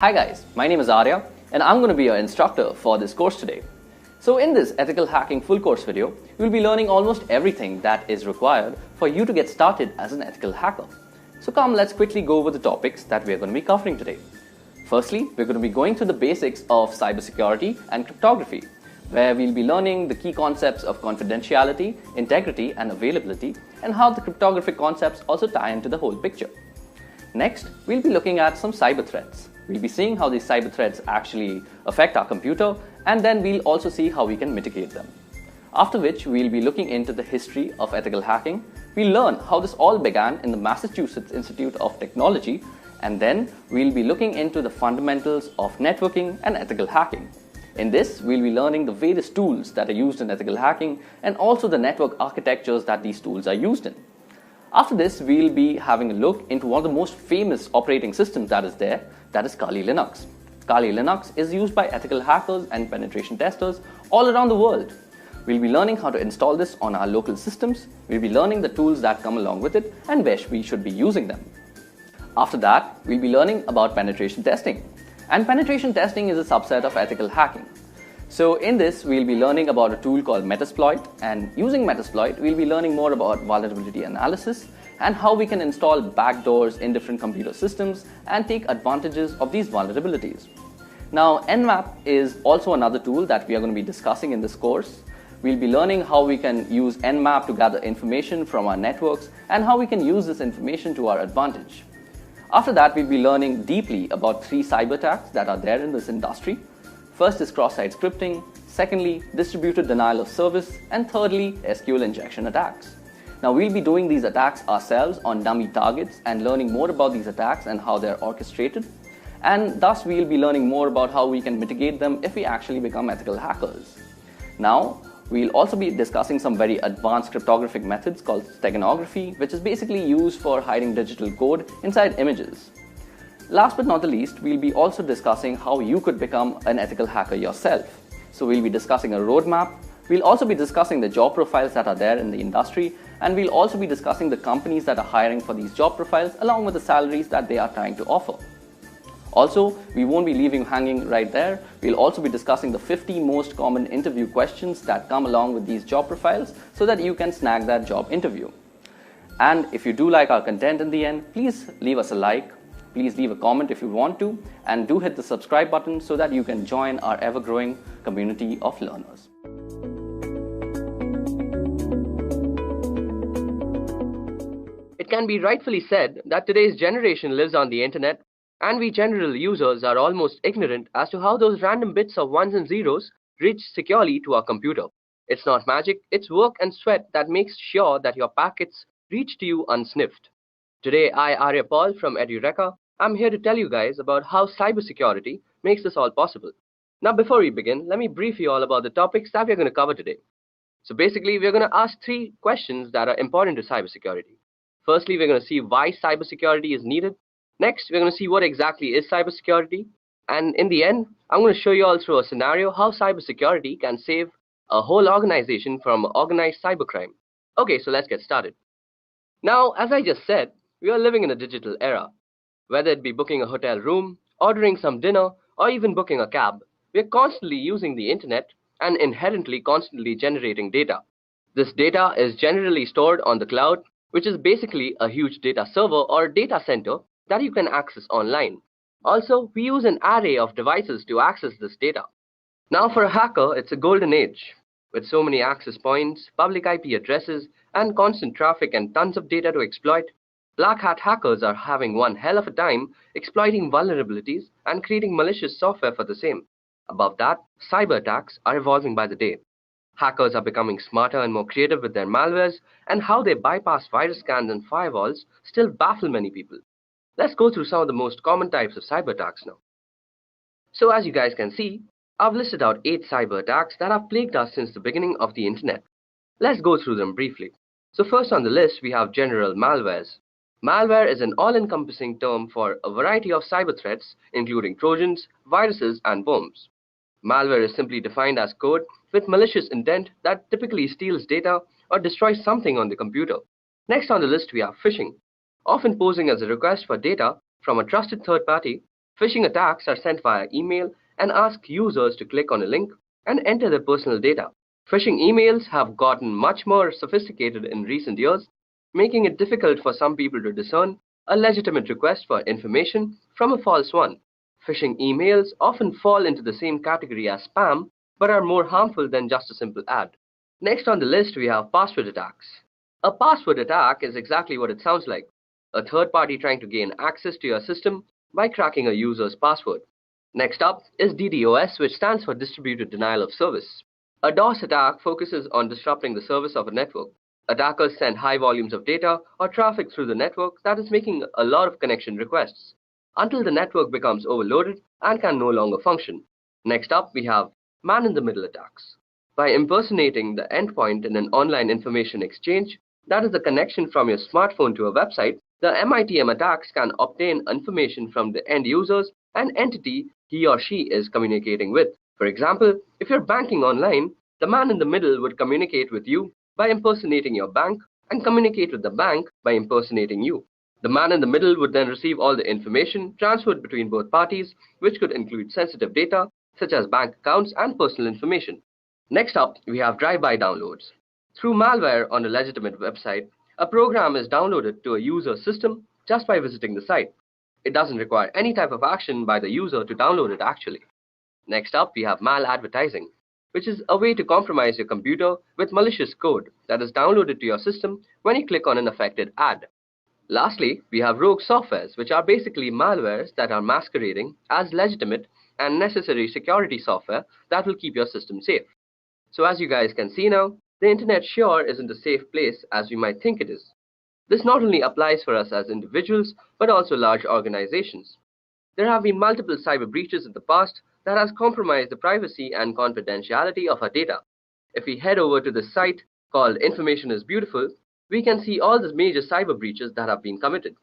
Hi guys, my name is Arya and I'm going to be your instructor for this course today. So in this ethical hacking full course video, you'll be learning almost everything that is required for you to get started as an ethical hacker. So come, let's quickly go over the topics that we are going to be covering today. Firstly, we're going to be going through the basics of cybersecurity and cryptography, where we'll be learning the key concepts of confidentiality, integrity and availability, and how the cryptographic concepts also tie into the whole picture. Next, we'll be looking at some cyber threats. We'll be seeing how these cyber threats actually affect our computer, and then we'll also see how we can mitigate them. After which, we'll be looking into the history of ethical hacking. We'll learn how this all began in the Massachusetts Institute of Technology, and then we'll be looking into the fundamentals of networking and ethical hacking. In this, we'll be learning the various tools that are used in ethical hacking and also the network architectures that these tools are used in. After this, we'll be having a look into one of the most famous operating systems that is there, that is Kali Linux. Kali Linux is used by ethical hackers and penetration testers all around the world. We'll be learning how to install this on our local systems, we'll be learning the tools that come along with it and where we should be using them. After that, we'll be learning about penetration testing. And penetration testing is a subset of ethical hacking. So in this, we'll be learning about a tool called Metasploit, and using Metasploit, we'll be learning more about vulnerability analysis and how we can install backdoors in different computer systems and take advantages of these vulnerabilities. Now, Nmap is also another tool that we are going to be discussing in this course. We'll be learning how we can use Nmap to gather information from our networks and how we can use this information to our advantage. After that, we'll be learning deeply about 3 cyber attacks that are there in this industry. First is cross-site scripting, secondly, distributed denial of service, and thirdly, SQL injection attacks. Now, we'll be doing these attacks ourselves on dummy targets and learning more about these attacks and how they're orchestrated. And thus, we'll be learning more about how we can mitigate them if we actually become ethical hackers. Now, we'll also be discussing some very advanced cryptographic methods called steganography, which is basically used for hiding digital code inside images. Last but not the least, we'll be also discussing how you could become an ethical hacker yourself. So we'll be discussing a roadmap, we'll also be discussing the job profiles that are there in the industry, and we'll also be discussing the companies that are hiring for these job profiles along with the salaries that they are trying to offer. Also, we won't be leaving you hanging right there. We'll also be discussing the 50 most common interview questions that come along with these job profiles so that you can snag that job interview. And if you do like our content in the end, please leave us a like. Please leave a comment if you want to, and do hit the subscribe button so that you can join our ever-growing community of learners. It can be rightfully said that today's generation lives on the internet, and we general users are almost ignorant as to how those random bits of ones and zeros reach securely to our computer. It's not magic, it's work and sweat that makes sure that your packets reach to you unsniffed. Today, I, Arya Paul from EduReka, I'm here to tell you guys about how cybersecurity makes this all possible. Now, before we begin, let me brief you all about the topics that we're going to cover today. So basically, we're going to ask 3 questions that are important to cybersecurity. Firstly, we're going to see why cybersecurity is needed. Next, we're going to see what exactly is cybersecurity. And in the end, I'm going to show you all through a scenario how cybersecurity can save a whole organization from organized cybercrime. Okay, so let's get started. Now, as I just said, we are living in a digital era. Whether it be booking a hotel room, ordering some dinner, or even booking a cab, we are constantly using the internet and inherently constantly generating data. This data is generally stored on the cloud, which is basically a huge data server or data center that you can access online. Also, we use an array of devices to access this data. Now, for a hacker, it's a golden age. With so many access points, public IP addresses, and constant traffic and tons of data to exploit, black hat hackers are having one hell of a time exploiting vulnerabilities and creating malicious software for the same. Above that, cyber attacks are evolving by the day. Hackers are becoming smarter and more creative with their malwares, and how they bypass virus scans and firewalls still baffle many people. Let's go through some of the most common types of cyber attacks now. So as you guys can see, I've listed out 8 cyber attacks that have plagued us since the beginning of the internet. Let's go through them briefly. So first on the list, we have general malwares. Malware is an all-encompassing term for a variety of cyber threats, including trojans, viruses, and worms. Malware is simply defined as code with malicious intent that typically steals data or destroys something on the computer. Next on the list, we have phishing, often posing as a request for data from a trusted third party. Phishing attacks are sent via email and ask users to click on a link and enter their personal data. Phishing emails have gotten much more sophisticated in recent years, making it difficult for some people to discern a legitimate request for information from a false one. Phishing emails often fall into the same category as spam, but are more harmful than just a simple ad. Next on the list, we have password attacks. A password attack is exactly what it sounds like: a third party trying to gain access to your system by cracking a user's password. Next up is DDoS, which stands for Distributed Denial of Service. A DOS attack focuses on disrupting the service of a network. Attackers send high volumes of data or traffic through the network that is making a lot of connection requests, until the network becomes overloaded and can no longer function. Next up, we have man-in-the-middle attacks. By impersonating the endpoint in an online information exchange, that is the connection from your smartphone to a website, the MITM attacks can obtain information from the end users and entity he or she is communicating with. For example, if you're banking online, the man in the middle would communicate with you by impersonating your bank and communicate with the bank by impersonating you. The man in the middle would then receive all the information transferred between both parties, which could include sensitive data such as bank accounts and personal information. Next up, we have drive-by downloads. Through malware on a legitimate website, a program is downloaded to a user's system just by visiting the site. It doesn't require any type of action by the user to download it actually. Next up, we have maladvertising, which is a way to compromise your computer with malicious code that is downloaded to your system when you click on an affected ad. Lastly, we have rogue softwares, which are basically malwares that are masquerading as legitimate and necessary security software that will keep your system safe. So as you guys can see now, the internet sure isn't a safe place as we might think it is. This not only applies for us as individuals, but also large organizations. There have been multiple cyber breaches in the past that has compromised the privacy and confidentiality of our data. If we head over to this site called Information is Beautiful, we can see all the major cyber breaches that have been committed.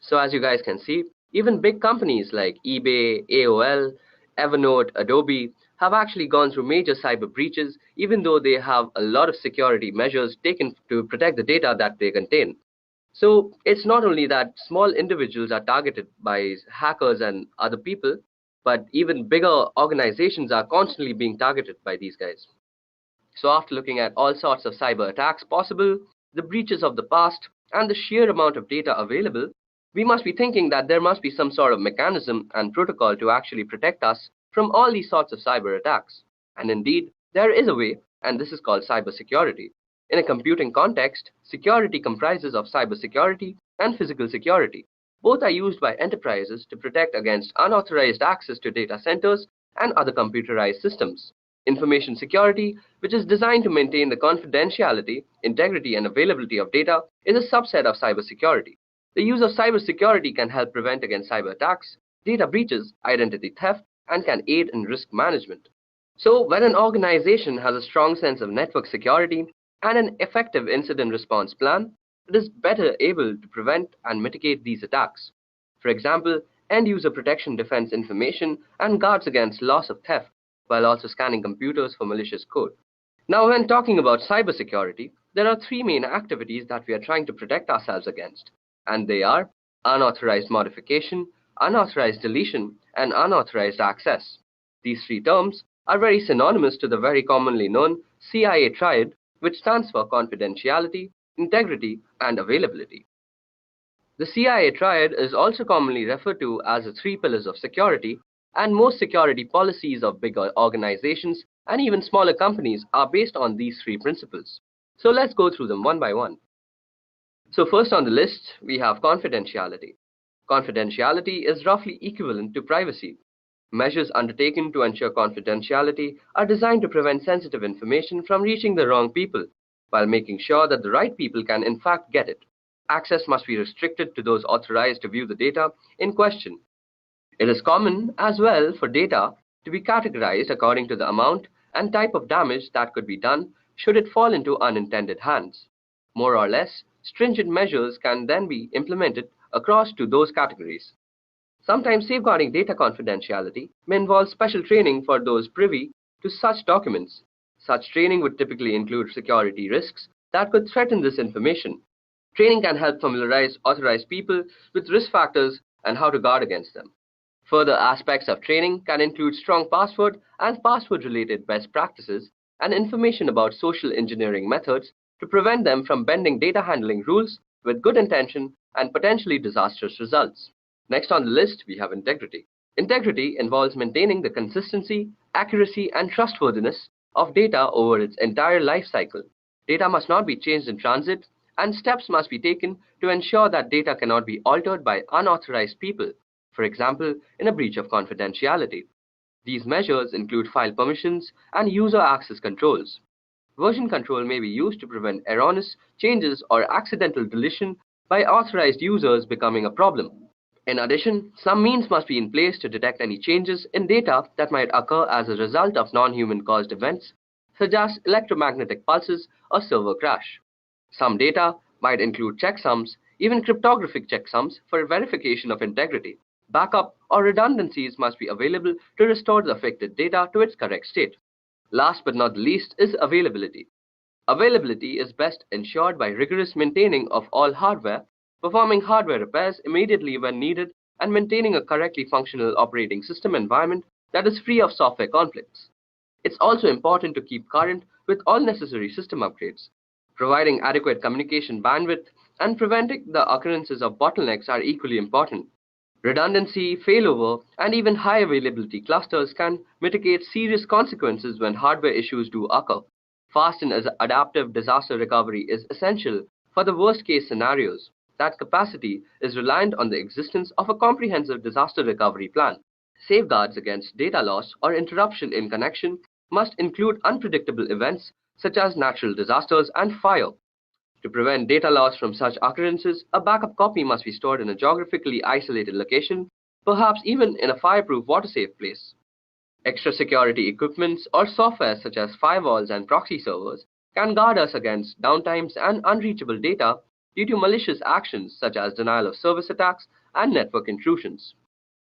So as you guys can see, even big companies like eBay, AOL, Evernote, Adobe have actually gone through major cyber breaches, even though they have a lot of security measures taken to protect the data that they contain. So it's not only that small individuals are targeted by hackers and other people, but even bigger organizations are constantly being targeted by these guys. So after looking at all sorts of cyber attacks possible, the breaches of the past, and the sheer amount of data available, we must be thinking that there must be some sort of mechanism and protocol to actually protect us from all these sorts of cyber attacks. And indeed, there is a way, and this is called cybersecurity. In a computing context, security comprises of cybersecurity and physical security. Both are used by enterprises to protect against unauthorized access to data centers and other computerized systems. Information security, which is designed to maintain the confidentiality, integrity, and availability of data, is a subset of cybersecurity. The use of cybersecurity can help prevent against cyber attacks, data breaches, identity theft, and can aid in risk management. So when an organization has a strong sense of network security and an effective incident response plan, it is better able to prevent and mitigate these attacks. For example, end-user protection defends information and guards against loss of theft, while also scanning computers for malicious code. Now, when talking about cybersecurity, there are three main activities that we are trying to protect ourselves against, and they are unauthorized modification, unauthorized deletion, and unauthorized access. These three terms are very synonymous to the very commonly known CIA triad, which stands for confidentiality, integrity, and availability. The CIA triad is also commonly referred to as the three pillars of security, and most security policies of bigger organizations and even smaller companies are based on these three principles. So let's go through them one by one. So first on the list, we have confidentiality. Confidentiality is roughly equivalent to privacy. Measures undertaken to ensure confidentiality are designed to prevent sensitive information from reaching the wrong people, while making sure that the right people can in fact get it. Access must be restricted to those authorized to view the data in question. It is common as well for data to be categorized according to the amount and type of damage that could be done should it fall into unintended hands. More or less, stringent measures can then be implemented across to those categories. Sometimes safeguarding data confidentiality may involve special training for those privy to such documents. Such training would typically include security risks that could threaten this information. Training can help familiarize authorized people with risk factors and how to guard against them. Further aspects of training can include strong password and password-related best practices and information about social engineering methods to prevent them from bending data handling rules with good intention and potentially disastrous results. Next on the list, we have integrity. Integrity involves maintaining the consistency, accuracy, and trustworthiness of data over its entire life cycle. Data must not be changed in transit, and steps must be taken to ensure that data cannot be altered by unauthorized people, for example, in a breach of confidentiality. These measures include file permissions and user access controls. Version control may be used to prevent erroneous changes or accidental deletion by authorized users becoming a problem. In addition, some means must be in place to detect any changes in data that might occur as a result of non-human caused events, such as electromagnetic pulses or server crash. Some data might include checksums, even cryptographic checksums for verification of integrity. Backup or redundancies must be available to restore the affected data to its correct state. Last but not the least is availability. Availability is best ensured by rigorous maintaining of all hardware, performing hardware repairs immediately when needed, and maintaining a correctly functional operating system environment that is free of software conflicts. It's also important to keep current with all necessary system upgrades. Providing adequate communication bandwidth and preventing the occurrences of bottlenecks are equally important. Redundancy, failover, and even high availability clusters can mitigate serious consequences when hardware issues do occur. Fast and adaptive disaster recovery is essential for the worst-case scenarios. That capacity is reliant on the existence of a comprehensive disaster recovery plan. Safeguards against data loss or interruption in connection must include unpredictable events such as natural disasters and fire. To prevent data loss from such occurrences, a backup copy must be stored in a geographically isolated location, perhaps even in a fireproof water-safe place. Extra security equipments or software such as firewalls and proxy servers can guard us against downtimes and unreachable data due to malicious actions such as denial of service attacks and network intrusions.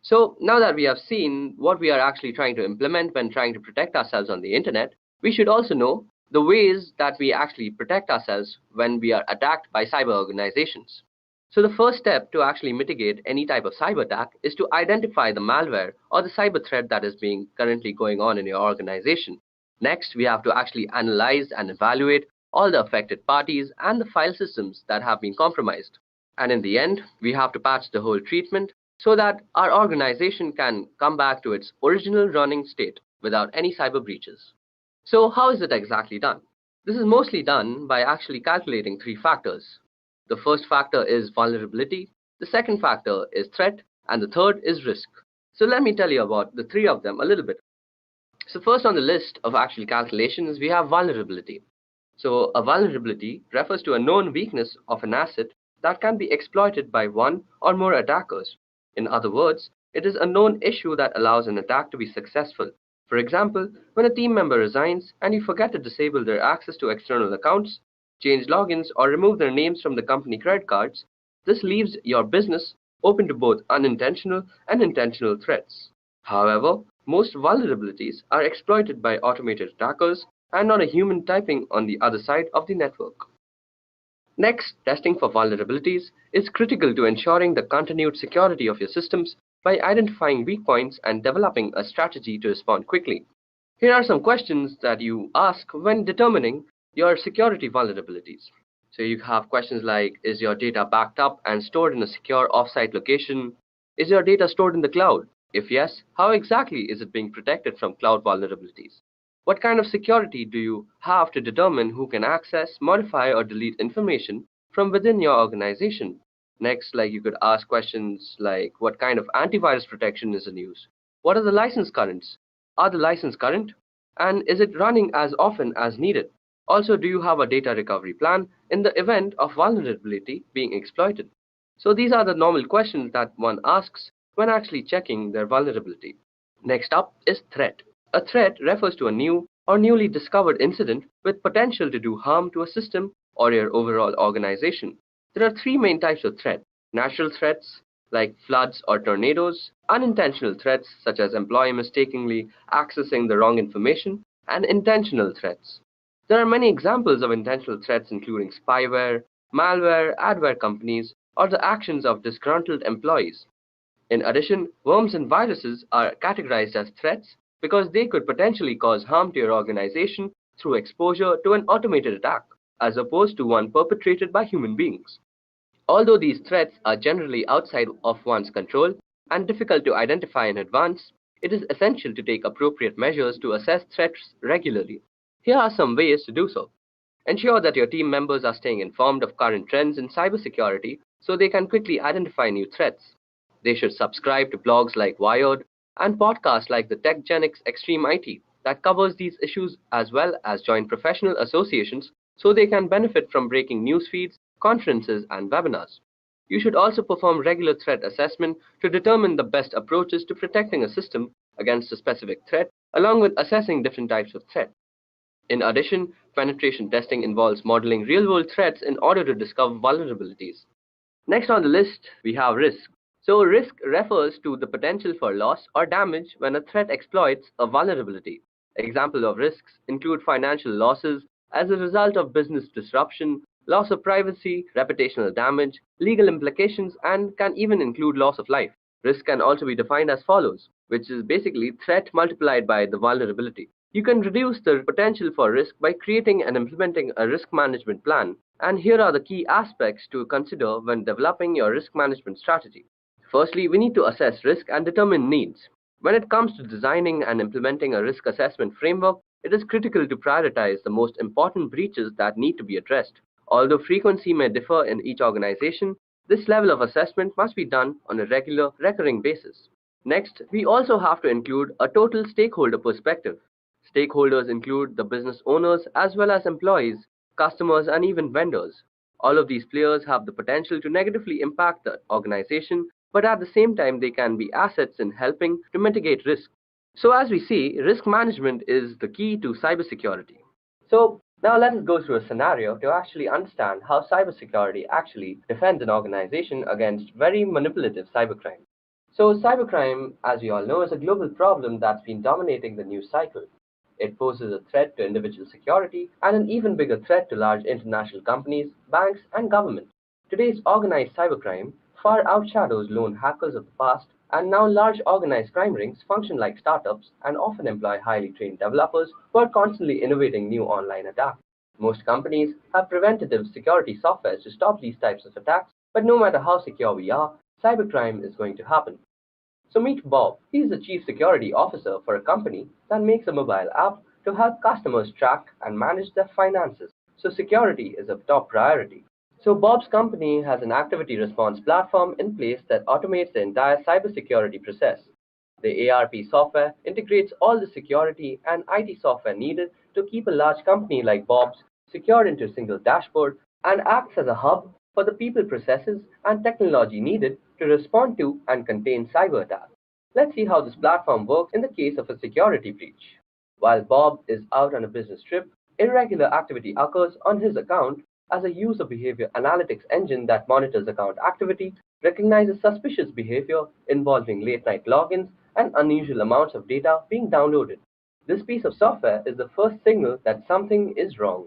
So now that we have seen what we are actually trying to implement when trying to protect ourselves on the internet, we should also know the ways that we actually protect ourselves when we are attacked by cyber organizations. So the first step to actually mitigate any type of cyber attack is to identify the malware or the cyber threat that is currently going on in your organization. Next, we have to actually analyze and evaluate all the affected parties and the file systems that have been compromised. And in the end, we have to patch the whole treatment so that our organization can come back to its original running state without any cyber breaches. So how is it exactly done? This is mostly done by actually calculating three factors. The first factor is vulnerability, the second factor is threat, and the third is risk. So let me tell you about the three of them a little bit. So first on the list of actual calculations, we have vulnerability. So a vulnerability refers to a known weakness of an asset that can be exploited by one or more attackers. In other words, it is a known issue that allows an attack to be successful. For example, when a team member resigns and you forget to disable their access to external accounts, change logins, or remove their names from the company credit cards, this leaves your business open to both unintentional and intentional threats. However, most vulnerabilities are exploited by automated attackers and not a human typing on the other side of the network. Next, testing for vulnerabilities is critical to ensuring the continued security of your systems by identifying weak points and developing a strategy to respond quickly. Here are some questions that you ask when determining your security vulnerabilities. So you have questions like, is your data backed up and stored in a secure offsite location? Is your data stored in the cloud? If yes, how exactly is it being protected from cloud vulnerabilities? What kind of security do you have to determine who can access, modify, or delete information from within your organization? Next, you could ask questions like, what kind of antivirus protection is in use? What are the license currents? Are the license current? And is it running as often as needed? Also, do you have a data recovery plan in the event of vulnerability being exploited? So these are the normal questions that one asks when actually checking their vulnerability. Next up is threat. A threat refers to a new or newly discovered incident with potential to do harm to a system or your overall organization. There are three main types of threat: natural threats like floods or tornadoes, unintentional threats such as employee mistakenly accessing the wrong information, and intentional threats. There are many examples of intentional threats including spyware, malware, adware companies, or the actions of disgruntled employees. In addition, worms and viruses are categorized as threats because they could potentially cause harm to your organization through exposure to an automated attack, as opposed to one perpetrated by human beings. Although these threats are generally outside of one's control and difficult to identify in advance, it is essential to take appropriate measures to assess threats regularly. Here are some ways to do so. Ensure that your team members are staying informed of current trends in cybersecurity so they can quickly identify new threats. They should subscribe to blogs like Wired and podcasts like the TechGenics Extreme IT that covers these issues, as well as join professional associations so they can benefit from breaking news feeds, conferences, and webinars. You should also perform regular threat assessment to determine the best approaches to protecting a system against a specific threat, along with assessing different types of threat. In addition, penetration testing involves modeling real-world threats in order to discover vulnerabilities. Next on the list, we have risk. So risk refers to the potential for loss or damage when a threat exploits a vulnerability. Examples of risks include financial losses as a result of business disruption, loss of privacy, reputational damage, legal implications, and can even include loss of life. Risk can also be defined as follows, which is basically threat multiplied by the vulnerability. You can reduce the potential for risk by creating and implementing a risk management plan, and here are the key aspects to consider when developing your risk management strategy. Firstly, we need to assess risk and determine needs. When it comes to designing and implementing a risk assessment framework, it is critical to prioritize the most important breaches that need to be addressed. Although frequency may differ in each organization, this level of assessment must be done on a regular, recurring basis. Next, we also have to include a total stakeholder perspective. Stakeholders include the business owners as well as employees, customers, and even vendors. All of these players have the potential to negatively impact the organization, but at the same time they can be assets in helping to mitigate risk. So as we see, risk management is the key to cybersecurity. So now let us go through a scenario to actually understand how cybersecurity actually defends an organization against very manipulative cybercrime. So cybercrime, as we all know, is a global problem that's been dominating the news cycle. It poses a threat to individual security and an even bigger threat to large international companies, banks, and government. Today's organized cybercrime far outshadows lone hackers of the past, and now large organized crime rings function like startups and often employ highly trained developers who are constantly innovating new online attacks. Most companies have preventative security software to stop these types of attacks, but no matter how secure we are, cybercrime is going to happen. So meet Bob. He is the chief security officer for a company that makes a mobile app to help customers track and manage their finances. So security is a top priority. So Bob's company has an activity response platform in place that automates the entire cybersecurity process. The ARP software integrates all the security and IT software needed to keep a large company like Bob's secure into a single dashboard and acts as a hub for the people, processes, and technology needed to respond to and contain cyber attacks. Let's see how this platform works in the case of a security breach. While Bob is out on a business trip, irregular activity occurs on his account as a user behavior analytics engine that monitors account activity, recognizes suspicious behavior involving late-night logins and unusual amounts of data being downloaded. This piece of software is the first signal that something is wrong.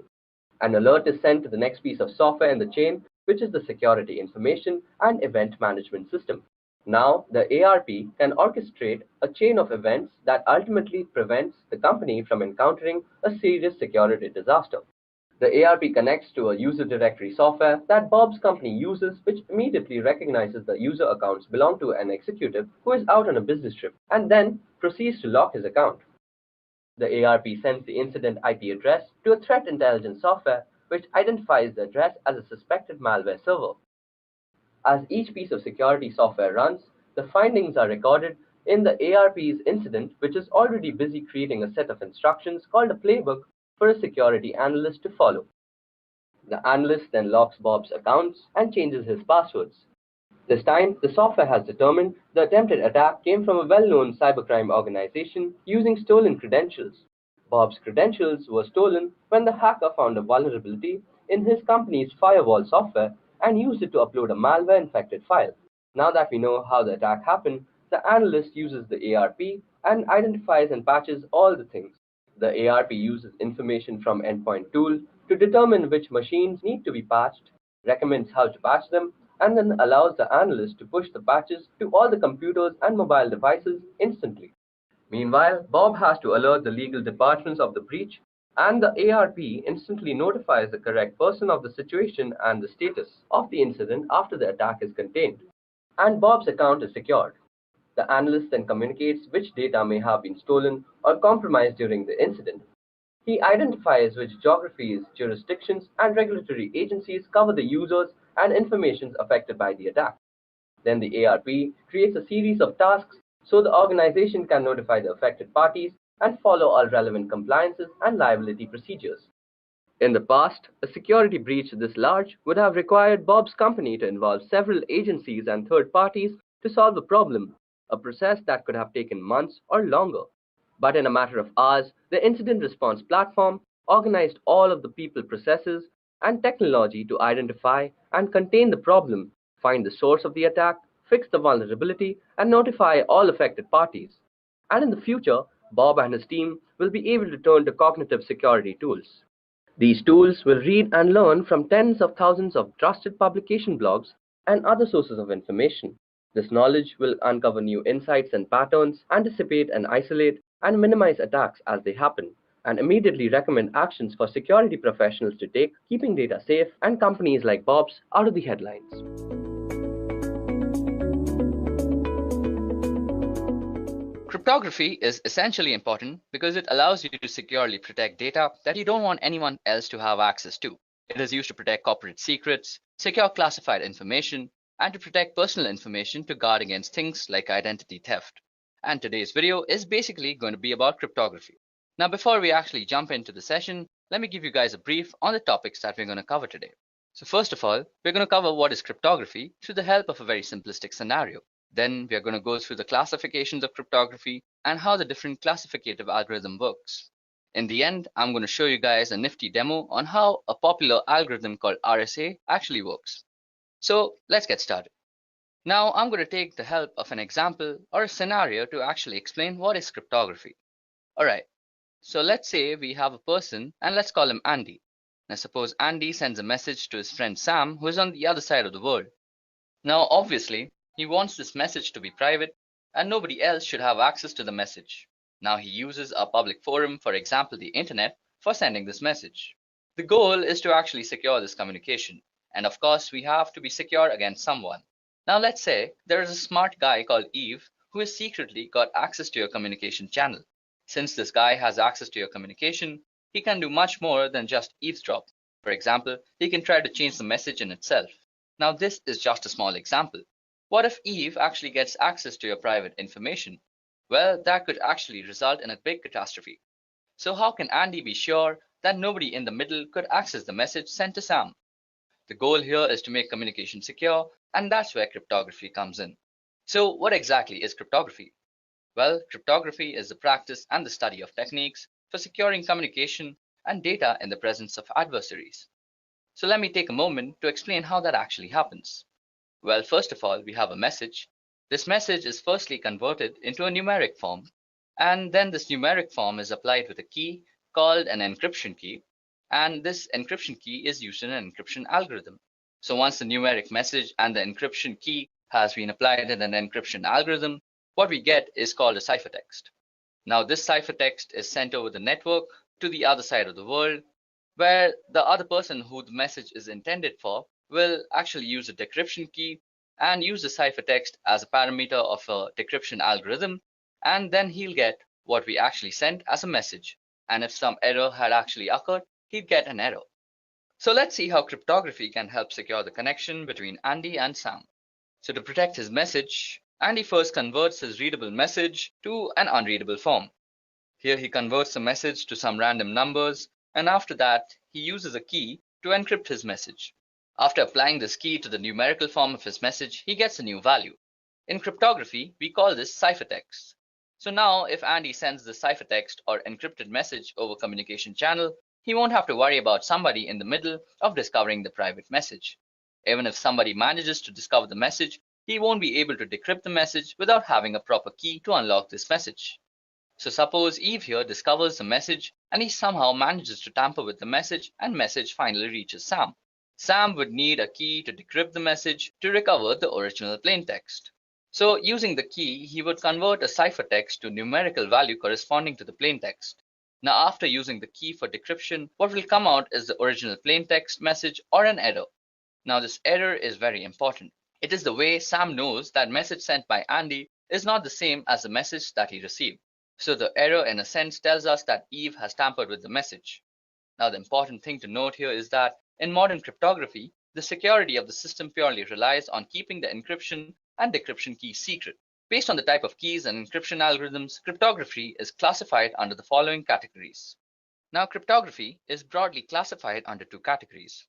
An alert is sent to the next piece of software in the chain, which is the security information and event management system. Now, the ARP can orchestrate a chain of events that ultimately prevents the company from encountering a serious security disaster. The ARP connects to a user directory software that Bob's company uses, which immediately recognizes the user accounts belong to an executive who is out on a business trip, and then proceeds to lock his account. The ARP sends the incident IP address to a threat intelligence software, which identifies the address as a suspected malware server. As each piece of security software runs, the findings are recorded in the ARP's incident, which is already busy creating a set of instructions called a playbook for a security analyst to follow. The analyst then locks Bob's accounts and changes his passwords. This time, the software has determined the attempted attack came from a well-known cybercrime organization using stolen credentials. Bob's credentials were stolen when the hacker found a vulnerability in his company's firewall software and used it to upload a malware-infected file. Now that we know how the attack happened, the analyst uses the ARP and identifies and patches all the things. The ARP uses information from Endpoint tool to determine which machines need to be patched, recommends how to patch them, and then allows the analyst to push the patches to all the computers and mobile devices instantly. Meanwhile, Bob has to alert the legal departments of the breach, and the ARP instantly notifies the correct person of the situation and the status of the incident after the attack is contained. And Bob's account is secured. The analyst then communicates which data may have been stolen or compromised during the incident. He identifies which geographies, jurisdictions, and regulatory agencies cover the users and information affected by the attack. Then the ARP creates a series of tasks so the organization can notify the affected parties and follow all relevant compliances and liability procedures. In the past, a security breach this large would have required Bob's company to involve several agencies and third parties to solve the problem, a process that could have taken months or longer. But in a matter of hours, the incident response platform organized all of the people, processes, and technology to identify and contain the problem, find the source of the attack, fix the vulnerability, and notify all affected parties. And in the future, Bob and his team will be able to turn to cognitive security tools. These tools will read and learn from tens of thousands of trusted publication blogs and other sources of information. This knowledge will uncover new insights and patterns, anticipate and isolate, and minimize attacks as they happen, and immediately recommend actions for security professionals to take, keeping data safe and companies like Bob's out of the headlines. Cryptography is essentially important because it allows you to securely protect data that you don't want anyone else to have access to. It is used to protect corporate secrets, secure classified information, and to protect personal information to guard against things like identity theft. And today's video is basically going to be about cryptography. Now, before we actually jump into the session, let me give you guys a brief on the topics that we're going to cover today. So first of all, we're going to cover what is cryptography through the help of a very simplistic scenario. Then we are going to go through the classifications of cryptography and how the different classificative algorithm works. In the end, I'm going to show you guys a nifty demo on how a popular algorithm called RSA actually works. So let's get started. Now I'm going to take the help of an example or a scenario to actually explain what is cryptography. Alright, so let's say we have a person and let's call him Andy. Now suppose Andy sends a message to his friend Sam, who is on the other side of the world. Now obviously, he wants this message to be private and nobody else should have access to the message. Now he uses a public forum, for example the internet, for sending this message. The goal is to actually secure this communication, and of course we have to be secure against someone. Now let's say there is a smart guy called Eve who has secretly got access to your communication channel. Since this guy has access to your communication, he can do much more than just eavesdrop. For example, he can try to change the message in itself. Now this is just a small example. What if Eve actually gets access to your private information? Well, that could actually result in a big catastrophe. So how can Andy be sure that nobody in the middle could access the message sent to Sam? The goal here is to make communication secure, and that's where cryptography comes in. So what exactly is cryptography? Well, cryptography is the practice and the study of techniques for securing communication and data in the presence of adversaries. So let me take a moment to explain how that actually happens. Well, first of all, we have a message. This message is firstly converted into a numeric form, and then this numeric form is applied with a key called an encryption key, and this encryption key is used in an encryption algorithm. So once the numeric message and the encryption key has been applied in an encryption algorithm, what we get is called a ciphertext. Now this ciphertext is sent over the network to the other side of the world, where the other person who the message is intended for will actually use a decryption key and use the ciphertext as a parameter of a decryption algorithm, and then he'll get what we actually sent as a message. And if some error had actually occurred, he'd get an error. So let's see how cryptography can help secure the connection between Andy and Sam. So to protect his message, Andy first converts his readable message to an unreadable form. Here he converts the message to some random numbers, and after that he uses a key to encrypt his message. After applying this key to the numerical form of his message, he gets a new value. In cryptography, we call this ciphertext. So now if Andy sends the ciphertext or encrypted message over communication channel, he won't have to worry about somebody in the middle of discovering the private message. Even if somebody manages to discover the message, he won't be able to decrypt the message without having a proper key to unlock this message. So suppose Eve here discovers the message and he somehow manages to tamper with the message and message finally reaches Sam. Sam would need a key to decrypt the message to recover the original plain text. So using the key, he would convert a ciphertext to numerical value corresponding to the plain text. Now after using the key for decryption, what will come out is the original plain text message or an error. Now this error is very important. It is the way Sam knows that message sent by Andy is not the same as the message that he received. So the error in a sense tells us that Eve has tampered with the message. Now the important thing to note here is that in modern cryptography, the security of the system purely relies on keeping the encryption and decryption keys secret. Based on the type of keys and encryption algorithms, cryptography is classified under the following categories. Now cryptography is broadly classified under two categories,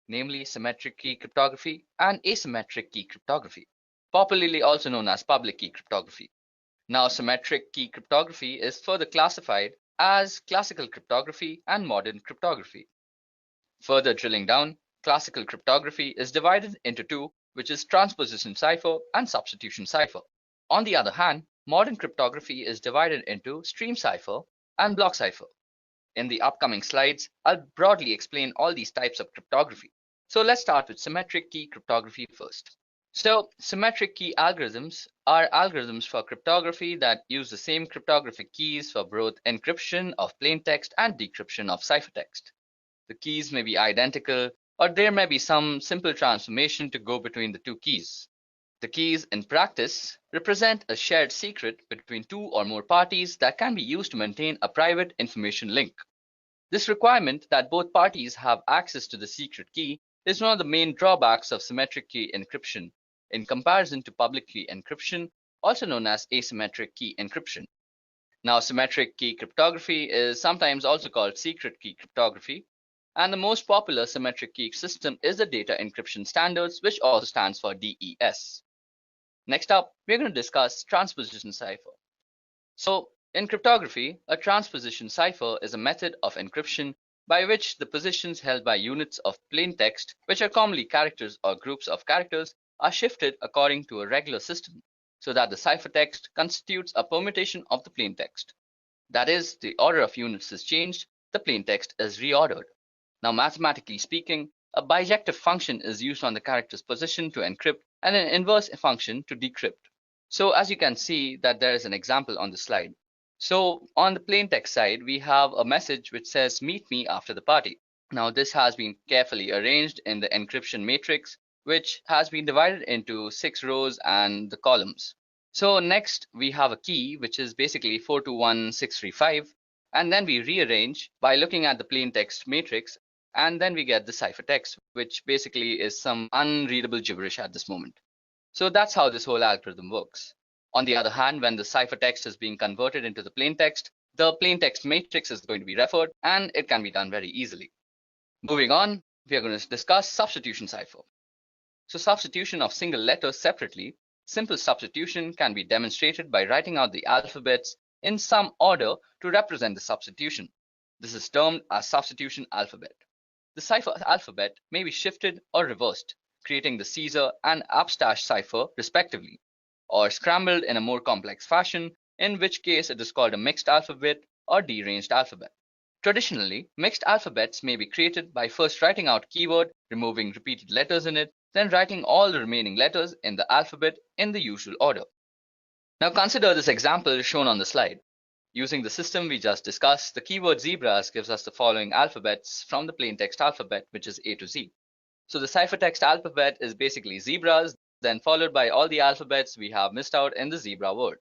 namely symmetric key cryptography and asymmetric key cryptography, popularly also known as public key cryptography. Now symmetric key cryptography is further classified as classical cryptography and modern cryptography. Further drilling down, classical cryptography is divided into two, which is transposition cipher and substitution cipher. On the other hand, modern cryptography is divided into stream cipher and block cipher. In the upcoming slides, I'll broadly explain all these types of cryptography. So let's start with symmetric key cryptography first. So symmetric key algorithms are algorithms for cryptography that use the same cryptographic keys for both encryption of plain text and decryption of ciphertext. The keys may be identical, or there may be some simple transformation to go between the two keys. The keys in practice represent a shared secret between two or more parties that can be used to maintain a private information link. This requirement that both parties have access to the secret key is one of the main drawbacks of symmetric key encryption in comparison to public key encryption, also known as asymmetric key encryption. Now, symmetric key cryptography is sometimes also called secret key cryptography, and the most popular symmetric key system is the Data Encryption Standards, which also stands for DES. Next up, we're going to discuss transposition cipher. So, in cryptography, a transposition cipher is a method of encryption by which the positions held by units of plain text, which are commonly characters or groups of characters, are shifted according to a regular system, so that the ciphertext constitutes a permutation of the plain text. That is, the order of units is changed, the plain text is reordered. Now, mathematically speaking, a bijective function is used on the character's position to encrypt and an inverse function to decrypt. So as you can see that there is an example on the slide. So on the plain text side, we have a message which says, "Meet me after the party." Now this has been carefully arranged in the encryption matrix, which has been divided into 6 rows and the columns. So next we have a key, which is basically 421635, and then we rearrange by looking at the plain text matrix, and then we get the ciphertext, which basically is some unreadable gibberish at this moment. So that's how this whole algorithm works. On the other hand, when the ciphertext is being converted into the plain text matrix is going to be referred, and it can be done very easily. Moving on, we are going to discuss substitution cipher. So substitution of single letters separately, simple substitution can be demonstrated by writing out the alphabets in some order to represent the substitution. This is termed as substitution alphabet. The cipher alphabet may be shifted or reversed, creating the Caesar and upstash cipher respectively, or scrambled in a more complex fashion, in which case it is called a mixed alphabet or deranged alphabet. Traditionally, mixed alphabets may be created by first writing out keyword, removing repeated letters in it, then writing all the remaining letters in the alphabet in the usual order. Now consider this example shown on the slide. Using the system we just discussed, the keyword zebras gives us the following alphabets from the plain text alphabet, which is A to Z. So the ciphertext alphabet is basically zebras, then followed by all the alphabets we have missed out in the zebra word.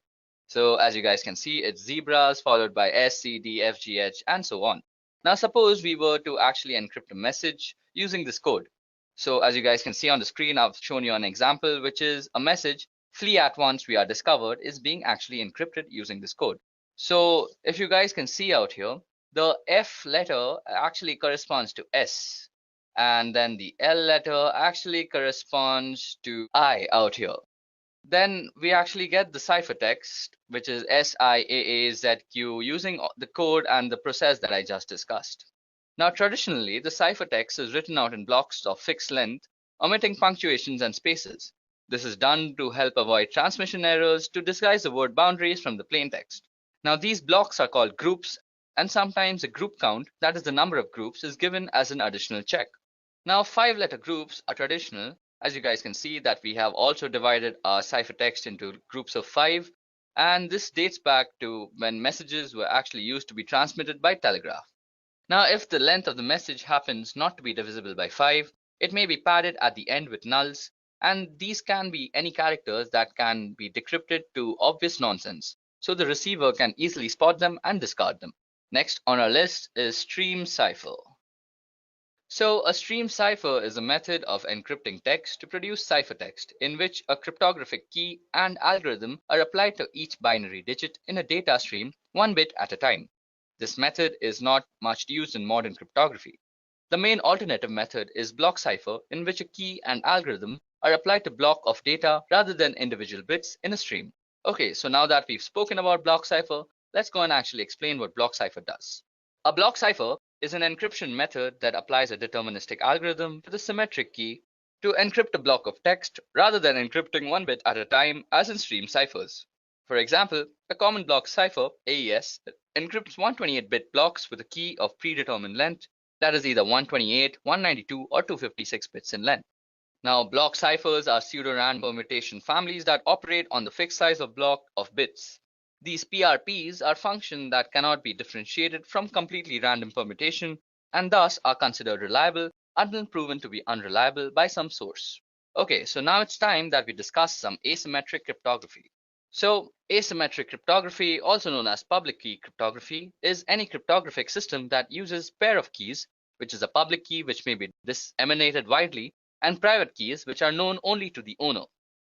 So as you guys can see, it's zebras followed by S, C, D, F, G, H, and so on. Now suppose we were to actually encrypt a message using this code. So as you guys can see on the screen, I've shown you an example, which is a message, "Flee at once, we are discovered," is being actually encrypted using this code. So if you guys can see out here, the F letter actually corresponds to S, and then the L letter actually corresponds to I out here. Then we actually get the ciphertext, which is SIAAZQ, using the code and the process that I just discussed. Now traditionally, the ciphertext is written out in blocks of fixed length, omitting punctuations and spaces. This is done to help avoid transmission errors to disguise the word boundaries from the plain text. Now these blocks are called groups, and sometimes a group count, that is the number of groups, is given as an additional check. Now, 5-letter groups are traditional. As you guys can see that we have also divided our ciphertext into groups of 5, and this dates back to when messages were actually used to be transmitted by telegraph. Now, if the length of the message happens not to be divisible by 5, it may be padded at the end with nulls, and these can be any characters that can be decrypted to obvious nonsense, so the receiver can easily spot them and discard them. Next on our list is stream cipher. So a stream cipher is a method of encrypting text to produce ciphertext in which a cryptographic key and algorithm are applied to each binary digit in a data stream 1 bit at a time. This method is not much used in modern cryptography. The main alternative method is block cipher, in which a key and algorithm are applied to block of data rather than individual bits in a stream. Okay, so now that we've spoken about block cipher, let's go and actually explain what block cipher does. A block cipher is an encryption method that applies a deterministic algorithm to the symmetric key to encrypt a block of text rather than encrypting 1 bit at a time as in stream ciphers. For example, a common block cipher, AES, encrypts 128-bit blocks with a key of predetermined length that is either 128, 192, or 256 bits in length. Now, block ciphers are pseudo-random permutation families that operate on the fixed size of block of bits. These PRPs are functions that cannot be differentiated from completely random permutation and thus are considered reliable until proven to be unreliable by some source. Okay, so now it's time that we discuss some asymmetric cryptography. So, asymmetric cryptography, also known as public key cryptography, is any cryptographic system that uses pair of keys, which is a public key which may be disseminated widely, and private keys which are known only to the owner.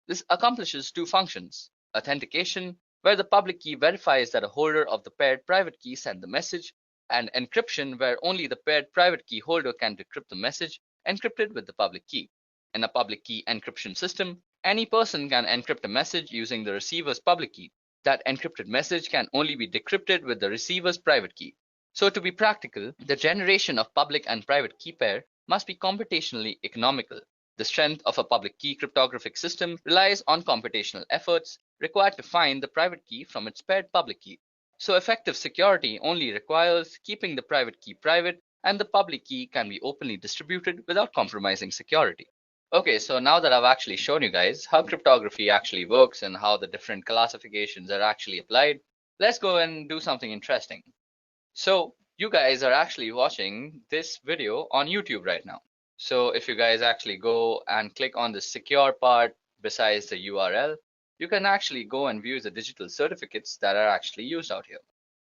This accomplishes two functions: authentication, where the public key verifies that a holder of the paired private key sent the message, and encryption, where only the paired private key holder can decrypt the message encrypted with the public key. In a public key encryption system, any person can encrypt a message using the receiver's public key. That encrypted message can only be decrypted with the receiver's private key. So to be practical, the generation of public and private key pair must be computationally economical. The strength of a public key cryptographic system relies on computational efforts required to find the private key from its paired public key. So effective security only requires keeping the private key private, and the public key can be openly distributed without compromising security. Okay, so now that I've actually shown you guys how cryptography actually works and how the different classifications are actually applied, let's go and do something interesting. So you guys are actually watching this video on YouTube right now. So if you guys actually go and click on the secure part besides the URL, you can actually go and view the digital certificates that are actually used out here.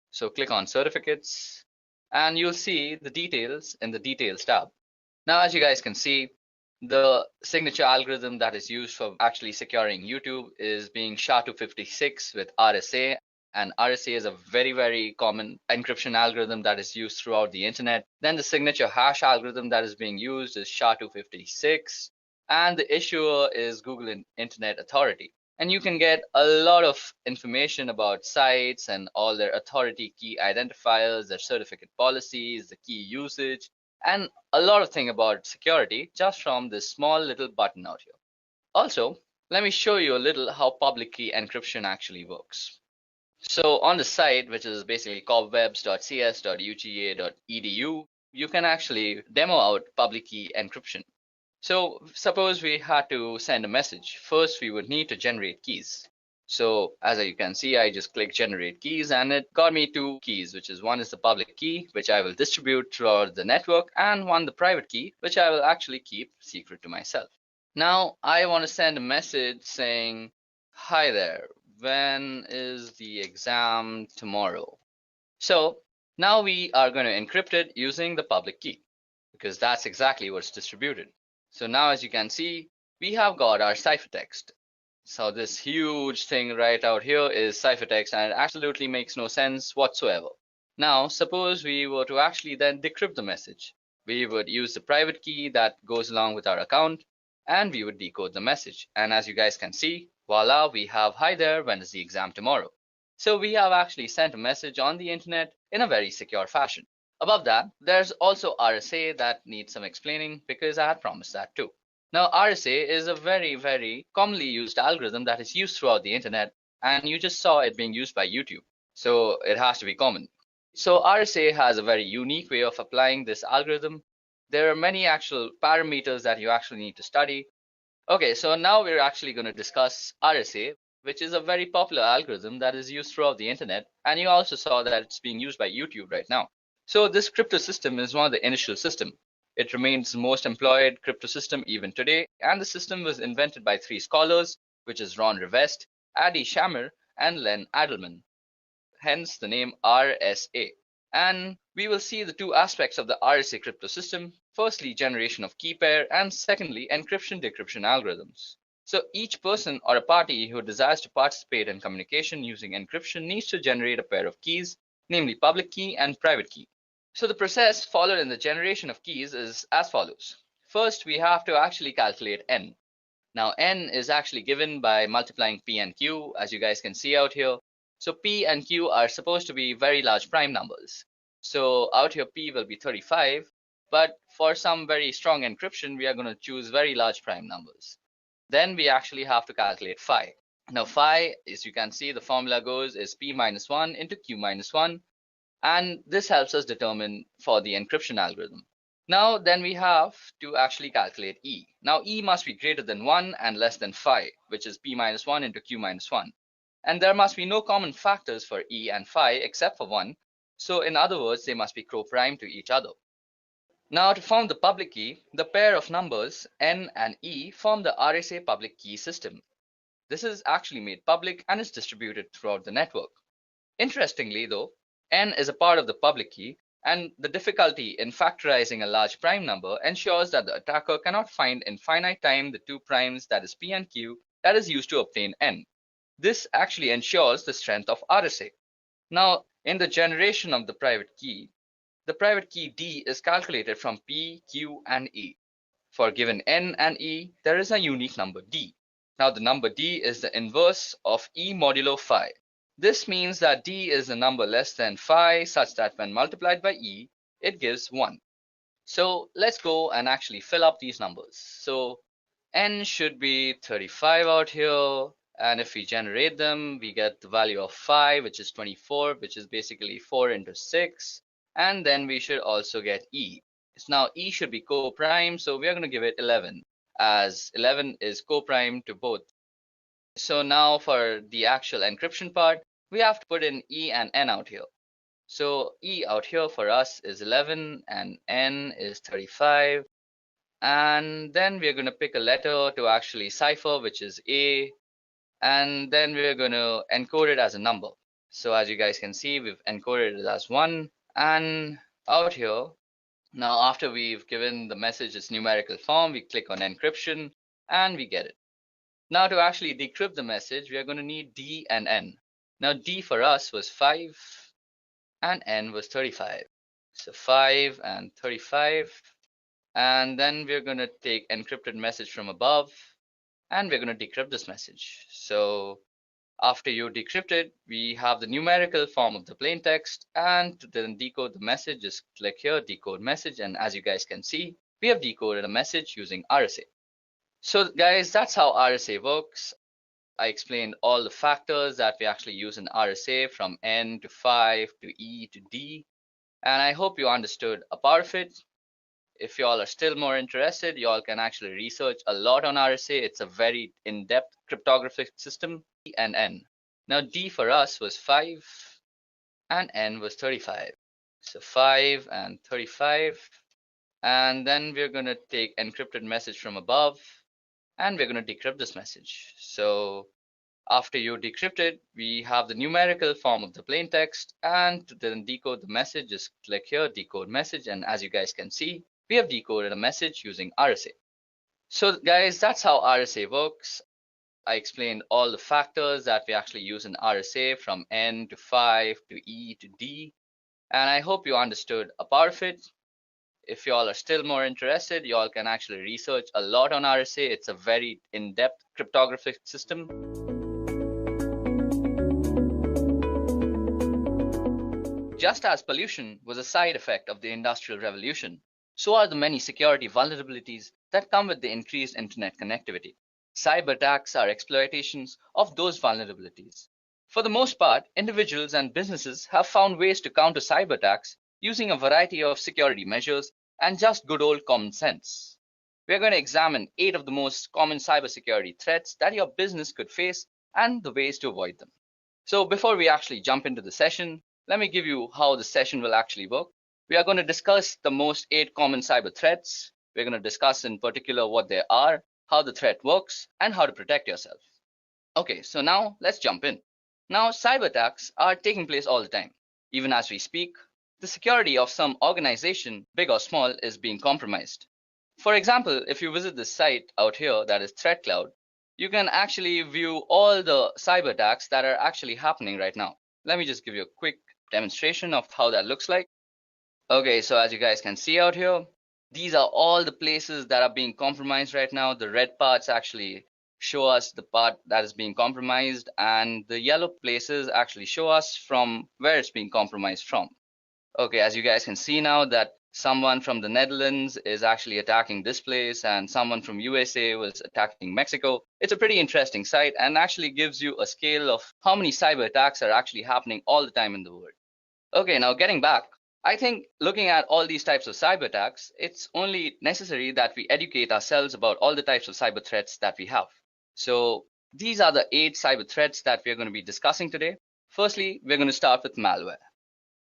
So click on certificates and you'll see the details in the details tab. Now, as you guys can see, the signature algorithm that is used for actually securing YouTube is being SHA-256 with RSA. And RSA is a very, very common encryption algorithm that is used throughout the internet. Then the signature hash algorithm that is being used is SHA-256. And the issuer is Google Internet Authority. And you can get a lot of information about sites and all their authority key identifiers, their certificate policies, the key usage, and a lot of things about security just from this small little button out here. Also, let me show you a little how public key encryption actually works. So on the site, which is basically cobwebs.cs.uga.edu, you can actually demo out public key encryption. So suppose we had to send a message. First, we would need to generate keys. So as you can see, I just click generate keys and it got me two keys, which is one is the public key, which I will distribute throughout the network, and one the private key, which I will actually keep secret to myself. Now I want to send a message saying, hi there, when is the exam tomorrow? So now we are going to encrypt it using the public key because that's exactly what's distributed. So now as you can see, we have got our ciphertext. So this huge thing right out here is ciphertext, and it absolutely makes no sense whatsoever. Now, suppose we were to actually then decrypt the message. We would use the private key that goes along with our account, and we would decode the message. And as you guys can see, voila, we have, hi there, when is the exam tomorrow? So we have actually sent a message on the internet in a very secure fashion. Above that, there's also RSA that needs some explaining because I had promised that too. Now, RSA is a very, very commonly used algorithm that is used throughout the internet, and you just saw it being used by YouTube. So it has to be common. So RSA has a very unique way of applying this algorithm. There are many actual parameters that you actually need to study. Okay, so now we're actually going to discuss RSA, which is a very popular algorithm that is used throughout the internet, and you also saw that it's being used by YouTube right now. So this crypto system is one of the initial system. It remains the most employed crypto system even today, and the system was invented by three scholars, which is Ron Rivest, Adi Shamir, and Len Adelman. Hence the name RSA. And we will see the two aspects of the RSA crypto system. Firstly, generation of key pair, and secondly, encryption-decryption algorithms. So each person or a party who desires to participate in communication using encryption needs to generate a pair of keys, namely public key and private key. So the process followed in the generation of keys is as follows. First, we have to actually calculate n. Now, n is actually given by multiplying p and q, as you guys can see out here. So p and q are supposed to be very large prime numbers. So out here p will be 35, but for some very strong encryption, we are going to choose very large prime numbers. Then we actually have to calculate phi. Now phi, as you can see, the formula goes is p minus 1 into q minus 1. And this helps us determine for the encryption algorithm. Now then we have to actually calculate e. Now e must be greater than 1 and less than phi, which is p minus 1 into q minus 1. And there must be no common factors for e and phi except for 1. So in other words, they must be co-prime to each other. Now to form the public key, the pair of numbers n and e form the RSA public key system. This is actually made public and is distributed throughout the network. Interestingly though, n is a part of the public key, and the difficulty in factorizing a large prime number ensures that the attacker cannot find in finite time the two primes, that is p and q, that is used to obtain n. This actually ensures the strength of RSA. Now, in the generation of the private key d is calculated from p, q, and e. For given n and e, there is a unique number d. Now, the number d is the inverse of e modulo phi. This means that d is a number less than phi such that when multiplied by e, it gives 1. So let's go and actually fill up these numbers. So n should be 35 out here, and if we generate them, we get the value of phi, which is 24, which is basically 4 into 6, and then we should also get e. Now e should be co-prime, so we are going to give it 11, as 11 is co-prime to both. So now for the actual encryption part, we have to put in e and n out here. So e out here for us is 11 and n is 35. And then we're going to pick a letter to actually cipher, which is a. And then we're going to encode it as a number. So as you guys can see, we've encoded it as 1. And out here, now after we've given the message its numerical form, we click on encryption and we get it. Now to actually decrypt the message, we are going to need d and n. Now d for us was 5 and n was 35. So 5 and 35. And then we're going to take encrypted message from above and we're going to decrypt this message. So after you decrypt it, we have the numerical form of the plain text, and to then decode the message, just click here, decode message, and as you guys can see, we have decoded a message using RSA. So guys, that's how RSA works. I explained all the factors that we actually use in RSA, from n to 5 to e to d, and I hope you understood a part of it. If y'all are still more interested, y'all can actually research a lot on RSA. It's a very in-depth cryptographic system. D and n. Now d for us was 5 and n was 35. So 5 and 35. And then we're going to take encrypted message from above and we're going to decrypt this message. So after you decrypt it, we have the numerical form of the plain text, and to then decode the message, just click here, decode message, and as you guys can see, we have decoded a message using RSA. So guys, that's how RSA works. I explained all the factors that we actually use in RSA, from n to 5 to e to d, and I hope you understood a part of it. If y'all are still more interested, y'all can actually research a lot on RSA. It's a very in-depth cryptographic system. Just as pollution was a side effect of the Industrial Revolution, so are the many security vulnerabilities that come with the increased internet connectivity. Cyber attacks are exploitations of those vulnerabilities. For the most part, individuals and businesses have found ways to counter cyber attacks using a variety of security measures and just good old common sense. We are going to examine 8 of the most common cybersecurity threats that your business could face and the ways to avoid them. So before we actually jump into the session, let me give you how the session will actually work. We are going to discuss the most 8 common cyber threats. We're going to discuss in particular what they are, how the threat works, and how to protect yourself. Okay, so now let's jump in. Now, cyber attacks are taking place all the time. Even as we speak, the security of some organization, big or small, is being compromised. For example, if you visit this site out here that is ThreatCloud, you can actually view all the cyber attacks that are actually happening right now. Let me just give you a quick demonstration of how that looks like. Okay, so as you guys can see out here, these are all the places that are being compromised right now. The red parts actually show us the part that is being compromised, and the yellow places actually show us from where it's being compromised from. Okay, as you guys can see now that someone from the Netherlands is actually attacking this place and someone from USA was attacking Mexico. It's a pretty interesting site and actually gives you a scale of how many cyber attacks are actually happening all the time in the world. Okay, now getting back, I think looking at all these types of cyber attacks, it's only necessary that we educate ourselves about all the types of cyber threats that we have. So these are the 8 cyber threats that we're going to be discussing today. Firstly, we're going to start with malware.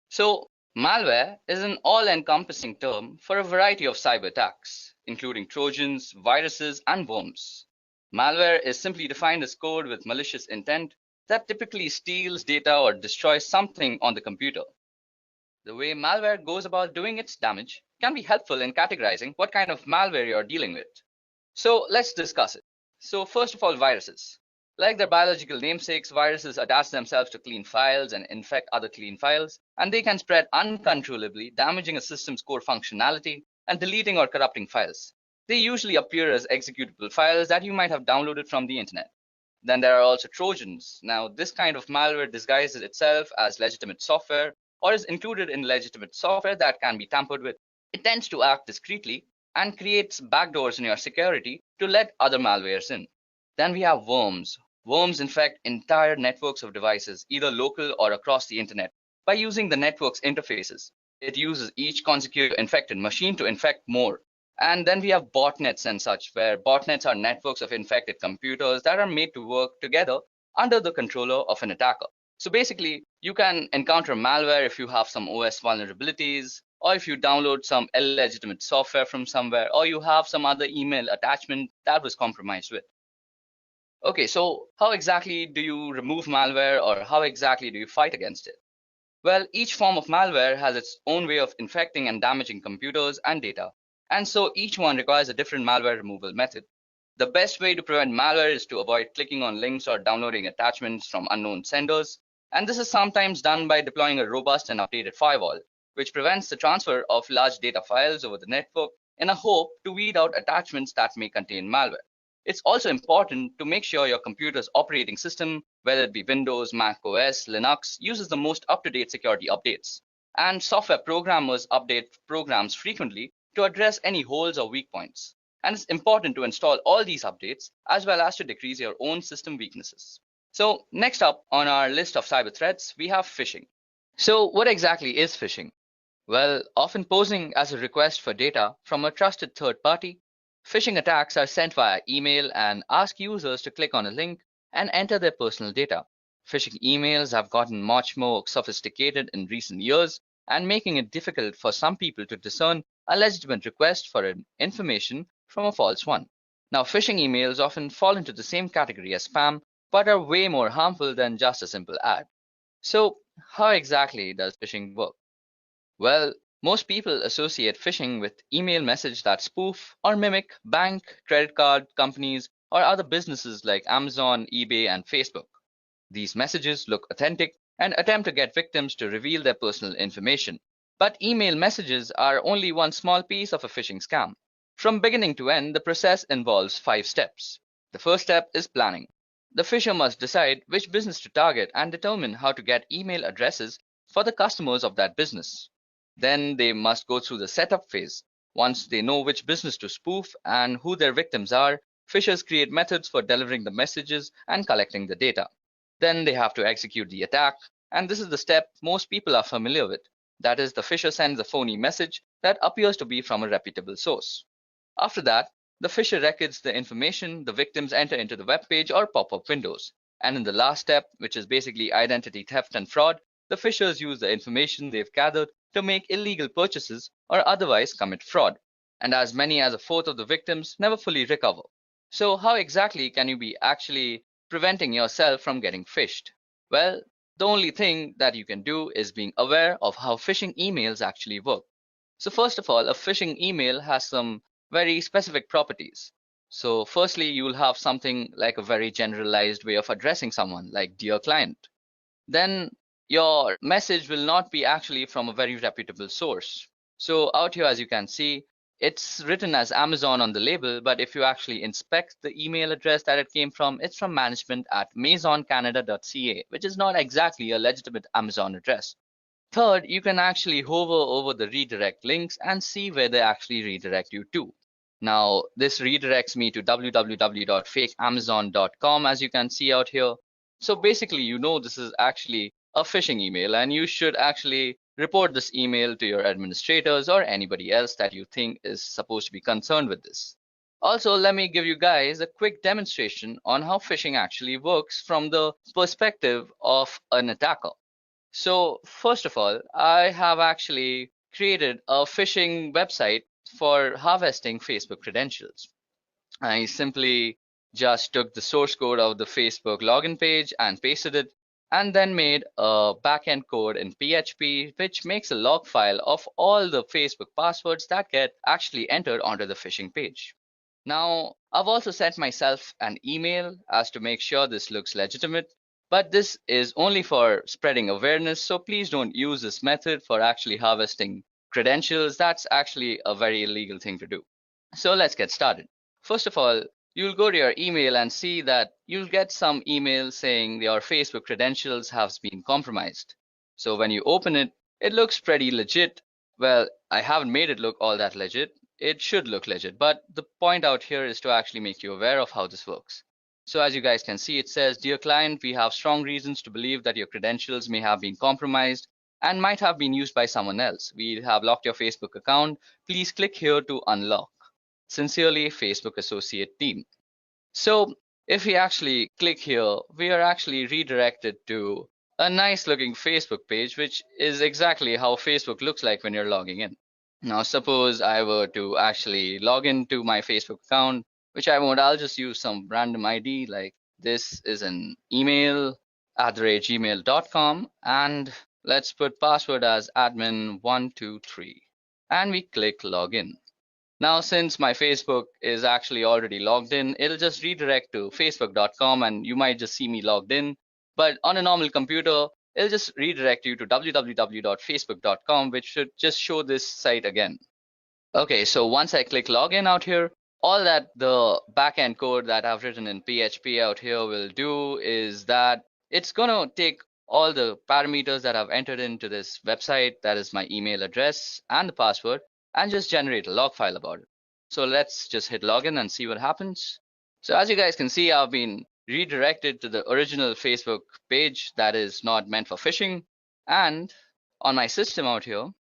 So malware is an all-encompassing term for a variety of cyber attacks, including Trojans, viruses, and worms. Malware is simply defined as code with malicious intent that typically steals data or destroys something on the computer. The way malware goes about doing its damage can be helpful in categorizing what kind of malware you're dealing with. So let's discuss it. So first of all, viruses. Like their biological namesakes, viruses attach themselves to clean files and infect other clean files, and they can spread uncontrollably, damaging a system's core functionality and deleting or corrupting files. They usually appear as executable files that you might have downloaded from the internet. Then there are also Trojans. Now, this kind of malware disguises itself as legitimate software or is included in legitimate software that can be tampered with. It tends to act discreetly and creates backdoors in your security to let other malwares in. Then we have worms. Worms infect entire networks of devices, either local or across the internet, by using the network's interfaces. It uses each consecutive infected machine to infect more. And then we have botnets and such, where botnets are networks of infected computers that are made to work together under the controller of an attacker. So basically, you can encounter malware if you have some OS vulnerabilities, or if you download some illegitimate software from somewhere, or you have some other email attachment that was compromised with. Okay, so how exactly do you remove malware, or how exactly do you fight against it? Well, each form of malware has its own way of infecting and damaging computers and data, and so each one requires a different malware removal method. The best way to prevent malware is to avoid clicking on links or downloading attachments from unknown senders, and this is sometimes done by deploying a robust and updated firewall, which prevents the transfer of large data files over the network in a hope to weed out attachments that may contain malware. It's also important to make sure your computer's operating system, whether it be Windows, Mac OS, Linux, uses the most up-to-date security updates. And software programmers update programs frequently to address any holes or weak points. And it's important to install all these updates as well as to decrease your own system weaknesses. So next up on our list of cyber threats, we have phishing. So what exactly is phishing? Well, often posing as a request for data from a trusted third party, phishing attacks are sent via email and ask users to click on a link and enter their personal data. Phishing emails have gotten much more sophisticated in recent years and making it difficult for some people to discern a legitimate request for information from a false one. Now, phishing emails often fall into the same category as spam, but are way more harmful than just a simple ad. So, how exactly does phishing work? Well, most people associate phishing with email messages that spoof or mimic bank, credit card companies, or other businesses like Amazon, eBay, and Facebook. These messages look authentic and attempt to get victims to reveal their personal information. But email messages are only one small piece of a phishing scam. From beginning to end, the process involves 5 steps. The first step is planning. The phisher must decide which business to target and determine how to get email addresses for the customers of that business. Then they must go through the setup phase. Once they know which business to spoof and who their victims are, phishers create methods for delivering the messages and collecting the data. Then they have to execute the attack, and this is the step most people are familiar with. That is, the phisher sends a phony message that appears to be from a reputable source. After that, the phisher records the information the victims enter into the web page or pop-up windows. And in the last step, which is basically identity theft and fraud, the phishers use the information they've gathered to make illegal purchases or otherwise commit fraud. And as many as a fourth of the victims never fully recover. So how exactly can you be actually preventing yourself from getting phished? Well, the only thing that you can do is being aware of how phishing emails actually work. So first of all, a phishing email has some very specific properties. So firstly, you will have something like a very generalized way of addressing someone, like dear client. Then your message will not be actually from a very reputable source. So out here, as you can see, it's written as Amazon on the label, but if you actually inspect the email address that it came from, it's from management@maisoncanada.ca, which is not exactly a legitimate Amazon address. Third, you can actually hover over the redirect links and see where they actually redirect you to. Now, this redirects me to www.fakeamazon.com, as you can see out here. So basically, you know this is actually a phishing email, and you should actually report this email to your administrators or anybody else that you think is supposed to be concerned with this. Also, let me give you guys a quick demonstration on how phishing actually works from the perspective of an attacker. So first of all, I have actually created a phishing website for harvesting Facebook credentials. I simply just took the source code of the Facebook login page and pasted it, and then made a backend code in PHP, which makes a log file of all the Facebook passwords that get actually entered onto the phishing page. Now, I've also sent myself an email as to make sure this looks legitimate, but this is only for spreading awareness, so please don't use this method for actually harvesting credentials. That's actually a very illegal thing to do. So let's get started. First of all, you'll go to your email and see that you'll get some email saying your Facebook credentials have been compromised. So when you open it, it looks pretty legit. Well, I haven't made it look all that legit. It should look legit, but the point out here is to actually make you aware of how this works. So as you guys can see, it says, "Dear client, we have strong reasons to believe that your credentials may have been compromised and might have been used by someone else. We have locked your Facebook account. Please click here to unlock. Sincerely, Facebook Associate Team." So if we actually click here, we are actually redirected to a nice looking Facebook page, which is exactly how Facebook looks like when you're logging in. Now, suppose I were to actually log into my Facebook account, which I won't. I'll just use some random ID, like this is an email @gmail.com, and let's put password as admin123, and we click login. Now, since my Facebook is actually already logged in, it'll just redirect to facebook.com, and you might just see me logged in. But on a normal computer, it'll just redirect you to www.facebook.com, which should just show this site again. Okay, so once I click login out here, all that the backend code that I've written in PHP out here will do is that it's going to take all the parameters that I've entered into this website, that is my email address and the password, and just generate a log file about it. So let's just hit login and see what happens. So as you guys can see, I've been redirected to the original Facebook page that is not meant for phishing. And on my system out here,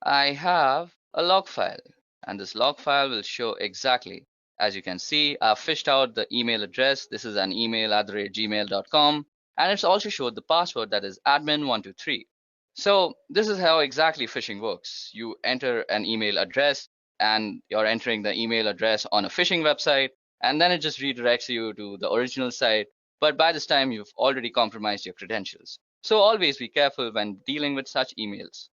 I have a log file, and this log file will show exactly, as you can see, I've fished out the email address. This is an email @gmail.com, and it's also showed the password, that is admin123. So this is how exactly phishing works. You enter an email address, and you're entering the email address on a phishing website, and then it just redirects you to the original site. But by this time, you've already compromised your credentials. So always be careful when dealing with such emails.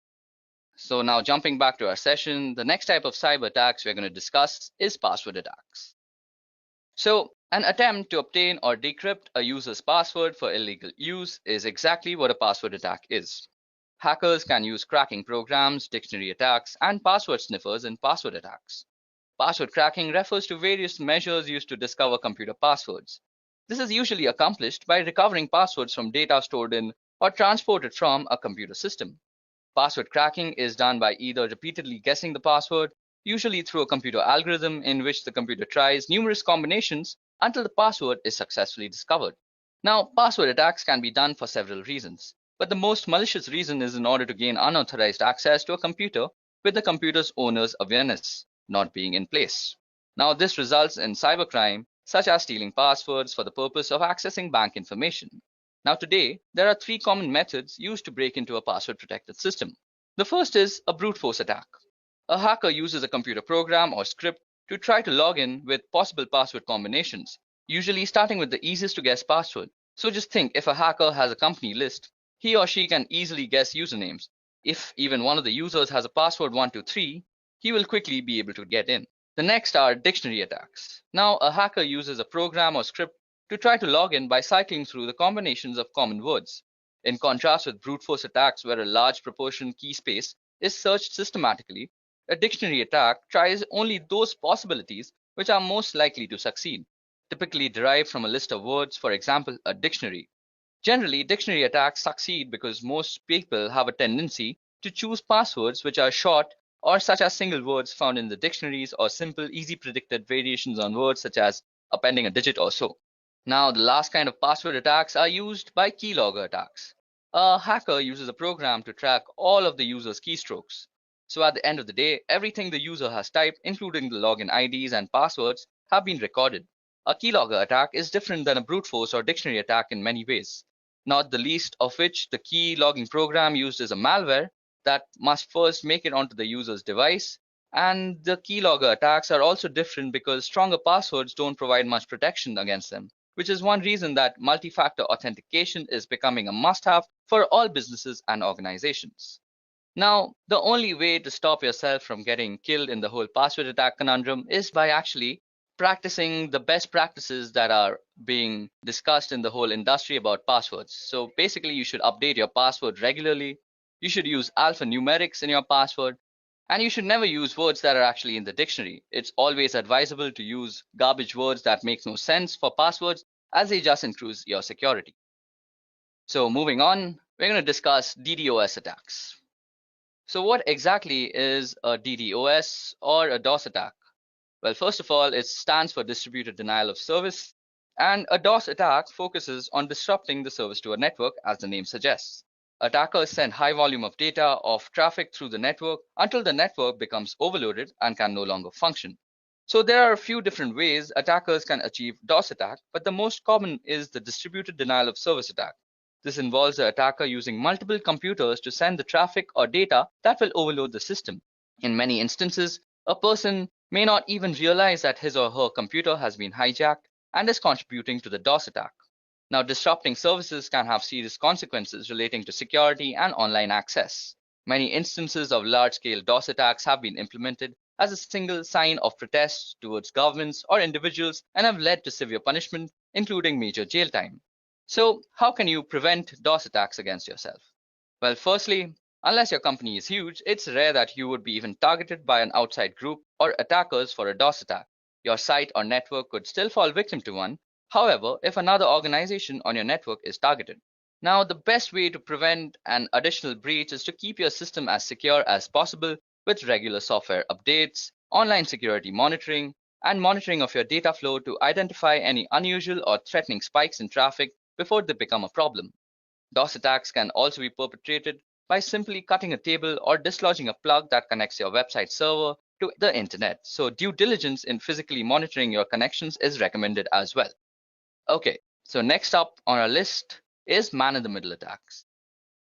So now jumping back to our session, the next type of cyber attacks we're going to discuss is password attacks. So an attempt to obtain or decrypt a user's password for illegal use is exactly what a password attack is. Hackers can use cracking programs, dictionary attacks, and password sniffers in password attacks. Password cracking refers to various measures used to discover computer passwords. This is usually accomplished by recovering passwords from data stored in or transported from a computer system. Password cracking is done by either repeatedly guessing the password, usually through a computer algorithm in which the computer tries numerous combinations until the password is successfully discovered. Now, password attacks can be done for several reasons. but the most malicious reason is in order to gain unauthorized access to a computer with the computer's owner's awareness not being in place. Now, this results in cybercrime, such as stealing passwords for the purpose of accessing bank information. Now, today, there are three common methods used to break into a password-protected system. The first is a brute force attack. A hacker uses a computer program or script to try to log in with possible password combinations, usually starting with the easiest to guess password. So just think, if a hacker has a company list, he or she can easily guess usernames. If even one of the users has a password 123, he will quickly be able to get in. The next are dictionary attacks. Now, a hacker uses a program or script to try to log in by cycling through the combinations of common words. In contrast with brute force attacks where a large proportion key space is searched systematically, a dictionary attack tries only those possibilities which are most likely to succeed, typically derived from a list of words, for example, a dictionary. Generally, dictionary attacks succeed because most people have a tendency to choose passwords which are short or such as single words found in the dictionaries or simple, easy predicted variations on words such as appending a digit or so. Now, the last kind of password attacks are used by keylogger attacks. A hacker uses a program to track all of the user's keystrokes. So at the end of the day, everything the user has typed, including the login IDs and passwords, have been recorded. A keylogger attack is different than a brute force or dictionary attack in many ways, not the least of which the key logging program used is a malware that must first make it onto the user's device. And the keylogger attacks are also different because stronger passwords don't provide much protection against them, which is one reason that multi-factor authentication is becoming a must-have for all businesses and organizations. Now, the only way to stop yourself from getting killed in the whole password attack conundrum is by actually practicing the best practices that are being discussed in the whole industry about passwords. So basically, you should update your password regularly. You should use alphanumerics in your password. And you should never use words that are actually in the dictionary. It's always advisable to use garbage words that make no sense for passwords, as they just increase your security. So moving on, we're going to discuss DDoS attacks. So what exactly is a DDoS or a DOS attack? Well, first of all, it stands for distributed denial of service, and a DOS attack focuses on disrupting the service to a network, as the name suggests. Attackers send high volume of data of traffic through the network until the network becomes overloaded and can no longer function. So there are a few different ways attackers can achieve DOS attack, but the most common is the distributed denial of service attack. This involves the attacker using multiple computers to send the traffic or data that will overload the system. In many instances, a person may not even realize that his or her computer has been hijacked and is contributing to the DOS attack. Now, disrupting services can have serious consequences relating to security and online access. Many instances of large-scale DOS attacks have been implemented as a single sign of protest towards governments or individuals and have led to severe punishment, including major jail time. So, how can you prevent DOS attacks against yourself? Well, firstly, unless your company is huge, it's rare that you would be even targeted by an outside group or attackers for a DOS attack. Your site or network could still fall victim to one. However, if another organization on your network is targeted. Now, the best way to prevent an additional breach is to keep your system as secure as possible with regular software updates, online security monitoring, and monitoring of your data flow to identify any unusual or threatening spikes in traffic before they become a problem. DOS attacks can also be perpetrated by simply cutting a table or dislodging a plug that connects your website server to the internet. So due diligence in physically monitoring your connections is recommended as well. Okay, so next up on our list is man-in-the-middle attacks.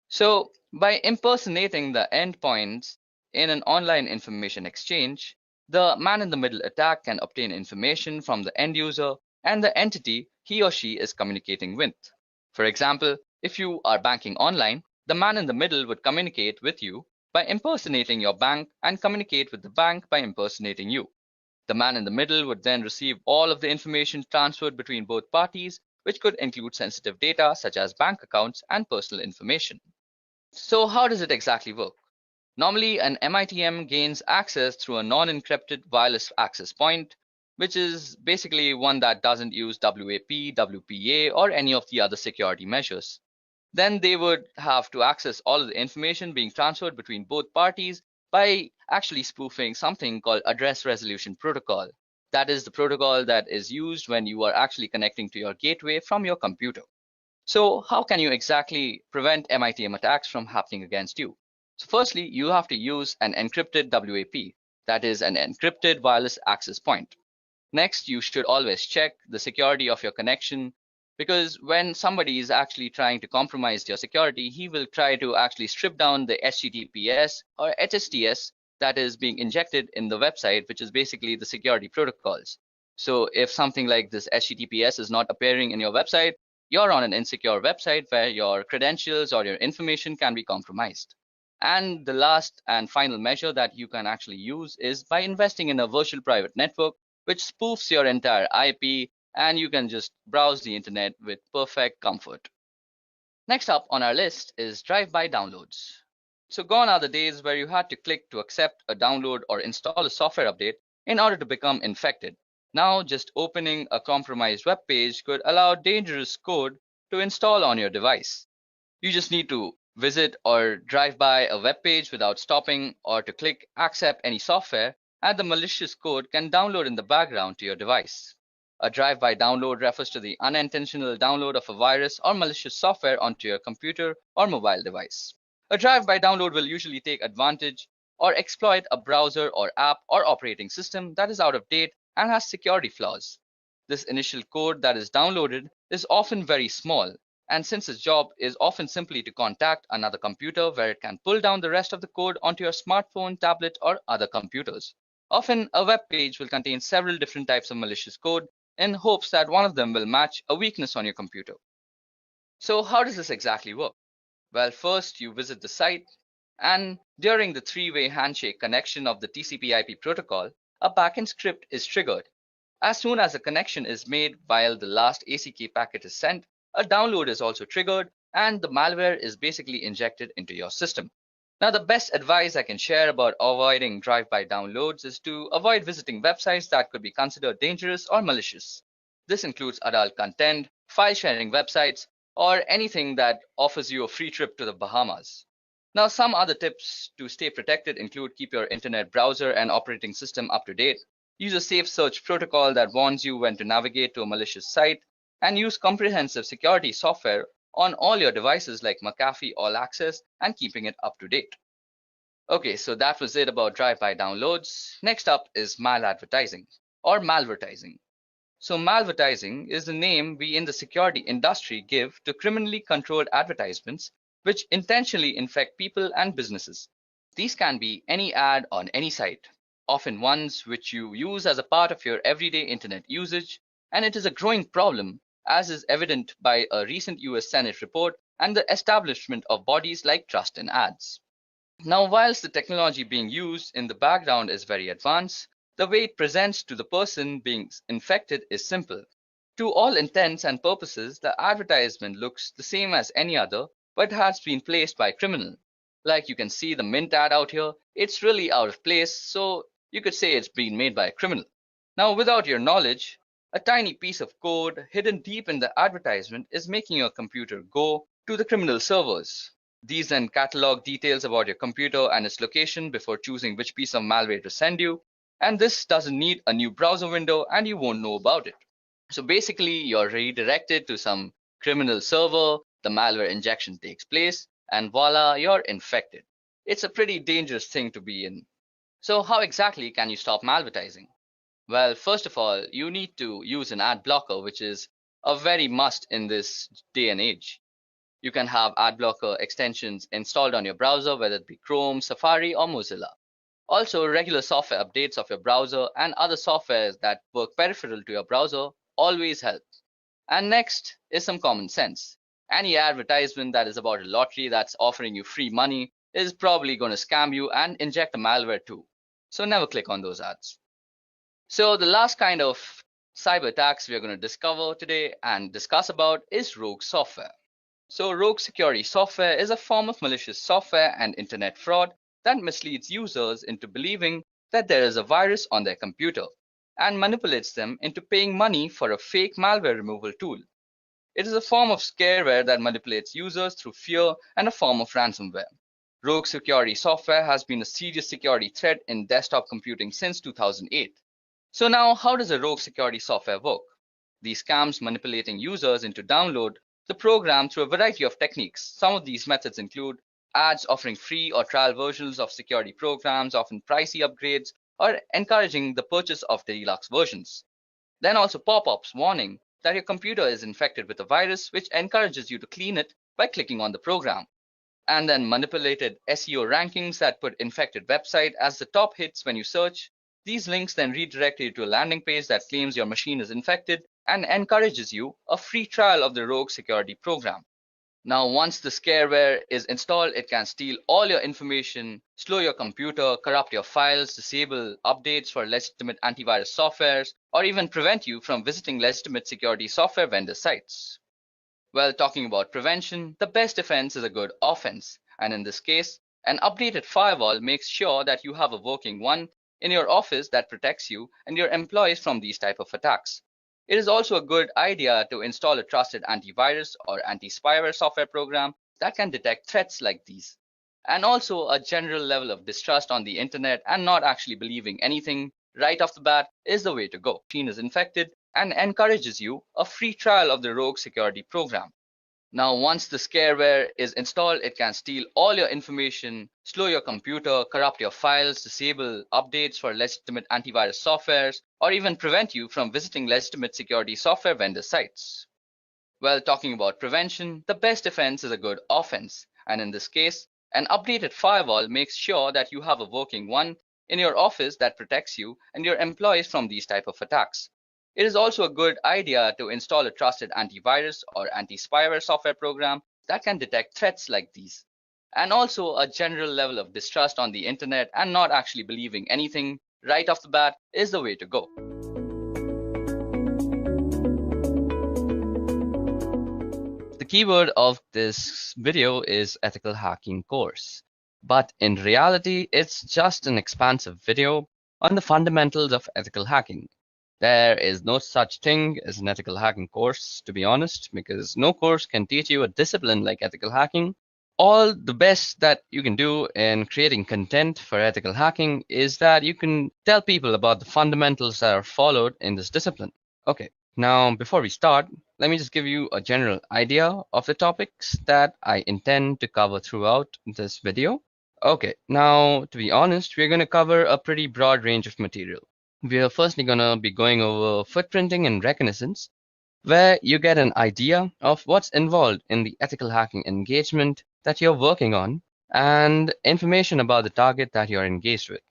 So by impersonating the endpoints in an online information exchange, the man-in-the-middle attack can obtain information from the end user and the entity he or she is communicating with. For example, if you are banking online, the man in the middle would communicate with you by impersonating your bank and communicate with the bank by impersonating you. The man in the middle would then receive all of the information transferred between both parties, which could include sensitive data such as bank accounts and personal information. So how does it exactly work? Normally, an MITM gains access through a non-encrypted wireless access point, which is basically one that doesn't use WAP, WPA, or any of the other security measures. Then they would have to access all of the information being transferred between both parties by actually spoofing something called address resolution protocol. That is the protocol that is used when you are actually connecting to your gateway from your computer. So how can you exactly prevent MITM attacks from happening against you? So firstly, you have to use an encrypted WAP, that is an encrypted wireless access point. Next, you should always check the security of your connection, because when somebody is actually trying to compromise your security, he will try to actually strip down the HTTPS or HSTS that is being injected in the website, which is basically the security protocols. So if something like this HTTPS is not appearing in your website, you're on an insecure website where your credentials or your information can be compromised. And the last and final measure that you can actually use is by investing in a virtual private network which spoofs your entire IP, and you can just browse the internet with perfect comfort. Next up on our list is drive-by downloads. So gone are the days where you had to click to accept a download or install a software update in order to become infected. Now just opening a compromised web page could allow dangerous code to install on your device. You just need to visit or drive by a web page without stopping, or to click accept any software, and the malicious code can download in the background to your device. A drive-by download refers to the unintentional download of a virus or malicious software onto your computer or mobile device. A drive-by download will usually take advantage or exploit a browser or app or operating system that is out of date and has security flaws. This initial code that is downloaded is often very small, and since its job is often simply to contact another computer where it can pull down the rest of the code onto your smartphone, tablet, or other computers. Often a web page will contain several different types of malicious code in hopes that one of them will match a weakness on your computer. So how does this exactly work? Well, first you visit the site, and during the three-way handshake connection of the TCP/IP protocol, a backend script is triggered. As soon as a connection is made while the last ACK packet is sent, a download is also triggered, and the malware is basically injected into your system. Now, the best advice I can share about avoiding drive-by downloads is to avoid visiting websites that could be considered dangerous or malicious. This includes adult content, file-sharing websites, or anything that offers you a free trip to the Bahamas. Now, some other tips to stay protected include keep your internet browser and operating system up to date, use a safe search protocol that warns you when to navigate to a malicious site, and use comprehensive security software on all your devices like McAfee All Access and keeping it up to date. Okay, so that was it about drive-by downloads. Next up is maladvertising or malvertising. So malvertising is the name we in the security industry give to criminally controlled advertisements which intentionally infect people and businesses. These can be any ad on any site, often ones which you use as a part of your everyday internet usage, and it is a growing problem, as is evident by a recent US Senate report and the establishment of bodies like Trust in Ads. Now, whilst the technology being used in the background is very advanced, the way it presents to the person being infected is simple. To all intents and purposes, the advertisement looks the same as any other, but has been placed by a criminal. Like you can see the Mint ad out here, it's really out of place, so you could say it's been made by a criminal. Now, without your knowledge, a tiny piece of code hidden deep in the advertisement is making your computer go to the criminal servers. These then catalog details about your computer and its location before choosing which piece of malware to send you, and this doesn't need a new browser window and you won't know about it. So basically, you're redirected to some criminal server, the malware injection takes place, and voila, you're infected. It's a pretty dangerous thing to be in. So how exactly can you stop malvertising? Well, first of all, you need to use an ad blocker, which is a very must in this day and age. You can have ad blocker extensions installed on your browser, whether it be Chrome, Safari, or Mozilla. Also, regular software updates of your browser and other softwares that work peripheral to your browser always help. And next is some common sense. Any advertisement that is about a lottery that's offering you free money is probably going to scam you and inject a malware too. So never click on those ads. So the last kind of cyber attacks we are going to discover today and discuss about is rogue software. So rogue security software is a form of malicious software and internet fraud that misleads users into believing that there is a virus on their computer and manipulates them into paying money for a fake malware removal tool. It is a form of scareware that manipulates users through fear and a form of ransomware. Rogue security software has been a serious security threat in desktop computing since 2008. So now, how does a rogue security software work? These scams manipulating users into download the program through a variety of techniques. Some of these methods include ads offering free or trial versions of security programs, often pricey upgrades, or encouraging the purchase of the deluxe versions. Then also pop-ups warning that your computer is infected with a virus, which encourages you to clean it by clicking on the program. And then manipulated SEO rankings that put infected website as the top hits when you search. These links then redirect you to a landing page that claims your machine is infected and encourages you a free trial of the rogue security program. Now, once the scareware is installed, it can steal all your information, slow your computer, corrupt your files, disable updates for legitimate antivirus softwares, or even prevent you from visiting legitimate security software vendor sites. Well, talking about prevention, the best defense is a good offense. And in this case, an updated firewall makes sure that you have a working one in your office that protects you and your employees from these type of attacks. It is also a good idea to install a trusted antivirus or anti-spyware software program that can detect threats like these. And also a general level of distrust on the internet and not actually believing anything right off the bat is the way to go. Machine is infected and encourages you a free trial of the rogue security program. Now, once the scareware is installed, it can steal all your information, slow your computer, corrupt your files, disable updates for legitimate antivirus softwares, or even prevent you from visiting legitimate security software vendor sites. Well, talking about prevention, the best defense is a good offense. And in this case, an updated firewall makes sure that you have a working one in your office that protects you and your employees from these type of attacks. It is also a good idea to install a trusted antivirus or anti-spyware software program that can detect threats like these. And also a general level of distrust on the internet and not actually believing anything right off the bat is the way to go. The keyword of this video is ethical hacking course, but in reality, it's just an expansive video on the fundamentals of ethical hacking. There is no such thing as an ethical hacking course, to be honest, because no course can teach you a discipline like ethical hacking. All the best that you can do in creating content for ethical hacking is that you can tell people about the fundamentals that are followed in this discipline. Okay, now before we start, let me just give you a general idea of the topics that I intend to cover throughout this video. Okay, now to be honest, we're going to cover a pretty broad range of material. We are firstly going to be going over footprinting and reconnaissance, where you get an idea of what's involved in the ethical hacking engagement that you're working on and information about the target that you're engaged with.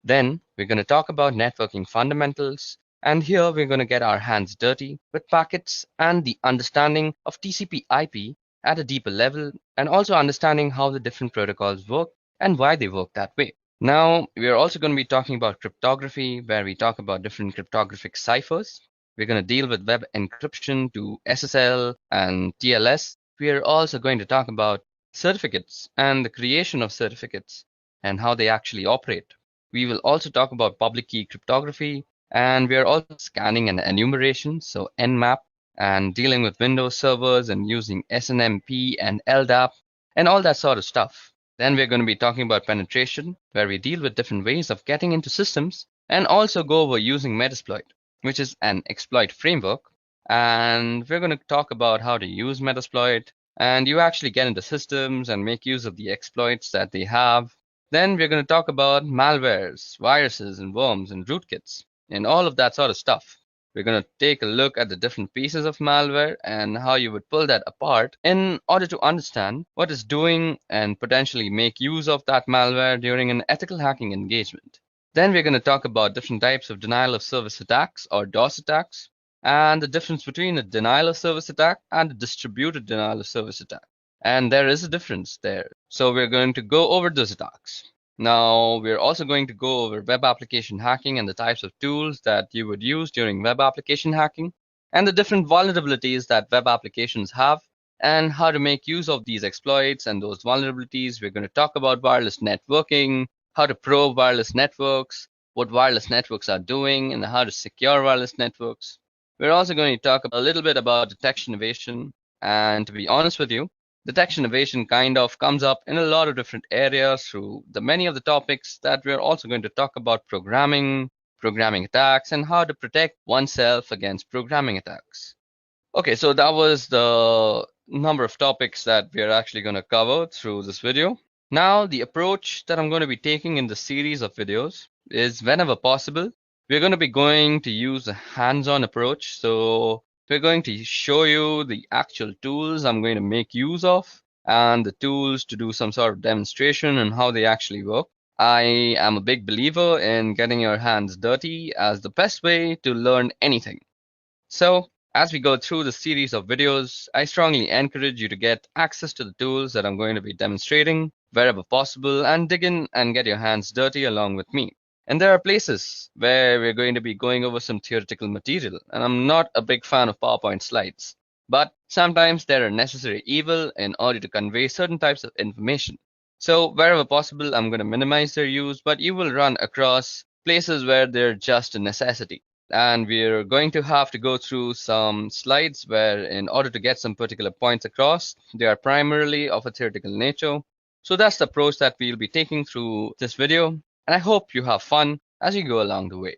Then we're going to talk about networking fundamentals, and here we're going to get our hands dirty with packets and the understanding of TCP/IP at a deeper level, and also understanding how the different protocols work and why they work that way. Now, we are also going to be talking about cryptography, where we talk about different cryptographic ciphers. We're going to deal with web encryption to SSL and TLS. We are also going to talk about certificates and the creation of certificates and how they actually operate. We will also talk about public key cryptography, and we are also scanning and enumeration, so Nmap, and dealing with Windows servers and using SNMP and LDAP and all that sort of stuff. Then we're going to be talking about penetration, where we deal with different ways of getting into systems and also go over using Metasploit, which is an exploit framework. And we're going to talk about how to use Metasploit and you actually get into systems and make use of the exploits that they have. Then we're going to talk about malwares, viruses, and worms and rootkits and all of that sort of stuff. We're going to take a look at the different pieces of malware and how you would pull that apart in order to understand what it's doing and potentially make use of that malware during an ethical hacking engagement. Then we're going to talk about different types of denial of service attacks or DOS attacks and the difference between a denial of service attack and a distributed denial of service attack. And there is a difference there. So we're going to go over those attacks. Now, we're also going to go over web application hacking and the types of tools that you would use during web application hacking and the different vulnerabilities that web applications have and how to make use of these exploits and those vulnerabilities. We're going to talk about wireless networking, how to probe wireless networks, what wireless networks are doing, and how to secure wireless networks. We're also going to talk a little bit about detection evasion. And to be honest with you, detection evasion kind of comes up in a lot of different areas through the many of the topics that we're also going to talk about programming attacks, and how to protect oneself against programming attacks. Okay, so that was the number of topics that we are actually going to cover through this video. Now, the approach that I'm going to be taking in the series of videos is whenever possible, we're going to be going to use a hands-on approach. So we're going to show you the actual tools I'm going to make use of and the tools to do some sort of demonstration and how they actually work. I am a big believer in getting your hands dirty as the best way to learn anything. So as we go through the series of videos, I strongly encourage you to get access to the tools that I'm going to be demonstrating wherever possible and dig in and get your hands dirty along with me. And there are places where we're going to be going over some theoretical material, and I'm not a big fan of PowerPoint slides, but sometimes they're a necessary evil in order to convey certain types of information. So wherever possible, I'm going to minimize their use, but you will run across places where they're just a necessity. And we're going to have to go through some slides where in order to get some particular points across, they are primarily of a theoretical nature. So that's the approach that we'll be taking through this video. And I hope you have fun as you go along the way.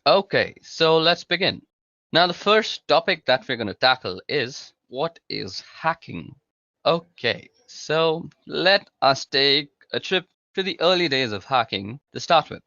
Okay, so let's begin. Now, the first topic that we're going to tackle is what is hacking? Okay, so let us take a trip to the early days of hacking to start with.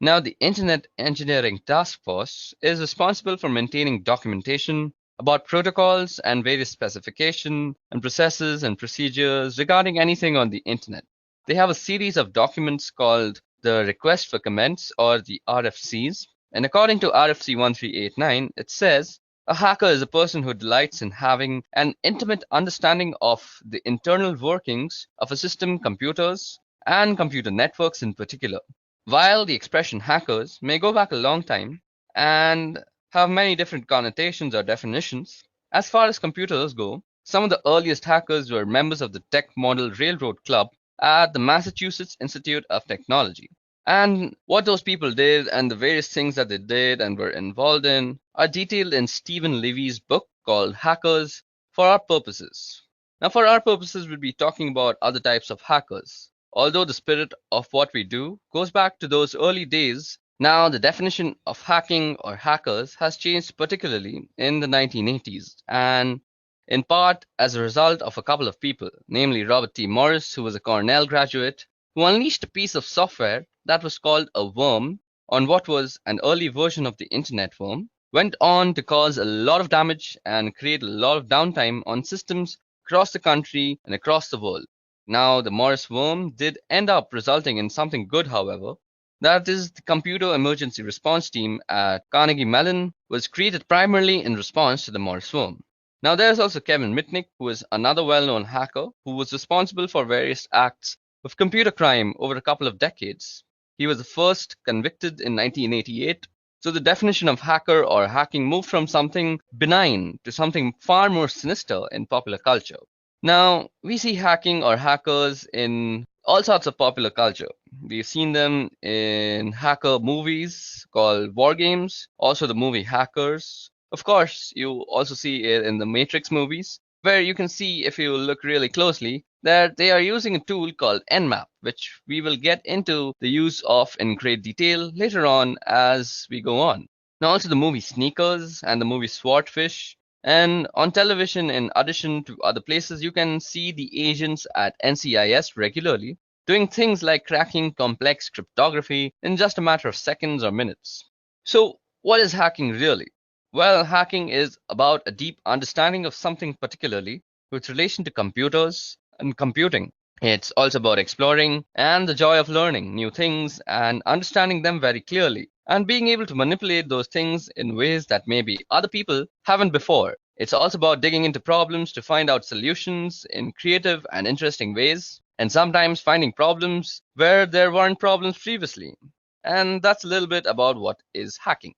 Now, the Internet Engineering Task Force is responsible for maintaining documentation about protocols and various specifications and processes and procedures regarding anything on the Internet. They have a series of documents called the Request for Comments, or the RFCs. And according to RFC 1389, it says, a hacker is a person who delights in having an intimate understanding of the internal workings of a system, computers, and computer networks in particular. While the expression hackers may go back a long time and have many different connotations or definitions, as far as computers go, some of the earliest hackers were members of the Tech Model Railroad Club at the Massachusetts Institute of Technology. And what those people did and the various things that they did and were involved in are detailed in Stephen Levy's book called Hackers for Our Purposes. Now, for our purposes, we'll be talking about other types of hackers. Although the spirit of what we do goes back to those early days, now the definition of hacking or hackers has changed, particularly in the 1980s. And in part as a result of a couple of people, namely Robert T. Morris, who was a Cornell graduate, who unleashed a piece of software that was called a worm on what was an early version of the internet worm, went on to cause a lot of damage and create a lot of downtime on systems across the country and across the world. Now, the Morris worm did end up resulting in something good, however. That is, the Computer Emergency Response Team at Carnegie Mellon was created primarily in response to the Morris worm. Now, there's also Kevin Mitnick, who is another well-known hacker who was responsible for various acts of computer crime over a couple of decades. He was the first convicted in 1988. So the definition of hacker or hacking moved from something benign to something far more sinister in popular culture. Now, we see hacking or hackers in all sorts of popular culture. We've seen them in hacker movies called war games, also the movie Hackers. Of course, you also see it in the Matrix movies, where you can see, if you look really closely, that they are using a tool called Nmap, which we will get into the use of in great detail later on as we go on. Now, also the movie Sneakers and the movie Swordfish. And on television, in addition to other places, you can see the agents at NCIS regularly doing things like cracking complex cryptography in just a matter of seconds or minutes. So, what is hacking really? Well, hacking is about a deep understanding of something particularly with relation to computers and computing. It's also about exploring and the joy of learning new things and understanding them very clearly and being able to manipulate those things in ways that maybe other people haven't before. It's also about digging into problems to find out solutions in creative and interesting ways, and sometimes finding problems where there weren't problems previously. And that's a little bit about what is hacking.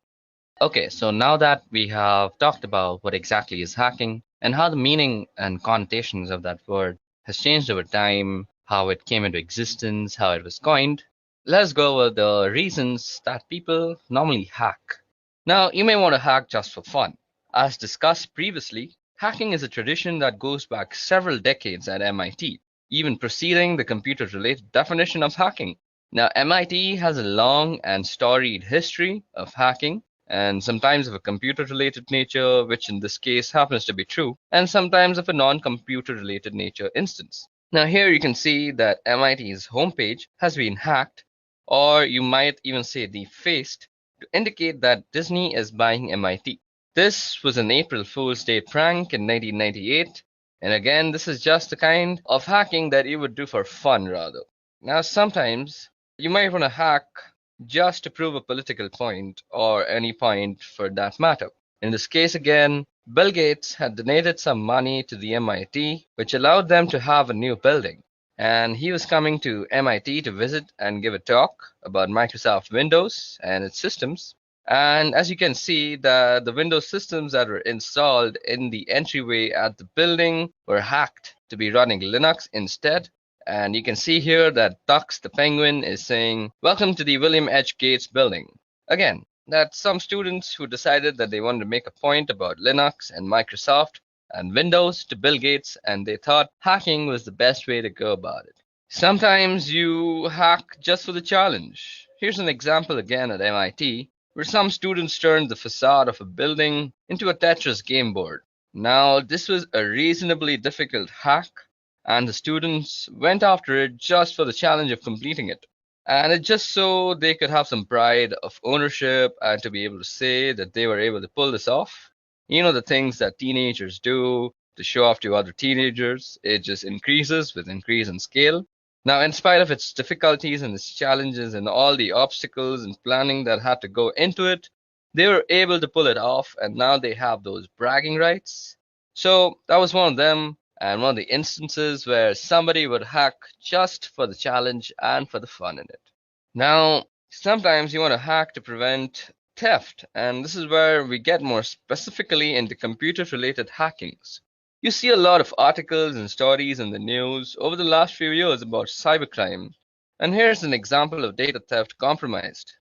Okay, so now that we have talked about what exactly is hacking and how the meaning and connotations of that word has changed over time, how it came into existence, how it was coined, let's go over the reasons that people normally hack. Now, you may want to hack just for fun. As discussed previously, hacking is a tradition that goes back several decades at MIT, even preceding the computer-related definition of hacking. Now, MIT has a long and storied history of hacking, and sometimes of a computer-related nature, which in this case happens to be true, and sometimes of a non-computer-related nature instance. Now here you can see that MIT's homepage has been hacked, or you might even say defaced, to indicate that Disney is buying MIT. This was an April Fool's Day prank in 1998, and again, this is just the kind of hacking that you would do for fun rather. Now sometimes you might want to hack just to prove a political point, or any point for that matter. In this case again, Bill Gates had donated some money to the MIT, which allowed them to have a new building. And he was coming to MIT to visit and give a talk about Microsoft Windows and its systems. And as you can see, the Windows systems that were installed in the entryway at the building were hacked to be running Linux instead. And you can see here that Tux the Penguin is saying, "Welcome to the William H. Gates building." Again, that's some students who decided that they wanted to make a point about Linux and Microsoft and Windows to Bill Gates, and they thought hacking was the best way to go about it. Sometimes you hack just for the challenge. Here's an example again at MIT, where some students turned the facade of a building into a Tetris game board. Now, this was a reasonably difficult hack, and the students went after it just for the challenge of completing it. And it just so they could have some pride of ownership and to be able to say that they were able to pull this off. You know, the things that teenagers do to show off to other teenagers, it just increases with increase in scale. Now, in spite of its difficulties and its challenges and all the obstacles and planning that had to go into it, they were able to pull it off, and now they have those bragging rights. So that was one of them, and one of the instances where somebody would hack just for the challenge and for the fun in it. Now, sometimes you want to hack to prevent theft, and this is where we get more specifically into computer-related hackings. You see a lot of articles and stories in the news over the last few years about cybercrime, and here's an example of data theft compromised.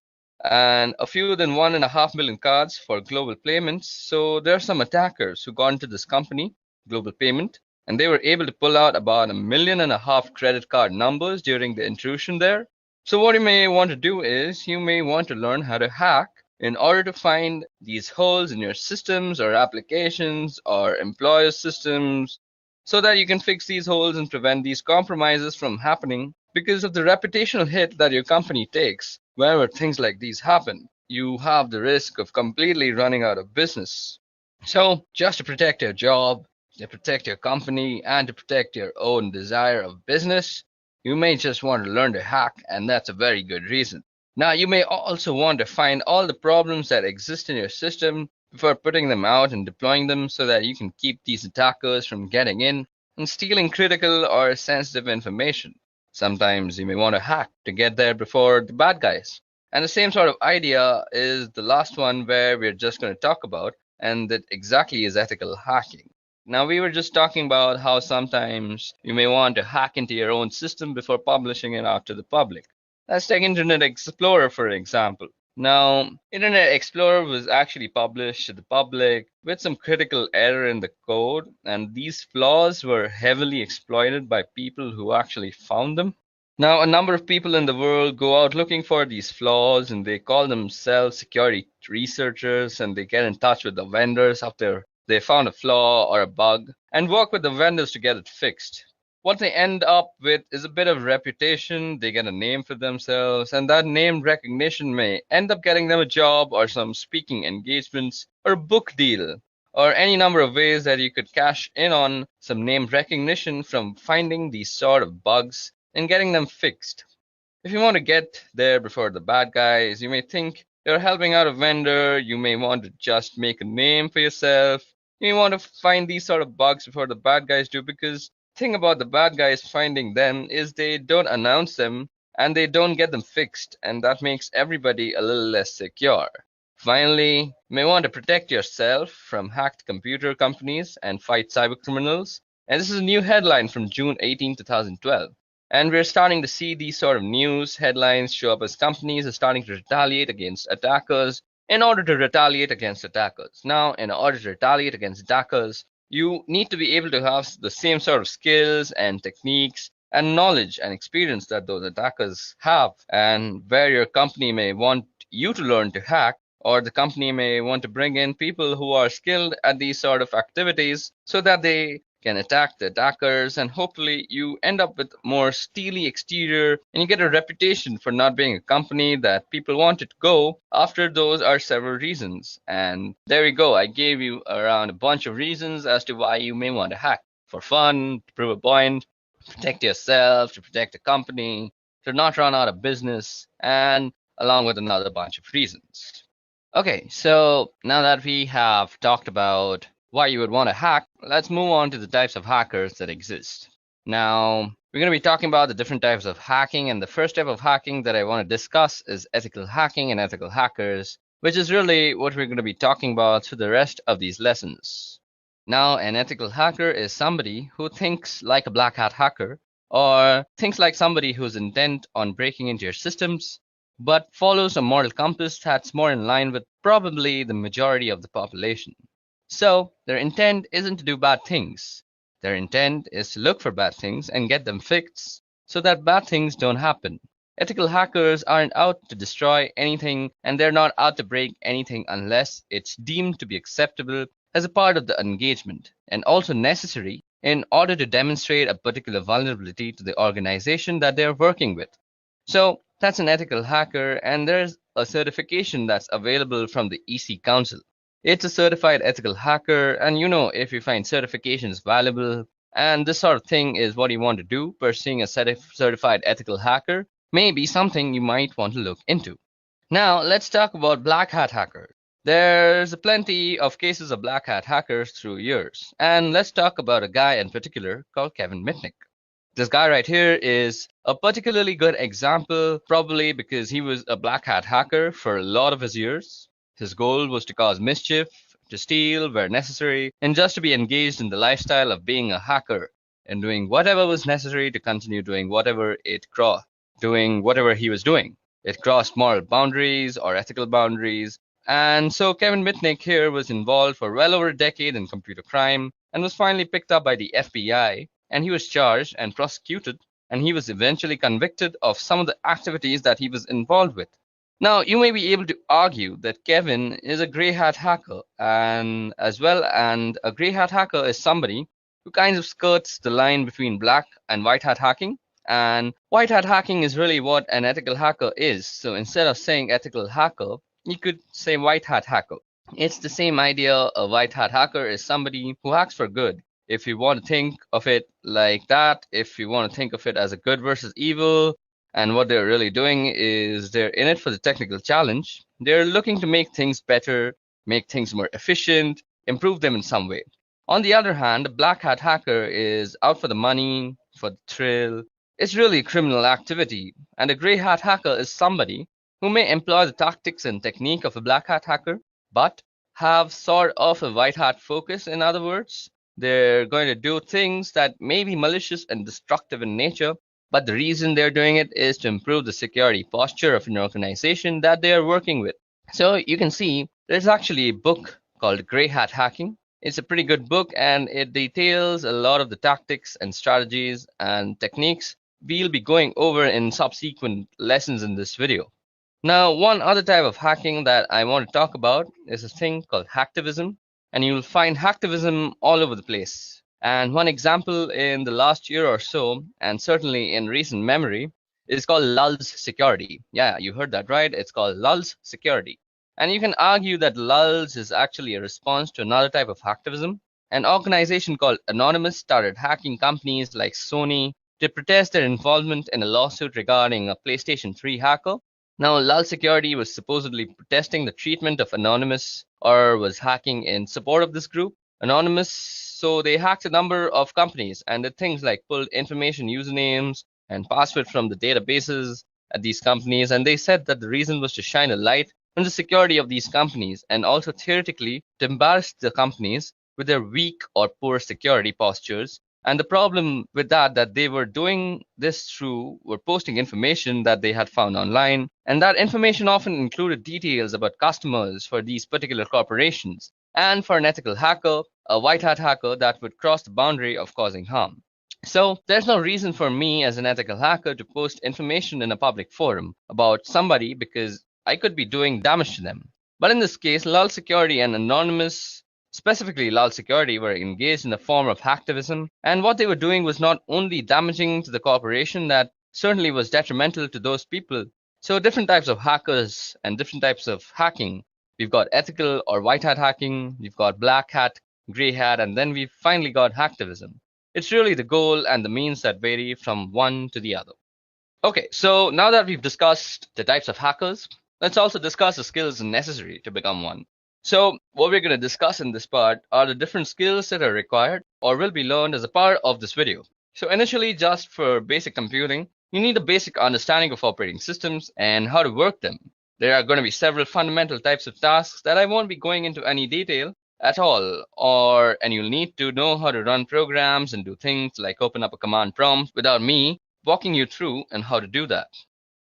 And a fewer than 1.5 million cards for global payments. So there are some attackers who got into this company, Global Payment, and they were able to pull out about 1.5 million credit card numbers during the intrusion there. So what you may want to do is you may want to learn how to hack in order to find these holes in your systems or applications or employer systems, so that you can fix these holes and prevent these compromises from happening because of the reputational hit that your company takes. Whenever things like these happen, you have the risk of completely running out of business. So just to protect your job, to protect your company, and to protect your own desire of business, you may just want to learn to hack, and that's a very good reason. Now, you may also want to find all the problems that exist in your system before putting them out and deploying them, so that you can keep these attackers from getting in and stealing critical or sensitive information. Sometimes you may want to hack to get there before the bad guys. And the same sort of idea is the last one where we're just going to talk about, and that exactly is ethical hacking. Now, we were just talking about how sometimes you may want to hack into your own system before publishing it out to the public. Let's take Internet Explorer for example. Now, Internet Explorer was actually published to the public with some critical error in the code, and these flaws were heavily exploited by people who actually found them. Now, a number of people in the world go out looking for these flaws, and they call themselves security researchers, and they get in touch with the vendors after they found a flaw or a bug and work with the vendors to get it fixed. What they end up with is a bit of reputation. They get a name for themselves, and that name recognition may end up getting them a job or some speaking engagements or a book deal, or any number of ways that you could cash in on some name recognition from finding these sort of bugs and getting them fixed. If you want to get there before the bad guys, you may think you're helping out a vendor. You may want to just make a name for yourself. You may want to find these sort of bugs before the bad guys do, because the thing about the bad guys finding them is they don't announce them and they don't get them fixed, and that makes everybody a little less secure. Finally, you may want to protect yourself from hacked computer companies and fight cybercriminals. And this is a new headline from June 18, 2012. And we're starting to see these sort of news headlines show up as companies are starting to retaliate against attackers in order to retaliate against attackers. Now, in order to retaliate against attackers, you need to be able to have the same sort of skills and techniques and knowledge and experience that those attackers have. And where your company may want you to learn to hack, or the company may want to bring in people who are skilled at these sort of activities so that they can attack the attackers, and hopefully you end up with more steely exterior and you get a reputation for not being a company that people wanted to go after. Those are several reasons, and there we go. I gave you around a bunch of reasons as to why you may want to hack: for fun, to prove a point, to protect yourself, to protect the company, to not run out of business, and along with another bunch of reasons. Okay, so now that we have talked about why you would want to hack, let's move on to the types of hackers that exist. Now, we're going to be talking about the different types of hacking, and the first type of hacking that I want to discuss is ethical hacking and ethical hackers, which is really what we're going to be talking about through the rest of these lessons. Now, an ethical hacker is somebody who thinks like a black hat hacker, or thinks like somebody who's intent on breaking into your systems, but follows a moral compass that's more in line with probably the majority of the population. So, their intent isn't to do bad things. Their intent is to look for bad things and get them fixed so that bad things don't happen. Ethical hackers aren't out to destroy anything, and they're not out to break anything unless it's deemed to be acceptable as a part of the engagement, and also necessary in order to demonstrate a particular vulnerability to the organization that they're working with. So, that's an ethical hacker, and there's a certification that's available from the EC Council. It's a certified ethical hacker, and if you find certifications valuable and this sort of thing is what you want to do, pursuing a certified ethical hacker may be something you might want to look into. Now, let's talk about black hat hackers. There's plenty of cases of black hat hackers through years, and let's talk about a guy in particular called Kevin Mitnick. This guy right here is a particularly good example, probably because he was a black hat hacker for a lot of his years. His goal was to cause mischief, to steal where necessary, and just to be engaged in the lifestyle of being a hacker and doing whatever was necessary to continue doing whatever he was doing. It crossed moral boundaries or ethical boundaries. And so Kevin Mitnick here was involved for well over a decade in computer crime and was finally picked up by the FBI, and he was charged and prosecuted, and he was eventually convicted of some of the activities that he was involved with. Now, you may be able to argue that Kevin is a grey hat hacker, and a grey hat hacker is somebody who kind of skirts the line between black and white hat hacking. And white hat hacking is really what an ethical hacker is. So instead of saying ethical hacker, you could say white hat hacker. It's the same idea. A white hat hacker is somebody who hacks for good. If you want to think of it like that, if you want to think of it as a good versus evil, and what they're really doing is they're in it for the technical challenge. They're looking to make things better, make things more efficient, improve them in some way. On the other hand, a black hat hacker is out for the money, for the thrill. It's really a criminal activity. And a grey hat hacker is somebody who may employ the tactics and technique of a black hat hacker, but have sort of a white hat focus. In other words, they're going to do things that may be malicious and destructive in nature, but the reason they're doing it is to improve the security posture of an organization that they are working with. So you can see there's actually a book called Grey Hat Hacking. It's a pretty good book, and it details a lot of the tactics and strategies and techniques we'll be going over in subsequent lessons in this video. Now, one other type of hacking that I want to talk about is a thing called hacktivism, and you'll find hacktivism all over the place. And one example in the last year or so, and certainly in recent memory, is called Lulz Security. Yeah, you heard that right. It's called Lulz Security. And you can argue that Lulz is actually a response to another type of hacktivism. An organization called Anonymous started hacking companies like Sony to protest their involvement in a lawsuit regarding a PlayStation 3 hacker. Now, Lulz Security was supposedly protesting the treatment of Anonymous, or was hacking in support of this group, Anonymous. So they hacked a number of companies and did things like pulled information, usernames, and passwords from the databases at these companies. And they said that the reason was to shine a light on the security of these companies, and also theoretically to embarrass the companies with their weak or poor security postures. And the problem with that they were doing this were posting information that they had found online. And that information often included details about customers for these particular corporations. And for an ethical hacker, a white hat hacker, that would cross the boundary of causing harm. So there's no reason for me as an ethical hacker to post information in a public forum about somebody, because I could be doing damage to them. But in this case, Lal Security and Anonymous, specifically Lal Security, were engaged in a form of hacktivism, and what they were doing was not only damaging to the corporation, that certainly was detrimental to those people. So different types of hackers and different types of hacking. We've got ethical or white hat hacking, we've got black hat, grey hat, and then we've finally got hacktivism. It's really the goal and the means that vary from one to the other. Okay, so now that we've discussed the types of hackers, let's also discuss the skills necessary to become one. So what we're going to discuss in this part are the different skills that are required or will be learned as a part of this video. So initially, just for basic computing, you need a basic understanding of operating systems and how to work them. There are going to be several fundamental types of tasks that I won't be going into any detail at all, and you'll need to know how to run programs and do things like open up a command prompt without me walking you through and how to do that.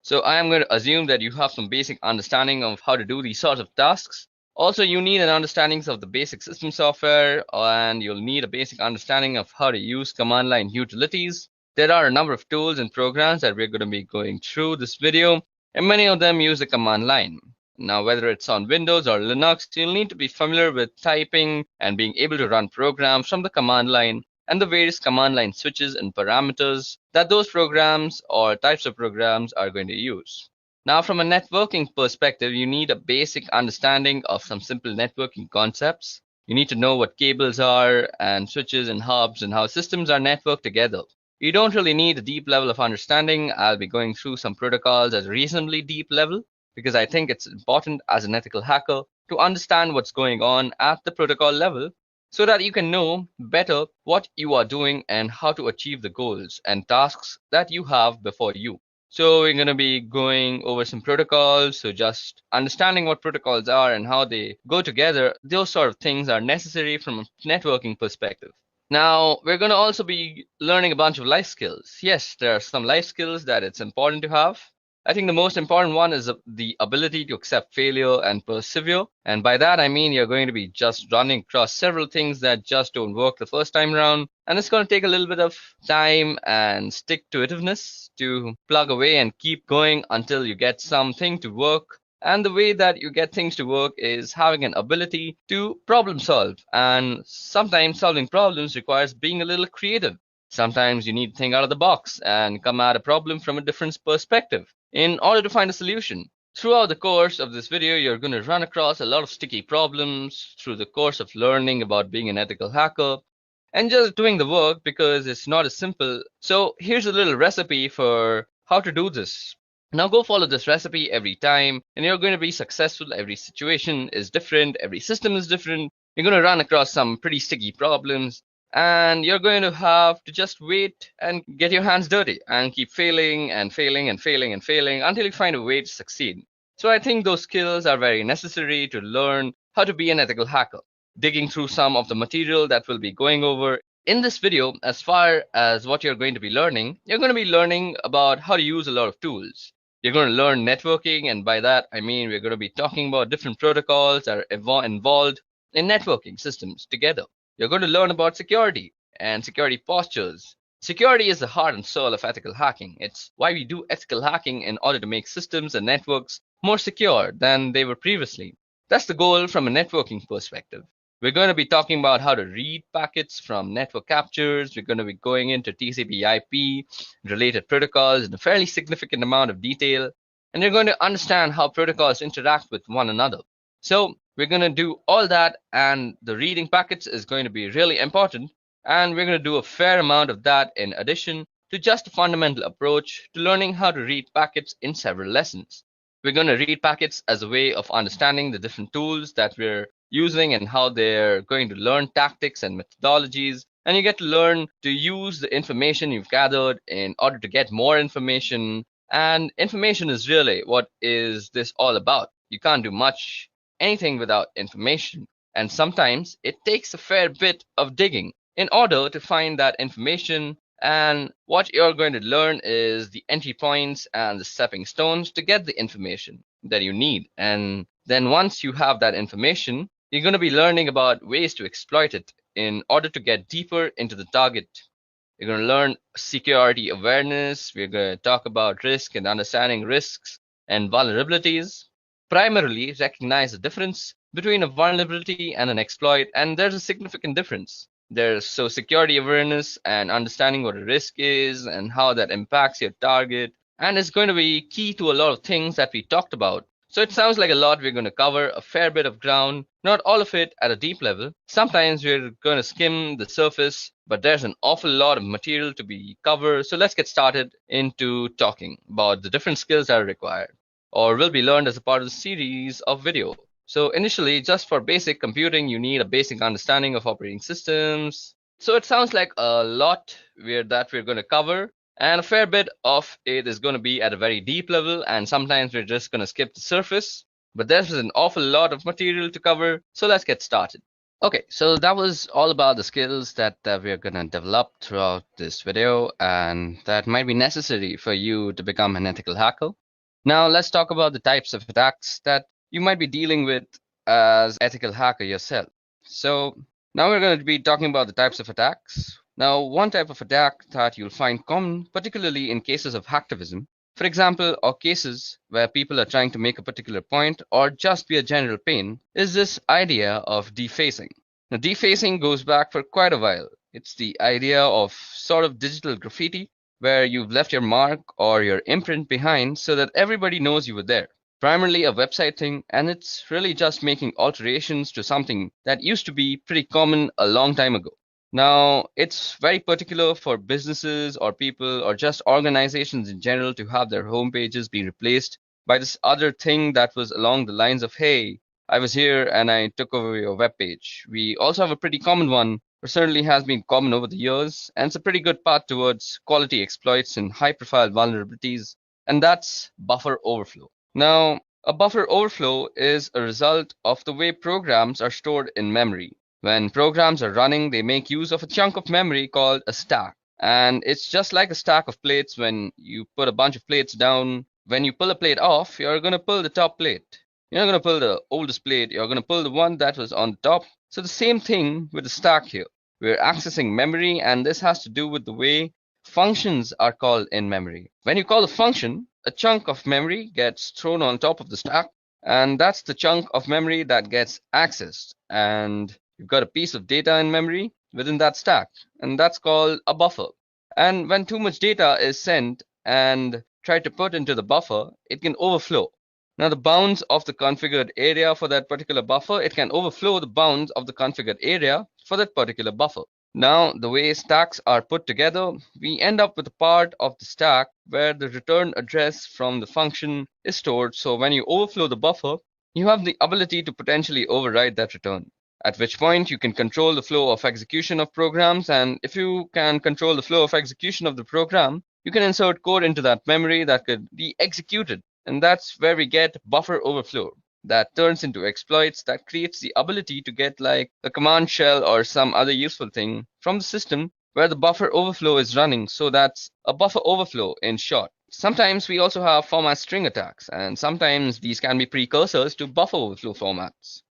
So I am going to assume that you have some basic understanding of how to do these sorts of tasks. Also, you need an understanding of the basic system software, and you'll need a basic understanding of how to use command line utilities. There are a number of tools and programs that we're going to be going through this video, and many of them use the command line. Now, whether it's on Windows or Linux, you'll need to be familiar with typing and being able to run programs from the command line and the various command line switches and parameters that those programs or types of programs are going to use. Now, from a networking perspective, you need a basic understanding of some simple networking concepts. You need to know what cables are and switches and hubs and how systems are networked together. You don't really need a deep level of understanding. I'll be going through some protocols at a reasonably deep level because I think it's important as an ethical hacker to understand what's going on at the protocol level so that you can know better what you are doing and how to achieve the goals and tasks that you have before you. So we're going to be going over some protocols. So just understanding what protocols are and how they go together, those sort of things are necessary from a networking perspective. Now, we're going to also be learning a bunch of life skills. Yes, there are some life skills that it's important to have. I think the most important one is the ability to accept failure and persevere. And by that, I mean you're going to be just running across several things that just don't work the first time around. And it's going to take a little bit of time and stick-to-itiveness to plug away and keep going until you get something to work. And the way that you get things to work is having an ability to problem solve. And sometimes solving problems requires being a little creative. Sometimes you need to think out of the box and come at a problem from a different perspective in order to find a solution. Throughout the course of this video, you're going to run across a lot of sticky problems through the course of learning about being an ethical hacker and just doing the work because it's not as simple. So here's a little recipe for how to do this. Now go follow this recipe every time and you're going to be successful. Every situation is different. Every system is different. You're going to run across some pretty sticky problems. And you're going to have to just wait and get your hands dirty and keep failing and failing and failing and failing until you find a way to succeed. So I think those skills are very necessary to learn how to be an ethical hacker. Digging through some of the material that we'll be going over in this video, as far as what you're going to be learning, you're going to be learning about how to use a lot of tools. You're going to learn networking, and by that I mean we're going to be talking about different protocols that are involved in networking systems together. You're going to learn about security and security postures. Security is the heart and soul of ethical hacking. It's why we do ethical hacking in order to make systems and networks more secure than they were previously. That's the goal from a networking perspective. We're going to be talking about how to read packets from network captures. We're going to be going into TCP/IP related protocols in a fairly significant amount of detail. And you're going to understand how protocols interact with one another. So we're going to do all that, and the reading packets is going to be really important. And we're going to do a fair amount of that in addition to just a fundamental approach to learning how to read packets in several lessons. We're going to read packets as a way of understanding the different tools that we're using and how they're going to learn tactics and methodologies. And you get to learn to use the information you've gathered in order to get more information. And information is really what is this all about. You can't do anything without information. And sometimes it takes a fair bit of digging in order to find that information. And what you're going to learn is the entry points and the stepping stones to get the information that you need. And then once you have that information, you're going to be learning about ways to exploit it in order to get deeper into the target. You're going to learn security awareness. We're going to talk about risk and understanding risks and vulnerabilities. primarily recognize the difference between a vulnerability and an exploit, and there's a significant difference. There's security awareness and understanding what a risk is and how that impacts your target, and it's going to be key to a lot of things that we talked about. So it sounds like a lot. We're going to cover a fair bit of ground, not all of it at a deep level. Sometimes we're going to skim the surface, but there's an awful lot of material to be covered. So let's get started into talking about the different skills that are required or will be learned as a part of the series of video. So initially, just for basic computing, you need a basic understanding of operating systems. So it sounds like a lot that we're going to cover, and a fair bit of it is going to be at a very deep level, and sometimes we're just going to skip the surface. But there's an awful lot of material to cover, so let's get started. Okay, so that was all about the skills that we're going to develop throughout this video, and that might be necessary for you to become an ethical hacker. Now let's talk about the types of attacks that you might be dealing with as ethical hacker yourself. So now we're going to be talking about the types of attacks. Now, one type of attack that you'll find common, particularly in cases of hacktivism, for example, or cases where people are trying to make a particular point or just be a general pain, is this idea of defacing. Now, defacing goes back for quite a while. It's the idea of sort of digital graffiti, where you've left your mark or your imprint behind so that everybody knows you were there. Primarily a website thing, and it's really just making alterations to something that used to be pretty common a long time ago. Now, it's very particular for businesses or people or just organizations in general to have their homepages be replaced by this other thing that was along the lines of, hey, I was here and I took over your webpage. We also have a pretty common one, or certainly has been common over the years, and it's a pretty good path towards quality exploits and high-profile vulnerabilities, and that's buffer overflow. Now, a buffer overflow is a result of the way programs are stored in memory. When programs are running, they make use of a chunk of memory called a stack. And it's just like a stack of plates. When you put a bunch of plates down, when you pull a plate off, you're going to pull the top plate. You're not going to pull the oldest plate. You're going to pull the one that was on the top. So the same thing with the stack here. We're accessing memory, and this has to do with the way functions are called in memory. When you call a function, a chunk of memory gets thrown on top of the stack, and that's the chunk of memory that gets accessed. And you've got a piece of data in memory within that stack, and that's called a buffer. And when too much data is sent and tried to put into the buffer, it can overflow. Now, the bounds of the configured area for that particular buffer, it can overflow the bounds of the configured area for that particular buffer. Now, the way stacks are put together, we end up with a part of the stack where the return address from the function is stored. So when you overflow the buffer, you have the ability to potentially override that return. At which point you can control the flow of execution of programs, and if you can control the flow of execution of the program, you can insert code into that memory that could be executed. And that's where we get buffer overflow. That turns into exploits that creates the ability to get like a command shell or some other useful thing from the system where the buffer overflow is running. So that's a buffer overflow in short. Sometimes we also have format string attacks, and sometimes these can be precursors to buffer overflow formats.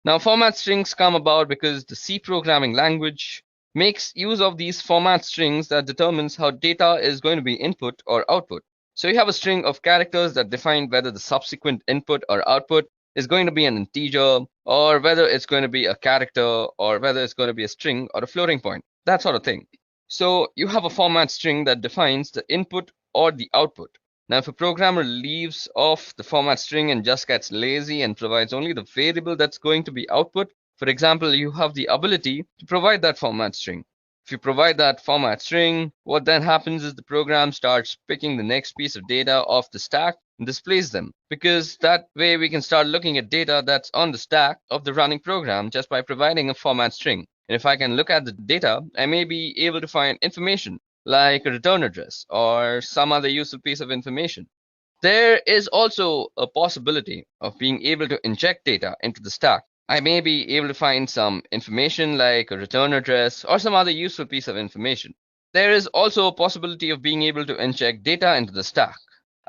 Now, format strings come about because the C programming language makes use of these format strings that determines how data is going to be input or output. So you have a string of characters that define whether the subsequent input or output is going to be an integer, or whether it's going to be a character, or whether it's going to be a string or a floating point, that sort of thing. So you have a format string that defines the input or the output. Now, if a programmer leaves off the format string and just gets lazy and provides only the variable that's going to be output, for example, you have the ability to provide that format string. If you provide that format string, what then happens is the program starts picking the next piece of data off the stack and displays them, because that way we can start looking at data that's on the stack of the running program just by providing a format string. And if I can look at the data, I may be able to find information like a return address or some other useful piece of information. There is also a possibility of being able to inject data into the stack. I may be able to find some information like a return address or some other useful piece of information. There is also a possibility of being able to inject data into the stack.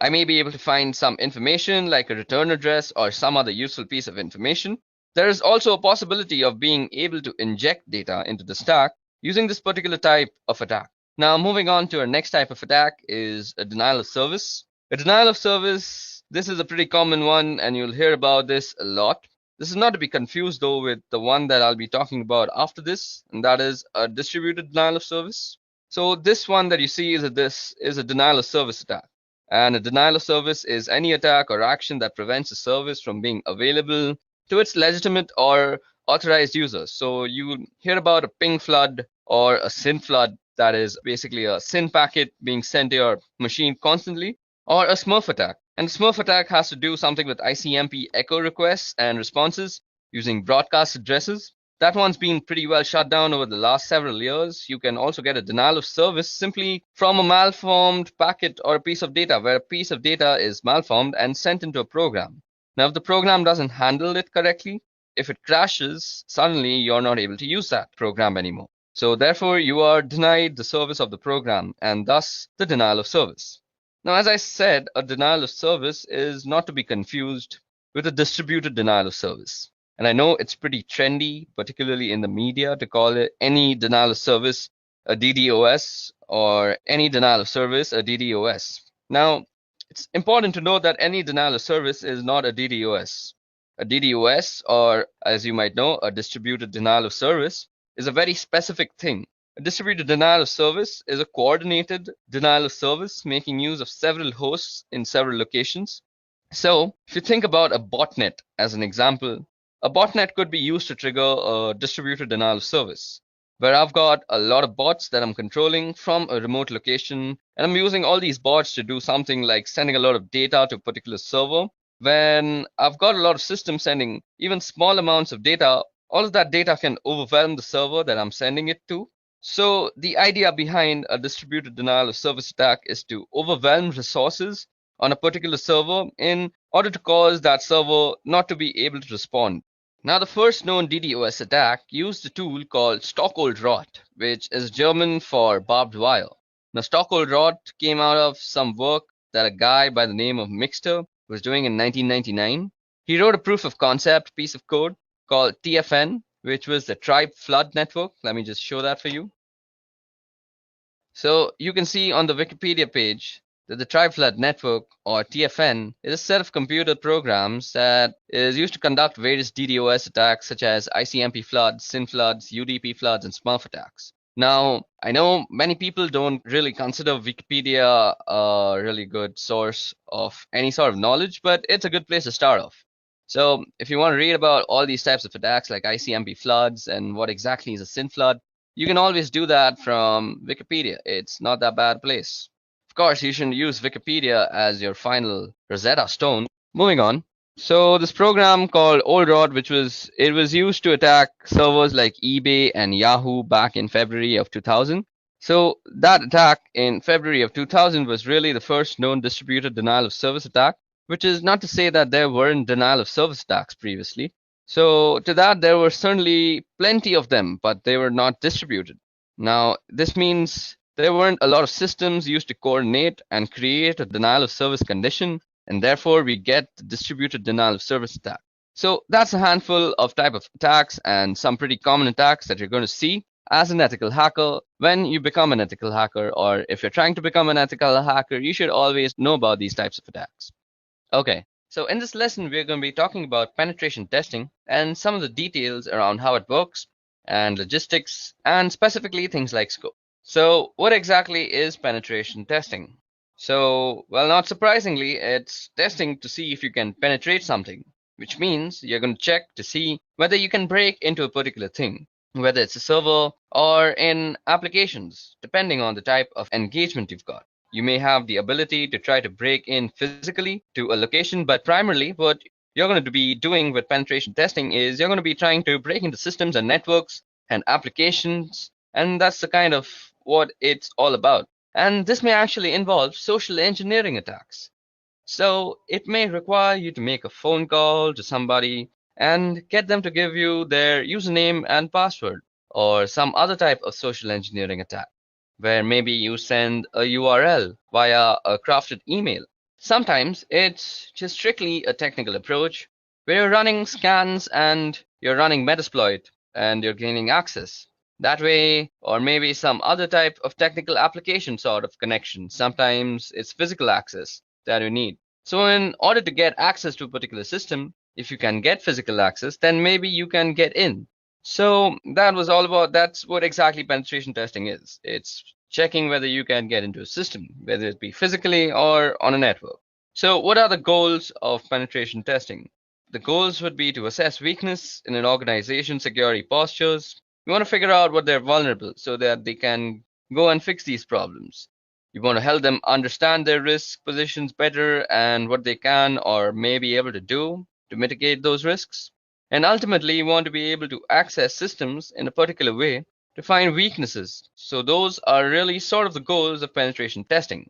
I may be able to find some information like a return address or some other useful piece of information. There is also a possibility of being able to inject data into the stack using this particular type of attack. Now, moving on to our next type of attack is a denial of service. A denial of service, This is a pretty common one and you'll hear about this a lot. This is not to be confused though with the one that I'll be talking about after this, and that is a distributed denial of service. So this one that you see is a denial of service attack. And a denial of service is any attack or action that prevents a service from being available to its legitimate or authorized users. So you hear about a ping flood or a SYN flood, that is basically a SYN packet being sent to your machine constantly, or a Smurf attack. And the Smurf attack has to do something with ICMP echo requests and responses using broadcast addresses. That one's been pretty well shut down over the last several years. You can also get a denial of service simply from a malformed packet or a piece of data, where a piece of data is malformed and sent into a program. Now, if the program doesn't handle it correctly, if it crashes, suddenly you're not able to use that program anymore. So therefore, you are denied the service of the program and thus the denial of service. Now, as I said, a denial of service is not to be confused with a distributed denial of service. And I know it's pretty trendy, particularly in the media, to call it any denial of service a DDoS or any denial of service a DDoS. Now, it's important to note that any denial of service is not a DDoS. A DDoS, or as you might know, a distributed denial of service, is a very specific thing. A distributed denial of service is a coordinated denial of service making use of several hosts in several locations. So, if you think about a botnet as an example, a botnet could be used to trigger a distributed denial of service, where I've got a lot of bots that I'm controlling from a remote location, and I'm using all these bots to do something like sending a lot of data to a particular server. When I've got a lot of systems sending even small amounts of data, all of that data can overwhelm the server that I'm sending it to. So the idea behind a distributed denial of service attack is to overwhelm resources on a particular server in order to cause that server not to be able to respond. Now, the first known DDoS attack used a tool called Stockholrot, which is German for barbed wire. Now, Stockholrot came out of some work that a guy by the name of Mixter was doing in 1999. He wrote a proof of concept piece of code called TFN, which was the Tribe Flood Network. Let me just show that for you. So you can see on the Wikipedia page that the Tribe Flood Network, or TFN, is a set of computer programs that is used to conduct various DDoS attacks such as ICMP floods, SYN floods, UDP floods, and Smurf attacks. Now, I know many people don't really consider Wikipedia a really good source of any sort of knowledge, but it's a good place to start off. So if you want to read about all these types of attacks like ICMP floods and what exactly is a SYN flood, you can always do that from Wikipedia. It's not that bad a place. Of course, you shouldn't use Wikipedia as your final Rosetta Stone. Moving on. So this program called Oldrod, which was used to attack servers like eBay and Yahoo back in February of 2000. So that attack in February of 2000 was really the first known distributed denial of service attack, which is not to say that there weren't denial of service attacks previously. So to that, there were certainly plenty of them, but they were not distributed. Now, this means there weren't a lot of systems used to coordinate and create a denial of service condition, and therefore we get the distributed denial of service attack. So that's a handful of type of attacks and some pretty common attacks that you're going to see as an ethical hacker when you become an ethical hacker, or if you're trying to become an ethical hacker, you should always know about these types of attacks. Okay, so in this lesson, we're going to be talking about penetration testing and some of the details around how it works and logistics and specifically things like scope. So what exactly is penetration testing? So, well, not surprisingly, it's testing to see if you can penetrate something, which means you're going to check to see whether you can break into a particular thing, whether it's a server or in applications, depending on the type of engagement you've got. You may have the ability to try to break in physically to a location, but primarily what you're going to be doing with penetration testing is you're going to be trying to break into systems and networks and applications, and that's the kind of what it's all about. And this may actually involve social engineering attacks. So it may require you to make a phone call to somebody and get them to give you their username and password, or some other type of social engineering attack, where maybe you send a URL via a crafted email. Sometimes it's just strictly a technical approach where you're running scans and you're running Metasploit and you're gaining access. That way, or maybe some other type of technical application sort of connection. Sometimes it's physical access that you need. So in order to get access to a particular system, if you can get physical access, then maybe you can get in. So that's what exactly penetration testing is. It's checking whether you can get into a system, whether it be physically or on a network. So what are the goals of penetration testing? The goals would be to assess weakness in an organization's security postures. You want to figure out what they're vulnerable so that they can go and fix these problems. You want to help them understand their risk positions better and what they can or may be able to do to mitigate those risks. And ultimately, you want to be able to access systems in a particular way to find weaknesses. So those are really sort of the goals of penetration testing.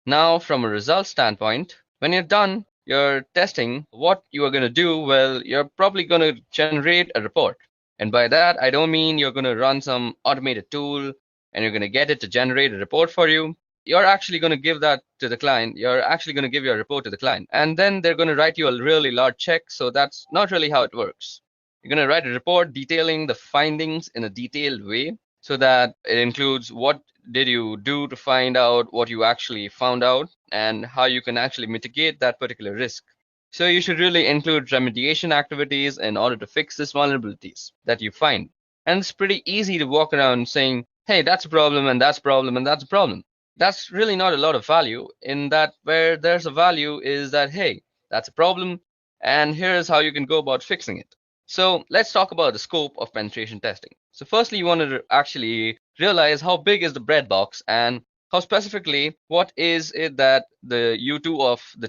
Now, from a results standpoint, when you're done your testing, what you are going to do, well, you're probably going to generate a report. And by that, I don't mean you're going to run some automated tool and you're going to get it to generate a report for you. You're actually going to give that to the client. You're actually going to give your report to the client. And then they're going to write you a really large check. So that's not really how it works. You're going to write a report detailing the findings in a detailed way so that it includes what did you do to find out what you actually found out and how you can actually mitigate that particular risk. So you should really include remediation activities in order to fix these vulnerabilities that you find. And it's pretty easy to walk around saying, hey, that's a problem and that's a problem and that's a problem. That's really not a lot of value. In that, where there's a value is that, hey, that's a problem and here's how you can go about fixing it. So let's talk about the scope of penetration testing. So firstly, you want to actually realize how big is the breadbox and how specifically what is it that the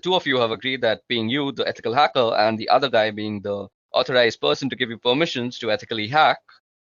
two of you have agreed, that being you, the ethical hacker, and the other guy being the authorized person to give you permissions to ethically hack,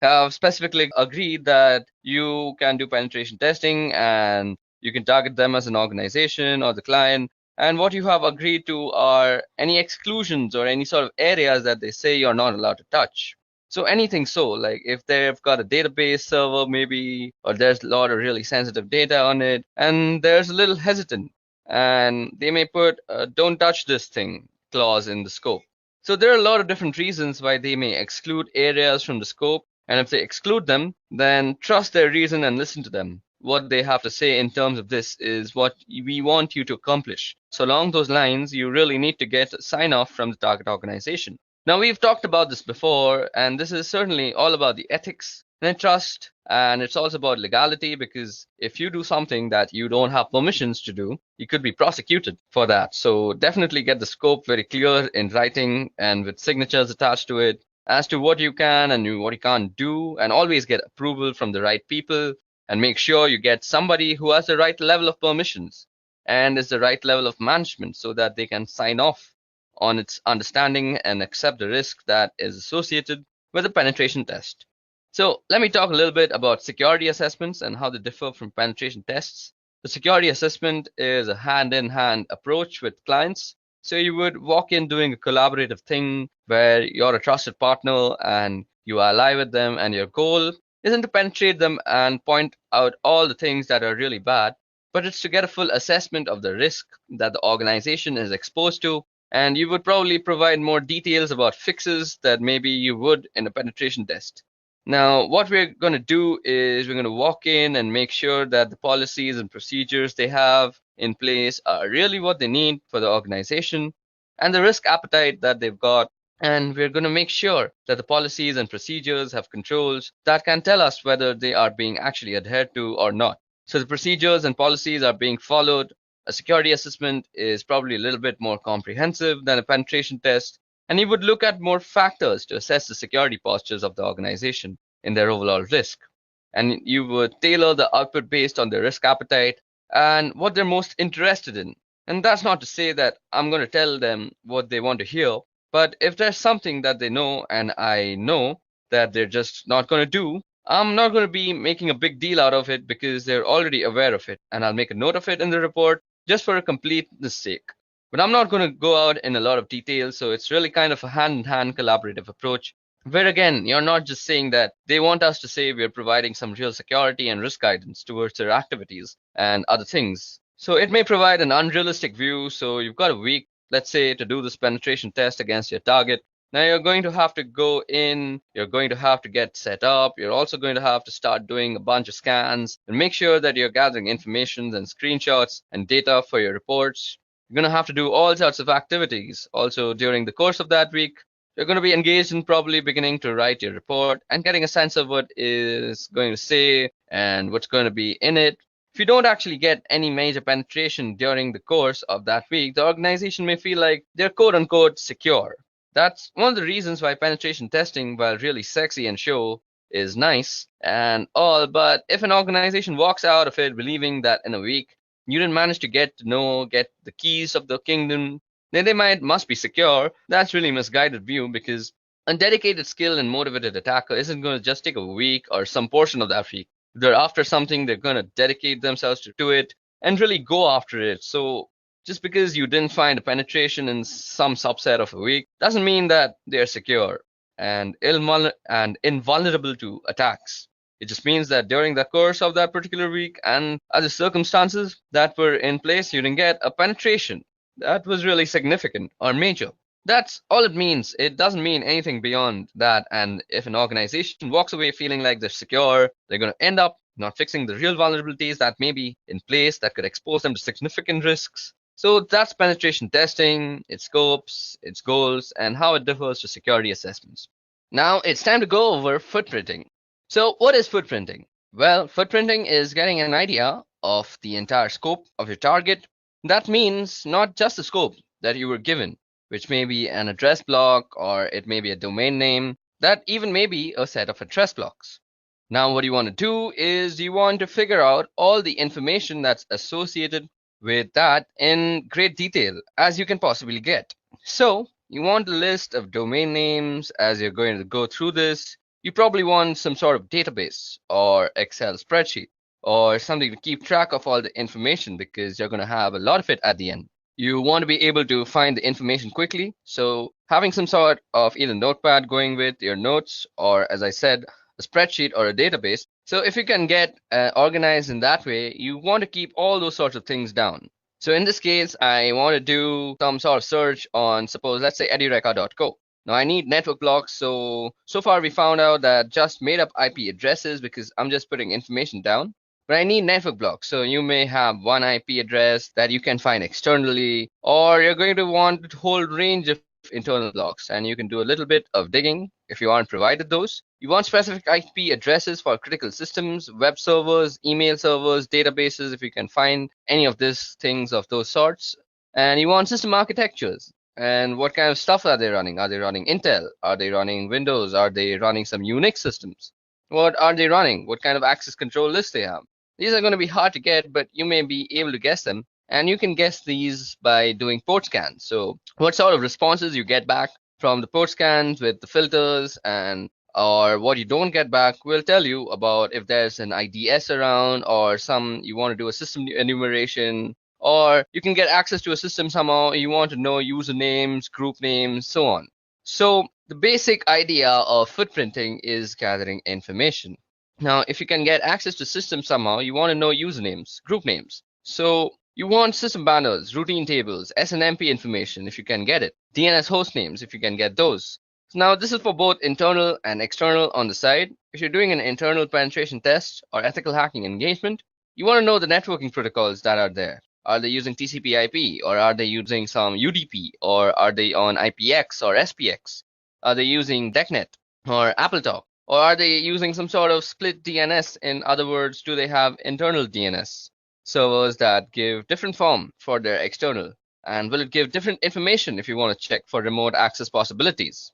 have specifically agreed that you can do penetration testing and you can target them as an organization or the client. And what you have agreed to are any exclusions or any sort of areas that they say you're not allowed to touch. So anything, so like if they've got a database server maybe, or there's a lot of really sensitive data on it, and there's a little hesitant, and they may put a don't touch this thing clause in the scope. So there are a lot of different reasons why they may exclude areas from the scope. And if they exclude them, then trust their reason and listen to them. What they have to say in terms of this is what we want you to accomplish. So along those lines, you really need to get a sign off from the target organization. Now, we've talked about this before, and this is certainly all about the ethics and trust, and it's also about legality, because if you do something that you don't have permissions to do, you could be prosecuted for that. So definitely get the scope very clear in writing and with signatures attached to it as to what you can and what you can't do, and always get approval from the right people, and make sure you get somebody who has the right level of permissions and is the right level of management so that they can sign off on its understanding and accept the risk that is associated with the penetration test. So let me talk a little bit about security assessments and how they differ from penetration tests. The security assessment is a hand-in-hand approach with clients. So you would walk in doing a collaborative thing where you're a trusted partner and you ally with them, and your goal isn't to penetrate them and point out all the things that are really bad, but it's to get a full assessment of the risk that the organization is exposed to. And you would probably provide more details about fixes that maybe you would in a penetration test. Now, what we're going to do is we're going to walk in and make sure that the policies and procedures they have in place are really what they need for the organization and the risk appetite that they've got. And we're going to make sure that the policies and procedures have controls that can tell us whether they are being actually adhered to or not. So the procedures and policies are being followed. A security assessment is probably a little bit more comprehensive than a penetration test, and you would look at more factors to assess the security postures of the organization in their overall risk. And you would tailor the output based on their risk appetite and what they're most interested in. And that's not to say that I'm going to tell them what they want to hear, but if there's something that they know and I know that they're just not going to do, I'm not going to be making a big deal out of it because they're already aware of it. And I'll make a note of it in the report just for a completeness sake. But I'm not going to go out in a lot of detail. So it's really kind of a hand-in-hand collaborative approach, where again, you're not just saying that they want us to say we're providing some real security and risk guidance towards their activities and other things. So it may provide an unrealistic view. So you've got a week, let's say, to do this penetration test against your target. Now you're going to have to go in, you're going to have to get set up, you're also going to have to start doing a bunch of scans and make sure that you're gathering information and screenshots and data for your reports. You're going to have to do all sorts of activities. Also, during the course of that week, you're going to be engaged in probably beginning to write your report and getting a sense of what is going to say and what's going to be in it. If you don't actually get any major penetration during the course of that week, the organization may feel like they're quote unquote secure. That's one of the reasons why penetration testing, while really sexy and show, is nice and all, but if an organization walks out of it believing that in a week you didn't manage to get the keys of the kingdom, then they must be secure. That's really misguided view, because a dedicated, skilled, and motivated attacker isn't going to just take a week or some portion of that week. If they're after something, they're going to dedicate themselves to it and really go after it. So just because you didn't find a penetration in some subset of a week doesn't mean that they're secure and invulnerable to attacks. It just means that during the course of that particular week and other circumstances that were in place, you didn't get a penetration that was really significant or major. That's all it means. It doesn't mean anything beyond that. And if an organization walks away feeling like they're secure, they're going to end up not fixing the real vulnerabilities that may be in place that could expose them to significant risks. So that's penetration testing, its scopes, its goals, and how it differs to security assessments. Now it's time to go over footprinting. So what is footprinting? Well, footprinting is getting an idea of the entire scope of your target. That means not just the scope that you were given, which may be an address block, or it may be a domain name, that even may be a set of address blocks. Now what you want to do is you want to figure out all the information that's associated with that in great detail as you can possibly get. So you want a list of domain names. As you're going to go through this, you probably want some sort of database or Excel spreadsheet or something to keep track of all the information, because you're going to have a lot of it at the end. You want to be able to find the information quickly, so having some sort of either notepad going with your notes, or as I said, a spreadsheet or a database. So if you can get organized in that way, you want to keep all those sorts of things down. So in this case, I want to do some sort of search on, suppose, let's say edureca.co. Now I need network blocks. So far we found out that just made up IP addresses, because I'm just putting information down. But I need network blocks. So you may have one IP address that you can find externally, or you're going to want a whole range of internal blocks, and you can do a little bit of digging if you aren't provided those. You want specific IP addresses for critical systems, web servers, email servers, databases, if you can find any of these things of those sorts. And you want system architectures. And what kind of stuff are they running? Are they running Intel? Are they running Windows? Are they running some Unix systems? What are they running? What kind of access control lists they have? These are going to be hard to get, but you may be able to guess them. And you can guess these by doing port scans. So what sort of responses you get back from the port scans with the filters, and or what you don't get back will tell you about if there's an IDS around, or you want to do a system enumeration, or you can get access to a system somehow. You want to know usernames, group names, so on. So the basic idea of footprinting is gathering information. Now, if you can get access to systems somehow, you want to know usernames, group names. So you want system banners, routine tables, SNMP information if you can get it, DNS host names if you can get those. So now this is for both internal and external on the side. If you're doing an internal penetration test or ethical hacking engagement, you want to know the networking protocols that are there. Are they using TCP/IP, or are they using some UDP, or are they on IPX or SPX? Are they using DECnet or AppleTalk? Or are they using some sort of split DNS? In other words, do they have internal DNS servers that give different form for their external? And will it give different information if you want to check for remote access possibilities?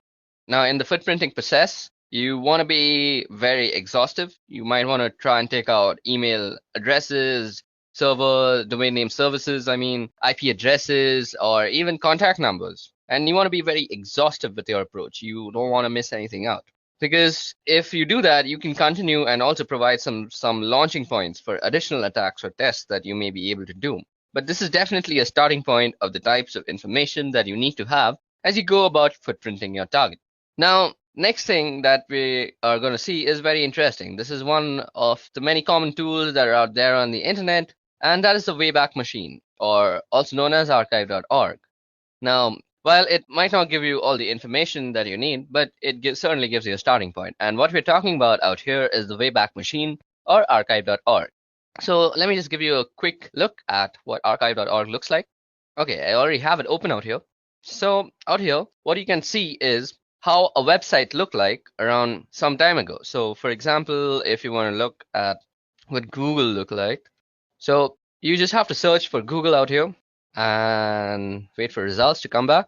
Now, in the footprinting process, you want to be very exhaustive. You might want to try and take out email addresses, server, domain name services, IP addresses, or even contact numbers. And you want to be very exhaustive with your approach. You don't want to miss anything out. Because if you do that, you can continue and also provide some launching points for additional attacks or tests that you may be able to do. But this is definitely a starting point of the types of information that you need to have as you go about footprinting your target. Now, next thing that we are going to see is very interesting. This is one of the many common tools that are out there on the internet, and that is the Wayback Machine, or also known as archive.org. Now, while it might not give you all the information that you need, but it certainly gives you a starting point. And what we're talking about out here is the Wayback Machine, or archive.org. So let me just give you a quick look at what archive.org looks like. Okay, I already have it open out here. So out here, what you can see is how a website looked like around some time ago. So for example, if you want to look at what Google looked like, so you just have to search for Google out here and wait for results to come back.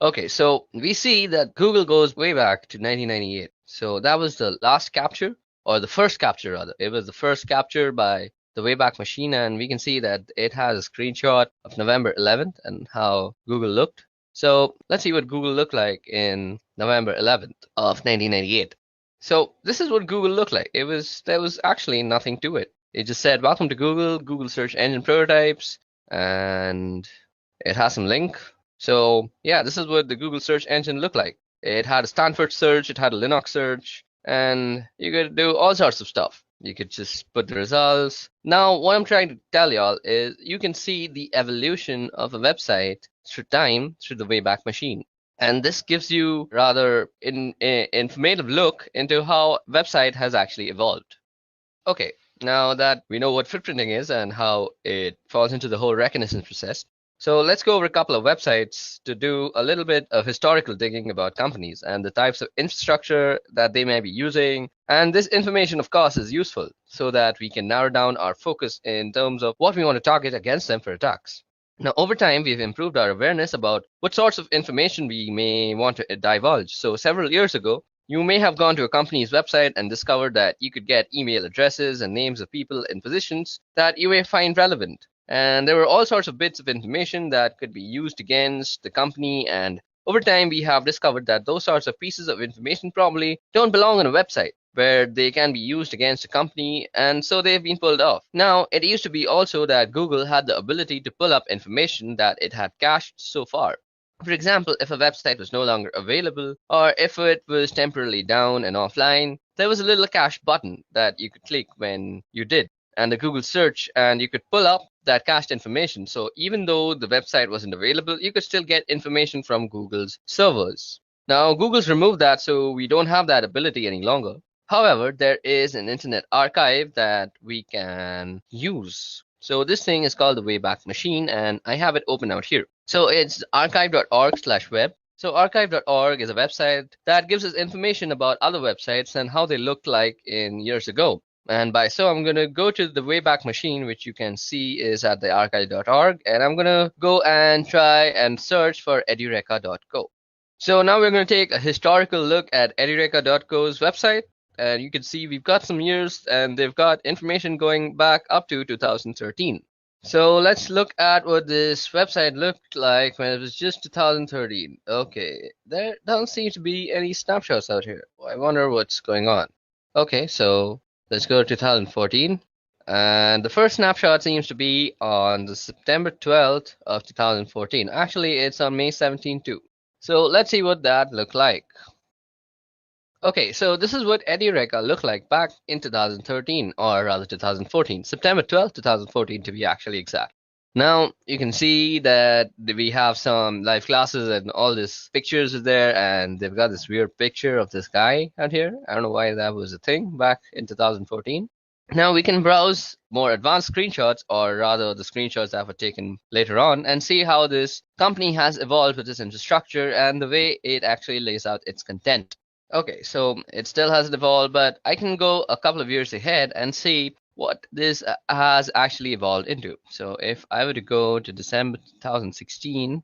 Okay, so we see that Google goes way back to 1998. So that was the last capture, or the first capture rather. It was the first capture by the Wayback Machine, and we can see that it has a screenshot of November 11th and how Google looked. So let's see what Google looked like in November 11th of 1998. So this is what Google looked like. There was actually nothing to it. It just said, welcome to Google, Google search engine prototypes, and it has some link. So yeah, this is what the Google search engine looked like. It had a Stanford search, it had a Linux search, and you could do all sorts of stuff. You could just put the results. Now, what I'm trying to tell y'all is you can see the evolution of a website through time through the Wayback Machine. And this gives you rather informative look into how website has actually evolved. Okay, now that we know what footprinting is and how it falls into the whole reconnaissance process, so let's go over a couple of websites to do a little bit of historical digging about companies and the types of infrastructure that they may be using. And this information, of course, is useful so that we can narrow down our focus in terms of what we want to target against them for attacks. Now, over time, we've improved our awareness about what sorts of information we may want to divulge. So several years ago, you may have gone to a company's website and discovered that you could get email addresses and names of people in positions that you may find relevant. And there were all sorts of bits of information that could be used against the company. And over time, we have discovered that those sorts of pieces of information probably don't belong on a website where they can be used against a company, and so they've been pulled off. Now, it used to be also that Google had the ability to pull up information that it had cached so far. For example, if a website was no longer available, or if it was temporarily down and offline, there was a little cache button that you could click when you did, and the Google search, and you could pull up that cached information. So even though the website wasn't available, you could still get information from Google's servers. Now, Google's removed that, so we don't have that ability any longer. However, there is an internet archive that we can use. So this thing is called the Wayback Machine, and I have it open out here. So it's archive.org/web. So archive.org is a website that gives us information about other websites and how they looked like in years ago. And by so, I'm going to go to the Wayback Machine, which you can see is at the archive.org, and I'm going to go and try and search for edureka.co. So now we're going to take a historical look at edureka.co's website. And you can see we've got some years, and they've got information going back up to 2013. So let's look at what this website looked like when it was just 2013. Okay, there don't seem to be any snapshots out here. I wonder what's going on. Okay, so let's go to 2014. And the first snapshot seems to be on the September 12th of 2014. Actually, it's on May 17th too. So let's see what that looked like. Okay, so this is what Edureka looked like back in 2013, or rather 2014, September 12th, 2014 to be actually exact. Now, you can see that we have some live classes and all these pictures are there, and they've got this weird picture of this guy out here. I don't know why that was a thing back in 2014. Now we can browse more advanced screenshots, or rather the screenshots that were taken later on, and see how this company has evolved with its infrastructure and the way it actually lays out its content. Okay, so it still hasn't evolved, but I can go a couple of years ahead and see what this has actually evolved into. So if I were to go to December 2016,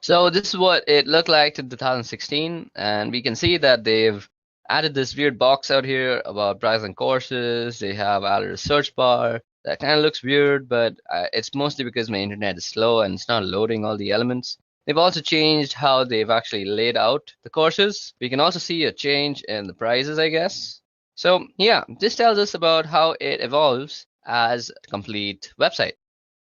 so this is what it looked like in 2016, and we can see that they've added this weird box out here about browsing courses. They have added a search bar that kind of looks weird, but it's mostly because my internet is slow and it's not loading all the elements. They've also changed how they've actually laid out the courses. We can also see a change in the prices, I guess. So yeah, this tells us about how it evolves as a complete website.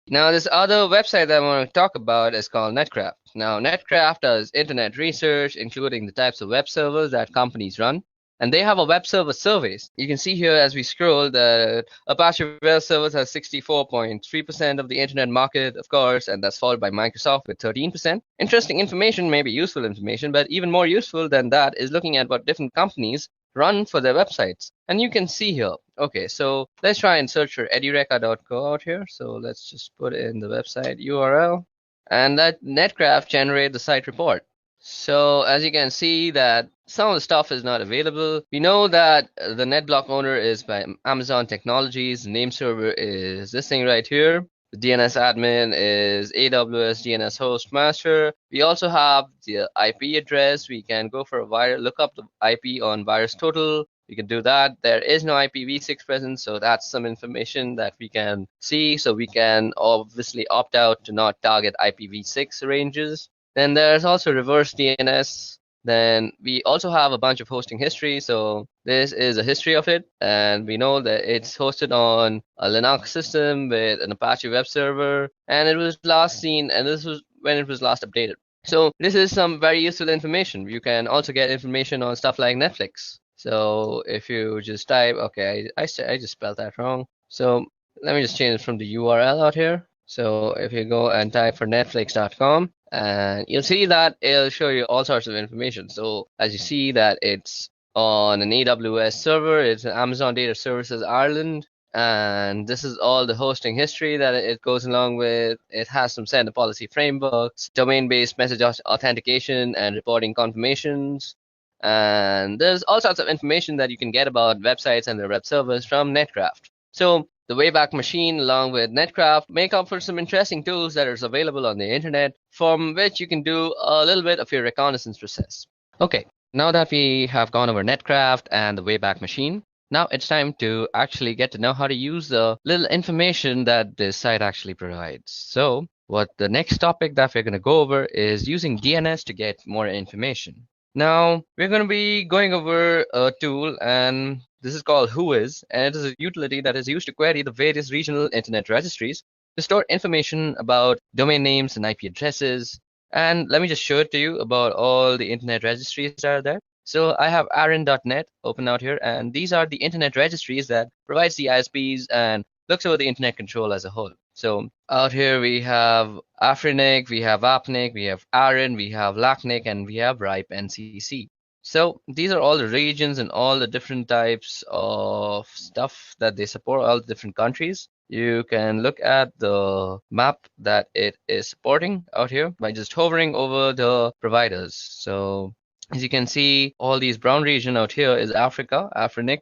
Now, this other website that I want to talk about is called Netcraft. Now, Netcraft does internet research, including the types of web servers that companies run. And they have a web server surveys. You can see here as we scroll that Apache Web Services has 64.3% of the internet market, of course, and that's followed by Microsoft with 13%. Interesting information, maybe useful information, but even more useful than that is looking at what different companies run for their websites. And you can see here. Okay, so let's try and search for edureka.co out here. So let's just put in the website URL, and that Netcraft generate the site report. So as you can see that some of the stuff is not available. We know that the NetBlock owner is by Amazon Technologies. The name server is this thing right here. The DNS admin is AWS DNS host master. We also have the IP address. We can go for a look up the IP on VirusTotal. We can do that. There is no IPv6 present, so that's some information that we can see. So we can obviously opt out to not target IPv6 ranges. Then there's also reverse DNS. Then we also have a bunch of hosting history. So this is a history of it. And we know that it's hosted on a Linux system with an Apache web server. And it was last seen, and this was when it was last updated. So this is some very useful information. You can also get information on stuff like Netflix. So if you just type, okay, I just spelled that wrong. So let me just change it from the URL out here. So if you go and type for netflix.com, and you'll see that it'll show you all sorts of information. So as you see that it's on an AWS server, it's an Amazon Data Services Ireland, and this is all the hosting history that it goes along with. It has some sender policy frameworks, domain-based message authentication and reporting confirmations, and there's all sorts of information that you can get about websites and their web servers from Netcraft. So the Wayback Machine, along with Netcraft, make up for some interesting tools that are available on the internet, from which you can do a little bit of your reconnaissance process. Okay, now that we have gone over Netcraft and the Wayback Machine, now it's time to actually get to know how to use the little information that this site actually provides. So what the next topic that we're going to go over is using DNS to get more information. Now, we're going to be going over a tool, and this is called Whois, and it is a utility that is used to query the various regional internet registries to store information about domain names and IP addresses. And let me just show it to you about all the internet registries that are there. So I have aaron.net open out here, and these are the internet registries that provides the ISPs and looks over the internet control as a whole. So out here we have Afrinic, we have Apnic, we have Aaron, we have Lacnic, and we have RIPE NCC. So these are all the regions and all the different types of stuff that they support, all the different countries. You can look at the map that it is supporting out here by just hovering over the providers. So as you can see, all these brown region out here is Africa, Afrinic.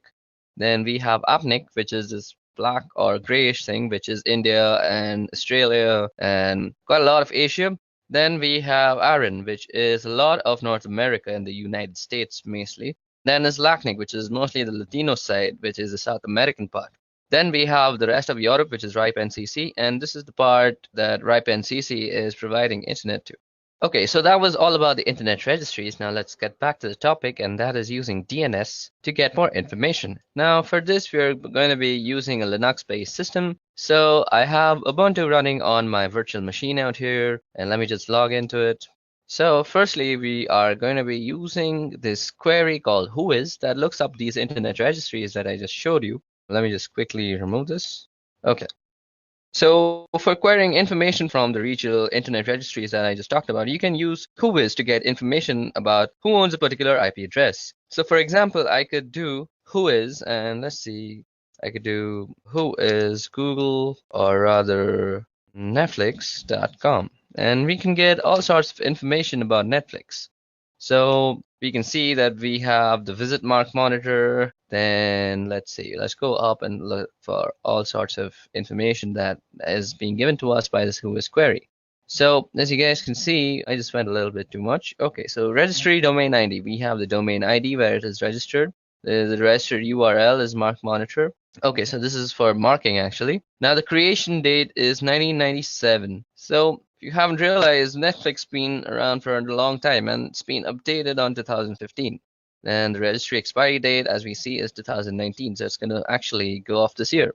Then we have Apnic, which is this black or grayish thing, which is India and Australia and quite a lot of Asia. Then we have Aaron, which is a lot of North America and the United States mostly. Then is Lacnic, which is mostly the Latino side, which is the South American part. Then we have the rest of Europe, which is RIPE NCC, and this is the part that RIPE NCC is providing internet to. Okay, so that was all about the internet registries. Now let's get back to the topic, and that is using DNS to get more information. Now for this, we're going to be using a Linux-based system. So I have Ubuntu running on my virtual machine out here, and let me just log into it. So firstly, we are going to be using this query called Whois that looks up these internet registries that I just showed you. Let me just quickly remove this. Okay. So for querying information from the regional internet registries that I just talked about, you can use Whois to get information about who owns a particular IP address. So for example, I could do Whois, and let's see, I could do Whois Google, or rather Netflix.com, and we can get all sorts of information about Netflix. So we can see that we have the visit mark monitor. Then let's see, let's go up and look for all sorts of information that is being given to us by this Whois query. So as you guys can see, I just went a little bit too much. Okay, so registry domain ID. We have the domain ID where it is registered. The registered URL is mark monitor. Okay, so this is for marking actually. Now the creation date is 1997. So if you haven't realized, Netflix been around for a long time, and it's been updated on 2015. And the registry expiry date, as we see, is 2019. So it's going to actually go off this year.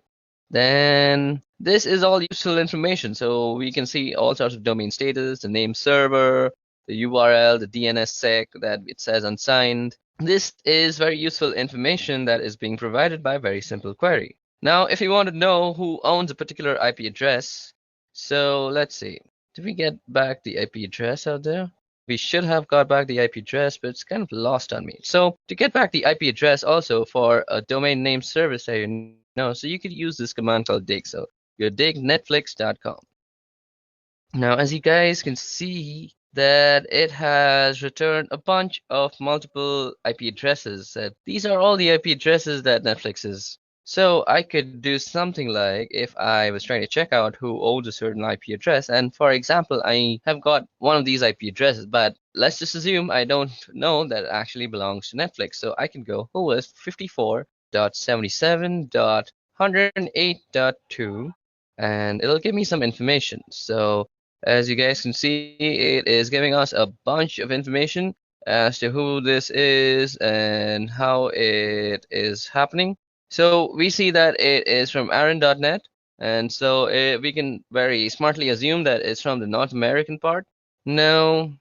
Then this is all useful information. So we can see all sorts of domain status, the name server, the URL, the DNS sec that it says unsigned. This is very useful information that is being provided by a very simple query. Now, if you want to know who owns a particular IP address, so let's see. Did we get back the IP address out there? we should have got back the IP address, but it's kind of lost on me. So to get back the IP address also for a domain name service that you know, so you could use this command called dig. So you dig netflix.com. Now, as you guys can see, that it has returned a bunch of multiple IP addresses. These are all the IP addresses that Netflix is. So I could do something like, if I was trying to check out who owns a certain IP address, and for example, I have got one of these IP addresses, but let's just assume I don't know that it actually belongs to Netflix. So I can go who is 54.77.108.2, and it'll give me some information. So as you guys can see, it is giving us a bunch of information as to who this is and how it is happening. So we see that it is from Aaron.net, and so we can very smartly assume that it's from the North American part. Now,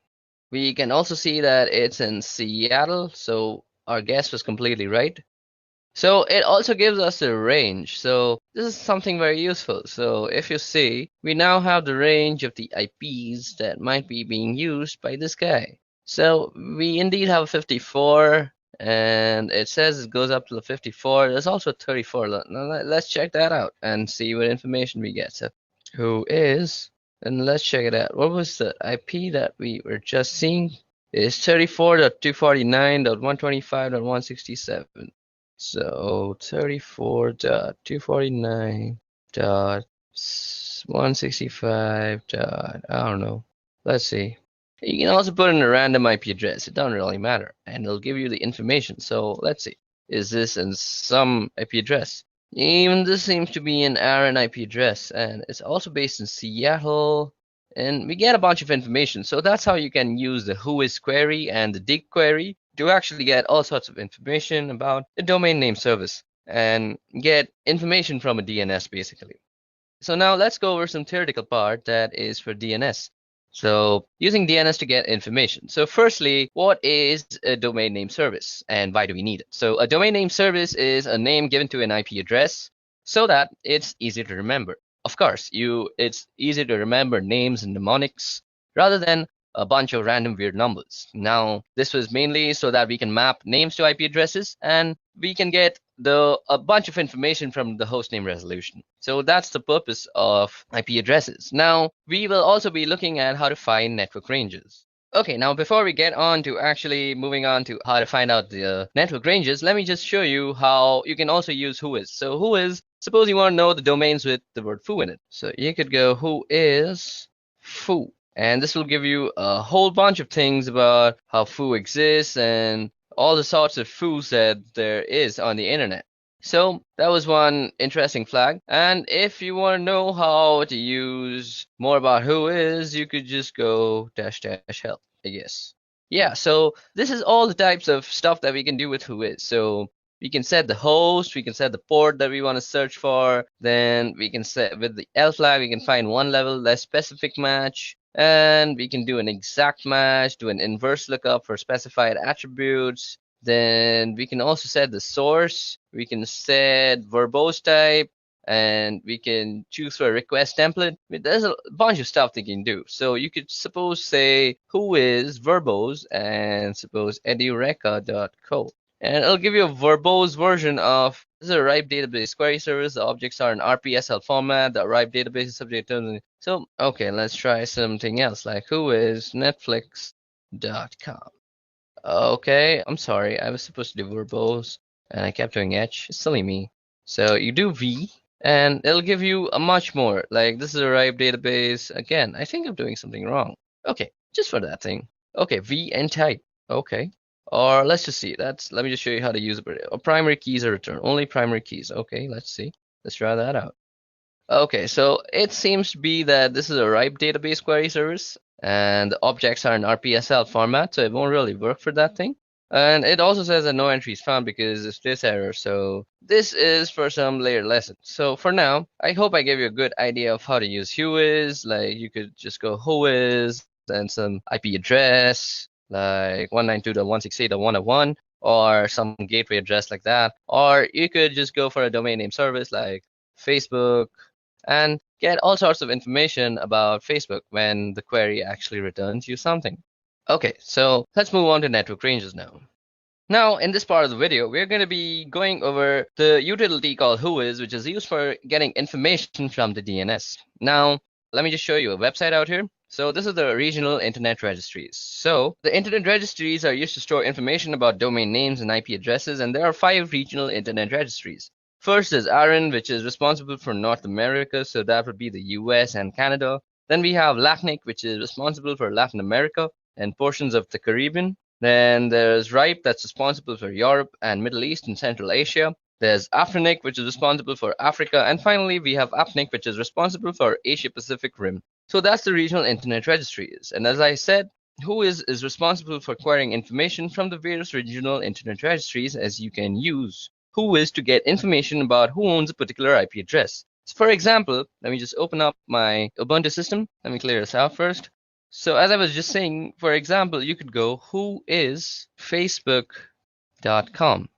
we can also see that it's in Seattle, so our guess was completely right. So it also gives us a range. So this is something very useful. So if you see, we now have the range of the IPs that might be being used by this guy. So we indeed have 54, and it says it goes up to the 54. There's also 34. Now let's check that out and see what information we get. So who is, and let's check it out. What was the IP that we were just seeing? It's 34.249.125.167. So 34.249.165. I don't know. Let's see. You can also put in a random IP address. It doesn't really matter, and it'll give you the information. So let's see. Is this in some IP address? Even this seems to be an Aaron IP address, and it's also based in Seattle. And we get a bunch of information. So that's how you can use the whois query and the dig query to actually get all sorts of information about a domain name service and get information from a DNS basically. So now let's go over some theoretical part that is for DNS. So using DNS to get information. So firstly, what is a domain name service and why do we need it? So a domain name service is a name given to an IP address so that it's easy to remember. Of course, it's easy to remember names and mnemonics rather than a bunch of random weird numbers. Now, this was mainly so that we can map names to IP addresses and we can get a bunch of information from the hostname resolution. So that's the purpose of IP addresses. Now, we will also be looking at how to find network ranges. Okay, now before we get on to actually moving on to how to find out the network ranges, let me just show you how you can also use whois. So whois, suppose you want to know the domains with the word foo in it. So you could go whois foo. And this will give you a whole bunch of things about how foo exists and all the sorts of foos that there is on the internet. So that was one interesting flag. And if you want to know how to use more about whois, you could just go -- help, I guess. Yeah, so this is all the types of stuff that we can do with whois. So we can set the host, we can set the port that we want to search for. Then we can set with the L flag, we can find one level less specific match. And we can do an exact match, do an inverse lookup for specified attributes. Then we can also set the source. We can set verbose type, and we can choose for a request template. There's a bunch of stuff they can do. So you could suppose say whois verbose and suppose edureka.co. And it'll give you a verbose version of this is a RIPE database query service. The objects are in RPSL format. The RIPE database is subject to. So, okay, let's try something else like whois netflix.com. Okay, I'm sorry. I was supposed to do verbose and I kept doing H. Silly me. So you do V and it'll give you a much more. Like this is a RIPE database. Again, I think I'm doing something wrong. Okay, just for that thing. Okay, V and type. Okay. Or let's just see. Let me just show you how to use it. Primary keys are returned. Only primary keys. Okay, let's see. Let's try that out. Okay, so it seems to be that this is a RIPE database query service, and the objects are in RPSL format, so it won't really work for that thing. And it also says that no entries found because of this error. So this is for some later lesson. So for now, I hope I gave you a good idea of how to use whois. Like you could just go whois and some IP address like 192.168.101 or some gateway address like that. Or you could just go for a domain name service like Facebook and get all sorts of information about Facebook when the query actually returns you something. Okay, so let's move on to network ranges now. Now, in this part of the video, we're going to be going over the utility called whois, which is used for getting information from the DNS. Now, let me just show you a website out here. So this is the regional internet registries. So the internet registries are used to store information about domain names and IP addresses, and there are 5 regional internet registries. First is ARIN, which is responsible for North America, so that would be the US and Canada. Then we have LACNIC, which is responsible for Latin America and portions of the Caribbean. Then there's RIPE, that's responsible for Europe and Middle East and Central Asia. There's AFRINIC, which is responsible for Africa. And finally, we have APNIC, which is responsible for Asia Pacific Rim. So that's the regional internet registries. And as I said, whois is responsible for acquiring information from the various regional internet registries, as you can use whois to get information about who owns a particular IP address. So for example, let me just open up my Ubuntu system. Let me clear this out first. So as I was just saying, for example, you could go whoisfacebook.com.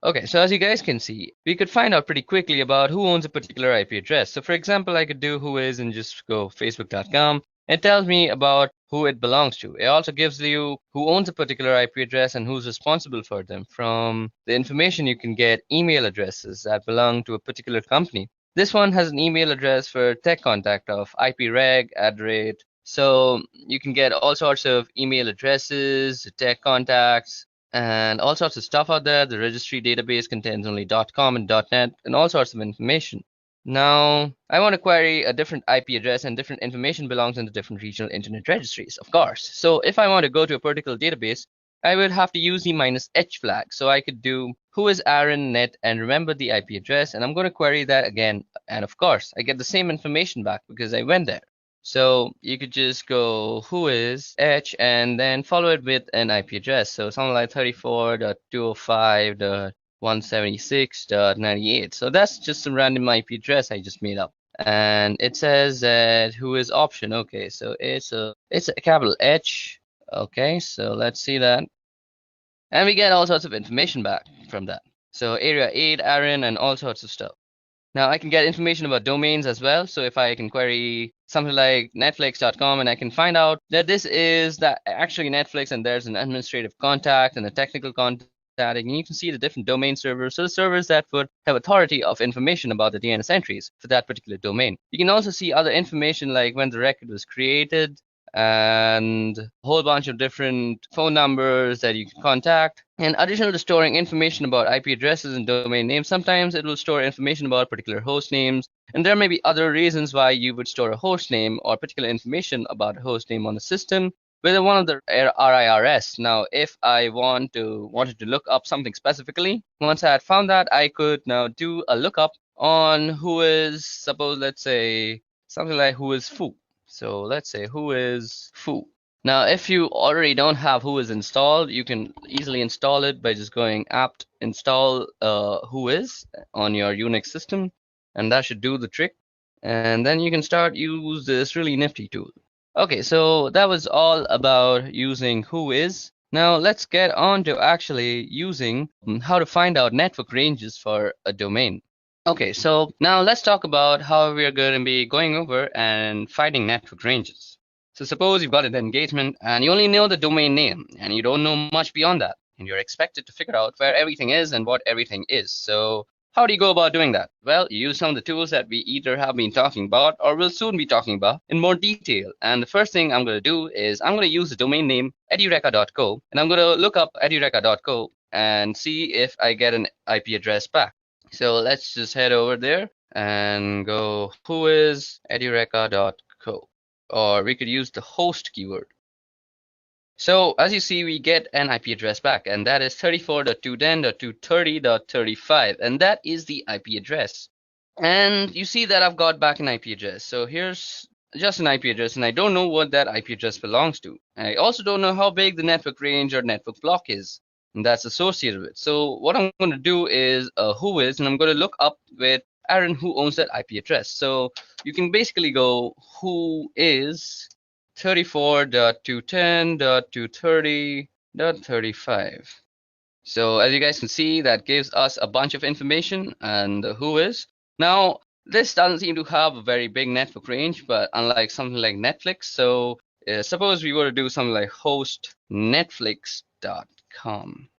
Okay, so as you guys can see, we could find out pretty quickly about who owns a particular IP address. So for example, I could do whois and just go facebook.com. It tells me about who it belongs to. It also gives you who owns a particular IP address and who's responsible for them. From the information, you can get email addresses that belong to a particular company. This one has an email address for tech contact of ipreg @ So you can get all sorts of email addresses, tech contacts, and all sorts of stuff out there. The registry database contains only .com and .net and all sorts of information. Now, I want to query a different IP address, and different information belongs in the different regional internet registries, of course. So if I want to go to a particular database, I would have to use the -h flag. So I could do whois ARIN net and remember the IP address, and I'm going to query that again. And of course, I get the same information back because I went there. So you could just go whois h and then follow it with an IP address. So something like 34.205.176.98. So that's just some random IP address I just made up. And it says that whois option. Okay, so it's a capital H. Okay, so let's see that. And we get all sorts of information back from that. So area 8, ARIN, and all sorts of stuff. Now I can get information about domains as well. So if I can query something like netflix.com, and I can find out that this is actually Netflix, and there's an administrative contact and a technical contact, and you can see the different domain servers. So the servers that would have authority of information about the DNS entries for that particular domain. You can also see other information like when the record was created, and a whole bunch of different phone numbers that you can contact. And additional to storing information about IP addresses and domain names, sometimes it will store information about particular host names. And there may be other reasons why you would store a host name or particular information about a host name on the system with one of the RIRS. Now, if I wanted to look up something specifically, once I had found that, I could now do a lookup on whois, suppose, let's say, something like whois foo. So let's say whois foo. Now, if you already don't have whois installed, you can easily install it by just going apt install whois on your Unix system, and that should do the trick. And then you can use this really nifty tool. Okay, so that was all about using whois. Now let's get on to actually using how to find out network ranges for a domain. Okay, so now let's talk about how we're going to be going over and finding network ranges. So suppose you've got an engagement and you only know the domain name and you don't know much beyond that, and you're expected to figure out where everything is and what everything is. So how do you go about doing that? Well, you use some of the tools that we either have been talking about or will soon be talking about in more detail. And the first thing I'm going to do is I'm going to use the domain name edureka.co, and I'm going to look up edureka.co and see if I get an IP address back. So let's just head over there and go whois edureka.co, or we could use the host keyword. So as you see, we get an IP address back, and that is 34.210.230.35, and that is the IP address. And you see that I've got back an IP address. So here's just an IP address, and I don't know what that IP address belongs to. I also don't know how big the network range or network block is that's associated with. So what I'm going to do is whois, and I'm going to look up with ARIN who owns that IP address. So you can basically go whois 34.210.230.35. So as you guys can see, that gives us a bunch of information and whois. Now, this doesn't seem to have a very big network range, but unlike something like Netflix, so suppose we were to do something like host netflix.com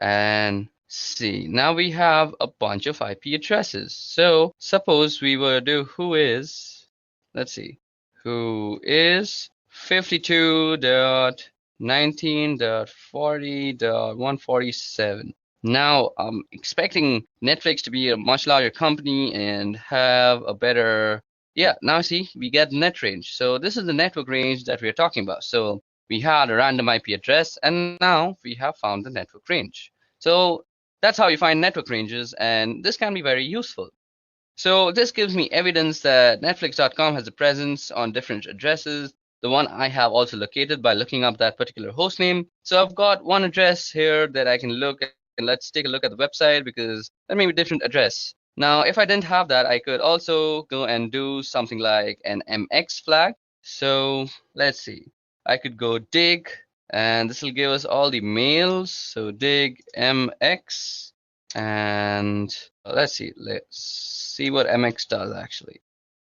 and see. Now we have a bunch of IP addresses. So suppose we were to do who is 52.19.40.147. Now I'm expecting Netflix to be a much larger company and have a better, now see, we get net range. So this is the network range that we're talking about. So we had a random IP address and now we have found the network range. So that's how you find network ranges, and this can be very useful. So this gives me evidence that netflix.com has a presence on different addresses. The one I have also located by looking up that particular host name. So I've got one address here that I can look at, and let's take a look at the website because that may be a different address. Now, if I didn't have that, I could also go and do something like an MX flag. So let's see. I could go dig, and this will give us all the mails. So dig MX, and let's see what MX does actually.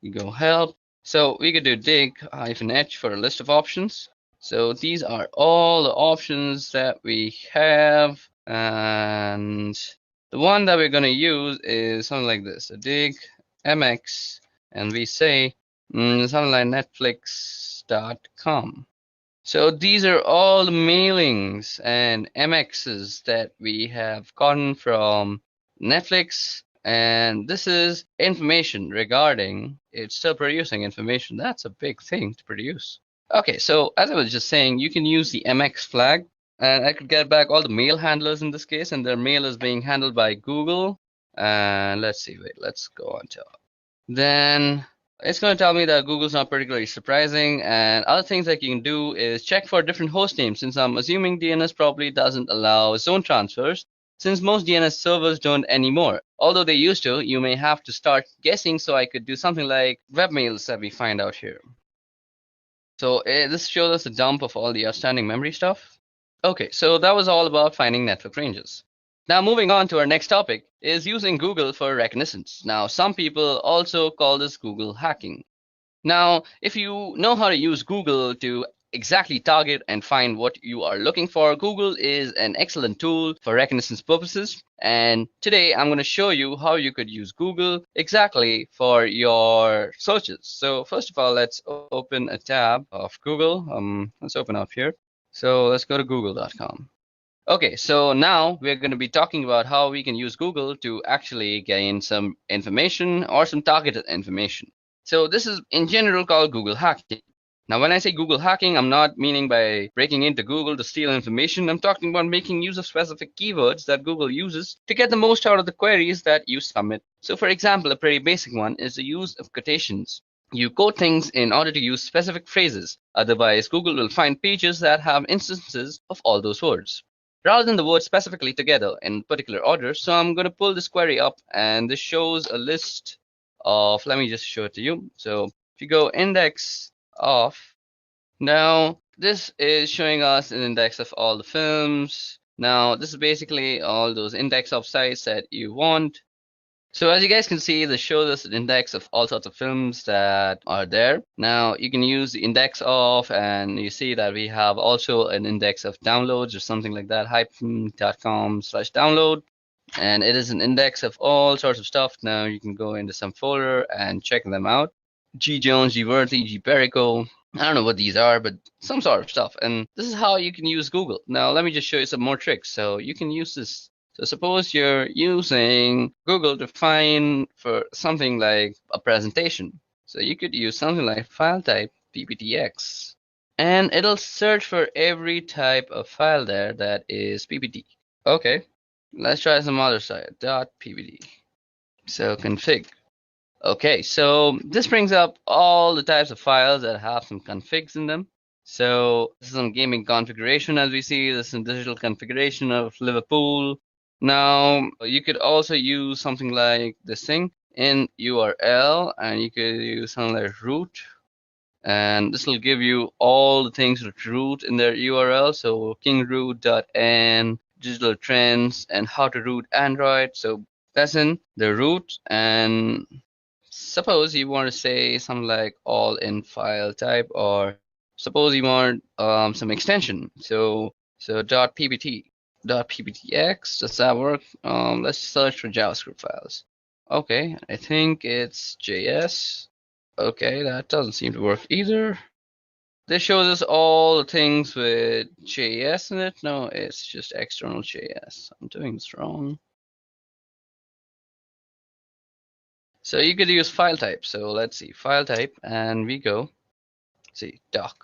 You go help. So we could do dig-h for a list of options. So these are all the options that we have, and the one that we're going to use is something like this. So dig MX, and we say something like netflix.com. So these are all the mailings and MXs that we have gotten from Netflix, and this is information regarding it's still producing information. That's a big thing to produce. Okay, so as I was just saying, you can use the MX flag, and I could get back all the mail handlers in this case, and their mail is being handled by Google. And let's see, let's go on to then. It's going to tell me that Google's not particularly surprising, and other things that you can do is check for different host names, since I'm assuming DNS probably doesn't allow zone transfers, since most DNS servers don't anymore. Although they used to, you may have to start guessing, so I could do something like webmails that we find out here. So this shows us a dump of all the outstanding memory stuff. Okay, so that was all about finding network ranges. Now moving on to our next topic is using Google for reconnaissance. Now some people also call this Google hacking. Now if you know how to use Google to exactly target and find what you are looking for, Google is an excellent tool for reconnaissance purposes. And today I'm going to show you how you could use Google exactly for your searches. So first of all, let's open a tab of Google. Let's open up here. So let's go to google.com. Okay, so now we're going to be talking about how we can use Google to actually gain some information or some targeted information. So this is in general called Google hacking. Now when I say Google hacking, I'm not meaning by breaking into Google to steal information. I'm talking about making use of specific keywords that Google uses to get the most out of the queries that you submit. So for example, a pretty basic one is the use of quotations. You quote things in order to use specific phrases. Otherwise, Google will find pages that have instances of all those words, rather than the words specifically together in particular order. So I'm going to pull this query up, and this shows a list of, let me just show it to you. So if you go index of, now this is showing us an index of all the films. Now this is basically all those index of sites that you want. So as you guys can see, this shows us an index of all sorts of films that are there. Now you can use the index of, and you see that we have also an index of downloads or something like that, hyphen.com/download. And it is an index of all sorts of stuff. Now you can go into some folder and check them out. G Jones, G Worthy, G Perico. I don't know what these are, but some sort of stuff. And this is how you can use Google. Now let me just show you some more tricks. So you can use this. So suppose you're using Google to find for something like a presentation. So you could use something like file type PPTX, and it'll search for every type of file there that is PPT. Okay, let's try some other site, .ppt. So config. Okay, so this brings up all the types of files that have some configs in them. So this is some gaming configuration, as we see. This is some digital configuration of Liverpool. Now you could also use something like this thing in URL, and you could use something like root, and this will give you all the things with root in their URL. So kingroot.n, digital trends, and how to root Android. So that's in the root. And suppose you want to say something like all in file type or Suppose you want some extension. So .ppt.pptx, does that work? Let's search for JavaScript files. Okay, I think it's JS. Okay, that doesn't seem to work either. This shows us all the things with JS in it. No, it's just external JS. I'm doing this wrong. So you could use file type. So let's see, file type, and we go, see, doc.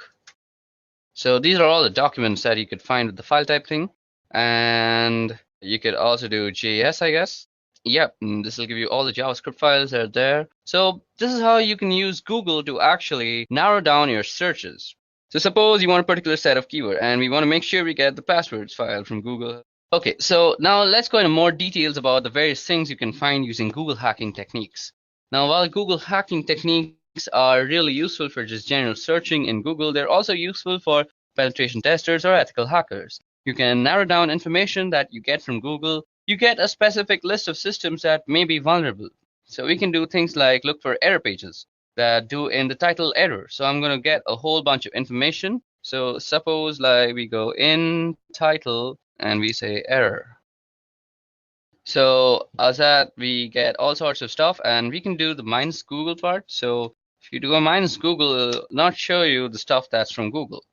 So these are all the documents that you could find with the file type thing. And you could also do JS, I guess. Yep, this will give you all the JavaScript files that are there. So this is how you can use Google to actually narrow down your searches. So suppose you want a particular set of keyword and we want to make sure we get the passwords file from Google. Okay, so now let's go into more details about the various things you can find using Google hacking techniques. Now, while Google hacking techniques are really useful for just general searching in Google, they're also useful for penetration testers or ethical hackers. You can narrow down information that you get from Google. You get a specific list of systems that may be vulnerable. So we can do things like look for error pages that do in the title error. So I'm going to get a whole bunch of information. So suppose like we go in title and we say error. So as that we get all sorts of stuff, and we can do the minus Google part. So if you do a minus Google, it'll not show you the stuff that's from Google.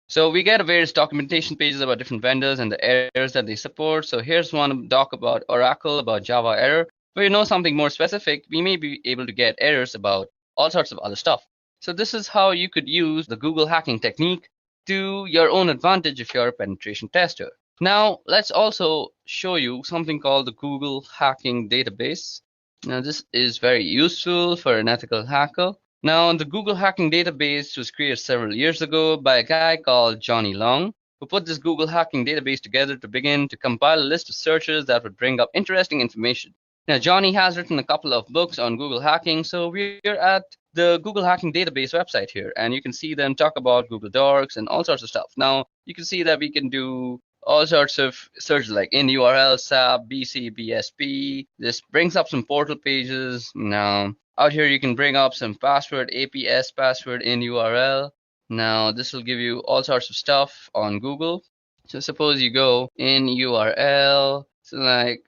So we get various documentation pages about different vendors and the errors that they support. So here's one doc about Oracle, about Java error. Where you know something more specific, we may be able to get errors about all sorts of other stuff. So this is how you could use the Google hacking technique to your own advantage if you're a penetration tester. Now, let's also show you something called the Google hacking database. Now, this is very useful for an ethical hacker. Now, the Google hacking database was created several years ago by a guy called Johnny Long, who put this Google hacking database together to begin to compile a list of searches that would bring up interesting information. Now, Johnny has written a couple of books on Google hacking, so we're at the Google hacking database website here, and you can see them talk about Google Docs and all sorts of stuff. Now, you can see that we can do all sorts of searches like in URL, SAP, BC, BSP. This brings up some portal pages. Now, out here, you can bring up some password, APS password in URL. Now, this will give you all sorts of stuff on Google. So suppose you go in URL, so like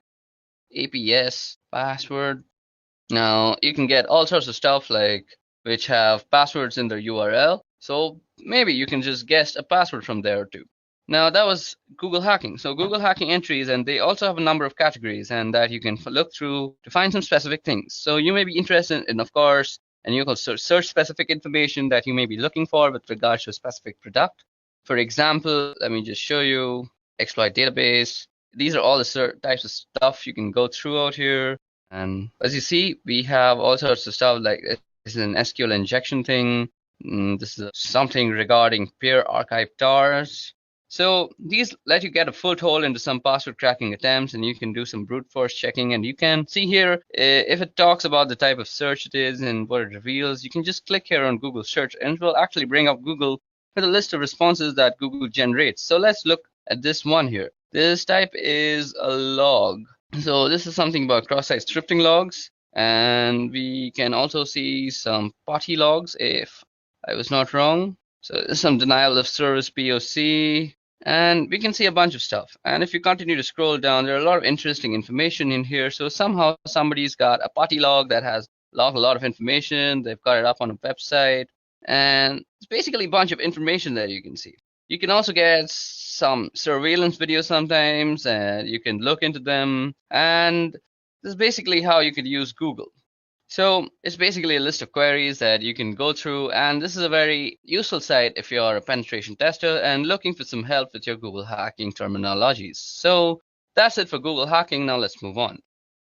APS password. Now, you can get all sorts of stuff like which have passwords in their URL. So maybe you can just guess a password from there too. Now, that was Google hacking. So Google hacking entries, and they also have a number of categories and that you can look through to find some specific things. So you may be interested in, of course, and you can search specific information that you may be looking for with regards to a specific product. For example, let me just show you exploit database. These are all the types of stuff you can go through out here. And as you see, we have all sorts of stuff like this is an SQL injection thing. This is something regarding peer archive tars. So these let you get a foothold into some password cracking attempts, and you can do some brute force checking. And you can see here if it talks about the type of search it is and what it reveals. You can just click here on Google search, and it will actually bring up Google with a list of responses that Google generates. So let's look at this one here. This type is a log. So this is something about cross-site scripting logs, and we can also see some potty logs if I was not wrong. So there's some denial of service POC. And we can see a bunch of stuff. And if you continue to scroll down, there are a lot of interesting information in here. So somehow somebody's got a potty log that has logged a lot of information. They've got it up on a website. And it's basically a bunch of information that you can see. You can also get some surveillance videos sometimes, and you can look into them. And this is basically how you could use Google. So it's basically a list of queries that you can go through, and this is a very useful site if you're a penetration tester and looking for some help with your Google hacking terminologies. So that's it for Google hacking. Now let's move on.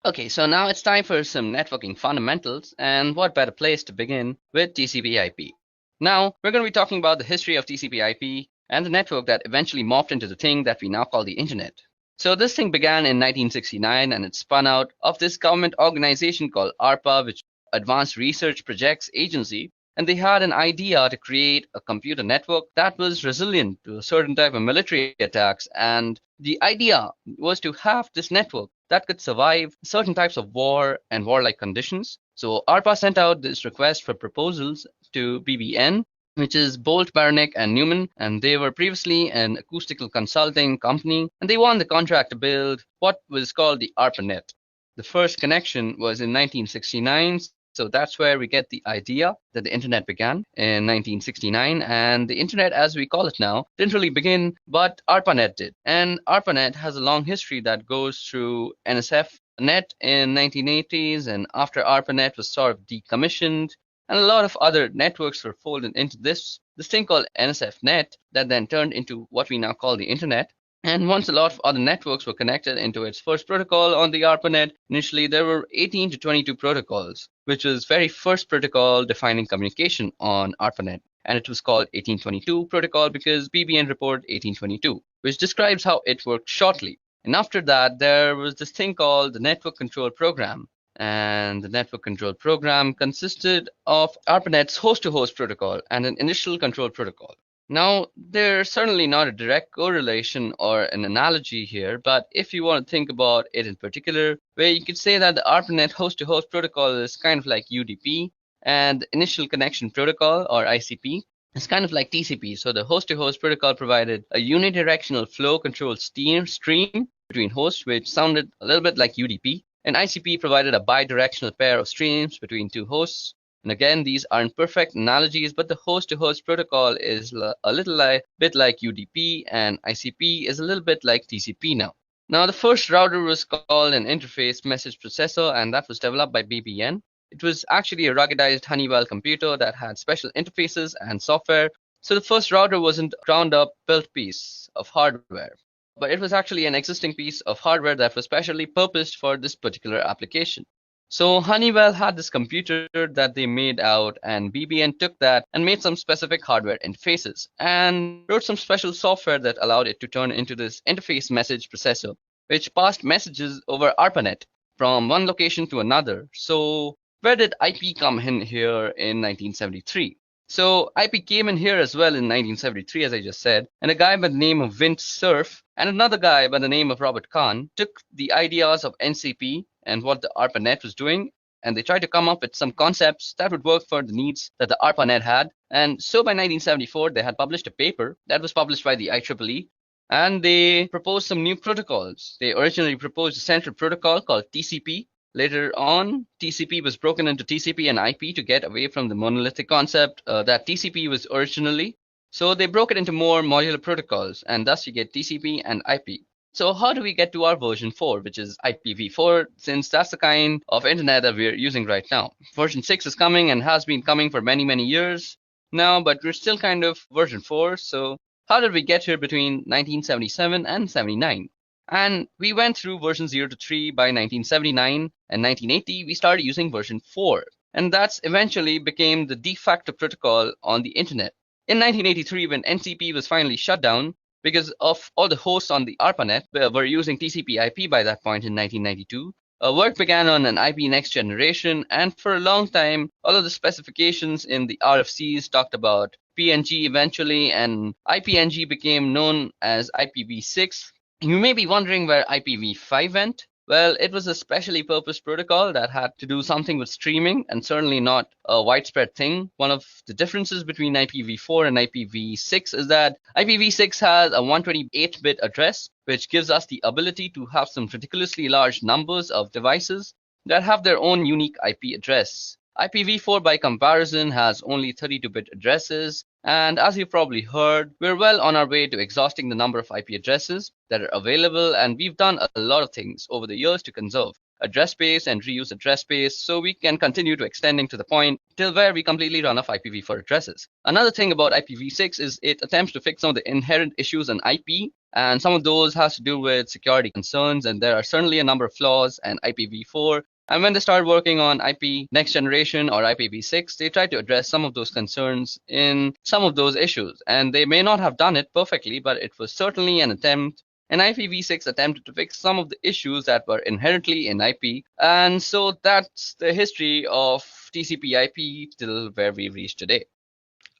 Okay, so now it's time for some networking fundamentals, and what better place to begin with TCP/IP. Now we're going to be talking about the history of TCP/IP and the network that eventually morphed into the thing that we now call the internet. So this thing began in 1969, and it spun out of this government organization called ARPA, which Advanced Research Projects Agency, and they had an idea to create a computer network that was resilient to a certain type of military attacks. And the idea was to have this network that could survive certain types of war and warlike conditions. So ARPA sent out this request for proposals to BBN, which is Bolt, Baranek, and Newman, and they were previously an acoustical consulting company, and they won the contract to build what was called the ARPANET. The first connection was in 1969, so that's where we get the idea that the internet began in 1969, and the internet as we call it now didn't really begin, but ARPANET did. And ARPANET has a long history that goes through NSF-NET in 1980s, and after ARPANET was sort of decommissioned, and a lot of other networks were folded into this thing called NSF-NET that then turned into what we now call the internet. And once a lot of other networks were connected into its first protocol on the ARPANET, initially there were 18 to 22 protocols, which was very first protocol defining communication on ARPANET. And it was called 1822 protocol because BBN report 1822, which describes how it worked shortly. And after that, there was this thing called the Network Control Program. And the Network Control Program consisted of ARPANET's host-to-host protocol and an initial control protocol. Now, there's certainly not a direct correlation or an analogy here, but if you want to think about it in particular, where you could say that the ARPANET host-to-host protocol is kind of like UDP, and the Initial Connection Protocol, or ICP, is kind of like TCP. So the host-to-host protocol provided a unidirectional flow control stream between hosts, which sounded a little bit like UDP, and ICP provided a bidirectional pair of streams between two hosts. And again, these aren't perfect analogies, but the host-to-host protocol is a little bit like UDP, and ICP is a little bit like TCP now. Now, the first router was called an Interface Message Processor, and that was developed by BBN. It was actually a ruggedized Honeywell computer that had special interfaces and software. So the first router wasn't a ground-up built piece of hardware, but it was actually an existing piece of hardware that was specially purposed for this particular application. So Honeywell had this computer that they made out, and BBN took that and made some specific hardware interfaces and wrote some special software that allowed it to turn into this interface message processor, which passed messages over ARPANET from one location to another. So where did IP come in here in 1973? So IP came in here as well in 1973, as I just said, and a guy by the name of Vint Cerf and another guy by the name of Robert Kahn took the ideas of NCP and what the ARPANET was doing, and they tried to come up with some concepts that would work for the needs that the ARPANET had. And so by 1974, they had published a paper that was published by the IEEE, and they proposed some new protocols. They originally proposed a central protocol called TCP. Later on, TCP was broken into TCP and IP to get away from the monolithic concept that TCP was originally. So they broke it into more modular protocols, and thus you get TCP and IP. So how do we get to our version 4, which is IPv4, since that's the kind of internet that we're using right now? Version 6 is coming and has been coming for many, many years now, but we're still kind of version 4. So how did we get here between 1977 and 79? And we went through version 0 to 3 by 1979, and 1980 we started using version 4. And that's eventually became the de facto protocol on the internet. In 1983, when NCP was finally shut down, because of all the hosts on the ARPANET were using TCP IP by that point in 1992, work began on an IP next generation, and for a long time, all of the specifications in the RFCs talked about PNG eventually, and IPNG became known as IPv6. You may be wondering where IPv5 went. Well, it was a specially purposed protocol that had to do something with streaming, and certainly not a widespread thing. One of the differences between IPv4 and IPv6 is that IPv6 has a 128-bit address, which gives us the ability to have some ridiculously large numbers of devices that have their own unique IP address. IPv4, by comparison, has only 32-bit addresses, and as you've probably heard, we're well on our way to exhausting the number of IP addresses that are available, and we've done a lot of things over the years to conserve address space and reuse address space so we can continue to extending to the point till where we completely run off IPv4 addresses. Another thing about IPv6 is it attempts to fix some of the inherent issues in IP, and some of those has to do with security concerns, and there are certainly a number of flaws in IPv4. And when they started working on IP next generation or IPv6, they tried to address some of those concerns in some of those issues. And they may not have done it perfectly, but it was certainly an attempt. And IPv6 attempted to fix some of the issues that were inherently in IP. And so that's the history of TCP/IP till where we've reached today.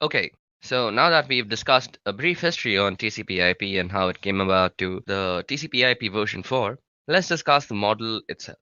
Okay, so now that we've discussed a brief history on TCP/IP and how it came about to the TCP/IP version 4, let's discuss the model itself.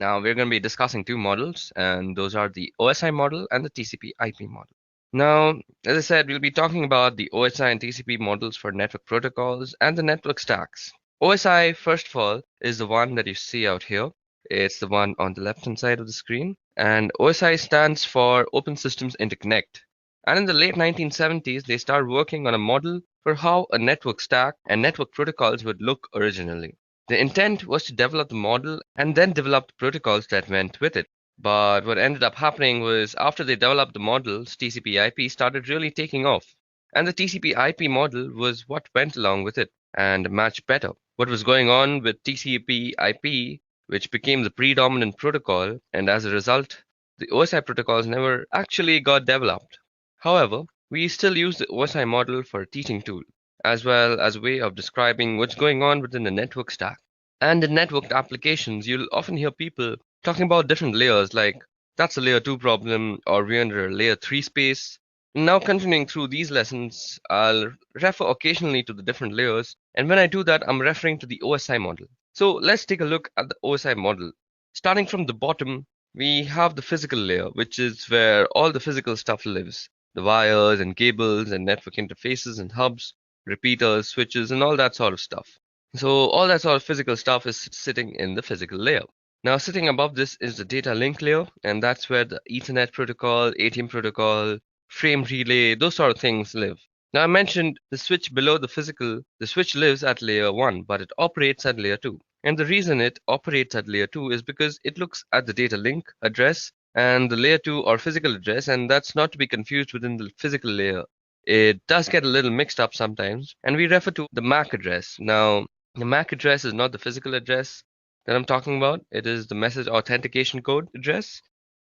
Now we're going to be discussing two models, and those are the OSI model and the TCP/IP model. Now, as I said, we'll be talking about the OSI and TCP models for network protocols and the network stacks. OSI, first of all, is the one that you see out here. It's the one on the left-hand side of the screen. And OSI stands for Open Systems Interconnect. And in the late 1970s, they started working on a model for how a network stack and network protocols would look originally. The intent was to develop the model and then develop the protocols that went with it. But what ended up happening was after they developed the models, TCP/IP started really taking off. And the TCP/IP model was what went along with it and matched better. What was going on with TCP/IP, which became the predominant protocol, and as a result, the OSI protocols never actually got developed. However, we still use the OSI model for a teaching tool, as well as a way of describing what's going on within the network stack. And in networked applications, you'll often hear people talking about different layers, like that's a layer 2 problem, or we're under a layer 3 space. Now, continuing through these lessons, I'll refer occasionally to the different layers, and when I do that, I'm referring to the OSI model. So let's take a look at the OSI model. Starting from the bottom, we have the physical layer, which is where all the physical stuff lives. The wires and cables and network interfaces and hubs, repeaters, switches, and all that sort of stuff. So all that sort of physical stuff is sitting in the physical layer. Now, sitting above this is the data link layer, and that's where the Ethernet protocol, ATM protocol, frame relay, those sort of things live. Now, I mentioned the switch below the physical. The switch lives at layer 1, but it operates at layer 2. And the reason it operates at layer 2 is because it looks at the data link address and the layer 2 or physical address, and that's not to be confused within the physical layer. It does get a little mixed up sometimes, and we refer to the MAC address. Now, the MAC address is not the physical address that I'm talking about. It is the message authentication code address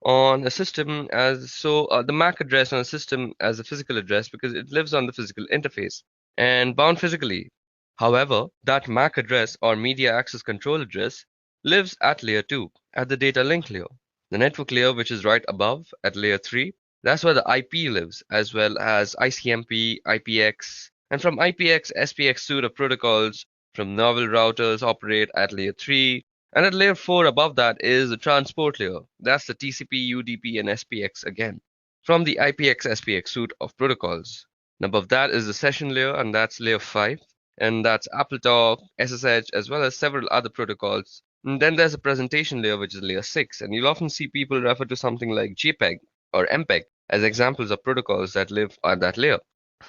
on a system the MAC address on a system as a physical address because it lives on the physical interface and bound physically. However, that MAC address or media access control address lives at layer 2, at the data link layer. The network layer, which is right above at layer 3, that's where the IP lives, as well as ICMP, IPX, and from IPX, SPX suite of protocols from novel routers operate at layer 3, and at layer 4 above that is the transport layer. That's the TCP, UDP, and SPX again, from the IPX, SPX suite of protocols. And above that is the session layer, and that's layer 5, and that's AppleTalk, SSH, as well as several other protocols. And then there's a presentation layer, which is layer 6, and you'll often see people refer to something like JPEG or MPEG as examples of protocols that live on that layer.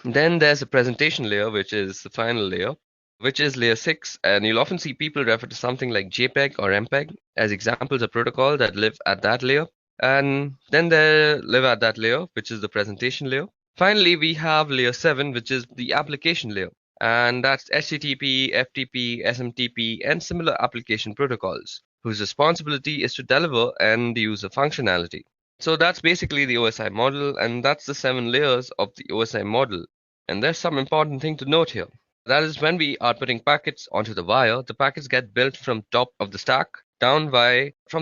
Then there's a presentation layer, which is the final layer, which is layer 6, and you'll often see people refer to something like JPEG or MPEG as examples of protocol that live at that layer. And then they live at that layer, which is the presentation layer. Finally, we have layer 7, which is the application layer, and that's HTTP, FTP, SMTP, and similar application protocols, whose responsibility is to deliver and use the functionality. So that's basically the OSI model, and that's the 7 layers of the OSI model. And there's some important thing to note here. That is, when we are putting packets onto the wire, the packets get built from top of the stack from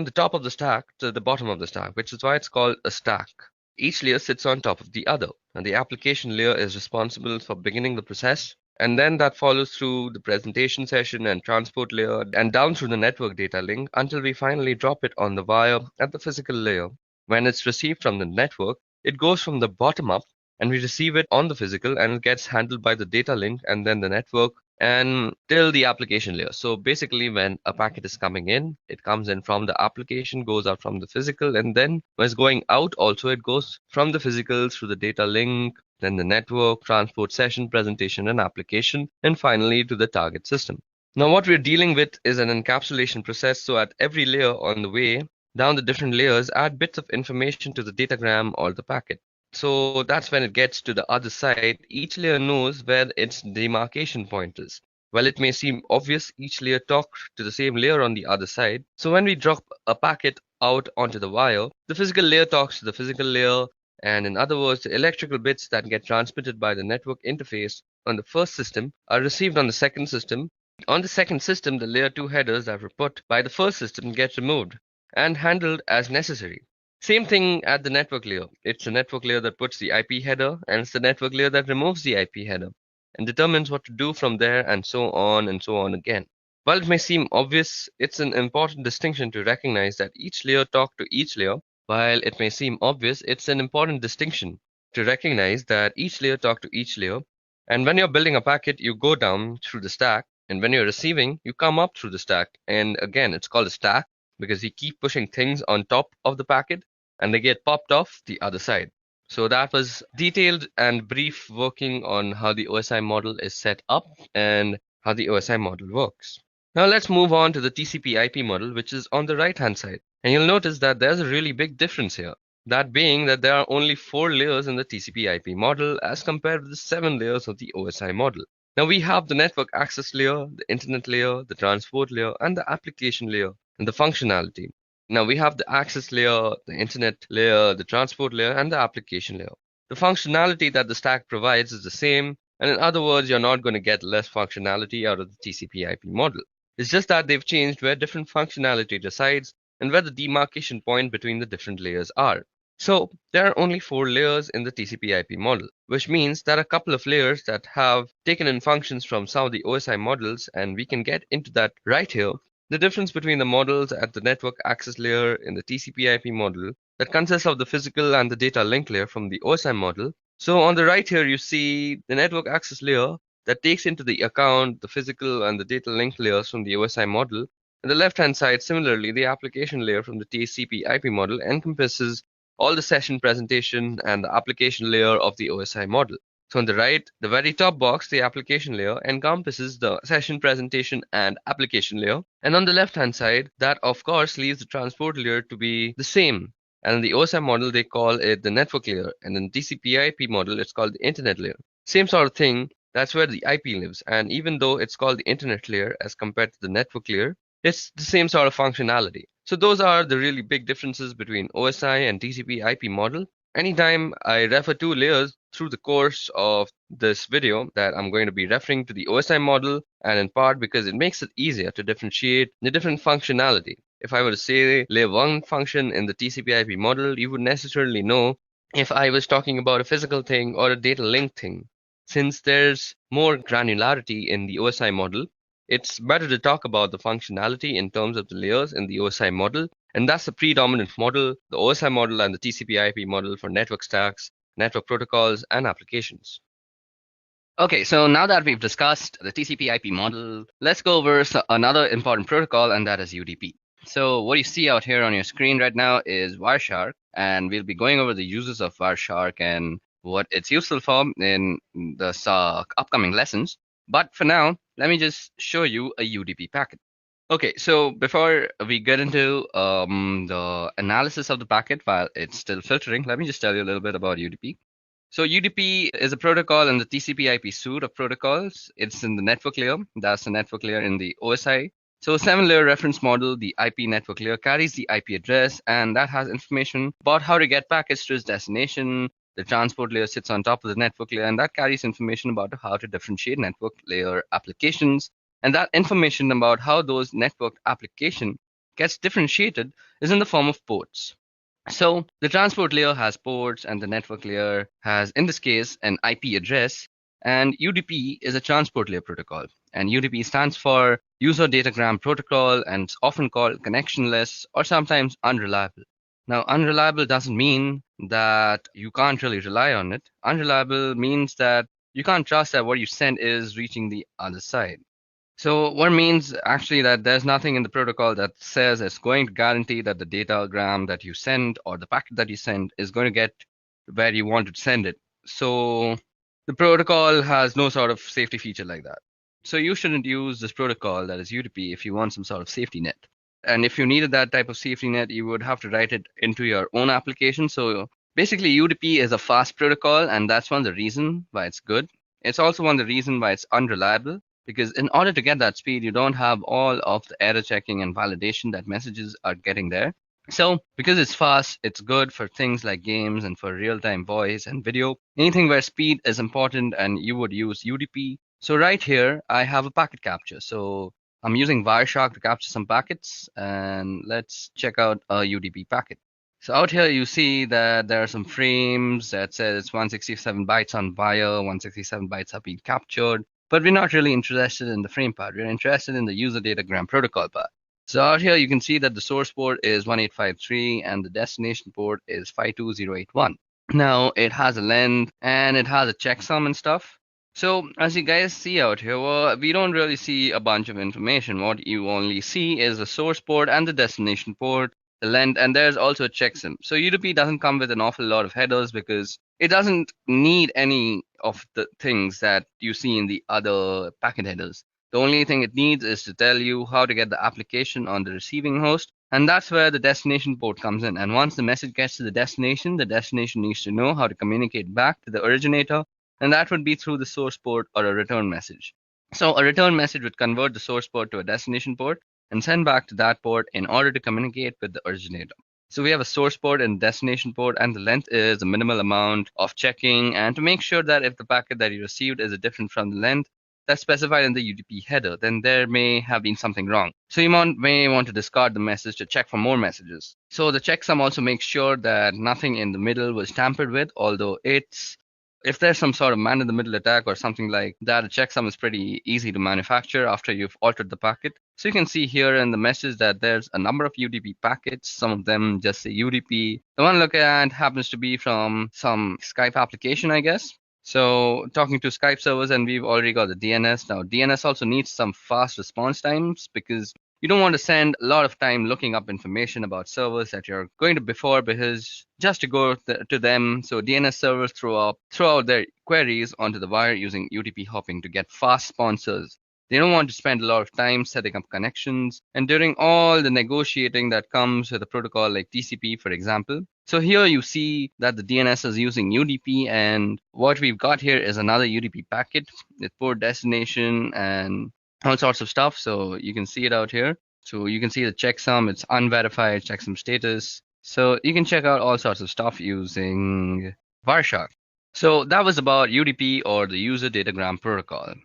the top of the stack to the bottom of the stack, which is why it's called a stack. Each layer sits on top of the other, and the application layer is responsible for beginning the process, and then that follows through the presentation session and transport layer and down through the network data link until we finally drop it on the wire at the physical layer. When it's received from the network, it goes from the bottom up, and we receive it on the physical, and it gets handled by the data link and then the network and till the application layer. So basically, when a packet is coming in, it comes in from the application, goes out from the physical, and then when it's going out also, it goes from the physical through the data link, then the network, transport session, presentation, and application, and finally to the target system. Now, what we're dealing with is an encapsulation process. So at every layer on the way down the different layers, add bits of information to the datagram or the packet. So that's when it gets to the other side. Each layer knows where its demarcation point is. While it may seem obvious, each layer talks to the same layer on the other side. So when we drop a packet out onto the wire, the physical layer talks to the physical layer, and in other words, the electrical bits that get transmitted by the network interface on the first system are received on the second system. On the second system, the layer 2 headers that were put by the first system get removed and handled as necessary. Same thing at the network layer. It's the network layer that puts the IP header, and it's the network layer that removes the IP header and determines what to do from there, and so on again. While it may seem obvious, it's an important distinction to recognize that each layer talks to each layer. While it may seem obvious, it's an important distinction to recognize that each layer talks to each layer. And when you're building a packet, you go down through the stack. And when you're receiving, you come up through the stack. And again, it's called a stack because you keep pushing things on top of the packet and they get popped off the other side. So that was detailed and brief working on how the OSI model is set up and how the OSI model works. Now let's move on to the TCP IP model, which is on the right hand side. And you'll notice that there's a really big difference here. That being that there are only 4 layers in the TCP IP model as compared with the 7 layers of the OSI model. Now we have the network access layer, the internet layer, the transport layer, and the application layer, and the functionality. Now we have the access layer, the internet layer, the transport layer, and the application layer. The functionality that the stack provides is the same, and in other words, you're not going to get less functionality out of the TCP IP model. It's just that they've changed where different functionality resides and where the demarcation point between the different layers are. So there are only 4 layers in the TCP IP model, which means there are a couple of layers that have taken in functions from some of the OSI models, and we can get into that right here. The difference between the models at the network access layer in the TCP IP model that consists of the physical and the data link layer from the OSI model. So on the right here, you see the network access layer that takes into the account the physical and the data link layers from the OSI model. On the left-hand side, similarly, the application layer from the TCP IP model encompasses all the session presentation and the application layer of the OSI model. So on the right, the very top box, the application layer, encompasses the session presentation and application layer. And on the left-hand side, that of course leaves the transport layer to be the same. And in the OSI model, they call it the network layer. And in the TCP IP model, it's called the internet layer. Same sort of thing, that's where the IP lives. And even though it's called the internet layer as compared to the network layer, it's the same sort of functionality. So those are the really big differences between OSI and TCP IP model. Anytime I refer to layers through the course of this video, that I'm going to be referring to the OSI model, and in part because it makes it easier to differentiate the different functionality. If I were to say layer 1 function in the TCP IP model, you would necessarily know if I was talking about a physical thing or a data link thing. Since there's more granularity in the OSI model, it's better to talk about the functionality in terms of the layers in the OSI model. And that's the predominant model, the OSI model and the TCP IP model for network stacks, network protocols, and applications. Okay, so now that we've discussed the TCP IP model, let's go over another important protocol, and that is UDP. So what you see out here on your screen right now is Wireshark, and we'll be going over the uses of Wireshark and what it's useful for in the upcoming lessons. But for now, let me just show you a UDP packet. Okay, so before we get into the analysis of the packet while it's still filtering, let me just tell you a little bit about UDP. So UDP is a protocol in the TCP IP suite of protocols. It's in the network layer. That's the network layer in the OSI. So a 7-layer reference model, the IP network layer, carries the IP address, and that has information about how to get packets to its destination. The transport layer sits on top of the network layer, and that carries information about how to differentiate network layer applications. And that information about how those network application gets differentiated is in the form of ports. So the transport layer has ports, and the network layer has, in this case, an IP address. And UDP is a transport layer protocol. And UDP stands for User Datagram Protocol, and it's often called connectionless or sometimes unreliable. Now, unreliable doesn't mean that you can't really rely on it. Unreliable means that you can't trust that what you send is reaching the other side. So what means actually that there's nothing in the protocol that says it's going to guarantee that the datagram that you send or the packet that you send is going to get where you want to send it. So the protocol has no sort of safety feature like that. So you shouldn't use this protocol, that is UDP, if you want some sort of safety net. And if you needed that type of safety net, you would have to write it into your own application. So basically UDP is a fast protocol, and that's one of the reasons why it's good. It's also one of the reasons why it's unreliable, because in order to get that speed, you don't have all of the error checking and validation that messages are getting there. So because it's fast, it's good for things like games and for real-time voice and video, anything where speed is important, and you would use UDP. So right here, I have a packet capture. So I'm using Wireshark to capture some packets, and let's check out a UDP packet. So out here, you see that there are some frames that says it's 167 bytes on wire, 167 bytes have been captured. But we're not really interested in the frame part. We're interested in the user datagram protocol part. So out here, you can see that the source port is 1853 and the destination port is 52081. Now it has a length and it has a checksum and stuff. So as you guys see out here, well, we don't really see a bunch of information. What you only see is the source port and the destination port, the length, and there's also a checksum. So UDP doesn't come with an awful lot of headers because it doesn't need any of the things that you see in the other packet headers. The only thing it needs is to tell you how to get the application on the receiving host, and that's where the destination port comes in. And once the message gets to the destination needs to know how to communicate back to the originator, and that would be through the source port or a return message. So a return message would convert the source port to a destination port and send back to that port in order to communicate with the originator. So we have a source port and destination port, and the length is a minimal amount of checking, and to make sure that if the packet that you received is different from the length that's specified in the UDP header, then there may have been something wrong. So you may want to discard the message to check for more messages. So the checksum also makes sure that nothing in the middle was tampered with, although if there's some sort of man-in-the-middle attack or something like that, a checksum is pretty easy to manufacture after you've altered the packet. So you can see here in the message that there's a number of UDP packets. Some of them just say UDP. The one I look at happens to be from some Skype application, I guess. So talking to Skype servers, and we've already got the DNS. Now DNS also needs some fast response times because you don't want to spend a lot of time looking up information about servers that you're going to before, because just to go to them. So DNS servers throw out their queries onto the wire using UDP hopping to get fast sponsors. They don't want to spend a lot of time setting up connections and doing all the negotiating that comes with a protocol like TCP, for example. So here you see that the DNS is using UDP, and what we've got here is another UDP packet with port destination and all sorts of stuff. So you can see it out here. So you can see the checksum, it's unverified checksum status. So you can check out all sorts of stuff using Wireshark. So that was about UDP, or the user datagram protocol.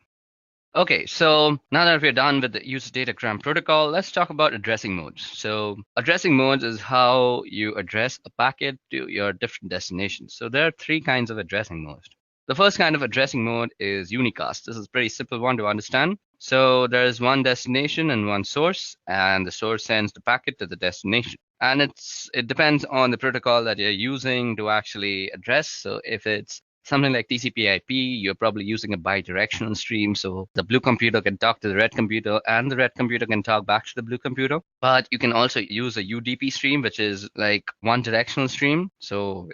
Okay, so now that we're done with the user datagram protocol, let's talk about addressing modes. So addressing modes is how you address a packet to your different destinations. So there are three kinds of addressing modes. The first kind of addressing mode is unicast. This is a pretty simple one to understand. So there is one destination and one source, and the source sends the packet to the destination. And it depends on the protocol that you're using to actually address. So if it's something like TCP/IP, you're probably using a bidirectional stream, so the blue computer can talk to the red computer and the red computer can talk back to the blue computer. But you can also use a UDP stream, which is like one directional stream. So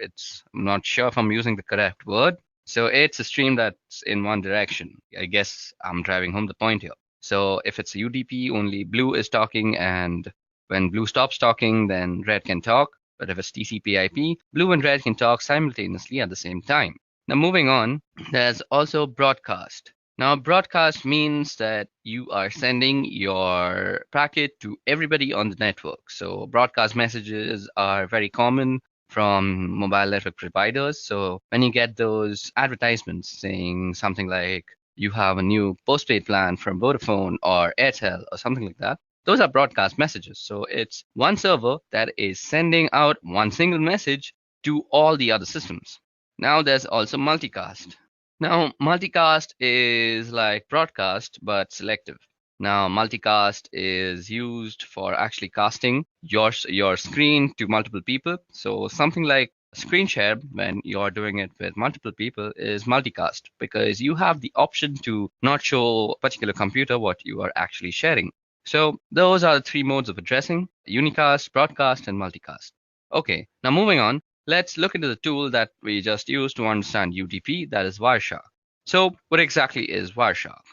I'm not sure if I'm using the correct word. So it's a stream that's in one direction. I guess I'm driving home the point here. So if it's a UDP, only blue is talking, and when blue stops talking, then red can talk. But if it's TCP/IP, blue and red can talk simultaneously at the same time. Now moving on, there's also broadcast. Now broadcast means that you are sending your packet to everybody on the network. So broadcast messages are very common from mobile network providers. So when you get those advertisements saying something like you have a new postpaid plan from Vodafone or Airtel or something like that, those are broadcast messages. So it's one server that is sending out one single message to all the other systems. Now there's also multicast. Now multicast is like broadcast but selective. Now multicast is used for actually casting your screen to multiple people. So something like screen share, when you're doing it with multiple people, is multicast, because you have the option to not show a particular computer what you are actually sharing. So those are the three modes of addressing: unicast, broadcast, and multicast. Okay, now moving on. Let's look into the tool that we just used to understand UDP, that is Wireshark. So what exactly is Wireshark?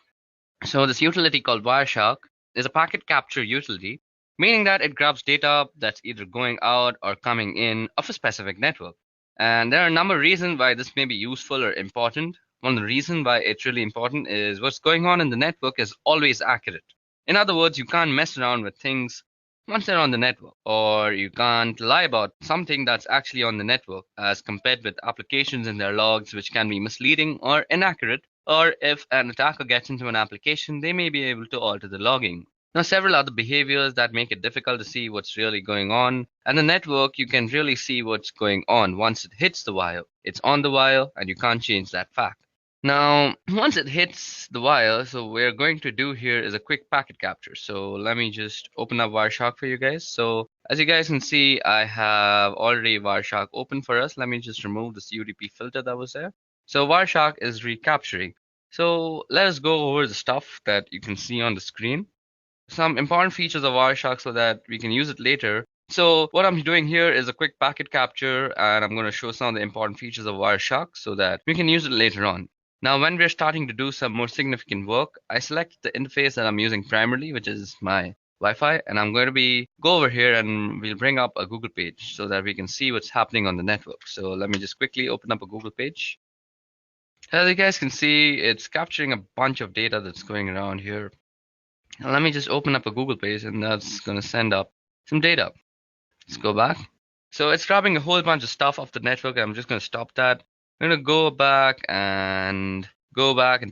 So this utility called Wireshark is a packet capture utility, meaning that it grabs data that's either going out or coming in of a specific network. And there are a number of reasons why this may be useful or important. One of the reasons why it's really important is what's going on in the network is always accurate. In other words, you can't mess around with things once they're on the network, or you can't lie about something that's actually on the network as compared with applications and their logs, which can be misleading or inaccurate. Or if an attacker gets into an application, they may be able to alter the logging. Now, several other behaviors that make it difficult to see what's really going on. And the network, you can really see what's going on once it hits the wire. It's on the wire and you can't change that fact. Now, once it hits the wire, so we're going to do here is a quick packet capture. So let me just open up Wireshark for you guys. So as you guys can see, I have already Wireshark open for us. Let me just remove this UDP filter that was there. So Wireshark is recapturing. So let us go over the stuff that you can see on the screen. Some important features of Wireshark so that we can use it later. So what I'm doing here is a quick packet capture, and I'm going to show some of the important features of Wireshark so that we can use it later on. Now, when we're starting to do some more significant work, I select the interface that I'm using primarily, which is my Wi-Fi, and I'm going to go over here and we'll bring up a Google page so that we can see what's happening on the network. So let me just quickly open up a Google page. As you guys can see, it's capturing a bunch of data that's going around here. Now let me just open up a Google page, and that's going to send up some data. Let's go back. So it's grabbing a whole bunch of stuff off the network. I'm just going to stop that. I'm going to go back and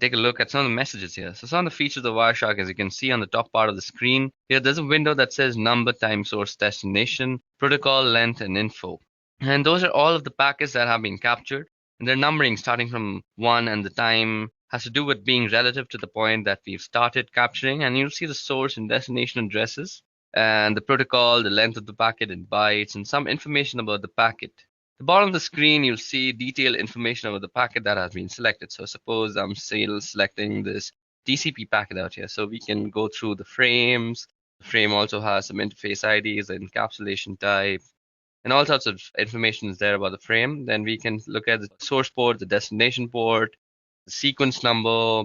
take a look at some of the messages here. So some of the features of Wireshark, as you can see on the top part of the screen, here there's a window that says number, time, source, destination, protocol, length, and info. And those are all of the packets that have been captured. And they're numbering starting from 1, and the time has to do with being relative to the point that we've started capturing. And you'll see the source and destination addresses, and the protocol, the length of the packet in bytes, and some information about the packet. At the bottom of the screen, you'll see detailed information about the packet that has been selected. So suppose I'm still selecting this TCP packet out here. So we can go through the frames. The frame also has some interface IDs, the encapsulation type, and all sorts of information is there about the frame. Then we can look at the source port, the destination port, the sequence number,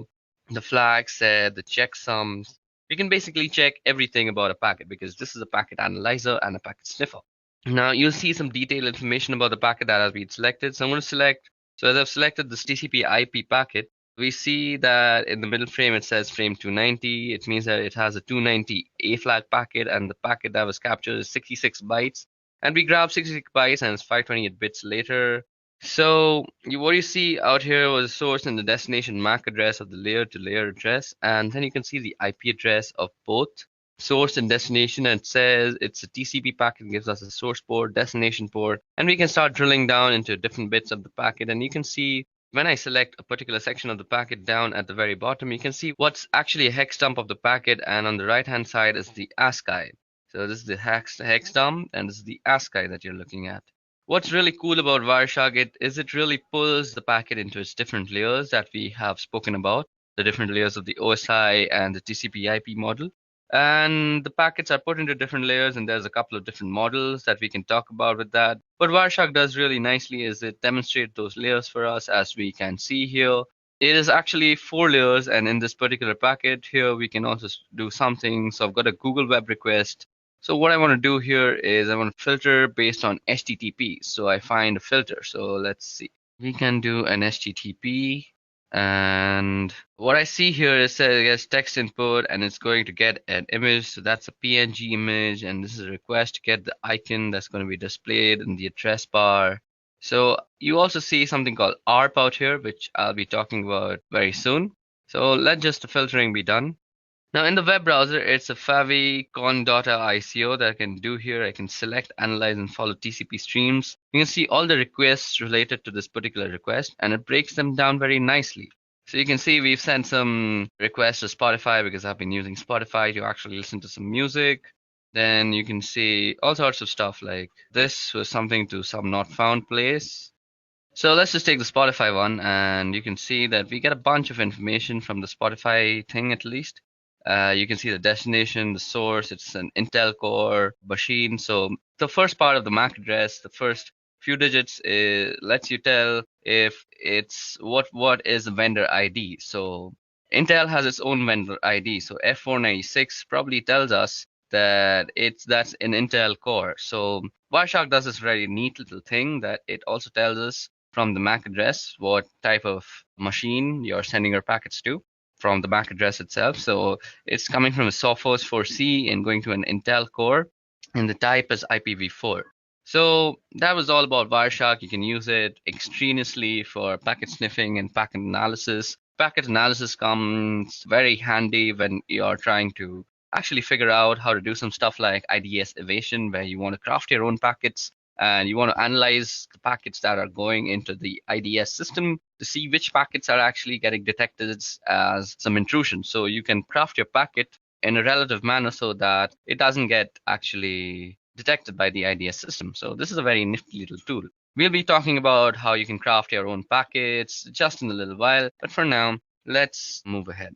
the flag set, the checksums. We can basically check everything about a packet because this is a packet analyzer and a packet sniffer. Now you'll see some detailed information about the packet that has been selected. So I'm going to select, so as I've selected this TCP IP packet, we see that in the middle frame it says frame 290. It means that it has a 290 A flag packet, and the packet that was captured is 66 bytes. And we grab 66 bytes and it's 528 bits later. So what you see out here was the source and the destination MAC address of the layer to layer address. And then you can see the IP address of both source and destination, and it says it's a TCP packet, gives us a source port, destination port, and we can start drilling down into different bits of the packet. And you can see when I select a particular section of the packet down at the very bottom, you can see what's actually a hex dump of the packet, and on the right hand side is the ASCII. So this is the hex dump, and this is the ASCII that you're looking at. What's really cool about Wireshark it really pulls the packet into its different layers that we have spoken about, the different layers of the OSI and the TCP IP model. And the packets are put into different layers, and there's a couple of different models that we can talk about with that. What Wireshark does really nicely is it demonstrates those layers for us, as we can see here. It is actually 4 layers, and in this particular packet here, we can also do something. So I've got a Google web request. So what I want to do here is I want to filter based on HTTP. So I find a filter. So let's see. We can do an HTTP. And what I see here is it gets text input, and it's going to get an image. So that's a PNG image, and this is a request to get the icon that's going to be displayed in the address bar. So you also see something called ARP out here, which I'll be talking about very soon. So let just the filtering be done. Now in the web browser, it's a favicon.ico that I can do here. I can select, analyze, and follow TCP streams. You can see all the requests related to this particular request, and it breaks them down very nicely. So you can see we've sent some requests to Spotify because I've been using Spotify to actually listen to some music. Then you can see all sorts of stuff, like this was something to some not found place. So let's just take the Spotify one, and you can see that we get a bunch of information from the Spotify thing at least. You can see the destination, the source, it's an Intel Core machine. So the first part of the MAC address, the first few digits, lets you tell if it's what is the vendor ID. So Intel has its own vendor ID. So F496 probably tells us that that's an Intel Core. So Wireshark does this very neat little thing that it also tells us from the MAC address what type of machine you're sending your packets to from the MAC address itself. So it's coming from a Sophos 4C and going to an Intel Core, and the type is IPv4. So that was all about Wireshark. You can use it extraneously for packet sniffing and packet analysis. Packet analysis comes very handy when you're trying to actually figure out how to do some stuff like IDS evasion, where you want to craft your own packets and you want to analyze the packets that are going into the IDS system to see which packets are actually getting detected as some intrusion. So you can craft your packet in a relative manner so that it doesn't get actually detected by the IDS system. So this is a very nifty little tool. We'll be talking about how you can craft your own packets just in a little while, but for now, let's move ahead.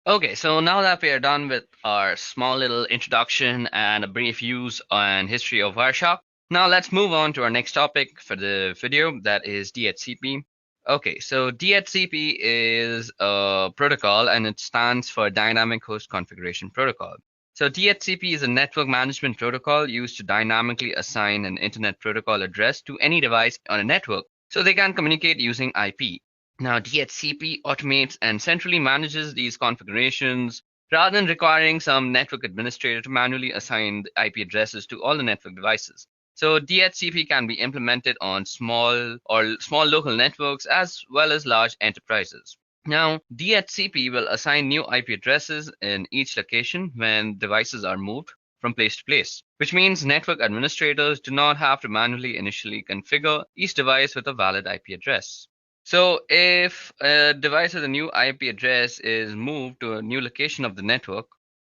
Okay, so now that we are done with our small little introduction and a brief use and history of Wireshark, now let's move on to our next topic for the video, that is DHCP. Okay, so DHCP is a protocol and it stands for Dynamic Host Configuration Protocol. So DHCP is a network management protocol used to dynamically assign an internet protocol address to any device on a network so they can communicate using IP. Now, DHCP automates and centrally manages these configurations rather than requiring some network administrator to manually assign the IP addresses to all the network devices. So DHCP can be implemented on small local networks as well as large enterprises. Now, DHCP will assign new IP addresses in each location when devices are moved from place to place, which means network administrators do not have to manually initially configure each device with a valid IP address. So if a device with a new IP address is moved to a new location of the network,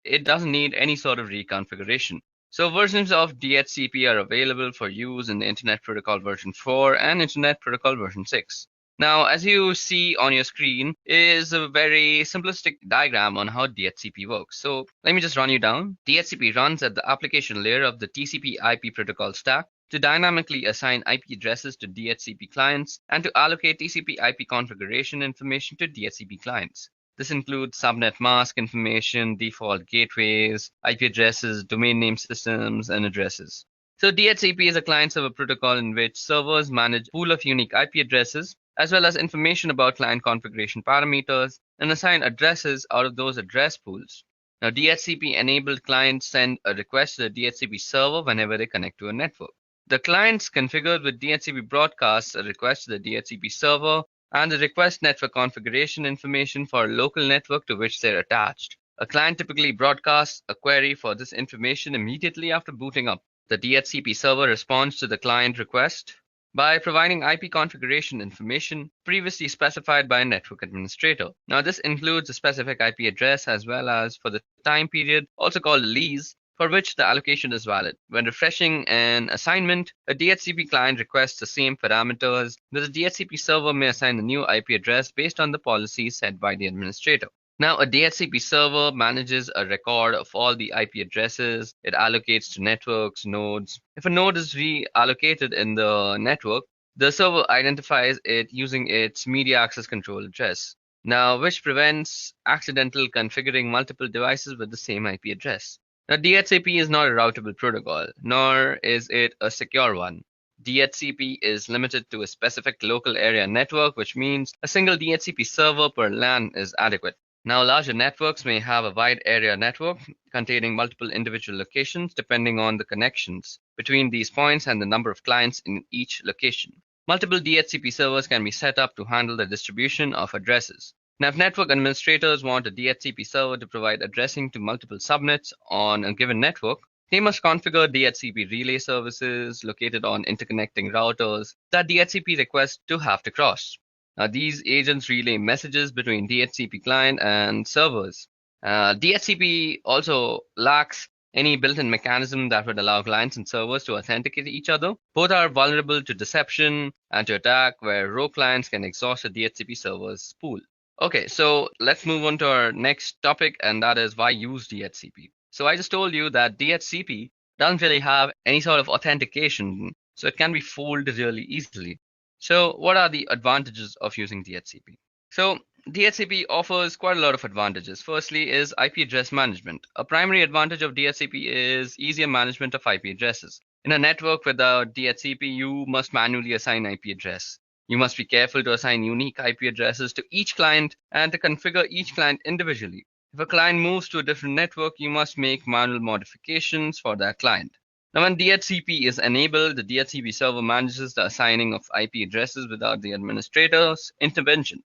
it doesn't need any sort of reconfiguration. So versions of DHCP are available for use in the Internet Protocol version 4 and Internet Protocol version 6. Now, as you see on your screen is a very simplistic diagram on how DHCP works. So let me just run you down. DHCP runs at the application layer of the TCP IP protocol stack to dynamically assign IP addresses to DHCP clients and to allocate TCP IP configuration information to DHCP clients. This includes subnet mask information, default gateways, IP addresses, domain name systems, and addresses. So DHCP is a client-server protocol in which servers manage a pool of unique IP addresses, as well as information about client configuration parameters, and assign addresses out of those address pools. Now, DHCP-enabled clients send a request to the DHCP server whenever they connect to a network. The clients configured with DHCP broadcasts a request to the DHCP server and the request network configuration information for a local network to which they're attached. A client typically broadcasts a query for this information immediately after booting up. The DHCP server responds to the client request by providing IP configuration information previously specified by a network administrator. Now, this includes a specific IP address as well as for the time period, also called a lease, for which the allocation is valid. When refreshing an assignment, a DHCP client requests the same parameters, but the DHCP server may assign a new IP address based on the policy set by the administrator. Now, a DHCP server manages a record of all the IP addresses it allocates to networks, nodes. If a node is reallocated in the network, the server identifies it using its media access control address, now which prevents accidental configuring multiple devices with the same IP address. Now, DHCP is not a routable protocol, nor is it a secure one. DHCP is limited to a specific local area network, which means a single DHCP server per LAN is adequate. Now, larger networks may have a wide area network containing multiple individual locations depending on the connections between these points and the number of clients in each location. Multiple DHCP servers can be set up to handle the distribution of addresses. Now, if network administrators want a DHCP server to provide addressing to multiple subnets on a given network, they must configure DHCP relay services located on interconnecting routers that DHCP requests to have to cross. Now, these agents relay messages between DHCP client and servers. DHCP also lacks any built-in mechanism that would allow clients and servers to authenticate each other. Both are vulnerable to deception and to attack, where rogue clients can exhaust a DHCP server's pool. Okay, so let's move on to our next topic, and that is why use DHCP. So I just told you that DHCP doesn't really have any sort of authentication, so it can be fooled really easily. So what are the advantages of using DHCP? So DHCP offers quite a lot of advantages. Firstly is IP address management. A primary advantage of DHCP is easier management of IP addresses. In a network without DHCP, you must manually assign IP address. You must be careful to assign unique IP addresses to each client and to configure each client individually. If a client moves to a different network, you must make manual modifications for that client. Now, when DHCP is enabled, the DHCP server manages the assigning of IP addresses without the administrator's intervention.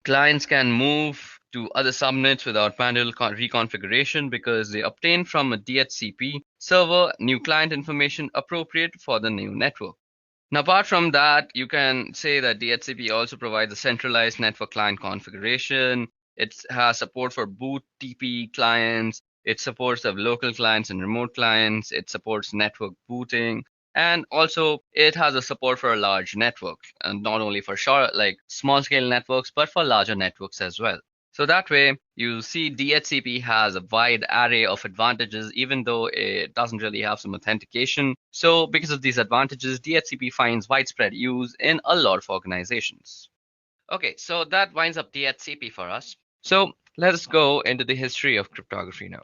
Clients can move to other subnets without manual reconfiguration because they obtain from a DHCP server new client information appropriate for the new network. Now, apart from that, you can say that DHCP also provides a centralized network client configuration. It has support for boot TP clients. It supports the local clients and remote clients. It supports network booting. And also, it has a support for a large network, and not only for short, like small scale networks, but for larger networks as well. So that way, you see DHCP has a wide array of advantages, even though it doesn't really have some authentication. So because of these advantages, DHCP finds widespread use in a lot of organizations. Okay, so that winds up DHCP for us. So let us go into the history of cryptography now.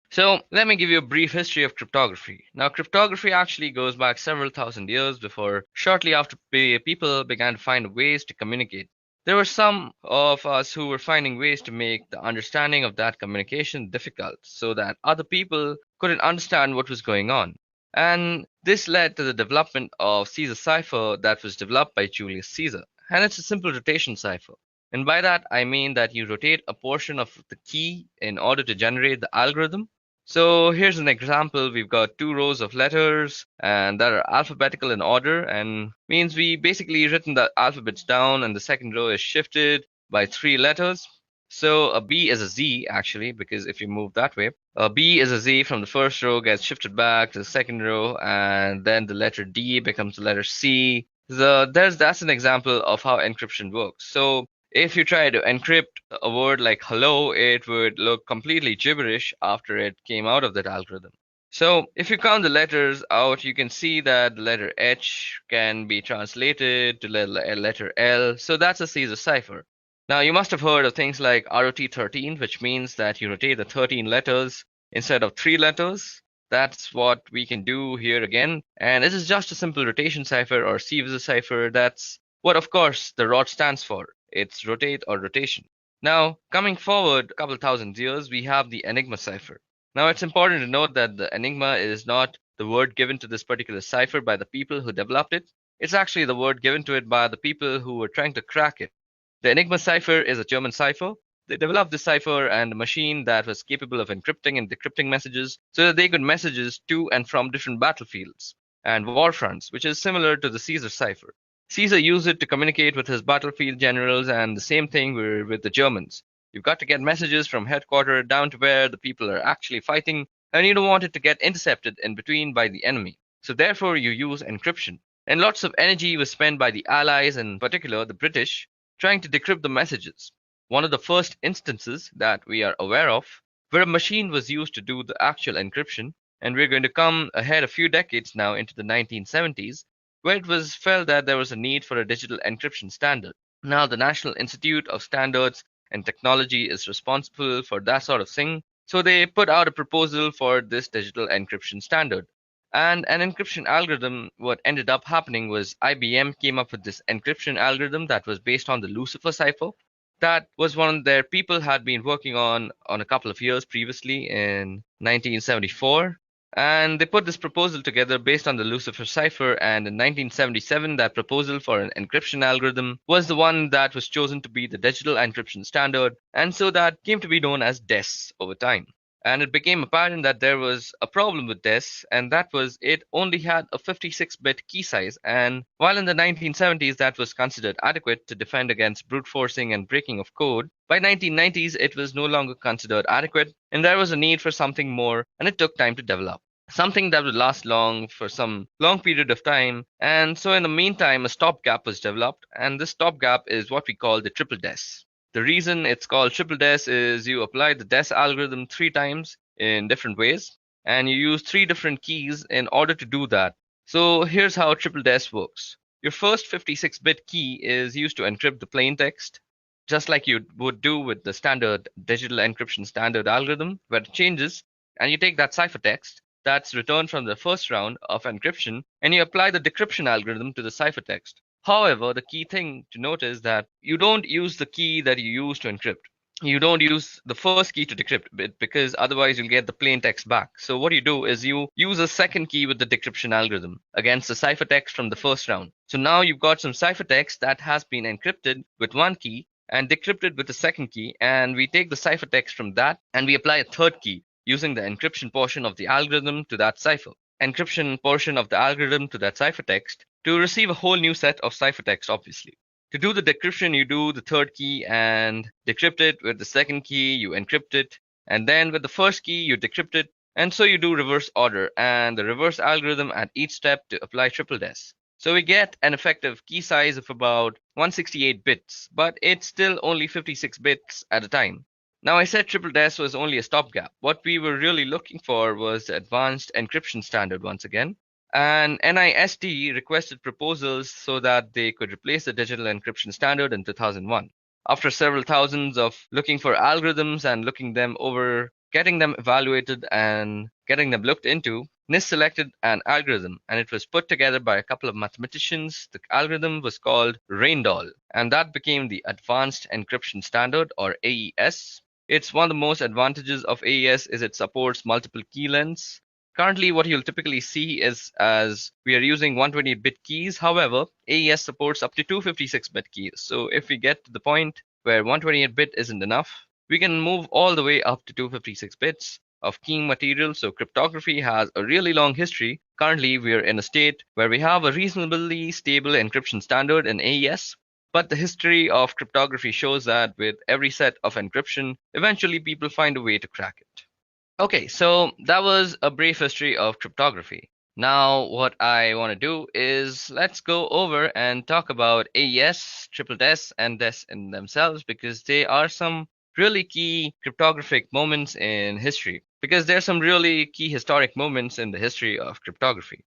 So let me give you a brief history of cryptography. Now, cryptography actually goes back several thousand years before, shortly after people began to find ways to communicate. There were some of us who were finding ways to make the understanding of that communication difficult so that other people couldn't understand what was going on. And this led to the development of Caesar cipher that was developed by Julius Caesar. And it's a simple rotation cipher. And by that, I mean that you rotate a portion of the key in order to generate the algorithm. So here's an example. We've got 2 rows of letters and that are alphabetical in order, and means we basically written the alphabets down and the second row is shifted by 3 letters. So a B is a Z actually, because if you move that way, a B is a Z from the first row gets shifted back to the second row, and then the letter D becomes the letter C. That's an example of how encryption works. So if you try to encrypt a word like hello, it would look completely gibberish after it came out of that algorithm. So if you count the letters out, you can see that the letter H can be translated to letter L. So that's a Caesar cipher. Now, you must have heard of things like ROT13, which means that you rotate the 13 letters instead of 3 letters. That's what we can do here again. And this is just a simple rotation cipher or Caesar cipher. That's what, of course, the ROT stands for. It's rotate or rotation. Now, coming forward a couple thousand years, we have the Enigma cipher. Now, it's important to note that the Enigma is not the word given to this particular cipher by the people who developed it. It's actually the word given to it by the people who were trying to crack it. The Enigma cipher is a German cipher. They developed this cipher and a machine that was capable of encrypting and decrypting messages so that they could messages to and from different battlefields and war fronts, which is similar to the Caesar cipher. Caesar used it to communicate with his battlefield generals, and the same thing with the Germans. You've got to get messages from headquarters down to where the people are actually fighting, and you don't want it to get intercepted in between by the enemy. So therefore you use encryption. And lots of energy was spent by the Allies, in particular the British, trying to decrypt the messages. One of the first instances that we are aware of where a machine was used to do the actual encryption, and we're going to come ahead a few decades now into the 1970s, where it was felt that there was a need for a digital encryption standard. Now, the National Institute of Standards and Technology is responsible for that sort of thing, so they put out a proposal for this digital encryption standard. And an encryption algorithm, what ended up happening was IBM came up with this encryption algorithm that was based on the Lucifer cipher. That was one their people had been working on a couple of years previously in 1974. And they put this proposal together based on the Lucifer cipher, and in 1977 that proposal for an encryption algorithm was the one that was chosen to be the digital encryption standard, and so that came to be known as DES over time. And it became apparent that there was a problem with DES, and that was it only had a 56-bit key size, and while in the 1970s that was considered adequate to defend against brute forcing and breaking of code, by 1990s it was no longer considered adequate, and there was a need for something more, and it took time to develop. Something that would last long for some long period of time, and so in the meantime a stopgap was developed, and this stopgap is what we call the triple DES. The reason it's called triple DES is you apply the DES algorithm 3 times in different ways, and you use 3 different keys in order to do that. So here's how triple DES works. Your first 56-bit key is used to encrypt the plain text, just like you would do with the standard digital encryption standard algorithm, where it changes, and you take that ciphertext that's returned from the first round of encryption, and you apply the decryption algorithm to the ciphertext. However, the key thing to note is that you don't use the key that you use to encrypt. You don't use the first key to decrypt it, because otherwise you'll get the plain text back. So what you do is you use a second key with the decryption algorithm against the ciphertext from the first round. So now you've got some ciphertext that has been encrypted with one key, and decrypt it with a second key, and we take the ciphertext from that and we apply a third key using the encryption portion of the algorithm to that cipher. Encryption portion of the algorithm to that ciphertext to receive a whole new set of ciphertext, obviously. To do the decryption, you do the third key and decrypt it. With the second key, you encrypt it. And then with the first key, you decrypt it. And so you do reverse order and the reverse algorithm at each step to apply triple des. So we get an effective key size of about 168 bits, but it's still only 56 bits at a time. Now, I said triple des was only a stopgap. What we were really looking for was the advanced encryption standard once again. And NIST requested proposals so that they could replace the digital encryption standard in 2001. After several thousands of looking for algorithms and looking them over, getting them evaluated and getting them looked into, NIST selected an algorithm and it was put together by a couple of mathematicians. The algorithm was called Reindoll, and that became the Advanced Encryption Standard, or AES. It's one of the most advantages of AES is it supports multiple key lengths. Currently, what you'll typically see is as we are using 128-bit keys. However, AES supports up to 256-bit keys. So if we get to the point where 128-bit isn't enough, we can move all the way up to 256 bits of keying material. So cryptography has a really long history. Currently, we are in a state where we have a reasonably stable encryption standard in AES. But the history of cryptography shows that with every set of encryption, eventually people find a way to crack it. Okay, so that was a brief history of cryptography. Now what I want to do is let's go over and talk about AES, triple des, and des in themselves, because they are some really key cryptographic moments in history, because there are some really key historic moments in the history of cryptography.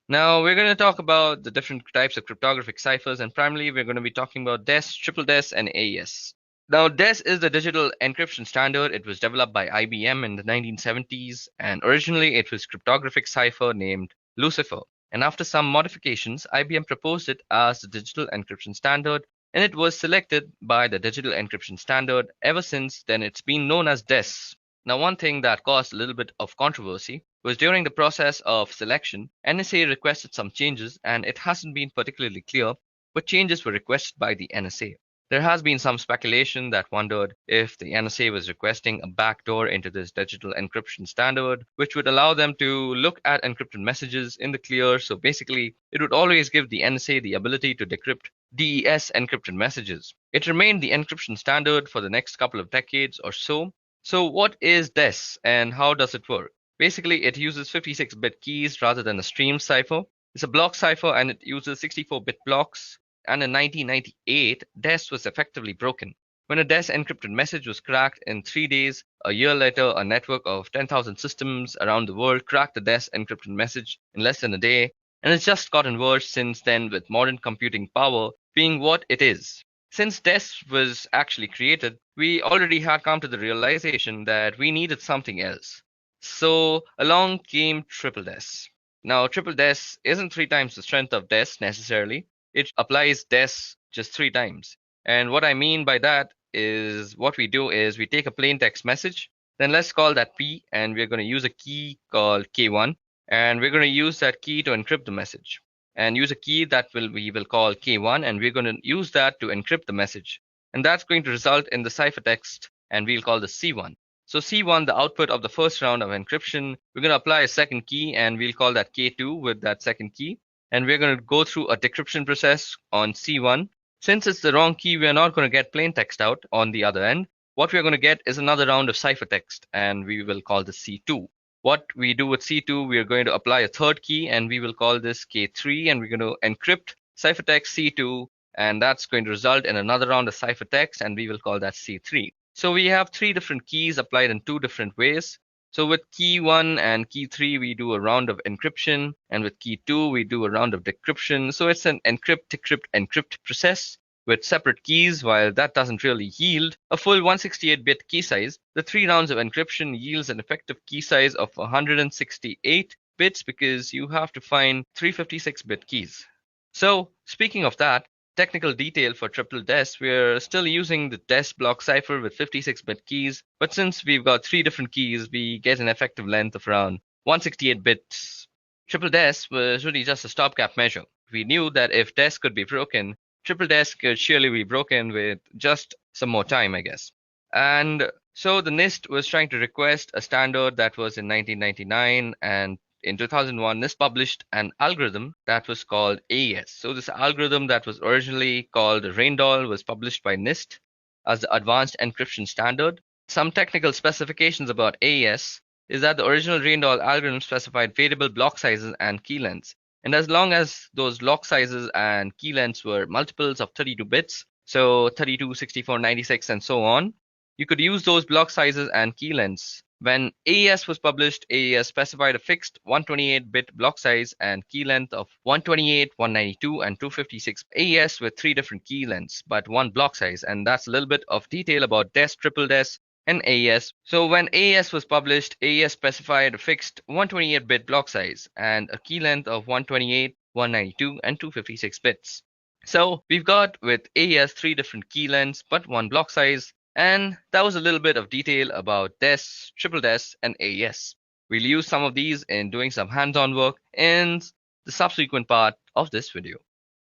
Now we're going to talk about the different types of cryptographic ciphers, and primarily we're going to be talking about des, triple des, and AES. Now, DES is the digital encryption standard. It was developed by IBM in the 1970s, and originally it was a cryptographic cipher named Lucifer. And after some modifications, IBM proposed it as the digital encryption standard, and it was selected by the digital encryption standard. Ever since then, it's been known as DES. Now, one thing that caused a little bit of controversy was during the process of selection, NSA requested some changes, and it hasn't been particularly clear what changes were requested by the NSA. There has been some speculation that wondered if the NSA was requesting a backdoor into this digital encryption standard, which would allow them to look at encrypted messages in the clear. So basically, it would always give the NSA the ability to decrypt DES encrypted messages. It remained the encryption standard for the next couple of decades or so. So what is DES and how does it work? Basically, it uses 56-bit keys rather than a stream cipher. It's a block cipher and it uses 64-bit blocks. And in 1998, DES was effectively broken. When a DES encrypted message was cracked in 3 days, a year later, a network of 10,000 systems around the world cracked the DES encrypted message in less than a day. And it's just gotten worse since then, with modern computing power being what it is. Since DES was actually created, we already had come to the realization that we needed something else. So along came triple DES. Now, triple DES isn't 3 times the strength of DES necessarily. It applies DES just 3 times. And what I mean by that is what we do is we take a plain text message, then let's call that P, and we're going to use a key called K1, and we're going to use that key to encrypt the message, and use a key that we will call K1, and we're going to use that to encrypt the message. And that's going to result in the ciphertext, and we'll call this C1. So C1, the output of the first round of encryption, we're going to apply a second key, and we'll call that K2 with that second key. And we're going to go through a decryption process on C1. Since it's the wrong key, we're not going to get plain text out on the other end. What we're going to get is another round of ciphertext, and we will call this C2. What we do with C2, we are going to apply a third key, and we will call this K3, and we're going to encrypt ciphertext C2, and that's going to result in another round of ciphertext, and we will call that C3. So we have 3 different keys applied in 2 different ways. So with key 1 and key 3, we do a round of encryption, and with key 2, we do a round of decryption. So it's an encrypt, decrypt, encrypt process with separate keys. While that doesn't really yield a full 168-bit key size, the 3 rounds of encryption yields an effective key size of 168 bits because you have to find 356-bit keys. So speaking of that, technical detail for triple DES, we're still using the DES block cipher with 56-bit keys, but since we've got 3 different keys, we get an effective length of around 168 bits. Triple DES was really just a stopgap measure. We knew that if DES could be broken, triple DES could surely be broken with just some more time, I guess. And so the NIST was trying to request a standard that was in 1999, and in 2001, NIST published an algorithm that was called AES. So this algorithm that was originally called Raindoll was published by NIST as the Advanced Encryption Standard. Some technical specifications about AES is that the original Raindoll algorithm specified variable block sizes and key lengths. And as long as those block sizes and key lengths were multiples of 32 bits, so 32, 64, 96, and so on, you could use those block sizes and key lengths. When AES was published, AES specified a fixed 128-bit block size and key length of 128, 192, and 256. AES with 3 different key lengths, but 1 block size. And that's a little bit of detail about DES, triple DES, and AES. So when AES was published, AES specified a fixed 128-bit block size and a key length of 128, 192, and 256 bits. So we've got with AES 3 different key lengths, but 1 block size. And that was a little bit of detail about DES, triple DES, and AES. We'll use some of these in doing some hands-on work in the subsequent part of this video.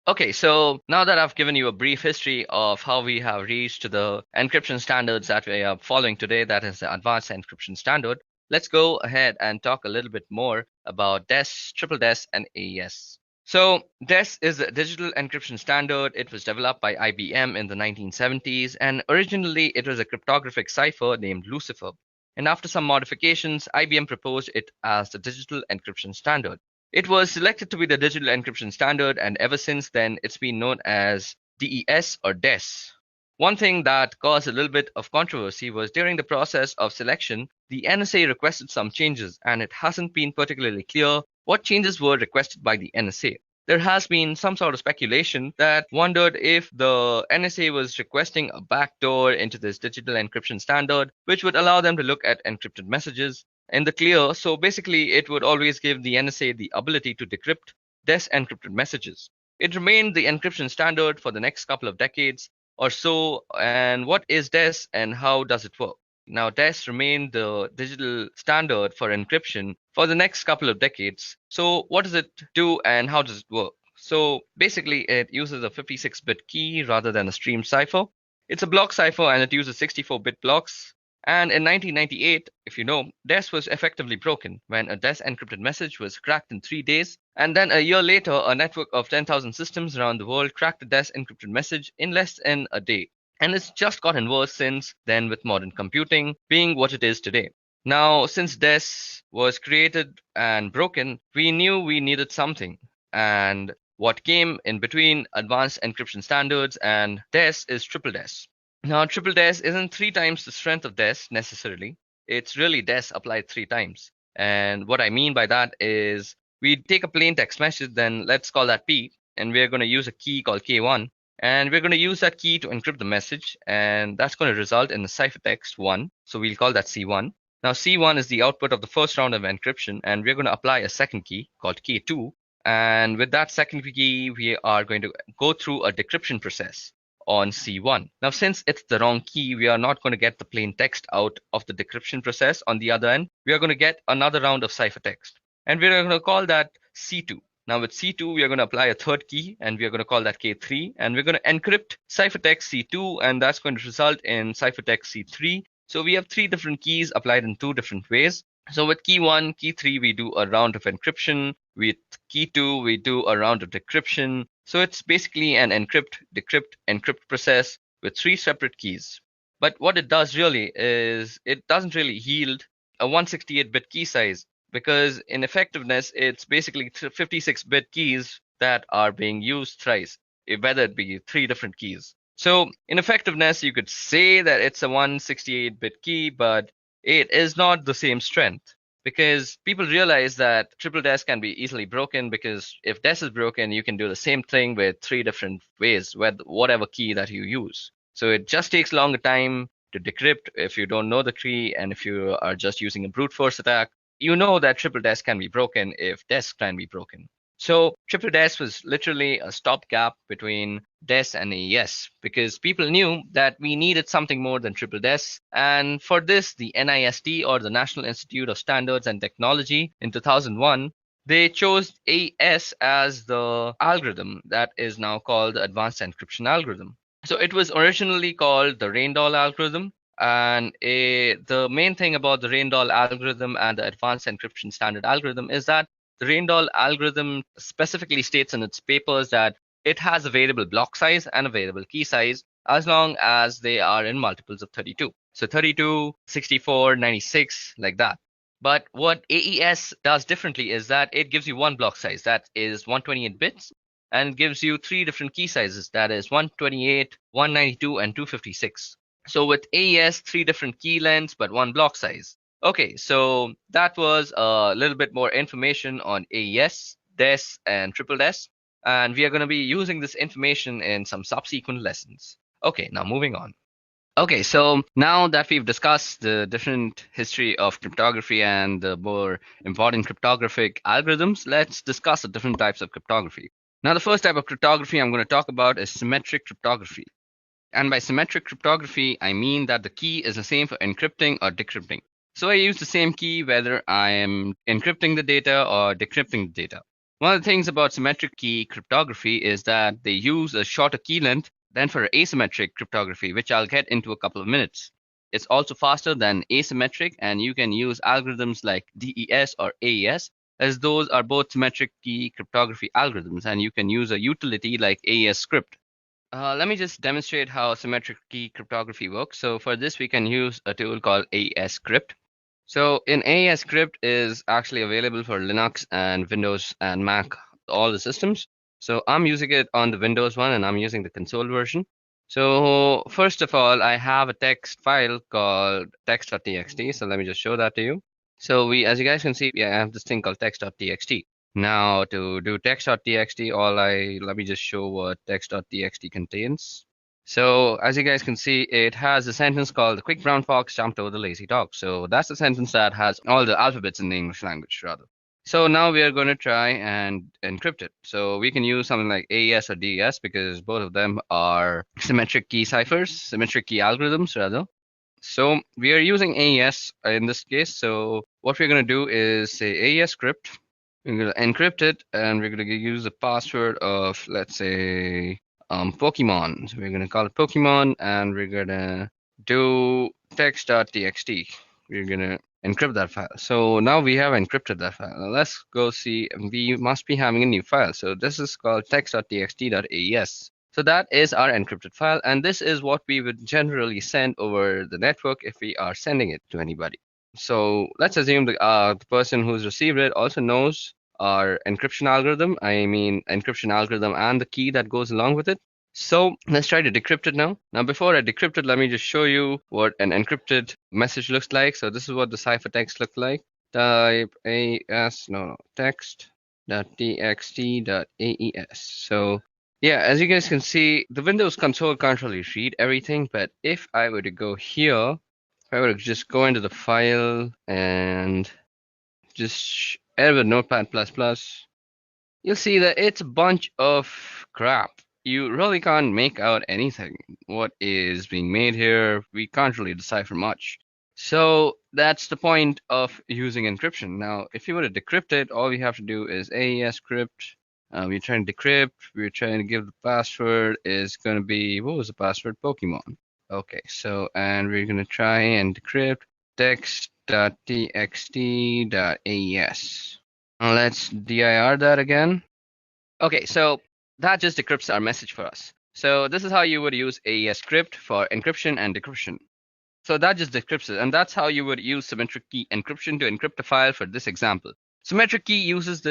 Okay, so now that I've given you a brief history of how we have reached to the encryption standards that we are following today, that is the Advanced Encryption Standard, let's go ahead and talk a little bit more about DES, triple DES, and AES. So DES is a digital encryption standard. It was developed by IBM in the 1970s, and originally it was a cryptographic cipher named Lucifer. And after some modifications, IBM proposed it as the digital encryption standard. It was selected to be the digital encryption standard, and ever since then, it's been known as DES or DES. One thing that caused a little bit of controversy was during the process of selection, the NSA requested some changes, and it hasn't been particularly clear what changes were requested by the NSA. There has been some sort of speculation that wondered if the NSA was requesting a backdoor into this digital encryption standard, which would allow them to look at encrypted messages in the clear. So basically, it would always give the NSA the ability to decrypt DES encrypted messages. It remained the encryption standard for the next couple of decades or so. And what is DES and how does it work? Now, DES remained the digital standard for encryption for the next couple of decades. So what does it do and how does it work? So basically, it uses a 56-bit key rather than a stream cipher. It's a block cipher and it uses 64-bit blocks. And in 1998, if you know, DES was effectively broken when a DES encrypted message was cracked in 3 days. And then a year later, a network of 10,000 systems around the world cracked a DES encrypted message in less than a day. And it's just gotten worse since then with modern computing being what it is today. Now, since DES was created and broken, we knew we needed something. And what came in between advanced encryption standards and DES is triple DES. Now, triple DES isn't 3 times the strength of DES necessarily. It's really DES applied 3 times. And what I mean by that is we take a plain text message, then let's call that P, and we're going to use a key called K1. And we're going to use that key to encrypt the message, and that's going to result in the ciphertext 1. So we'll call that C1. Now, C1 is the output of the first round of encryption, and we're going to apply a second key called K2. And with that second key, we are going to go through a decryption process on C1. Now, since it's the wrong key, we are not going to get the plain text out of the decryption process. On the other end, we are going to get another round of ciphertext, and we're going to call that C2. Now with C2, we are going to apply a third key, and we are going to call that K3, and we're going to encrypt ciphertext C2, and that's going to result in ciphertext C3. So we have 3 different keys applied in 2 different ways. So with key 1, key 3, we do a round of encryption. With key 2, we do a round of decryption. So it's basically an encrypt, decrypt, encrypt process with 3 separate keys. But what it does really is it doesn't really yield a 168-bit key size, because in effectiveness, it's basically 56-bit keys that are being used thrice, whether it be 3 different keys. So in effectiveness, you could say that it's a 168-bit key, but it is not the same strength, because people realize that triple DES can be easily broken, because if DES is broken, you can do the same thing with 3 different ways with whatever key that you use. So it just takes longer time to decrypt if you don't know the key, and if you are just using a brute force attack, you know that triple DES can be broken if DES can be broken. So triple DES was literally a stopgap between DES and AES, because people knew that we needed something more than triple DES. And for this, the NIST, or the National Institute of Standards and Technology, in 2001, they chose AES as the algorithm that is now called the Advanced Encryption Algorithm. So it was originally called the Raindoll algorithm. And the main thing about the Raindoll algorithm and the advanced encryption standard algorithm is that the Raindoll algorithm specifically states in its papers that it has a variable block size and a variable key size as long as they are in multiples of 32. So 32, 64, 96, like that. But what AES does differently is that it gives you one block size, that is 128 bits, and gives you three different key sizes, that is 128, 192, and 256. So with AES, three different key lengths, but one block size. Okay, so that was a little bit more information on AES, DES, and triple DES. And we are going to be using this information in some subsequent lessons. Okay, now moving on. Okay, so now that we've discussed the different history of cryptography and the more important cryptographic algorithms, let's discuss the different types of cryptography. Now, the first type of cryptography I'm going to talk about is symmetric cryptography. And by symmetric cryptography, I mean that the key is the same for encrypting or decrypting. So I use the same key whether I am encrypting the data or decrypting the data. One of the things about symmetric key cryptography is that they use a shorter key length than for asymmetric cryptography, which I'll get into a couple of minutes. It's also faster than asymmetric, and you can use algorithms like DES or AES, as those are both symmetric key cryptography algorithms, and you can use a utility like AES script. Let me just demonstrate how symmetric key cryptography works. So for this, we can use a tool called AES script. So in AES script is actually available for Linux and Windows and Mac, all the systems. So I'm using it on the Windows one, and I'm using the console version. So first of all, I have a text file called text.txt. So let me just show that to you. So as you guys can see, I have this thing called text.txt. Now to do text.txt, let me just show what text.txt contains. So as you guys can see, it has a sentence called "The quick brown fox jumped over the lazy dog." So that's the sentence that has all the alphabets in the English language, rather. So now we are going to try and encrypt it. So we can use something like AES or DES because both of them are symmetric key ciphers, symmetric key algorithms, rather. So we are using AES in this case. So what we're going to do is say AES script. We're going to encrypt it, and we're going to use the password of, let's say, Pokemon. So we're going to call it Pokemon, and we're going to do text.txt. We're going to encrypt that file. So now we have encrypted that file. Now let's go see. We must be having a new file. So this is called text.txt.aes. So that is our encrypted file, and this is what we would generally send over the network if we are sending it to anybody. So let's assume the person who's received it also knows our encryption algorithm. I mean encryption algorithm and the key that goes along with it. So let's try to decrypt it now. Now before I decrypt it, let me just show you what an encrypted message looks like. So this is what the ciphertext looks like. Type text.txt.aes. So yeah, as you guys can see, the Windows console can't really read everything, but if I were to go here, if I were to just go into the file and just edit Notepad++, you'll see that it's a bunch of crap. You really can't make out anything. What is being made here, we can't really decipher much. So that's the point of using encryption. Now, if you were to decrypt it, all we have to do is AES script. We're trying to decrypt. We're trying to give the password is going to be, what was the password? Pokemon. Okay, so, and we're going to try and decrypt text.txt.aes. Now let's dir that again. Okay, so that just decrypts our message for us. So this is how you would use AES script for encryption and decryption. So that just decrypts it, and that's how you would use symmetric key encryption to encrypt a file for this example. Symmetric key uses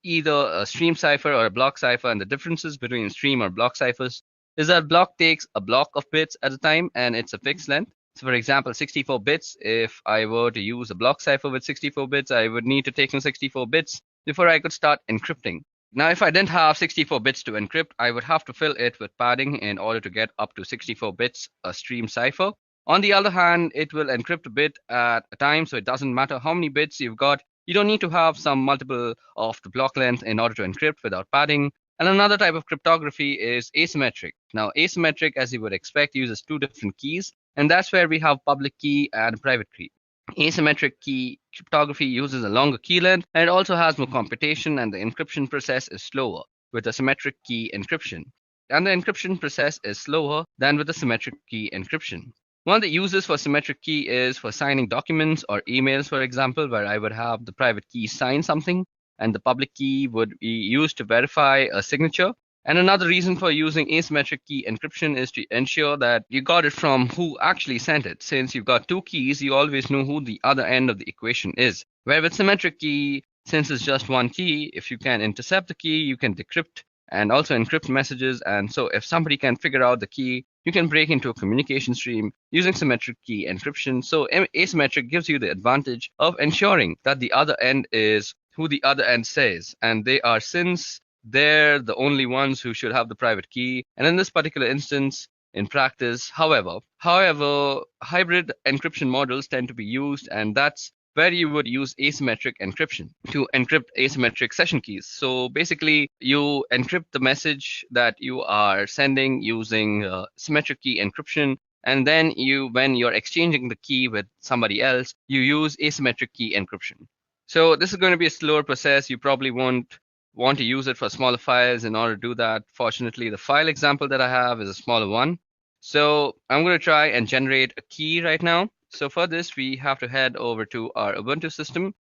either a stream cipher or a block cipher, and the differences between stream or block ciphers is that block takes a block of bits at a time, and it's a fixed length. So for example, 64 bits, if I were to use a block cipher with 64 bits, I would need to take in 64 bits before I could start encrypting. Now, if I didn't have 64 bits to encrypt, I would have to fill it with padding in order to get up to 64 bits a stream cipher. On the other hand, it will encrypt a bit at a time, so it doesn't matter how many bits you've got. You don't need to have some multiple of the block length in order to encrypt without padding. And another type of cryptography is asymmetric. Now, asymmetric, as you would expect, uses two different keys, and that's where we have public key and private key. Asymmetric key cryptography uses a longer key length, and it also has more computation, and the encryption process is slower with a symmetric key encryption. and the encryption process is slower than with the symmetric key encryption. One of the uses for symmetric key is for signing documents or emails, for example, where I would have the private key sign something and the public key would be used to verify a signature. And another reason for using asymmetric key encryption is to ensure that you got it from who actually sent it. Since you've got two keys, you always know who the other end of the equation is. Where with symmetric key, since it's just one key, if you can intercept the key, you can decrypt and also encrypt messages. And so if somebody can figure out the key, you can break into a communication stream using symmetric key encryption. So asymmetric gives you the advantage of ensuring that the other end is who the other end says, and they are, since they're the only ones who should have the private key. And in this particular instance, in practice, however, hybrid encryption models tend to be used, and that's where you would use asymmetric encryption to encrypt asymmetric session keys. So basically, you encrypt the message that you are sending using symmetric key encryption, and then when you're exchanging the key with somebody else, you use asymmetric key encryption. So this is going to be a slower process. You probably won't want to use it for smaller files. In order to do that, fortunately, the file example that I have is a smaller one. So I'm going to try and generate a key right now. So for this, we have to head over to our Ubuntu system.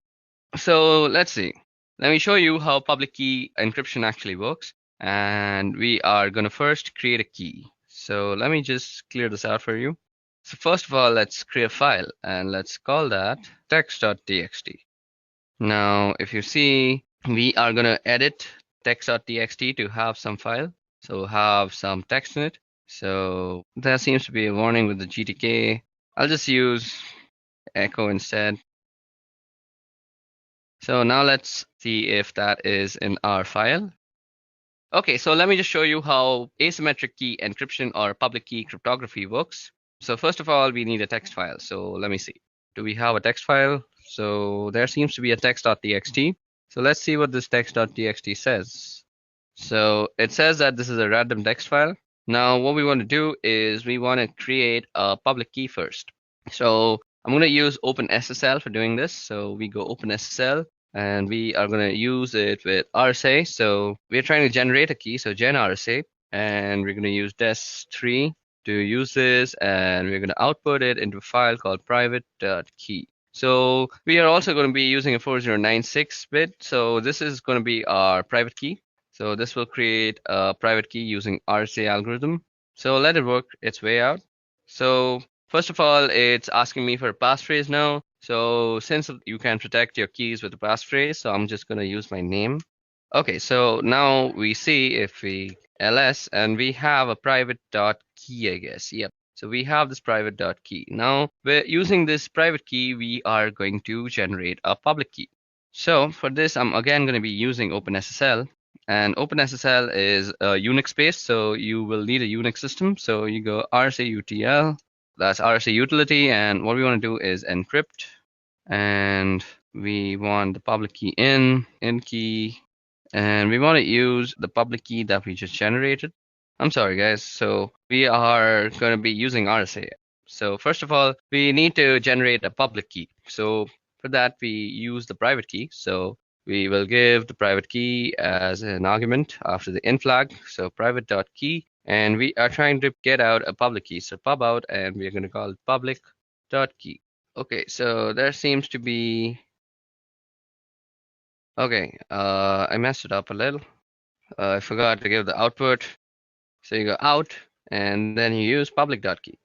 So let's see. Let me show you how public key encryption actually works. And we are going to first create a key. So let me just clear this out for you. So first of all, let's create a file and let's call that text.txt. Now, if you see, we are going to edit text.txt to have some file. So have some text in it. So there seems to be a warning with the GTK. I'll just use echo instead. So now let's see if that is in our file. Okay, so let me just show you how asymmetric key encryption or public key cryptography works. So first of all, we need a text file. So let me see. Do we have a text file? So there seems to be a text.txt. So let's see what this text.txt says. So it says that this is a random text file. Now, what we want to do is we want to create a public key first. So I'm going to use OpenSSL for doing this. So we go OpenSSL and we are going to use it with RSA. So we're trying to generate a key. So gen RSA, and we're going to use des3 to use this, and we're going to output it into a file called private.key. So we are also going to be using a 4096 bit. So this is going to be our private key. So this will create a private key using RSA algorithm. So let it work its way out. So first of all, it's asking me for a passphrase now. So since you can protect your keys with a passphrase, so I'm just going to use my name. Okay, so now we see if we ls, and we have a private.key, I guess. Yep. So we have this private.key. Now, we're using this private key, we are going to generate a public key. So for this, I'm again going to be using OpenSSL. And OpenSSL is a Unix based, so you will need a Unix system. So you go RSA-UTL, that's RSA utility, and what we want to do is encrypt, and we want the public key in key, and we want to use the public key that we just generated. I'm sorry, guys. So we are going to be using RSA. So first of all, we need to generate a public key. So for that, we use the private key. So we will give the private key as an argument after the in flag. So private.key, and we are trying to get out a public key. So pub out, and we're going to call it public.key. Okay, so there seems to be, okay, I messed it up a little. I forgot to give the output. So you go out, and then you use public.key.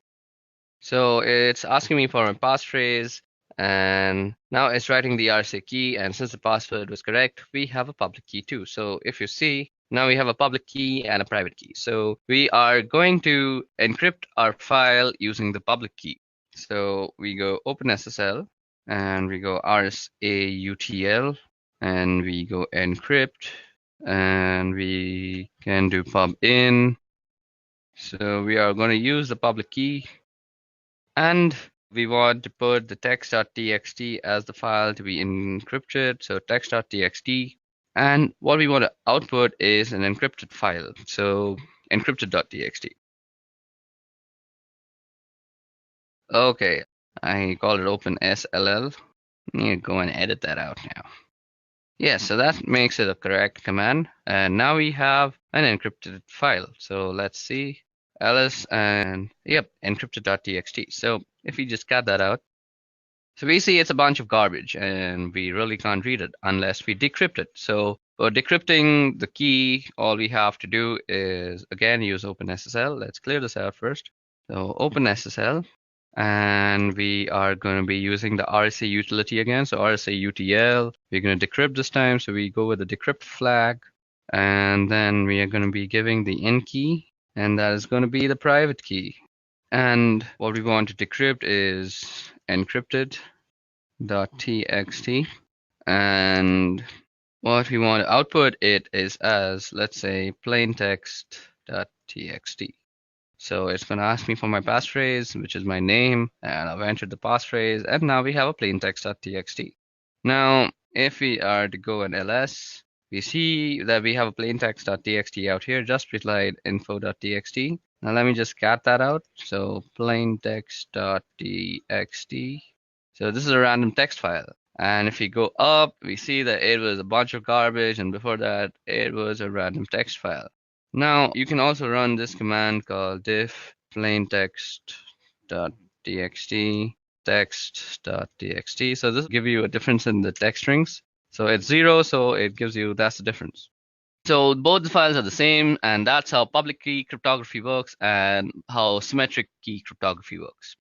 So it's asking me for a passphrase, and now it's writing the RSA key, and since the password was correct, we have a public key too. So if you see, now we have a public key and a private key. So we are going to encrypt our file using the public key. So we go OpenSSL, and we go RSA-UTL, and we go encrypt, and we can do pub in. So we are going to use the public key, and we want to put the text.txt as the file to be encrypted. So text.txt, and what we want to output is an encrypted file. So encrypted.txt. Okay, I call it OpenSSL. I need to go and edit that out now. Yeah, so that makes it a correct command. And now we have an encrypted file. So let's see, ls, and yep, encrypted.txt. So if we just cut that out, so we see it's a bunch of garbage and we really can't read it unless we decrypt it. So for decrypting the key, all we have to do is again use OpenSSL. Let's clear this out first. So OpenSSL, and we are going to be using the RSA utility again. So RSA UTL, we're going to decrypt this time. So we go with the decrypt flag, and then we are going to be giving the in key, and that is going to be the private key. And what we want to decrypt is encrypted.txt, and what we want to output it is as, let's say, plaintext.txt. So it's going to ask me for my passphrase, which is my name, and I've entered the passphrase, and now we have a plaintext.txt. Now, if we are to go and ls, we see that we have a plaintext.txt out here, just beside info.txt. Now let me just cat that out. So plaintext.txt. So this is a random text file. And if we go up, we see that it was a bunch of garbage, and before that, it was a random text file. Now, you can also run this command called diff plaintext.txt text.txt. So this will give you a difference in the text strings. So it's 0, so it gives you, that's the difference. So both the files are the same, and that's how public key cryptography works and how symmetric key cryptography works.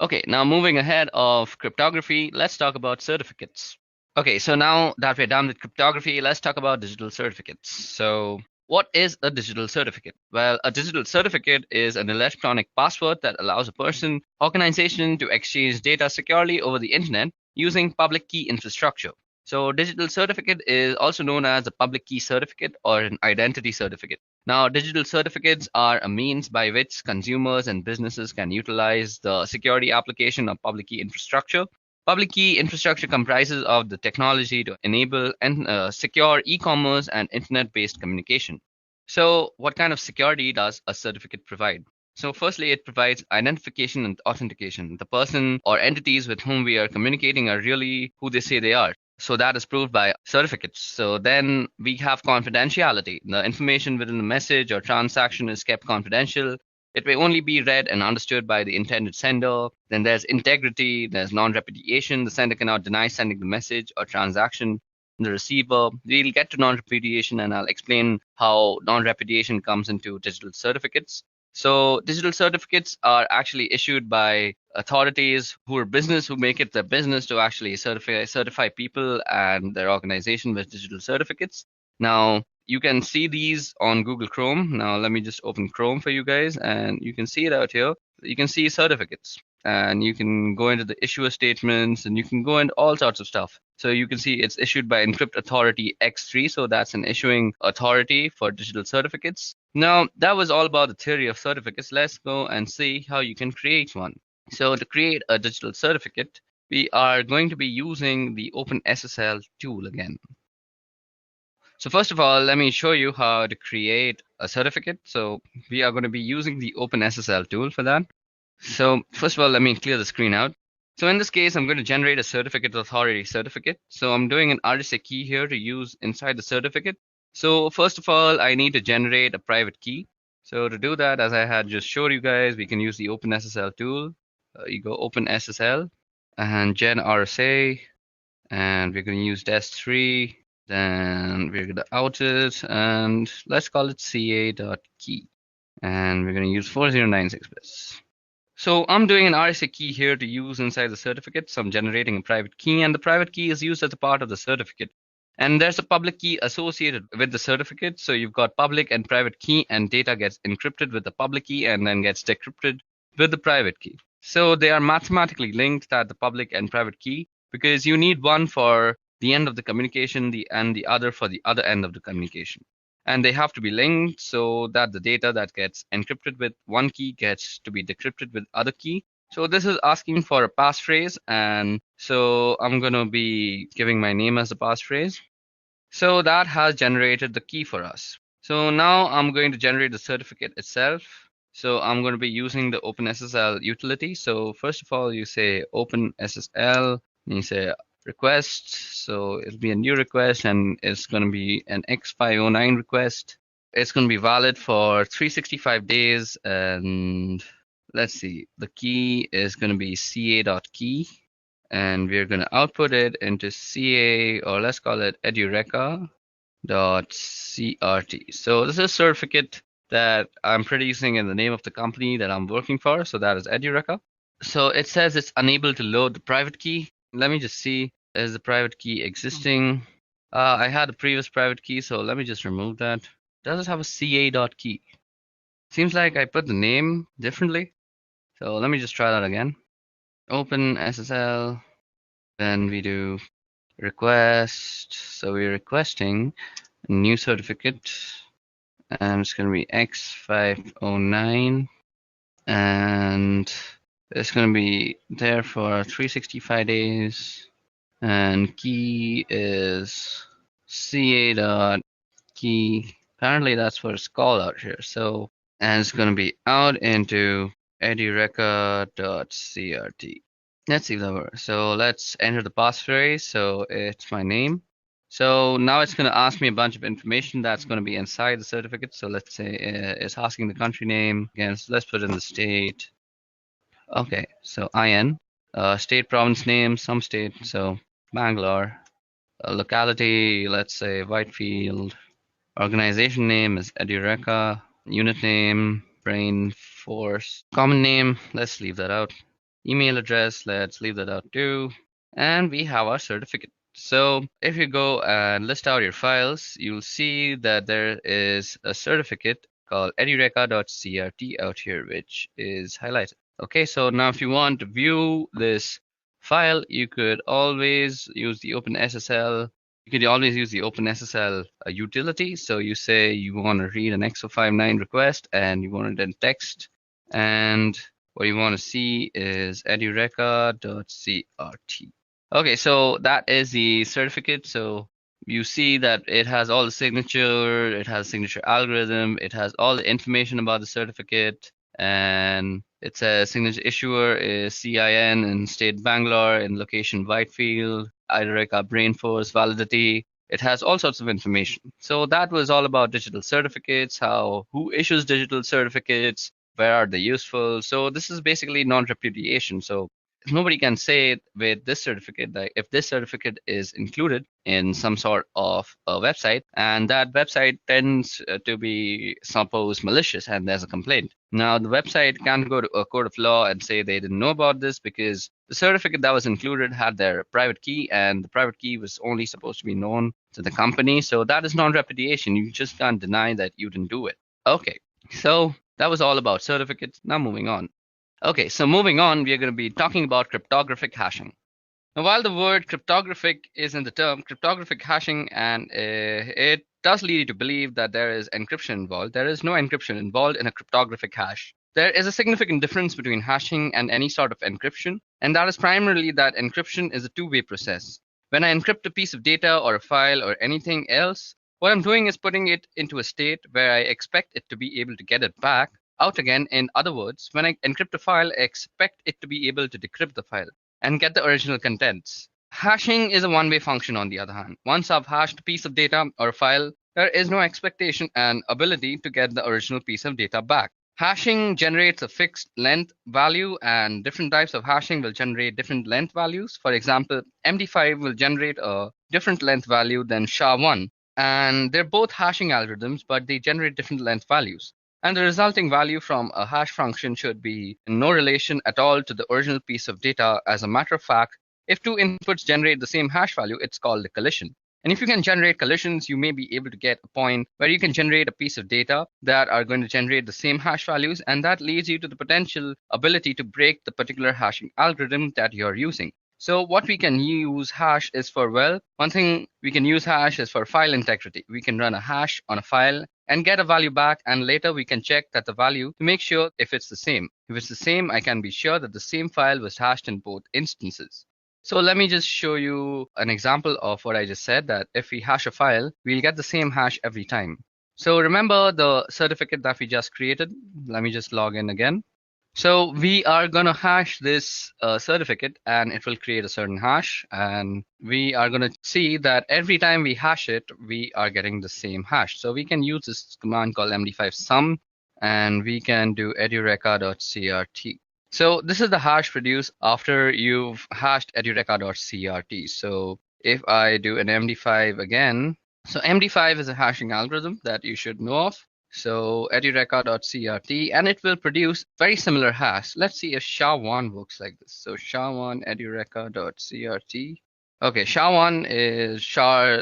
Okay, now moving ahead of cryptography, let's talk about certificates. Okay, so now that we're done with cryptography, let's talk about digital certificates. So what is a digital certificate? Well, a digital certificate is an electronic password that allows a person, organization to exchange data securely over the internet using public key infrastructure. So digital certificate is also known as a public key certificate or an identity certificate. Now, digital certificates are a means by which consumers and businesses can utilize the security application of public key infrastructure. Public key infrastructure comprises of the technology to enable and secure e-commerce and internet-based communication. So what kind of security does a certificate provide? So firstly, it provides identification and authentication. The person or entities with whom we are communicating are really who they say they are. So that is proved by certificates. So then we have confidentiality. The information within the message or transaction is kept confidential. It may only be read and understood by the intended sender. Then there's integrity, there's non-repudiation. The sender cannot deny sending the message or transaction. The receiver, we'll get to non-repudiation, and I'll explain how non-repudiation comes into digital certificates. So digital certificates are actually issued by authorities who are business, who make it their business to actually certify people and their organization with digital certificates. Now, you can see these on Google Chrome. Now, let me just open Chrome for you guys, and you can see it out here. You can see certificates, and you can go into the issuer statements, and you can go into all sorts of stuff. So you can see it's issued by Encrypt Authority X3. So that's an issuing authority for digital certificates. Now, that was all about the theory of certificates. Let's go and see how you can create one. So to create a digital certificate, we are going to be using the OpenSSL tool again. So first of all, let me show you how to create a certificate. So we are going to be using the OpenSSL tool for that. So first of all, let me clear the screen out. So in this case, I'm going to generate a certificate authority certificate. So I'm doing an RSA key here to use inside the certificate. So first of all, I need to generate a private key. So to do that, as I had just showed you guys, we can use the OpenSSL tool. You go OpenSSL and gen RSA, and we're going to use DES3. Then we're going to out it, and let's call it ca.key. And we're going to use 4096 bits. So I'm doing an RSA key here to use inside the certificate. So I'm generating a private key, and the private key is used as a part of the certificate. And there's a public key associated with the certificate. So you've got public and private key, and data gets encrypted with the public key and then gets decrypted with the private key. So they are mathematically linked, at the public and private key, because you need one for the end of the communication, and the other for the other end of the communication. And they have to be linked so that the data that gets encrypted with one key gets to be decrypted with other key. So this is asking for a passphrase, and so I'm going to be giving my name as a passphrase. So that has generated the key for us. So now I'm going to generate the certificate itself. So I'm going to be using the OpenSSL utility. So first of all, you say OpenSSL, and you say request. So it'll be a new request, and it's going to be an X509 request. It's going to be valid for 365 days, and let's see, the key is going to be ca.key, and we're going to output it into ca, or let's call it edureka.crt. So this is a certificate that I'm producing in the name of the company that I'm working for, so that is edureka. So it says it's unable to load the private key. Let me just see, is the private key existing? I had a previous private key, so let me just remove that. Does it have a ca.key? Seems like I put the name differently. So let me just try that again. Open SSL, then we do request. So we're requesting a new certificate, and it's going to be X509, and it's going to be there for 365 days, and key is ca.key. Apparently that's what it's called out here. So, and it's going to be out into edureka.crt. Let's see if that works. So let's enter the passphrase. So it's my name. So now it's going to ask me a bunch of information that's going to be inside the certificate. So let's say it's asking the country name. Again, so let's put in the state. Okay, so IN, state, province name, some state. So Bangalore. Locality, let's say Whitefield. Organization name is edureka. Unit name, brain force. Common name, let's leave that out. Email address, let's leave that out too. And we have our certificate. So if you go and list out your files, you'll see that there is a certificate called edureka.crt out here, which is highlighted. Okay, so now if you want to view this file, you could always use the OpenSSL. You could always use the OpenSSL utility. So you say you want to read an X059 request and you want it in text, and what you want to see is edureka.crt. Okay, so that is the certificate. So you see that it has all the signature, it has signature algorithm, it has all the information about the certificate, and it says signature issuer is CIN in state Bangalore, in location Whitefield, edureka brain force, validity. It has all sorts of information. So that was all about digital certificates, who issues digital certificates, where are they useful. So this is basically non-repudiation. So nobody can say with this certificate that if this certificate is included in some sort of a website, and that website tends to be suppose malicious and there's a complaint. Now the website can't go to a court of law and say they didn't know about this because the certificate that was included had their private key, and the private key was only supposed to be known to the company. So that is non-repudiation. You just can't deny that you didn't do it. Okay, so that was all about certificates. Now moving on. Okay, so moving on, we are going to be talking about cryptographic hashing. Now, while the word cryptographic is in the term cryptographic hashing, and it does lead you to believe that there is encryption involved, there is no encryption involved in a cryptographic hash. There is a significant difference between hashing and any sort of encryption, and that is primarily that encryption is a two-way process. When I encrypt a piece of data or a file or anything else, what I'm doing is putting it into a state where I expect it to be able to get it back out again. In other words, when I encrypt a file, I expect it to be able to decrypt the file and get the original contents. Hashing is a one-way function on the other hand. Once I've hashed a piece of data or a file, there is no expectation and ability to get the original piece of data back. Hashing generates a fixed length value, and different types of hashing will generate different length values. For example, MD5 will generate a different length value than SHA-1, and they're both hashing algorithms, but they generate different length values. And the resulting value from a hash function should be in no relation at all to the original piece of data. As a matter of fact, if two inputs generate the same hash value, it's called a collision. And if you can generate collisions, you may be able to get a point where you can generate a piece of data that are going to generate the same hash values, and that leads you to the potential ability to break the particular hashing algorithm that you're using. So what we can use hash is for, well, one thing we can use hash is for file integrity. We can run a hash on a file and get a value back, and later we can check that the value to make sure if it's the same. If it's the same, I can be sure that the same file was hashed in both instances. So let me just show you an example of what I just said, that if we hash a file, we'll get the same hash every time. So remember the certificate that we just created. Let me just log in again. So we are going to hash this certificate and it will create a certain hash. And we are going to see that every time we hash it, we are getting the same hash. So we can use this command called md5 sum and we can do edureka.crt. So this is the hash produced after you've hashed edureka.crt. So if I do an md5 again, so md5 is a hashing algorithm that you should know of. So edureka.crt and it will produce very similar hash. Let's see if SHA1 works like this. So SHA1 edureka.crt. Okay, SHA1 is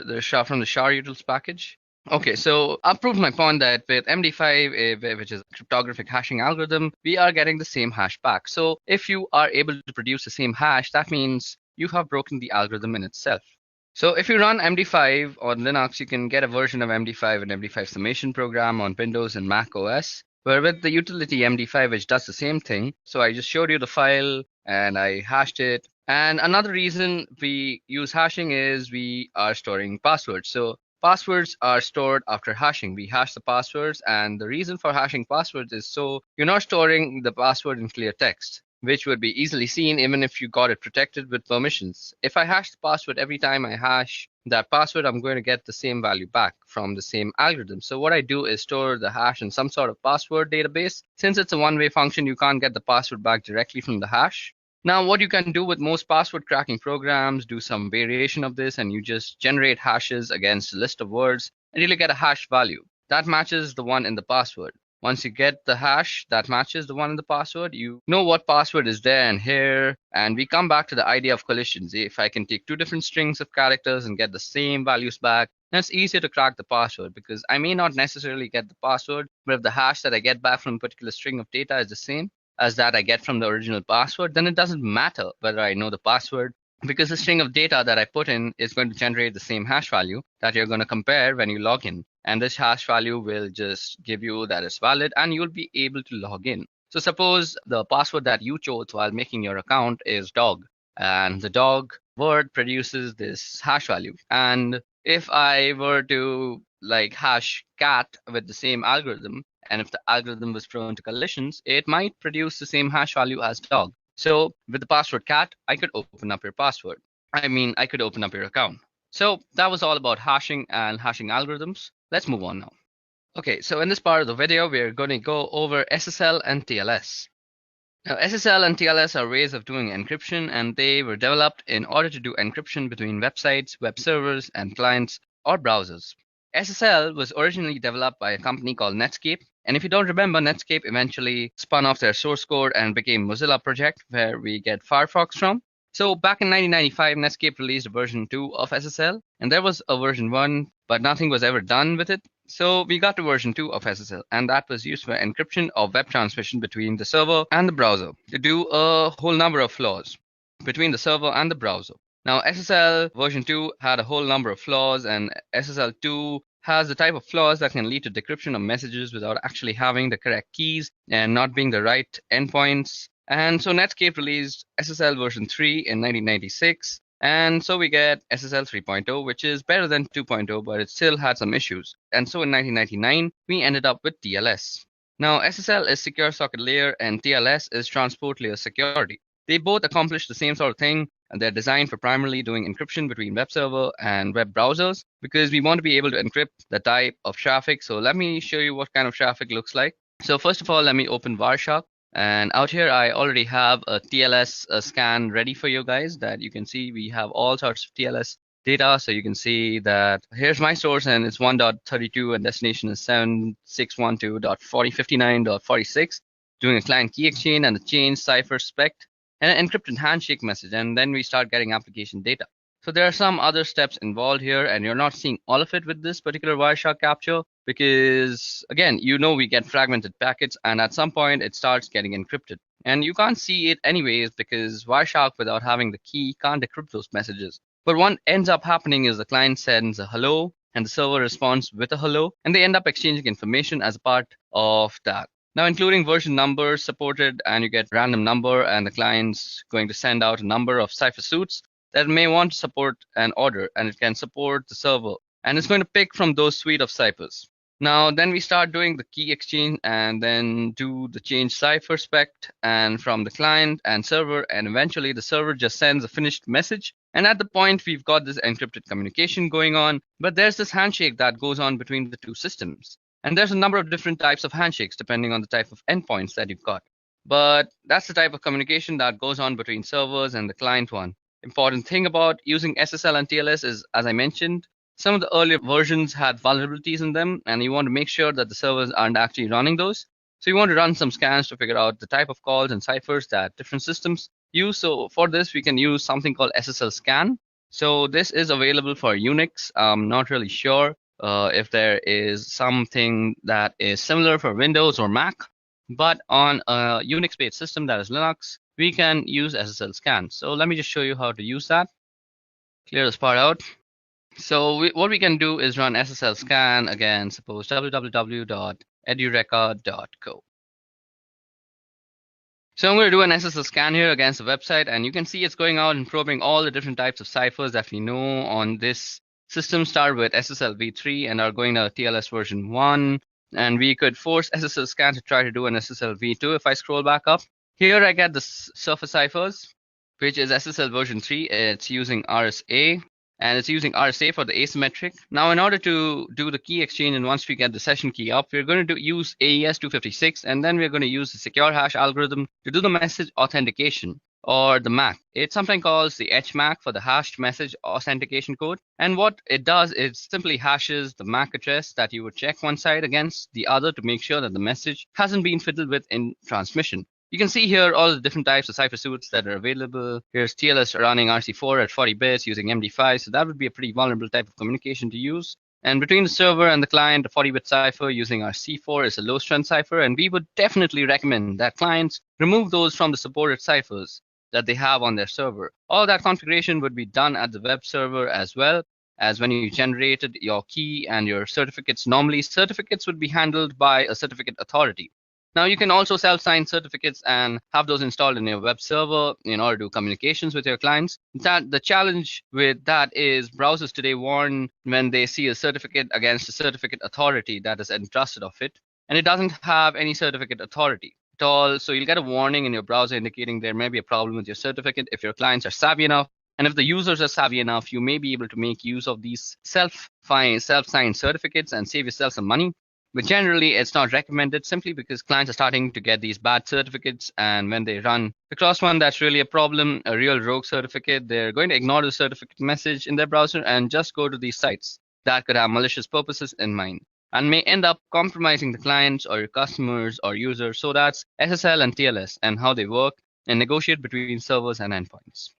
the SHA from the SHA-utils package. Okay, so I've proved my point that with MD5, which is a cryptographic hashing algorithm, we are getting the same hash back. So if you are able to produce the same hash, that means you have broken the algorithm in itself. So if you run MD5 on Linux, you can get a version of MD5 and MD5 summation program on Windows and Mac OS, where with the utility MD5, which does the same thing. So I just showed you the file and I hashed it. And another reason we use hashing is we are storing passwords. So passwords are stored after hashing. We hash the passwords, and the reason for hashing passwords is so you're not storing the password in clear text, which would be easily seen even if you got it protected with permissions. If I hash the password every time I hash that password, I'm going to get the same value back from the same algorithm. So what I do is store the hash in some sort of password database. Since it's a one-way function, you can't get the password back directly from the hash. Now, what you can do with most password cracking programs, do some variation of this, and you just generate hashes against a list of words, and you'll get a hash value that matches the one in the password. Once you get the hash that matches the one in the password, you know what password is there and here, and we come back to the idea of collisions. If I can take two different strings of characters and get the same values back, then it's easier to crack the password because I may not necessarily get the password, but if the hash that I get back from a particular string of data is the same as that I get from the original password, then it doesn't matter whether I know the password because the string of data that I put in is going to generate the same hash value that you're going to compare when you log in. And this hash value will just give you that it's valid and you'll be able to log in. So suppose the password that you chose while making your account is dog, and the dog word produces this hash value. And if I were to hash cat with the same algorithm, and if the algorithm was prone to collisions, it might produce the same hash value as dog. So with the password cat, I could open up your password. I could open up your account. So that was all about hashing and hashing algorithms. Let's move on now. Okay, so in this part of the video, we're going to go over SSL and TLS. Now, SSL and TLS are ways of doing encryption, and they were developed in order to do encryption between websites, web servers, and clients or browsers. SSL was originally developed by a company called Netscape. And if you don't remember, Netscape eventually spun off their source code and became Mozilla Project, where we get Firefox from. So back in 1995, Netscape released version 2 of SSL, and there was a version 1, but nothing was ever done with it. So we got to version 2 of SSL, and that was used for encryption of web transmission between the server and the browser to do a whole number of flaws between the server and the browser. Now, SSL version 2 had a whole number of flaws, and SSL 2 has the type of flaws that can lead to decryption of messages without actually having the correct keys and not being the right endpoints. And so Netscape released SSL version 3 in 1996. And so we get SSL 3.0, which is better than 2.0, but it still had some issues. And so in 1999, we ended up with TLS. Now, SSL is secure socket layer and TLS is transport layer security. They both accomplish the same sort of thing, and they're designed for primarily doing encryption between web server and web browsers because we want to be able to encrypt the type of traffic. So let me show you what kind of traffic looks like. So first of all, let me open Wireshark. And out here, I already have a TLS scan ready for you guys that you can see. We have all sorts of TLS data. So you can see that here's my source and it's 1.32 and destination is 7612.4059.46, doing a client key exchange and a change cipher spec and an encrypted handshake message. And then we start getting application data. So there are some other steps involved here, and you're not seeing all of it with this particular Wireshark capture because, again, we get fragmented packets, and at some point it starts getting encrypted. And you can't see it anyways because Wireshark, without having the key, can't decrypt those messages. But what ends up happening is the client sends a hello, and the server responds with a hello, and they end up exchanging information as a part of that. Now, including version numbers supported, and you get random number, and the client's going to send out a number of cipher suits that may want to support an order, and it can support the server, and it's going to pick from those suite of ciphers. Now, then we start doing the key exchange and then do the change cipher spec and from the client and server, and eventually the server just sends a finished message. And at the point we've got this encrypted communication going on, but there's this handshake that goes on between the two systems. And there's a number of different types of handshakes depending on the type of endpoints that you've got. But that's the type of communication that goes on between servers and the client one. Important thing about using SSL and TLS is, as I mentioned, some of the earlier versions had vulnerabilities in them, and you want to make sure that the servers aren't actually running those. So you want to run some scans to figure out the type of calls and ciphers that different systems use. So for this, we can use something called SSL scan. So this is available for Unix. I'm not really sure if there is something that is similar for Windows or Mac, but on a Unix-based system that is Linux, we can use SSL scan. So let me just show you how to use that. Clear this part out. So what we can do is run SSL scan, again, suppose www.edureca.co. So I'm going to do an SSL scan here against the website, and you can see it's going out and probing all the different types of ciphers that we know on this system. Start with SSL v3 and are going to TLS version 1. And we could force SSL scan to try to do an SSL v2. If I scroll back up, here I get the surface ciphers, which is SSL version 3. It's using RSA. And it's using RSA for the asymmetric. Now, in order to do the key exchange, and once we get the session key up, we're going to use AES 256, and then we're going to use the secure hash algorithm to do the message authentication, or the MAC. It's sometimes called the HMAC for the hashed message authentication code. And what it does is simply hashes the MAC address that you would check one side against the other to make sure that the message hasn't been fiddled with in transmission. You can see here all the different types of cipher suites that are available. Here's TLS running RC4 at 40 bits using MD5. So that would be a pretty vulnerable type of communication to use. And between the server and the client, a 40-bit cipher using RC4 is a low-strength cipher. And we would definitely recommend that clients remove those from the supported ciphers that they have on their server. All that configuration would be done at the web server as well as when you generated your key and your certificates. Normally, certificates would be handled by a certificate authority. Now, you can also self-sign certificates and have those installed in your web server in order to do communications with your clients. The challenge with that is browsers today warn when they see a certificate against a certificate authority that is entrusted of it, and it doesn't have any certificate authority at all. So you'll get a warning in your browser indicating there may be a problem with your certificate. If your clients are savvy enough, and if the users are savvy enough, you may be able to make use of these self-signed certificates and save yourself some money. But generally, it's not recommended simply because clients are starting to get these bad certificates. And when they run across one that's really a problem, a real rogue certificate, they're going to ignore the certificate message in their browser and just go to these sites that could have malicious purposes in mind and may end up compromising the clients or your customers or users. So that's SSL and TLS and how they work and negotiate between servers and endpoints.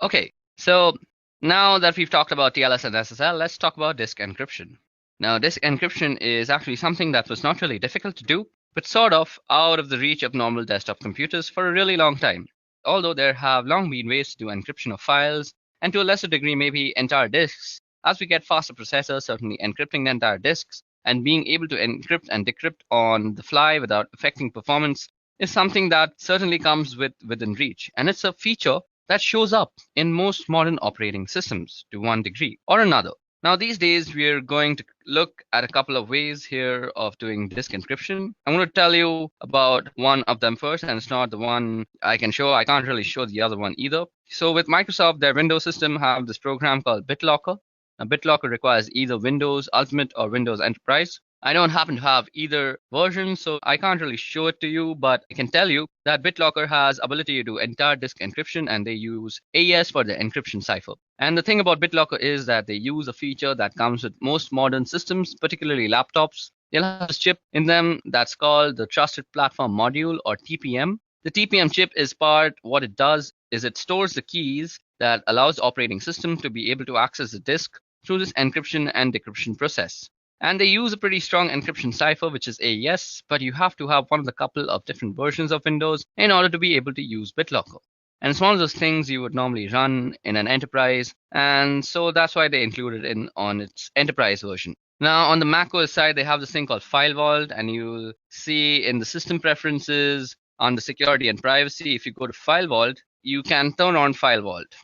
Okay, so now that we've talked about TLS and SSL, let's talk about disk encryption. Now, disk encryption is actually something that was not really difficult to do, but sort of out of the reach of normal desktop computers for a really long time. Although there have long been ways to do encryption of files, and to a lesser degree maybe entire disks, as we get faster processors, certainly encrypting the entire disks and being able to encrypt and decrypt on the fly without affecting performance is something that certainly comes within reach. And it's a feature that shows up in most modern operating systems to one degree or another. Now, these days, we're going to look at a couple of ways here of doing disk encryption. I'm going to tell you about one of them first, and it's not the one I can show. I can't really show the other one either. So with Microsoft, their Windows system have this program called BitLocker. Now, BitLocker requires either Windows Ultimate or Windows Enterprise. I don't happen to have either version, so I can't really show it to you, but I can tell you that BitLocker has ability to do entire disk encryption, and they use AES for the encryption cipher. And the thing about BitLocker is that they use a feature that comes with most modern systems, particularly laptops. They'll have a chip in them that's called the Trusted Platform Module, or TPM. The TPM chip is what it does is it stores the keys that allows the operating system to be able to access the disk through this encryption and decryption process. And they use a pretty strong encryption cipher, which is AES, but you have to have one of the couple of different versions of Windows in order to be able to use BitLocker. And it's one of those things you would normally run in an enterprise, and so that's why they included it on its enterprise version. Now, on the macOS side, they have this thing called File Vault, and you'll see in the system preferences, on the security and privacy, if you go to File Vault, you can turn on File Vault.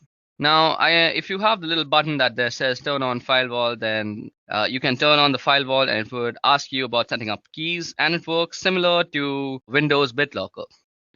Now, if you have the little button that there says turn on firewall, then you can turn on the firewall and it would ask you about setting up keys, and it works similar to Windows BitLocker.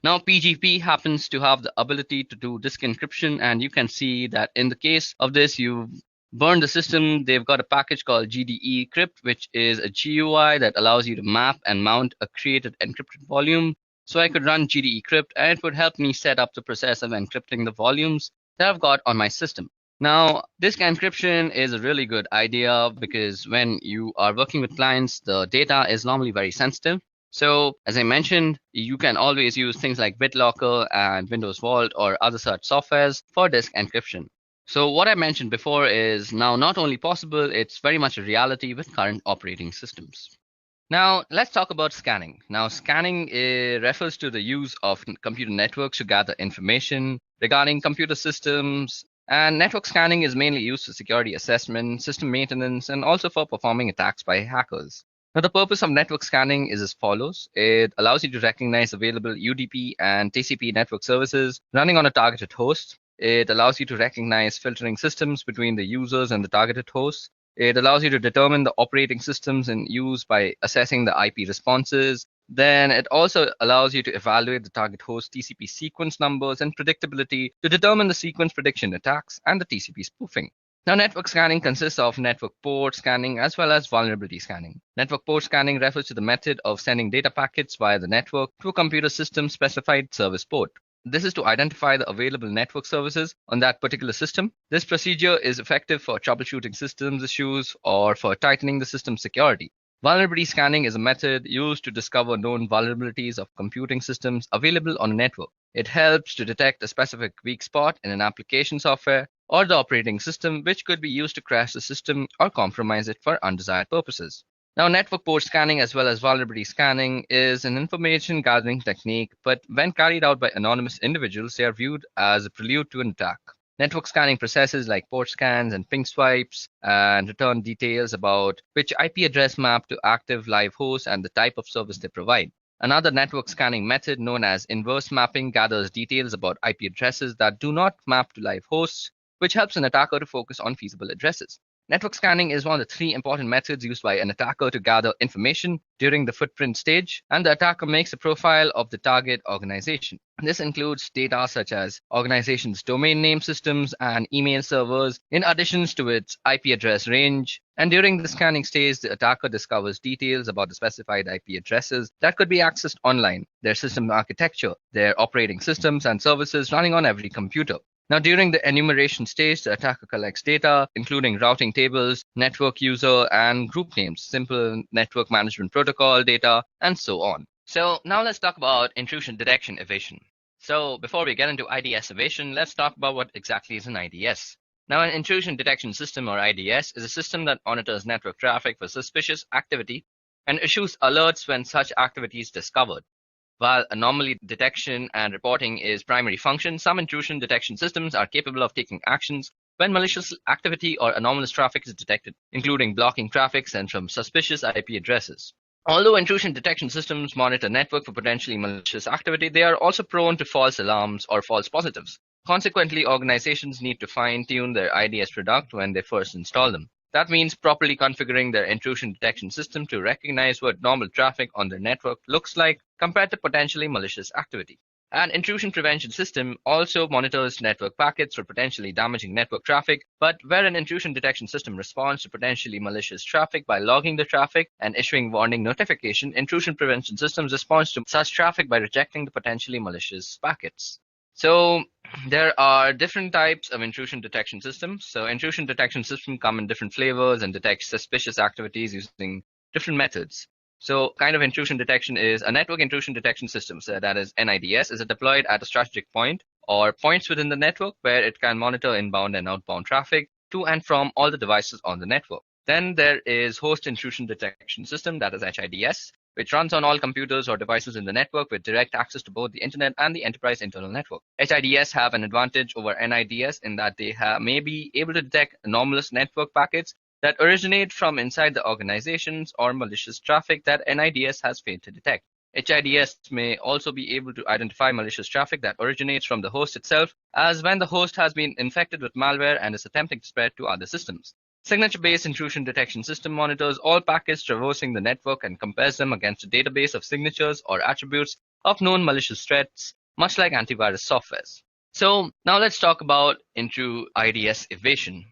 Now, PGP happens to have the ability to do disk encryption, and you can see that in the case of this, you burn the system. They've got a package called GDE Crypt, which is a GUI that allows you to map and mount a created encrypted volume. So I could run GDE Crypt, and it would help me set up the process of encrypting the volumes that I've got on my system. Now, disk encryption is a really good idea because when you are working with clients, the data is normally very sensitive. So, as I mentioned, you can always use things like BitLocker and Windows Vault or other such softwares for disk encryption. So, what I mentioned before is now not only possible, it's very much a reality with current operating systems. Now, let's talk about scanning. Now, scanning refers to the use of computer networks to gather information regarding computer systems. And network scanning is mainly used for security assessment, system maintenance, and also for performing attacks by hackers. Now, the purpose of network scanning is as follows. It allows you to recognize available UDP and TCP network services running on a targeted host. It allows you to recognize filtering systems between the users and the targeted hosts. It allows you to determine the operating systems in use by assessing the IP responses. Then it also allows you to evaluate the target host TCP sequence numbers and predictability to determine the sequence prediction attacks and the TCP spoofing. Now, network scanning consists of network port scanning as well as vulnerability scanning. Network port scanning refers to the method of sending data packets via the network to a computer system specified service port. This is to identify the available network services on that particular system. This procedure is effective for troubleshooting systems issues or for tightening the system security. Vulnerability scanning is a method used to discover known vulnerabilities of computing systems available on a network. It helps to detect a specific weak spot in an application software or the operating system, which could be used to crash the system or compromise it for undesired purposes. Now, network port scanning as well as vulnerability scanning is an information gathering technique, but when carried out by anonymous individuals, they are viewed as a prelude to an attack. Network scanning processes like port scans and ping swipes and return details about which IP address map to active live hosts and the type of service they provide. Another network scanning method known as inverse mapping gathers details about IP addresses that do not map to live hosts, which helps an attacker to focus on feasible addresses. Network scanning is one of the three important methods used by an attacker to gather information during the footprint stage, and the attacker makes a profile of the target organization. This includes data such as organization's domain name systems and email servers, in addition to its IP address range. And during the scanning stage, the attacker discovers details about the specified IP addresses that could be accessed online, their system architecture, their operating systems and services running on every computer. Now, during the enumeration stage, the attacker collects data, including routing tables, network user and group names, simple network management protocol data, and so on. So now let's talk about intrusion detection evasion. So before we get into IDS evasion, let's talk about what exactly is an IDS. Now, an intrusion detection system, or IDS, is a system that monitors network traffic for suspicious activity and issues alerts when such activity is discovered. While anomaly detection and reporting is primary function, some intrusion detection systems are capable of taking actions when malicious activity or anomalous traffic is detected, including blocking traffic sent from suspicious IP addresses. Although intrusion detection systems monitor network for potentially malicious activity, they are also prone to false alarms or false positives. Consequently, organizations need to fine-tune their IDS product when they first install them. That means properly configuring their intrusion detection system to recognize what normal traffic on their network looks like compared to potentially malicious activity. An intrusion prevention system also monitors network packets for potentially damaging network traffic, but where an intrusion detection system responds to potentially malicious traffic by logging the traffic and issuing warning notification, intrusion prevention systems respond to such traffic by rejecting the potentially malicious packets. So there are different types of intrusion detection systems. So intrusion detection systems come in different flavors and detect suspicious activities using different methods. So kind of intrusion detection is a network intrusion detection system. So that is NIDS is deployed at a strategic point or points within the network where it can monitor inbound and outbound traffic to and from all the devices on the network. Then there is host intrusion detection system, that is HIDS, which runs on all computers or devices in the network with direct access to both the internet and the enterprise internal network. HIDS have an advantage over NIDS in that they may be able to detect anomalous network packets that originate from inside the organizations or malicious traffic that NIDS has failed to detect. HIDS may also be able to identify malicious traffic that originates from the host itself, as when the host has been infected with malware and is attempting to spread to other systems. Signature-based intrusion detection system monitors all packets traversing the network and compares them against a database of signatures or attributes of known malicious threats, much like antivirus softwares. So now let's talk about into IDS evasion.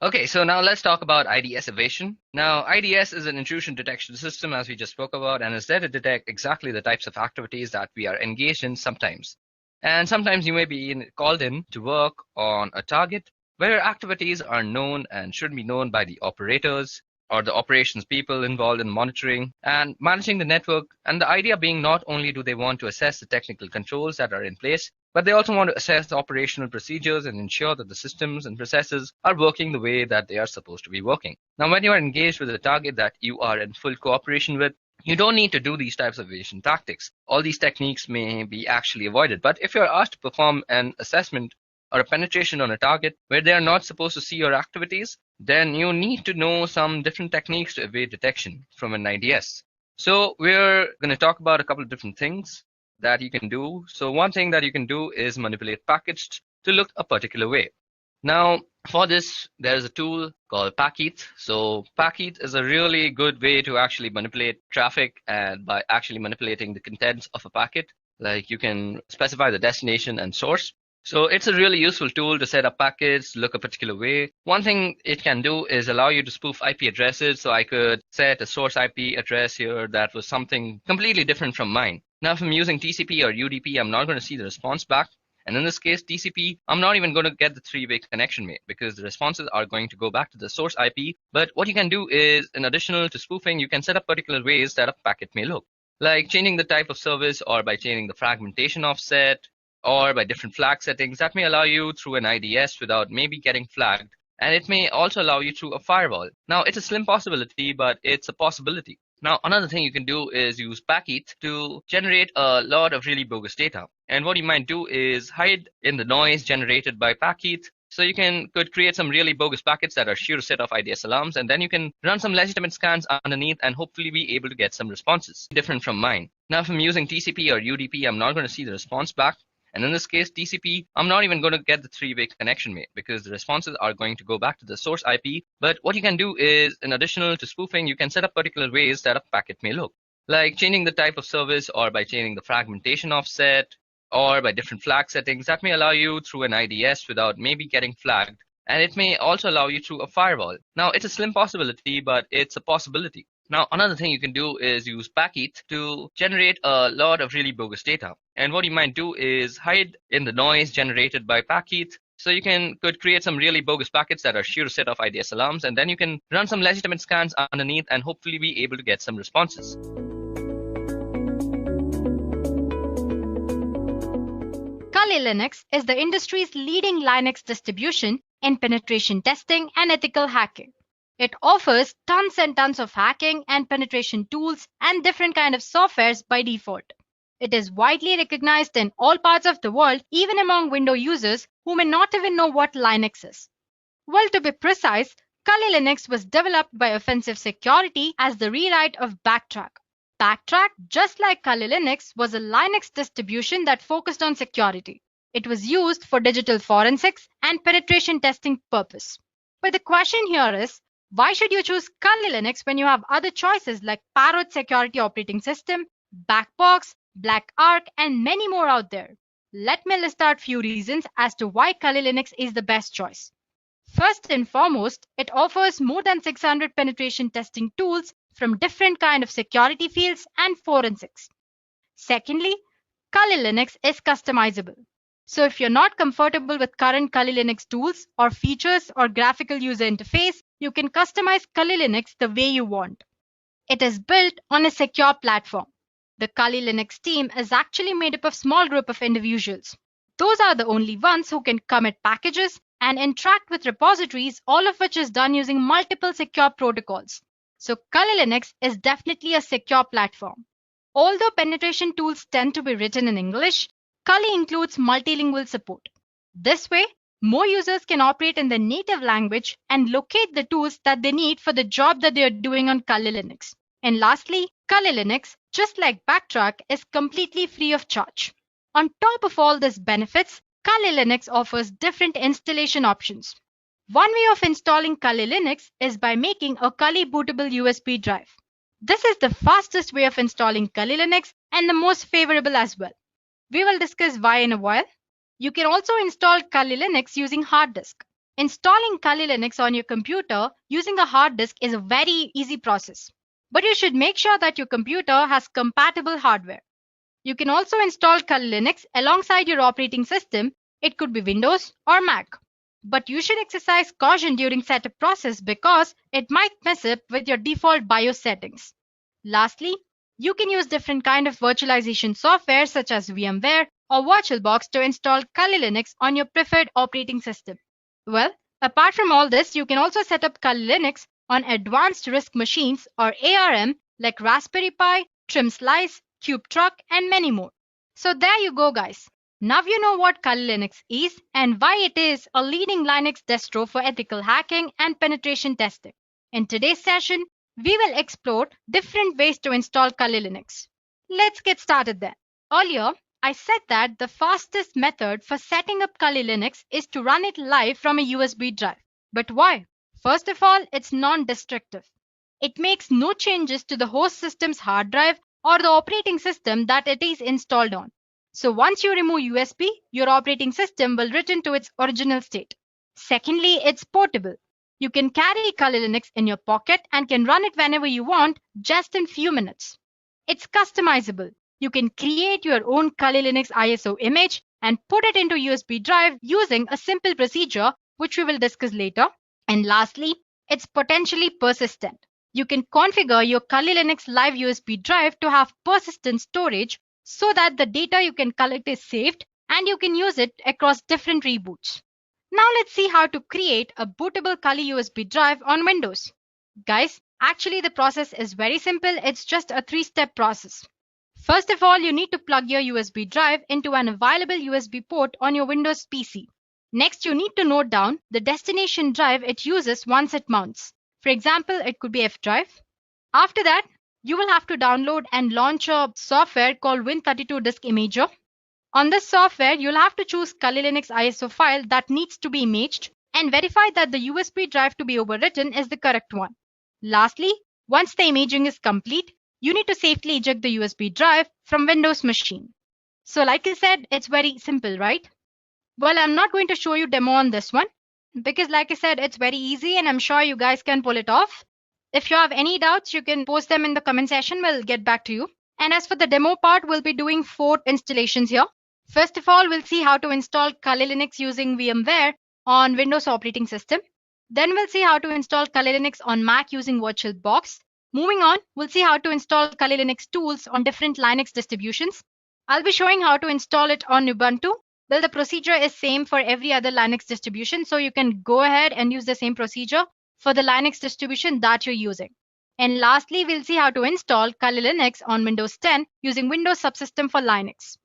Okay, so now let's talk about IDS evasion. Now, IDS is an intrusion detection system, as we just spoke about, and is there to detect exactly the types of activities that we are engaged in sometimes. And sometimes you may be called in to work on a target where activities are known and should be known by the operators or the operations people involved in monitoring and managing the network. And the idea being not only do they want to assess the technical controls that are in place, but they also want to assess the operational procedures and ensure that the systems and processes are working the way that they are supposed to be working. Now, when you are engaged with a target that you are in full cooperation with, you don't need to do these types of evasion tactics. All these techniques may be actually avoided. But if you're asked to perform an assessment or a penetration on a target where they are not supposed to see your activities, then you need to know some different techniques to evade detection from an IDS. So we're going to talk about a couple of different things that you can do. So one thing that you can do is manipulate packets to look a particular way. Now, for this, there's a tool called Packet. So Packet is a really good way to actually manipulate traffic, and by actually manipulating the contents of a packet, like you can specify the destination and source. So it's a really useful tool to set up packets, look a particular way. One thing it can do is allow you to spoof IP addresses. So I could set a source IP address here that was something completely different from mine. Now, if I'm using TCP or UDP, I'm not going to see the response back. And in this case, TCP, I'm not even going to get the three-way connection made because the responses are going to go back to the source IP. But what you can do is, in addition to spoofing, you can set up particular ways that a packet may look, like changing the type of service, or by changing the fragmentation offset, or by different flag settings that may allow you through an IDS without maybe getting flagged. And it may also allow you through a firewall. Now, it's a slim possibility, but it's a possibility. Now, another thing you can do is use Packet to generate a lot of really bogus data. And what you might do is hide in the noise generated by Packet. So you could create some really bogus packets that are sure to set off IDS alarms, and then you can run some legitimate scans underneath and hopefully be able to get some responses different from mine. Now, if I'm using TCP or UDP, I'm not going to see the response back. And in this case, TCP, I'm not even going to get the three-way connection made because the responses are going to go back to the source IP. But what you can do is, in addition to spoofing, you can set up particular ways that a packet may look, like changing the type of service, or by changing the fragmentation offset, or by different flag settings that may allow you through an IDS without maybe getting flagged. And it may also allow you through a firewall. Now, it's a slim possibility, but it's a possibility. Now, another thing you can do is use Packet to generate a lot of really bogus data. And what you might do is hide in the noise generated by Packet. So you could create some really bogus packets that are sure to set off IDS alarms, and then you can run some legitimate scans underneath and hopefully be able to get some responses. Kali Linux is the industry's leading Linux distribution in penetration testing and ethical hacking. It offers tons and tons of hacking and penetration tools and different kind of softwares by default. It is widely recognized in all parts of the world, even among Windows users who may not even know what Linux is. Well, to be precise, Kali Linux was developed by Offensive Security as the rewrite of Backtrack. Backtrack, just like Kali Linux, was a Linux distribution that focused on security. It was used for digital forensics and penetration testing purpose. But the question here is, why should you choose Kali Linux when you have other choices like Parrot Security Operating System, Backbox, Black Arc, and many more out there? Let me list out few reasons as to why Kali Linux is the best choice. First and foremost, it offers more than 600 penetration testing tools from different kind of security fields and forensics. Secondly, Kali Linux is customizable. So if you're not comfortable with current Kali Linux tools or features or graphical user interface, you can customize Kali Linux the way you want. It is built on a secure platform. The Kali Linux team is actually made up of a small group of individuals. Those are the only ones who can commit packages and interact with repositories, all of which is done using multiple secure protocols. So Kali Linux is definitely a secure platform. Although penetration tools tend to be written in English, Kali includes multilingual support. This way, more users can operate in their native language and locate the tools that they need for the job that they are doing on Kali Linux. And lastly, Kali Linux just like Backtrack, is completely free of charge. On top of all these benefits, Kali Linux offers different installation options. One way of installing Kali Linux is by making a Kali bootable USB drive. This is the fastest way of installing Kali Linux and the most favorable as well. We will discuss why in a while. You can also install Kali Linux using hard disk. Installing Kali Linux on your computer using a hard disk is a very easy process. But you should make sure that your computer has compatible hardware. You can also install Kali Linux alongside your operating system. It could be Windows or Mac. But you should exercise caution during setup process because it might mess up with your default BIOS settings. Lastly, you can use different kind of virtualization software such as VMware or VirtualBox to install Kali Linux on your preferred operating system. Well, apart from all this, you can also set up Kali Linux on advanced RISC machines or ARM like Raspberry Pi, Trim Slice, Cube Truck, and many more. So there you go, guys. Now you know what Kali Linux is and why it is a leading Linux distro for ethical hacking and penetration testing. In today's session, we will explore different ways to install Kali Linux. Let's get started then. Earlier, I said that the fastest method for setting up Kali Linux is to run it live from a USB drive. But why? First of all, it's non-destructive. It makes no changes to the host system's hard drive or the operating system that it is installed on. So once you remove USB, your operating system will return to its original state. Secondly, it's portable. You can carry Kali Linux in your pocket and can run it whenever you want, just in few minutes. It's customizable. You can create your own Kali Linux ISO image and put it into USB drive using a simple procedure, which we will discuss later. And lastly, it's potentially persistent. You can configure your Kali Linux live USB drive to have persistent storage so that the data you can collect is saved and you can use it across different reboots. Now let's see how to create a bootable Kali USB drive on Windows. Guys, actually the process is very simple. It's just a 3-step process. First of all, you need to plug your USB drive into an available USB port on your Windows PC. Next, you need to note down the destination drive it uses once it mounts. For example, it could be F drive. After that, you will have to download and launch a software called Win32 Disk Imager. On this software, you'll have to choose Kali Linux ISO file that needs to be imaged and verify that the USB drive to be overwritten is the correct one. Lastly, once the imaging is complete, you need to safely eject the USB drive from Windows machine. So like I said, it's very simple, right? Well, I'm not going to show you demo on this one because like I said, it's very easy and I'm sure you guys can pull it off. If you have any doubts, you can post them in the comment section. We'll get back to you. And as for the demo part, we'll be doing 4 installations here. First of all, we'll see how to install Kali Linux using VMware on Windows operating system. Then we'll see how to install Kali Linux on Mac using VirtualBox. Moving on, we'll see how to install Kali Linux tools on different Linux distributions. I'll be showing how to install it on Ubuntu. Well, the procedure is same for every other Linux distribution, so you can go ahead and use the same procedure for the Linux distribution that you're using. And lastly, we'll see how to install Kali Linux on Windows 10 using Windows Subsystem for Linux.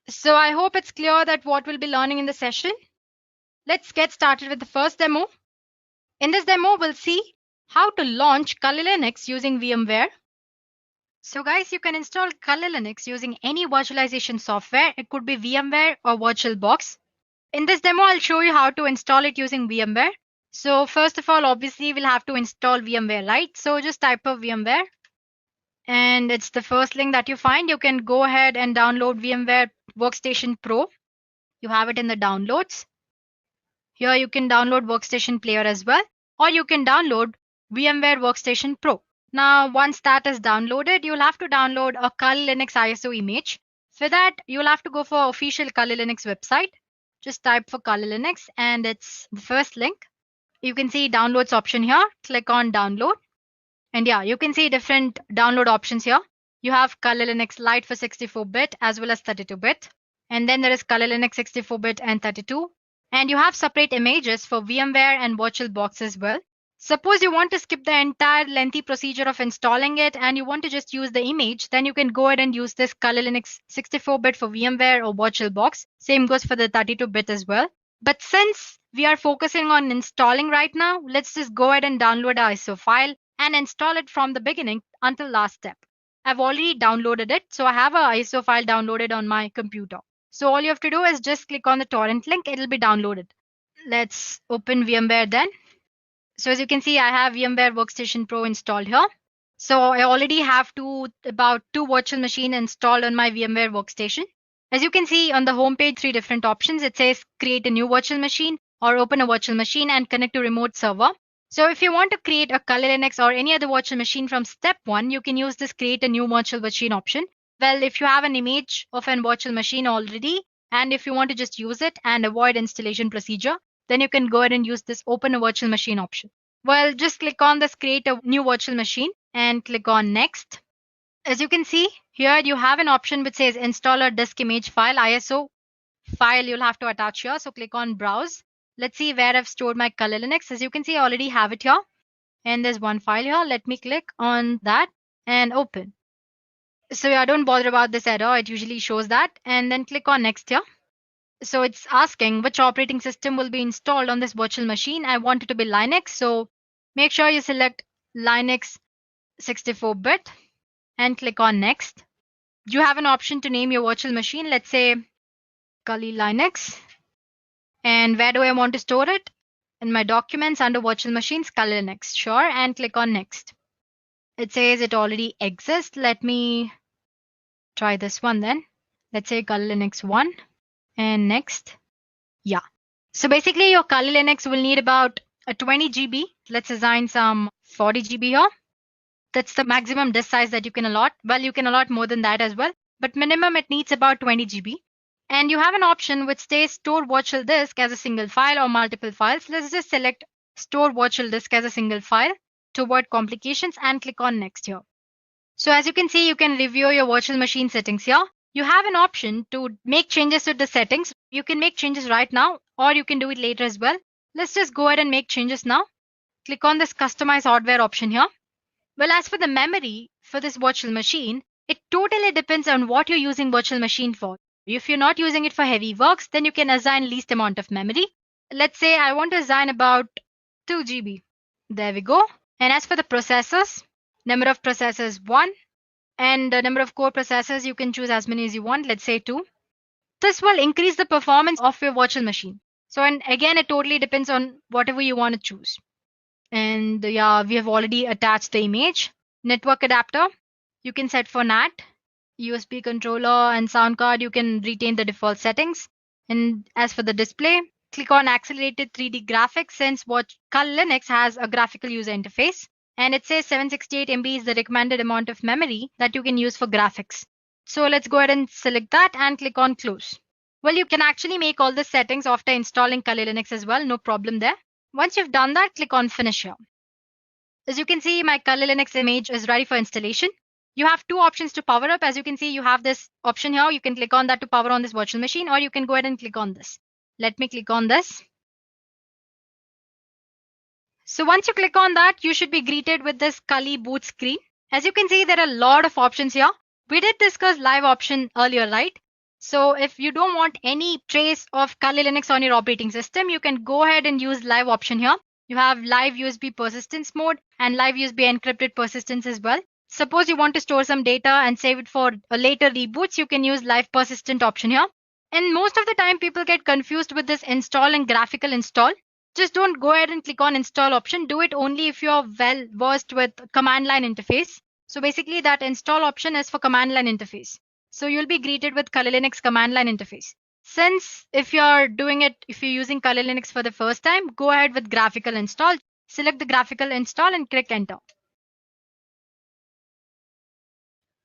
So I hope it's clear that what we'll be learning in the session. Let's get started with the first demo. In this demo, we'll see how to launch Kali Linux using VMware. So guys, you can install Kali Linux using any virtualization software. It could be VMware or VirtualBox. In this demo, I'll show you how to install it using VMware. So first of all, obviously, we'll have to install VMware, right? So just type of VMware. And it's the first link that you find. You can go ahead and download VMware Workstation Pro. You have it in the downloads. Here you can download Workstation Player as well. Or you can download VMware Workstation Pro. Now, once that is downloaded, you'll have to download a Kali Linux ISO image. For that, you'll have to go for official Kali Linux website. Just type for Kali Linux and it's the first link. You can see downloads option here. Click on download. And yeah, you can see different download options here. You have Kali Linux Lite for 64-bit as well as 32-bit. And then there is Kali Linux 64-bit and 32. And you have separate images for VMware and VirtualBox as well. Suppose you want to skip the entire lengthy procedure of installing it and you want to just use the image, then you can go ahead and use this Kali Linux 64-bit for VMware or VirtualBox. Same goes for the 32-bit as well. But since we are focusing on installing right now, let's just go ahead and download our ISO file and install it from the beginning until last step. I've already downloaded it. So I have a ISO file downloaded on my computer. So all you have to do is just click on the torrent link. It'll be downloaded. Let's open VMware then. So as you can see, I have VMware Workstation Pro installed here. So I already have about two virtual machines installed on my VMware workstation. As you can see on the home page, 3 different options. It says create a new virtual machine or open a virtual machine and connect to remote server. So if you want to create a Kali Linux or any other virtual machine from step 1, you can use this create a new virtual machine option. Well, if you have an image of a virtual machine already, and if you want to just use it and avoid installation procedure, then you can go ahead and use this open a virtual machine option. Well, just click on this create a new virtual machine and click on next. As you can see here, you have an option which says installer disk image file, ISO file you'll have to attach here. So click on browse. Let's see where I've stored my Kali Linux. As you can see, I already have it here. And there's one file here. Let me click on that and open. So yeah, don't bother about this error. It usually shows that. And then click on next here. So it's asking which operating system will be installed on this virtual machine. I want it to be Linux. So make sure you select Linux 64-bit and click on next. You have an option to name your virtual machine. Let's say Kali Linux. And where do I want to store it? In my documents under virtual machines, Kali Linux. Sure. And click on next. It says it already exists. Let me try this one then. Let's say Kali Linux 1 and next. Yeah. So basically your Kali Linux will need about a 20 GB. Let's assign some 40 GB here. That's the maximum disk size that you can allot. Well, you can allot more than that as well, but minimum it needs about 20 GB. And you have an option which says store virtual disk as a single file or multiple files. Let's just select store virtual disk as a single file to avoid complications and click on next here. So as you can see, you can review your virtual machine settings here. You have an option to make changes to the settings. You can make changes right now or you can do it later as well. Let's just go ahead and make changes now. Click on this customize hardware option here. Well, as for the memory for this virtual machine, it totally depends on what you're using virtual machine for. If you're not using it for heavy works, then you can assign least amount of memory. Let's say I want to assign about 2 GB. There we go. And as for the processors, number of processors 1. And the number of core processors, you can choose as many as you want. Let's say 2. This will increase the performance of your virtual machine. So, and again, it totally depends on whatever you want to choose. And yeah, we have already attached the image. Network adapter, you can set for NAT. USB controller and sound card, you can retain the default settings. And as for the display, click on accelerated 3D graphics since Kali Linux has a graphical user interface. And it says 768 MB is the recommended amount of memory that you can use for graphics. So let's go ahead and select that and click on close. Well, you can actually make all the settings after installing Kali Linux as well. No problem there. Once you've done that, click on finish here. As you can see, my Kali Linux image is ready for installation. You have 2 options to power up. As you can see, you have this option here. You can click on that to power on this virtual machine, or you can go ahead and click on this. Let me click on this. So once you click on that, you should be greeted with this Kali boot screen. As you can see, there are a lot of options here. We did discuss live option earlier, right? So if you don't want any trace of Kali Linux on your operating system, you can go ahead and use live option here. You have live USB persistence mode and live USB encrypted persistence as well. Suppose you want to store some data and save it for a later reboots, you can use live persistent option here. And most of the time people get confused with this install and graphical install. Just don't go ahead and click on install option. Do it only if you're well versed with command line interface. So basically that install option is for command line interface. So you'll be greeted with Kali Linux command line interface. Since if you're using Kali Linux for the first time, go ahead with graphical install. Select the graphical install and click enter.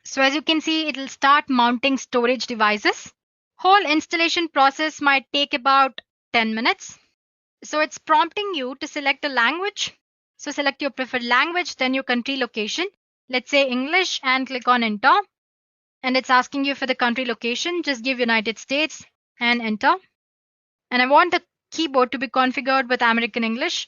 So as you can see, it will start mounting storage devices. Whole installation process might take about 10 minutes. So it's prompting you to select a language. So select your preferred language, then your country location. Let's say English and click on enter. And it's asking you for the country location. Just give United States and enter. And I want the keyboard to be configured with American English.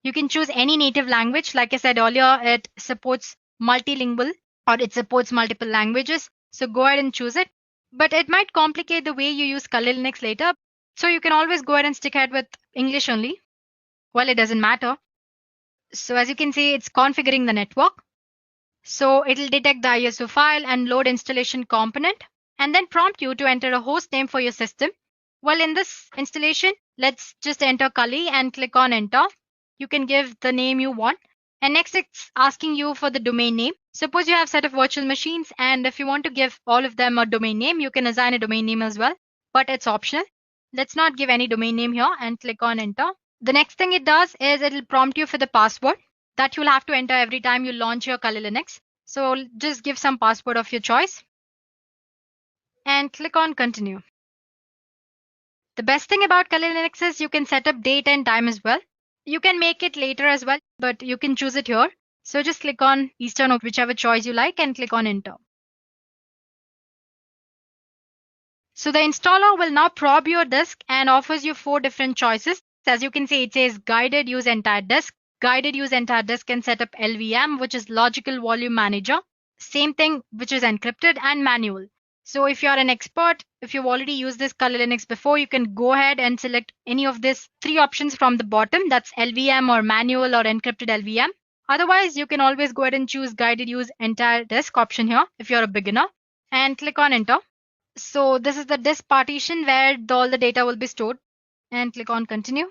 You can choose any native language. Like I said earlier, it supports multilingual or it supports multiple languages. So go ahead and choose it. But it might complicate the way you use Kali Linux later. So you can always go ahead and stick ahead with English only. Well, it doesn't matter. So as you can see, it's configuring the network. So it'll detect the ISO file and load installation component and then prompt you to enter a host name for your system. Well, in this installation, let's just enter Kali and click on enter. You can give the name you want. And next it's asking you for the domain name. Suppose you have a set of virtual machines and if you want to give all of them a domain name, you can assign a domain name as well, but it's optional. Let's not give any domain name here and click on enter. The next thing it does is it'll prompt you for the password that you'll have to enter every time you launch your Kali Linux. So just give some password of your choice and click on continue. The best thing about Kali Linux is you can set up date and time as well. You can make it later as well, but you can choose it here. So just click on Eastern or whichever choice you like and click on enter. So the installer will now probe your disk and offers you 4 different choices. As you can see, it says guided use entire disk. Guided use entire disk and set up LVM, which is logical volume manager. Same thing, which is encrypted, and manual. So if you're an expert, if you've already used this Kali Linux before, you can go ahead and select any of these 3 options from the bottom. That's LVM or manual or encrypted LVM. Otherwise, you can always go ahead and choose guided use entire disk option here if you're a beginner and click on enter. So this is the disk partition where all the data will be stored and click on continue.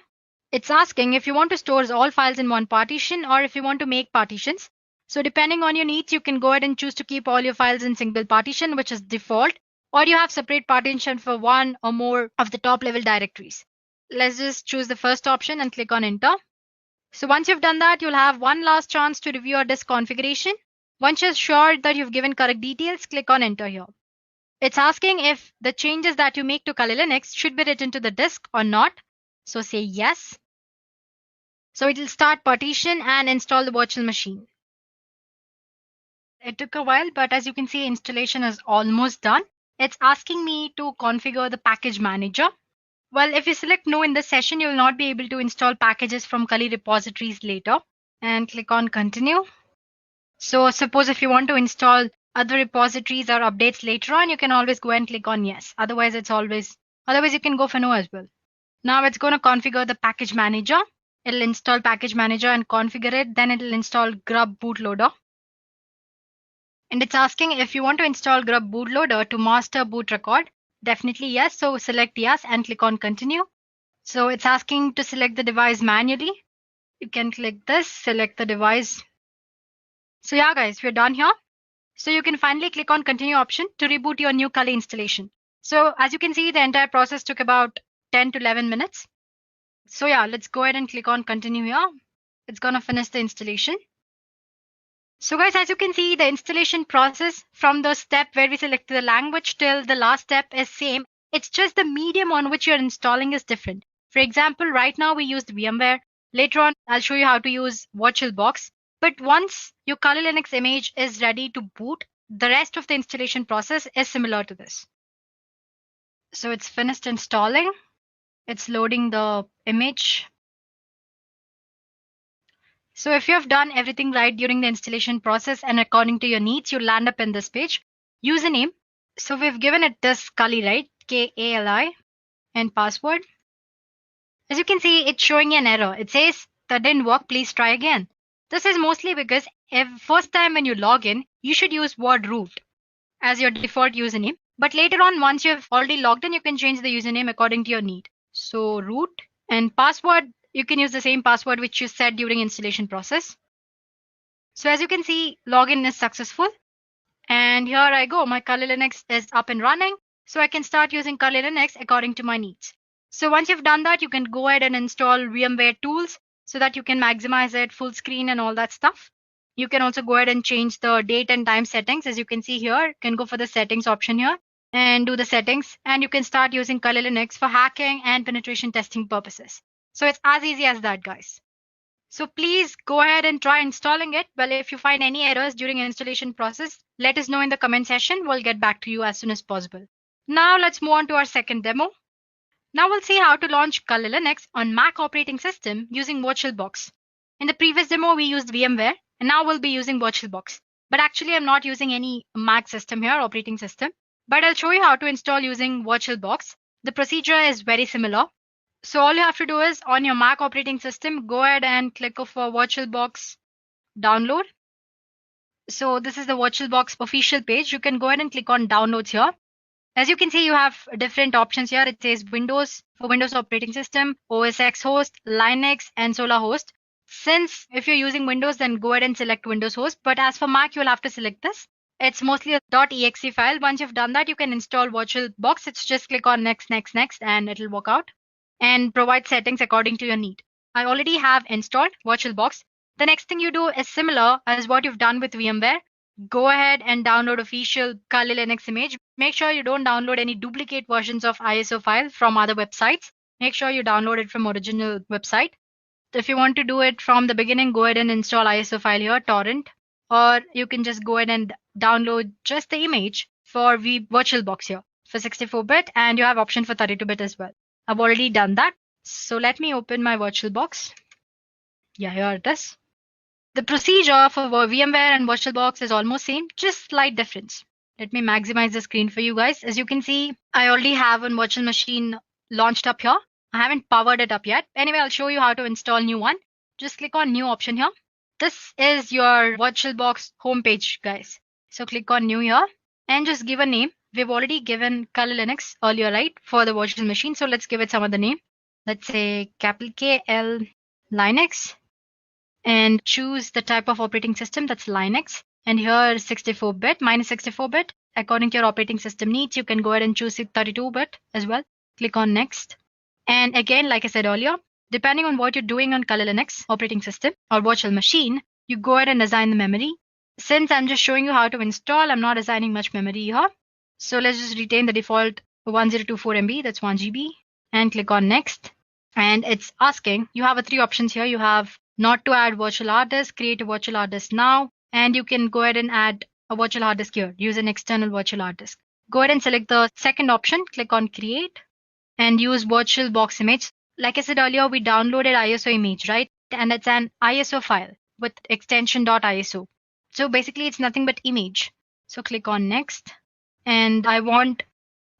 It's asking if you want to store all files in one partition or if you want to make partitions. So depending on your needs, you can go ahead and choose to keep all your files in single partition, which is default, or you have separate partition for one or more of the top level directories. Let's just choose the first option and click on enter. So once you've done that, you'll have one last chance to review your disk configuration. Once you're sure that you've given correct details, click on enter here. It's asking if the changes that you make to Kali Linux should be written to the disk or not. So say yes. So it will start partition and install the virtual machine. It took a while, but as you can see, installation is almost done. It's asking me to configure the package manager. Well, if you select no in this session, you will not be able to install packages from Kali repositories later. And click on continue. So suppose if you want to install other repositories or updates later on, you can always go and click on yes. Otherwise you can go for no as well. Now it's going to configure the package manager. It'll install package manager and configure it. Then it'll install grub bootloader. And it's asking if you want to install grub bootloader to master boot record. Definitely yes. So select yes and click on continue. So it's asking to select the device manually. You can click this, select the device. So yeah guys, we're done here. So you can finally click on continue option to reboot your new Kali installation. So as you can see, the entire process took about 10 to 11 minutes. So yeah, let's go ahead and click on continue here. It's gonna finish the installation. So guys, as you can see, the installation process from the step where we selected the language till the last step is same. It's just the medium on which you're installing is different. For example, right now we used VMware. Later on, I'll show you how to use VirtualBox. But once your Kali Linux image is ready to boot, the rest of the installation process is similar to this. So it's finished installing. It's loading the image. So if you have done everything right during the installation process and according to your needs, you'll land up in this page. Username. So we've given it this Kali, right? Kali and password. As you can see, it's showing an error. It says that didn't work. Please try again. This is mostly because first time when you log in, you should use word root as your default username. But later on, once you've already logged in, you can change the username according to your need. So root and password, you can use the same password which you set during installation process. So as you can see, login is successful. And here I go. My Kali Linux is up and running. So I can start using Kali Linux according to my needs. So once you've done that, you can go ahead and install VMware tools so that you can maximize it, full screen and all that stuff. You can also go ahead and change the date and time settings. As you can see here, you can go for the settings option here and do the settings. And you can start using Kali Linux for hacking and penetration testing purposes. So it's as easy as that, guys. So please go ahead and try installing it. Well, if you find any errors during installation process, let us know in the comment section. We'll get back to you as soon as possible. Now let's move on to our second demo. Now we'll see how to launch Kali Linux on Mac operating system using VirtualBox. In the previous demo, we used VMware, and now we'll be using VirtualBox. But actually, I'm not using any Mac system here, operating system. But I'll show you how to install using VirtualBox. The procedure is very similar. So all you have to do is on your Mac operating system, go ahead and click for VirtualBox download. So this is the VirtualBox official page. You can go ahead and click on downloads here. As you can see, you have different options here. It says Windows for Windows operating system, OS X host, Linux, and Solar host. Since if you're using Windows, then go ahead and select Windows host. But as for Mac, you'll have to select this. It's mostly a .exe file. Once you've done that, you can install VirtualBox. It's just click on next, and it'll work out and provide settings according to your need. I already have installed VirtualBox. The next thing you do is similar as what you've done with VMware. Go ahead and download official Kali Linux image. Make sure you don't download any duplicate versions of ISO file from other websites. Make sure you download it from original website. If you want to do it from the beginning, go ahead and install ISO file here, torrent, or you can just go ahead and download just the image for VirtualBox here for 64-bit, and you have option for 32-bit as well. I've already done that. So let me open my VirtualBox. Yeah, here it is. The procedure for VMware and VirtualBox is almost same, just slight difference. Let me maximize the screen for you guys. As you can see, I already have a virtual machine launched up here. I haven't powered it up yet. Anyway, I'll show you how to install new one. Just click on new option here. This is your VirtualBox homepage, guys. So click on new here and just give a name. We've already given Kali Linux earlier, right, for the virtual machine. So let's give it some other name. Let's say capital KL Linux, and choose the type of operating system, that's Linux. And here 64-bit, mine is 64-bit. According to your operating system needs, you can go ahead and choose 32-bit as well. Click on next. And again, like I said earlier, depending on what you're doing on Kali Linux operating system or virtual machine, you go ahead and assign the memory. Since I'm just showing you how to install, I'm not assigning much memory here. So let's just retain the default 1024 MB, that's 1 GB, and click on next. And it's asking, you have 3 options here. You have not to add virtual hard disk, create a virtual hard disk now, and you can go ahead and add a virtual hard disk here, use an external virtual hard disk. Go ahead and select the second option, click on create, and use VirtualBox image. Like I said earlier, we downloaded ISO image, right? And it's an ISO file with extension .iso. So basically it's nothing but image. So click on next, and I want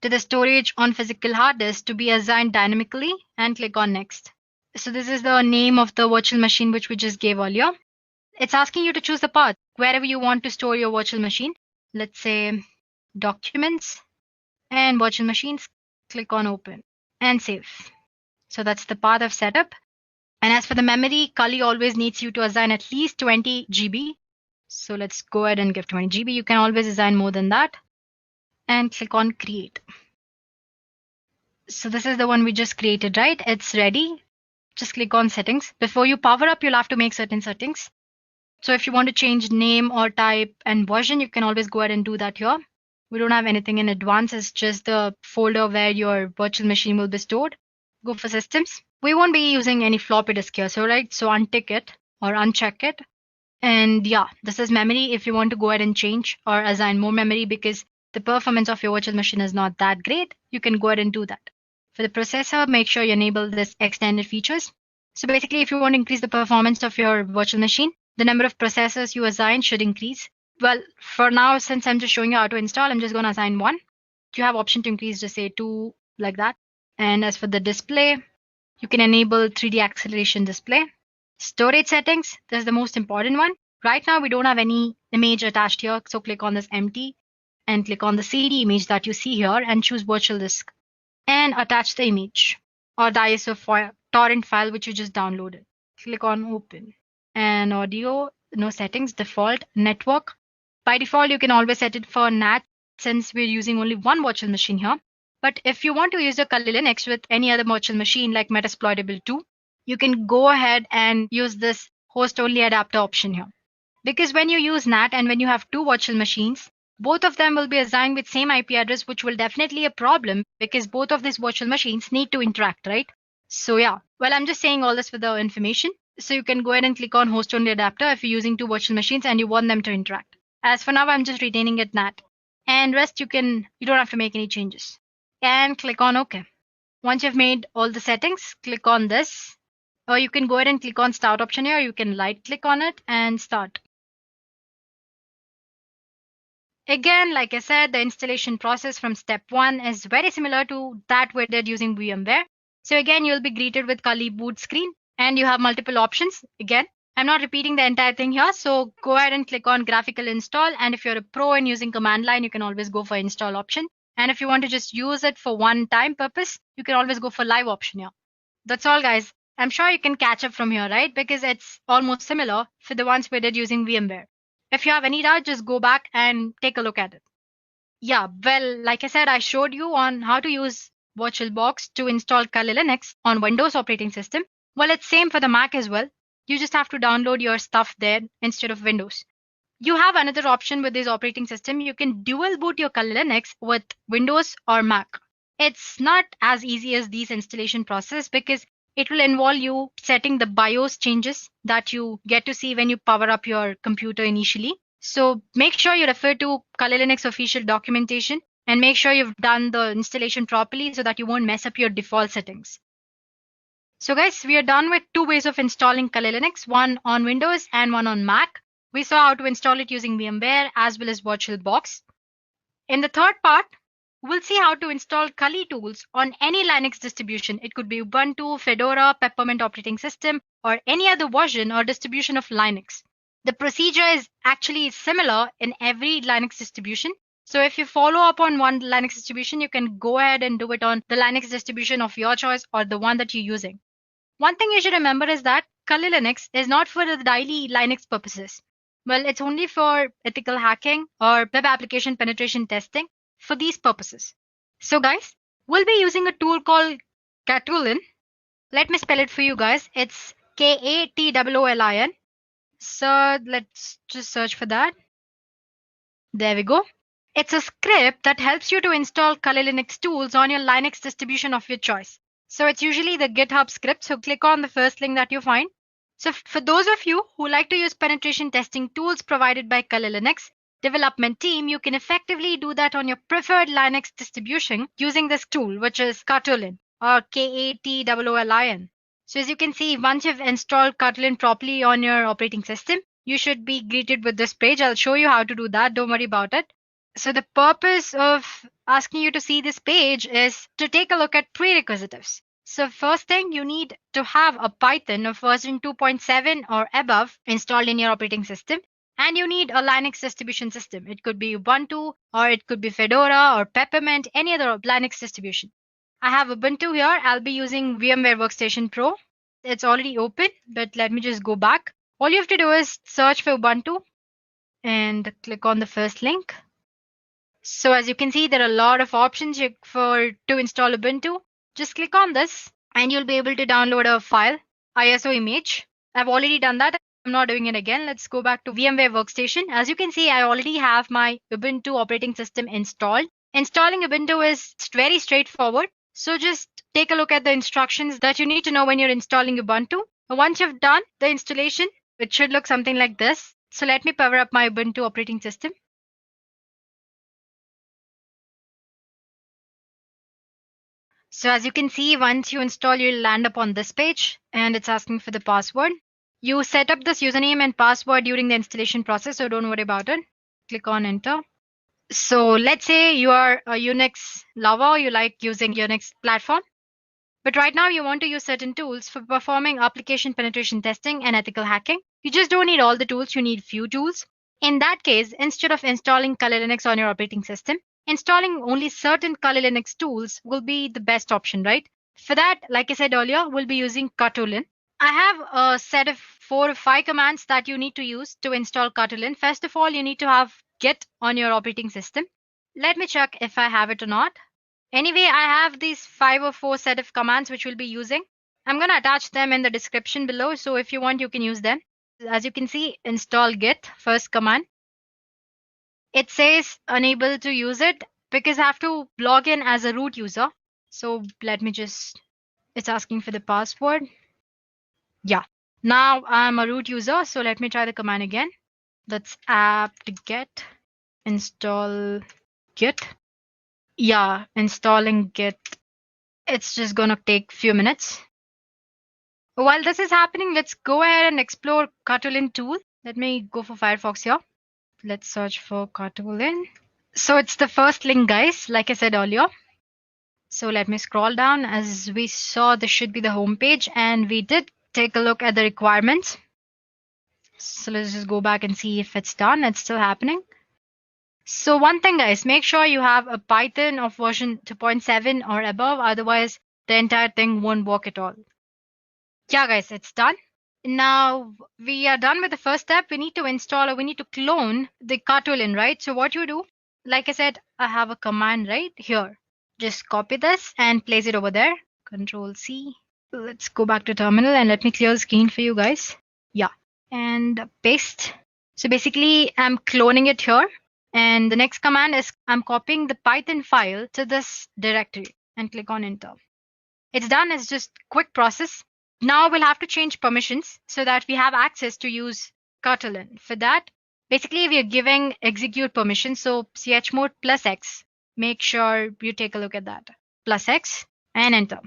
to the storage on physical hard disk to be assigned dynamically, and click on next. So this is the name of the virtual machine which we just gave earlier. It's asking you to choose the path wherever you want to store your virtual machine. Let's say documents and virtual machines. Click on open and save. So that's the path I've set up. And as for the memory, Kali always needs you to assign at least 20 GB. So let's go ahead and give 20 GB. You can always assign more than that. And click on create. So this is the one we just created, right? It's ready. Just click on settings. Before you power up, you'll have to make certain settings. So if you want to change name or type and version, you can always go ahead and do that here. We don't have anything in advance. It's just the folder where your virtual machine will be stored. Go for systems. We won't be using any floppy disk here. So untick it or uncheck it. And yeah, this is memory. If you want to go ahead and change or assign more memory because the performance of your virtual machine is not that great, you can go ahead and do that. For the processor, make sure you enable this extended features. So basically, if you want to increase the performance of your virtual machine, the number of processors you assign should increase. Well, for now, since I'm just showing you how to install, I'm just going to assign 1. You have option to increase, just say 2, like that. And as for the display, you can enable 3D acceleration display. Storage settings, this is the most important one. Right now, we don't have any image attached here. So click on this empty and click on the CD image that you see here and choose virtual disk. And attach the image or the ISO file, torrent file which you just downloaded. Click on open. And audio, no settings, default, network. By default, you can always set it for NAT since we're using only one virtual machine here. But if you want to use your Kali Linux with any other virtual machine like Metasploitable 2, you can go ahead and use this host only adapter option here. Because when you use NAT and when you have 2 virtual machines, both of them will be assigned with same IP address, which will definitely a problem because both of these virtual machines need to interact, right? So yeah, well, I'm just saying all this for the information. So you can go ahead and click on host only adapter if you're using 2 virtual machines and you want them to interact. As for now, I'm just retaining it NAT. And rest you don't have to make any changes. And click on OK. Once you've made all the settings, click on this. Or you can go ahead and click on start option here. You can right click on it and start. Again, like I said, the installation process from step 1 is very similar to that we did using VMware. So again, you'll be greeted with Kali boot screen and you have multiple options. Again, I'm not repeating the entire thing here, so go ahead and click on graphical install, and if you're a pro in using command line, you can always go for install option. And if you want to just use it for one time purpose, you can always go for live option here. That's all, guys. I'm sure you can catch up from here, right? Because it's almost similar for the ones we did using VMware. If you have any doubt, just go back and take a look at it. Yeah, well, like I said, I showed you on how to use VirtualBox to install Kali Linux on Windows operating system. Well, it's same for the Mac as well. You just have to download your stuff there instead of Windows. You have another option with this operating system. You can dual boot your Kali Linux with Windows or Mac. It's not as easy as these installation process because it will involve you setting the BIOS changes that you get to see when you power up your computer initially. So make sure you refer to Kali Linux official documentation and make sure you've done the installation properly so that you won't mess up your default settings. So guys, we are done with two ways of installing Kali Linux, one on Windows and one on Mac. We saw how to install it using VMware as well as VirtualBox. In the third part, we'll see how to install Kali tools on any Linux distribution. It could be Ubuntu, Fedora, Peppermint operating system, or any other version or distribution of Linux. The procedure is actually similar in every Linux distribution. So if you follow up on one Linux distribution, you can go ahead and do it on the Linux distribution of your choice or the one that you're using. One thing you should remember is that Kali Linux is not for the daily Linux purposes. Well, it's only for ethical hacking or web application penetration testing for these purposes. So guys, we'll be using a tool called Katulin. Let me spell it for you guys. It's K-A-T-O-O-L-I-N. So let's just search for that. There we go. It's a script that helps you to install Kali Linux tools on your Linux distribution of your choice. So it's usually the GitHub script. So click on the first link that you find. So for those of you who like to use penetration testing tools provided by Kali Linux development team, you can effectively do that on your preferred Linux distribution using this tool, which is Katulin or K-A-T-O-O-L-I-N. So as you can see, once you've installed Katulin properly on your operating system, you should be greeted with this page. I'll show you how to do that. Don't worry about it. So the purpose of asking you to see this page is to take a look at prerequisites. So first thing, you need to have a Python of version 2.7 or above installed in your operating system. And you need a Linux distribution system. It could be Ubuntu or it could be Fedora or Peppermint, any other Linux distribution. I have Ubuntu here. I'll be using VMware Workstation Pro. It's already open, but let me just go back. All you have to do is search for Ubuntu and click on the first link. So as you can see, there are a lot of options to install Ubuntu. Just click on this and you'll be able to download a file, ISO image. I've already done that. I'm not doing it again. Let's go back to VMware Workstation. As you can see, I already have my Ubuntu operating system installed. Installing Ubuntu is very straightforward. So just take a look at the instructions that you need to know when you're installing Ubuntu. Once you've done the installation, it should look something like this. So let me power up my Ubuntu operating system. So as you can see, once you install, you'll land up on this page and it's asking for the password. You set up this username and password during the installation process, so don't worry about it. Click on enter. So let's say you are a Unix lover, you like using Unix platform, but right now you want to use certain tools for performing application penetration testing and ethical hacking. You just don't need all the tools, you need few tools. In that case, instead of installing Kali Linux on your operating system, installing only certain Kali Linux tools will be the best option, right? For that, like I said earlier, we'll be using Katulin. I have a set of 4 or 5 commands that you need to use to install Katulin. First of all, you need to have Git on your operating system. Let me check if I have it or not. Anyway, I have these 5 or 4 set of commands which we'll be using. I'm going to attach them in the description below. So if you want, you can use them. As you can see, install Git, first command. It says unable to use it because I have to log in as a root user. So let me just, it's asking for the password. Yeah, now I'm a root user. So let me try the command again. That's apt-get install Git. Yeah, installing Git. It's just going to take a few minutes. While this is happening, let's go ahead and explore Katulin tool. Let me go for Firefox here. Let's search for Katulin. So it's the first link, guys, like I said earlier. So let me scroll down. As we saw, this should be the home page, and we did take a look at the requirements. So let's just go back and see if it's done. It's still happening. So one thing, guys, make sure you have a Python of version 2.7 or above, otherwise the entire thing won't work at all. Yeah, guys, it's done. Now we are done with the first step. We need to install, or we need to clone the cartoolen, right? So what you do, like I said, I have a command right here. Just copy this and place it over there. Control C. Let's go back to terminal and let me clear the screen for you guys. Yeah, and paste. So basically I'm cloning it here. And the next command is I'm copying the Python file to this directory and click on enter. It's done. It's just quick process. Now we'll have to change permissions so that we have access to use cartoolen. For that, basically we are giving execute permission. So chmod +X. Make sure you take a look at that. +X and enter.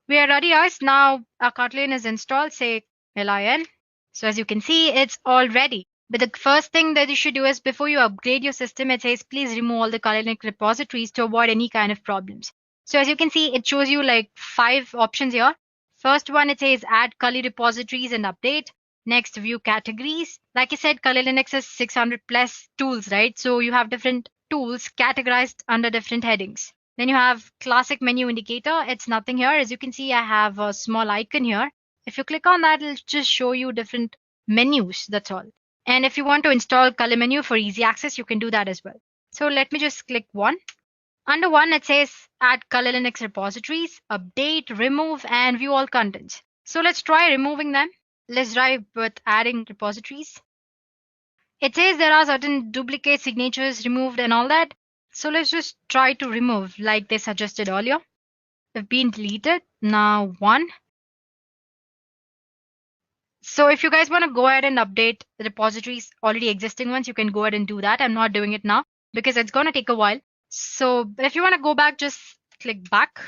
We are ready, guys. Now our cartoolen is installed. Say lin. So as you can see, it's all ready. But the first thing that you should do is before you upgrade your system, it says please remove all the cartoolen repositories to avoid any kind of problems. So as you can see, it shows you like 5 options here. First one, it says add Kali repositories and update. Next, view categories. Like I said, Kali Linux has 600 plus tools, right? So you have different tools categorized under different headings. Then you have classic menu indicator. It's nothing here. As you can see, I have a small icon here. If you click on that, it'll just show you different menus. That's all. And if you want to install Kali menu for easy access, you can do that as well. So let me just click one. Under one, it says add Kali Linux repositories, update, remove, and view all contents. So let's try removing them. Let's try with adding repositories. It says there are certain duplicate signatures removed and all that. So let's just try to remove like they suggested earlier. They've been deleted. Now one. So if you guys want to go ahead and update the repositories, already existing ones, you can go ahead and do that. I'm not doing it now because it's going to take a while. So if you want to go back, just click back.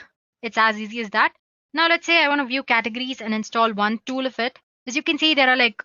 It's as easy as that. Now let's say I want to view categories and install one tool of it. As you can see, there are like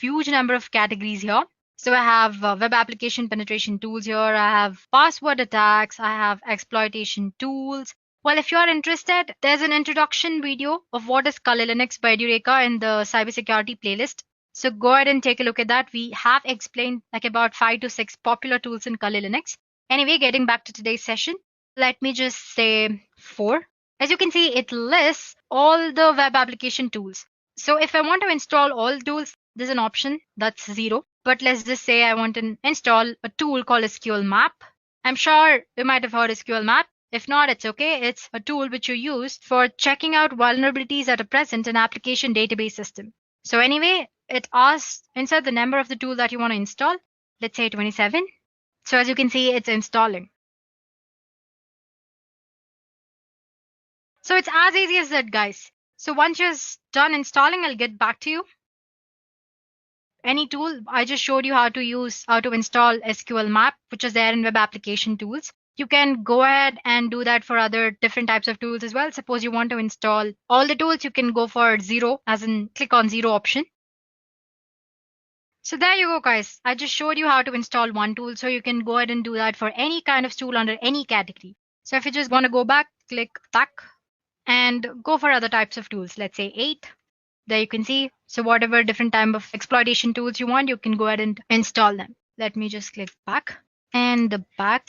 huge number of categories here. So I have web application penetration tools here. I have password attacks. I have exploitation tools. Well, if you are interested, there's an introduction video of what is Kali Linux by Dureka in the cybersecurity playlist. So go ahead and take a look at that. We have explained like about 5 to 6 popular tools in Kali Linux. Anyway, getting back to today's session, let me just say 4. As you can see, it lists all the web application tools. So if I want to install all tools, there's an option that's 0. But let's just say I want to install a tool called SQL Map. I'm sure you might have heard SQL Map. If not, it's okay. It's a tool which you use for checking out vulnerabilities that are present in application database system. So anyway, it asks insert the number of the tool that you want to install. Let's say 27. So as you can see, it's installing. So it's as easy as that, guys. So once you're done installing, I'll get back to you. Any tool, I just showed you how to install SQL Map, which is there in web application tools. You can go ahead and do that for other different types of tools as well. Suppose you want to install all the tools, you can go for 0, as in click on 0 option. So there you go, guys. I just showed you how to install one tool. So you can go ahead and do that for any kind of tool under any category. So if you just want to go back, click back and go for other types of tools. Let's say 8. There you can see. So whatever different type of exploitation tools you want, you can go ahead and install them. Let me just click back and back.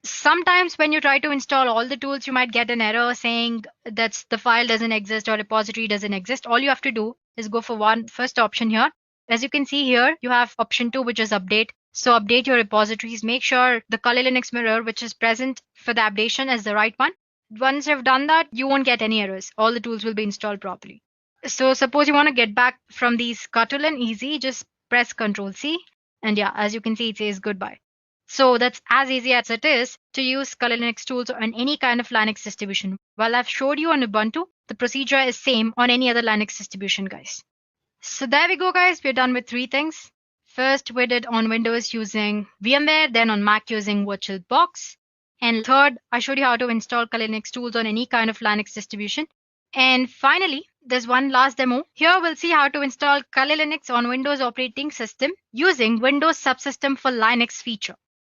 Sometimes when you try to install all the tools, you might get an error saying that the file doesn't exist or repository doesn't exist. All you have to do is go for first option here. As you can see here, you have option 2, which is update. So update your repositories. Make sure the Kali Linux mirror, which is present for the updation, is the right one. Once you've done that, you won't get any errors. All the tools will be installed properly. So suppose you want to get back from these cartoolen, easy, just press Ctrl C. And yeah, as you can see, it says goodbye. So that's as easy as it is to use Kali Linux tools on any kind of Linux distribution. While I've showed you on Ubuntu, the procedure is same on any other Linux distribution, guys. So there we go, guys. We're done with 3 things. First, we did on Windows using VMware, then on Mac using VirtualBox. And third, I showed you how to install Kali Linux tools on any kind of Linux distribution. And finally, there's one last demo. Here we'll see how to install Kali Linux on Windows operating system using Windows Subsystem for Linux feature.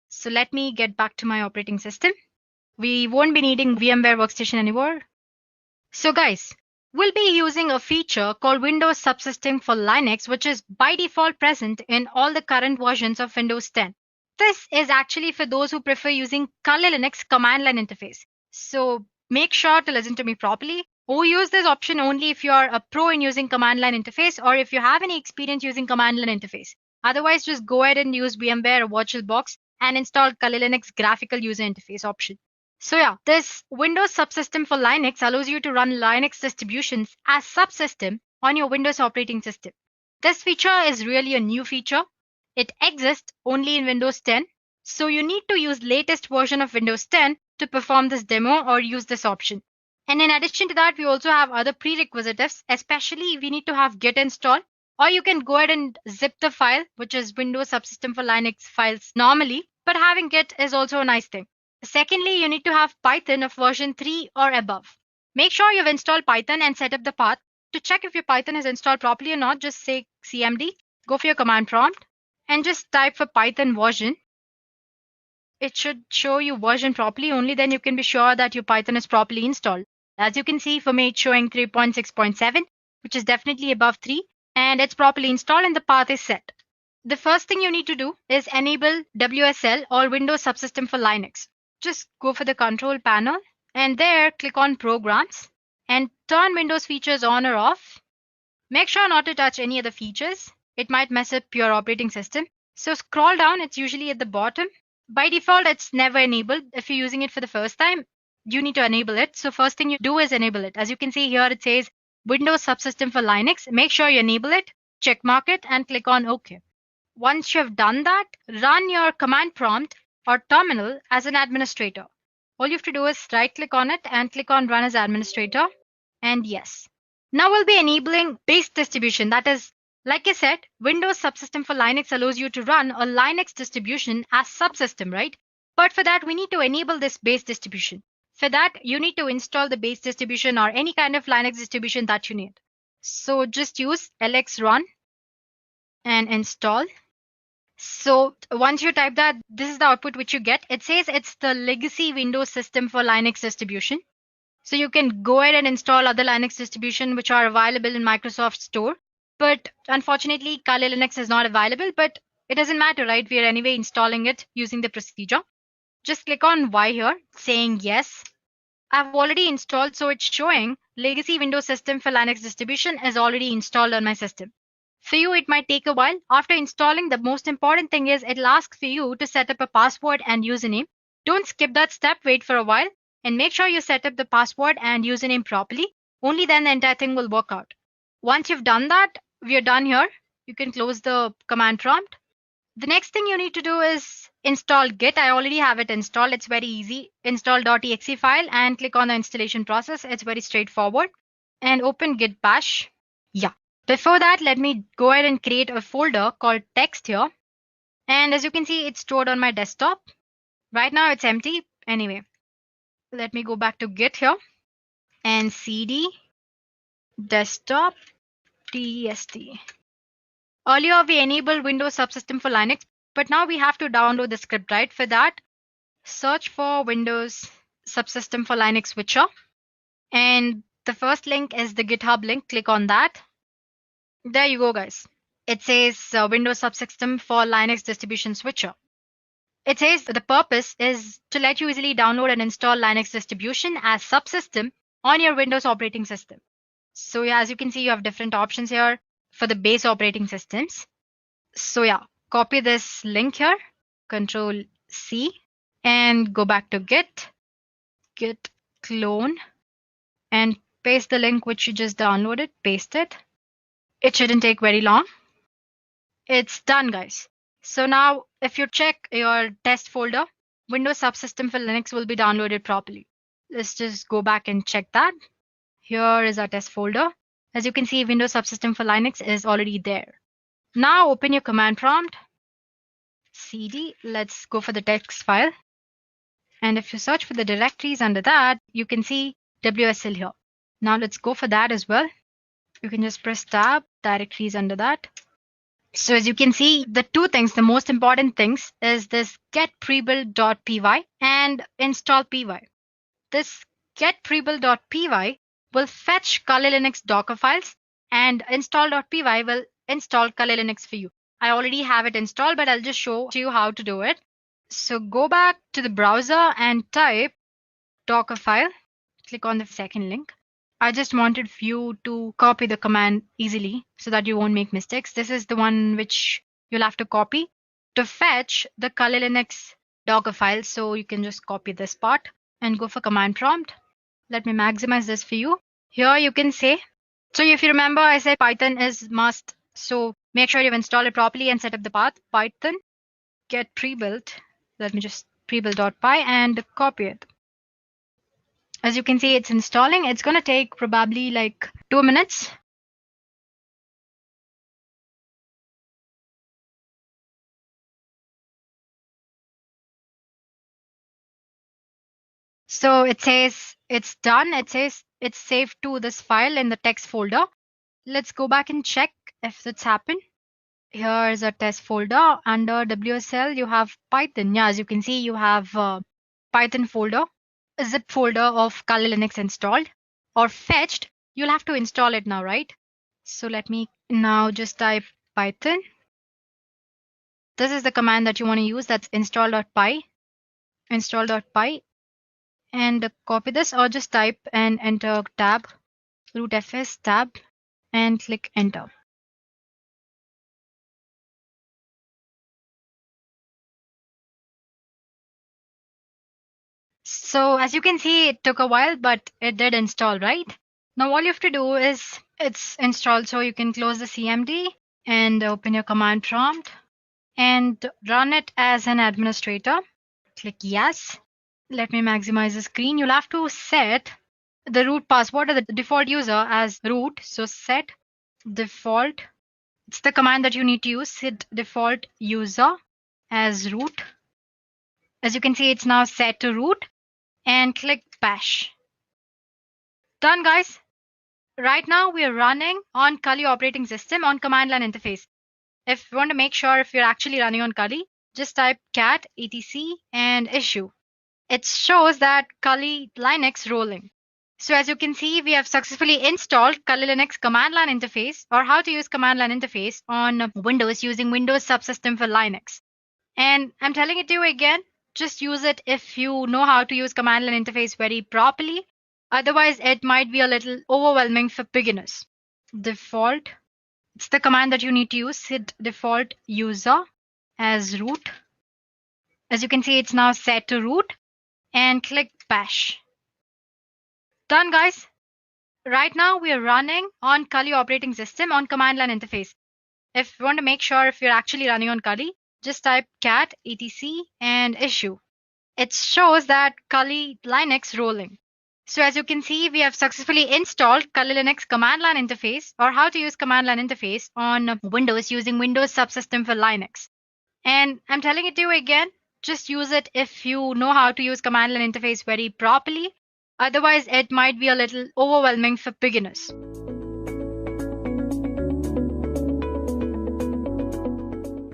So let me get back to my operating system. We won't be needing VMware Workstation anymore. So guys, we'll be using a feature called Windows Subsystem for Linux, which is by default present in all the current versions of Windows 10. This is actually for those who prefer using Kali Linux command line interface. So make sure to listen to me properly. Or use this option only if you are a pro in using command line interface or if you have any experience using command line interface. Otherwise, just go ahead and use VMware or VirtualBox and install Kali Linux graphical user interface option. So yeah, this Windows Subsystem for Linux allows you to run Linux distributions as subsystem on your Windows operating system. This feature is really a new feature. It exists only in Windows 10. So you need to use latest version of Windows 10 to perform this demo or use this option. And in addition to that, we also have other prerequisites, especially we need to have Git installed, or you can go ahead and zip the file, which is Windows Subsystem for Linux files normally, but having Git is also a nice thing. Secondly, you need to have Python of version 3 or above. Make sure you've installed Python and set up the path. To check if your Python is installed properly or not, just say cmd, go for your command prompt, and just type for Python version. It should show you version properly, only then you can be sure that your Python is properly installed. As you can see, for me it's showing 3.6.7, which is definitely above 3, and it's properly installed and the path is set. The first thing you need to do is enable WSL or Windows Subsystem for Linux. Just go for the control panel and there click on Programs and turn Windows features on or off. Make sure not to touch any other features. It might mess up your operating system. So scroll down, it's usually at the bottom. By default, it's never enabled. If you're using it for the first time, you need to enable it. So first thing you do is enable it. As you can see here, it says Windows Subsystem for Linux. Make sure you enable it, check mark it, and click on OK. Once you have done that, run your command prompt or terminal as an administrator. All you have to do is right click on it and click on Run as Administrator. And yes. Now we'll be enabling base distribution. That is, like I said, Windows Subsystem for Linux allows you to run a Linux distribution as subsystem, right? But for that, we need to enable this base distribution. For that, you need to install the base distribution or any kind of Linux distribution that you need. So just use lx-run and install. So once you type that, this is the output which you get. It says it's the legacy Windows system for Linux distribution. So you can go ahead and install other Linux distribution which are available in Microsoft Store. But unfortunately, Kali Linux is not available, but it doesn't matter, right? We are anyway installing it using the procedure. Just click on Y here, saying yes. I've already installed, so it's showing Legacy Windows System for Linux distribution is already installed on my system. For you, it might take a while. After installing, the most important thing is it'll ask for you to set up a password and username. Don't skip that step, wait for a while, and make sure you set up the password and username properly. Only then the entire thing will work out. Once you've done that, we are done here. You can close the command prompt. The next thing you need to do is install Git. I already have it installed. It's very easy. Install.exe file and click on the installation process. It's very straightforward. And open Git bash. Yeah. Before that, let me go ahead and create a folder called text here. And as you can see, it's stored on my desktop. Right now it's empty. Anyway, let me go back to Git here and cd desktop test. Earlier, we enabled Windows Subsystem for Linux, but now we have to download the script, right? For that, search for Windows Subsystem for Linux switcher. And the first link is the GitHub link. Click on that. There you go, guys. It says Windows Subsystem for Linux distribution switcher. It says the purpose is to let you easily download and install Linux distribution as subsystem on your Windows operating system. So yeah, as you can see, you have different options here for the base operating systems. So yeah, copy this link here, Control C, and go back to Git clone, and paste the link which you just downloaded, paste it. It shouldn't take very long. It's done, guys. So now if you check your test folder, Windows Subsystem for Linux will be downloaded properly. Let's just go back and check that. Here is our test folder. As you can see, Windows Subsystem for Linux is already there. Now open your command prompt, cd, let's go for the text file. And if you search for the directories under that, you can see WSL here. Now let's go for that as well. You can just press tab, directories under that. So as you can see, the two things, the most important things is this get prebuild.py and install py. This get prebuild.py will fetch Kali Linux Docker files, and install.py will install Kali Linux for you. I already have it installed, but I'll just show you how to do it. So go back to the browser and type Docker file. Click on the second link. I just wanted you to copy the command easily so that you won't make mistakes. This is the one which you'll have to copy to fetch the Kali Linux Docker file. So you can just copy this part and go for command prompt. Let me maximize this for you. Here you can say, so if you remember, I said Python is must. So make sure you've installed it properly and set up the path. Python get pre-built. Let me just pre-build.py and copy it. As you can see, it's installing. It's going to take probably like 2 minutes. So it says it's done. It says it's saved to this file in the text folder. Let's go back and check if it's happened. Here is a test folder. Under WSL, you have Python. Yeah, as you can see, you have Python folder, a zip folder of Kali Linux installed or fetched. You'll have to install it now, right? So let me now just type Python. This is the command that you want to use. That's install.py. Install.py. And copy this, or just type and enter tab, root fs tab, and click enter. So as you can see, it took a while, but it did install, right? Now all you have to do is it's installed. So you can close the CMD and open your command prompt and run it as an administrator. Click yes. Let me maximize the screen. You'll have to set the root password or the default user as root. So set default. It's the command that you need to use. Set default user as root. As you can see, it's now set to root, and click bash. Done, guys. Right now we are running on Kali operating system on command line interface. If you want to make sure if you're actually running on Kali, just type cat etc and issue. It shows that Kali Linux rolling. So as you can see, we have successfully installed Kali Linux command line interface, or how to use command line interface on Windows using Windows subsystem for Linux. And I'm telling it to you again, just use it if you know how to use command line interface very properly. Otherwise, it might be a little overwhelming for beginners. Default. It's the command that you need to use. Set default user as root. As you can see, it's now set to root, and click bash. Done, guys. Right now we are running on Kali operating system on command line interface. If you want to make sure if you're actually running on Kali, just type cat etc and issue. It shows that Kali Linux rolling. So as you can see, we have successfully installed Kali Linux command line interface, or how to use command line interface on Windows using Windows subsystem for Linux. And I'm telling it to you again, just use it if you know how to use command line interface very properly. Otherwise, it might be a little overwhelming for beginners.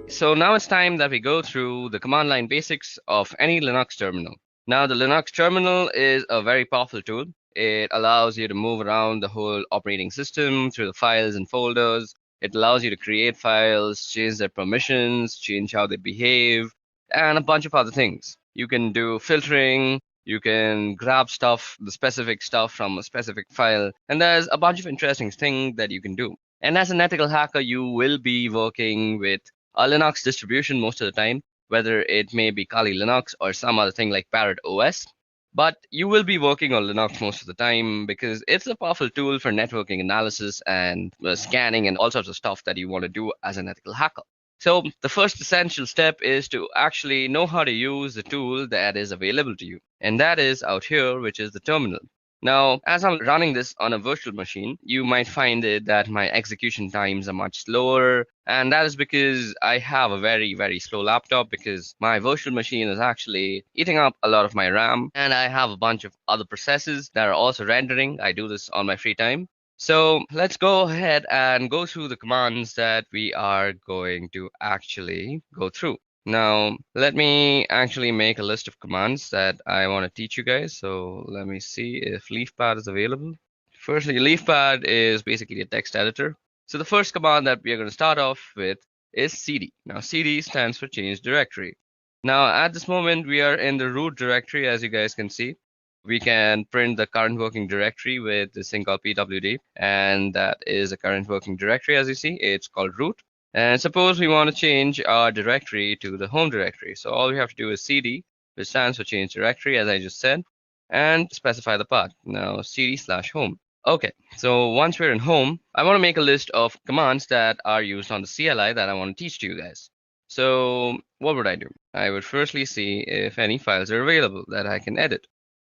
So now it's time that we go through the command line basics of any Linux terminal. Now the Linux terminal is a very powerful tool. It allows you to move around the whole operating system through the files and folders. It allows you to create files, change their permissions, change how they behave, and a bunch of other things. You can do filtering, you can grab stuff, the specific stuff from a specific file, and there's a bunch of interesting things that you can do. And as an ethical hacker, you will be working with a Linux distribution most of the time, whether it may be Kali Linux or some other thing like Parrot OS. But you will be working on Linux most of the time because it's a powerful tool for networking analysis and scanning and all sorts of stuff that you want to do as an ethical hacker. So the first essential step is to actually know how to use the tool that is available to you. And that is out here, which is the terminal. Now, as I'm running this on a virtual machine, you might find it that my execution times are much slower. And that is because I have a very, very slow laptop because my virtual machine is actually eating up a lot of my RAM. And I have a bunch of other processes that are also rendering. I do this on my free time. So let's go ahead and go through the commands that we are going to actually go through. Now, let me actually make a list of commands that I want to teach you guys. So let me see if LeafPad is available. Firstly, LeafPad is basically a text editor. So the first command that we are going to start off with is cd. Now cd stands for change directory. Now at this moment we are in the root directory, as you guys can see. We can print the current working directory with this thing called pwd, and that is a current working directory. As you see, it's called root. And suppose we want to change our directory to the home directory. So all we have to do is cd, which stands for change directory, as I just said, and specify the path. Now cd/home. Okay, so once we're in home, I want to make a list of commands that are used on the CLI that I want to teach to you guys. So what would I do? I would firstly see if any files are available that I can edit.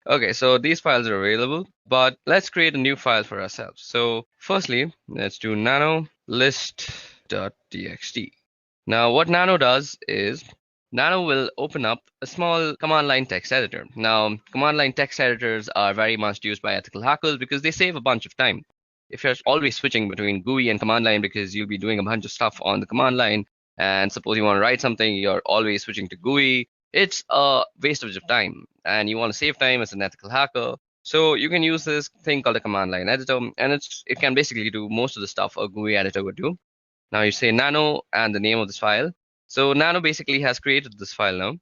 Okay, so these files are available, but let's create a new file for ourselves. So firstly, let's do nano list.txt. Now what nano does is Nano will open up a small command line text editor. Now, command line text editors are very much used by ethical hackers because they save a bunch of time. If you're always switching between GUI and command line because you'll be doing a bunch of stuff on the command line, and suppose you want to write something, you're always switching to GUI, it's a waste of time, and you want to save time as an ethical hacker. So you can use this thing called a command line editor, and it can basically do most of the stuff a GUI editor would do. Now you say nano and the name of this file. So Nano basically has created this file now,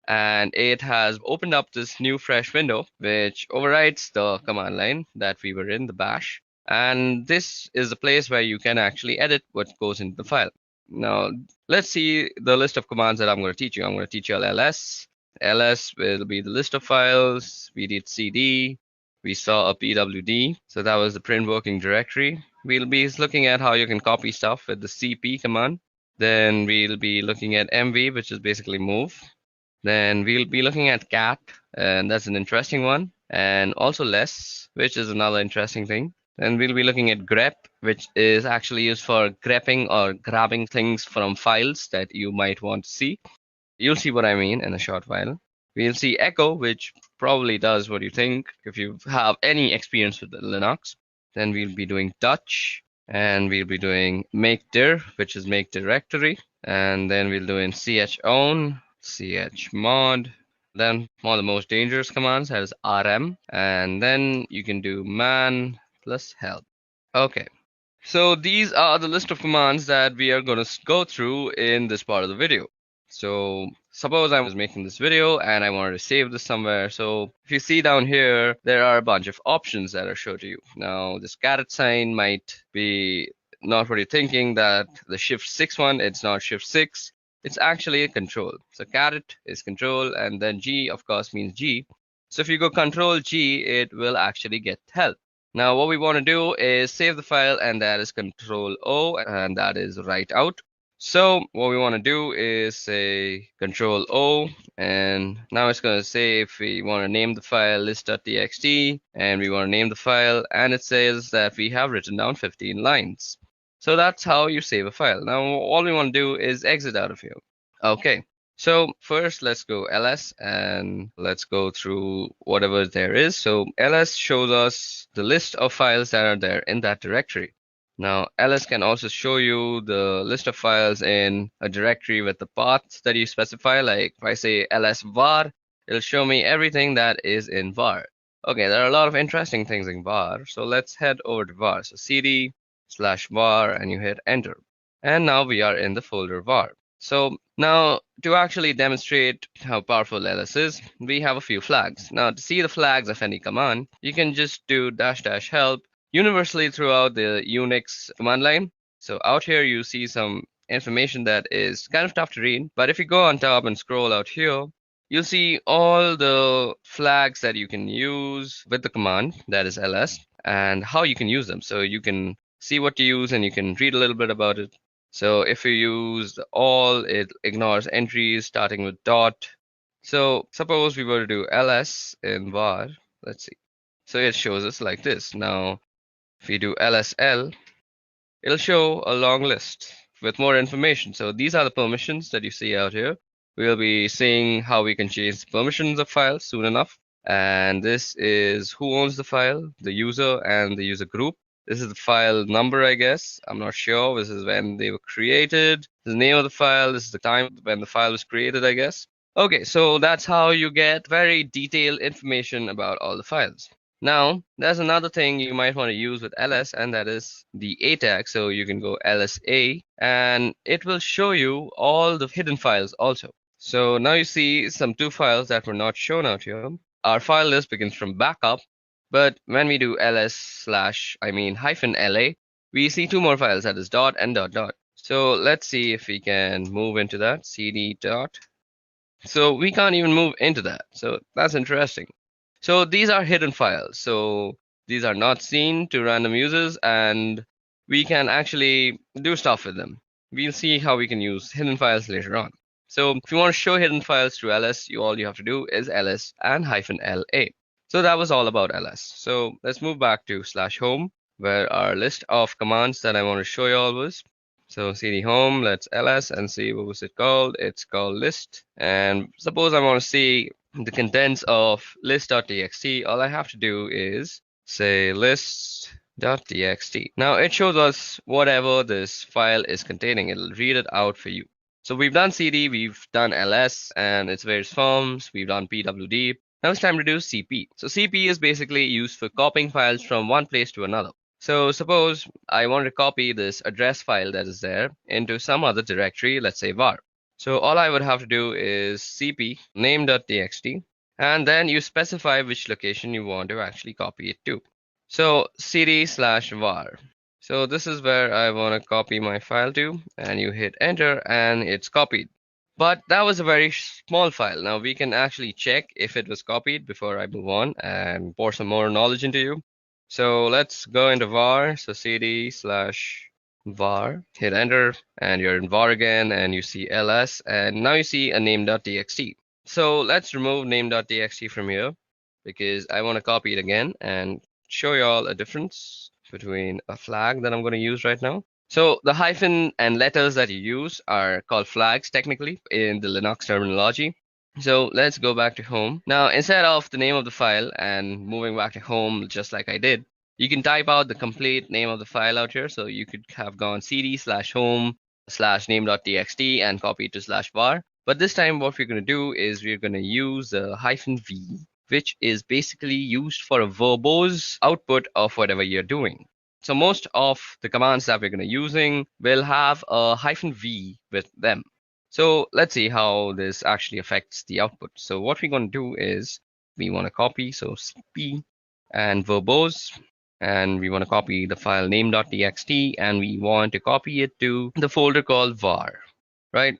and it has opened up this new fresh window which overwrites the command line that we were in, the bash. And this is the place where you can actually edit what goes into the file. Now let's see the list of commands that I'm going to teach you. I'm going to teach you ls. ls will be the list of files. We did cd. We saw a pwd. So that was the print working directory. We'll be looking at how you can copy stuff with the cp command. Then we'll be looking at mv, which is basically move. Then we'll be looking at cat, and that's an interesting one. And also less, which is another interesting thing. Then we'll be looking at grep, which is actually used for grepping or grabbing things from files that you might want to see. You'll see what I mean in a short while. We'll see echo, which probably does what you think if you have any experience with Linux. Then we'll be doing Dutch. And we'll be doing make dir, which is make directory. And then we'll do in chown, chmod. Then one of the most dangerous commands has rm. And then you can do man plus help. Okay, so these are the list of commands that we are going to go through in this part of the video. So suppose I was making this video and I wanted to save this somewhere. So if you see down here, there are a bunch of options that are shown to you. Now this caret sign might be not what you're thinking, that the shift 6 one, it's not shift 6. It's actually a control. So caret is control, and then G of course means G. So if you go control G, it will actually get help. Now what we want to do is save the file, and that is control O, and that is write out. So what we want to do is say control O, and now it's going to say if we want to name the file list.txt, and we want to name the file, and it says that we have written down 15 lines. So that's how you save a file. Now all we want to do is exit out of here. Okay, so first let's go ls and let's go through whatever there is. So ls shows us the list of files that are there in that directory. Now ls can also show you the list of files in a directory with the path that you specify. Like if I say ls var, it'll show me everything that is in var. Okay, there are a lot of interesting things in var, so let's head over to var. So cd/var, and you hit enter, and now we are in the folder var. So now to actually demonstrate how powerful ls is, we have a few flags. Now to see the flags of any command, you can just do --help universally throughout the Unix command line. So out here you see some information that is kind of tough to read, but if you go on top and scroll out here, you'll see all the flags that you can use with the command, that is ls, and how you can use them. So you can see what to use and you can read a little bit about it. So if you use the all, it ignores entries starting with dot. So suppose we were to do ls in var, let's see. So it shows us like this. Now if we do lsl, it'll show a long list with more information. So these are the permissions that you see out here. We'll be seeing how we can change the permissions of files soon enough. And this is who owns the file, the user and the user group. This is the file number, I guess. I'm not sure. This is when they were created. The name of the file. This is the time when the file was created, I guess. Okay, so that's how you get very detailed information about all the files. Now, there's another thing you might want to use with ls, and that is the a tag. So you can go lsa, and it will show you all the hidden files also. So now you see some 2 files that were not shown out here. Our file list begins from backup, but when we do -hyphen la, we see 2 more files, that is dot and dot dot. So let's see if we can move into that cd dot. So we can't even move into that. So that's interesting. So these are hidden files. So these are not seen to random users, and we can actually do stuff with them. We'll see how we can use hidden files later on. So if you want to show hidden files through ls, all you have to do is ls and -la. So that was all about ls. So let's move back to /home, where our list of commands that I want to show you all was. So cd home, let's ls and see what was it called. It's called list. And suppose I want to see the contents of list.txt. All I have to do is say list.txt. Now it shows us whatever this file is containing. It'll read it out for you. So we've done cd, we've done ls and its various forms, we've done pwd. Now it's time to do cp. So cp is basically used for copying files from one place to another. So suppose I want to copy this address file that is there into some other directory, let's say var. So all I would have to do is cp name.txt, and then you specify which location you want to actually copy it to. So cd/var. So this is where I want to copy my file to, and you hit enter and it's copied. But that was a very small file. Now we can actually check if it was copied before I move on and pour some more knowledge into you. So let's go into var. So cd/var, hit enter, and you're in var again, and you see ls, and now you see a name.txt. So let's remove name.txt from here because I want to copy it again and show you all a difference between a flag that I'm going to use right now. So the hyphen and letters that you use are called flags technically in the Linux terminology. So let's go back to home. Now, instead of the name of the file and moving back to home just like I did, you can type out the complete name of the file out here. So you could have gone cd/home/name.txt and copy it to /var. But this time what we're going to do is we're going to use the -v, which is basically used for a verbose output of whatever you're doing. So most of the commands that we're going to be using will have a -v with them. So let's see how this actually affects the output. So what we're going to do is we want to copy, so cp and verbose, and we want to copy the file name.txt, and we want to copy it to the folder called var, right?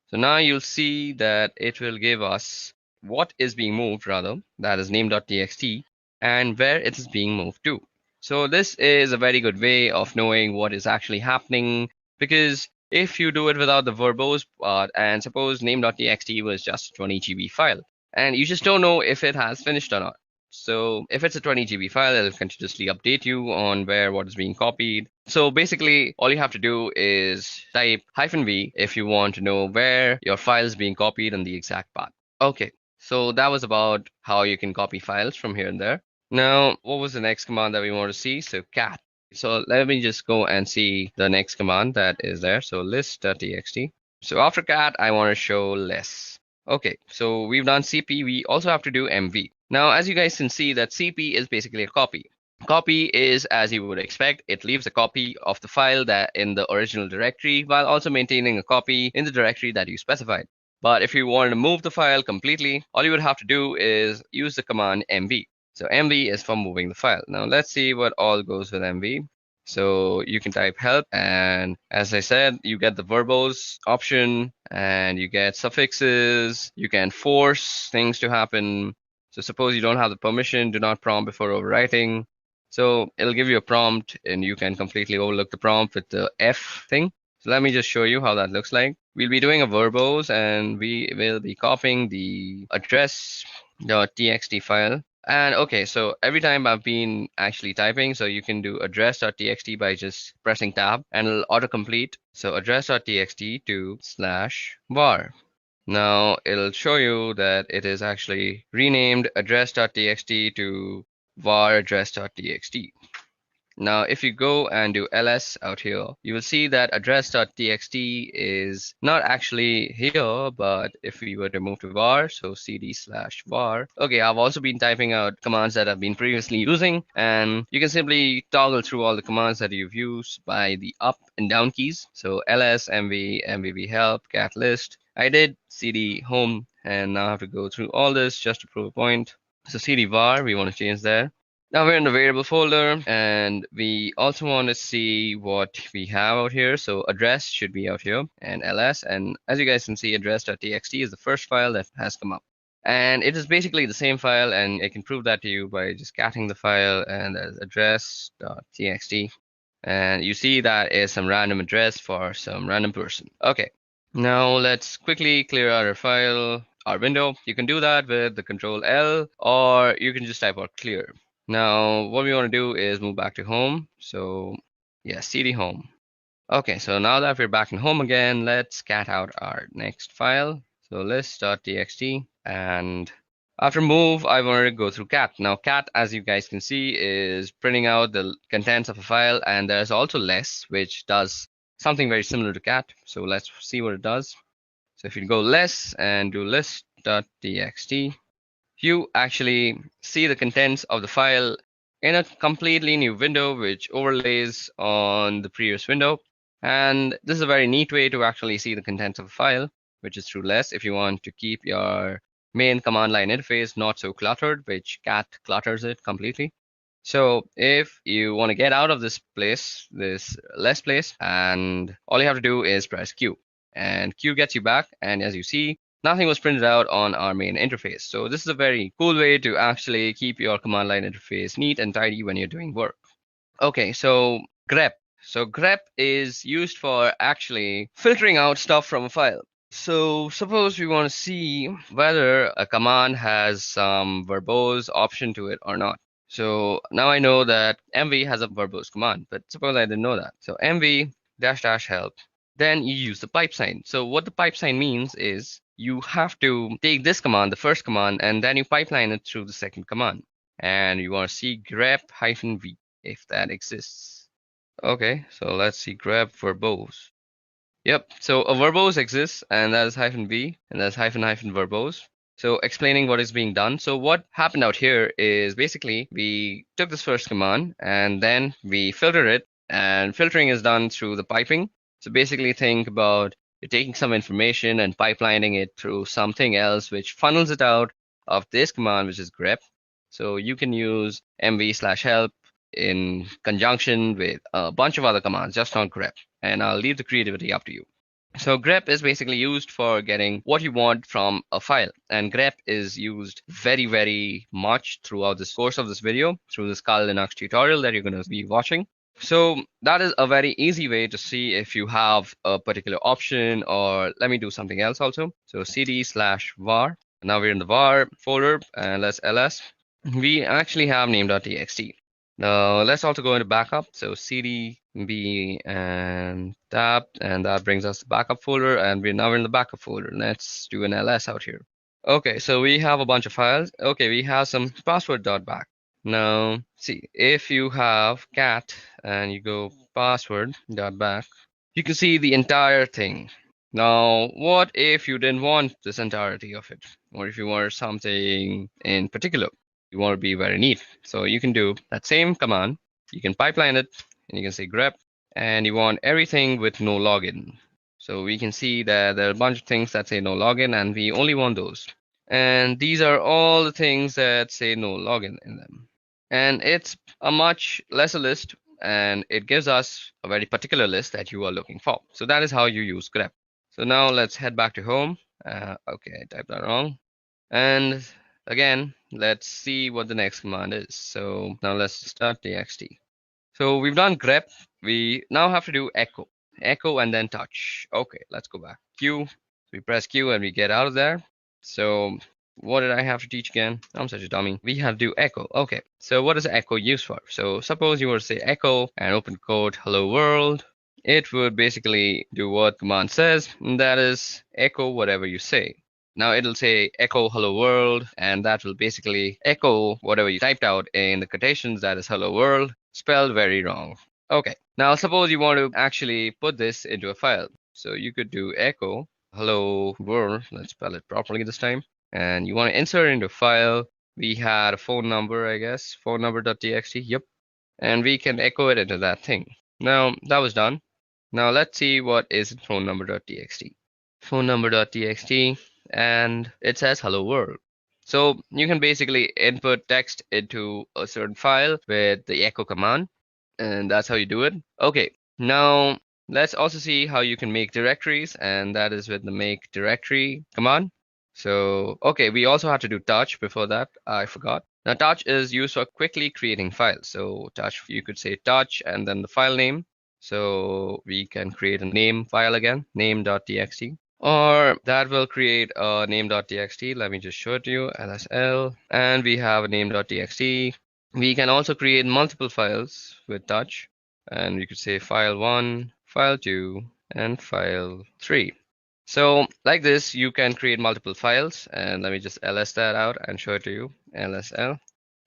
So now you'll see that it will give us what is being moved, rather, that is name.txt, and where it is being moved to. So this is a very good way of knowing what is actually happening, because if you do it without the verbose part, and suppose name.txt was just a 20 GB file, and you just don't know if it has finished or not. So if it's a 20 GB file, it'll continuously update you on where what is being copied. So basically, all you have to do is type -v if you want to know where your file is being copied on the exact path. Okay, so that was about how you can copy files from here and there. Now, what was the next command that we want to see? So cat. So let me just go and see the next command that is there. So list.txt. So after cat, I want to show less. Okay, so we've done cp. We also have to do mv. Now, as you guys can see, that cp is basically a copy. Copy is, as you would expect, it leaves a copy of the file that in the original directory while also maintaining a copy in the directory that you specified. But if you wanted to move the file completely, all you would have to do is use the command mv. So mv is for moving the file. Now let's see what all goes with mv. So you can type help, and as I said, you get the verbose option, and you get suffixes. You can force things to happen. So suppose you don't have the permission, do not prompt before overwriting. So it'll give you a prompt, and you can completely overlook the prompt with the F thing. So let me just show you how that looks like. We'll be doing a verbose, and we will be copying the address.txt file. And okay, so every time I've been actually typing, so you can do address.txt by just pressing tab, and it'll autocomplete. So address.txt to /var. Now it'll show you that it is actually renamed address.txt to var address.txt. Now, if you go and do ls out here, you will see that address.txt is not actually here, but if we were to move to var, so cd/var. Okay, I've also been typing out commands that I've been previously using, and you can simply toggle through all the commands that you've used by the up and down keys. So ls, mv, mvb help, cat list. I did cd home, and now I have to go through all this just to prove a point. So cd var, we want to change there. Now we're in the variable folder, and we also want to see what we have out here. So address should be out here, and ls, and as you guys can see, address.txt is the first file that has come up. And it is basically the same file, and I can prove that to you by just catting the file, and there's address.txt. And you see that is some random address for some random person. Okay, now let's quickly clear out our file, our window. You can do that with the Control L, or you can just type out clear. Now, what we want to do is move back to home. So yeah, cd home. Okay, so now that we're back in home again, let's cat out our next file. So list.txt, and after move, I want to go through cat. Now cat, as you guys can see, is printing out the contents of a file, and there's also less, which does something very similar to cat. So let's see what it does. So if you go less and do list.txt, you actually see the contents of the file in a completely new window, which overlays on the previous window. And this is a very neat way to actually see the contents of a file, which is through less, if you want to keep your main command line interface not so cluttered, which cat clutters it completely. So if you want to get out of this place, this less place, and all you have to do is press Q, and Q gets you back. And as you see, nothing was printed out on our main interface. So this is a very cool way to actually keep your command line interface neat and tidy when you're doing work. Okay, so grep. So grep is used for actually filtering out stuff from a file. So suppose we want to see whether a command has some verbose option to it or not. So now I know that mv has a verbose command, but suppose I didn't know that. So mv -- help, then you use the pipe sign. So what the pipe sign means is you have to take this command, the first command, and then you pipeline it through the second command. And you want to see grep-v if that exists. Okay, so let's see grep verbose. Yep, so a verbose exists, and that is -v, and that's -- verbose. So explaining what is being done. So what happened out here is basically we took this first command and then we filtered it, and filtering is done through the piping. So basically think about you're taking some information and pipelining it through something else, which funnels it out of this command, which is grep. So you can use mv/help in conjunction with a bunch of other commands, just not grep. And I'll leave the creativity up to you. So grep is basically used for getting what you want from a file. And grep is used very, very much throughout this course of this video, through this Kali Linux tutorial that you're going to be watching. So that is a very easy way to see if you have a particular option, or let me do something else also. So cd/var. Now we're in the var folder, and let's ls. We actually have name.txt. Now let's also go into backup. So cd/b and tab, and that brings us the backup folder, and we're now in the backup folder. Let's do an ls out here. Okay, so we have a bunch of files. Okay, we have some password.back. Now, see, if you have cat and you go password.back, you can see the entire thing. Now, what if you didn't want this entirety of it? Or if you want something in particular? You want to be very neat. So you can do that same command. You can pipeline it, and you can say grep, and you want everything with no login. So we can see that there are a bunch of things that say no login, and we only want those. And these are all the things that say no login in them. And it's a much lesser list, and it gives us a very particular list that you are looking for. So that is how you use grep. So now let's head back to home. Okay, I typed that wrong. And again, let's see what the next command is. So now let's start txt. So we've done grep. We now have to do echo and then touch. Okay, let's go back. Q. We press Q and we get out of there. So what did I have to teach again? I'm such a dummy. We have to do echo. Okay, so what is echo used for? So suppose you were to say echo and open quote hello world. It would basically do what command says, and that is echo whatever you say. Now it'll say echo hello world, and that will basically echo whatever you typed out in the quotations, that is hello world, spelled very wrong. Okay, now suppose you want to actually put this into a file. So you could do echo hello world, let's spell it properly this time, and you want to insert into a file. We had a phone number, I guess, phone number.txt, yep, and we can echo it into that thing. Now that was done. Now let's see what is phone number.txt. Phone number.txt, and it says hello world. So you can basically input text into a certain file with the echo command, and that's how you do it. Okay, now let's also see how you can make directories, and that is with the make directory command. So, okay, we also have to do touch before that, I forgot. Now touch is used for quickly creating files. So touch, you could say touch and then the file name. So we can create a name file again, name.txt. Or that will create a name.txt. Let me just show it to you, lsl. And we have a name.txt. We can also create multiple files with touch. And we could say file 1, file 2, and file 3. So like this, you can create multiple files. And let me just ls that out and show it to you, lsl.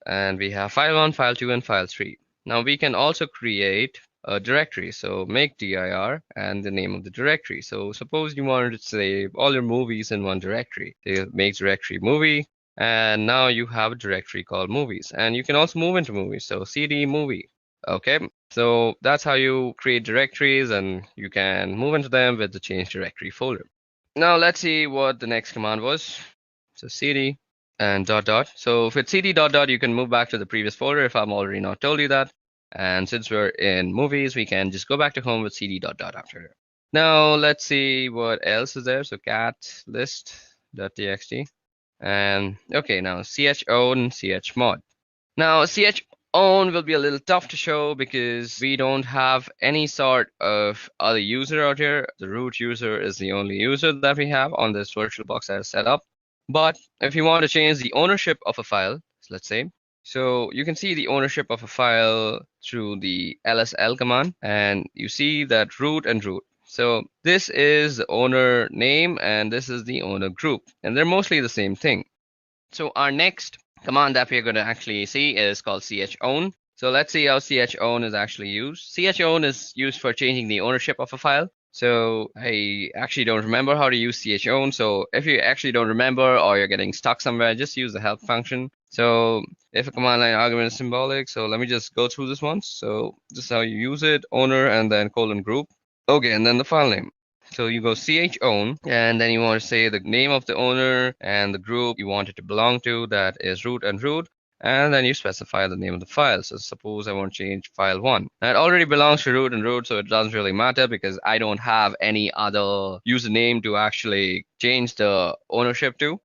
And we have file 1, file 2, and file 3. Now we can also create a directory. So make dir and the name of the directory. So suppose you wanted to save all your movies in one directory. So make directory movie, and now you have a directory called movies. And you can also move into movies. So cd movie. Okay, so that's how you create directories, and you can move into them with the change directory folder. Now let's see what the next command was. So cd and dot dot. So with cd dot dot, you can move back to the previous folder if I'm already not told you that. And since we're in movies, we can just go back to home with cd dot dot after. Now let's see what else is there. So cat list.txt. And okay, now chown, chmod. Now chown will be a little tough to show because we don't have any sort of other user out here. The root user is the only user that we have on this VirtualBox that is set up. But if you want to change the ownership of a file, let's say, so you can see the ownership of a file through the lsl command, and you see that root and root. So this is the owner name and this is the owner group, and they're mostly the same thing. So our next command that we're going to actually see is called chown. So let's see how chown is actually used. Chown is used for changing the ownership of a file. So I actually don't remember how to use chown. So if you actually don't remember or you're getting stuck somewhere, just use the help function. So if a command line argument is symbolic, so let me just go through this once. So this is how you use it, owner and then colon group. Okay, and then the file name. So you go chown, and then you want to say the name of the owner and the group you want it to belong to, that is root and root. And then you specify the name of the file. So suppose I want to change file 1. Now it already belongs to root and root, so it doesn't really matter because I don't have any other username to actually change the ownership to.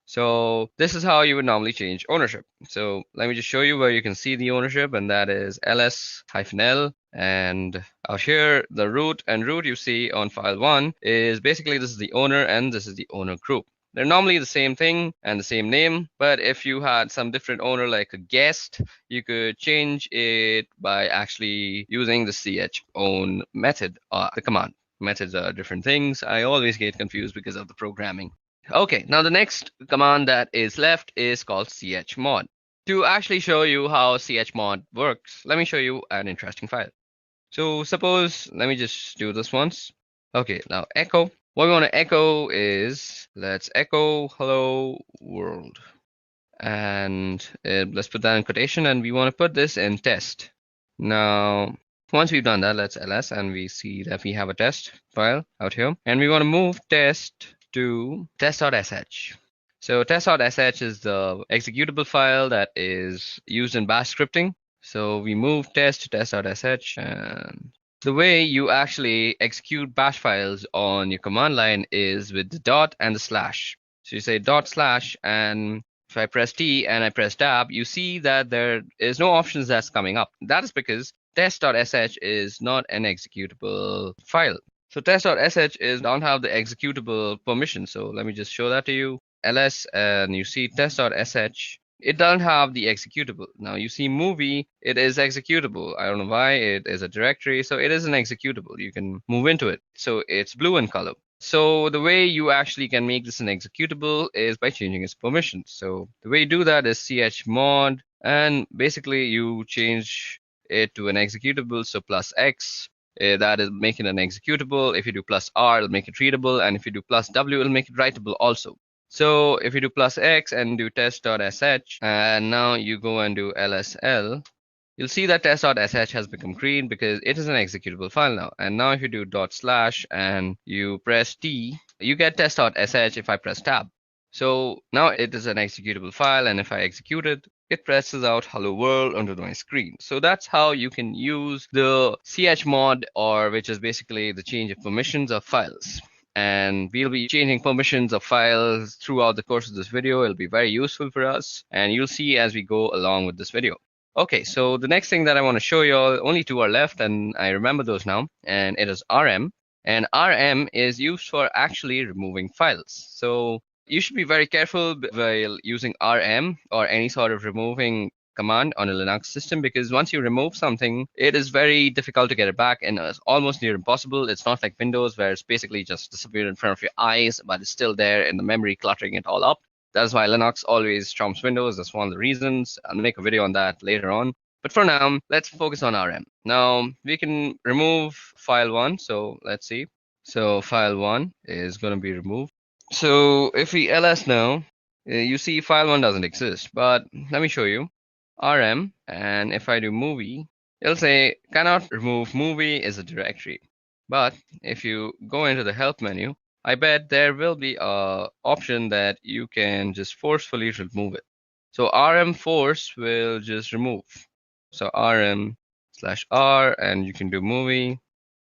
So this is how you would normally change ownership. So let me just show you where you can see the ownership, and that is ls-l. And out here, the root and root you see on file 1 is basically this is the owner and this is the owner group. They're normally the same thing and the same name, but if you had some different owner like a guest, you could change it by actually using the chown method, the command. Methods are different things. I always get confused because of the programming. Okay, now the next command that is left is called chmod. To actually show you how chmod works, let me show you an interesting file. So suppose, let me just do this once. Okay, now echo. What we want to echo is, let's echo hello world. And let's put that in quotation, and we want to put this in test. Now, once we've done that, let's ls, and we see that we have a test file out here. And we want to move test to test.sh. So test.sh is the executable file that is used in bash scripting. So we move test to test.sh, and the way you actually execute bash files on your command line is with the dot and the slash. So you say dot slash, and if I press T and I press tab, you see that there is no options that's coming up. That is because test.sh is not an executable file. So test.sh don't have the executable permission. So let me just show that to you. ls, and you see test.sh. It doesn't have the executable. Now you see movie, it is executable. I don't know why, it is a directory, so it is an executable. You can move into it. So it's blue in color. So the way you actually can make this an executable is by changing its permissions. So the way you do that is chmod, and basically you change it to an executable. So +X, that is making an executable. If you do +R, it'll make it readable, and if you do +W, it'll make it writable also. So if you do +X and do test.sh, and now you go and do lsl, you'll see that test.sh has become green because it is an executable file now. And now if you do // and you press T, you get test.sh if I press tab. So now it is an executable file, and if I execute it, it presses out hello world onto my screen. So that's how you can use the chmod, or which is basically the change of permissions of files. And we'll be changing permissions of files throughout the course of this video. It'll be very useful for us, and you'll see as we go along with this video. Okay, so the next thing that I want to show you all, only two are left, and I remember those now, and it is rm. And rm is used for actually removing files. So you should be very careful while using rm or any sort of removing command on a Linux system, because once you remove something, it is very difficult to get it back, and it's almost near impossible. It's not like Windows, where it's basically just disappeared in front of your eyes, but it's still there in the memory, cluttering it all up. That's why Linux always trumps Windows. That's one of the reasons. I'll make a video on that later on. But for now, let's focus on rm. Now, we can remove file 1. So let's see. So file 1 is going to be removed. So if we ls now, you see file 1 doesn't exist. But let me show you. rm, and if I do movie, it'll say cannot remove movie is a directory. But if you go into the help menu, I bet there will be a option that you can just forcefully remove it. So rm force will just remove. So rm/r, and you can do movie,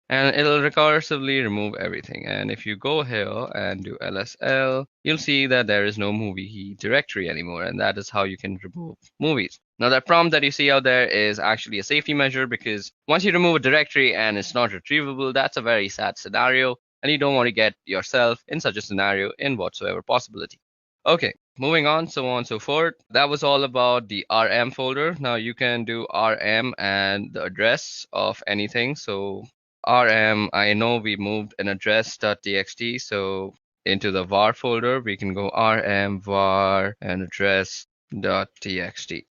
and it'll recursively remove everything. And if you go here and do lsl, you'll see that there is no movie directory anymore, and that is how you can remove movies. Now, that prompt that you see out there is actually a safety measure, because once you remove a directory and it's not retrievable, that's a very sad scenario, and you don't want to get yourself in such a scenario in whatsoever possibility. Okay, moving on, so on and so forth. That was all about the rm folder. Now you can do rm and the address of anything. So rm, I know we moved an address.txt, so into the var folder, we can go rm var and address.txt.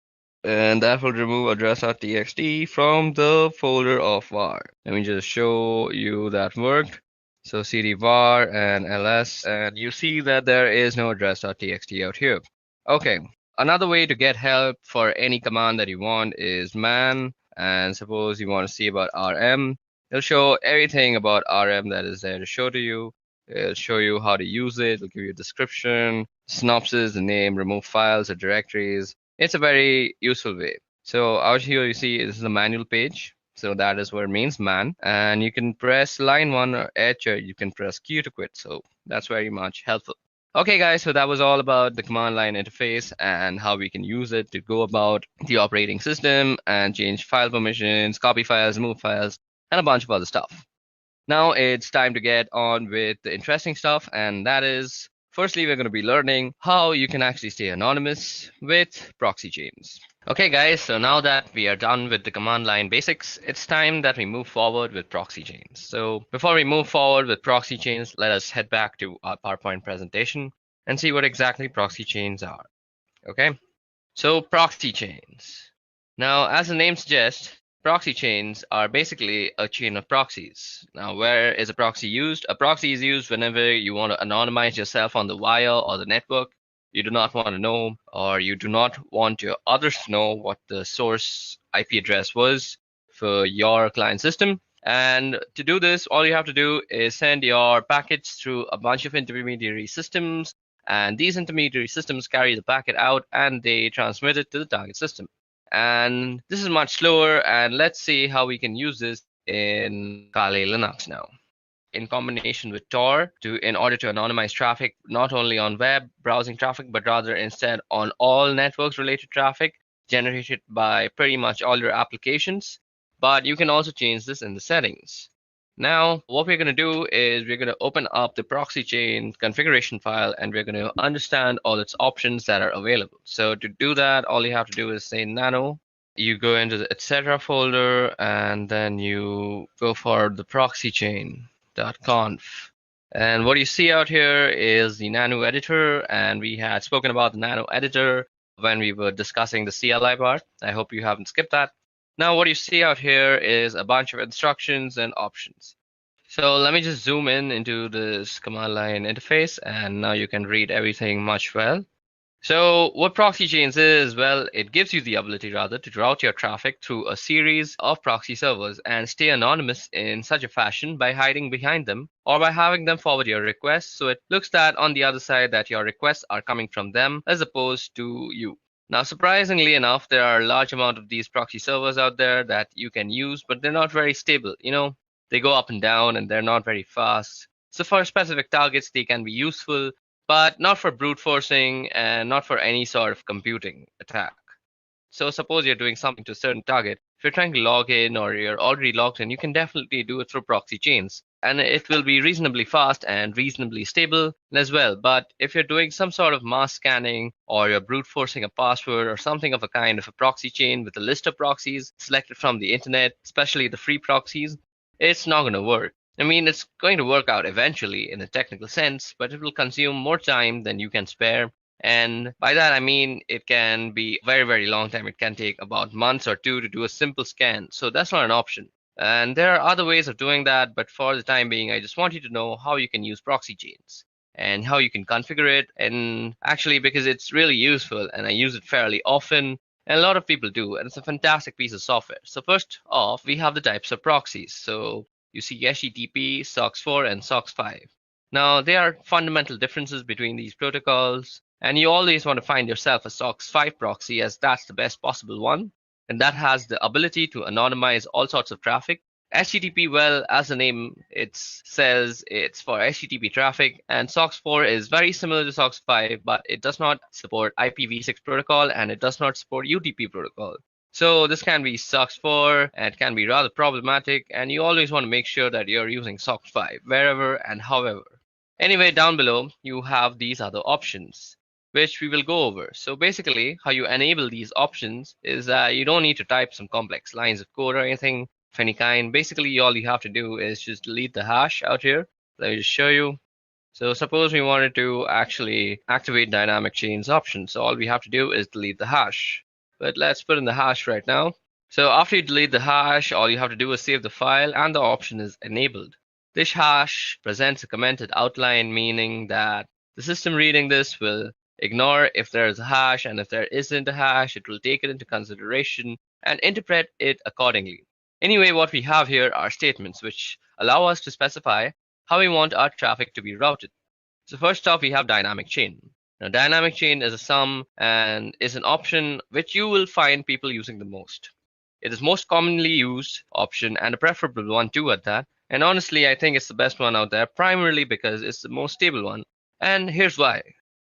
And that will remove address.txt from the folder of var. Let me just show you that worked. So cd var and ls, and you see that there is no address.txt out here. Okay, another way to get help for any command that you want is man, and suppose you want to see about rm. It'll show everything about rm that is there to show to you. It'll show you how to use it. It'll give you a description, synopsis, the name, remove files or directories. It's a very useful way. So out here you see this is a manual page. So that is what it means, man. And you can press line 1 or H, or you can press Q to quit. So that's very much helpful. Okay, guys, so that was all about the command line interface and how we can use it to go about the operating system and change file permissions, copy files, move files, and a bunch of other stuff. Now it's time to get on with the interesting stuff, and that is, firstly, we're going to be learning how you can actually stay anonymous with proxy chains. Okay, guys, so now that we are done with the command line basics, it's time that we move forward with proxy chains. So before we move forward with proxy chains, let us head back to our PowerPoint presentation and see what exactly proxy chains are. Okay, so proxy chains. Now, as the name suggests, proxy chains are basically a chain of proxies. Now, where is a proxy used? A proxy is used whenever you want to anonymize yourself on the wire or the network. You do not want to know, or you do not want your others to know what the source IP address was for your client system. And to do this, all you have to do is send your packets through a bunch of intermediary systems, and these intermediary systems carry the packet out and they transmit it to the target system. And this is much slower, and let's see how we can use this in Kali Linux now. In combination with Tor, in order to anonymize traffic, not only on web browsing traffic, but rather instead on all networks related traffic generated by pretty much all your applications. But you can also change this in the settings. Now, what we're going to do is we're going to open up the proxy chain configuration file, and we're going to understand all its options that are available. So to do that, all you have to do is say nano. You go into the etc folder, and then you go for the proxy chain.conf, And what you see out here is the nano editor, and we had spoken about the nano editor when we were discussing the CLI part. I hope you haven't skipped that. Now what you see out here is a bunch of instructions and options. So let me just zoom in into this command line interface, and now you can read everything much well. So what proxy chains is, well, it gives you the ability rather to route your traffic through a series of proxy servers and stay anonymous in such a fashion by hiding behind them or by having them forward your requests, so it looks that on the other side that your requests are coming from them as opposed to you. Now, surprisingly enough, there are a large amount of these proxy servers out there that you can use, but they're not very stable. They go up and down and they're not very fast. So for specific targets, they can be useful, but not for brute forcing and not for any sort of computing attack. So suppose you're doing something to a certain target. If you're trying to log in or you're already logged in, you can definitely do it through proxy chains. And it will be reasonably fast and reasonably stable as well. But if you're doing some sort of mass scanning or you're brute forcing a password or something of a kind of a proxy chain with a list of proxies selected from the internet, especially the free proxies, it's not going to work. I mean, it's going to work out eventually in a technical sense, but it will consume more time than you can spare. And by that, I mean, it can be a very, very long time. It can take about months or two to do a simple scan. So that's not an option. And there are other ways of doing that, but for the time being, I just want you to know how you can use proxy chains and how you can configure it. And actually, because it's really useful and I use it fairly often, and a lot of people do, and it's a fantastic piece of software. So first off, we have the types of proxies. So you see HTTP, SOCKS4, and SOCKS5. Now, there are fundamental differences between these protocols, and you always want to find yourself a SOCKS5 proxy, as that's the best possible one, and that has the ability to anonymize all sorts of traffic. HTTP, well, as the name it says, it's for HTTP traffic, and SOCKS4 is very similar to SOCKS5, but it does not support IPv6 protocol, and it does not support UDP protocol. So this can be SOCKS4 and it can be rather problematic, and you always want to make sure that you're using SOCKS5 wherever and however. Anyway, down below you have these other options, which we will go over. So basically, how you enable these options is that you don't need to type some complex lines of code or anything of any kind. Basically, all you have to do is just delete the hash out here. Let me just show you. So suppose we wanted to actually activate dynamic chains option. So all we have to do is delete the hash. But let's put in the hash right now. So after you delete the hash, all you have to do is save the file and the option is enabled. This hash presents a commented outline, meaning that the system reading this will ignore if there is a hash, and if there isn't a hash, it will take it into consideration and interpret it accordingly. Anyway, what we have here are statements which allow us to specify how we want our traffic to be routed. So first off, we have dynamic chain. Now, dynamic chain is a sum and is an option which you will find people using the most. It is most commonly used option and a preferable one too at that. And honestly, I think it's the best one out there, primarily because it's the most stable one. And here's why.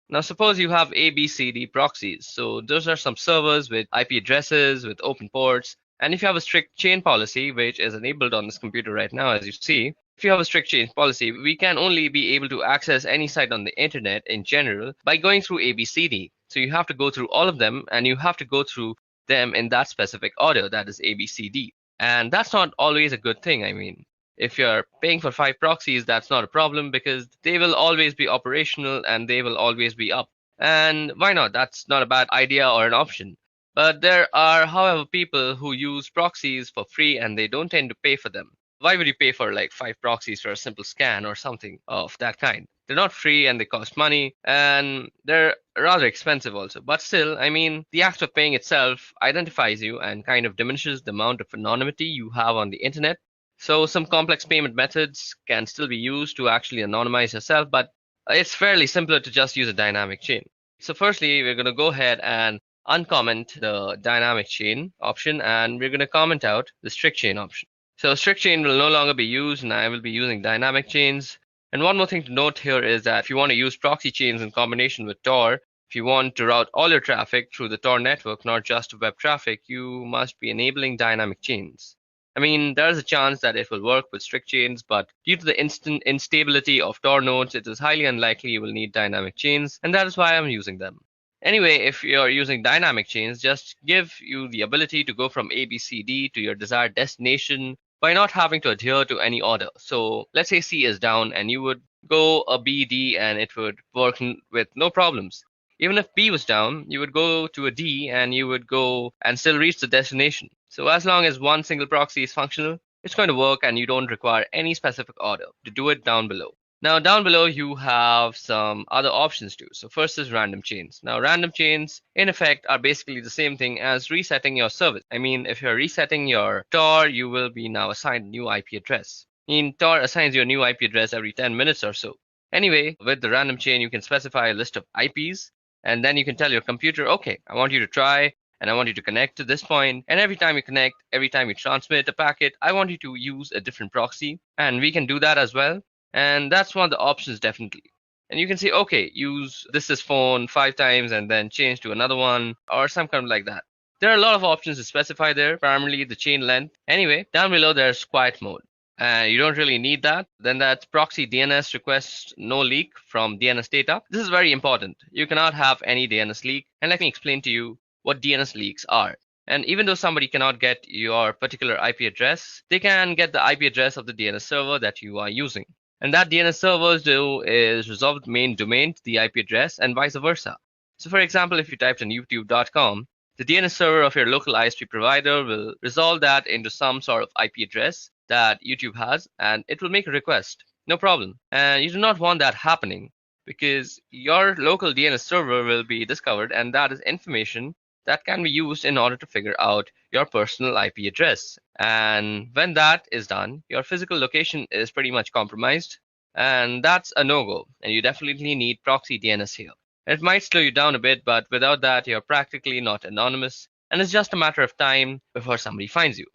Now, suppose you have ABCD proxies. So those are some servers with IP addresses, with open ports. And if you have a strict chain policy, which is enabled on this computer right now, as you see, if you have a strict chain policy, we can only be able to access any site on the internet in general by going through ABCD. So you have to go through all of them, and you have to go through them in that specific order, that is ABCD. And that's not always a good thing. I mean, if you're paying for 5 proxies, that's not a problem because they will always be operational and they will always be up. And why not? That's not a bad idea or an option. But there are, however, people who use proxies for free and they don't tend to pay for them. Why would you pay for like 5 proxies for a simple scan or something of that kind? They're not free and they cost money and they're rather expensive also. But still, I mean, the act of paying itself identifies you and kind of diminishes the amount of anonymity you have on the internet. So some complex payment methods can still be used to actually anonymize yourself, but it's fairly simpler to just use a dynamic chain. So firstly, we're going to go ahead and uncomment the dynamic chain option, and we're going to comment out the strict chain option. So strict chain will no longer be used, and I will be using dynamic chains. And one more thing to note here is that if you want to use proxy chains in combination with Tor, if you want to route all your traffic through the Tor network, not just web traffic, you must be enabling dynamic chains. I mean, there's a chance that it will work with strict chains, but due to the instant instability of Tor nodes, it is highly unlikely you will need dynamic chains, and that is why I'm using them. Anyway, if you're using dynamic chains, just give you the ability to go from ABCD to your desired destination, by not having to adhere to any order. So let's say C is down and you would go a B, D, and it would work with no problems. Even if B was down, you would go to a D and you would go and still reach the destination. So as long as one single proxy is functional, it's going to work and you don't require any specific order to do it down below. Now down below you have some other options too. So first is random chains. Now random chains in effect are basically the same thing as resetting your service. I mean, if you're resetting your Tor, you will be now assigned a new IP address. Tor assigns you a new IP address every 10 minutes or so. Anyway, with the random chain, you can specify a list of IPs, and then you can tell your computer, okay, I want you to try, and I want you to connect to this point. And every time you connect, every time you transmit a packet, I want you to use a different proxy. And we can do that as well. And that's one of the options, definitely. And you can say, okay, use this is phone 5 times and then change to another one or some kind of like that. There are a lot of options to specify there, primarily the chain length. Anyway, down below there's quiet mode. You don't really need that. Then that's proxy DNS requests no leak from DNS data. This is very important. You cannot have any DNS leak. And let me explain to you what DNS leaks are. And even though somebody cannot get your particular IP address, they can get the IP address of the DNS server that you are using. And that DNS servers do is resolve the main domain to the IP address and vice versa. So for example, if you typed in youtube.com, the DNS server of your local ISP provider will resolve that into some sort of IP address that YouTube has, and it will make a request. No problem. And you do not want that happening because your local DNS server will be discovered, and that is information that can be used in order to figure out your personal IP address. And when that is done, your physical location is pretty much compromised, and that's a no-go. And you definitely need proxy DNS here. It might slow you down a bit, but without that, you're practically not anonymous, and it's just a matter of time before somebody finds you.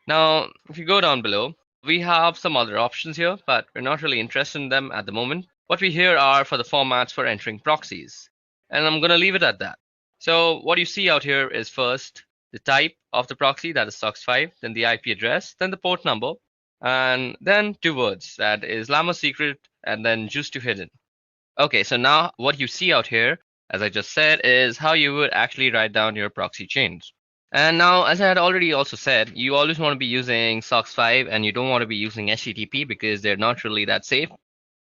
Now, if you go down below, we have some other options here, but we're not really interested in them at the moment. What we here are for the formats for entering proxies, and I'm going to leave it at that. So what you see out here is first the type of the proxy, that is SOX5, then the IP address, then the port number, and then 2 words, that is Llama secret, and then juice to hidden. Okay, so now what you see out here, as I just said, is how you would actually write down your proxy chains. And now, as I had already also said, you always want to be using SOX5 and you don't want to be using HTTP because they're not really that safe.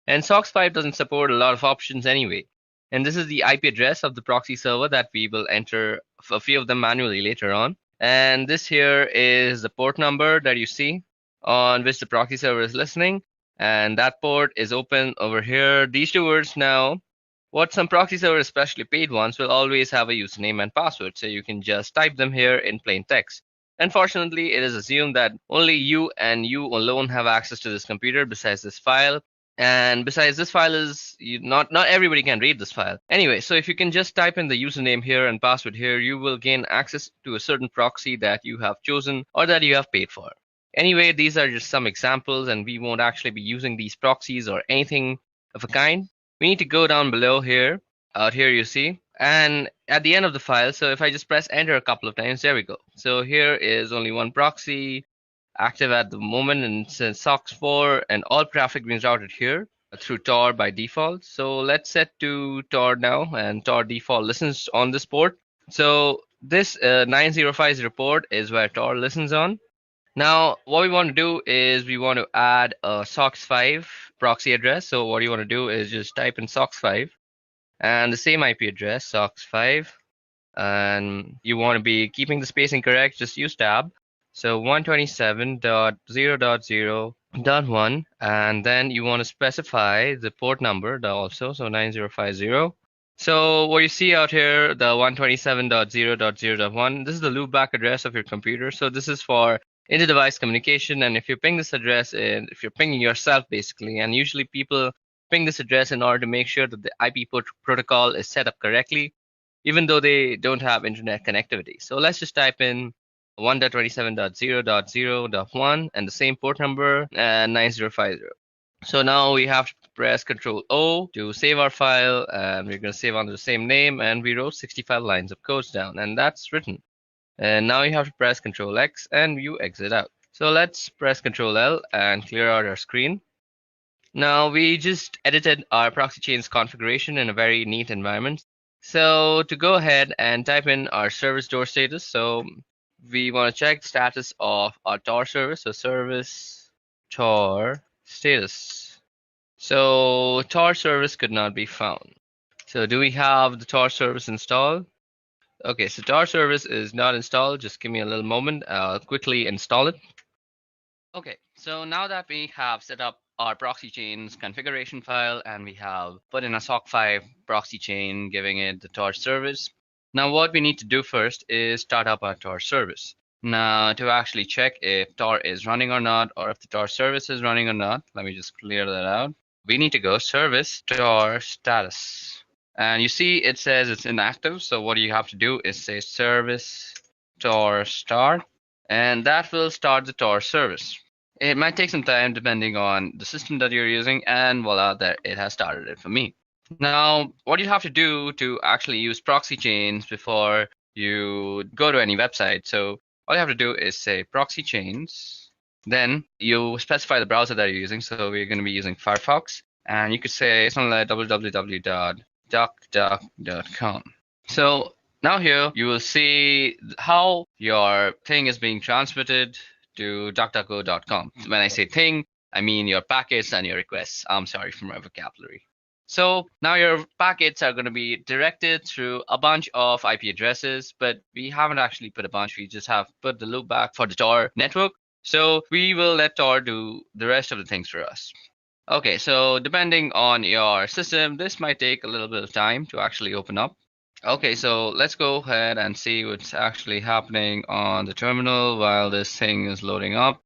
And SOX5 doesn't support a lot of options anyway. And this is the IP address of the proxy server that we will enter a few of them manually later on. And this here is the port number that you see on which the proxy server is listening. And that port is open over here. These 2 words now, what some proxy servers, especially paid ones, will always have a username and password. So you can just type them here in plain text. Unfortunately, it is assumed that only you and you alone have access to this computer besides this file. And besides, this file is not everybody can read this file. Anyway, so if you can just type in the username here and password here, you will gain access to a certain proxy that you have chosen or that you have paid for. Anyway, these are just some examples, and we won't actually be using these proxies or anything of a kind. We need to go down below here. Out here you see. And at the end of the file, so if I just press enter a couple of times, there we go. So here is only one proxy active at the moment, and since SOX4 and all traffic being routed here through Tor by default. So let's set to Tor now, and Tor default listens on this port. So this 9050 port is where Tor listens on. Now what we want to do is we want to add a SOX5 proxy address. So what you want to do is just type in SOX5 and the same IP address, SOX5, and you want to be keeping the spacing correct, just use tab. So 127.0.0.1, and then you want to specify the port number also, so 9050. So what you see out here, the 127.0.0.1, this is the loopback address of your computer. So this is for inter-device communication, and if you ping this address, if you're pinging yourself basically, and usually people ping this address in order to make sure that the IP protocol is set up correctly, even though they don't have internet connectivity. So let's just type in 1.27.0.0.1 and the same port number and 9050. So now we have to press Ctrl O to save our file, and we're going to save under the same name, and we wrote 65 lines of codes down, and that's written. And now you have to press Ctrl X and you exit out. So let's press Ctrl L and clear out our screen. Now we just edited our proxy chains configuration in a very neat environment. So to go ahead and type in our service door status, so we want to check the status of our Tor service. So service Tor status. So Tor service could not be found. So do we have the Tor service installed? Okay, so Tor service is not installed. Just give me a little moment. I'll quickly install it. Okay, so now that we have set up our proxy chains configuration file and we have put in a SOC 5 proxy chain, giving it the Tor service. Now what we need to do first is start up our Tor service. Now to actually check if Tor is running or not, or if the Tor service is running or not, let me just clear that out. We need to go service Tor status. And you see it says it's inactive. So what you have to do is say service Tor start, and that will start the Tor service. It might take some time depending on the system that you're using, and voila, there it has started it for me. Now, what you have to do to actually use proxy chains before you go to any website. So all you have to do is say proxy chains. Then you specify the browser that you're using. So we're going to be using Firefox, and you could say something like www.duckduck.com. So now here you will see how your thing is being transmitted to duckduckgo.com. When I say thing, I mean your packets and your requests. I'm sorry for my vocabulary. So now your packets are going to be directed through a bunch of IP addresses, but we haven't actually put a bunch. We just have put the loop back for the Tor network. So we will let Tor do the rest of the things for us. Okay, so depending on your system, this might take a little bit of time to actually open up. Okay, so let's go ahead and see what's actually happening on the terminal while this thing is loading up.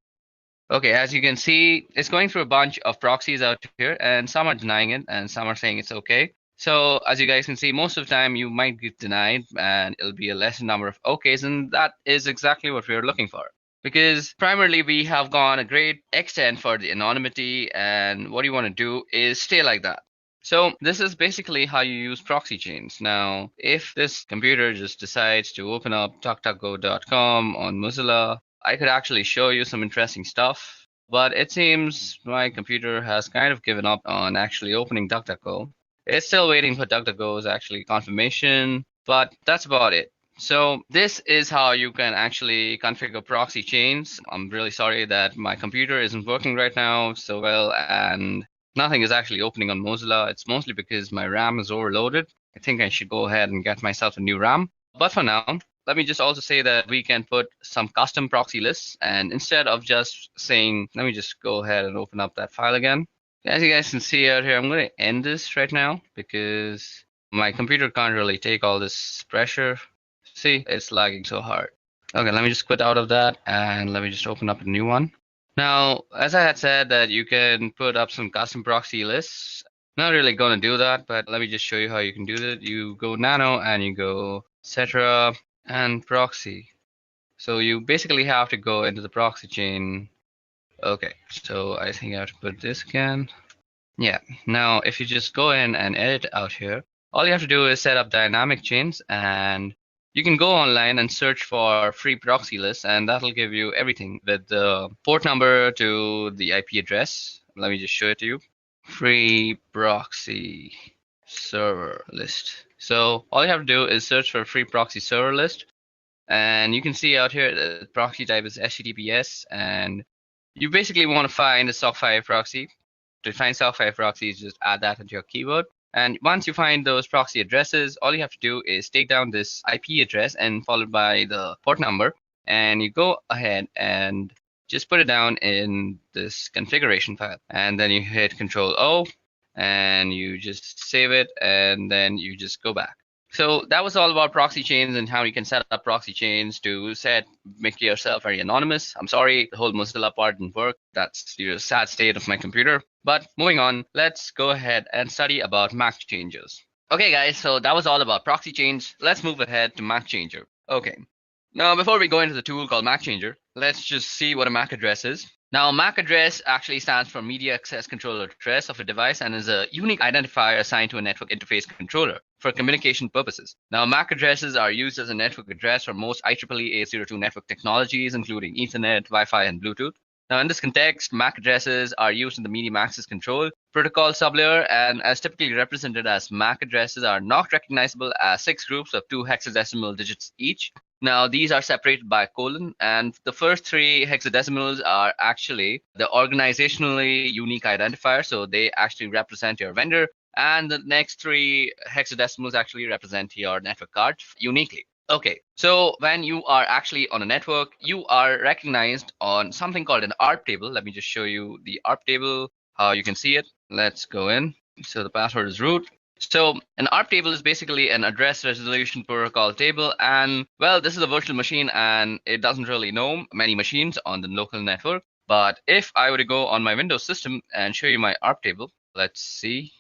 Okay, as you can see, it's going through a bunch of proxies out here, and some are denying it and some are saying it's okay. So as you guys can see, most of the time you might get denied and it'll be a lesser number of okays, and that is exactly what we're looking for. Because primarily we have gone a great extent for the anonymity, and what you want to do is stay like that. So this is basically how you use proxy chains. Now, if this computer just decides to open up duckduckgo.com on Mozilla, I could actually show you some interesting stuff, but it seems my computer has kind of given up on actually opening DuckDuckGo. It's still waiting for DuckDuckGo's actually confirmation, but that's about it. So this is how you can actually configure proxy chains. I'm really sorry that my computer isn't working right now so well, and nothing is actually opening on Mozilla. It's mostly because my RAM is overloaded. I think I should go ahead and get myself a new RAM. But for now, let me just also say that we can put some custom proxy lists, and instead of just saying, let me just go ahead and open up that file again. As you guys can see out here, I'm going to end this right now because my computer can't really take all this pressure. See, it's lagging so hard. Okay, let me just quit out of that and let me just open up a new one. Now, as I had said that you can put up some custom proxy lists. Not really going to do that, but let me just show you how you can do that. You go nano and you go etc. and proxy. So you basically have to go into the proxy chain. Okay, so I think I have to put this again. Yeah, now if you just go in and edit out here, all you have to do is set up dynamic chains, and you can go online and search for free proxy lists, and that'll give you everything with the port number to the IP address. Let me just show it to you. Free proxy server list. So all you have to do is search for free proxy server list, and you can see out here the proxy type is HTTPS, and you basically want to find a SOC 5 proxy. To find SOC 5 proxies, just add that into your keyword. And once you find those proxy addresses, all you have to do is take down this IP address and followed by the port number, and you go ahead and just put it down in this configuration file, and then you hit Control O and you just save it, and then you just go back. So that was all about proxy chains and how you can set up proxy chains to make yourself very anonymous. I'm sorry, the whole Mozilla part didn't work. That's the sad state of my computer. But moving on, let's go ahead and study about MAC changers. Okay guys, so that was all about proxy chains. Let's move ahead to MAC changer. Okay, now before we go into the tool called MAC changer, let's just see what a MAC address is. Now, MAC address actually stands for Media Access Controller Address of a device and is a unique identifier assigned to a network interface controller for communication purposes. Now, MAC addresses are used as a network address for most IEEE 802 network technologies, including Ethernet, Wi-Fi, and Bluetooth. Now, in this context, MAC addresses are used in the medium access control protocol sublayer, and as typically represented as MAC addresses are not recognizable as 6 groups of 2 hexadecimal digits each. Now, these are separated by a colon, and the first 3 hexadecimals are actually the organizationally unique identifier. So they actually represent your vendor, and the next 3 hexadecimals actually represent your network card uniquely. Okay, so when you are actually on a network, you are recognized on something called an ARP table. Let me just show you the ARP table, how you can see it. Let's go in. So the password is root. So an ARP table is basically an address resolution protocol table, and well, this is a virtual machine and it doesn't really know many machines on the local network. But if I were to go on my Windows system and show you my ARP table, let's see.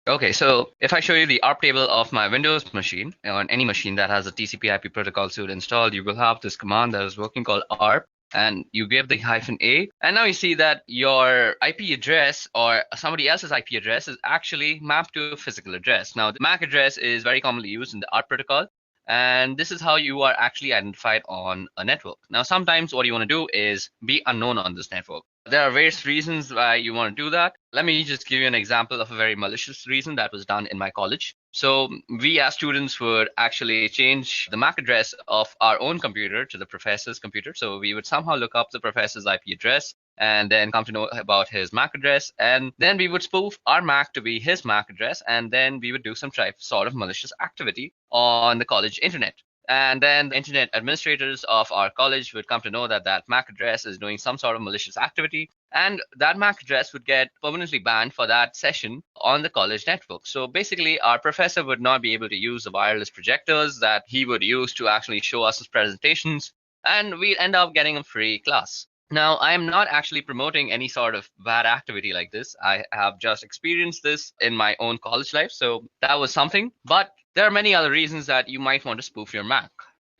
Okay, so if I show you the ARP table of my Windows machine, on any machine that has a TCP/IP protocol suite installed, you will have this command that is working called ARP, and you give the -a, and now you see that your IP address or somebody else's IP address is actually mapped to a physical address. Now, the MAC address is very commonly used in the ARP protocol, and this is how you are actually identified on a network. Now, sometimes what you want to do is be unknown on this network. There are various reasons why you want to do that. Let me just give you an example of a very malicious reason that was done in my college. So we as students would actually change the MAC address of our own computer to the professor's computer. So we would somehow look up the professor's IP address and then come to know about his MAC address. And then we would spoof our MAC to be his MAC address. And then we would do some sort of malicious activity on the college internet. And then the internet administrators of our college would come to know that that MAC address is doing some sort of malicious activity, and that MAC address would get permanently banned for that session on the college network. So basically, our professor would not be able to use the wireless projectors that he would use to actually show us his presentations, and we'd end up getting a free class. Now, I am not actually promoting any sort of bad activity like this. I have just experienced this in my own college life, so that was something. But there are many other reasons that you might want to spoof your MAC.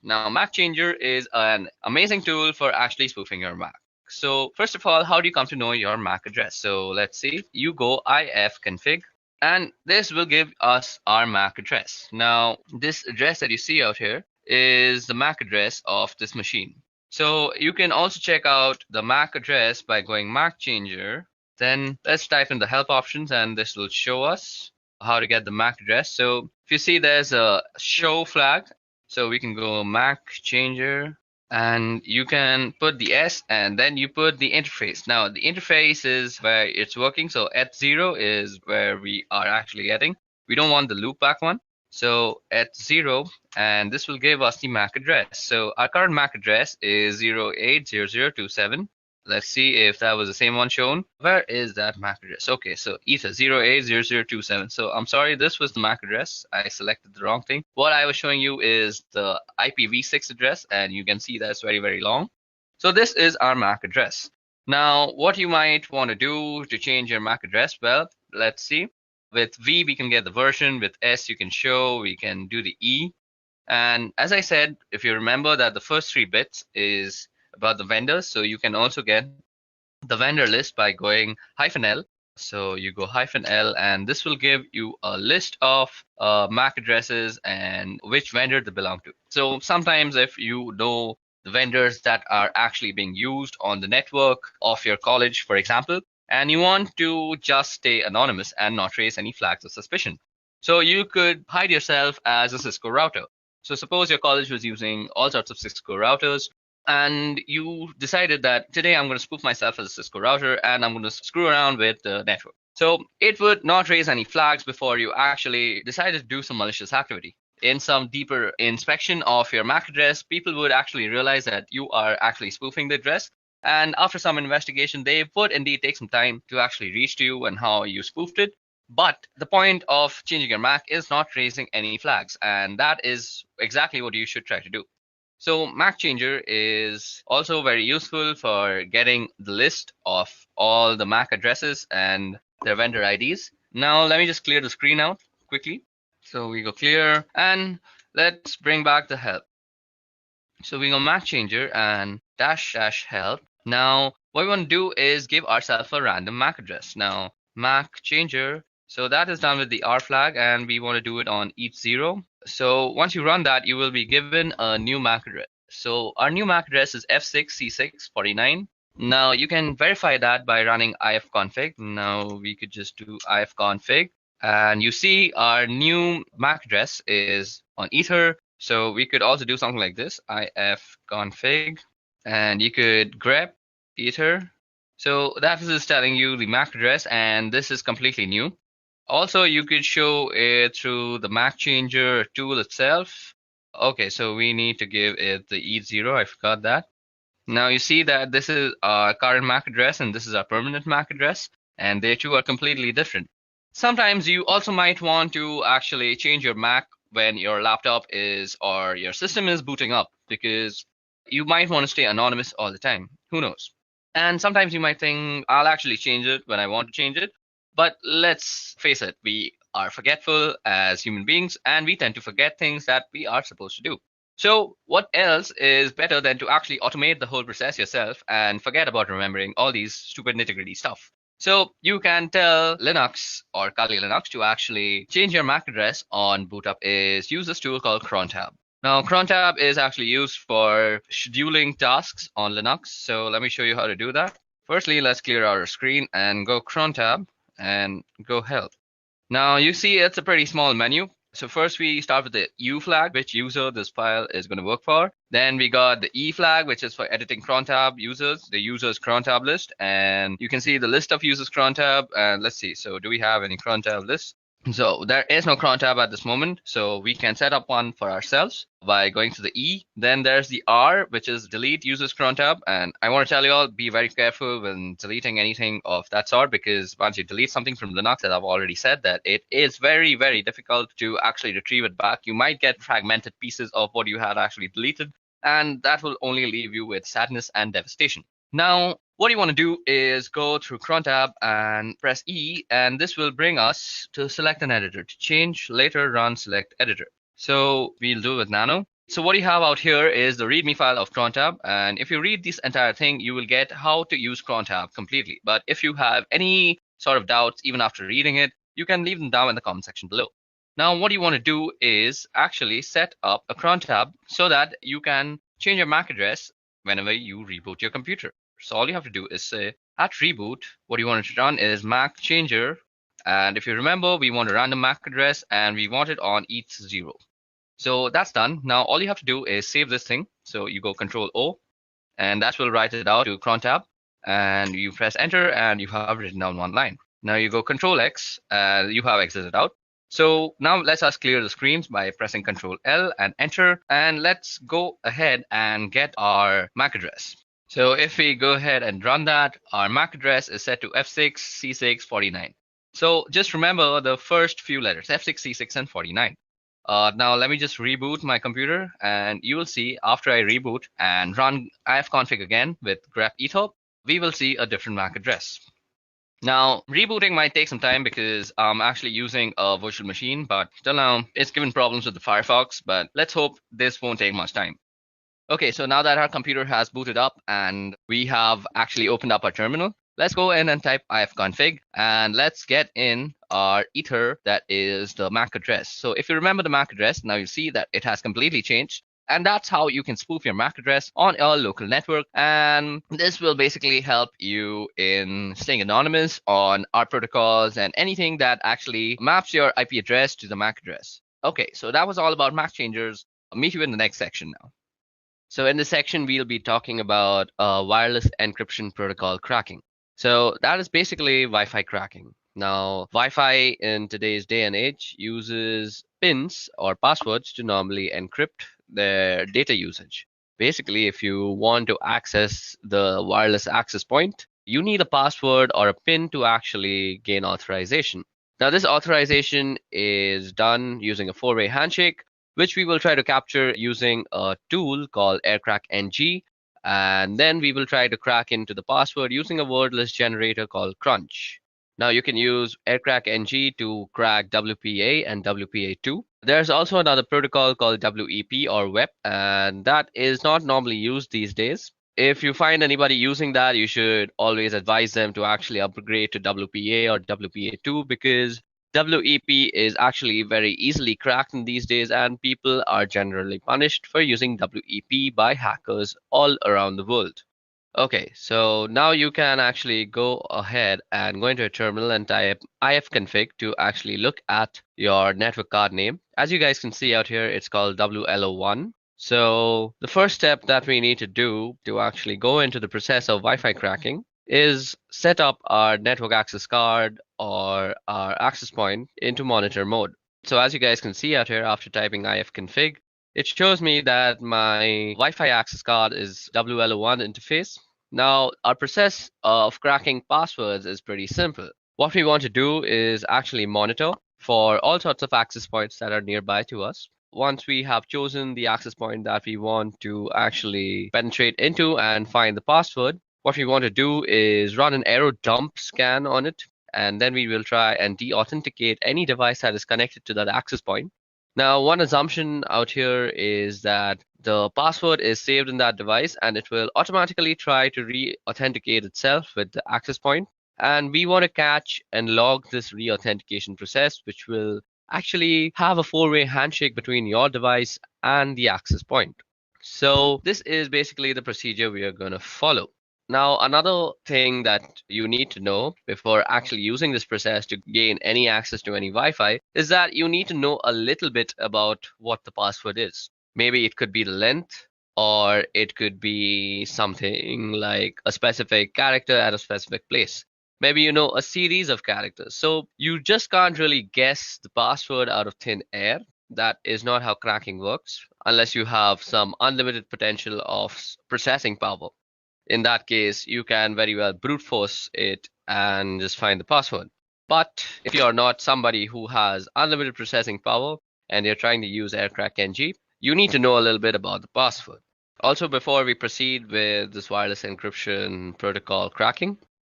Now, MAC Changer is an amazing tool for actually spoofing your MAC. So first of all, how do you come to know your MAC address? So let's see, you go ifconfig, and this will give us our MAC address. Now, this address that you see out here is the MAC address of this machine. So you can also check out the MAC address by going MAC Changer. Then let's type in the help options, and this will show us how to get the MAC address. So if you see, there's a show flag, so we can go MAC Changer, and you can put the S and then you put the interface. Now the interface is where it's working, so eth0 is where we are actually getting. We don't want the loopback one, so eth0, and this will give us the MAC address. So our current MAC address is 080027. Let's see if that was the same one shown. Where is that MAC address? Okay, so ether 080027. So I'm sorry, this was the MAC address. I selected the wrong thing. What I was showing you is the IPv6 address, and you can see that's very, very long. So this is our MAC address. Now, what you might want to do to change your MAC address, well, let's see. With V, we can get the version. With S, you can show. We can do the E. And as I said, if you remember that the first 3 bits is about the vendors, so you can also get the vendor list by going -L. So you go -L, and this will give you a list of MAC addresses and which vendor they belong to. So sometimes if you know the vendors that are actually being used on the network of your college, for example, and you want to just stay anonymous and not raise any flags of suspicion, so you could hide yourself as a Cisco router. So suppose your college was using all sorts of Cisco routers, and you decided that today I'm going to spoof myself as a Cisco router and I'm going to screw around with the network. So it would not raise any flags before you actually decided to do some malicious activity. In some deeper inspection of your MAC address, people would actually realize that you are actually spoofing the address. And after some investigation, they would indeed take some time to actually reach to you and how you spoofed it. But the point of changing your MAC is not raising any flags, and that is exactly what you should try to do. So MAC Changer is also very useful for getting the list of all the MAC addresses and their vendor IDs. Now let me just clear the screen out quickly. So we go clear, and let's bring back the help. So we go MAC Changer and --help. Now what we want to do is give ourselves a random MAC address. Now MAC Changer, so that is done with the R flag, and we want to do it on eth0. So once you run that, you will be given a new MAC address. So our new MAC address is F6C649. Now you can verify that by running ifconfig. Now we could just do ifconfig, and you see our new MAC address is on Ether. So we could also do something like this, ifconfig, and you could grep ether. So that is telling you the MAC address, and this is completely new. Also, you could show it through the MAC changer tool itself. Okay, so we need to give it the ETH0, I forgot that. Now you see that this is our current MAC address and this is our permanent MAC address, and they two are completely different. Sometimes you also might want to actually change your MAC when your laptop is or your system is booting up, because you might want to stay anonymous all the time. Who knows? And sometimes you might think, I'll actually change it when I want to change it. But let's face it, we are forgetful as human beings, and we tend to forget things that we are supposed to do. So what else is better than to actually automate the whole process yourself and forget about remembering all these stupid nitty-gritty stuff? So you can tell Linux or Kali Linux to actually change your MAC address on boot up is use this tool called crontab. Now, crontab is actually used for scheduling tasks on Linux. So let me show you how to do that. Firstly, let's clear our screen and go crontab and go help. Now you see it's a pretty small menu. So first we start with the U flag, which user this file is going to work for. Then we got the E flag, which is for editing crontab users, the users crontab list. And you can see the list of users crontab. And let's see, so do we have any crontab lists? So there is no crontab at this moment, so we can set up one for ourselves by going to the E. Then there's the R, which is delete users crontab. And I want to tell you all, be very careful when deleting anything of that sort, because once you delete something from Linux, as I've already said, that it is very, very difficult to actually retrieve it back. You might get fragmented pieces of what you had actually deleted, and that will only leave you with sadness and devastation. Now, what you want to do is go through crontab and press E, and this will bring us to select an editor. To change, later run select editor. So we'll do it with nano. So what you have out here is the readme file of crontab, and if you read this entire thing, you will get how to use crontab completely. But if you have any sort of doubts even after reading it, you can leave them down in the comment section below. Now, what you want to do is actually set up a crontab so that you can change your MAC address whenever you reboot your computer. So all you have to do is say at reboot, what you want to run is MAC changer. And if you remember, we want a random MAC address and we want it on ETH0. So that's done. Now all you have to do is save this thing. So you go Control O, and that will write it out to crontab. And you press enter and you have written down one line. Now you go Control X and you have exited out. So now let's us clear the screens by pressing Control L and enter. And let's go ahead and get our MAC address. So if we go ahead and run that, our MAC address is set to F6, C6, 49. So just remember the first few letters, F6, C6, and 49. Now let me just reboot my computer, and you will see after I reboot and run ifconfig again with grep ether, we will see a different MAC address. Now, rebooting might take some time because I'm actually using a virtual machine, but till now it's given problems with the Firefox, but let's hope this won't take much time. Okay, so now that our computer has booted up and we have actually opened up our terminal, let's go in and type ifconfig and let's get in our ether, that is the MAC address. So if you remember the MAC address, now you see that it has completely changed. And that's how you can spoof your MAC address on your local network. And this will basically help you in staying anonymous on our protocols and anything that actually maps your IP address to the MAC address. Okay, so that was all about MAC changers. I'll meet you in the next section now. So in this section, we'll be talking about wireless encryption protocol cracking. So that is basically Wi-Fi cracking. Now, Wi-Fi in today's day and age uses pins or passwords to normally encrypt their data usage. Basically, if you want to access the wireless access point, you need a password or a pin to actually gain authorization. Now, this authorization is done using a four-way handshake, which we will try to capture using a tool called aircrackng. And then we will try to crack into the password using a wordless generator called crunch. Now you can use aircrackng to crack WPA and WPA2. There's also another protocol called WEP or WEP, and that is not normally used these days. If you find anybody using that, you should always advise them to actually upgrade to WPA or WPA2, because WEP is actually very easily cracked in these days, and people are generally punished for using WEP by hackers all around the world. Okay, so now you can actually go ahead and go into a terminal and type ifconfig to actually look at your network card name. As you guys can see out here, it's called WLO1. So the first step that we need to do to actually go into the process of Wi-Fi cracking is set up our network access card or our access point into monitor mode. So as you guys can see out here, after typing ifconfig, it shows me that my Wi-Fi access card is WLO1 interface. Now, our process of cracking passwords is pretty simple. What we want to do is actually monitor for all sorts of access points that are nearby to us. Once we have chosen the access point that we want to actually penetrate into and find the password, what we want to do is run an arrow dump scan on it, and then we will try and de-authenticate any device that is connected to that access point. Now, one assumption out here is that the password is saved in that device and it will automatically try to re-authenticate itself with the access point. And we want to catch and log this re-authentication process, which will actually have a four-way handshake between your device and the access point. So this is basically the procedure we are going to follow. Now, another thing that you need to know before actually using this process to gain any access to any Wi-Fi is that you need to know a little bit about what the password is. Maybe it could be the length, or it could be something like a specific character at a specific place. Maybe you know a series of characters. So you just can't really guess the password out of thin air. That is not how cracking works, unless you have some unlimited potential of processing power. In that case, you can very well brute force it and just find the password. But if you're not somebody who has unlimited processing power and you're trying to use AirCrackNG, you need to know a little bit about the password. Also, before we proceed with this wireless encryption protocol cracking,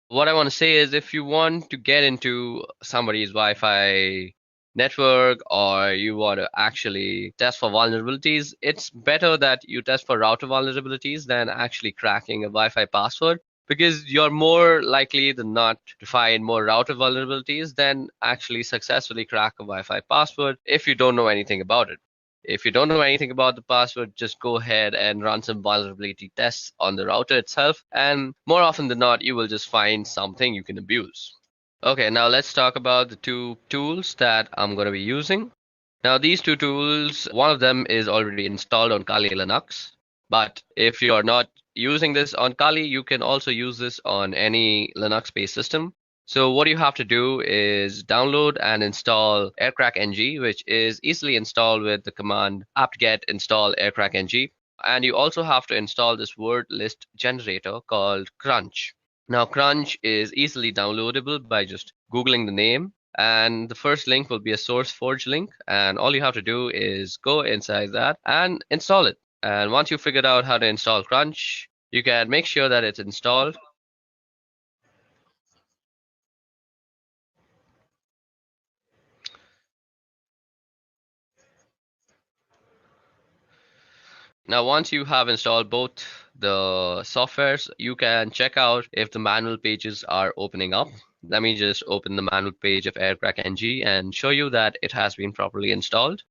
what I want to say is if you want to get into somebody's Wi-Fi network or you want to actually test for vulnerabilities, it's better that you test for router vulnerabilities than actually cracking a Wi-Fi password, because you're more likely than not to find more router vulnerabilities than actually successfully crack a Wi-Fi password if you don't know anything about it. If you don't know anything about the password, just go ahead and run some vulnerability tests on the router itself, and more often than not, you will just find something you can abuse. Okay, now let's talk about the two tools that I'm going to be using. Now, these two tools, one of them is already installed on Kali Linux, but if you are not using this on Kali, you can also use this on any Linux-based system. So what you have to do is download and install AirCrackNG, which is easily installed with the command apt-get install AirCrackNG. And you also have to install this word list generator called Crunch. Now, Crunch is easily downloadable by just Googling the name, and the first link will be a SourceForge link, and all you have to do is go inside that and install it. And once you figured out how to install Crunch, you can make sure that it's installed. Now, once you have installed both the softwares, you can check out if the manual pages are opening up. Let me just open the manual page of AirCrackNG and show you that it has been properly installed.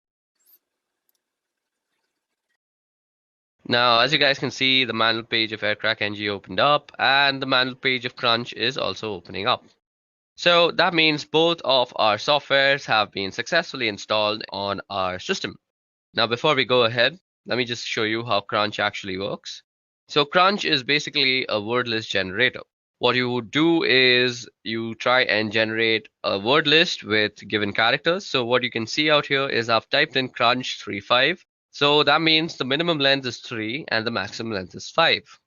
Now, as you guys can see, the manual page of AirCrackNG opened up, and the manual page of Crunch is also opening up. So that means both of our softwares have been successfully installed on our system. Now, before we go ahead, let me just show you how Crunch actually works. So Crunch is basically a word list generator. What you would do is you try and generate a word list with given characters. So what you can see out here is I've typed in Crunch 35. So that means the minimum length is 3 and the maximum length is 5.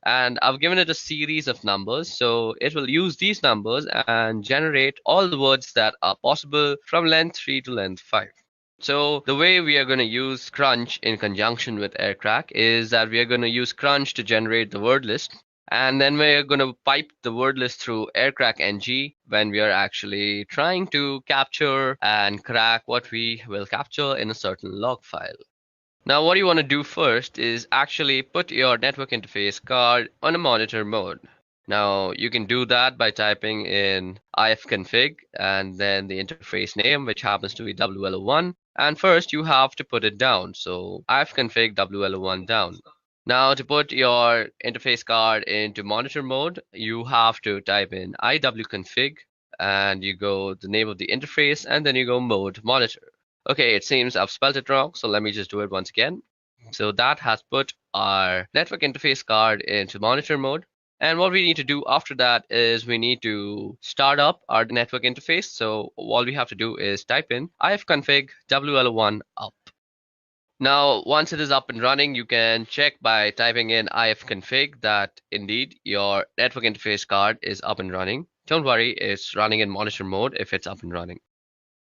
And I've given it a series of numbers. So it will use these numbers and generate all the words that are possible from length 3 to length 5. So the way we are going to use Crunch in conjunction with AirCrack is that we are going to use Crunch to generate the word list. And then we're going to pipe the word list through AirCrackNG when we are actually trying to capture and crack what we will capture in a certain log file. Now, what you want to do first is actually put your network interface card on a monitor mode. Now, you can do that by typing in ifconfig and then the interface name, which happens to be WLO1. And first, you have to put it down. So ifconfig WLO1 down. Now to put your interface card into monitor mode, you have to type in iwconfig and you go the name of the interface and then you go mode monitor. Okay, it seems I've spelled it wrong, so let me just do it once again. So that has put our network interface card into monitor mode. And what we need to do after that is we need to start up our network interface. So all we have to do is type in ifconfig wlo1 up. Now, once it is up and running, you can check by typing in ifconfig that indeed your network interface card is up and running. Don't worry, it's running in monitor mode if it's up and running.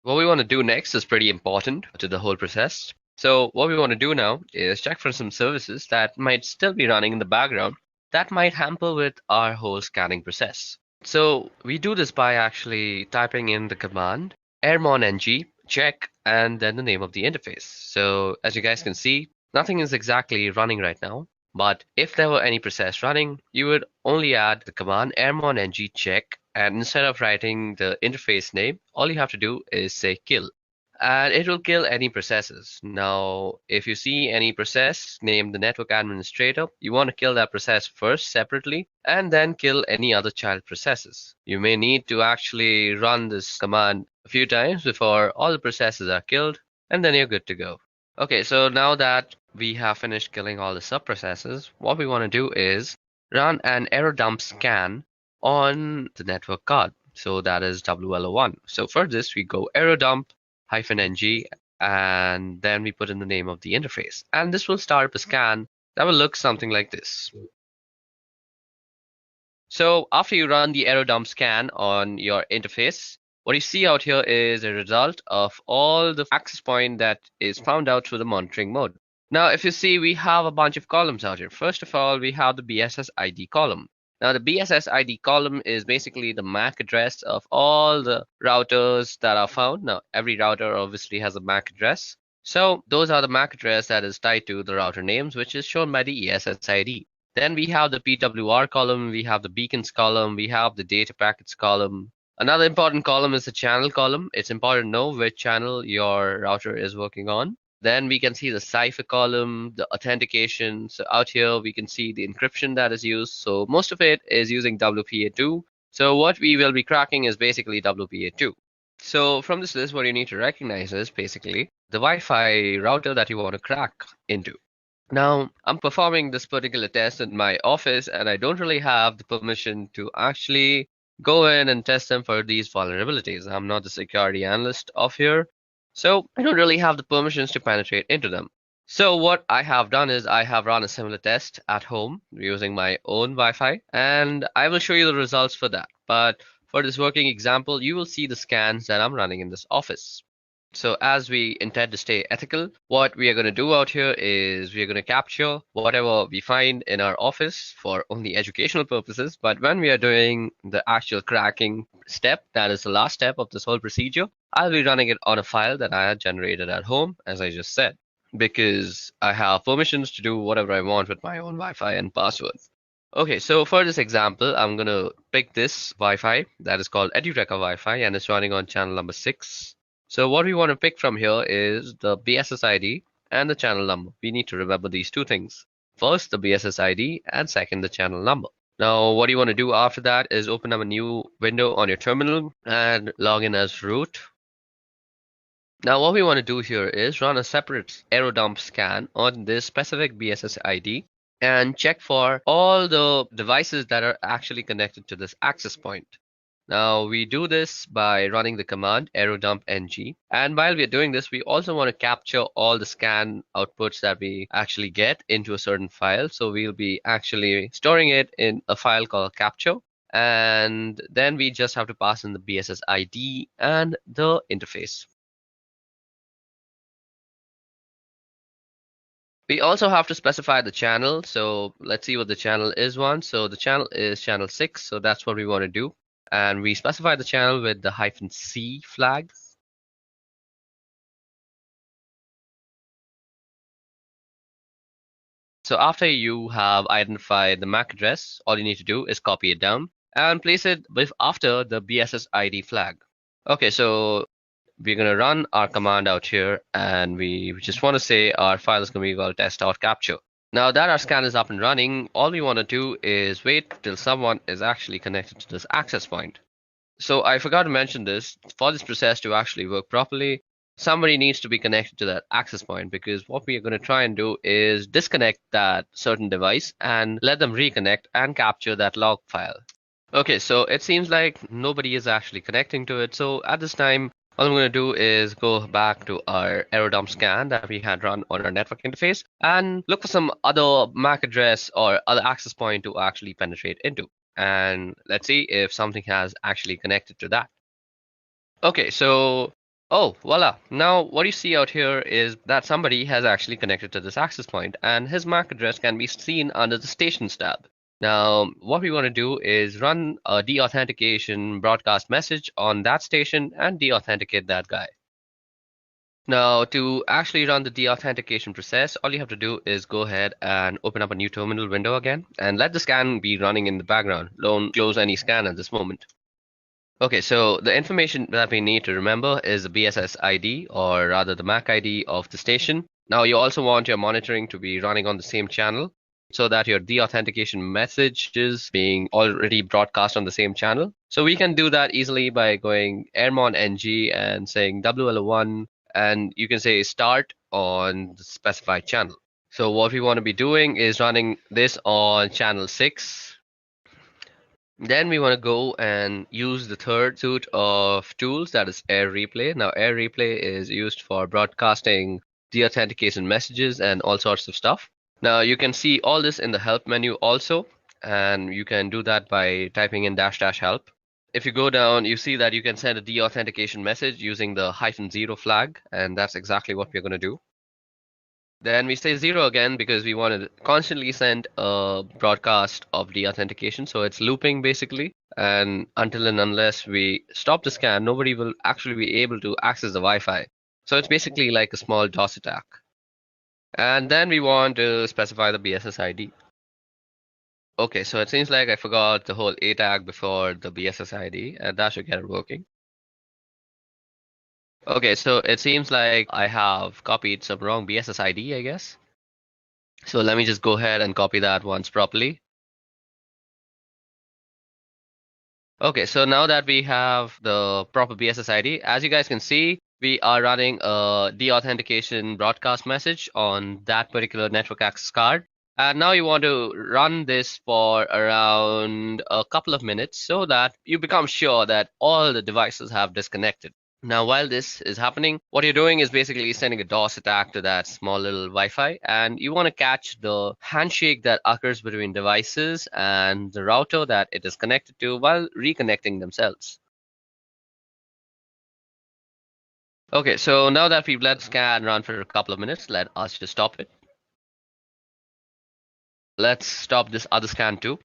What we want to do next is pretty important to the whole process. So what we want to do now is check for some services that might still be running in the background that might hamper with our whole scanning process. So we do this by actually typing in the command ermon-ng check and then the name of the interface. So as you guys can see, nothing is exactly running right now, but if there were any process running, you would only add the command ermon-ng check, and instead of writing the interface name, all you have to do is say kill, and it will kill any processes. Now, if you see any process named the network administrator, you want to kill that process first separately and then kill any other child processes. You may need to actually run this command a few times before all the processes are killed, and then you're good to go. Okay, so now that we have finished killing all the sub-processes, what we want to do is run an error dump scan on the network card. So that is WLO1. So for this, we go error dump -ng and then we put in the name of the interface. And this will start up a scan that will look something like this. So after you run the error dump scan on your interface, what you see out here is a result of all the access point that is found out through the monitoring mode. Now, if you see, we have a bunch of columns out here. First of all, we have the BSS ID column. Now, the BSS ID column is basically the MAC address of all the routers that are found. Now, every router obviously has a MAC address. So those are the MAC address that is tied to the router names, which is shown by the ESS ID. Then we have the PWR column, we have the beacons column, we have the data packets column. Another important column is the channel column. It's important to know which channel your router is working on. Then we can see the cipher column, the authentication. So out here, we can see the encryption that is used. So most of it is using WPA2. So what we will be cracking is basically WPA2. So from this list, what you need to recognize is basically the Wi-Fi router that you want to crack into. Now, I'm performing this particular test in my office, and I don't really have the permission to actually go in and test them for these vulnerabilities. I'm not the security analyst of here, so I don't really have the permissions to penetrate into them. So what I have done is I have run a similar test at home using my own Wi-Fi, and I will show you the results for that. But for this working example, you will see the scans that I'm running in this office. So as we intend to stay ethical, what we are going to do out here is we are going to capture whatever we find in our office for only educational purposes. But when we are doing the actual cracking step, that is the last step of this whole procedure, I'll be running it on a file that I had generated at home, as I just said, because I have permissions to do whatever I want with my own Wi-Fi and passwords. Okay, so for this example, I'm going to pick this Wi-Fi that is called Edureka Wi-Fi, and it's running on channel number 6. So what we want to pick from here is the BSS ID and the channel number. We need to remember these two things. First, the BSS ID, and second, the channel number. Now, what you want to do after that is open up a new window on your terminal and log in as root. Now, what we want to do here is run a separate error dump scan on this specific BSS ID and check for all the devices that are actually connected to this access point. Now, we do this by running the command error dump ng, and while we're doing this, we also want to capture all the scan outputs that we actually get into a certain file. So we'll be actually storing it in a file called capture, and then we just have to pass in the BSS ID and the interface. We also have to specify the channel. So let's see what the channel is one. So the channel is channel 6, so that's what we want to do. And we specify the channel with the -C flag. So after you have identified the MAC address, all you need to do is copy it down and place it after the BSS ID flag. Okay, so we're going to run our command out here, and we just want to say our file is going to be called test.capture. Now that our scan is up and running, all we want to do is wait till someone is actually connected to this access point. So I forgot to mention this. For this process to actually work properly, somebody needs to be connected to that access point, because what we are going to try and do is disconnect that certain device and let them reconnect and capture that log file. Okay, so it seems like nobody is actually connecting to it. So at this time, all I'm going to do is go back to our error dump scan that we had run on our network interface and look for some other MAC address or other access point to actually penetrate into. And let's see if something has actually connected to that. Okay, so, oh, voila. Now what you see out here is that somebody has actually connected to this access point, and his MAC address can be seen under the stations tab. Now, what we want to do is run a deauthentication broadcast message on that station and deauthenticate that guy. Now, to actually run the deauthentication process, all you have to do is go ahead and open up a new terminal window again and let the scan be running in the background. Don't close any scan at this moment. Okay, so the information that we need to remember is the BSS ID, or rather the MAC ID of the station. Now, you also want your monitoring to be running on the same channel, so that your deauthentication message is being already broadcast on the same channel. So we can do that easily by going airmon ng and saying WL1, and you can say start on the specified channel. So what we want to be doing is running this on channel 6. Then we want to go and use the third suite of tools, that is Air Replay. Now Air Replay is used for broadcasting deauthentication messages and all sorts of stuff. Now you can see all this in the help menu also, and you can do that by typing in --help. If you go down, you see that you can send a deauthentication message using the -0 flag, and that's exactly what we're going to do. Then we say 0 again because we want to constantly send a broadcast of deauthentication, so it's looping basically, and until and unless we stop the scan, nobody will actually be able to access the Wi-Fi. So it's basically like a small DOS attack. And then we want to specify the BSS ID. Okay, so it seems like I forgot the whole A tag before the BSS ID, and that should get it working. Okay, so it seems like I have copied some wrong BSS ID, I guess. So let me just go ahead and copy that once properly. Okay, so now that we have the proper BSS ID, as you guys can see, we are running a deauthentication broadcast message on that particular network access card. And now you want to run this for around a couple of minutes so that you become sure that all the devices have disconnected. Now, while this is happening, what you're doing is basically sending a DOS attack to that small little Wi-Fi, and you want to catch the handshake that occurs between devices and the router that it is connected to while reconnecting themselves. Okay, so now that we've let the scan run for a couple of minutes, let us just stop it. Let's stop this other scan too.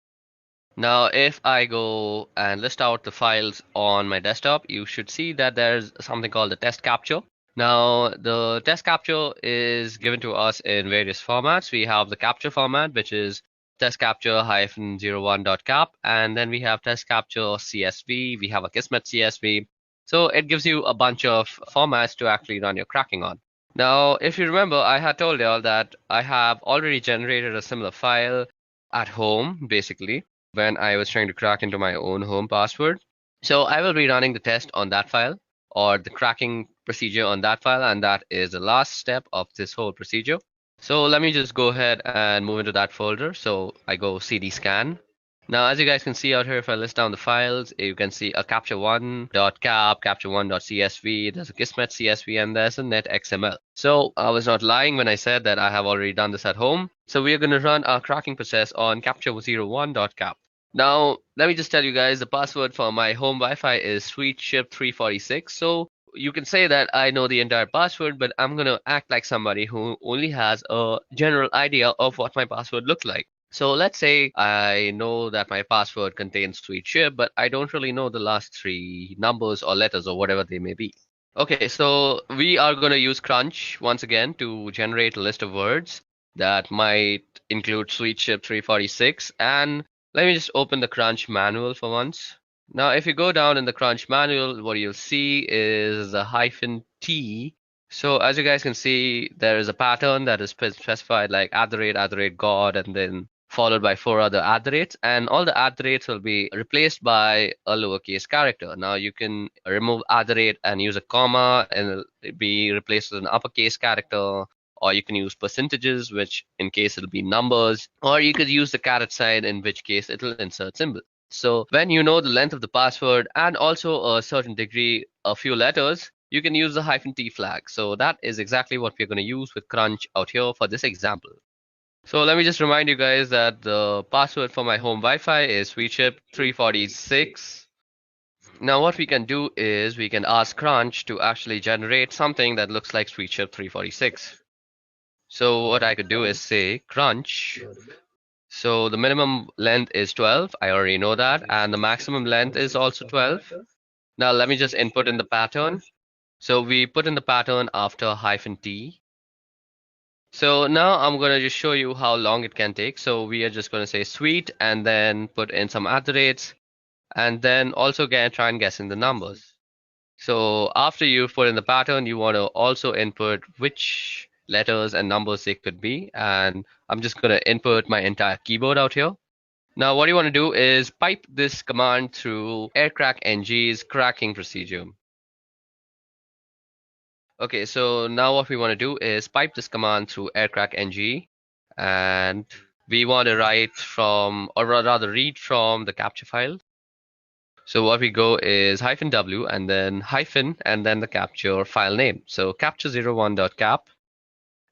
Now, if I go and list out the files on my desktop, you should see that there's something called the test capture. Now, the test capture is given to us in various formats. We have the capture format, which is test capture -01.cap, and then we have test capture CSV. We have a Kismet CSV. So it gives you a bunch of formats to actually run your cracking on. Now, if you remember, I had told y'all that I have already generated a similar file at home, basically, when I was trying to crack into my own home password. So I will be running the test on that file, or the cracking procedure on that file, and that is the last step of this whole procedure. So let me just go ahead and move into that folder. So I go cd scan. Now, as you guys can see out here, if I list down the files, you can see a capture1.cap, capture1.csv, there's a Kismet CSV, and there's a netxml. So I was not lying when I said that I have already done this at home. So we are going to run our cracking process on capture01.cap. Now, let me just tell you guys, the password for my home Wi-Fi is sweetship346. So you can say that I know the entire password, but I'm going to act like somebody who only has a general idea of what my password looks like. So let's say I know that my password contains sweet ship, but I don't really know the last 3 numbers or letters or whatever they may be. Okay, so we are going to use Crunch once again to generate a list of words that might include sweet ship 346. And let me just open the Crunch manual for once. Now, if you go down in the Crunch manual, what you'll see is the -T So as you guys can see, there is a pattern that is specified like @God, and then followed by 4 other @, and all the @ will be replaced by a lowercase character. Now you can remove @ and use a comma, and it'll be replaced with an uppercase character, or you can use percentages, which in case it'll be numbers, or you could use the caret sign, in which case it'll insert symbol. So when you know the length of the password and also a certain degree, a few letters, you can use the -t flag. So that is exactly what we're going to use with Crunch out here for this example. So let me just remind you guys that the password for my home Wi-Fi is sweetchip346. Now what we can do is we can ask Crunch to actually generate something that looks like sweetchip346. So what I could do is say Crunch. So the minimum length is 12. I already know that. And the maximum length is also 12. Now let me just input in the pattern. So we put in the pattern after -t. So now I'm going to just show you how long it can take. So we are just going to say sweet and then put in some @, and then also try and guess in the numbers. So after you've put in the pattern, you want to also input which letters and numbers they could be. And I'm just going to input my entire keyboard out here. Now what you want to do is pipe this command through aircrackng's cracking procedure. Okay, so now what we want to do is pipe this command through aircrackng, and we want to write from, or rather read from, the capture file. So what we go is -w and then hyphen and then the capture file name. So capture01.cap.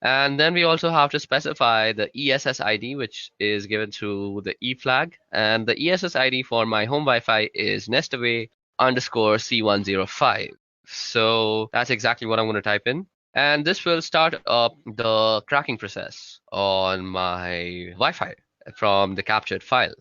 And then we also have to specify the ESS ID, which is given through the E flag. And the ESS ID for my home Wi-Fi is nestaway_C105. So that's exactly what I'm going to type in. And this will start up the cracking process on my Wi-Fi from the captured file.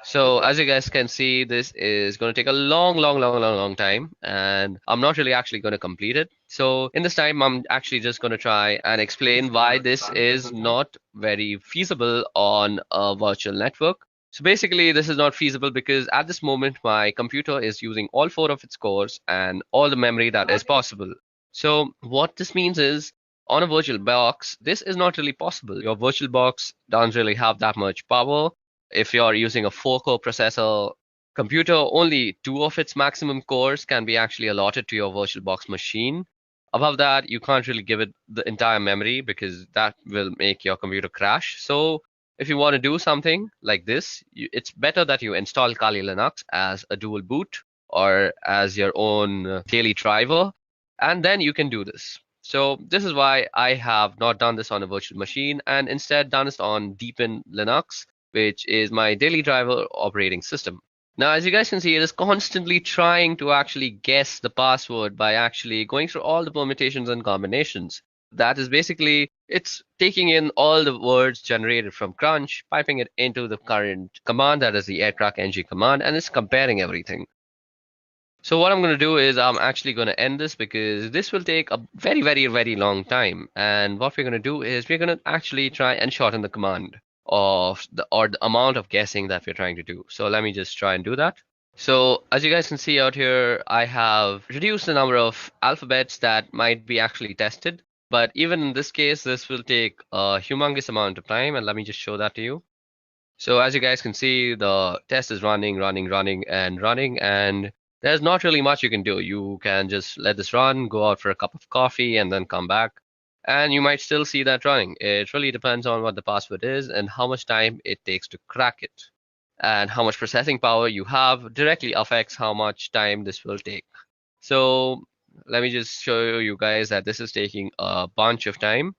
So as you guys can see, this is going to take a long time, and I'm not really actually going to complete it. So in this time, I'm actually just going to try and explain why this is not very feasible on a virtual network. So basically, this is not feasible because at this moment, my computer is using all 4 of its cores and all the memory that is possible. So what this means is, on a virtual box, this is not really possible. Your virtual box doesn't really have that much power. If you're using a 4-core processor computer, only 2 of its maximum cores can be actually allotted to your VirtualBox machine. Above that, you can't really give it the entire memory because that will make your computer crash. So if you want to do something like this, it's better that you install Kali Linux as a dual boot or as your own daily driver, and then you can do this. So this is why I have not done this on a virtual machine and instead done this on Deepin Linux, which is my daily driver operating system. Now, as you guys can see, it is constantly trying to actually guess the password by actually going through all the permutations and combinations. That is basically, it's taking in all the words generated from Crunch, piping it into the current command, that is the aircrackng command, and it's comparing everything. So what I'm going to do is I'm actually going to end this because this will take a very long time. And what we're going to do is we're going to actually try and shorten the command of the amount of guessing that we're trying to do. So let me just try and do that. So as you guys can see out here, I have reduced the number of alphabets that might be actually tested. But even in this case, this will take a humongous amount of time. And let me just show that to you. So as you guys can see, the test is running, and there's not really much you can do. You can just let this run, go out for a cup of coffee, and then come back. And you might still see that running. It really depends on what the password is and how much time it takes to crack it. And how much processing power you have directly affects how much time this will take. So let me just show you guys that this is taking a bunch of time.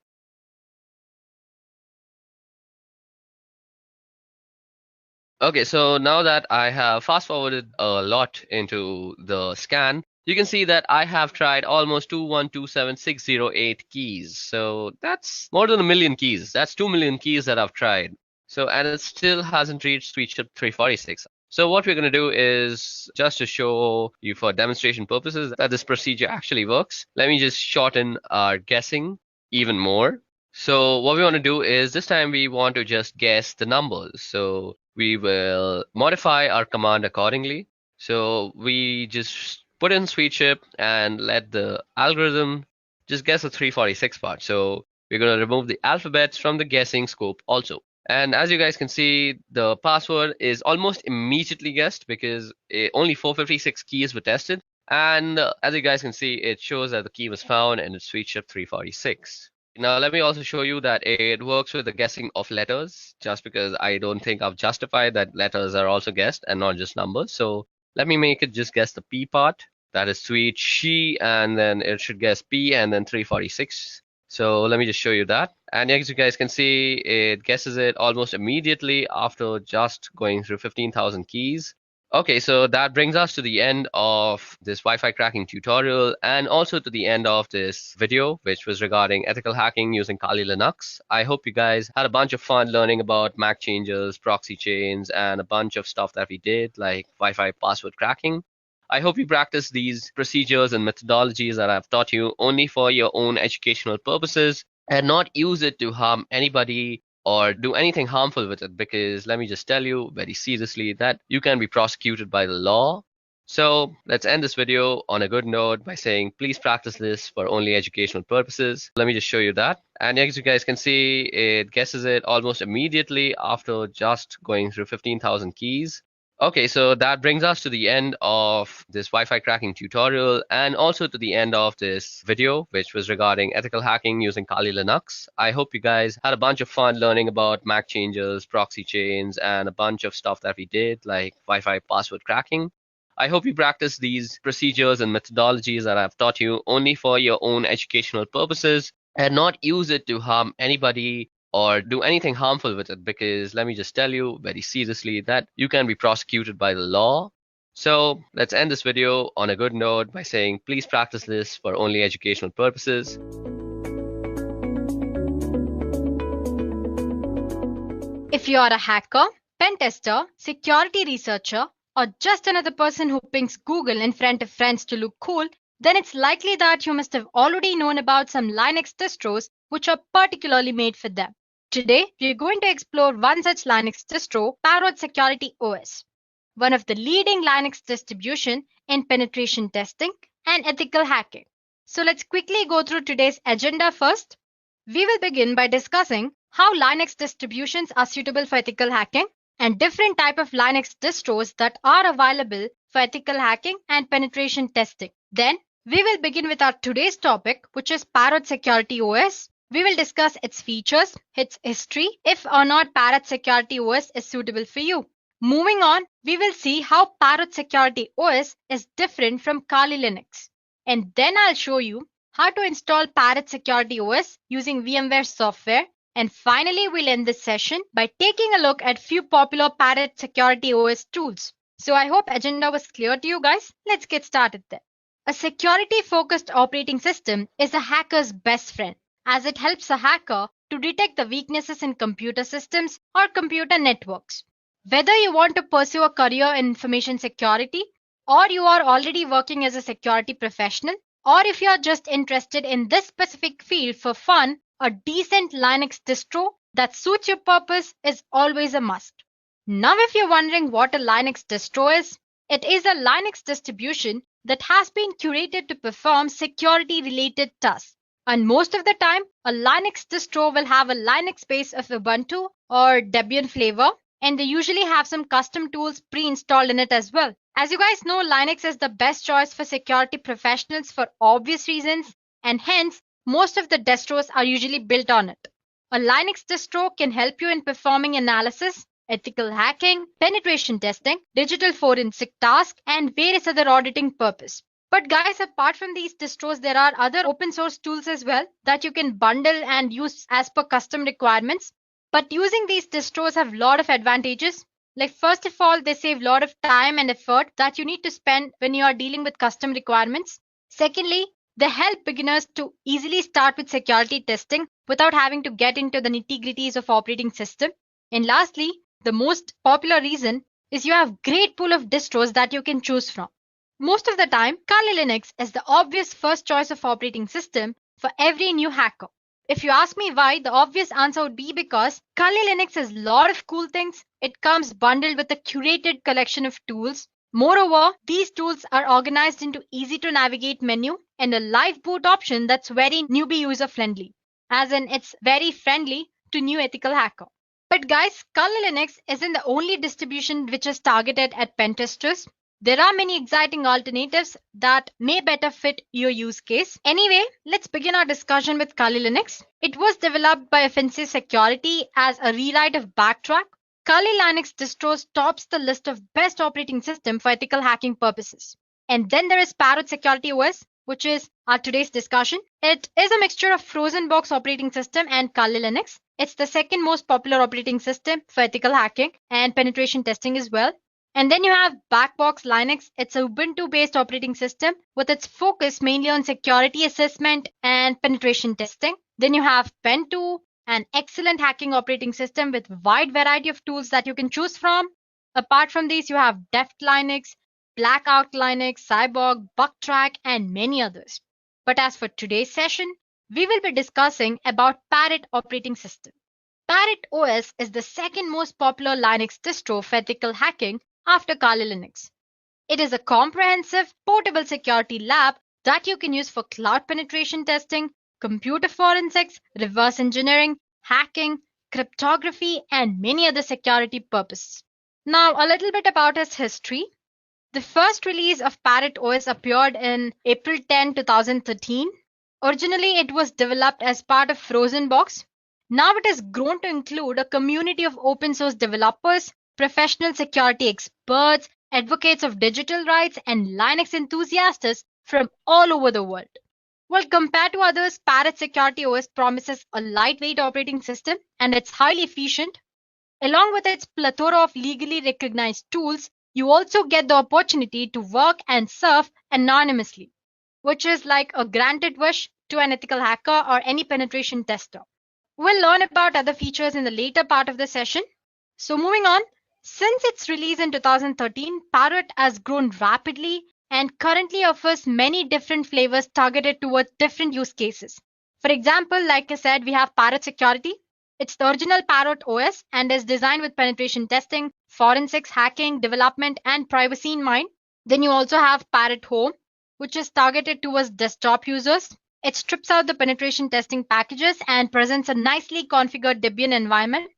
Okay, so now that I have fast forwarded a lot into the scan, you can see that I have tried almost 2127608 keys. So that's more than 1 million keys. That's 2 million keys that I've tried. So, and it still hasn't reached sweetchip 346. So what we're going to do is, just to show you for demonstration purposes that this procedure actually works, let me just shorten our guessing even more. So what we want to do is, this time we want to just guess the numbers. So we will modify our command accordingly. So we just put in sweetchip and let the algorithm just guess the 346 part. So we're going to remove the alphabets from the guessing scope also. And as you guys can see, the password is almost immediately guessed because only 456 keys were tested. And as you guys can see, it shows that the key was found and it's sweet shift 346. Now, let me also show you that it works with the guessing of letters, just because I don't think I've justified that letters are also guessed and not just numbers. So let me make it just guess the P part. That is sweet she, and then it should guess P and then 346. So let me just show you that. And as you guys can see, it guesses it almost immediately after just going through 15,000 keys. Okay, so that brings us to the end of this Wi-Fi cracking tutorial and also to the end of this video, which was regarding ethical hacking using Kali Linux. I hope you guys had a bunch of fun learning about MAC changes, proxy chains, and a bunch of stuff that we did, like Wi-Fi password cracking. I hope you practice these procedures and methodologies that I've taught you only for your own educational purposes and not use it to harm anybody or do anything harmful with it, because let me just tell you very seriously that you can be prosecuted by the law. So let's end this video on a good note by saying please practice this for only educational purposes. Let me just show you that. And as you guys can see, it guesses it almost immediately after just going through 15,000 keys. Okay, so that brings us to the end of this Wi-Fi cracking tutorial and also to the end of this video, which was regarding ethical hacking using Kali Linux. I hope you guys had a bunch of fun learning about MAC changes, proxy chains, and a bunch of stuff that we did, like Wi-Fi password cracking. I hope you practice these procedures and methodologies that I've taught you only for your own educational purposes and not use it to harm anybody or do anything harmful with it, because let me just tell you very seriously that you can be prosecuted by the law. So let's end this video on a good note by saying please practice this for only educational purposes. If you are a hacker, pen tester, security researcher, or just another person who pings Google in front of friends to look cool, then it's likely that you must have already known about some Linux distros which are particularly made for them. Today, we are going to explore one such Linux distro, Parrot Security OS, one of the leading Linux distribution in penetration testing and ethical hacking. So let's quickly go through today's agenda first. We will begin by discussing how Linux distributions are suitable for ethical hacking and different type of Linux distros that are available for ethical hacking and penetration testing. Then, we will begin with our today's topic, which is Parrot Security OS. We will discuss its features, its history, if or not Parrot Security OS is suitable for you. Moving on, we will see how Parrot Security OS is different from Kali Linux. And then I'll show you how to install Parrot Security OS using VMware software. And finally, we'll end this session by taking a look at few popular Parrot Security OS tools. So I hope agenda was clear to you guys. Let's get started then. A security-focused operating system is a hacker's best friend, as it helps a hacker to detect the weaknesses in computer systems or computer networks. Whether you want to pursue a career in information security, or you are already working as a security professional, or if you are just interested in this specific field for fun, a decent Linux distro that suits your purpose is always a must. Now, if you're wondering what a Linux distro is, it is a Linux distribution that has been curated to perform security-related tasks. And most of the time, a Linux distro will have a Linux base of Ubuntu or Debian flavor, and they usually have some custom tools pre-installed in it as well. As you guys know, Linux is the best choice for security professionals for obvious reasons, and hence, most of the distros are usually built on it. A Linux distro can help you in performing analysis, ethical hacking, penetration testing, digital forensic tasks, and various other auditing purposes. But guys, apart from these distros, there are other open source tools as well that you can bundle and use as per custom requirements. But using these distros have a lot of advantages. Like first of all, they save a lot of time and effort that you need to spend when you are dealing with custom requirements. Secondly, they help beginners to easily start with security testing without having to get into the nitty-gritties of operating system. And lastly, the most popular reason is you have great pool of distros that you can choose from. Most of the time, Kali Linux is the obvious first choice of operating system for every new hacker. If you ask me why, the obvious answer would be because Kali Linux has a lot of cool things. It comes bundled with a curated collection of tools. Moreover, these tools are organized into easy to navigate menu and a live boot option that's very newbie user friendly, as in it's very friendly to new ethical hacker. But guys, Kali Linux isn't the only distribution which is targeted at pen testers. There are many exciting alternatives that may better fit your use case. Anyway, let's begin our discussion with Kali Linux. It was developed by Offensive Security as a rewrite of Backtrack. Kali Linux distros tops the list of best operating system for ethical hacking purposes. And then there is Parrot Security OS, which is our today's discussion. It is a mixture of frozen box operating system and Kali Linux. It's the second most popular operating system for ethical hacking and penetration testing as well. And then you have Backbox Linux. It's a Ubuntu-based operating system with its focus mainly on security assessment and penetration testing. Then you have Pen2, an excellent hacking operating system with wide variety of tools that you can choose from. Apart from these, you have Deft Linux, Blackout Linux, Cyborg, Bugtrack, and many others. But as for today's session, we will be discussing about Parrot operating system. Parrot OS is the second most popular Linux distro for ethical hacking after Kali Linux. It is a comprehensive portable security lab that you can use for cloud penetration testing, computer forensics, reverse engineering, hacking, cryptography, and many other security purposes. Now, a little bit about its history. The first release of Parrot OS appeared in April 10, 2013. Originally, it was developed as part of Frozen Box. Now it has grown to include a community of open source developers, professional security experts, advocates of digital rights, and Linux enthusiasts from all over the world. Well, compared to others, Parrot Security OS promises a lightweight operating system and it's highly efficient. Along with its plethora of legally recognized tools, you also get the opportunity to work and surf anonymously, which is like a granted wish to an ethical hacker or any penetration tester. We'll learn about other features in the later part of the session. So moving on, since its release in 2013, Parrot has grown rapidly and currently offers many different flavors targeted towards different use cases. For example, like I said, we have Parrot Security. It's the original Parrot OS and is designed with penetration testing, forensics, hacking, development, and privacy in mind. Then you also have Parrot Home, which is targeted towards desktop users. It strips out the penetration testing packages and presents a nicely configured Debian environment.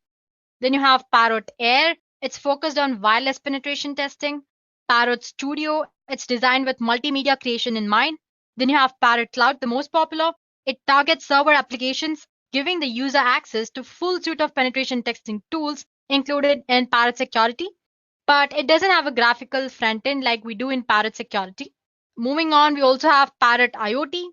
Then you have Parrot Air. It's focused on wireless penetration testing. Parrot Studio. It's designed with multimedia creation in mind. Then you have Parrot Cloud, the most popular. It targets server applications, giving the user access to full suite of penetration testing tools included in Parrot Security. But it doesn't have a graphical front end like we do in Parrot Security. Moving on, we also have Parrot IoT.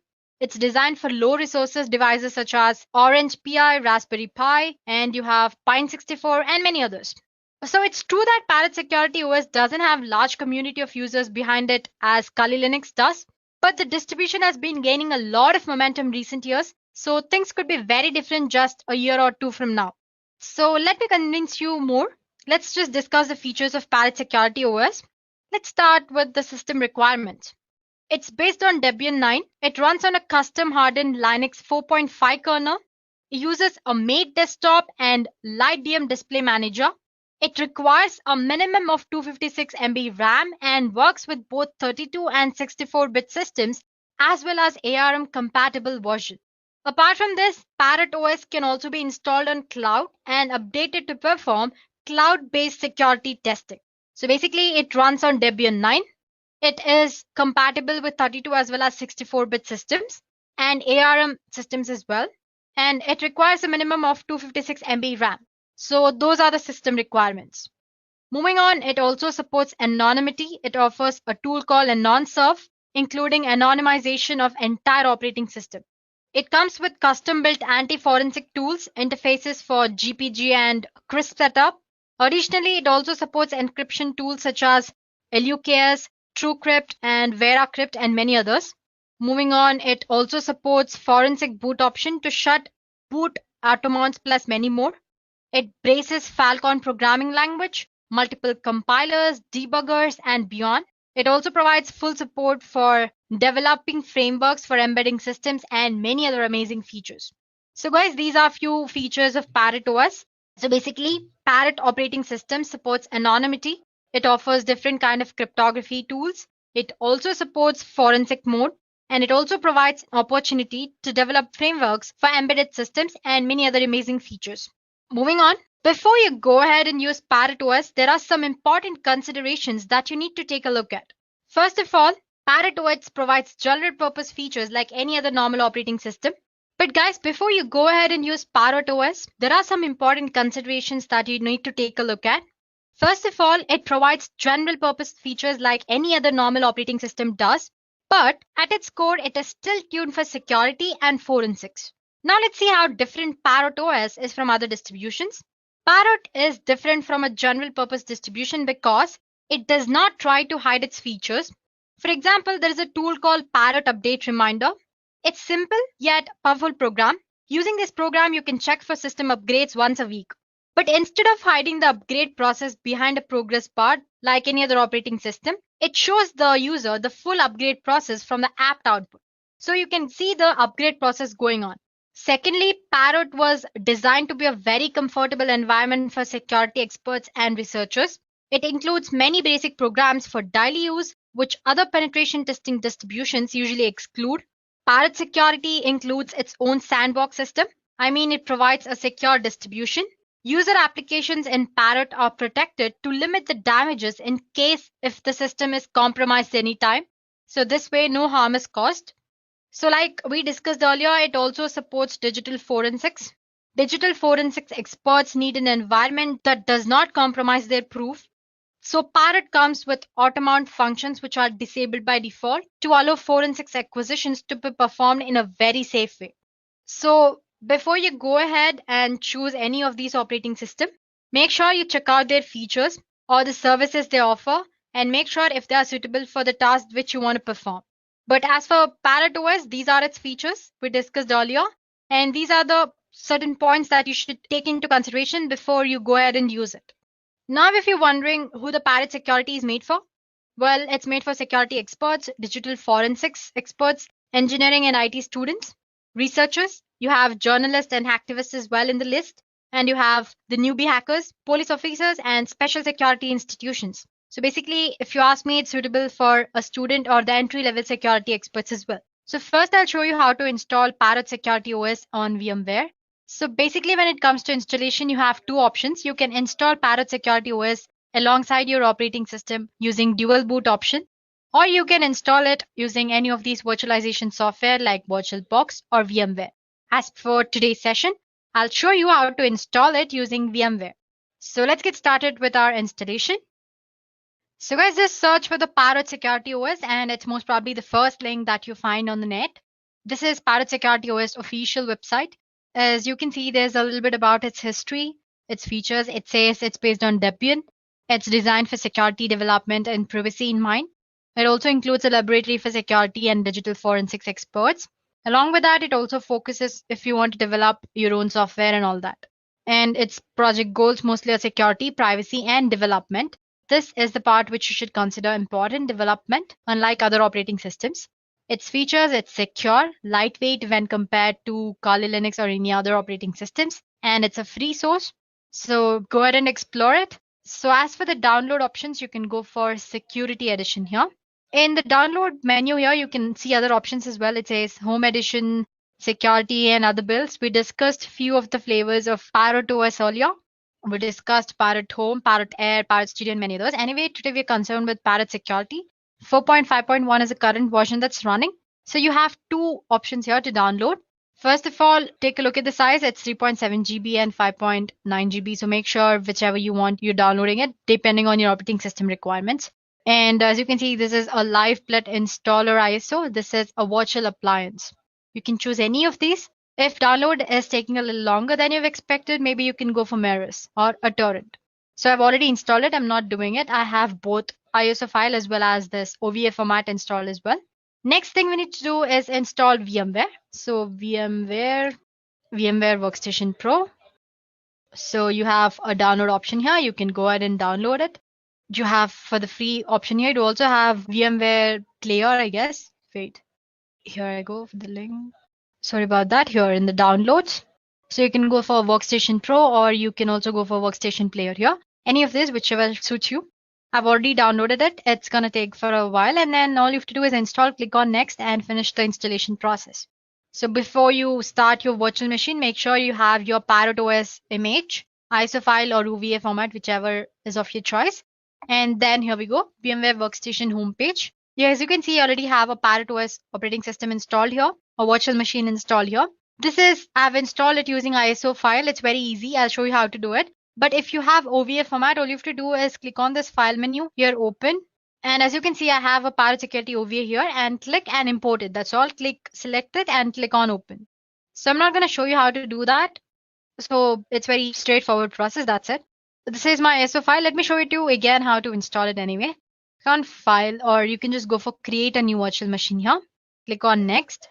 It's designed for low resources devices such as Orange Pi, Raspberry Pi, and you have Pine64 and many others. So it's true that Parrot Security OS doesn't have large community of users behind it as Kali Linux does, but the distribution has been gaining a lot of momentum recent years, so things could be very different just a year or two from now. So let me convince you more. Let's just discuss the features of Parrot Security OS. Let's start with the system requirements. It's based on Debian 9. It runs on a custom hardened Linux 4.5 kernel. It uses a made desktop and LightDM display manager. It requires a minimum of 256 MB RAM and works with both 32 and 64-bit systems as well as ARM compatible version. Apart from this, Parrot OS can also be installed on cloud and updated to perform cloud-based security testing. So basically, it runs on Debian 9. It is compatible with 32 as well as 64-bit systems and ARM systems as well. And it requires a minimum of 256 MB RAM. So those are the system requirements. Moving on, it also supports anonymity. It offers a tool called AnonServe, including anonymization of entire operating system. It comes with custom-built anti-forensic tools, interfaces for GPG and CRISP setup. Additionally, it also supports encryption tools such as LUKS, TrueCrypt, and VeraCrypt, and many others. Moving on, it also supports forensic boot option to shut boot automounts plus many more. It braces Falcon programming language, multiple compilers, debuggers, and beyond. It also provides full support for developing frameworks for embedding systems and many other amazing features. So guys, these are a few features of Parrot OS. So basically, Parrot operating system supports anonymity. It offers different kind of cryptography tools. It also supports forensic mode And it also provides opportunity to develop frameworks for embedded systems and many other amazing features. Moving on, before you go ahead and use Parrot OS, there are some important considerations that you need to take a look at. First of all, Parrot OS provides general purpose features like any other normal operating system. But guys, before you go ahead and use Parrot OS, there are some important considerations that you need to take a look at. First of all, it provides general purpose features like any other normal operating system does, but at its core, it is still tuned for security and forensics. Now let's see how different Parrot OS is from other distributions. Parrot is different from a general purpose distribution because it does not try to hide its features. For example, there is a tool called Parrot Update Reminder. It's simple yet powerful program. Using this program, you can check for system upgrades once a week. But instead of hiding the upgrade process behind a progress bar like any other operating system, it shows the user the full upgrade process from the app output. So you can see the upgrade process going on. Secondly, Parrot was designed to be a very comfortable environment for security experts and researchers. It includes many basic programs for daily use, which other penetration testing distributions usually exclude. Parrot security includes its own sandbox system. It provides a secure distribution. User applications in Parrot are protected to limit the damages in case if the system is compromised anytime. So this way, no harm is caused. So like we discussed earlier, it also supports digital forensics. Digital forensics experts need an environment that does not compromise their proof. So Parrot comes with auto-mount functions which are disabled by default to allow forensics acquisitions to be performed in a very safe way. So before you go ahead and choose any of these operating systems, make sure you check out their features or the services they offer and make sure if they are suitable for the task which you want to perform. But as for Parrot OS, these are its features we discussed earlier, and these are the certain points that you should take into consideration before you go ahead and use it. Now, if you're wondering who the Parrot security is made for, well, it's made for security experts, digital forensics experts, engineering and IT students, researchers. You have journalists and activists as well in the list, and you have the newbie hackers, police officers, and special security institutions. So basically, if you ask me, it's suitable for a student or the entry-level security experts as well. So first, I'll show you how to install Parrot Security OS on VMware. So basically, when it comes to installation, you have two options. You can install Parrot Security OS alongside your operating system using dual boot option, or you can install it using any of these virtualization software like VirtualBox or VMware. As for today's session, I'll show you how to install it using VMware. So let's get started with our installation. So guys, just search for the Parrot Security OS and it's most probably the first link that you find on the net. This is Parrot Security OS official website. As you can see, there's a little bit about its history, its features. It says it's based on Debian. It's designed for security development and privacy in mind. It also includes a laboratory for security and digital forensics experts. Along with that, it also focuses if you want to develop your own software and all that. And its project goals mostly are security, privacy, and development. This is the part which you should consider important development, unlike other operating systems. Its features, it's secure, lightweight when compared to Kali Linux or any other operating systems, and it's a free source. So go ahead and explore it. So as for the download options, you can go for Security Edition here. In the download menu here, you can see other options as well. It says Home Edition, Security, and other builds. We discussed few of the flavors of Parrot OS earlier. We discussed Parrot Home, Parrot Air, Parrot Studio, and many others. Anyway, today we're concerned with Parrot Security. 4.5.1 is the current version that's running. So you have two options here to download. First of all, take a look at the size. It's 3.7 GB and 5.9 GB. So make sure whichever you want, you're downloading it depending on your operating system requirements. And as you can see, this is a live plet installer ISO. This is a virtual appliance. You can choose any of these. If download is taking a little longer than you've expected, maybe you can go for Mirrors or a torrent. So I've already installed it. I'm not doing it. I have both ISO file as well as this OVA format installed as well. Next thing we need to do is install VMware. So VMware Workstation Pro. So you have a download option here. You can go ahead and download it. You have for the free option here. You also have VMware Player, I guess. Wait, here I go for the link. Sorry about that. Here in the downloads. So you can go for Workstation Pro or you can also go for Workstation Player here. Any of this, whichever suits you. I've already downloaded it. It's going to take for a while, and then all you have to do is install, click on next, and finish the installation process. So before you start your virtual machine, make sure you have your Parrot OS image, ISO file or UVA format, whichever is of your choice. And then here we go, VMware Workstation homepage. Yeah, as you can see, I already have a Parrot OS operating system installed here, a virtual machine installed here. I've installed it using ISO file. It's very easy. I'll show you how to do it. But if you have OVA format, all you have to do is click on this file menu here, open. And as you can see, I have a Parrot Security OVA here, and click and import it. That's all. Click, select it and click on open. So I'm not going to show you how to do that. So it's very straightforward process. That's it. This is my ISO file. Let me show you again how to install it anyway. Click on file, or you can just go for create a new virtual machine here. Click on next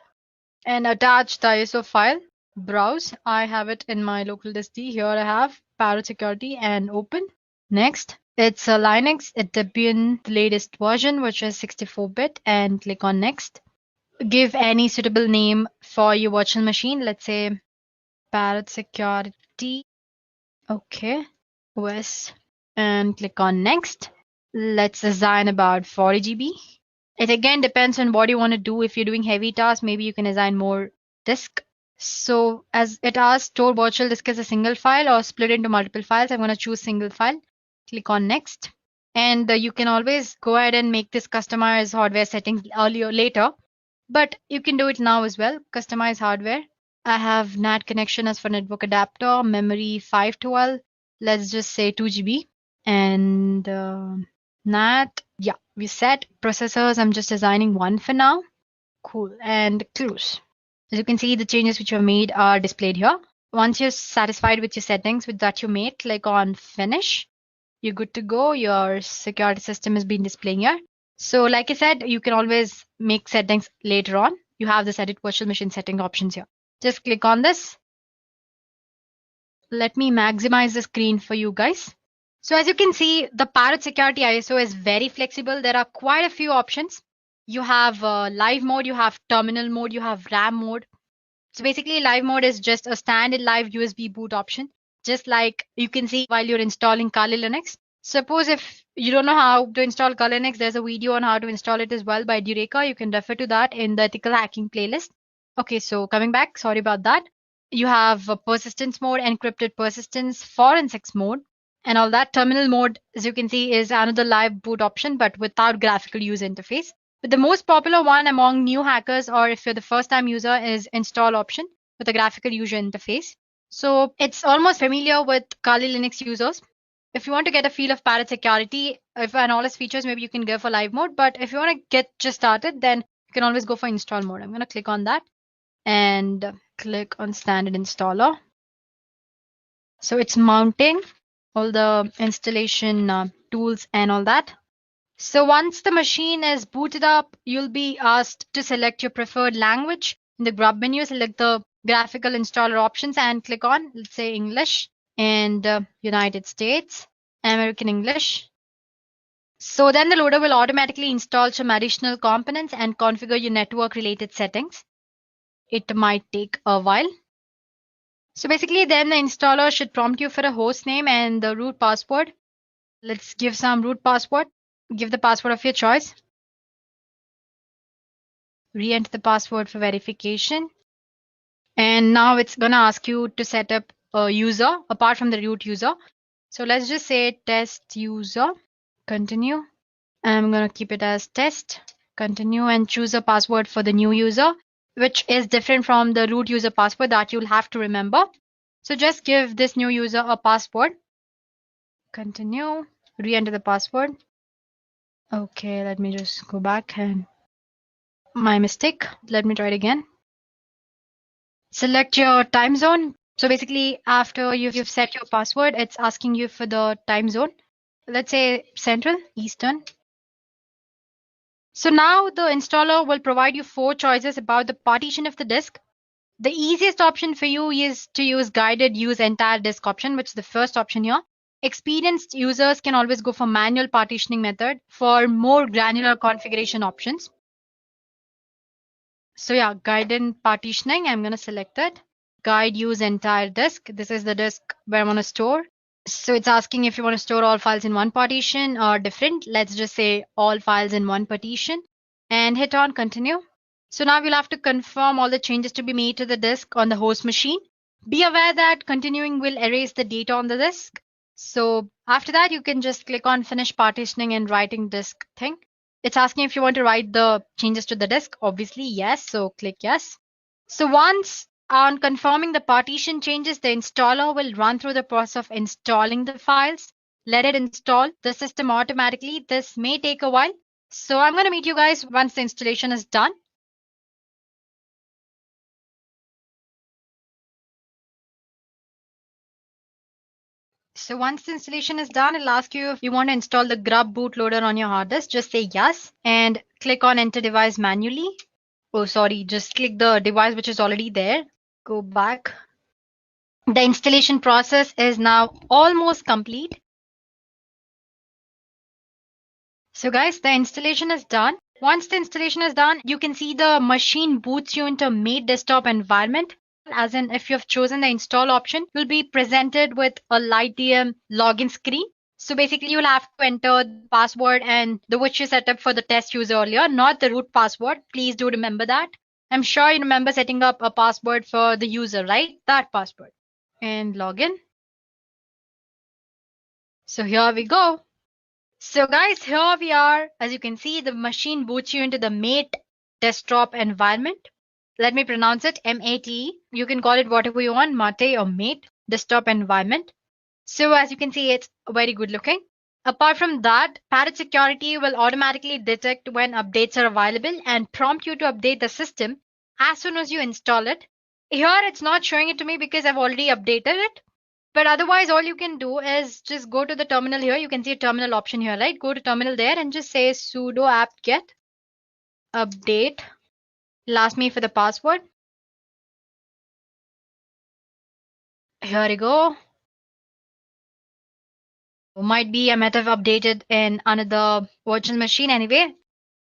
and attach the ISO file. Browse. I have it in my local disk D. Here I have Parrot Security and open. Next, it's a Linux. It Debian, the latest version, which is 64-bit, and click on next. Give any suitable name for your virtual machine. Let's say Parrot Security. Okay. OS, and click on next. Let's assign about 40 GB. It again depends on what you want to do. If you're doing heavy tasks, maybe you can assign more disk. So as it asks, store virtual disk as a single file or split into multiple files. I'm going to choose single file. Click on next. And you can always go ahead and make this customize hardware settings later. But you can do it now as well. Customize hardware. I have NAT connection as for network adapter, memory 512. Let's just say 2 GB. And NAT, yeah, we set processors. I'm just assigning 1 for now. Cool. And close. As you can see, the changes which you made are displayed here. Once you're satisfied with your settings that you made, click on finish. You're good to go. Your security system has been displaying here. So like I said, you can always make settings later on. You have this edit virtual machine setting options here. Just click on this. Let me maximize the screen for you guys. So as you can see, the Parrot Security ISO is very flexible. There are quite a few options. You have live mode, you have terminal mode, you have RAM mode. So basically live mode is just a standard live USB boot option, just like you can see while you're installing Kali Linux. Suppose if you don't know how to install Kali Linux, there's a video on how to install it as well by Dureka. You can refer to that in the ethical hacking playlist. Okay, so coming back, sorry about that. You have persistence mode, encrypted persistence, forensics mode, and all that. Terminal mode, as you can see, is another live boot option, but without graphical user interface. But the most popular one among new hackers, or if you're the first time user, is install option with a graphical user interface. So it's almost familiar with Kali Linux users. If you want to get a feel of Parrot Security, and all its features, maybe you can go for live mode. But if you want to get just started, then you can always go for install mode. I'm going to click on that and click on standard installer. So it's mounting all the installation tools and all that. So once the machine is booted up, you'll be asked to select your preferred language. In the grub menu, select the graphical installer options and click on, let's say, English and United States, American English. So then the loader will automatically install some additional components and configure your network related settings. It might take a while. So basically then the installer should prompt you for a host name and the root password. Let's give some root password. Give the password of your choice. Re-enter the password for verification. And now it's going to ask you to set up a user apart from the root user. So let's just say test user. Continue. I'm going to keep it as test. Continue and choose a password for the new user, which is different from the root user password that you'll have to remember. So just give this new user a password. Continue. Re-enter the password. Okay, let me just go back and my mistake. Let me try it again. Select your time zone. So basically after you've set your password, it's asking you for the time zone. Let's say Central, Eastern. So now the installer will provide you 4 choices about the partition of the disk. The easiest option for you is to use guided use entire disk option, which is the first option here. Experienced users can always go for manual partitioning method for more granular configuration options. So yeah, guided partitioning, I'm going to select it. Guide use entire disk. This is the disk where I'm going to store. So it's asking if you want to store all files in one partition or different. Let's just say all files in one partition and hit on continue. So now we'll have to confirm all the changes to be made to the disk on the host machine. Be aware that continuing will erase the data on the disk. So after that, you can just click on finish partitioning and writing disk thing. It's asking if you want to write the changes to the disk. Obviously, yes. So click yes. So once on confirming the partition changes, the installer will run through the process of installing the files. Let it install the system automatically. This may take a while. So I'm going to meet you guys once the installation is done. So once the installation is done, it'll ask you if you want to install the grub bootloader on your hard disk. Just say yes and click on enter device manually. Oh, sorry, just click the device which is already there. Go back. The installation process is now almost complete. So guys, the installation is done. Once the installation is done, you can see the machine boots you into made desktop environment. As in, if you have chosen the install option, you'll be presented with a light DM login screen. So basically, you'll have to enter the password and the which you set up for the test user earlier, not the root password. Please do remember that. I'm sure you remember setting up a password for the user, right? That password. And login. So here we go. So guys, here we are. As you can see, the machine boots you into the mate desktop environment. Let me pronounce it MATE. You can call it whatever you want, mate or mate desktop environment. So as you can see, it's very good looking. Apart from that, Parrot Security will automatically detect when updates are available and prompt you to update the system as soon as you install it. Here, it's not showing it to me because I've already updated it. But otherwise, all you can do is just go to the terminal here. You can see a terminal option here, right? Go to terminal there and just say sudo apt-get update. It'll ask me for the password. Here we go. Might be I might have updated in another virtual machine anyway.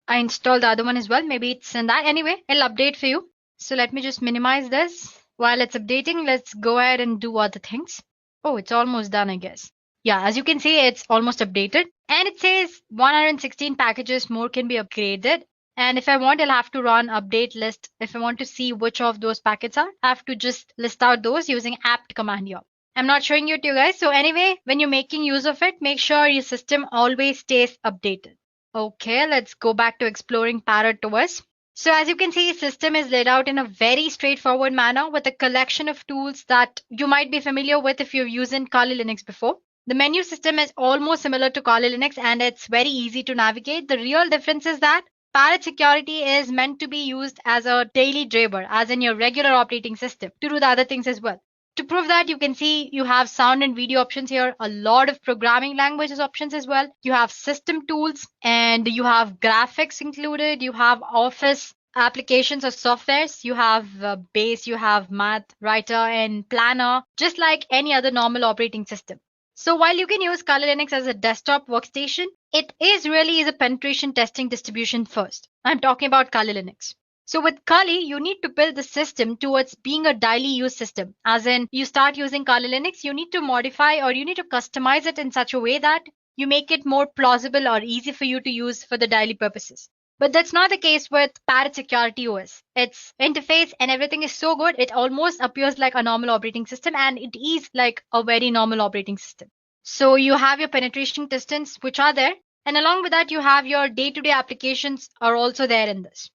I installed the other one as well. Maybe it's in that. Anyway, it'll update for you. So let me just minimize this. While it's updating, let's go ahead and do other things. Oh, it's almost done, I guess. Yeah, as you can see, it's almost updated. And it says 116 packages more can be upgraded. And if I want, I'll have to run update list. If I want to see which of those packets are, I have to just list out those using apt command here. I'm not showing you to you guys. So anyway, when you're making use of it, make sure your system always stays updated. Okay, let's go back to exploring Parrot OS. So as you can see, system is laid out in a very straightforward manner with a collection of tools that you might be familiar with if you've used Kali Linux before. The menu system is almost similar to Kali Linux and it's very easy to navigate. The real difference is that Parrot Security is meant to be used as a daily driver, as in your regular operating system, to do the other things as well. To prove that, you can see you have sound and video options here, a lot of programming languages options as well. You have system tools and you have graphics included. You have office applications or softwares. You have base, you have math, writer and planner, just like any other normal operating system. So while you can use Kali Linux as a desktop workstation, it is a penetration testing distribution first. I'm talking about Kali Linux. So with Kali, you need to build the system towards being a daily use system. As in, you start using Kali Linux, you need to modify or you need to customize it in such a way that you make it more plausible or easy for you to use for the daily purposes. But that's not the case with Parrot Security OS. Its interface and everything is so good, it almost appears like a normal operating system, and it is like a very normal operating system. So you have your penetration testings, which are there, and along with that, you have your day-to-day applications are also there in this.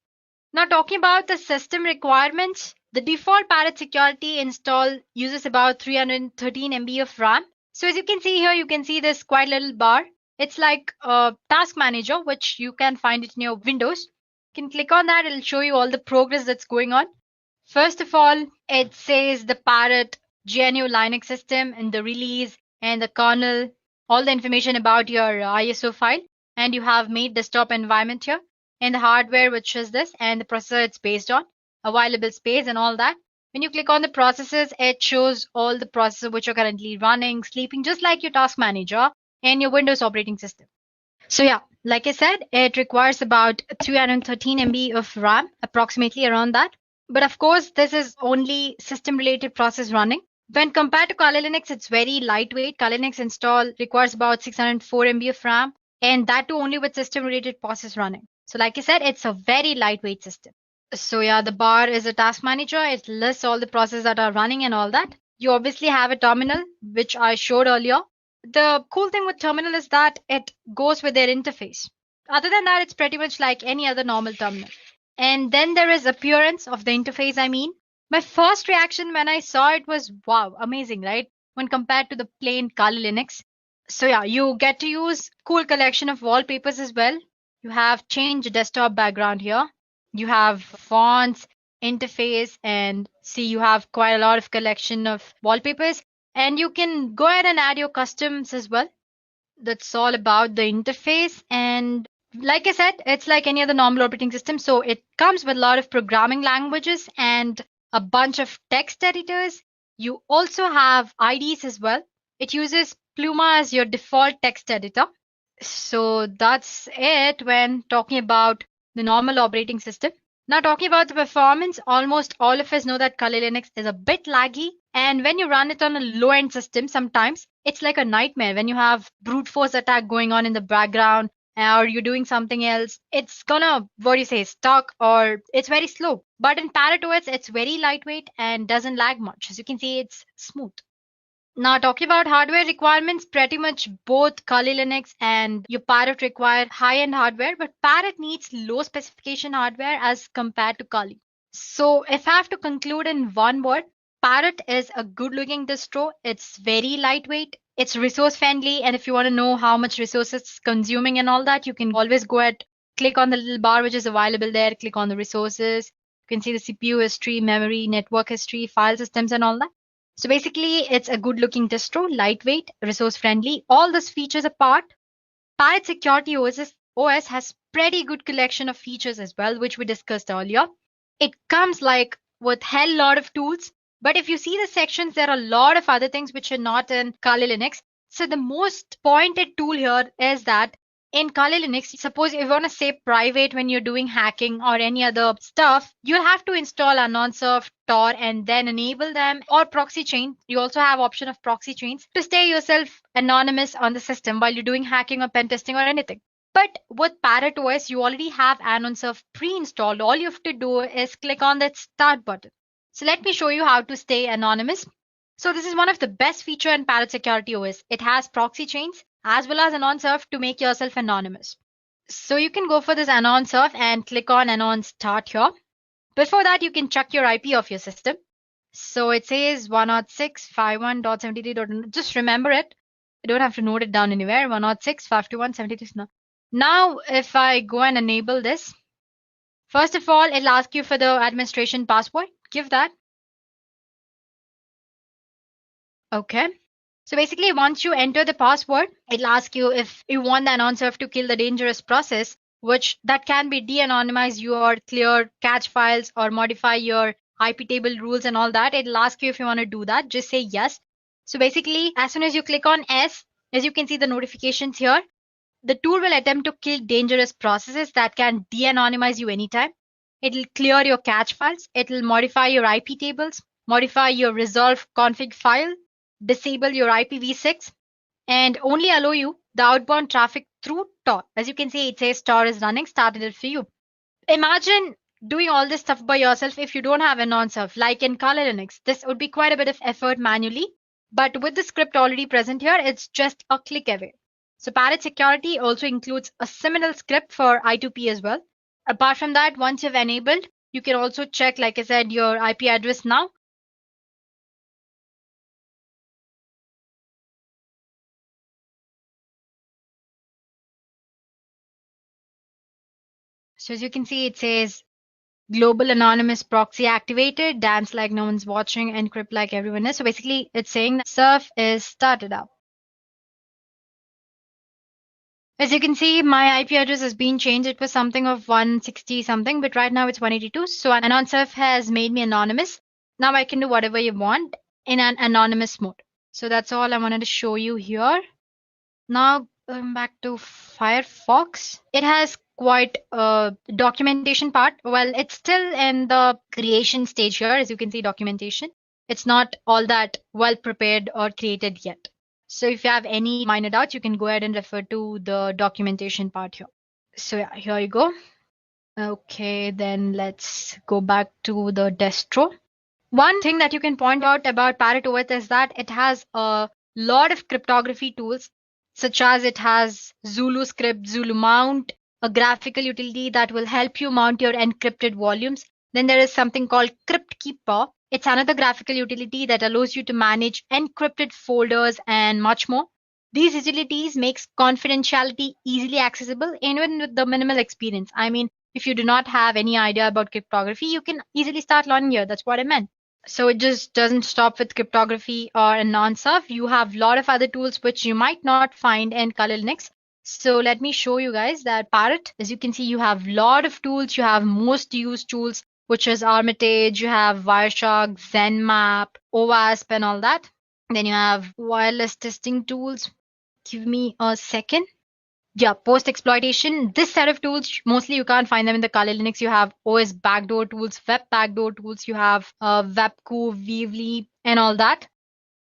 Now talking about the system requirements, the default Parrot Security install uses about 313 MB of RAM. So as you can see here, you can see this quite little bar. It's like a task manager, which you can find it in your Windows. You can click on that. It'll show you all the progress that's going on. First of all, it says the Parrot GNU Linux system and the release and the kernel, all the information about your ISO file. And you have made desktop environment here and the hardware, which is this, and the processor it's based on, available space and all that. When you click on the processes, it shows all the processes which are currently running, sleeping, just like your task manager and your Windows operating system. So yeah, like I said, it requires about 313 MB of RAM, approximately around that. But of course, this is only system related process running. When compared to Kali Linux, it's very lightweight. Kali Linux install requires about 604 MB of RAM, and that too only with system-related process running. So like I said, it's a very lightweight system. So yeah, the bar is a task manager. It lists all the processes that are running and all that. You obviously have a terminal, which I showed earlier. The cool thing with terminal is that it goes with their interface. Other than that, it's pretty much like any other normal terminal. And then there is appearance of the interface, I mean. My first reaction when I saw it was, wow, amazing, right? When compared to the plain Kali Linux. So yeah, you get to use cool collection of wallpapers as well. You have change desktop background here. You have fonts, interface, and see you have quite a lot of collection of wallpapers. And you can go ahead and add your customs as well. That's all about the interface. And like I said, it's like any other normal operating system. So it comes with a lot of programming languages and a bunch of text editors. You also have IDs as well. It uses Pluma as your default text editor. So that's it when talking about the normal operating system. Now talking about the performance, almost all of us know that Kali Linux is a bit laggy. And when you run it on a low-end system, sometimes it's like a nightmare when you have brute force attack going on in the background or you're doing something else. It's gonna, stuck or it's very slow. But in Parrot OS, it's very lightweight and doesn't lag much. As you can see, it's smooth. Now talking about hardware requirements, pretty much both Kali Linux and your Parrot require high-end hardware, but Parrot needs low specification hardware as compared to Kali. So if I have to conclude in one word, Parrot is a good-looking distro. It's very lightweight. It's resource friendly, and if you want to know how much resources it's consuming and all that, you can always go ahead, click on the little bar which is available there, click on the resources. You can see the CPU history, memory, network history, file systems, and all that. So basically, it's a good-looking distro, lightweight, resource-friendly. All these features apart, Parrot Security OS has pretty good collection of features as well, which we discussed earlier. It comes like with hell lot of tools, but if you see the sections, there are a lot of other things which are not in Kali Linux. So the most pointed tool here is that in Kali Linux, suppose if you want to say private when you're doing hacking or any other stuff, you'll have to install AnonSurf, Tor, and then enable them, or proxy chain. You also have option of proxy chains to stay yourself anonymous on the system while you're doing hacking or pen testing or anything. But with Parrot OS, you already have AnonSurf pre-installed. All you have to do is click on that start button. So let me show you how to stay anonymous. So this is one of the best feature in Parrot Security OS. It has proxy chains as well as AnonSurf to make yourself anonymous. So you can go for this AnonSurf and click on Anon Start here. Before that, you can check your IP of your system. So it says 106.51.73. Just remember it. You don't have to note it down anywhere. 106.51.73. Now, if I go and enable this, first of all, it'll ask you for the administration password. Give that. Okay. So basically, once you enter the password, it'll ask you if you want the AnonSurf to kill the dangerous process, which that can be de-anonymize your clear cache files or modify your IP table rules and all that. It'll ask you if you want to do that. Just say yes. So basically, as soon as you click on S, as you can see the notifications here, the tool will attempt to kill dangerous processes that can de-anonymize you anytime. It'll clear your cache files. It'll modify your IP tables, modify your resolve config file, disable your IPv6, and only allow you the outbound traffic through Tor. As you can see, it says Tor is running, started it for you. Imagine doing all this stuff by yourself if you don't have AnonSurf, like in Kali Linux. This would be quite a bit of effort manually, but with the script already present here, it's just a click away. So Parrot Security also includes a similar script for I2P as well. Apart from that, once you've enabled, you can also check, like I said, your IP address now. So as you can see, it says global anonymous proxy activated, dance like no one's watching, encrypt like everyone is. So basically, it's saying that Surf is started up. As you can see, my IP address has been changed. It was something of 160 something, but right now it's 182. So AnonSurf has made me anonymous. Now I can do whatever you want in an anonymous mode. So that's all I wanted to show you here. Now back to Firefox. It has quite a documentation part. Well, it's still in the creation stage here, as you can see, documentation. It's not all that well prepared or created yet. So if you have any minor doubts, you can go ahead and refer to the documentation part here. So yeah, here you go. Okay, then let's go back to the distro. One thing that you can point out about Parrot OS is that it has a lot of cryptography tools, such as it has Zulu script, Zulu mount, a graphical utility that will help you mount your encrypted volumes. Then there is something called Crypt Keeper. It's another graphical utility that allows you to manage encrypted folders and much more. These utilities makes confidentiality easily accessible even with the minimal experience. I mean, if you do not have any idea about cryptography, you can easily start learning here. That's what I meant. So it just doesn't stop with cryptography or non-stuff. You have a lot of other tools which you might not find in Kali Linux. So let me show you guys that Parrot, as you can see, you have a lot of tools. You have most used tools, which is Armitage, you have Wireshark, ZenMap, OWASP and all that. Then you have wireless testing tools. Give me a second. Yeah, post-exploitation. This set of tools, mostly you can't find them in the Kali Linux. You have OS backdoor tools, web backdoor tools. You have Webku, Weavly, and all that.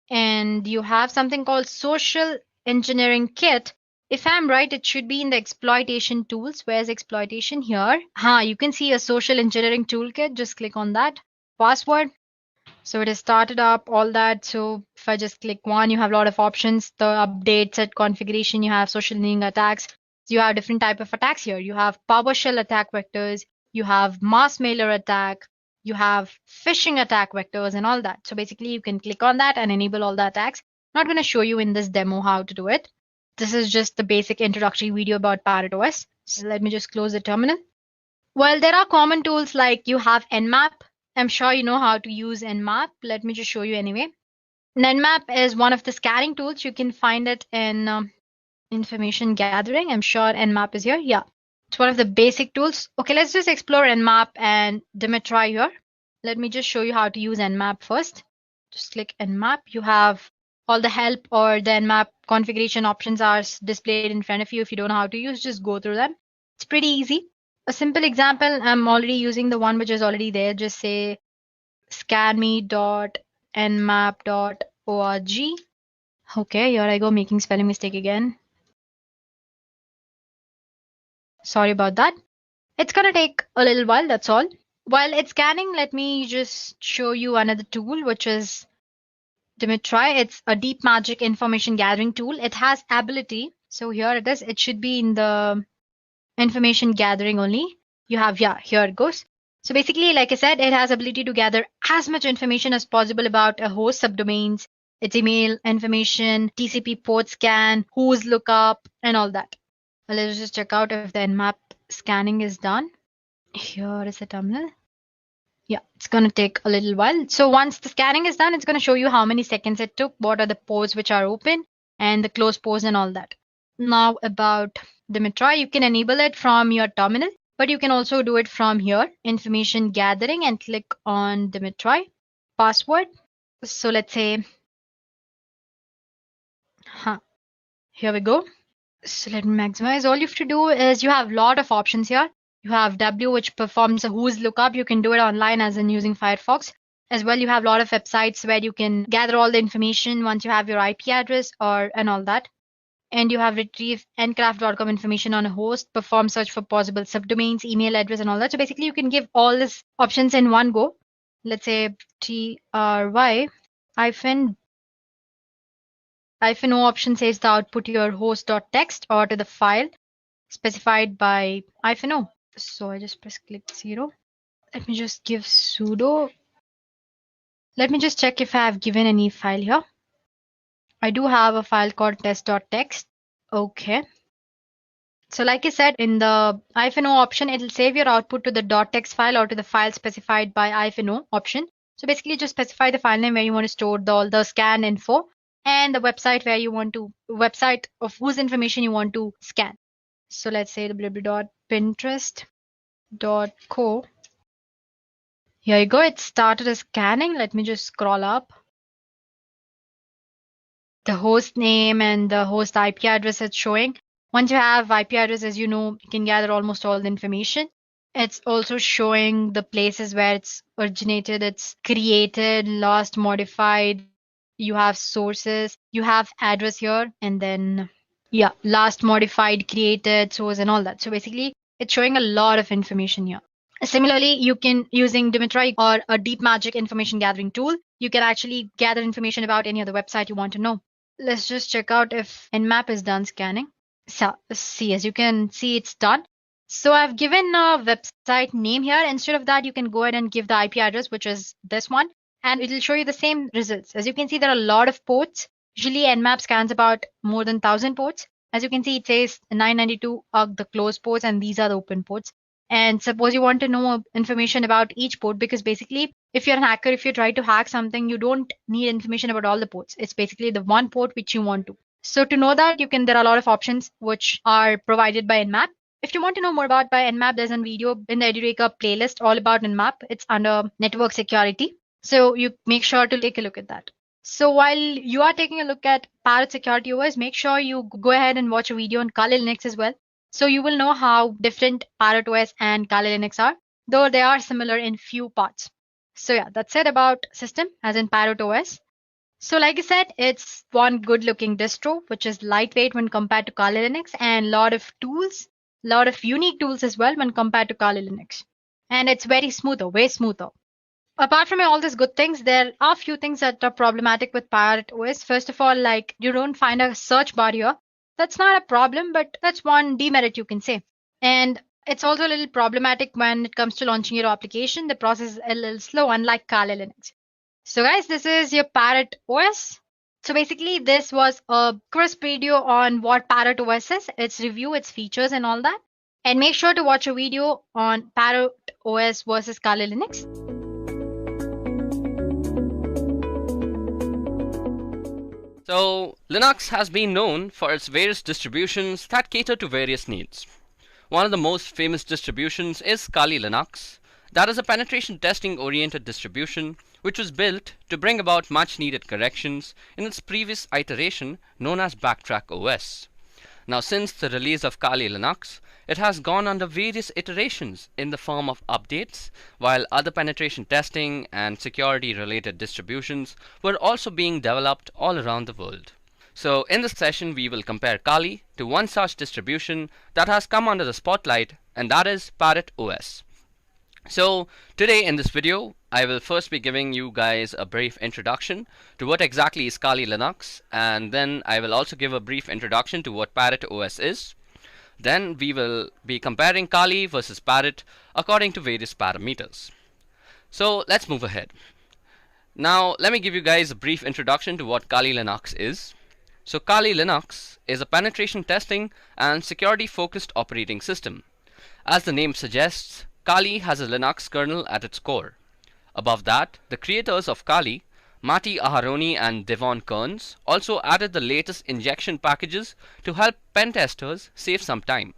And you have something called Social Engineering Kit. If I'm right, it should be in the exploitation tools. Where's exploitation? Here. You can see a social engineering toolkit. Just click on that. Password. So it has started up, all that. So if I just click one, you have a lot of options. The update, set configuration, you have social engineering attacks. So you have different type of attacks here. You have PowerShell attack vectors. You have mass mailer attack. You have phishing attack vectors and all that. So basically you can click on that and enable all the attacks. I'm not going to show you in this demo how to do it. This is just the basic introductory video about Parrot OS. So let me just close the terminal. Well, there are common tools like you have Nmap. I'm sure you know how to use Nmap. Let me just show you anyway. Nmap is one of the scanning tools. You can find it in information gathering. I'm sure Nmap is here. Yeah, it's one of the basic tools. Okay, let's just explore Nmap and Dimitri here. Let me just show you how to use Nmap first. Just click Nmap. You have all the help or the Nmap configuration options are displayed in front of you. If you don't know how to use, just go through them. It's pretty easy. A simple example, I'm already using the one which is already there. Just say scanme.nmap.org. Okay, here I go, making spelling mistake again. Sorry about that. It's gonna take a little while, that's all. While it's scanning, let me just show you another tool, which is Dimitri. It's a deep magic information gathering tool. It has ability. So here it is. It should be in the information gathering only. You have, yeah, here it goes. So basically, like I said, it has ability to gather as much information as possible about a host subdomains, its email information, TCP port scan, who's lookup, and all that. Well, let's just check out if the Nmap scanning is done. Here is the terminal. Yeah, it's going to take a little while. So once the scanning is done, it's going to show you how many seconds it took, what are the ports which are open, and the closed ports and all that. Now about Dimitri, you can enable it from your terminal, but you can also do it from here, information gathering, and click on Dimitri. Password. So let's say, here we go. So let me maximize. All you have to do is you have a lot of options here. You have W, which performs a who's lookup. You can do it online as in using Firefox. As well, you have a lot of websites where you can gather all the information once you have your IP address and all that. And you have retrieve ncraft.com information on a host, perform search for possible subdomains, email address, and all that. So basically, you can give all these options in one go. Let's say try -o option says the output your host.txt or to the file specified by -o. So I just press click 0. Let me just give sudo. Let me just check if I have given any file here. I do have a file called test.txt. Okay. So like I said, in the -o option, it'll save your output to the .txt file or to the file specified by -o option. So basically just specify the file name where you want to store all the scan info and the website where you want to, website of whose information you want to scan. So let's say www.pinterest.co. Here you go. It started as scanning. Let me just scroll up. The host name and the host IP address it's showing. Once you have IP address, as you know, you can gather almost all the information. It's also showing the places where it's originated, it's created, lost, modified. You have sources, you have address here, and then, yeah, last, modified, created, source, and all that. So basically, it's showing a lot of information here. Similarly, you can, using Dimitri or a deep magic information gathering tool, you can actually gather information about any other website you want to know. Let's just check out if Nmap is done scanning. So see, as you can see, it's done. So I've given a website name here. Instead of that, you can go ahead and give the IP address, which is this one, and it will show you the same results. As you can see, there are a lot of ports. Usually Nmap scans about more than 1,000 ports. As you can see, it says 992 are the closed ports and these are the open ports. And suppose you want to know information about each port, because basically if you're an hacker, if you try to hack something, you don't need information about all the ports. It's basically the one port which you want to. So to know that, there are a lot of options which are provided by Nmap. If you want to know more about by Nmap, there's a video in the Edureka playlist all about Nmap. It's under network security. So you make sure to take a look at that. So while you are taking a look at Parrot Security OS, make sure you go ahead and watch a video on Kali Linux as well. So you will know how different Parrot OS and Kali Linux are, though they are similar in few parts. So yeah, that's it about system as in Parrot OS. So like I said, it's one good looking distro, which is lightweight when compared to Kali Linux, and lot of tools, lot of unique tools as well when compared to Kali Linux. And it's very smoother, way smoother. Apart from all these good things, there are a few things that are problematic with Parrot OS. First of all, like you don't find a search bar here. That's not a problem, but that's one demerit you can say. And it's also a little problematic when it comes to launching your application. The process is a little slow, unlike Kali Linux. So guys, this is your Parrot OS. So basically, this was a crisp video on what Parrot OS is, its review, its features and all that. And make sure to watch a video on Parrot OS versus Kali Linux. So, Linux has been known for its various distributions that cater to various needs. One of the most famous distributions is Kali Linux. That is a penetration testing oriented distribution which was built to bring about much needed corrections in its previous iteration known as Backtrack OS. Now, since the release of Kali Linux, it has gone under various iterations in the form of updates, while other penetration testing and security related distributions were also being developed all around the world. So in this session, we will compare Kali to one such distribution that has come under the spotlight, and that is Parrot OS. So today in this video, I will first be giving you guys a brief introduction to what exactly is Kali Linux, and then I will also give a brief introduction to what Parrot OS is. Then we will be comparing Kali versus Parrot according to various parameters. So let's move ahead. Now let me give you guys a brief introduction to what Kali Linux is. So Kali Linux is a penetration testing and security focused operating system. As the name suggests, Kali has a Linux kernel at its core. Above that, the creators of Kali, Matti Aharoni and Devon Kearns, also added the latest injection packages to help pen testers save some time.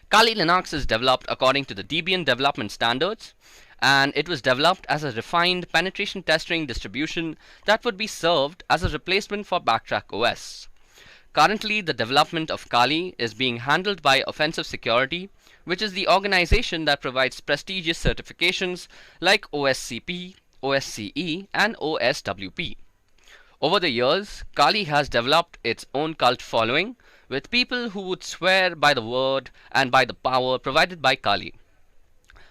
Kali Linux is developed according to the Debian development standards, and it was developed as a refined penetration testing distribution that would be served as a replacement for Backtrack OS. Currently, the development of Kali is being handled by Offensive Security, which is the organization that provides prestigious certifications like OSCP, OSCE, and OSWP. Over the years, Kali has developed its own cult following, with people who would swear by the word and by the power provided by Kali.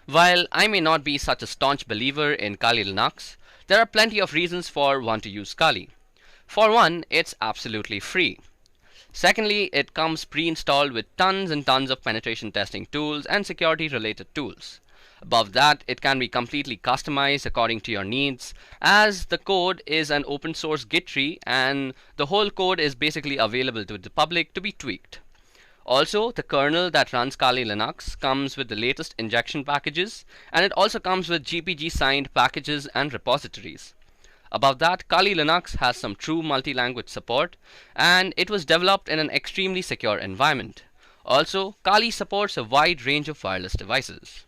While I may not be such a staunch believer in Kali Linux, there are plenty of reasons for one to use Kali. For one, it's absolutely free. Secondly, it comes pre-installed with tons and tons of penetration testing tools and security related tools. Above that, it can be completely customized according to your needs, as the code is an open source Git tree and the whole code is basically available to the public to be tweaked. Also, the kernel that runs Kali Linux comes with the latest injection packages, and it also comes with GPG signed packages and repositories. Above that, Kali Linux has some true multi-language support, and it was developed in an extremely secure environment. Also, Kali supports a wide range of wireless devices.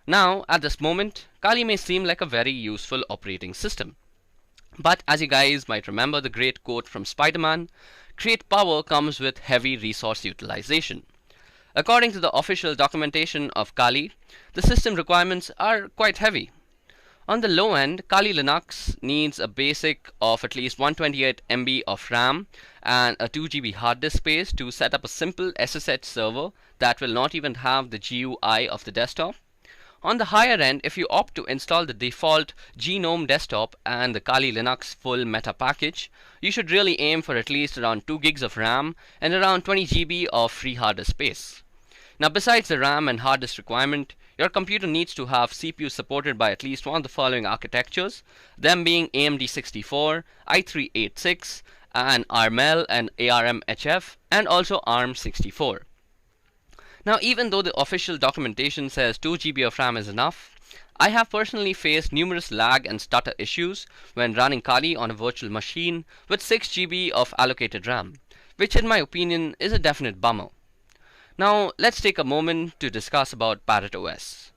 Now, at this moment, Kali may seem like a very useful operating system. But as you guys might remember the great quote from Spider-Man, great power comes with heavy resource utilization. According to the official documentation of Kali, the system requirements are quite heavy. On the low end, Kali Linux needs a basic of at least 128 MB of RAM and a 2 GB hard disk space to set up a simple SSH server that will not even have the GUI of the desktop. On the higher end, if you opt to install the default GNOME desktop and the Kali Linux full meta package, you should really aim for at least around 2 gigs of RAM and around 20 GB of free hard disk space. Now, besides the RAM and hard disk requirement, your computer needs to have CPU supported by at least one of the following architectures, them being AMD 64, i386, and ARML and ARMHF, and also ARM 64. Now, even though the official documentation says 2 GB of RAM is enough, I have personally faced numerous lag and stutter issues when running Kali on a virtual machine with 6 GB of allocated RAM, which in my opinion is a definite bummer. Now, let's take a moment to discuss about Parrot OS.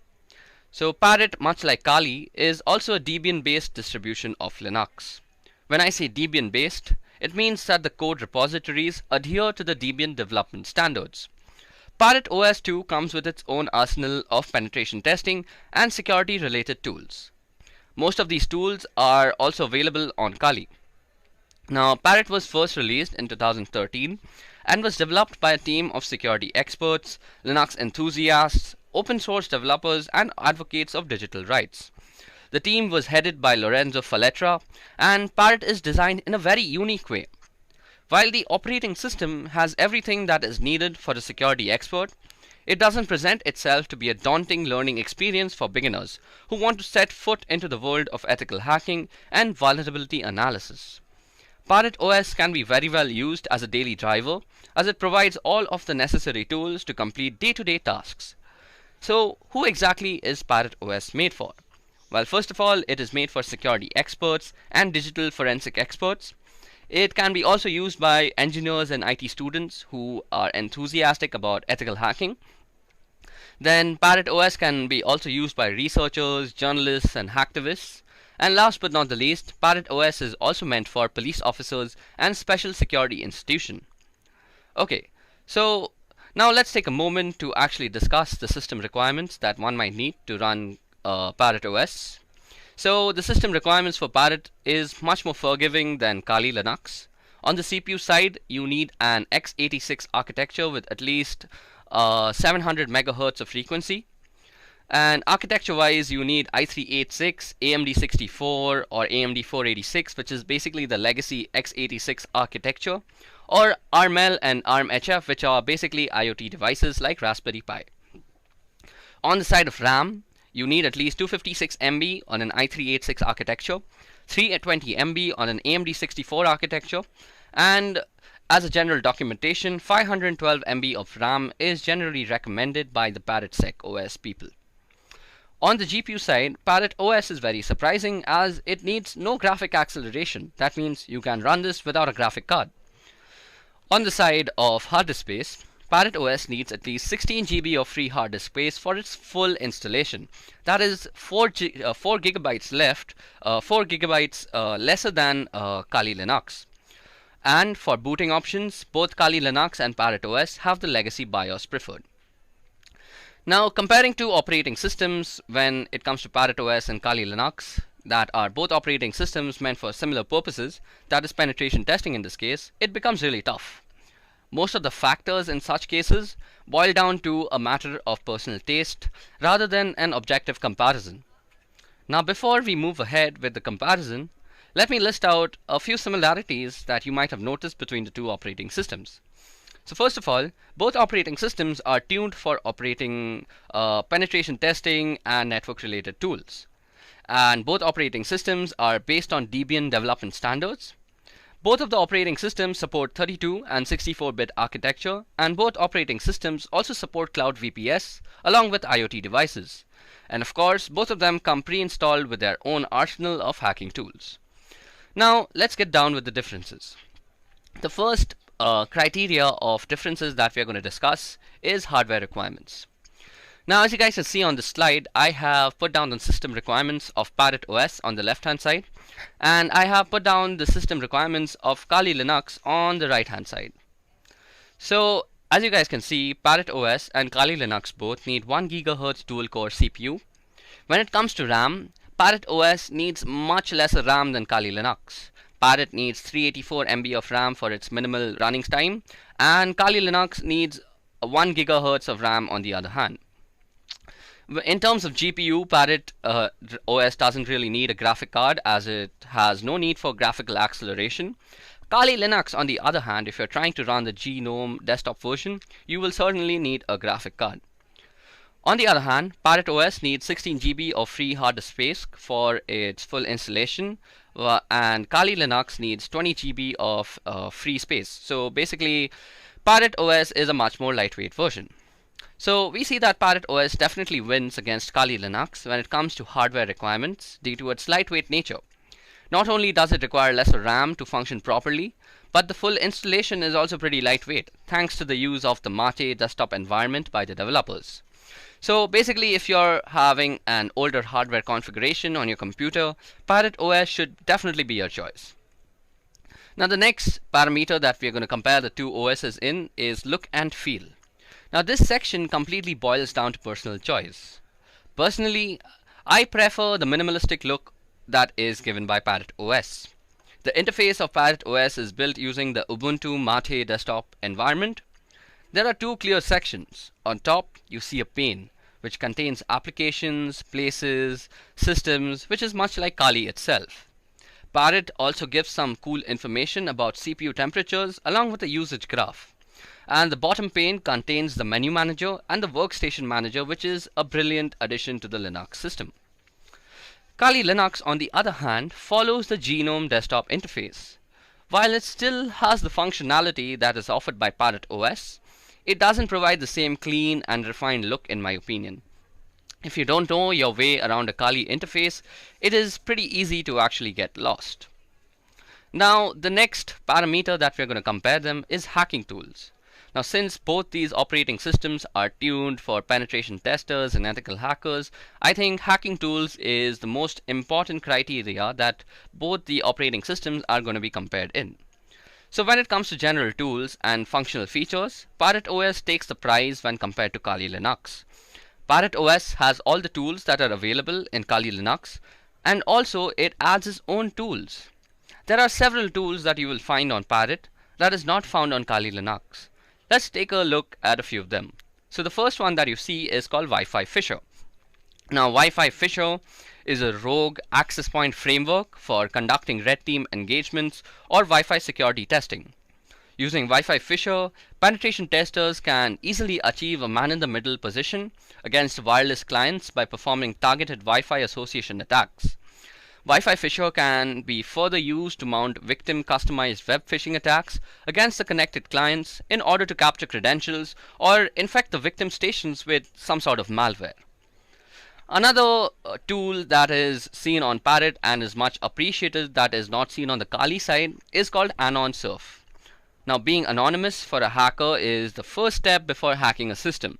So, Parrot, much like Kali, is also a Debian-based distribution of Linux. When I say Debian-based, it means that the code repositories adhere to the Debian development standards. Parrot OS 2 comes with its own arsenal of penetration testing and security-related tools. Most of these tools are also available on Kali. Now, Parrot was first released in 2013 and was developed by a team of security experts, Linux enthusiasts, open source developers, and advocates of digital rights. The team was headed by Lorenzo Falletra, and Parrot is designed in a very unique way. While the operating system has everything that is needed for a security expert, it doesn't present itself to be a daunting learning experience for beginners who want to set foot into the world of ethical hacking and vulnerability analysis. Parrot OS can be very well used as a daily driver, as it provides all of the necessary tools to complete day-to-day tasks. So, who exactly is Parrot OS made for? Well, first of all, it is made for security experts and digital forensic experts. It can be also used by engineers and IT students who are enthusiastic about ethical hacking. Then Parrot OS can be also used by researchers, journalists, and hacktivists. And last but not the least, Parrot OS is also meant for police officers and special security institutions. Okay, so now let's take a moment to actually discuss the system requirements that one might need to run Parrot OS. So the system requirements for Parrot is much more forgiving than Kali Linux. On the CPU side, you need an x86 architecture with at least 700 megahertz of frequency. And architecture-wise, you need i386, AMD 64, or AMD 486, which is basically the legacy x86 architecture, or ARML and ARMHF, which are basically IoT devices like Raspberry Pi. On the side of RAM, you need at least 256 MB on an i386 architecture, 320 MB on an AMD 64 architecture, and as a general documentation, 512 MB of RAM is generally recommended by the ParrotSec OS people. On the GPU side, Parrot OS is very surprising as it needs no graphic acceleration. That means you can run this without a graphic card. On the side of hard disk space, Parrot OS needs at least 16 GB of free hard disk space for its full installation. That is 4 gigabytes left, 4 gigabytes lesser than Kali Linux. And for booting options, both Kali Linux and Parrot OS have the legacy BIOS preferred. Now, comparing two operating systems when it comes to Parrot OS and Kali Linux, that are both operating systems meant for similar purposes, that is penetration testing in this case, it becomes really tough. Most of the factors in such cases boil down to a matter of personal taste rather than an objective comparison. Now, before we move ahead with the comparison, let me list out a few similarities that you might have noticed between the two operating systems. So first of all, both operating systems are tuned for operating penetration testing and network related tools. And both operating systems are based on Debian development standards. Both of the operating systems support 32 and 64-bit architecture, and both operating systems also support cloud VPS along with IoT devices. And of course, both of them come pre-installed with their own arsenal of hacking tools. Now, let's get down with the differences. The first criteria of differences that we are going to discuss is hardware requirements. Now, as you guys can see on the slide, I have put down the system requirements of Parrot OS on the left hand side, and I have put down the system requirements of Kali Linux on the right hand side. So As you guys can see, Parrot OS and Kali Linux both need 1 GHz dual-core CPU. When it comes to RAM, Parrot OS needs much lesser RAM than Kali Linux. Parrot needs 384 MB of RAM for its minimal running time, and Kali Linux needs 1 GHz of RAM on the other hand. In terms of GPU, Parrot OS doesn't really need a graphic card as it has no need for graphical acceleration. Kali Linux, on the other hand, if you're trying to run the GNOME desktop version, you will certainly need a graphic card. On the other hand, Parrot OS needs 16 GB of free hard disk space for its full installation, and Kali Linux needs 20 GB of free space. So basically, Parrot OS is a much more lightweight version. So we see that Parrot OS definitely wins against Kali Linux when it comes to hardware requirements due to its lightweight nature. Not only does it require lesser RAM to function properly, but the full installation is also pretty lightweight thanks to the use of the Mate desktop environment by the developers. So basically, if you're having an older hardware configuration on your computer, Parrot OS should definitely be your choice. Now the next parameter that we're going to compare the two OSs in is look and feel. Now this section completely boils down to personal choice. Personally, I prefer the minimalistic look that is given by Parrot OS. The interface of Parrot OS is built using the Ubuntu Mate desktop environment. There are two clear sections. On top, you see a pane which contains applications, places, systems, which is much like Kali itself. Parrot also gives some cool information about CPU temperatures along with a usage graph. And the bottom pane contains the menu manager and the workstation manager, which is a brilliant addition to the Linux system. Kali Linux, on the other hand, follows the GNOME desktop interface. While it still has the functionality that is offered by Parrot OS, it doesn't provide the same clean and refined look in my opinion. If you don't know your way around a Kali interface, it is pretty easy to actually get lost. Now, the next parameter that we're going to compare them is hacking tools. Now, since both these operating systems are tuned for penetration testers and ethical hackers, I think hacking tools is the most important criteria that both the operating systems are going to be compared in. So when it comes to general tools and functional features, Parrot OS takes the prize when compared to Kali Linux. Parrot OS has all the tools that are available in Kali Linux, and also it adds its own tools. There are several tools that you will find on Parrot that is not found on Kali Linux. Let's take a look at a few of them. So the first one that you see is called Wi-Fi Fisher. Now Wi-Fi Fisher is a rogue access point framework for conducting red team engagements or Wi-Fi security testing. Using Wi-Fi Fisher, penetration testers can easily achieve a man-in-the-middle position against wireless clients by performing targeted Wi-Fi association attacks. Wi-Fi Fisher can be further used to mount victim-customized web phishing attacks against the connected clients in order to capture credentials or infect the victim stations with some sort of malware. Another tool that is seen on Parrot and is much appreciated that is not seen on the Kali side is called Anon Surf. Now, being anonymous for a hacker is the first step before hacking a system.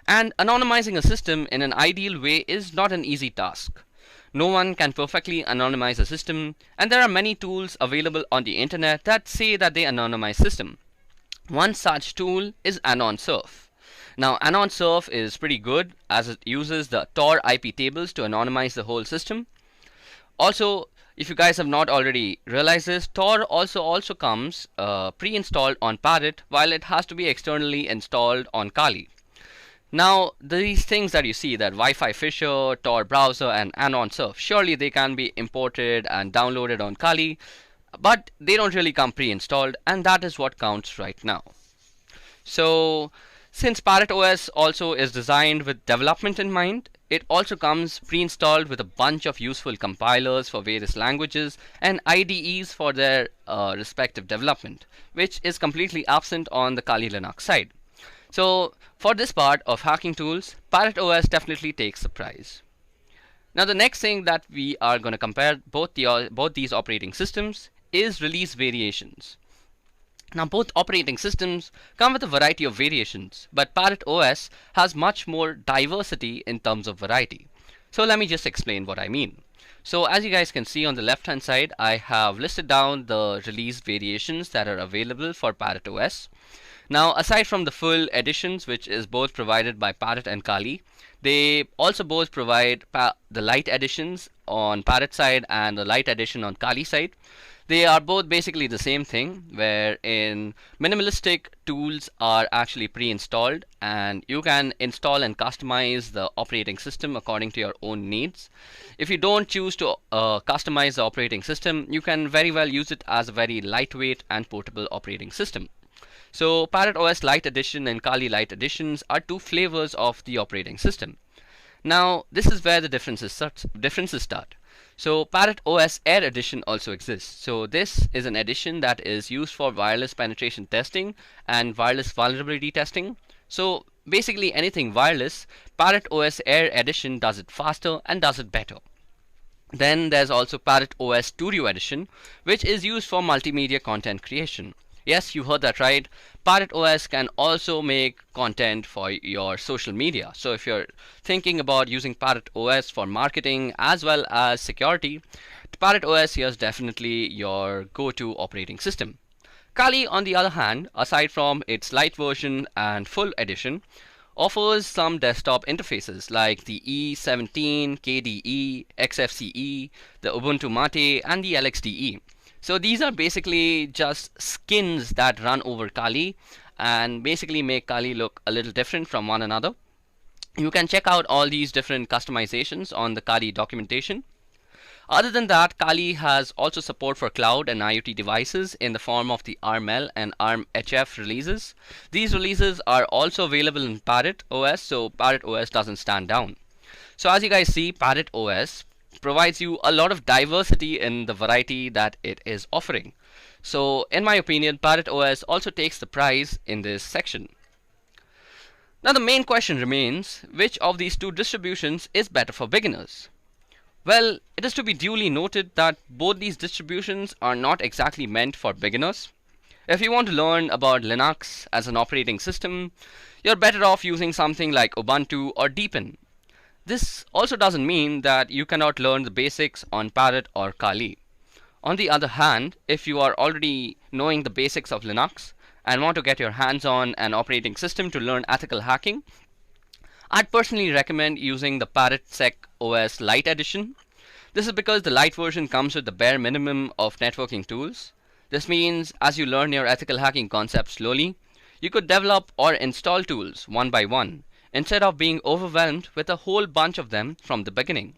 And anonymizing a system in an ideal way is not an easy task. No one can perfectly anonymize a system, and there are many tools available on the internet that say that they anonymize system. One such tool is Anon Surf. Now, Anon Surf is pretty good as it uses the Tor IP tables to anonymize the whole system. Also, if you guys have not already realized this, Tor also comes pre-installed on Parrot, while it has to be externally installed on Kali. Now, these things that you see, that Wi-Fi Fisher, Tor browser, and Anon Surf, surely they can be imported and downloaded on Kali, but they don't really come pre-installed, and that is what counts right now. So, since Parrot OS also is designed with development in mind, it also comes pre-installed with a bunch of useful compilers for various languages and IDEs for their respective development, which is completely absent on the Kali Linux side. So for this part of hacking tools, Parrot OS definitely takes the prize. Now the next thing that we are going to compare both these operating systems is release variations. Now both operating systems come with a variety of variations, but Parrot OS has much more diversity in terms of variety. So let me just explain what I mean. So as you guys can see on the left hand side, I have listed down the release variations that are available for Parrot OS. Now, aside from the full editions, which is both provided by Parrot and Kali, they also both provide the light editions on Parrot side and the light edition on Kali side. They are both basically the same thing, wherein minimalistic tools are actually pre-installed and you can install and customize the operating system according to your own needs. If you don't choose to customize the operating system, you can very well use it as a very lightweight and portable operating system. So Parrot OS Lite Edition and Kali Lite Editions are two flavors of the operating system. Now this is where the differences start. So Parrot OS Air Edition also exists. So this is an edition that is used for wireless penetration testing and wireless vulnerability testing. So basically anything wireless, Parrot OS Air Edition does it faster and does it better. Then there's also Parrot OS Studio Edition, which is used for multimedia content creation. Yes, you heard that right. Parrot OS can also make content for your social media. So if you're thinking about using Parrot OS for marketing as well as security, Parrot OS here is definitely your go-to operating system. Kali, on the other hand, aside from its light version and full edition, offers some desktop interfaces like the E17, KDE, XFCE, the Ubuntu Mate, and the LXDE. So these are basically just skins that run over Kali and basically make Kali look a little different from one another. You can check out all these different customizations on the Kali documentation. Other than that, Kali has also support for cloud and IoT devices in the form of the ARML and ARMHF releases. These releases are also available in Parrot OS, so Parrot OS doesn't stand down. So as you guys see, Parrot OS provides you a lot of diversity in the variety that it is offering. So in my opinion, Parrot OS also takes the prize in this section. Now the main question remains, which of these two distributions is better for beginners? Well, it is to be duly noted that both these distributions are not exactly meant for beginners. If you want to learn about Linux as an operating system, you're better off using something like Ubuntu or Deepin. This also doesn't mean that you cannot learn the basics on Parrot or Kali. On the other hand, if you are already knowing the basics of Linux and want to get your hands on an operating system to learn ethical hacking, I'd personally recommend using the Parrot Sec OS Lite Edition. This is because the Lite version comes with the bare minimum of networking tools. This means as you learn your ethical hacking concepts slowly, you could develop or install tools one by one, instead of being overwhelmed with a whole bunch of them from the beginning.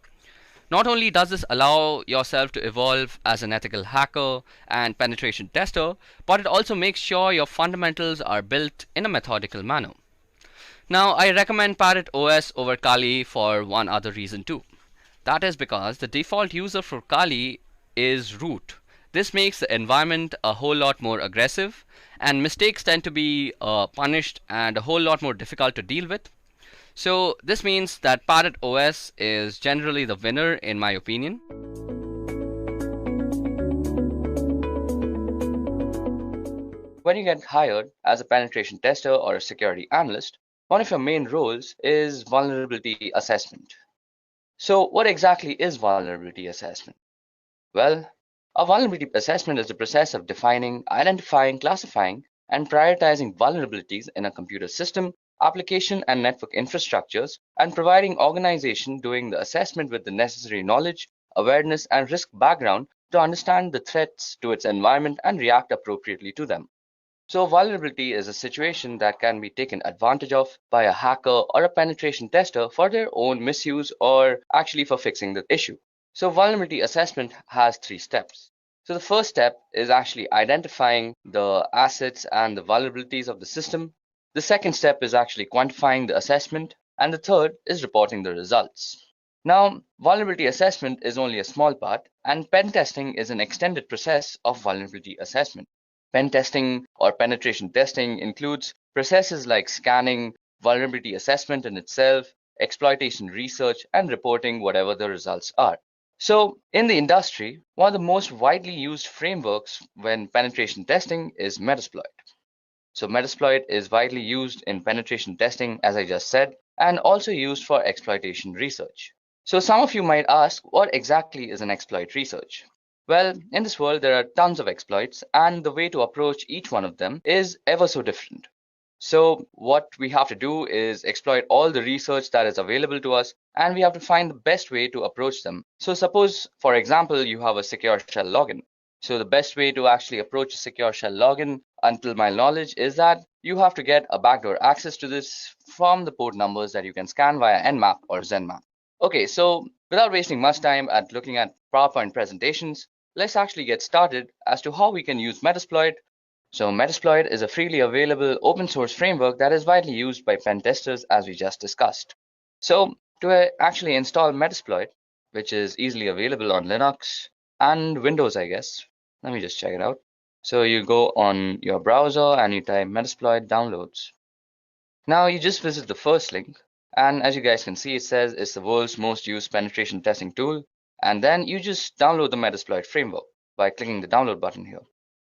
Not only does this allow yourself to evolve as an ethical hacker and penetration tester, but it also makes sure your fundamentals are built in a methodical manner. Now, I recommend Parrot OS over Kali for one other reason too. That is because the default user for Kali is root. This makes the environment a whole lot more aggressive, and mistakes tend to be punished and a whole lot more difficult to deal with. So this means that Parrot OS is generally the winner in my opinion. When you get hired as a penetration tester or a security analyst, one of your main roles is vulnerability assessment. So what exactly is vulnerability assessment? Well, a vulnerability assessment is the process of defining, identifying, classifying, and prioritizing vulnerabilities in a computer system, application, and network infrastructures, and providing organization doing the assessment with the necessary knowledge, awareness, and risk background to understand the threats to its environment and react appropriately to them. So vulnerability is a situation that can be taken advantage of by a hacker or a penetration tester for their own misuse or actually for fixing the issue. So vulnerability assessment has 3 steps. So the first step is actually identifying the assets and the vulnerabilities of the system. The second step is actually quantifying the assessment, and the third is reporting the results. Now, vulnerability assessment is only a small part, and pen testing is an extended process of vulnerability assessment. Pen testing or penetration testing includes processes like scanning, vulnerability assessment in itself, exploitation research, and reporting whatever the results are. So in the industry, one of the most widely used frameworks when penetration testing is Metasploit. So Metasploit is widely used in penetration testing, as I just said, and also used for exploitation research. So some of you might ask, what exactly is an exploit research? Well, in this world, there are tons of exploits, and the way to approach each one of them is ever so different. So what we have to do is exploit all the research that is available to us, and we have to find the best way to approach them. So suppose, for example, you have a secure shell login. So the best way to actually approach a secure shell login, until my knowledge, is that you have to get a backdoor access to this from the port numbers that you can scan via Nmap or Zenmap. Okay, so without wasting much time at looking at PowerPoint presentations, let's actually get started as to how we can use Metasploit. So Metasploit is a freely available open source framework that is widely used by pen testers, as we just discussed. So to actually install Metasploit, which is easily available on Linux and Windows, I guess. Let me just check it out. So you go on your browser and you type Metasploit downloads. Now you just visit the first link, and as you guys can see, it says it's the world's most used penetration testing tool. And then you just download the Metasploit framework by clicking the download button here.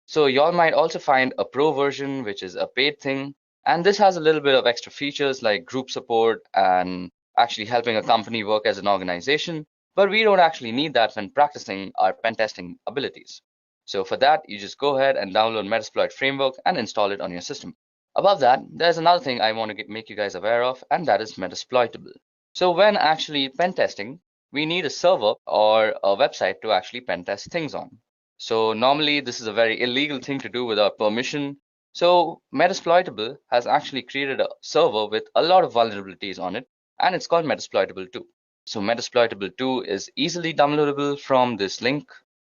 So y'all might also find a pro version, which is a paid thing. And this has a little bit of extra features like group support and actually helping a company work as an organization. But we don't actually need that when practicing our pen testing abilities. So for that, you just go ahead and download Metasploit framework and install it on your system. Above that, there's another thing I want to make you guys aware of, and that is Metasploitable. So when actually pen testing, we need a server or a website to actually pen test things on. So normally this is a very illegal thing to do without permission. So Metasploitable has actually created a server with a lot of vulnerabilities on it, and it's called Metasploitable 2. So Metasploitable 2 is easily downloadable from this link,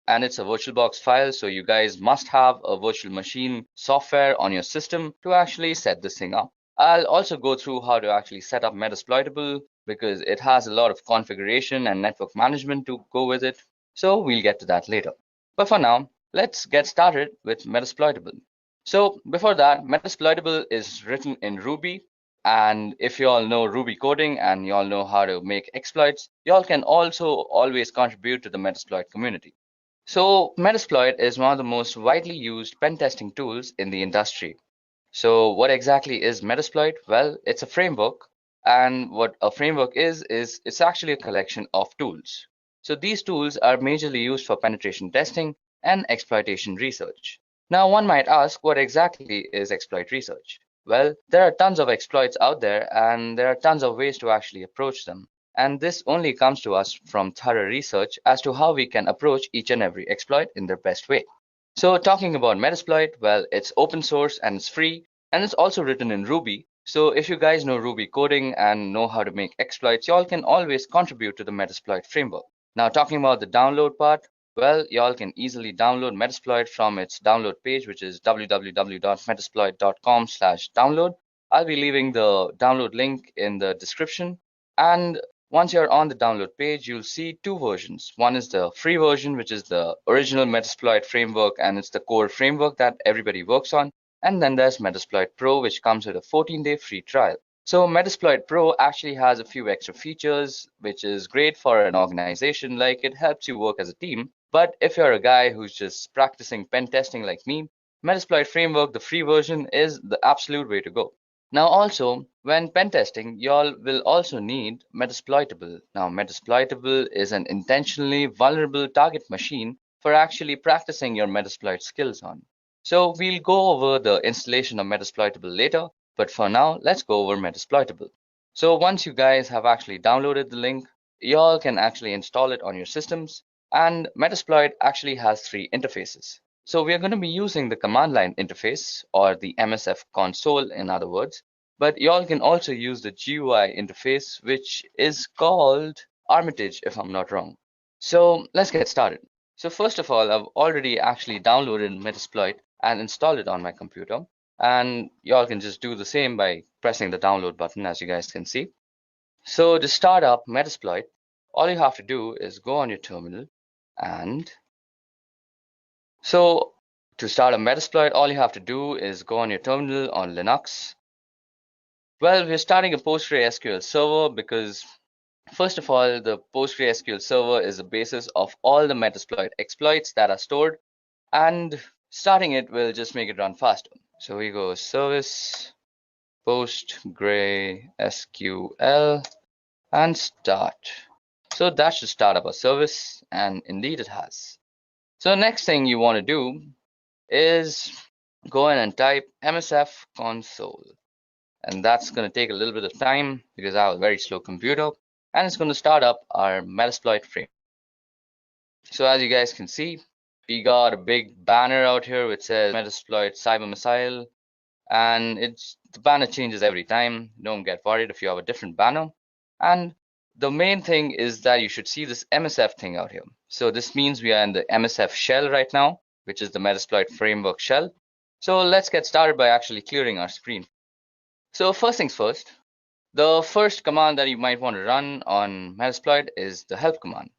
and it's a VirtualBox file, so you guys must have a virtual machine software on your system to actually set this thing up. I'll also go through how to actually set up Metasploitable because it has a lot of configuration and network management to go with it. So we'll get to that later. But for now, let's get started with Metasploitable. So before that, Metasploitable is written in Ruby. And if you all know Ruby coding and you all know how to make exploits, you all can also always contribute to the Metasploit community. So Metasploit is one of the most widely used pen testing tools in the industry. So what exactly is Metasploit? Well, it's a framework, and what a framework is it's actually a collection of tools. So these tools are majorly used for penetration testing and exploitation research. Now one might ask, what exactly is exploit research? Well, there are tons of exploits out there, and there are tons of ways to actually approach them. And this only comes to us from thorough research as to how we can approach each and every exploit in their best way. So talking about Metasploit, well, it's open source and it's free, and it's also written in Ruby. So if you guys know Ruby coding and know how to make exploits, y'all can always contribute to the Metasploit framework. Now talking about the download part, well, y'all can easily download Metasploit from its download page, which is www.metasploit.com/download. I'll be leaving the download link in the description. And once you're on the download page, you'll see two versions. One is the free version, which is the original Metasploit framework, and it's the core framework that everybody works on. And then there's Metasploit Pro, which comes with a 14-day free trial. So Metasploit Pro actually has a few extra features, which is great for an organization, like it helps you work as a team. But if you're a guy who's just practicing pen testing like me, Metasploit framework, the free version, is the absolute way to go. Now also, when pen testing, y'all will also need Metasploitable. Now Metasploitable is an intentionally vulnerable target machine for actually practicing your Metasploit skills on. So we'll go over the installation of Metasploitable later, but for now, let's go over Metasploitable. So once you guys have actually downloaded the link, y'all can actually install it on your systems, and Metasploit actually has three interfaces. So we are going to be using the command line interface, or the MSF console in other words, but y'all can also use the GUI interface, which is called Armitage if I'm not wrong. So let's get started. So first of all, I've already actually downloaded Metasploit and installed it on my computer, and y'all can just do the same by pressing the download button, as you guys can see. So to start up Metasploit, all you have to do is go on your terminal, and so to start a Metasploit, all you have to do is go on your terminal on Linux. Well, we're starting a PostgreSQL server because, first of all, the PostgreSQL server is the basis of all the Metasploit exploits that are stored, and starting it will just make it run faster. So we go service PostgreSQL and start. So that should start up a service, and indeed it has. So next thing you want to do is go in and type msf console. And that's going to take a little bit of time because I have a very slow computer, and it's going to start up our Metasploit frame. So as you guys can see, we got a big banner out here which says Metasploit Cyber Missile, and the banner changes every time. Don't get worried if you have a different banner. And the main thing is that you should see this MSF thing out here. So this means we are in the MSF shell right now, which is the Metasploit framework shell. So let's get started by actually clearing our screen. So first things first, the first command that you might want to run on Metasploit is the help command.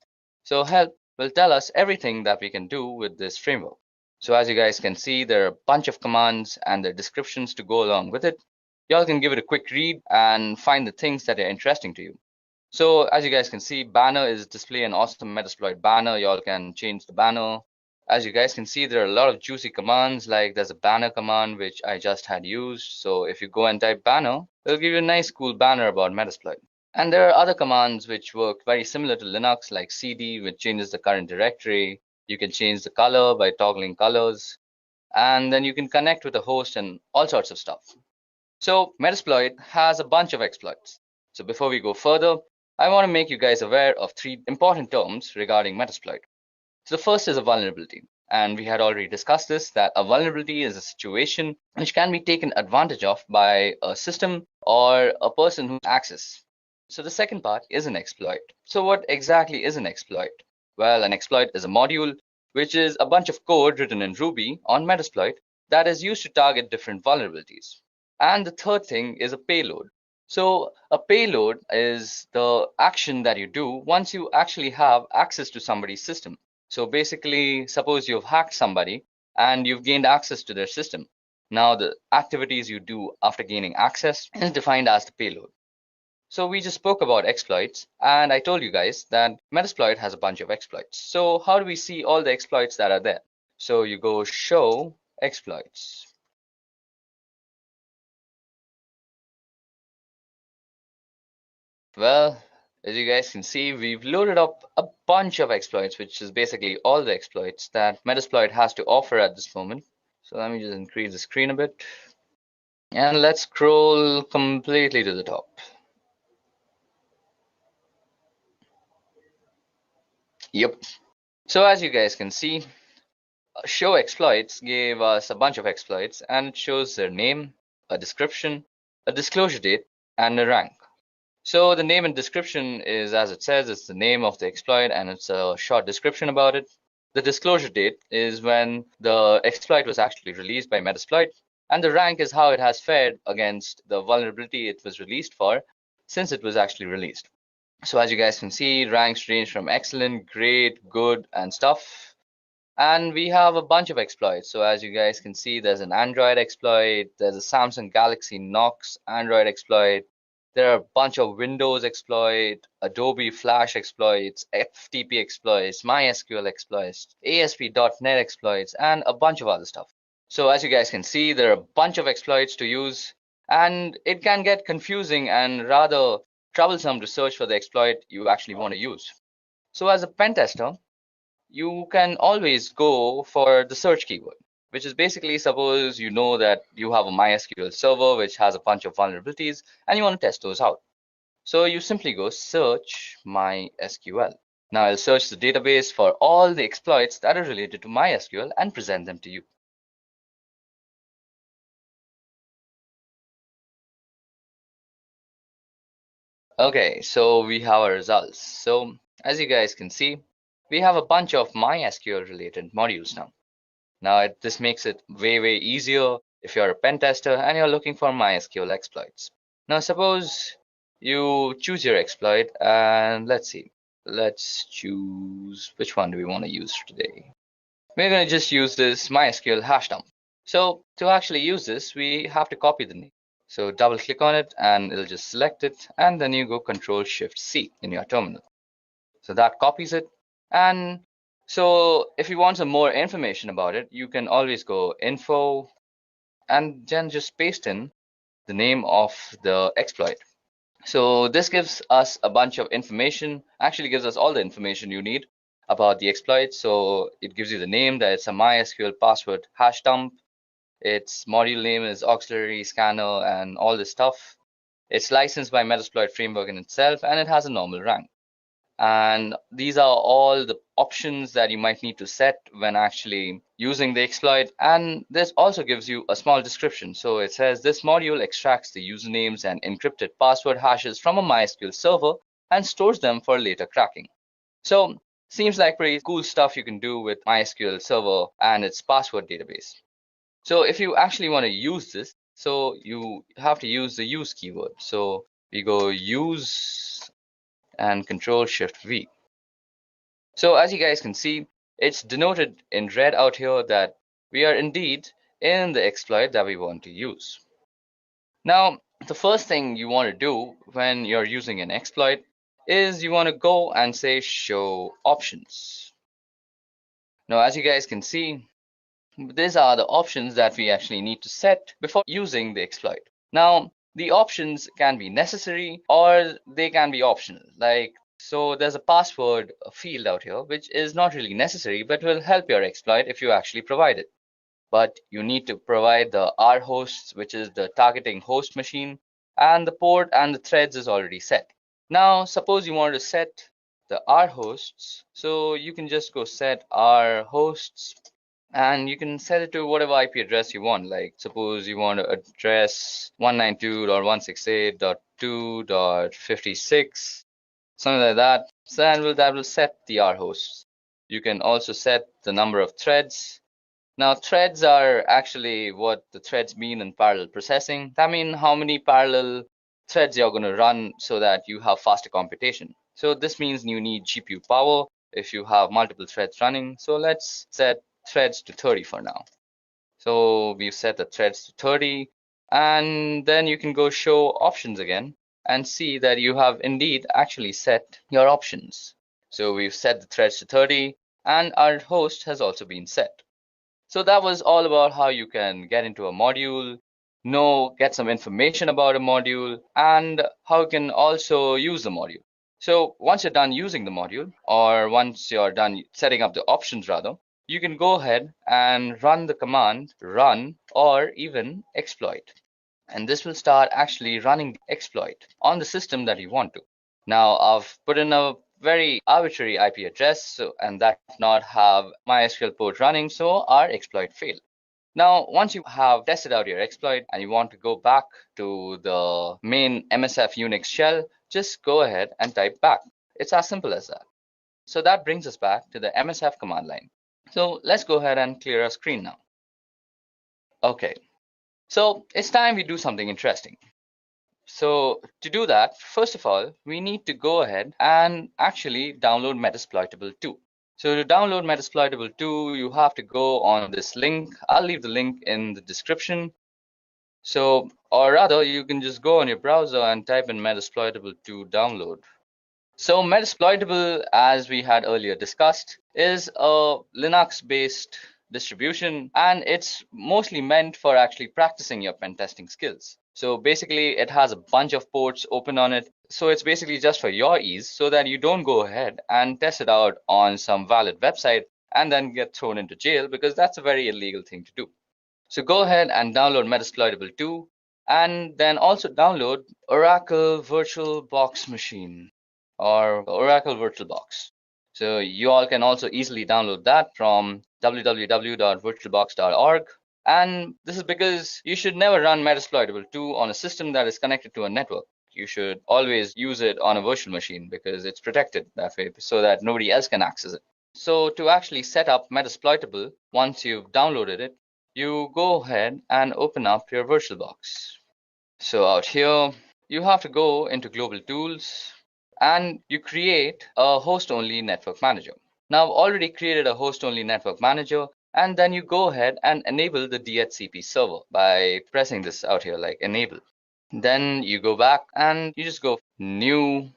So help will tell us everything that we can do with this framework. So as you guys can see, there are a bunch of commands and their descriptions to go along with it. Y'all can give it a quick read and find the things that are interesting to you. So as you guys can see, banner is display an awesome Metasploit banner. Y'all can change the banner. As you guys can see, there are a lot of juicy commands, like there's a banner command which I just had used. So if you go and type banner, it'll give you a nice cool banner about Metasploit. And there are other commands which work very similar to Linux, like cd, which changes the current directory. You can change the color by toggling colors. And then you can connect with a host and all sorts of stuff. So Metasploit has a bunch of exploits. So before we go further, I want to make you guys aware of 3 important terms regarding Metasploit. So the first is a vulnerability, and we had already discussed this, that a vulnerability is a situation which can be taken advantage of by a system or a person who access. So the second part is an exploit. So what exactly is an exploit? Well, an exploit is a module which is a bunch of code written in Ruby on Metasploit that is used to target different vulnerabilities. And the third thing is a payload. So a payload is the action that you do once you actually have access to somebody's system. So basically, suppose you've hacked somebody and you've gained access to their system. Now the activities you do after gaining access is defined as the payload. So we just spoke about exploits, and I told you guys that Metasploit has a bunch of exploits. So how do we see all the exploits that are there? So you go show exploits. Well, as you guys can see, we've loaded up a bunch of exploits, which is basically all the exploits that Metasploit has to offer at this moment. So let me just increase the screen a bit. And let's scroll completely to the top. Yep. So as you guys can see, show exploits gave us a bunch of exploits, and it shows their name, a description, a disclosure date, and a rank. So the name and description is, as it says, it's the name of the exploit and it's a short description about it. The disclosure date is when the exploit was actually released by Metasploit, and the rank is how it has fared against the vulnerability it was released for since it was actually released. So as you guys can see, ranks range from excellent, great, good, and stuff. And we have a bunch of exploits. So as you guys can see, there's an Android exploit, there's a Samsung Galaxy Knox Android exploit, there are a bunch of Windows exploit, Adobe Flash exploits, FTP exploits, MySQL exploits, ASP.NET exploits, and a bunch of other stuff. So as you guys can see, there are a bunch of exploits to use, and it can get confusing and rather troublesome to search for the exploit you actually want to use. So as a pen tester, you can always go for the search keyword, which is basically, suppose you know that you have a MySQL server which has a bunch of vulnerabilities and you want to test those out. So you simply go search MySQL. Now I'll search the database for all the exploits that are related to MySQL and present them to you. Okay, so we have our results. So as you guys can see, we have a bunch of MySQL related modules now. Now this makes it way easier if you're a pen tester and you're looking for MySQL exploits. Now suppose you choose your exploit, and let's see. Let's choose, which one do we want to use today? We're going to just use this MySQL hash dump. So to actually use this, we have to copy the name. So double click on it and it'll just select it, and then you go Control-Shift-C in your terminal. So that copies it. And so if you want some more information about it, you can always go info and then just paste in the name of the exploit. So this gives us a bunch of information, actually gives us all the information you need about the exploit. So it gives you the name, that it's a MySQL password hash dump. Its module name is auxiliary scanner and all this stuff. It's licensed by Metasploit framework in itself, and it has a normal rank. And these are all the options that you might need to set when actually using the exploit. And this also gives you a small description. So it says this module extracts the usernames and encrypted password hashes from a MySQL server and stores them for later cracking. So seems like pretty cool stuff you can do with MySQL server and its password database. So if you actually want to use this, so you have to use the use keyword. So we go use and Control-Shift-V. So as you guys can see, it's denoted in red out here that we are indeed in the exploit that we want to use. Now, the first thing you want to do when you're using an exploit is you want to go and say show options. Now, as you guys can see, these are the options that we actually need to set before using the exploit. Now, the options can be necessary or they can be optional. Like, so there's a password field out here, which is not really necessary, but will help your exploit if you actually provide it. But you need to provide the R hosts, which is the targeting host machine, and the port and the threads is already set. Now, suppose you want to set the R hosts, so you can just go set R hosts, and you can set it to whatever IP address you want. Like suppose you want to address 192.168.2.56, something like that. So that will set the R hosts. You can also set the number of threads. Now threads are actually what the threads mean in parallel processing. That means how many parallel threads you're going to run so that you have faster computation. So this means you need GPU power if you have multiple threads running. So let's set threads to 30 for now. So we've set the threads to 30, and then you can go show options again and see that you have indeed actually set your options. So we've set the threads to 30 and our host has also been set. So that was all about how you can get into a module, get some information about a module, and how you can also use the module. So once you're done using the module, or once you're done setting up the options rather, you can go ahead and run the command run or even exploit. And this will start actually running the exploit on the system that you want to. Now I've put in a very arbitrary IP address and that does not have MySQL port running, so our exploit failed. Now, once you have tested out your exploit and you want to go back to the main MSF Unix shell, just go ahead and type back. It's as simple as that. So that brings us back to the MSF command line. So let's go ahead and clear our screen now. Okay, so it's time we do something interesting. So to do that, first of all, we need to go ahead and actually download Metasploitable 2. So to download Metasploitable 2, you have to go on this link. I'll leave the link in the description. So, or rather, you can just go on your browser and type in Metasploitable 2 download. So Metasploitable, as we had earlier discussed, is a Linux-based distribution, and it's mostly meant for actually practicing your pen testing skills. So basically, it has a bunch of ports open on it. So it's basically just for your ease so that you don't go ahead and test it out on some valid website and then get thrown into jail, because that's a very illegal thing to do. So go ahead and download Metasploitable 2 and then also download Oracle VirtualBox Machine or Oracle VirtualBox. So you all can also easily download that from www.virtualbox.org. And this is because you should never run Metasploitable 2 on a system that is connected to a network. You should always use it on a virtual machine because it's protected that way so that nobody else can access it. So to actually set up Metasploitable, once you've downloaded it, you go ahead and open up your VirtualBox. So out here, you have to go into Global Tools and you create a host-only network manager. Now I've already created a host-only network manager, and then you go ahead and enable the DHCP server by pressing this out here, like enable. Then you go back and you just go new.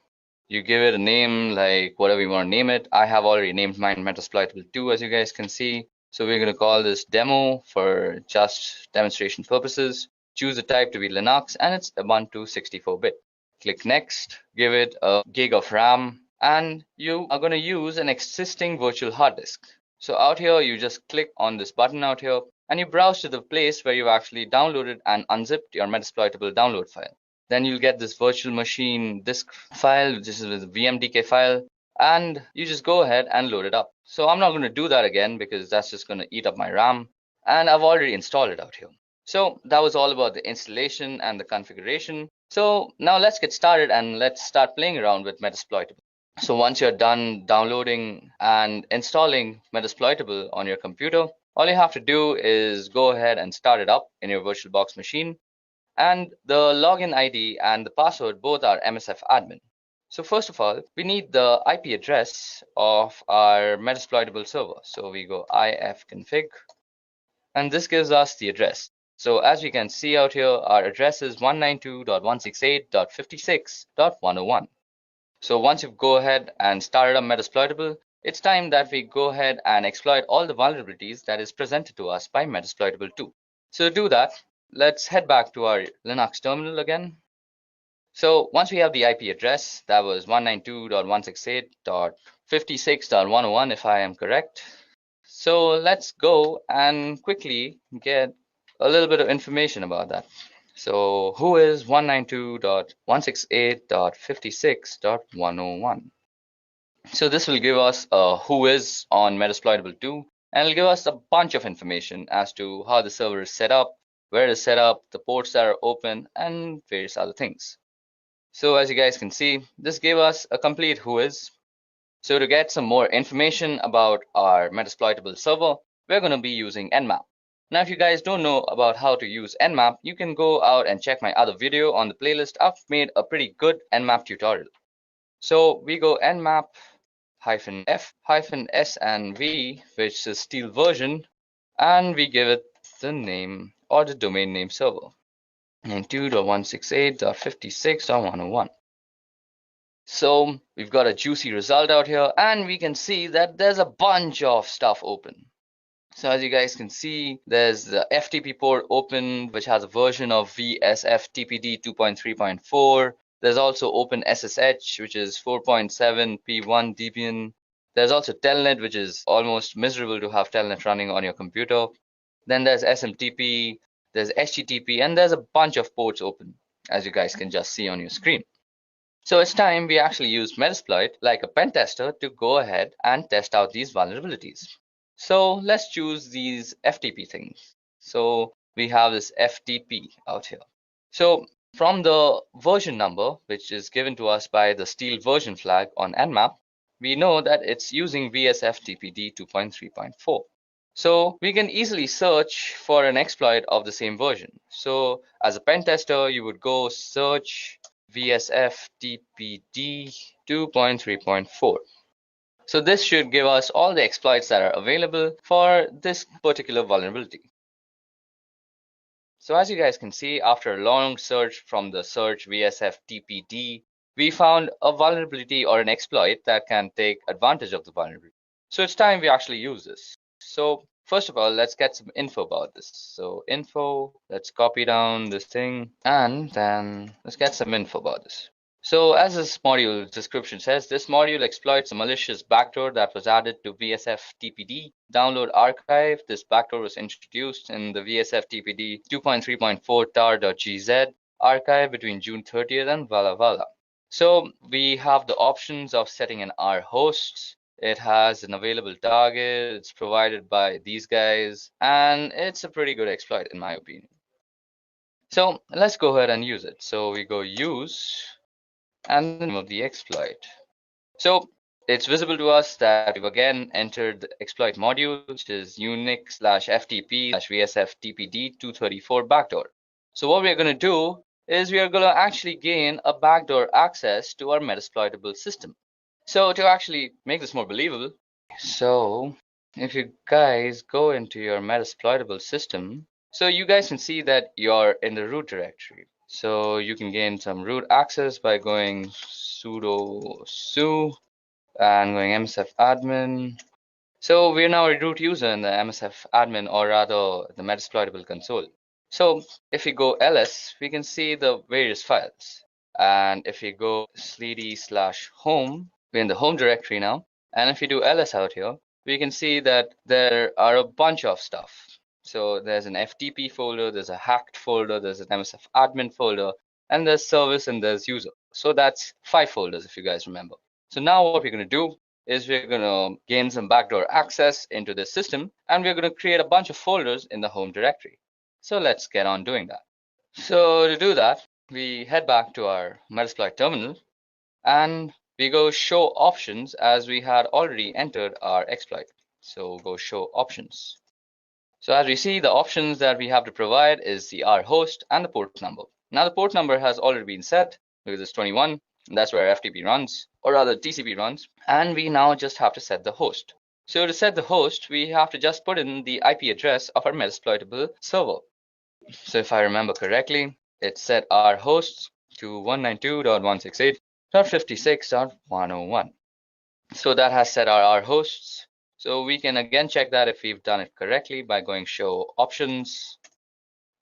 You give it a name, like whatever you want to name it. I have already named mine Metasploitable 2, as you guys can see. So we're going to call this demo for just demonstration purposes. Choose the type to be Linux, and it's Ubuntu 64-bit. click next, give it a gig of RAM, and you are going to use an existing virtual hard disk. So out here, you just click on this button out here, and you browse to the place where you've actually downloaded and unzipped your Metasploitable download file. Then you'll get this virtual machine disk file, which is a VMDK file, and you just go ahead and load it up. So I'm not going to do that again because that's just going to eat up my RAM, and I've already installed it out here. So that was all about the installation and the configuration. So now let's get started and let's start playing around with Metasploitable. So once you're done downloading and installing Metasploitable on your computer, all you have to do is go ahead and start it up in your VirtualBox machine. And the login ID and the password both are MSF admin. So first of all, we need the IP address of our Metasploitable server. So we go ifconfig, and this gives us the address. So as we can see out here, our address is 192.168.56.101. So once you go ahead and started up Metasploitable, it's time that we go ahead and exploit all the vulnerabilities that is presented to us by Metasploitable 2. So to do that, let's head back to our Linux terminal again. So once we have the IP address, that was 192.168.56.101 if I am correct. So let's go and quickly get a little bit of information about that. So who is 192.168.56.101? So this will give us a who is on Metasploitable 2, and it'll give us a bunch of information as to how the server is set up, where it is set up, the ports that are open, and various other things. So as you guys can see, this gave us a complete who is. So to get some more information about our Metasploitable server, we're going to be using Nmap. Now, if you guys don't know about how to use Nmap, you can go out and check my other video on the playlist. I've made a pretty good Nmap tutorial. So we go nmap-f-s and v, which is steel version, and we give it the name or the domain name server, 92.168.56.101. So we've got a juicy result out here, and we can see that there's a bunch of stuff open. So as you guys can see, there's the FTP port open, which has a version of VSFTPD 2.3.4. There's also OpenSSH, which is 4.7 P1 Debian. There's also Telnet, which is almost miserable to have Telnet running on your computer. Then there's SMTP, there's HTTP, and there's a bunch of ports open, as you guys can just see on your screen. So it's time we actually use Metasploit like a pen tester to go ahead and test out these vulnerabilities. So let's choose these FTP things. So we have this FTP out here. So from the version number, which is given to us by the steel version flag on Nmap, we know that it's using VSFTPD 2.3.4. So we can easily search for an exploit of the same version. So as a pen tester, you would go search VSFTPD 2.3.4. So this should give us all the exploits that are available for this particular vulnerability. So as you guys can see, after a long search from the search VSFTPD, we found a vulnerability or an exploit that can take advantage of the vulnerability. So it's time we actually use this. So first of all, let's get some info about this. So info, let's copy down this thing, and then let's get some info about this. So as this module description says, this module exploits a malicious backdoor that was added to VSFTPD download archive. This backdoor was introduced in the VSFTPD 2.3.4 tar.gz archive between June 30th and Walla. So we have the options of setting an R host. It has an available target. It's provided by these guys, and it's a pretty good exploit in my opinion. So let's go ahead and use it. So we go use and the name of the exploit. So it's visible to us that we've again entered the exploit module, which is Unix/FTP/VSFTPD234 backdoor. So what we're going to do is we are going to actually gain a backdoor access to our Metasploitable system. So to actually make this more believable, so if you guys go into your Metasploitable system, so you guys can see that you're in the root directory. So you can gain some root access by going sudo su and going msf admin. So we're now a root user in the msf admin, or rather the Metasploitable console. So if we go ls, we can see the various files. And if we go /home, we're in the home directory now. And if we do ls out here, we can see that there are a bunch of stuff. So there's an FTP folder, there's a hacked folder, there's an MSF admin folder, and there's service and there's user. So that's 5 folders if you guys remember. So now what we're going to do is we're going to gain some backdoor access into this system, and we're going to create a bunch of folders in the home directory. So let's get on doing that. So to do that, we head back to our Metasploit terminal and we go show options as we had already entered our exploit. So go show options. So as we see, the options that we have to provide is the R host and the port number. Now the port number has already been set because it's 21. And that's where FTP runs, or rather TCP runs. And we now just have to set the host. So to set the host, we have to just put in the IP address of our Metasploitable server. So if I remember correctly, it set our hosts to 192.168.56.101. So that has set our hosts. So we can again check that if we've done it correctly by going show options.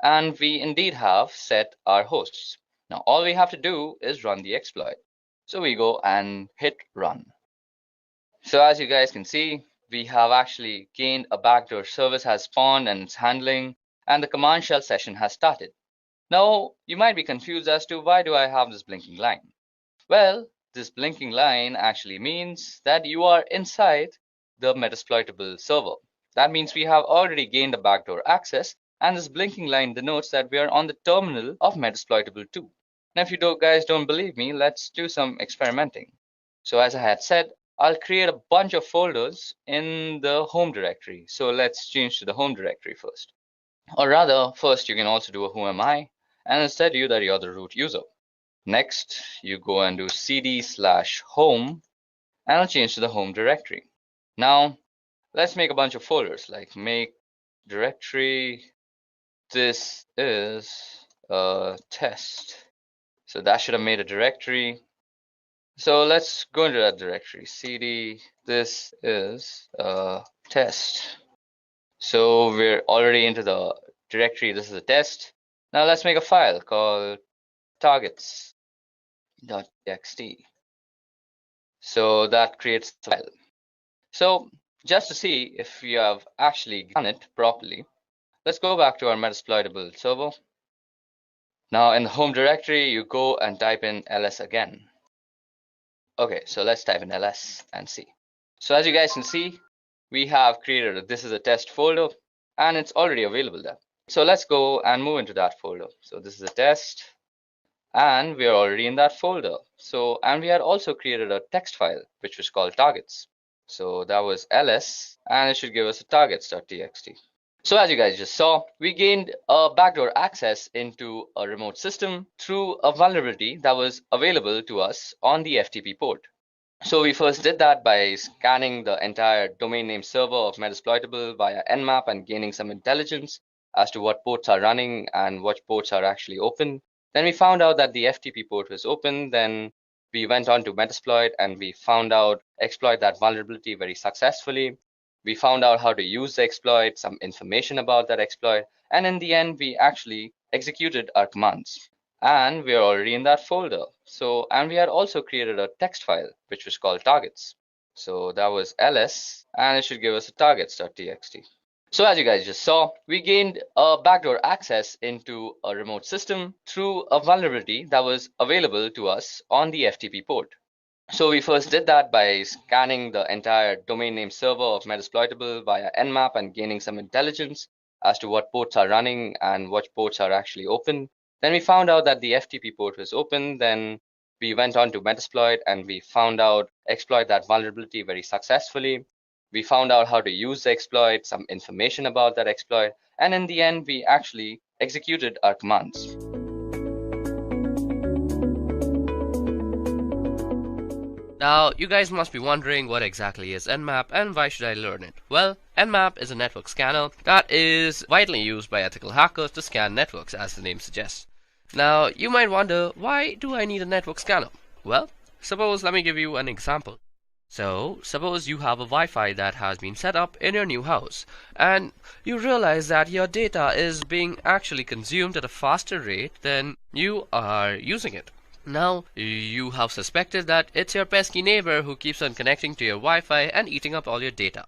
And we indeed have set our hosts. Now all we have to do is run the exploit. So we go and hit run. So as you guys can see, we have actually gained a backdoor service has spawned and it's handling, and the command shell session has started. Now you might be confused as to why do I have this blinking line? Well, this blinking line actually means that you are inside the Metasploitable server. That means we have already gained a backdoor access, and this blinking line denotes that we are on the terminal of Metasploitable 2. Now if you guys don't believe me, let's do some experimenting. So as I had said, I'll create a bunch of folders in the home directory. So let's change to the home directory first. Or rather, first you can also do a who am I, and instead you that you're the root user. Next, you go and do cd/home, and I'll change to the home directory. Now, let's make a bunch of folders, like make directory, this is a test. So that should have made a directory. So let's go into that directory. cd, this is a test. So we're already into the directory. This is a test. Now let's make a file called targets.txt. So that creates a file. So just to see if you have actually done it properly, let's go back to our Metasploitable server. Now in the home directory, you go and type in ls again. Okay, so let's type in ls and see. So as you guys can see, we have created a this is a test folder, and it's already available there. So let's go and move into that folder. So this is a test, and we are already in that folder. So, and we had also created a text file, which was called targets. So that was ls, and it should give us a targets.txt. So as you guys just saw, we gained a backdoor access into a remote system through a vulnerability that was available to us on the FTP port. So we first did that by scanning the entire domain name server of Metasploitable via Nmap and gaining some intelligence as to what ports are running and what ports are actually open. Then we found out that the FTP port was open. Then we went on to Metasploit and we found out exploit that vulnerability very successfully. We found out how to use the exploit, some information about that exploit, and in the end, we actually executed our commands. And we're already in that folder. So, and we had also created a text file, which was called targets. So that was ls, and it should give us a targets.txt. So as you guys just saw, we gained a backdoor access into a remote system through a vulnerability that was available to us on the FTP port. So we first did that by scanning the entire domain name server of Metasploitable via Nmap and gaining some intelligence as to what ports are running and what ports are actually open. Then we found out that the FTP port was open. Then we went on to Metasploit and we found out exploit that vulnerability very successfully. We found out how to use the exploit, some information about that exploit, and in the end, we actually executed our commands. Now, you guys must be wondering what exactly is Nmap and why should I learn it? Well, Nmap is a network scanner that is widely used by ethical hackers to scan networks, as the name suggests. Now, you might wonder, why do I need a network scanner? Well, let me give you an example. So, suppose you have a Wi-Fi that has been set up in your new house, and you realize that your data is being actually consumed at a faster rate than you are using it. Now, you have suspected that it's your pesky neighbor who keeps on connecting to your Wi-Fi and eating up all your data.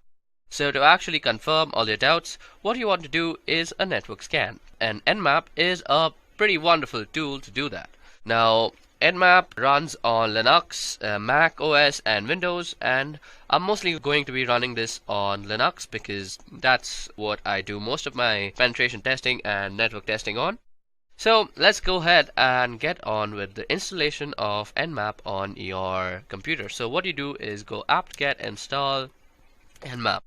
So to actually confirm all your doubts, what you want to do is a network scan. And Nmap is a pretty wonderful tool to do that. Now, Nmap runs on Linux, Mac OS and Windows, and I'm mostly going to be running this on Linux because that's what I do most of my penetration testing and network testing on. So let's go ahead and get on with the installation of Nmap on your computer. So what you do is go apt-get install Nmap.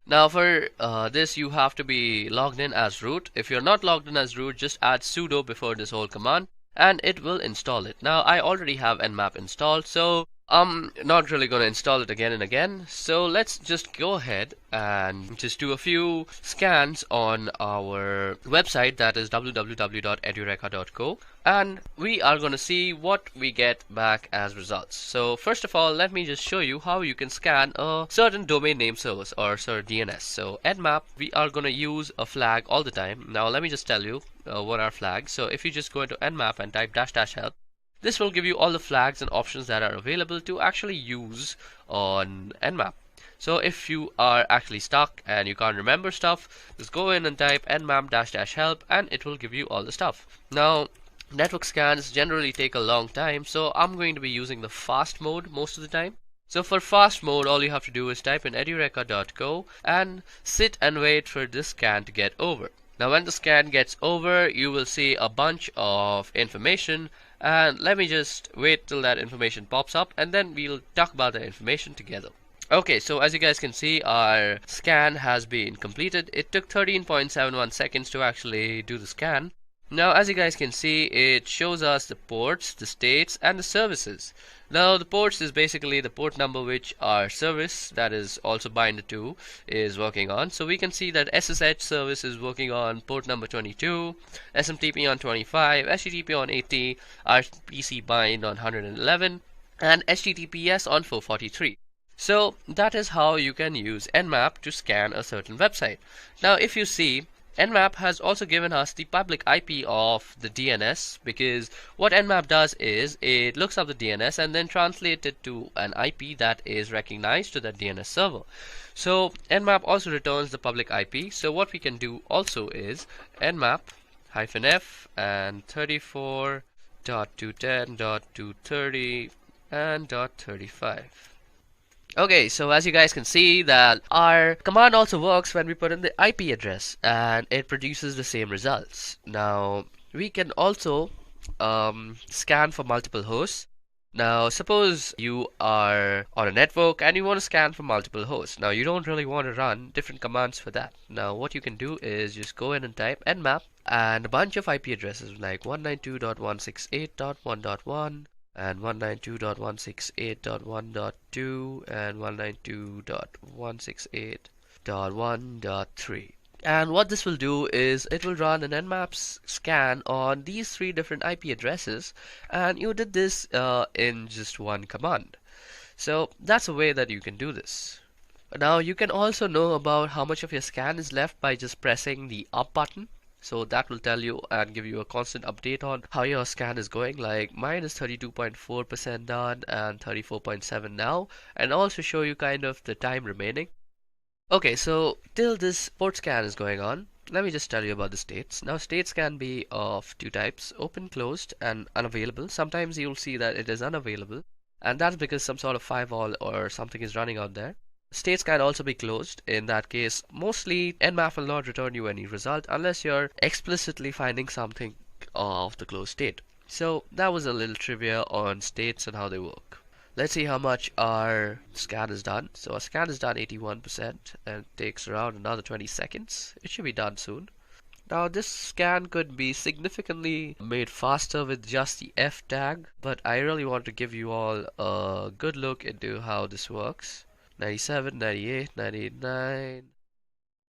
Now for this you have to be logged in as root. If you're not logged in as root, just add sudo before this whole command and it will install it. Now I already have Nmap installed, so I'm not really going to install it again and again. So let's just go ahead and just do a few scans on our website, that is www.edureka.co, and we are going to see what we get back as results. So first of all, let me just show you how you can scan a certain domain name service or DNS. So Nmap, we are going to use a flag all the time. Now let me just tell you what are flags. So if you just go into Nmap and type --help, this will give you all the flags and options that are available to actually use on Nmap. So if you are actually stuck and you can't remember stuff, just go in and type nmap --help and it will give you all the stuff. Now, network scans generally take a long time, so I'm going to be using the fast mode most of the time. So for fast mode, all you have to do is type in edureka.co and sit and wait for this scan to get over. Now when the scan gets over, you will see a bunch of information, and let me just wait till that information pops up and then we'll talk about the information together. Okay, so as you guys can see, our scan has been completed. It took 13.71 seconds to actually do the scan. Now as you guys can see, it shows us the ports, the states and the services. Now the ports is basically the port number which our service, that is also bind to, is working on. So we can see that SSH service is working on port number 22, SMTP on 25, HTTP on 80, RPC bind on 111 and HTTPS on 443. So that is how you can use Nmap to scan a certain website. Now if you see, Nmap has also given us the public IP of the DNS, because what Nmap does is it looks up the DNS and then translates it to an IP that is recognized to the DNS server. So Nmap also returns the public IP. So what we can do also is Nmap -f and 34.210.230 and .35. Okay, so as you guys can see that our command also works when we put in the IP address and it produces the same results. Now we can also scan for multiple hosts. Now suppose you are on a network and you want to scan for multiple hosts. Now you don't really want to run different commands for that. Now what you can do is just go in and type nmap and a bunch of IP addresses like 192.168.1.1 and 192.168.1.2 and 192.168.1.3. And what this will do is it will run an nmap scan on these three different IP addresses, and you did this in just one command. So that's a way that you can do this. Now you can also know about how much of your scan is left by just pressing the up button. So that will tell you and give you a constant update on how your scan is going. Like mine is 32.4% done and 34.7 now, and also show you kind of the time remaining. Okay, so till this port scan is going on, let me just tell you about the states. Now states can be of two types: open, closed and unavailable. Sometimes you'll see that it is unavailable, and that's because some sort of firewall or something is running out there. States can also be closed. In that case, mostly Nmap will not return you any result unless you're explicitly finding something of the closed state. So that was a little trivia on states and how they work. Let's see how much our scan is done. So our scan is done 81% and it takes around another 20 seconds. It should be done soon. Now this scan could be significantly made faster with just the F tag, but I really want to give you all a good look into how this works. 97, 98, 99.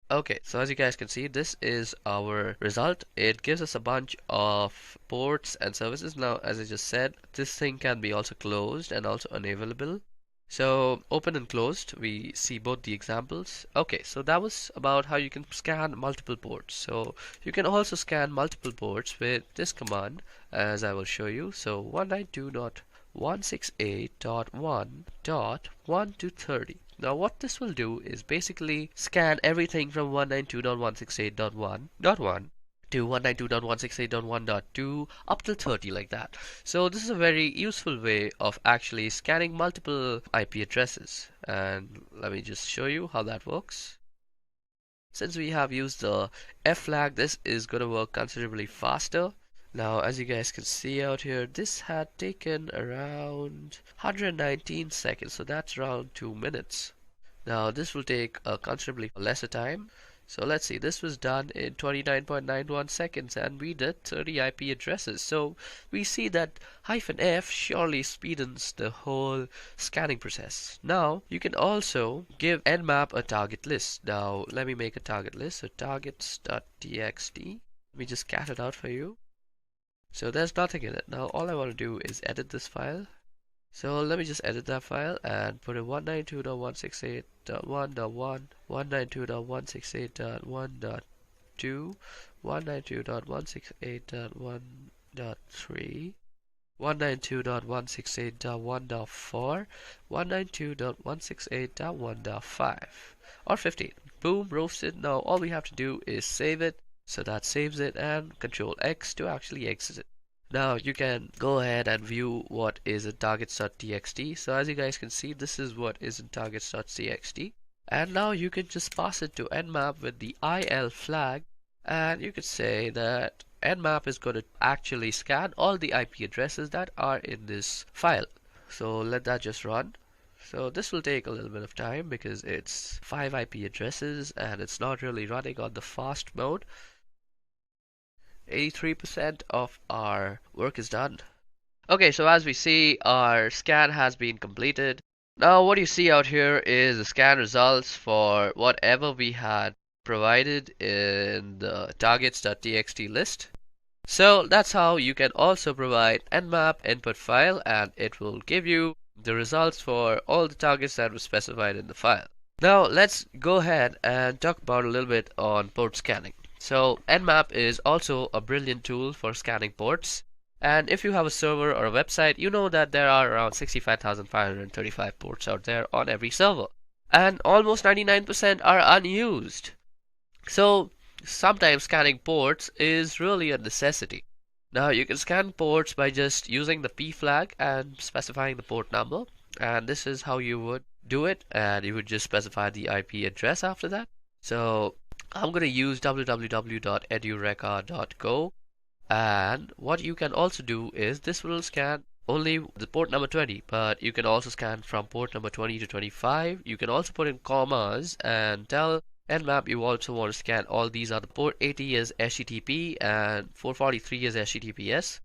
Okay, so as you guys can see, this is our result. It gives us a bunch of ports and services. Now, as I just said, this thing can be also closed and also unavailable. So open and closed, we see both the examples. Okay, so that was about how you can scan multiple ports. So you can also scan multiple ports with this command, as I will show you. So 192.168.1.1 to 30. Now what this will do is basically scan everything from 192.168.1.1 to 192.168.1.2 up till 30, like that. So this is a very useful way of actually scanning multiple IP addresses, and let me just show you how that works. Since we have used the F flag, this is going to work considerably faster. Now as you guys can see out here, this had taken around 119 seconds, so that's around 2 minutes. Now this will take a considerably lesser time. So let's see, this was done in 29.91 seconds and we did 30 IP addresses. So we see that -F surely speedens the whole scanning process. Now you can also give Nmap a target list. Now let me make a target list. So targets.txt. Let me just cat it out for you. So there's nothing in it. Now all I want to do is edit this file. So let me just edit that file and put in 192.168.1.1, 192.168.1.2, 192.168.1.3, 192.168.1.4, 192.168.1.5, or 15. Boom, roasted. Now all we have to do is save it. So that saves it, and Control X to actually exit it. Now you can go ahead and view what is in targets.txt. So as you guys can see, this is what is in targets.txt. And now you can just pass it to Nmap with the IL flag, and you could say that Nmap is going to actually scan all the IP addresses that are in this file. So let that just run. So this will take a little bit of time because it's 5 IP addresses and it's not really running on the fast mode. 83% of our work is done. Okay, so as we see, our scan has been completed. Now what you see out here is the scan results for whatever we had provided in the targets.txt list. So that's how you can also provide Nmap input file, and it will give you the results for all the targets that were specified in the file. Now let's go ahead and talk about a little bit on port scanning. So Nmap is also a brilliant tool for scanning ports, and if you have a server or a website, you know that there are around 65,535 ports out there on every server, and almost 99% are unused. So sometimes scanning ports is really a necessity. Now you can scan ports by just using the P flag and specifying the port number, and this is how you would do it, and you would just specify the IP address after that. So I'm going to use www.edureka.go, and what you can also do is this will scan only the port number 20, but you can also scan from port number 20 to 25. You can also put in commas and tell Nmap you also want to scan all these other port. 80 is HTTP and 443 is HTTPS.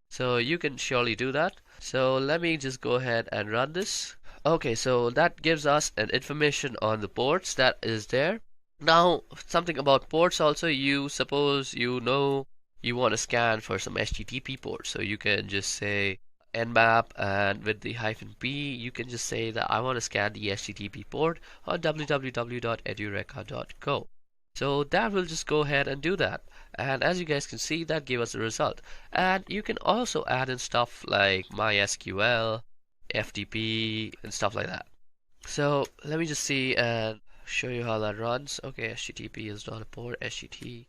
So you can surely do that. So let me just go ahead and run this. Okay, so that gives us an information on the ports that is there. Now something about ports also. You suppose you know you want to scan for some HTTP ports, so you can just say Nmap, and with the -p you can just say that I want to scan the HTTP port on www.edureka.go. So that will just go ahead and do that, and as you guys can see, that gave us the result. And you can also add in stuff like MySQL, FTP, and stuff like that. So let me just see and show you how that runs. Okay, HTTP is not a port. HTTP.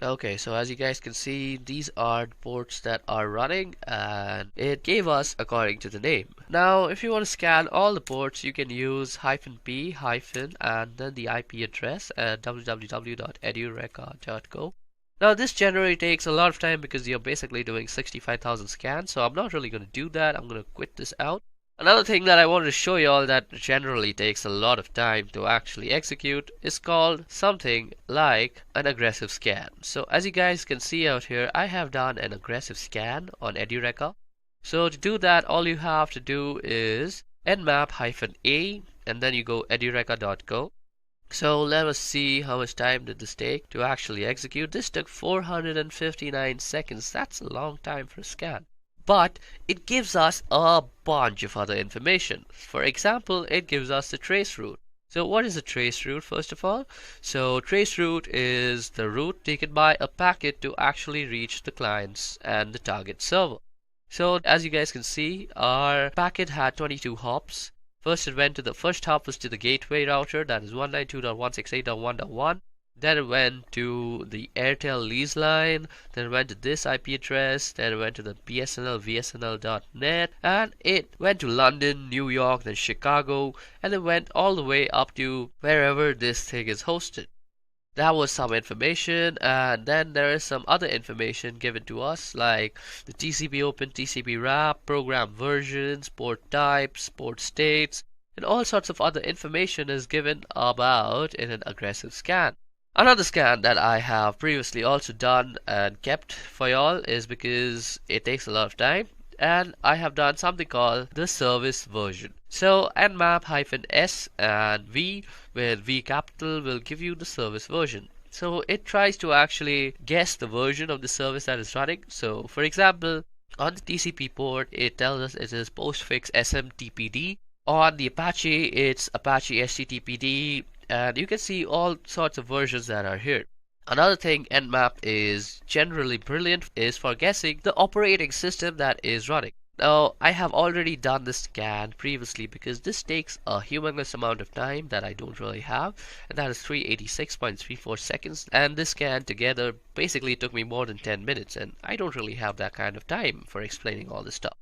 Okay, so as you guys can see, these are the ports that are running, and it gave us according to the name. Now if you want to scan all the ports, you can use -p and then the IP address at www.edureka.go. Now this generally takes a lot of time because you're basically doing 65,000 scans, so I'm not really going to do that. I'm going to quit this out. Another thing that I wanted to show you all that generally takes a lot of time to actually execute is called something like an aggressive scan. So as you guys can see out here, I have done an aggressive scan on Edureka. So to do that, all you have to do is nmap -a and then you go edureka.go. So let us see how much time did this take to actually execute. This took 459 seconds. That's a long time for a scan. but it gives us a bunch of other information. For example, it gives us the trace route. So what is a trace route, first of all? So trace route is the route taken by a packet to actually reach the clients and the target server. So as you guys can see, our packet had 22 hops. First it went to the first hop was to the gateway router, that is 192.168.1.1. Then it went to the Airtel lease line, then it went to this IP address, then it went to the BSNL VSNL.net, and it went to London, New York, then Chicago, and it went all the way up to wherever this thing is hosted. That was some information, and then there is some other information given to us like the TCP open, TCP wrap, program versions, port types, port states, and all sorts of other information is given about in an aggressive scan. Another scan that I have previously also done and kept for y'all is because it takes a lot of time, and I have done something called the service version. So nmap-s and v with V capital will give you the service version. So it tries to actually guess the version of the service that is running. So for example, on the TCP port it tells us it is postfix SMTPD. On the Apache it's Apache HTTPD, and you can see all sorts of versions that are here. Another thing Nmap is generally brilliant is for guessing the operating system that is running. Now I have already done this scan previously because this takes a humongous amount of time that I don't really have, and that is 386.34 seconds, and this scan together basically took me more than 10 minutes, and I don't really have that kind of time for explaining all this stuff.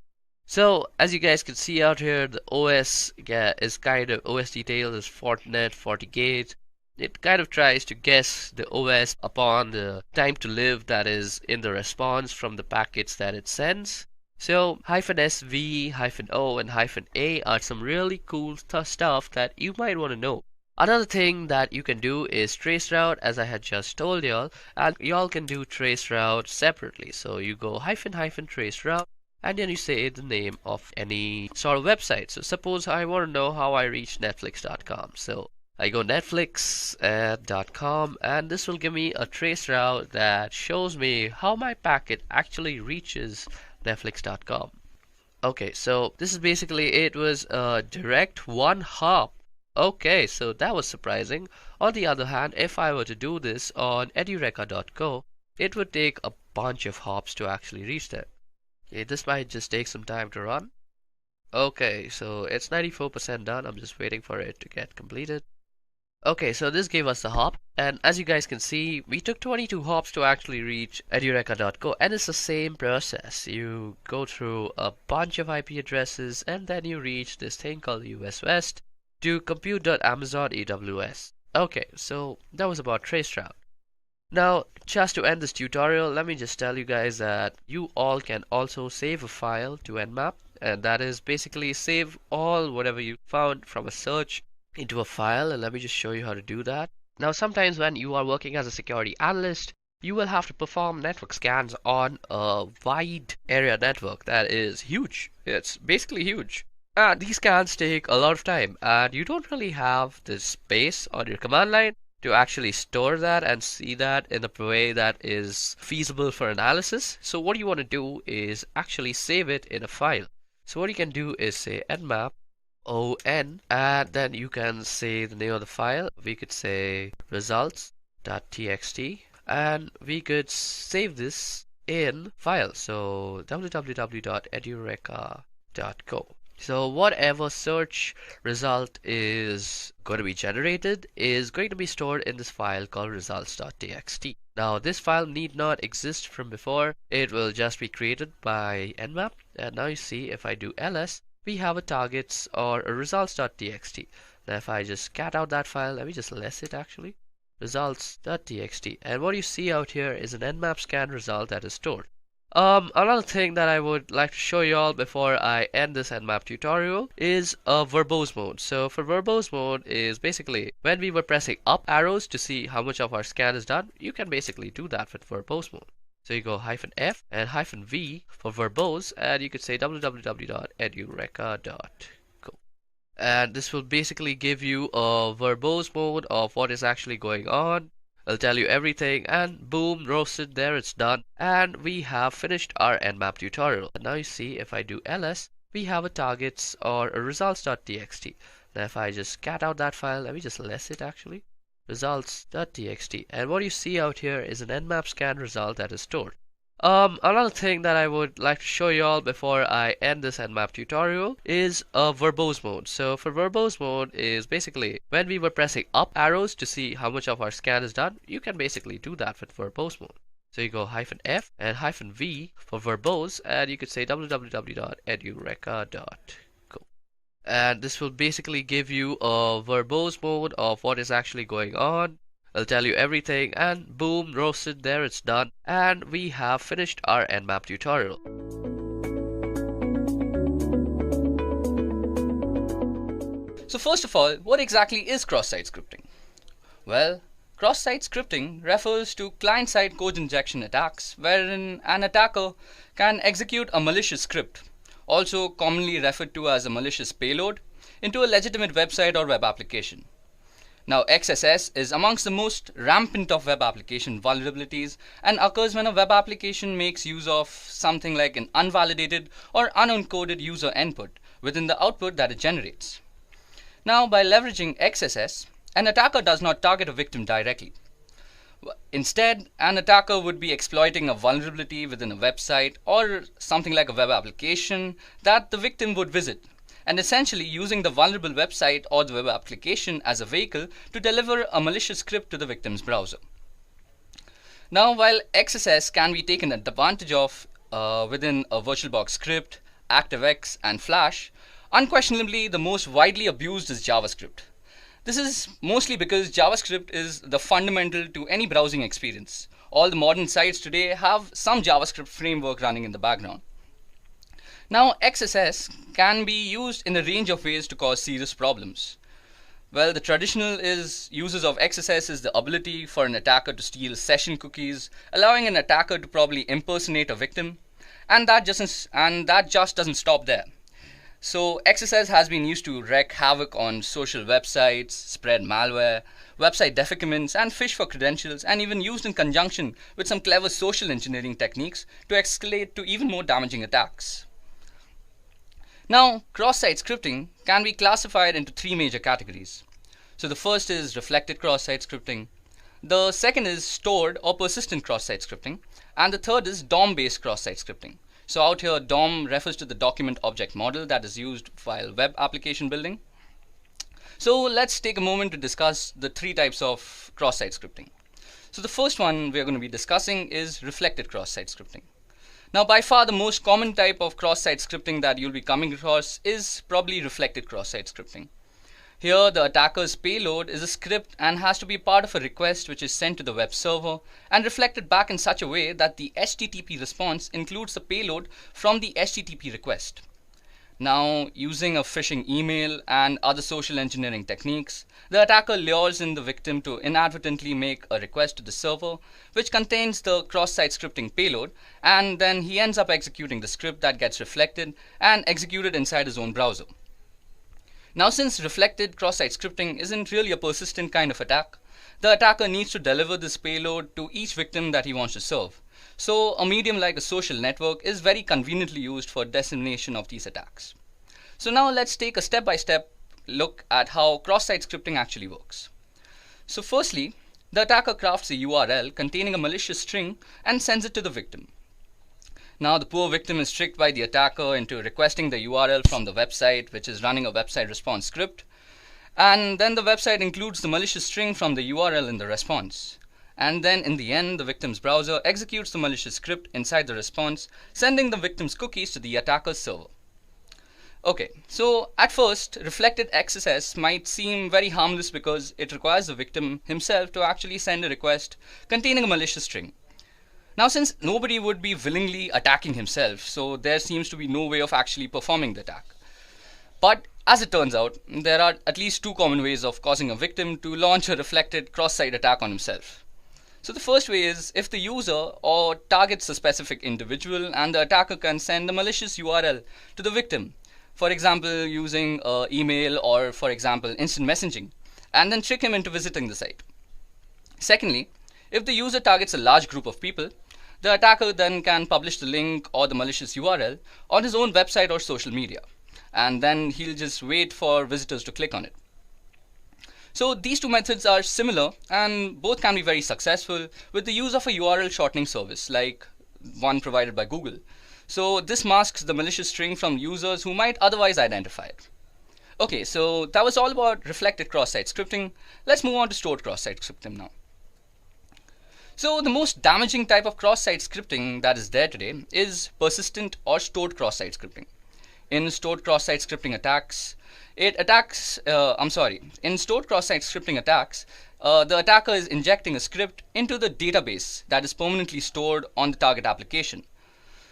So as you guys can see out here, the OS is kind of OS detail is Fortinet, FortiGate. It kind of tries to guess the OS upon the time to live that is in the response from the packets that it sends. So -SV, -O, and -A are some really cool stuff that you might want to know. Another thing that you can do is traceroute, as I had just told y'all, and y'all can do traceroute separately. So you go --traceroute, and then you say the name of any sort of website. So suppose I want to know how I reach Netflix.com. So I go Netflix.com, and this will give me a traceroute that shows me how my packet actually reaches Netflix.com. Okay, so this is basically it was a direct one hop. Okay, so that was surprising. On the other hand, if I were to do this on edureka.co, it would take a bunch of hops to actually reach there. Okay, this might just take some time to run. Okay, so it's 94% done. I'm just waiting for it to get completed. Okay, so this gave us the hop, and as you guys can see, we took 22 hops to actually reach edureka.co, and it's the same process. You go through a bunch of IP addresses, and then you reach this thing called US West to compute.amazon AWS. Okay, so that was about traceroute. Now, just to end this tutorial, let me just tell you guys that you all can also save a file to Nmap, and that is basically save all whatever you found from a search into a file, and let me just show you how to do that. Now, sometimes when you are working as a security analyst, you will have to perform network scans on a wide area network that is huge. It's basically huge. And these scans take a lot of time, and you don't really have the space on your command line to actually store that and see that in a way that is feasible for analysis. So what you want to do is actually save it in a file. So what you can do is say nmap on, and then you can say the name of the file. We could say results.txt, and we could save this in file. So www.edureka.co. So whatever search result is going to be generated is going to be stored in this file called results.txt. Now this file need not exist from before. It will just be created by nmap, and now you see if I do ls, we have a targets or a results.txt. Now if I just cat out that file, let me just less it actually, results.txt, and what you see out here is an nmap scan result that is stored. Another thing that I would like to show you all before I end this Nmap tutorial is a verbose mode. So for verbose mode is basically when we were pressing up arrows to see how much of our scan is done, you can basically do that with verbose mode. So you go -F and -V for verbose, and you could say www.edureka.co. And this will basically give you a verbose mode of what is actually going on. I'll tell you everything, and boom, roasted, there it's done. And we have finished our nmap tutorial. And now you see if I do ls, we have a targets or a results.txt. Now if I just cat out that file, let me just less it actually. Results.txt. And what you see out here is an nmap scan result that is stored. Another thing that I would like to show you all before I end this nmap tutorial is a verbose mode. So for verbose mode is basically when we were pressing up arrows to see how much of our scan is done, you can basically do that with verbose mode. So you go -F and -V for verbose, and you could say www.edureka.co. And this will basically give you a verbose mode of what is actually going on. I'll tell you everything, and boom, roasted, there it's done. And we have finished our nmap tutorial. So first of all, what exactly is cross-site scripting? Well, cross-site scripting refers to client-side code injection attacks wherein an attacker can execute a malicious script, also commonly referred to as a malicious payload, into a legitimate website or web application. Now, XSS is amongst the most rampant of web application vulnerabilities and occurs when a web application makes use of something like an unvalidated or unencoded user input within the output that it generates. Now, by leveraging XSS, an attacker does not target a victim directly. Instead, an attacker would be exploiting a vulnerability within a website or something like a web application that the victim would visit, and essentially using the vulnerable website or the web application as a vehicle to deliver a malicious script to the victim's browser. Now, while XSS can be taken advantage of within a VirtualBox script, ActiveX, and Flash, unquestionably the most widely abused is JavaScript. This is mostly because JavaScript is the fundamental to any browsing experience. All the modern sites today have some JavaScript framework running in the background. Now, XSS can be used in a range of ways to cause serious problems. Well, the traditional uses of XSS is the ability for an attacker to steal session cookies, allowing an attacker to probably impersonate a victim, and that just doesn't stop there. So XSS has been used to wreak havoc on social websites, spread malware, website defacements, and fish for credentials, and even used in conjunction with some clever social engineering techniques to escalate to even more damaging attacks. Now, cross-site scripting can be classified into three major categories. So the first is reflected cross-site scripting, the second is stored or persistent cross-site scripting, and the third is DOM-based cross-site scripting. So out here, DOM refers to the document object model that is used while web application building. So let's take a moment to discuss the three types of cross-site scripting. So the first one we're going to be discussing is reflected cross-site scripting. Now, by far the most common type of cross-site scripting that you'll be coming across is probably reflected cross-site scripting. Here, the attacker's payload is a script and has to be part of a request which is sent to the web server and reflected back in such a way that the HTTP response includes the payload from the HTTP request. Now, using a phishing email and other social engineering techniques, the attacker lures in the victim to inadvertently make a request to the server which contains the cross-site scripting payload, and then he ends up executing the script that gets reflected and executed inside his own browser. Now, since reflected cross-site scripting isn't really a persistent kind of attack, the attacker needs to deliver this payload to each victim that he wants to serve. So a medium like a social network is very conveniently used for dissemination of these attacks. So now let's take a step-by-step look at how cross-site scripting actually works. So firstly, the attacker crafts a URL containing a malicious string and sends it to the victim. Now the poor victim is tricked by the attacker into requesting the URL from the website which is running a website response script, and then the website includes the malicious string from the URL in the response. And then in the end, the victim's browser executes the malicious script inside the response, sending the victim's cookies to the attacker's server. Okay, so at first, reflected XSS might seem very harmless because it requires the victim himself to actually send a request containing a malicious string. Now, since nobody would be willingly attacking himself, so there seems to be no way of actually performing the attack. But as it turns out, there are at least two common ways of causing a victim to launch a reflected cross-site attack on himself. So the first way is if the user or targets a specific individual and the attacker can send a malicious URL to the victim, for example using email or for example instant messaging, and then trick him into visiting the site. Secondly, If the user targets a large group of people, the attacker then can publish the link or the malicious URL on his own website or social media, and then he'll just wait for visitors to click on it. So these two methods are similar and both can be very successful with the use of a URL shortening service like one provided by Google. So this masks the malicious string from users who might otherwise identify it. Okay, so that was all about reflected cross-site scripting. Let's move on to stored cross-site scripting now. So the most damaging type of cross-site scripting that is there today is persistent or stored cross-site scripting. In stored cross-site scripting attacks, in stored cross-site scripting attacks, the attacker is injecting a script into the database that is permanently stored on the target application.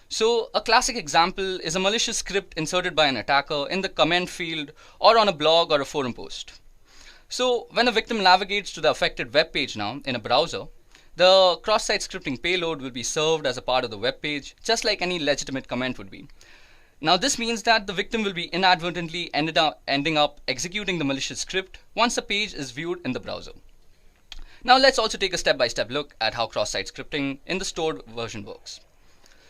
So a classic example is a malicious script inserted by an attacker in the comment field or on a blog or a forum post. So when a victim navigates to the affected web page now in a browser, the cross-site scripting payload will be served as a part of the web page, just like any legitimate comment would be. Now this means that the victim will be inadvertently ending up executing the malicious script once the page is viewed in the browser. Now let's also take a step-by-step look at how cross-site scripting in the stored version works.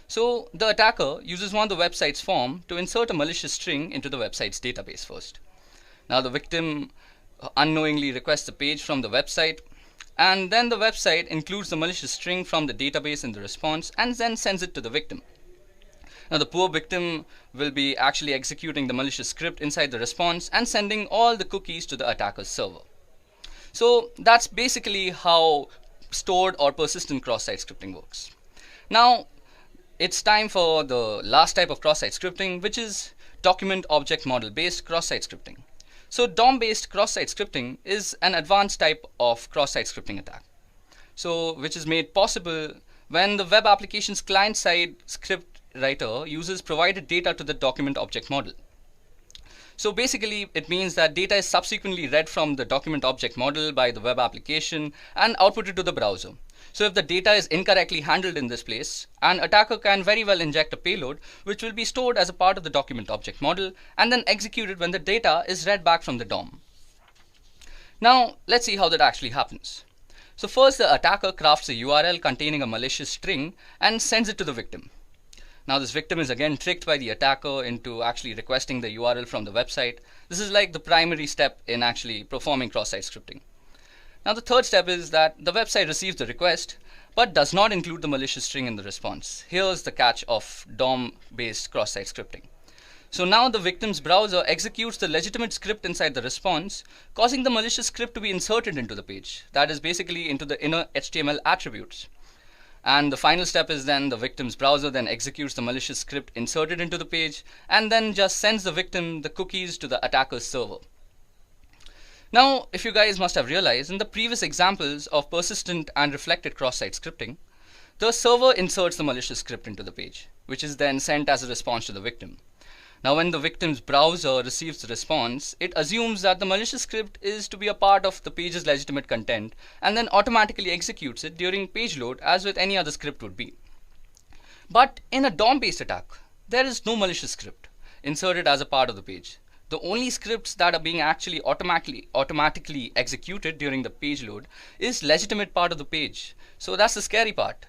So the attacker uses one of the website's form to insert a malicious string into the website's database first. Now the victim unknowingly requests a page from the website, and then the website includes the malicious string from the database in the response and then sends it to the victim. Now the poor victim will be actually executing the malicious script inside the response and sending all the cookies to the attacker's server. So that's basically how stored or persistent cross-site scripting works. Now it's time for the last type of cross-site scripting, which is document object model based cross-site scripting. So DOM based cross-site scripting is an advanced type of cross-site scripting attack, so which is made possible when the web application's client-side script writer uses provided data to the document object model. So basically it means that data is subsequently read from the document object model by the web application and outputted to the browser. So if the data is incorrectly handled in this place, an attacker can very well inject a payload which will be stored as a part of the document object model and then executed when the data is read back from the DOM. Now let's see how that actually happens. So first the attacker crafts a URL containing a malicious string and sends it to the victim. Now this victim is again tricked by the attacker into actually requesting the URL from the website. This is like the primary step in actually performing cross-site scripting. Now the third step is that the website receives the request but does not include the malicious string in the response. Here's the catch of DOM-based cross-site scripting. So now the victim's browser executes the legitimate script inside the response, causing the malicious script to be inserted into the page. That is basically into the inner HTML attributes. And the final step is then the victim's browser then executes the malicious script inserted into the page and then just sends the victim the cookies to the attacker's server. Now, if you guys must have realized, in the previous examples of persistent and reflected cross-site scripting, the server inserts the malicious script into the page, which is then sent as a response to the victim. Now, when the victim's browser receives the response, it assumes that the malicious script is to be a part of the page's legitimate content and then automatically executes it during page load as with any other script would be. But in a DOM-based attack, there is no malicious script inserted as a part of the page. The only scripts that are being actually automatically executed during the page load is legitimate part of the page. So that's the scary part.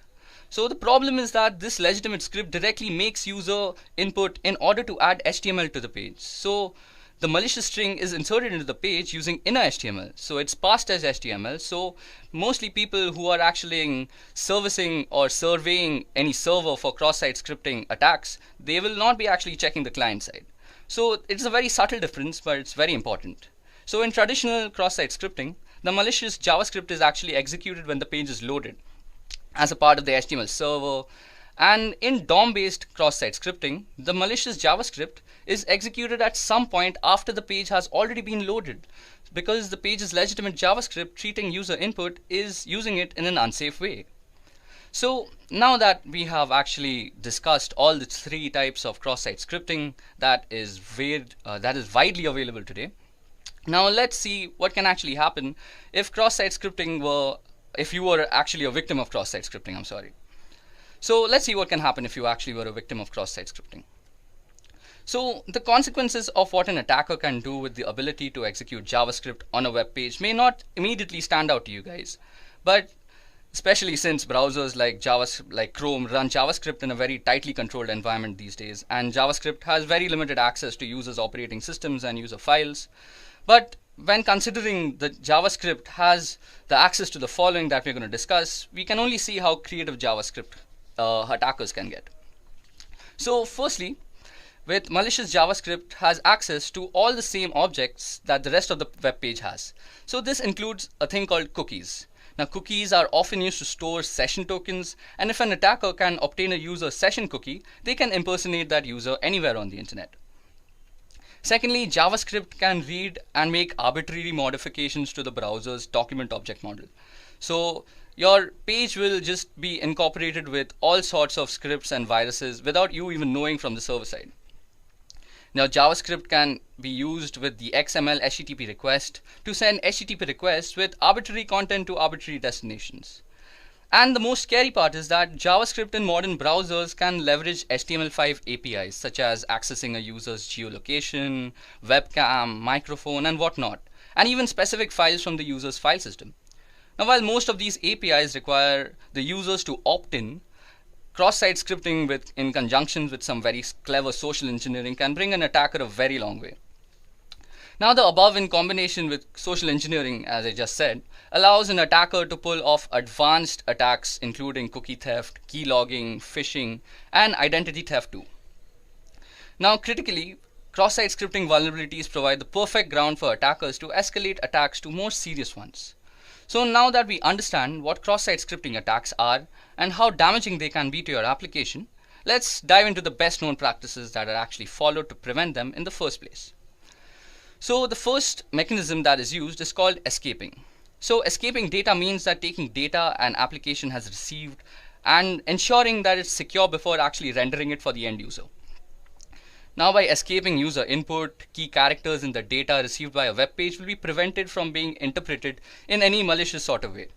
So the problem is that this legitimate script directly makes user input in order to add HTML to the page. So the malicious string is inserted into the page using inner HTML. So it's passed as HTML. So mostly people who are actually servicing or surveying any server for cross-site scripting attacks, they will not be actually checking the client side. So it's a very subtle difference, but it's very important. So in traditional cross-site scripting, the malicious JavaScript is actually executed when the page is loaded as a part of the HTML server. And in DOM-based cross-site scripting, the malicious JavaScript is executed at some point after the page has already been loaded, because the page's legitimate JavaScript treating user input is using it in an unsafe way. So now that we have actually discussed all the three types of cross-site scripting that is widely available today, now let's see what can actually happen if if you were actually a victim of cross-site scripting. So let's see what can happen if you actually were a victim of cross-site scripting. So the consequences of what an attacker can do with the ability to execute JavaScript on a web page may not immediately stand out to you guys, but especially since browsers like like Chrome run JavaScript in a very tightly controlled environment these days, and JavaScript has very limited access to users' operating systems and user files. But when considering that JavaScript has the access to the following that we're going to discuss, we can only see how creative JavaScript attackers can get. So firstly, with malicious JavaScript has access to all the same objects that the rest of the web page has. So this includes a thing called cookies. Now cookies are often used to store session tokens, and if an attacker can obtain a user session cookie, they can impersonate that user anywhere on the internet. Secondly, JavaScript can read and make arbitrary modifications to the browser's document object model. So your page will just be incorporated with all sorts of scripts and viruses without you even knowing from the server side. Now JavaScript can be used with the XML HTTP request to send HTTP requests with arbitrary content to arbitrary destinations. And the most scary part is that JavaScript in modern browsers can leverage HTML5 APIs, such as accessing a user's geolocation, webcam, microphone, and whatnot, and even specific files from the user's file system. Now, while most of these APIs require the users to opt in, cross-site scripting in conjunction with some very clever social engineering can bring an attacker a very long way. Now the above in combination with social engineering, as I just said, allows an attacker to pull off advanced attacks including cookie theft, key logging, phishing, and identity theft too. Now critically, cross-site scripting vulnerabilities provide the perfect ground for attackers to escalate attacks to more serious ones. So now that we understand what cross-site scripting attacks are and how damaging they can be to your application, let's dive into the best known practices that are actually followed to prevent them in the first place. So the first mechanism that is used is called escaping. So escaping data means that taking data an application has received and ensuring that it's secure before actually rendering it for the end user. Now by escaping user input, key characters in the data received by a web page will be prevented from being interpreted in any malicious sort of way.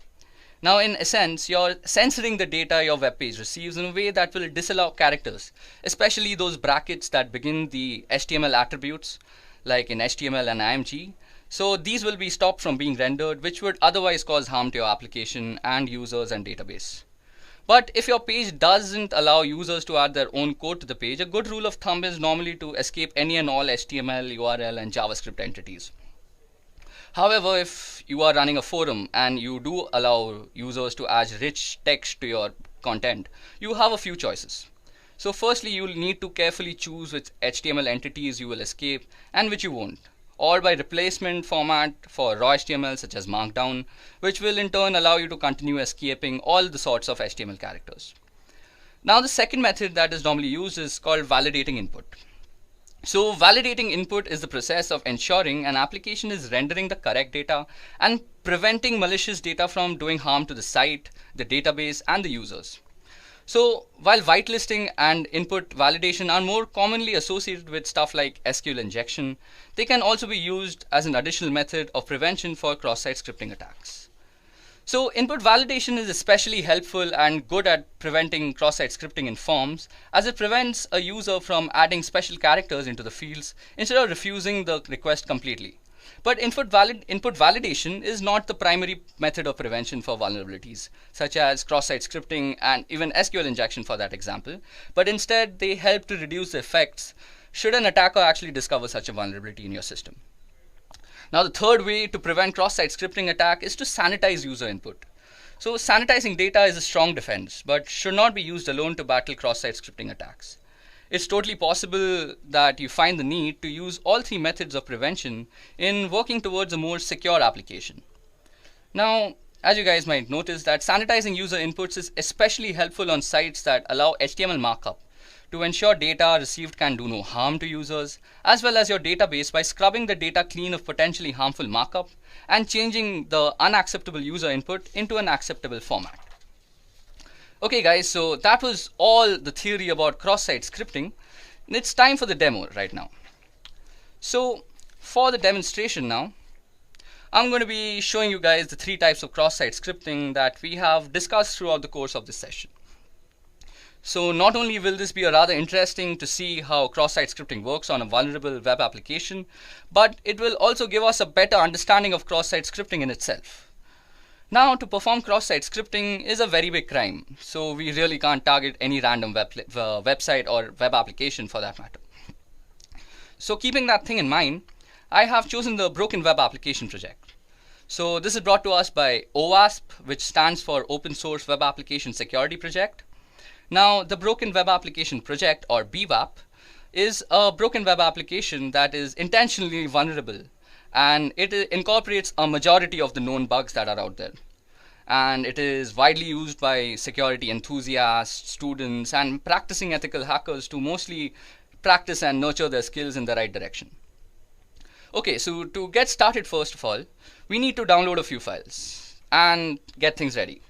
Now in essence, you're censoring the data your web page receives in a way that will disallow characters, especially those brackets that begin the HTML attributes, like in HTML and IMG. So these will be stopped from being rendered, which would otherwise cause harm to your application and users and database. But if your page doesn't allow users to add their own code to the page, a good rule of thumb is normally to escape any and all HTML, URL, and JavaScript entities. However, if you are running a forum and you do allow users to add rich text to your content, you have a few choices. So firstly, you will need to carefully choose which HTML entities you will escape and which you won't, or by replacement format for raw HTML such as Markdown, which will in turn allow you to continue escaping all the sorts of HTML characters. Now the second method that is normally used is called validating input. So validating input is the process of ensuring an application is rendering the correct data and preventing malicious data from doing harm to the site, the database, and the users. So while whitelisting and input validation are more commonly associated with stuff like SQL injection, they can also be used as an additional method of prevention for cross-site scripting attacks. So input validation is especially helpful and good at preventing cross-site scripting in forms, as it prevents a user from adding special characters into the fields instead of refusing the request completely. But input validation is not the primary method of prevention for vulnerabilities, such as cross-site scripting and even SQL injection for that example, but instead they help to reduce the effects should an attacker actually discover such a vulnerability in your system. Now the third way to prevent cross-site scripting attack is to sanitize user input. So sanitizing data is a strong defense, but should not be used alone to battle cross-site scripting attacks. It's totally possible that you find the need to use all three methods of prevention in working towards a more secure application. Now, as you guys might notice, that sanitizing user inputs is especially helpful on sites that allow HTML markup to ensure data received can do no harm to users, as well as your database by scrubbing the data clean of potentially harmful markup and changing the unacceptable user input into an acceptable format. Okay guys, so that was all the theory about cross-site scripting. It's time for the demo right now. So for the demonstration now, I'm going to be showing you guys the three types of cross-site scripting that we have discussed throughout the course of this session. So not only will this be rather interesting to see how cross-site scripting works on a vulnerable web application, but it will also give us a better understanding of cross-site scripting in itself. Now, to perform cross-site scripting is a very big crime, so we really can't target any random website or web application for that matter. So keeping that thing in mind, I have chosen the Broken Web Application project. So this is brought to us by OWASP, which stands for Open Source Web Application Security Project. Now, the Broken Web Application Project, or BWAP, is a broken web application that is intentionally vulnerable, and it incorporates a majority of the known bugs that are out there. And it is widely used by security enthusiasts, students, and practicing ethical hackers to mostly practice and nurture their skills in the right direction. Okay, so to get started, first of all, we need to download a few files and get things ready.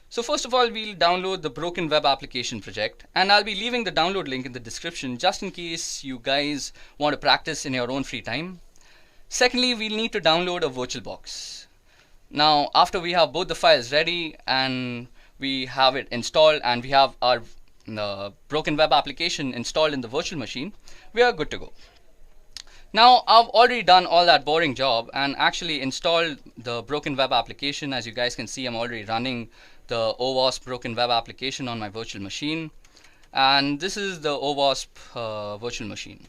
So first of all, we'll download the Broken Web Application project, and I'll be leaving the download link in the description just in case you guys want to practice in your own free time. Secondly, we'll need to download a VirtualBox. Now, after we have both the files ready and we have it installed and we have our Broken Web Application installed in the virtual machine, we are good to go. Now, I've already done all that boring job and actually installed the Broken Web Application. As you guys can see, I'm already running the OWASP Broken Web Application on my virtual machine, and this is the OWASP virtual machine.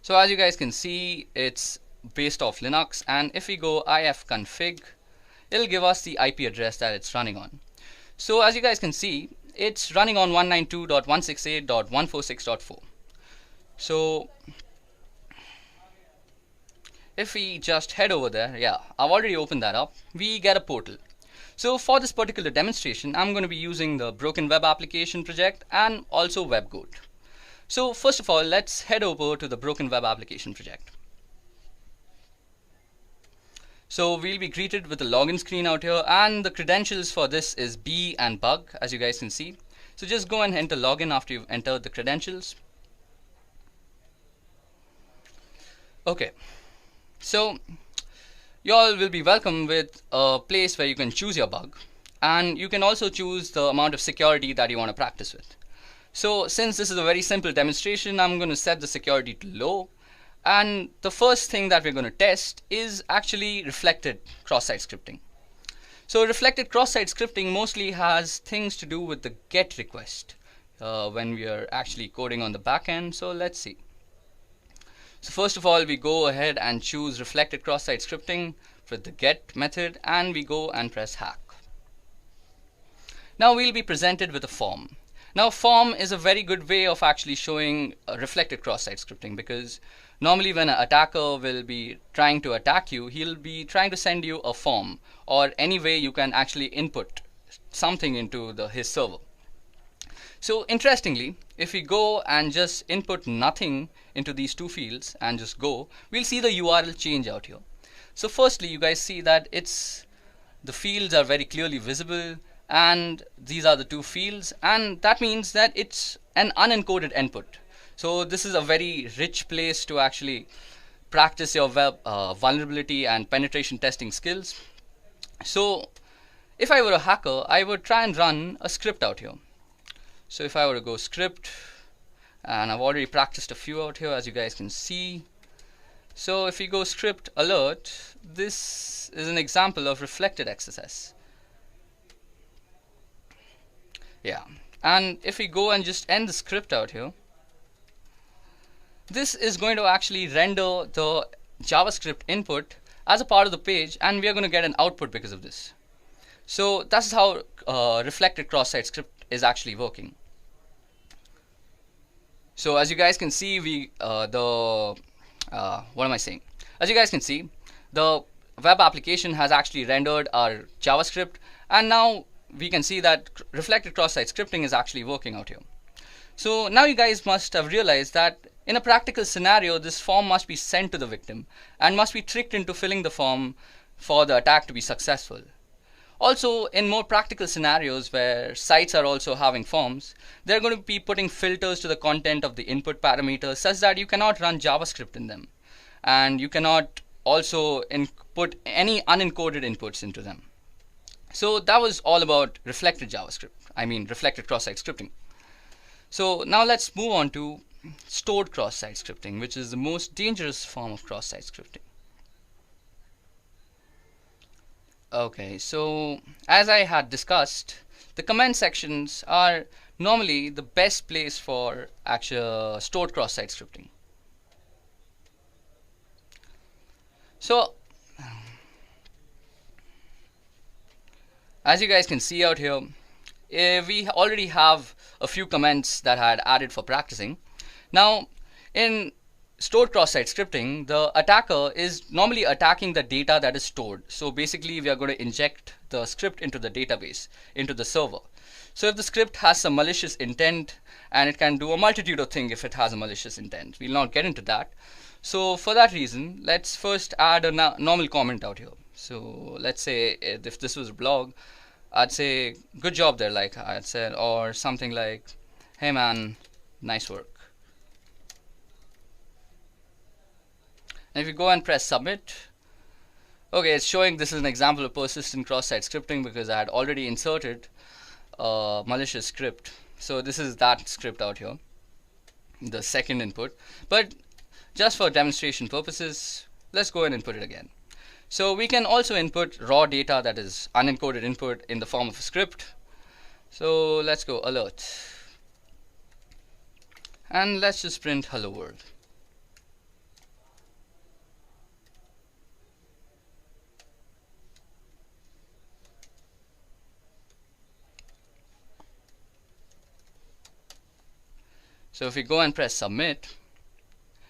So as you guys can see, it's based off Linux, and if we go ifconfig, it'll give us the IP address that it's running on. So as you guys can see, it's running on 192.168.146.4. So if we just head over there, yeah, I've already opened that up, we get a portal. So for this particular demonstration, I'm going to be using the Broken Web Application project and also WebGoat. So first of all, let's head over to the Broken Web Application project. So we'll be greeted with a login screen out here, and the credentials for this is B and bug, as you guys can see. So just go and enter login after you've entered the credentials. Okay, so you all will be welcome with a place where you can choose your bug, and you can also choose the amount of security that you want to practice with. So since this is a very simple demonstration, I'm going to set the security to low, and the first thing that we're going to test is actually reflected cross-site scripting. So reflected cross-site scripting mostly has things to do with the GET request when we are actually coding on the back end. So let's see. So first of all, we go ahead and choose reflected cross-site scripting with the GET method, and we go and press hack. Now we'll be presented with a form. Now form is a very good way of actually showing reflected cross-site scripting, because normally when an attacker will be trying to attack you, he'll be trying to send you a form or any way you can actually input something into his server. So interestingly, if we go and just input nothing into these two fields and just go, we'll see the URL change out here. So firstly, you guys see that the fields are very clearly visible, and these are the two fields, and that means that it's an unencoded input. So this is a very rich place to actually practice your web vulnerability and penetration testing skills. So if I were a hacker, I would try and run a script out here. So if I were to go script, and I've already practiced a few out here, as you guys can see. So if we go script alert, this is an example of reflected XSS. Yeah, and if we go and just end the script out here, this is going to actually render the JavaScript input as a part of the page, and we are going to get an output because of this. So that's how reflected cross-site script is actually working. So as you guys can see, what am I saying? As you guys can see, the web application has actually rendered our JavaScript, and now we can see that reflected cross-site scripting is actually working out here. So now you guys must have realized that in a practical scenario, this form must be sent to the victim and must be tricked into filling the form for the attack to be successful. Also, in more practical scenarios where sites are also having forms, they're going to be putting filters to the content of the input parameters such that you cannot run JavaScript in them, and you cannot also input any unencoded inputs into them. So that was all about reflected reflected cross-site scripting. So now let's move on to stored cross-site scripting, which is the most dangerous form of cross-site scripting. Okay, so as I had discussed, the comment sections are normally the best place for actual stored cross-site scripting. So as you guys can see out here, we already have a few comments that I had added for practicing. Now in stored cross-site scripting, the attacker is normally attacking the data that is stored. So basically we are going to inject the script into the database, into the server. So if the script has some malicious intent, and it can do a multitude of things if it has a malicious intent, we'll not get into that. So for that reason, let's first add a normal comment out here. So let's say if this was a blog, I'd say good job there, like I had said, or something like, hey man, nice work. And if you go and press submit, okay, it's showing this is an example of persistent cross-site scripting because I had already inserted a malicious script. So this is that script out here, the second input. But just for demonstration purposes, let's go ahead and put it again. So we can also input raw data, that is unencoded input, in the form of a script. So let's go alert. And let's just print hello world. So if we go and press submit,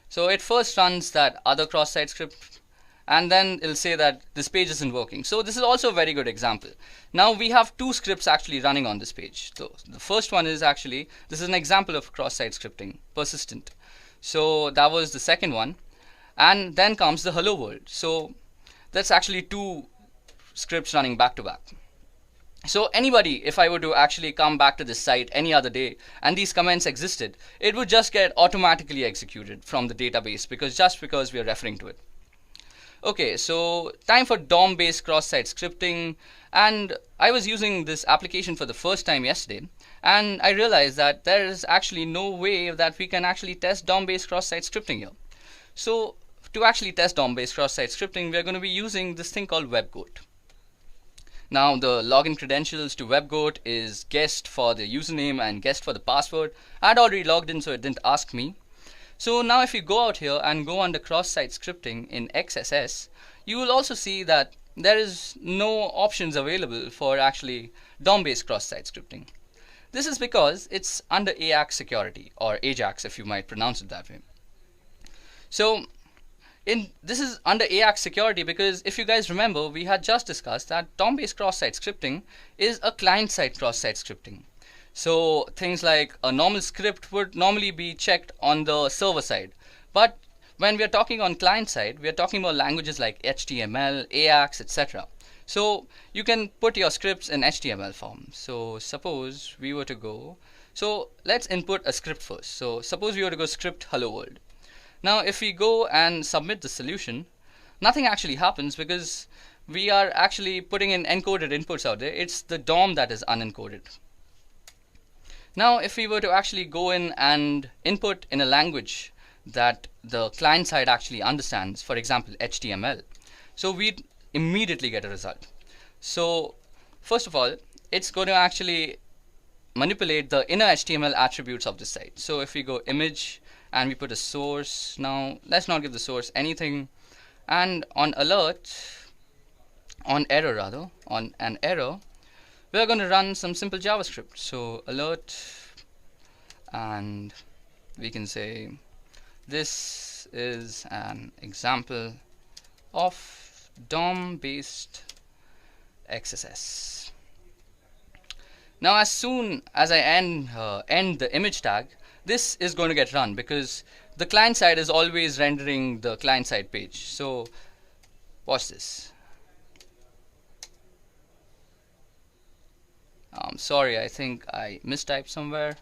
so it first runs that other cross-site script, and then it'll say that this page isn't working. So this is also a very good example. Now we have two scripts actually running on this page. So the first one is actually, this is an example of cross-site scripting, persistent. So that was the second one. And then comes the hello world. So that's actually two scripts running back to back. So anybody, if I were to actually come back to this site any other day and these comments existed, it would just get automatically executed from the database because we are referring to it. Okay, so time for DOM-based cross-site scripting, and I was using this application for the first time yesterday, and I realized that there is actually no way that we can actually test DOM-based cross-site scripting here. So to actually test DOM-based cross-site scripting, we are going to be using this thing called WebGoat. Now the login credentials to WebGoat is guest for the username and guest for the password. I had already logged in, so it didn't ask me. So now if you go out here and go under cross-site scripting in XSS, you will also see that there is no options available for actually DOM-based cross-site scripting. This is because it's under AJAX security, or AJAX if you might pronounce it that way. So this is under AJAX security because if you guys remember, we had just discussed that DOM-based cross-site scripting is a client-side cross-site scripting. So things like a normal script would normally be checked on the server side. But when we are talking on client side, we are talking about languages like HTML, AJAX, etc. So you can put your scripts in HTML form. So suppose we were to go, so let's input a script first. So suppose we were to go script hello world. Now if we go and submit the solution, nothing actually happens because we are actually putting in encoded inputs out there. It's the DOM that is unencoded. Now if we were to actually go in and input in a language that the client side actually understands, for example HTML, so we'd immediately get a result. So first of all, it's going to actually manipulate the inner HTML attributes of the site. So if we go image and we put a source, now let's not give the source anything, and on an error, we're going to run some simple JavaScript. So alert, and we can say this is an example of DOM-based XSS. Now as soon as I end the image tag, this is going to get run because the client side is always rendering the client side page. So watch this. I'm sorry, I think I mistyped somewhere.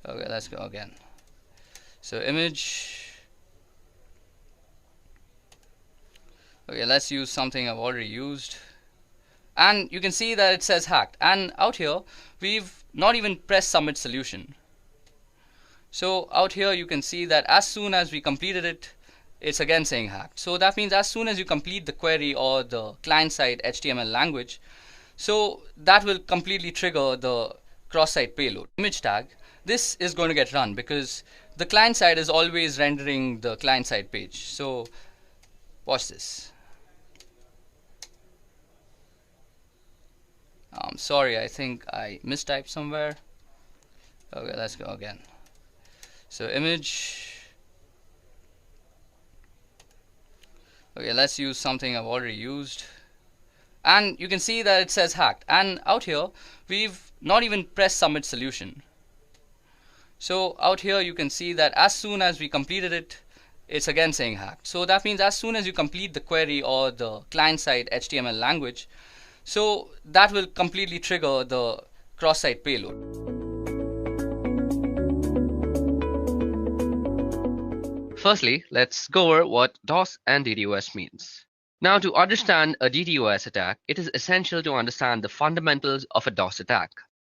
Okay, let's go again. So image. Okay, let's use something I've already used. And you can see that it says hacked. And out here, we've not even pressed submit solution. So out here you can see that as soon as we completed it, it's again saying hacked. So that means as soon as you complete the query or the client-side HTML language, so that will completely trigger the cross-site payload. Image tag, this is going to get run because the client side is always rendering the client side page. So watch this. I'm sorry, I think I mistyped somewhere. Okay, let's go again. So image. Okay, let's use something I've already used. And you can see that it says hacked. And out here, we've not even pressed submit solution. So out here, you can see that as soon as we completed it, it's again saying hacked. So that means as soon as you complete the query or the client-side HTML language, so that will completely trigger the cross-site payload. Firstly, let's go over what DOS and DDoS means. Now, to understand a DDoS attack, it is essential to understand the fundamentals of a DOS attack.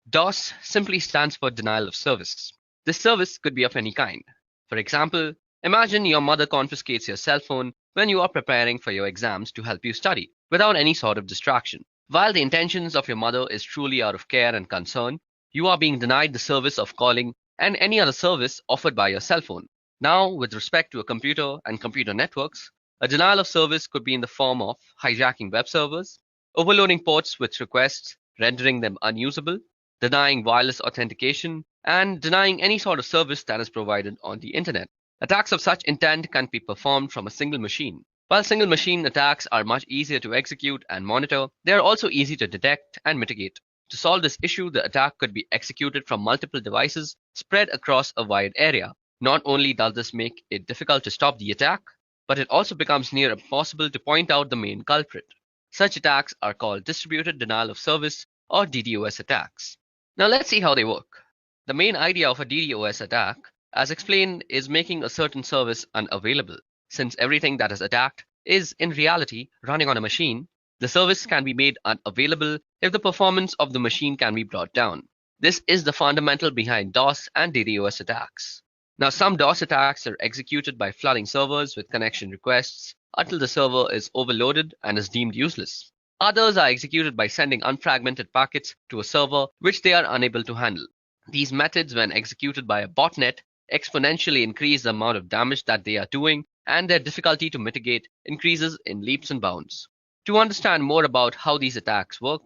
DOS simply stands for denial of service. This service could be of any kind. For example, imagine your mother confiscates your cell phone when you are preparing for your exams to help you study, without any sort of distraction. While the intentions of your mother is truly out of care and concern, you are being denied the service of calling and any other service offered by your cell phone. Now, with respect to a computer and computer networks, a denial of service could be in the form of hijacking web servers, overloading ports with requests, rendering them unusable, denying wireless authentication, and denying any sort of service that is provided on the internet. Attacks of such intent can be performed from a single machine. While single machine attacks are much easier to execute and monitor, they are also easy to detect and mitigate. To solve this issue, the attack could be executed from multiple devices spread across a wide area. Not only does this make it difficult to stop the attack, but it also becomes near impossible to point out the main culprit. Such attacks are called distributed denial of service or DDoS attacks. Now let's see how they work. The main idea of a DDoS attack, as explained, is making a certain service unavailable. Since everything that is attacked is in reality running on a machine, the service can be made unavailable if the performance of the machine can be brought down. This is the fundamental behind DOS and DDoS attacks. Now, some DOS attacks are executed by flooding servers with connection requests until the server is overloaded and is deemed useless. Others are executed by sending unfragmented packets to a server which they are unable to handle. These methods, when executed by a botnet, exponentially increase the amount of damage that they are doing, and their difficulty to mitigate increases in leaps and bounds. To understand more about how these attacks work,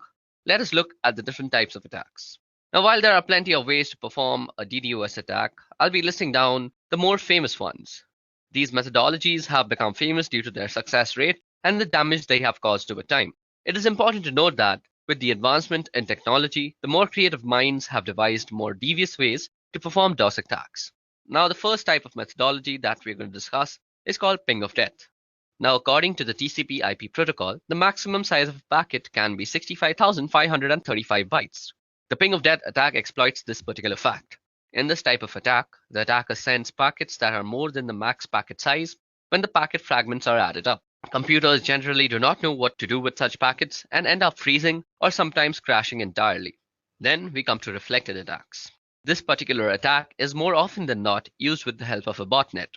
let us look at the different types of attacks. Now, while there are plenty of ways to perform a DDoS attack, I'll be listing down the more famous ones. These methodologies have become famous due to their success rate and the damage they have caused over time. It is important to note that with the advancement in technology, the more creative minds have devised more devious ways to perform DOS attacks. Now, the first type of methodology that we're going to discuss is called ping of death. Now, according to the TCP/IP protocol, the maximum size of a packet can be 65,535 bytes. The ping of death attack exploits this particular fact. In this type of attack, the attacker sends packets that are more than the max packet size when the packet fragments are added up. Computers generally do not know what to do with such packets and end up freezing or sometimes crashing entirely. Then we come to reflected attacks. This particular attack is more often than not used with the help of a botnet.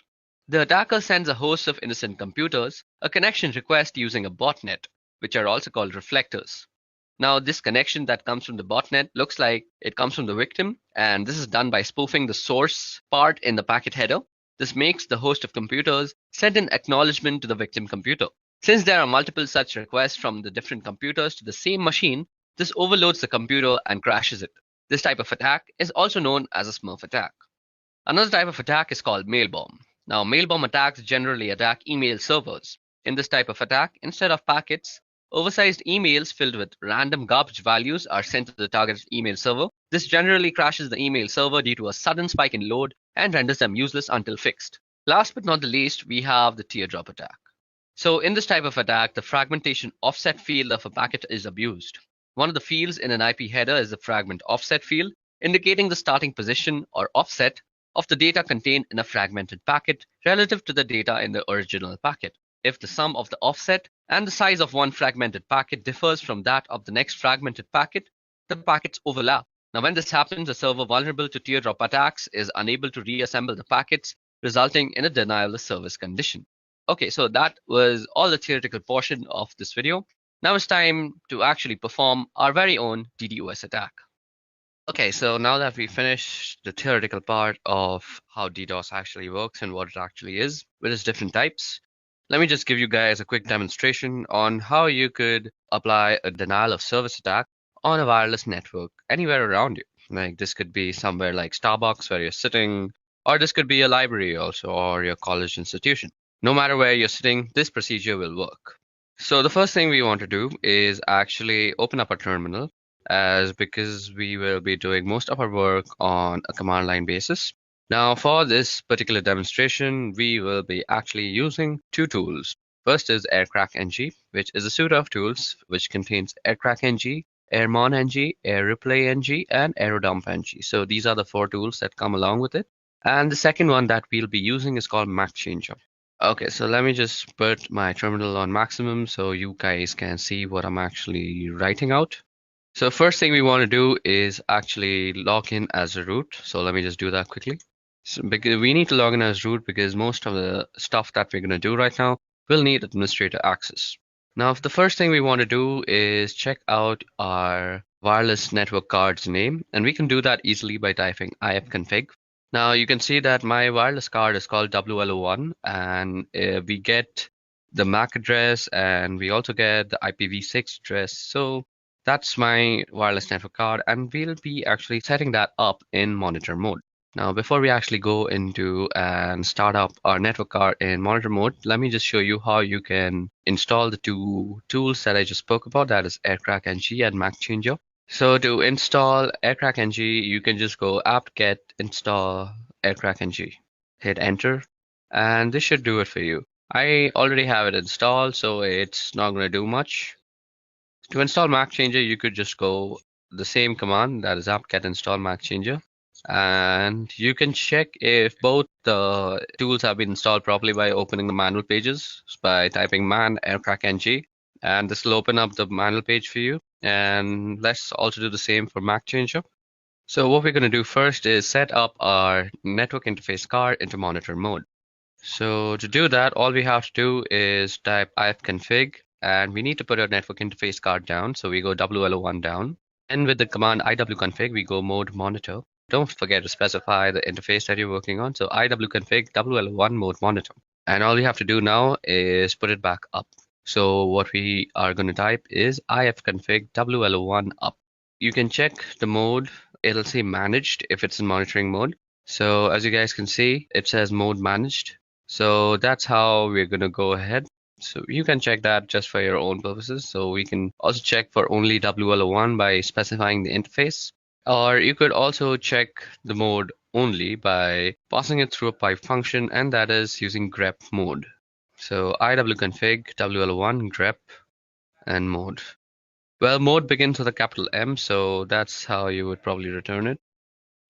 The attacker sends a host of innocent computers a connection request using a botnet, which are also called reflectors. Now, this connection that comes from the botnet looks like it comes from the victim, and this is done by spoofing the source part in the packet header. This makes the host of computers send an acknowledgement to the victim computer. Since there are multiple such requests from the different computers to the same machine, this overloads the computer and crashes it. This type of attack is also known as a Smurf attack. Another type of attack is called mail bomb. Now, mail bomb attacks generally attack email servers. In this type of attack, instead of packets, oversized emails filled with random garbage values are sent to the targeted email server. This generally crashes the email server due to a sudden spike in load and renders them useless until fixed. Last but not the least, we have the teardrop attack. So in this type of attack, the fragmentation offset field of a packet is abused. One of the fields in an IP header is the fragment offset field, indicating the starting position or offset of the data contained in a fragmented packet relative to the data in the original packet. If the sum of the offset and the size of one fragmented packet differs from that of the next fragmented packet, the packets overlap. Now, when this happens, a server vulnerable to teardrop attacks is unable to reassemble the packets, resulting in a denial of service condition. Okay, so that was all the theoretical portion of this video. Now it's time to actually perform our very own DDoS attack. Okay, so now that we finished the theoretical part of how DDoS actually works and what it actually is with its different types, let me just give you guys a quick demonstration on how you could apply a denial of service attack on a wireless network anywhere around you. Like this could be somewhere like Starbucks where you're sitting, or this could be a library also, or your college institution. No matter where you're sitting, this procedure will work. So the first thing we want to do is actually open up a terminal, as because we will be doing most of our work on a command line basis. Now for this particular demonstration, we will be actually using two tools. First is AirCrackNG, which is a suite of tools which contains AirCrackNG, AirmonNG, AirReplayNG, and AeroDumpNG. So these are the four tools that come along with it. And the second one that we'll be using is called MacChanger. Okay, so let me just put my terminal on maximum so you guys can see what I'm actually writing out. So first thing we want to do is actually log in as a root. So let me just do that quickly. So because we need to log in as root because most of the stuff that we're going to do right now will need administrator access. Now, the first thing we want to do is check out our wireless network card's name, and we can do that easily by typing ifconfig. Now you can see that my wireless card is called WLO1, and we get the MAC address and we also get the IPv6 address. So that's my wireless network card, and we'll be actually setting that up in monitor mode. Now, before we actually go into and start up our network card in monitor mode, let me just show you how you can install the two tools that I just spoke about, that is AirCrackNG and MacChanger. So to install AirCrackNG, you can just go apt-get install AirCrackNG, hit enter, and this should do it for you. I already have it installed, so it's not going to do much. To install MacChanger, you could just go the same command, that is apt-get install MacChanger. And you can check if both the tools have been installed properly by opening the manual pages by typing man AirCrackNG, and this will open up the manual page for you. And let's also do the same for MacChanger. So what we're going to do first is set up our network interface card into monitor mode. So to do that, all we have to do is type ifconfig, and we need to put our network interface card down. So we go WLO1 down, and with the command iwconfig, we go mode monitor. Don't forget to specify the interface that you're working on. So iwconfig WLO1 mode monitor. And all you have to do now is put it back up. So what we are going to type is ifconfig WLO1 up. You can check the mode. It'll say managed if it's in monitoring mode. So as you guys can see, it says mode managed. So that's how we're going to go ahead. So you can check that just for your own purposes. So we can also check for only WLO1 by specifying the interface. Or you could also check the mode only by passing it through a pipe function, and that is using grep mode. So iwconfig WLO1 grep and mode. Well, mode begins with a capital M, so that's how you would probably return it.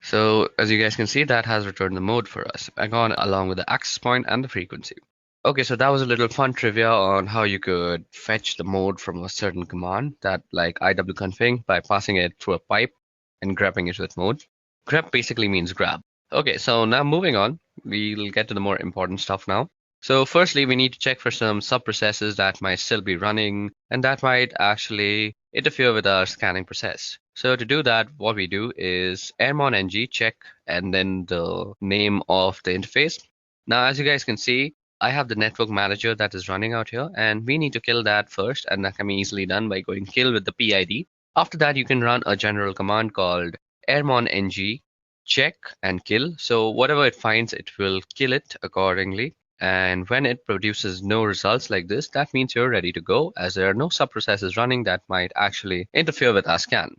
So as you guys can see, that has returned the mode for us, along with the access point and the frequency. Okay, so that was a little fun trivia on how you could fetch the mode from a certain command, that like iwconfig, by passing it through a pipe and grabbing it with mode. Grab basically means grab. Okay, so now moving on, we'll get to the more important stuff now. So firstly, we need to check for some sub-processes that might still be running and that might actually interfere with our scanning process. So to do that, what we do is airmonng check and then the name of the interface. Now, as you guys can see, I have the network manager that is running out here, and we need to kill that first, and that can be easily done by going kill with the PID. After that, you can run a general command called airmonng check and kill. So whatever it finds, it will kill it accordingly. And when it produces no results like this, that means you're ready to go, as there are no sub-processes running that might actually interfere with our scan.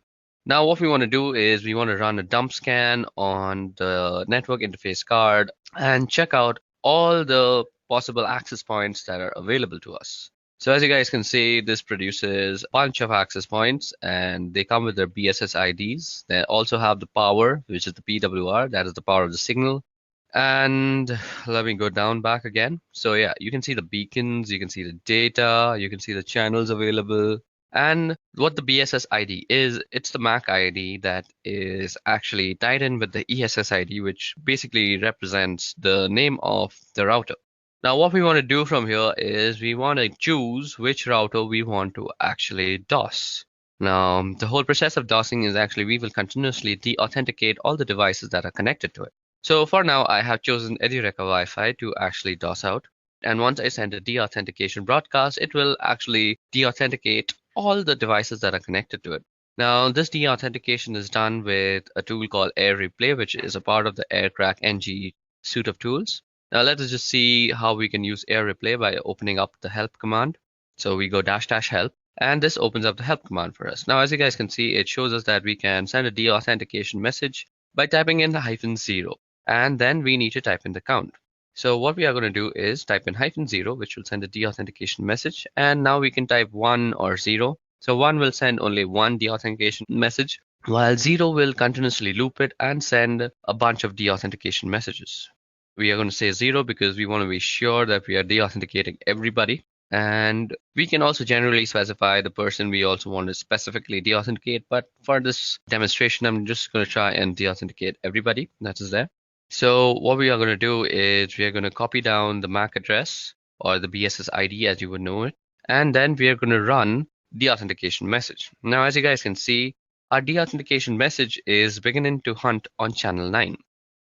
Now what we want to do is we want to run a dump scan on the network interface card and check out all the possible access points that are available to us. So as you guys can see, this produces a bunch of access points, and they come with their BSS IDs. They also have the power, which is the PWR, that is the power of the signal. And let me go down back again. So yeah, you can see the beacons, you can see the data, you can see the channels available. And what the BSS ID is, it's the MAC ID that is actually tied in with the ESS ID, which basically represents the name of the router. Now what we want to do from here is we want to choose which router we want to actually DOS. Now the whole process of DOSing is actually we will continuously de-authenticate all the devices that are connected to it. So for now I have chosen Edureka Wi-Fi to actually DOS out. And once I send a de-authentication broadcast, it will actually de-authenticate all the devices that are connected to it. Now this de-authentication is done with a tool called Air Replay, which is a part of the AirCrack NG suite of tools. Now let us just see how we can use Air Replay by opening up the help command. So we go --help, and this opens up the help command for us. Now as you guys can see, it shows us that we can send a de-authentication message by typing in the -0, and then we need to type in the count. So what we are going to do is type in -0, which will send a de-authentication message, and now we can type 1 or 0. So 1 will send only one de-authentication message, while 0 will continuously loop it and send a bunch of de-authentication messages. We are going to say 0 because we want to be sure that we are de-authenticating everybody. And we can also generally specify the person we also want to specifically de-authenticate. But for this demonstration, I'm just going to try and de-authenticate everybody that is there. So what we are going to do is we are going to copy down the MAC address or the BSS ID as you would know it. And then we are going to run de-authentication message. Now, as you guys can see, our de-authentication message is beginning to hunt on channel 9.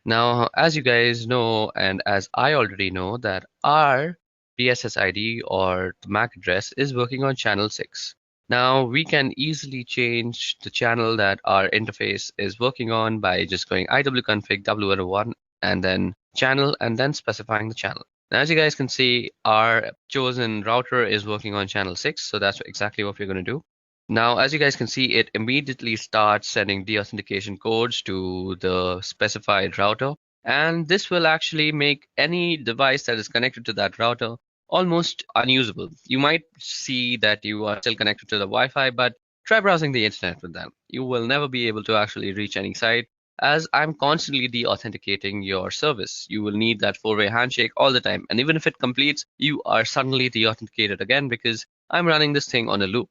Now, as you guys know, and as I already know, that our BSS ID or the MAC address is working on channel 6. Now, we can easily change the channel that our interface is working on by just going iwconfig w1 and then channel and then specifying the channel. Now, as you guys can see, our chosen router is working on channel 6, so that's exactly what we're going to do. Now, as you guys can see, it immediately starts sending de-authentication codes to the specified router, and this will actually make any device that is connected to that router almost unusable. You might see that you are still connected to the Wi-Fi, but try browsing the internet with them. You will never be able to actually reach any site, as I'm constantly de-authenticating your service. You will need that 4-way handshake all the time, and even if it completes, you are suddenly de-authenticated again because I'm running this thing on a loop.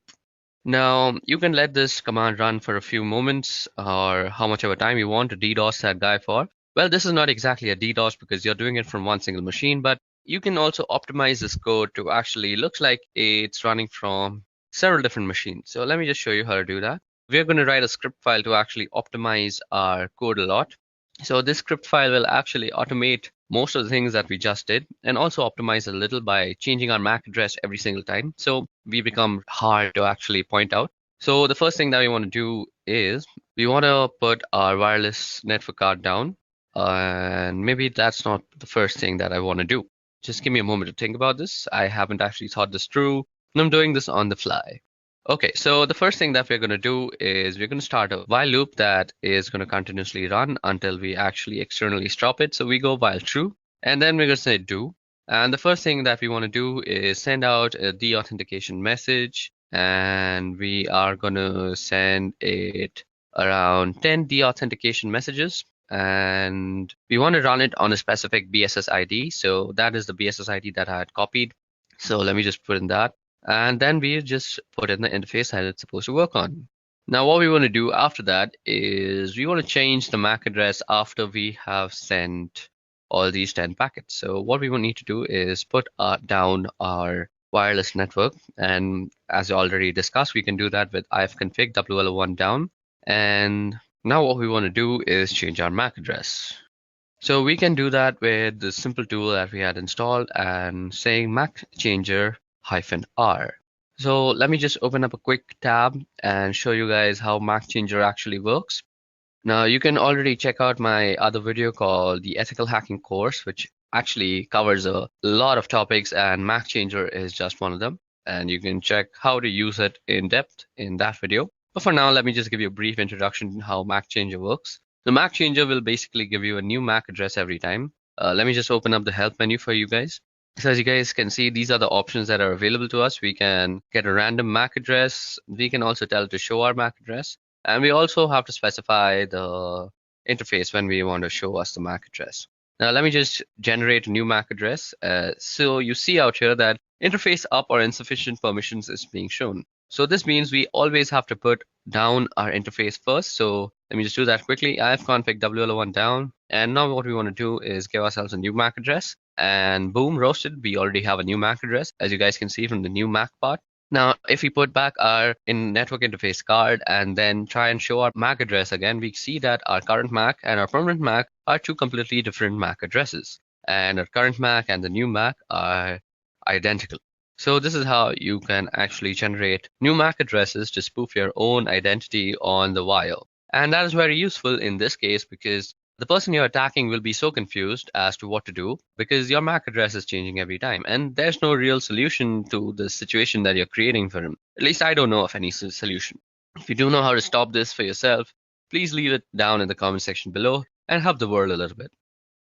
Now, you can let this command run for a few moments or how much of a time you want to DDoS that guy for. Well, this is not exactly a DDoS because you're doing it from one single machine, but you can also optimize this code to actually look like it's running from several different machines. So let me just show you how to do that. We're going to write a script file to actually optimize our code a lot. So this script file will actually automate most of the things that we just did and also optimize a little by changing our MAC address every single time. So we become hard to actually point out. So the first thing that we want to do is we want to put our wireless network card down. And maybe that's not the first thing that I want to do. Just give me a moment to think about this. I haven't actually thought this through, and I'm doing this on the fly. Okay, so the first thing that we're going to do is we're going to start a while loop that is going to continuously run until we actually externally stop it. So we go while true, and then we're going to say do. And the first thing that we want to do is send out a de-authentication message, and we are going to send it around 10 de-authentication messages. And we want to run it on a specific BSS ID. So that is the BSS ID that I had copied. So let me just put in that. And then we just put in the interface that it's supposed to work on. Now, what we want to do after that is we want to change the MAC address after we have sent all these 10 packets. So what we will need to do is put down our wireless network. And as I already discussed, we can do that with ifconfig w1 down. And now what we want to do is change our MAC address. So we can do that with the simple tool that we had installed and saying MAC changer -r. So let me just open up a quick tab and show you guys how MAC changer actually works. Now you can already check out my other video called the ethical hacking course, which actually covers a lot of topics, and MAC changer is just one of them. And you can check how to use it in depth in that video. But for now, let me just give you a brief introduction to how MAC changer works. The MAC changer will basically give you a new MAC address every time. Let me just open up the help menu for you guys. So as you guys can see, these are the options that are available to us. We can get a random MAC address. We can also tell it to show our MAC address. And we also have to specify the interface when we want to show us the MAC address. Now let me just generate a new MAC address. So you see out here that interface up or insufficient permissions is being shown. So this means we always have to put down our interface first. So let me just do that quickly. ifconfig w1 down. And now what we want to do is give ourselves a new MAC address. and boom, roasted. We already have a new MAC address, as you guys can see from the new MAC part. Now, if we put back our network interface card and then try and show our MAC address again, we see that our current MAC and our permanent MAC are two completely different MAC addresses. And our current MAC and the new MAC are identical. So this is how you can actually generate new MAC addresses to spoof your own identity on the wire. And that is very useful in this case because the person you're attacking will be so confused as to what to do because your MAC address is changing every time. And there's no real solution to the situation that you're creating for him. At least I don't know of any solution. If you do know how to stop this for yourself, please leave it down in the comment section below and help the world a little bit.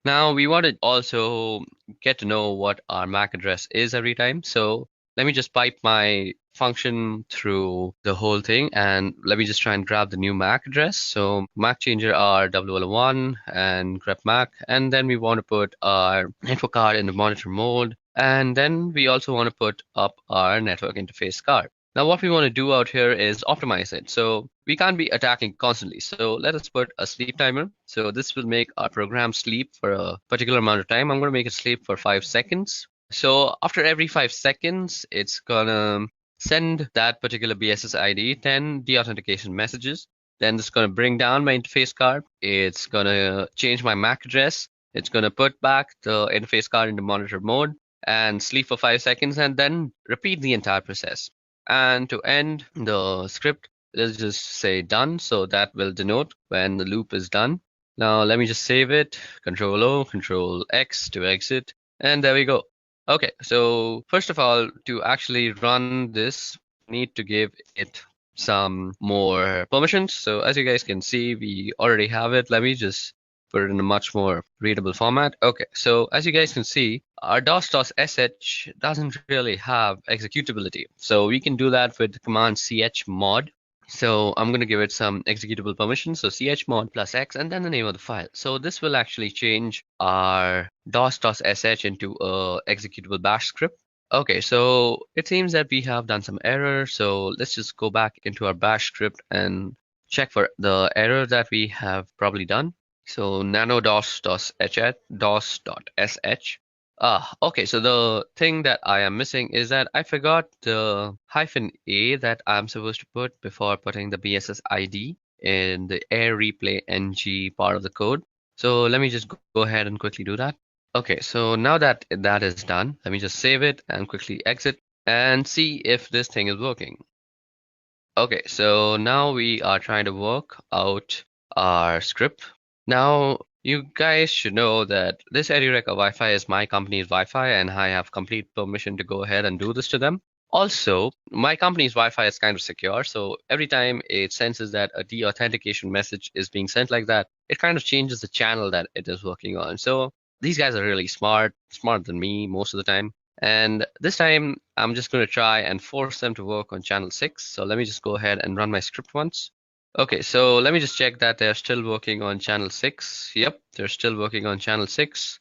Now, we want to also get to know what our MAC address is every time. So let me just pipe my function through the whole thing and let me just try and grab the new MAC address. So MAC changer are 001 and grep MAC, and then we want to put our network card in the monitor mode, and then we also want to put up our network interface card. Now what we want to do out here is optimize it. So we can't be attacking constantly. So let us put a sleep timer. So this will make our program sleep for a particular amount of time. I'm going to make it sleep for 5 seconds. So after every 5 seconds, it's gonna send that particular BSS ID 10 deauthentication messages. Then it's going to bring down my interface card. It's going to change my MAC address. It's going to put back the interface card into monitor mode and sleep for 5 seconds and then repeat the entire process. And to end the script, let's just say done. So that will denote when the loop is done. Now let me just save it. Control O, Control X to exit. And there we go. Okay, so first of all, to actually run this, we need to give it some more permissions. So as you guys can see, we already have it. Let me just put it in a much more readable format. Okay, so as you guys can see, our dos.sh doesn't really have executability. So we can do that with the command chmod. So I'm going to give it some executable permissions. So chmod plus x and then the name of the file. So this will actually change our dos.sh into a executable bash script. Okay, so it seems that we have done some error. So let's just go back into our bash script and check for the error that we have probably done. So nano dos.sh. Okay, so the thing that I am missing is that I forgot the -a that I'm supposed to put before putting the BSS ID in the air replay ng part of the code. So let me just go ahead and quickly do that. Okay, so now that that is done, let me just save it and quickly exit and see if this thing is working. Okay, so now we are trying to work out our script. Now, you guys should know that this Edureka Wi-Fi is my company's Wi-Fi and I have complete permission to go ahead and do this to them. Also, my company's Wi-Fi is kind of secure, so every time it senses that a deauthentication message is being sent like that, it kind of changes the channel that it is working on. So these guys are really smarter than me most of the time. And this time, I'm just going to try and force them to work on channel 6. So let me just go ahead and run my script once. Okay, so let me just check that they're still working on channel 6. Yep, they're still working on channel 6.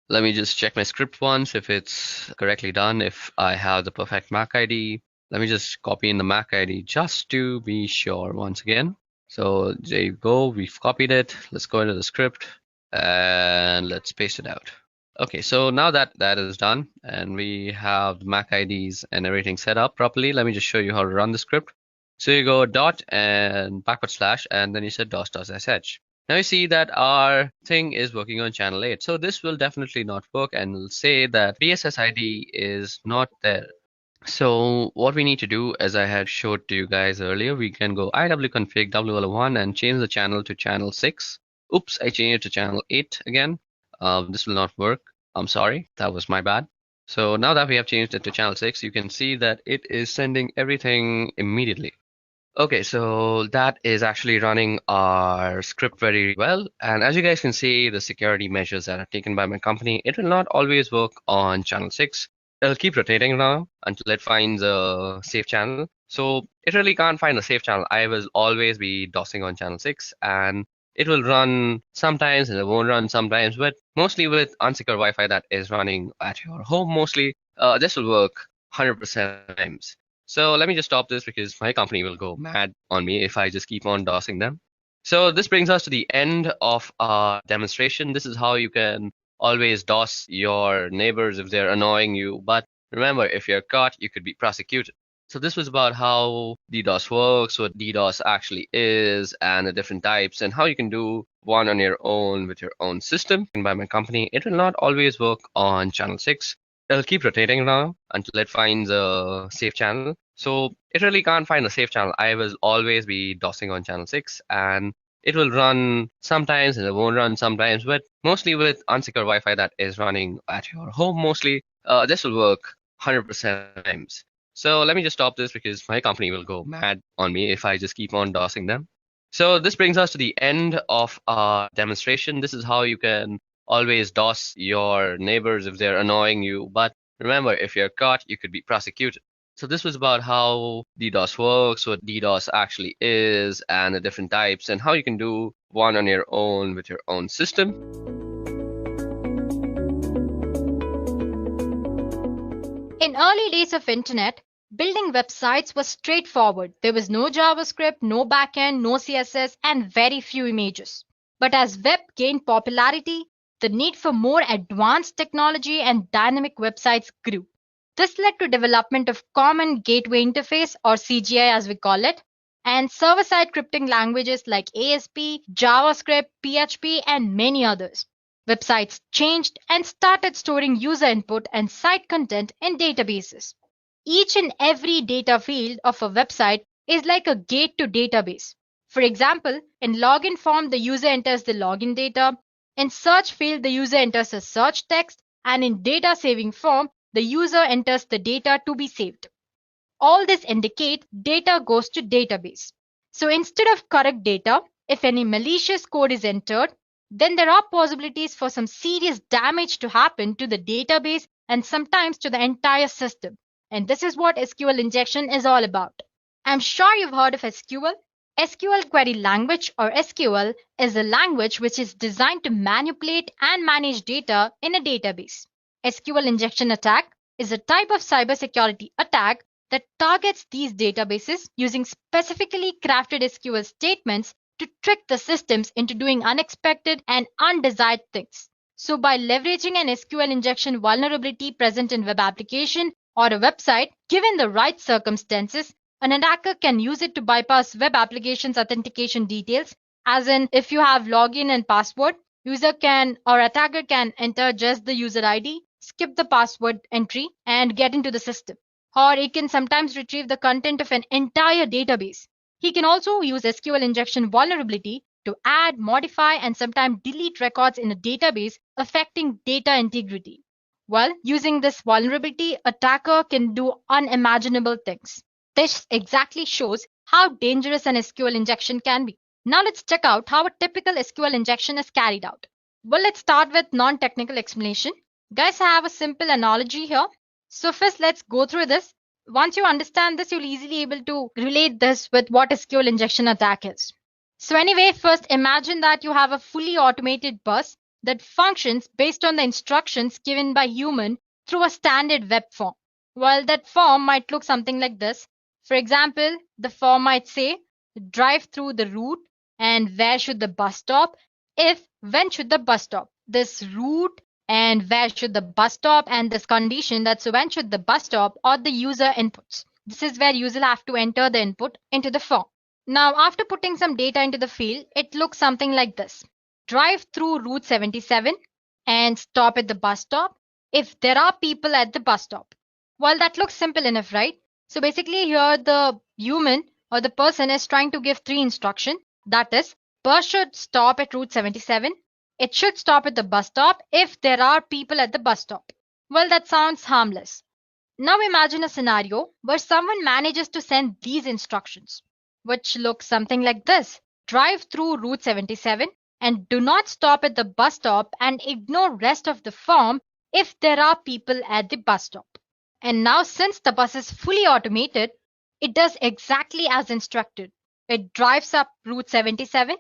Let me just check my script once if it's correctly done, if I have the perfect MAC ID. Let me just copy in the MAC ID just to be sure once again. So there you go, we've copied it. Let's go into the script and let's paste it out. Okay, so now that that is done and we have the MAC IDs and everything set up properly, let me just show you how to run the script. So you go dot and // and then you said dos.sh. Now you see that our thing is working on channel 8. So this will definitely not work and will say that BSS ID is not there. So what we need to do, as I had showed to you guys earlier, we can go iwconfig w1 and change the channel to channel 6. Oops, I changed it to channel 8 again. This will not work. I'm sorry, that was my bad. So now that we have changed it to channel 6, you can see that it is sending everything immediately. Okay, so that is actually running our script very well. And as you guys can see, the security measures that are taken by my company, it will not always work on channel 6. It'll keep rotating now until it finds a safe channel. So it really can't find a safe channel. I will always be DOSing on channel 6 and it will run sometimes and it won't run sometimes, but mostly with unsecure Wi-Fi that is running at your home mostly, this will work 100% times. So let me just stop this because my company will go mad on me if I just keep on DOSing them. So this brings us to the end of our demonstration. This is how you can always DOS your neighbors if they're annoying you, but remember, if you're caught, you could be prosecuted. So this was about how DDoS works, what DDoS actually is, and the different types, and how you can do one on your own with your own system. And by my company, it will not always work on channel 6. It'll keep rotating now until it finds a safe channel. So it really can't find a safe channel. I will always be DOSing on channel 6, and it will run sometimes and it won't run sometimes, but mostly with unsecure Wi-Fi that is running at your home mostly, this will work 100% times. So let me just stop this because my company will go mad on me if I just keep on DOSing them. So this brings us to the end of our demonstration. This is how you can always DOS your neighbors if they're annoying you. But remember, if you're caught, you could be prosecuted. So this was about how DDoS works, what DDoS actually is, and the different types, and how you can do one on your own with your own system. In early days of internet, building websites was straightforward. There was no JavaScript, no backend, no CSS, and very few images. But as web gained popularity, the need for more advanced technology and dynamic websites grew. This led to development of Common Gateway Interface, or CGI as we call it, and server-side scripting languages like ASP, JavaScript, PHP, and many others. Websites changed and started storing user input and site content in databases. Each and every data field of a website is like a gate to database. For example, in login form, the user enters the login data. In search field, the user enters a search text. And in data saving form, the user enters the data to be saved. All this indicates data goes to database. So instead of correct data, if any malicious code is entered, then there are possibilities for some serious damage to happen to the database and sometimes to the entire system. And this is what SQL injection is all about. I'm sure you've heard of SQL. SQL Query Language, or SQL, is a language which is designed to manipulate and manage data in a database. SQL injection attack is a type of cybersecurity attack that targets these databases using specifically crafted SQL statements to trick the systems into doing unexpected and undesired things. So by leveraging an SQL injection vulnerability present in web application or a website, given the right circumstances, an attacker can use it to bypass web application's authentication details, as in if you have login and password, user can or attacker can enter just the user ID, skip the password entry, and get into the system. Or he can sometimes retrieve the content of an entire database. He can also use SQL injection vulnerability to add, modify, and sometimes delete records in a database, affecting data integrity. Well, using this vulnerability, attacker can do unimaginable things. This exactly shows how dangerous an SQL injection can be. Now let's check out how a typical SQL injection is carried out. Well, let's start with non-technical explanation. Guys, I have a simple analogy here. So first, let's go through this. Once you understand this, you'll easily able to relate this with what SQL injection attack is. So anyway, first imagine that you have a fully automated bus that functions based on the instructions given by human through a standard web form. Well, that form might look something like this. For example, the form might say, drive through the route and where should the bus stop, if when should the bus stop. This route and where should the bus stop and this condition, that's when should the bus stop, or the user inputs. This is where user have to enter the input into the form. Now after putting some data into the field, it looks something like this. Drive through Route 77 and stop at the bus stop if there are people at the bus stop. Well, that looks simple enough, right? So basically here the human or the person is trying to give 3 instructions. That is, bus should stop at Route 77. It should stop at the bus stop if there are people at the bus stop. Well, that sounds harmless. Now imagine a scenario where someone manages to send these instructions, which looks something like this. Drive through Route 77 and do not stop at the bus stop and ignore rest of the form if there are people at the bus stop. And now since the bus is fully automated, it does exactly as instructed. It drives up Route 77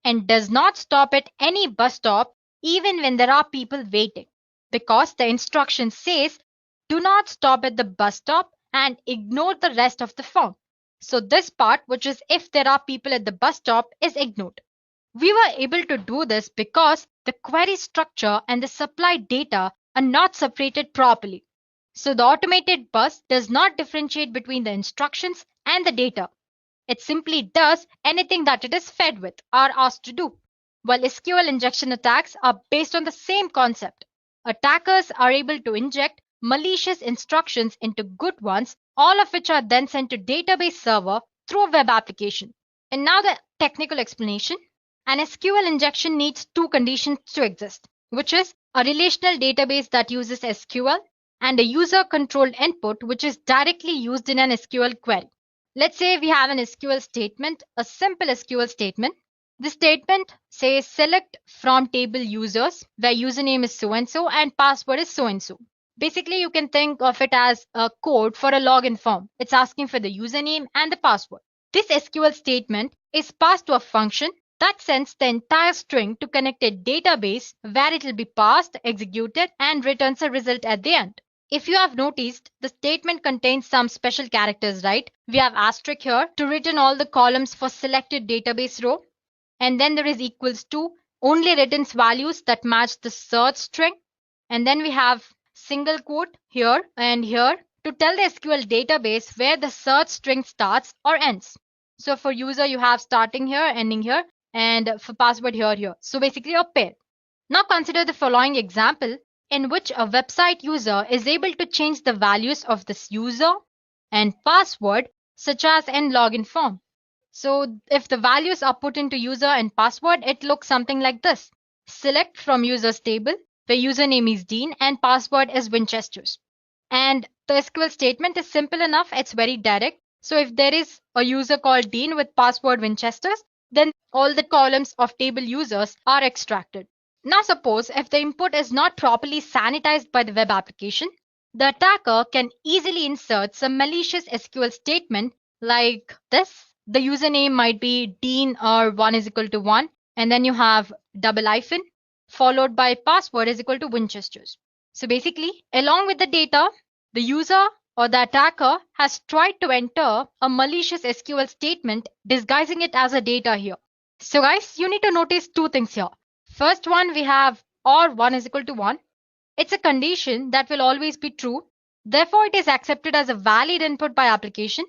and does not stop at any bus stop even when there are people waiting, because the instruction says do not stop at the bus stop and ignore the rest of the form. So this part, which is if there are people at the bus stop, is ignored. We were able to do this because the query structure and the supplied data are not separated properly. So the automated bus does not differentiate between the instructions and the data. It simply does anything that it is fed with or asked to do. While SQL injection attacks are based on the same concept. Attackers are able to inject malicious instructions into good ones, all of which are then sent to database server through a web application. And now the technical explanation. An SQL injection needs two conditions to exist, which is a relational database that uses SQL and a user-controlled input which is directly used in an SQL query. Let's say we have an SQL statement, a simple SQL statement. The statement says select from table users where username is so-and-so and password is so-and-so. Basically, you can think of it as a code for a login form. It's asking for the username and the password. This SQL statement is passed to a function that sends the entire string to connected database where it will be passed, executed, and returns a result at the end. If you have noticed, the statement contains some special characters, right? We have asterisk here to return all the columns for selected database row. And then there is equals to only returns values that match the search string. And then we have single quote here and here to tell the SQL database where the search string starts or ends. So for user, you have starting here, ending here, and for password here. So basically a pair. Now consider the following example in which a website user is able to change the values of this user and password such as in login form. So if the values are put into user and password, it looks something like this. Select from users table where username is Dean and password is Winchesters. And the SQL statement is simple enough. It's very direct. So if there is a user called Dean with password Winchesters, then all the columns of table users are extracted. Now suppose if the input is not properly sanitized by the web application, the attacker can easily insert some malicious SQL statement like this. The username might be Dean or 1 is equal to 1, and then you have double hyphen followed by password is equal to Winchesters. So basically, along with the data, the user or the attacker has tried to enter a malicious SQL statement disguising it as a data here. So guys, you need to notice two things here. First one, we have or 1 is equal to 1. It's a condition that will always be true. Therefore, it is accepted as a valid input by application.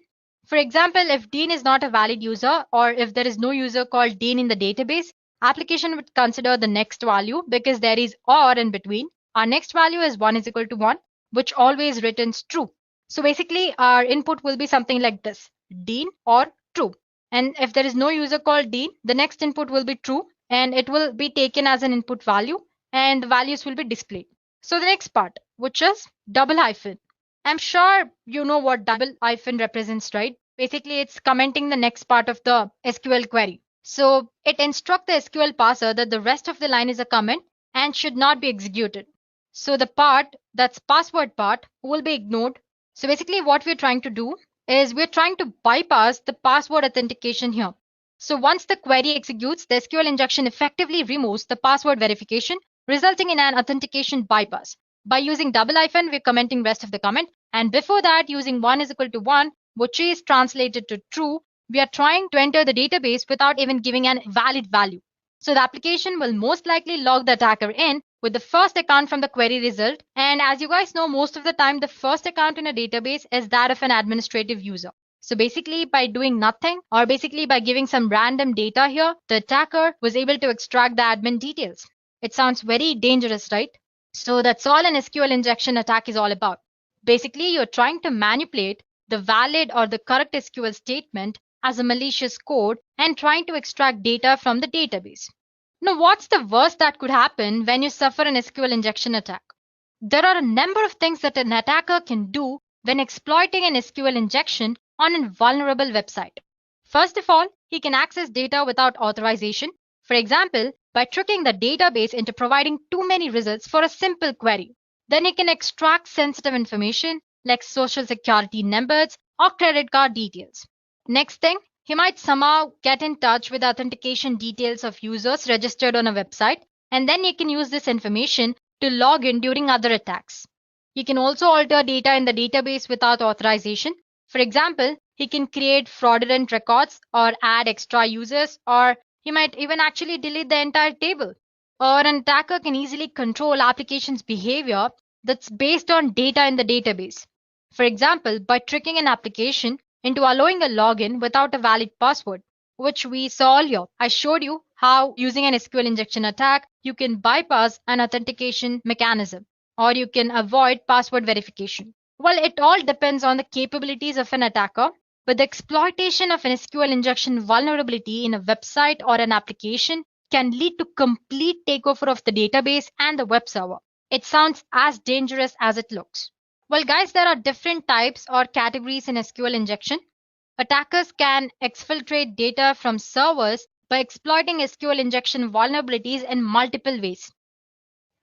For example, if Dean is not a valid user or if there is no user called Dean in the database, application would consider the next value because there is or in between. Our next value is 1 is equal to 1, which always returns true. So basically, our input will be something like this, Dean or true. And if there is no user called Dean, the next input will be true and it will be taken as an input value and the values will be displayed. So the next part, which is double hyphen. I'm sure you know what double hyphen represents, right? Basically, it's commenting the next part of the SQL query. So it instructs the SQL parser that the rest of the line is a comment and should not be executed. So the part, that's password part, will be ignored. So basically what we're trying to do is we're trying to bypass the password authentication here. So once the query executes, the SQL injection effectively removes the password verification, resulting in an authentication bypass. By using double hyphen, we're commenting rest of the comment. And before that, using 1 is equal to 1, which is translated to true, we are trying to enter the database without even giving an valid value. So the application will most likely log the attacker in with the first account from the query result. And as you guys know, most of the time, the first account in a database is that of an administrative user. So basically by doing nothing or basically by giving some random data here, the attacker was able to extract the admin details. It sounds very dangerous, right? So that's all an SQL injection attack is all about. Basically, you're trying to manipulate the valid or the correct SQL statement as a malicious code and trying to extract data from the database. Now, what's the worst that could happen when you suffer an SQL injection attack? There are a number of things that an attacker can do when exploiting an SQL injection on a vulnerable website. First of all, he can access data without authorization. For example, by tricking the database into providing too many results for a simple query. Then he can extract sensitive information like social security numbers or credit card details. Next thing, he might somehow get in touch with authentication details of users registered on a website, and then he can use this information to log in during other attacks. He can also alter data in the database without authorization. For example, he can create fraudulent records or add extra users or He might even actually delete the entire table. Or an attacker can easily control application's behavior that's based on data in the database. For example, by tricking an application into allowing a login without a valid password, which we saw earlier. I showed you how using an SQL injection attack, you can bypass an authentication mechanism, or you can avoid password verification. Well, it all depends on the capabilities of an attacker, but the exploitation of an SQL injection vulnerability in a website or an application can lead to complete takeover of the database and the web server. It sounds as dangerous as it looks. Well, guys, there are different types or categories in SQL injection. Attackers can exfiltrate data from servers by exploiting SQL injection vulnerabilities in multiple ways.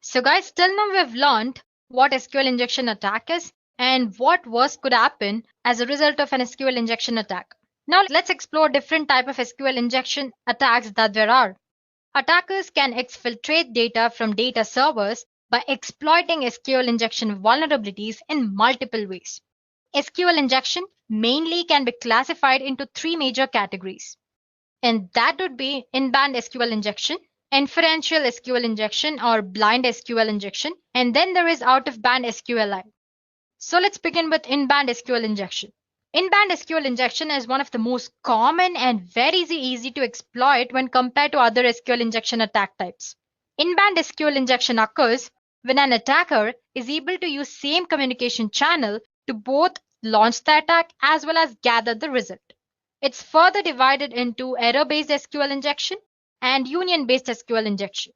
So, guys, till now we've learned what SQL injection attack is and what worse could happen as a result of an SQL injection attack. Now, let's explore different type of SQL injection attacks that there are. Attackers can exfiltrate data from data servers by exploiting SQL injection vulnerabilities in multiple ways. SQL injection mainly can be classified into three major categories, and that would be in-band SQL injection, inferential SQL injection or blind SQL injection, and then there is out-of-band SQLI. So let's begin with in-band SQL injection. In-band SQL injection is one of the most common and very easy to exploit when compared to other SQL injection attack types. In-band SQL injection occurs when an attacker is able to use same communication channel to both launch the attack as well as gather the result. It's further divided into error-based SQL injection and union-based SQL injection.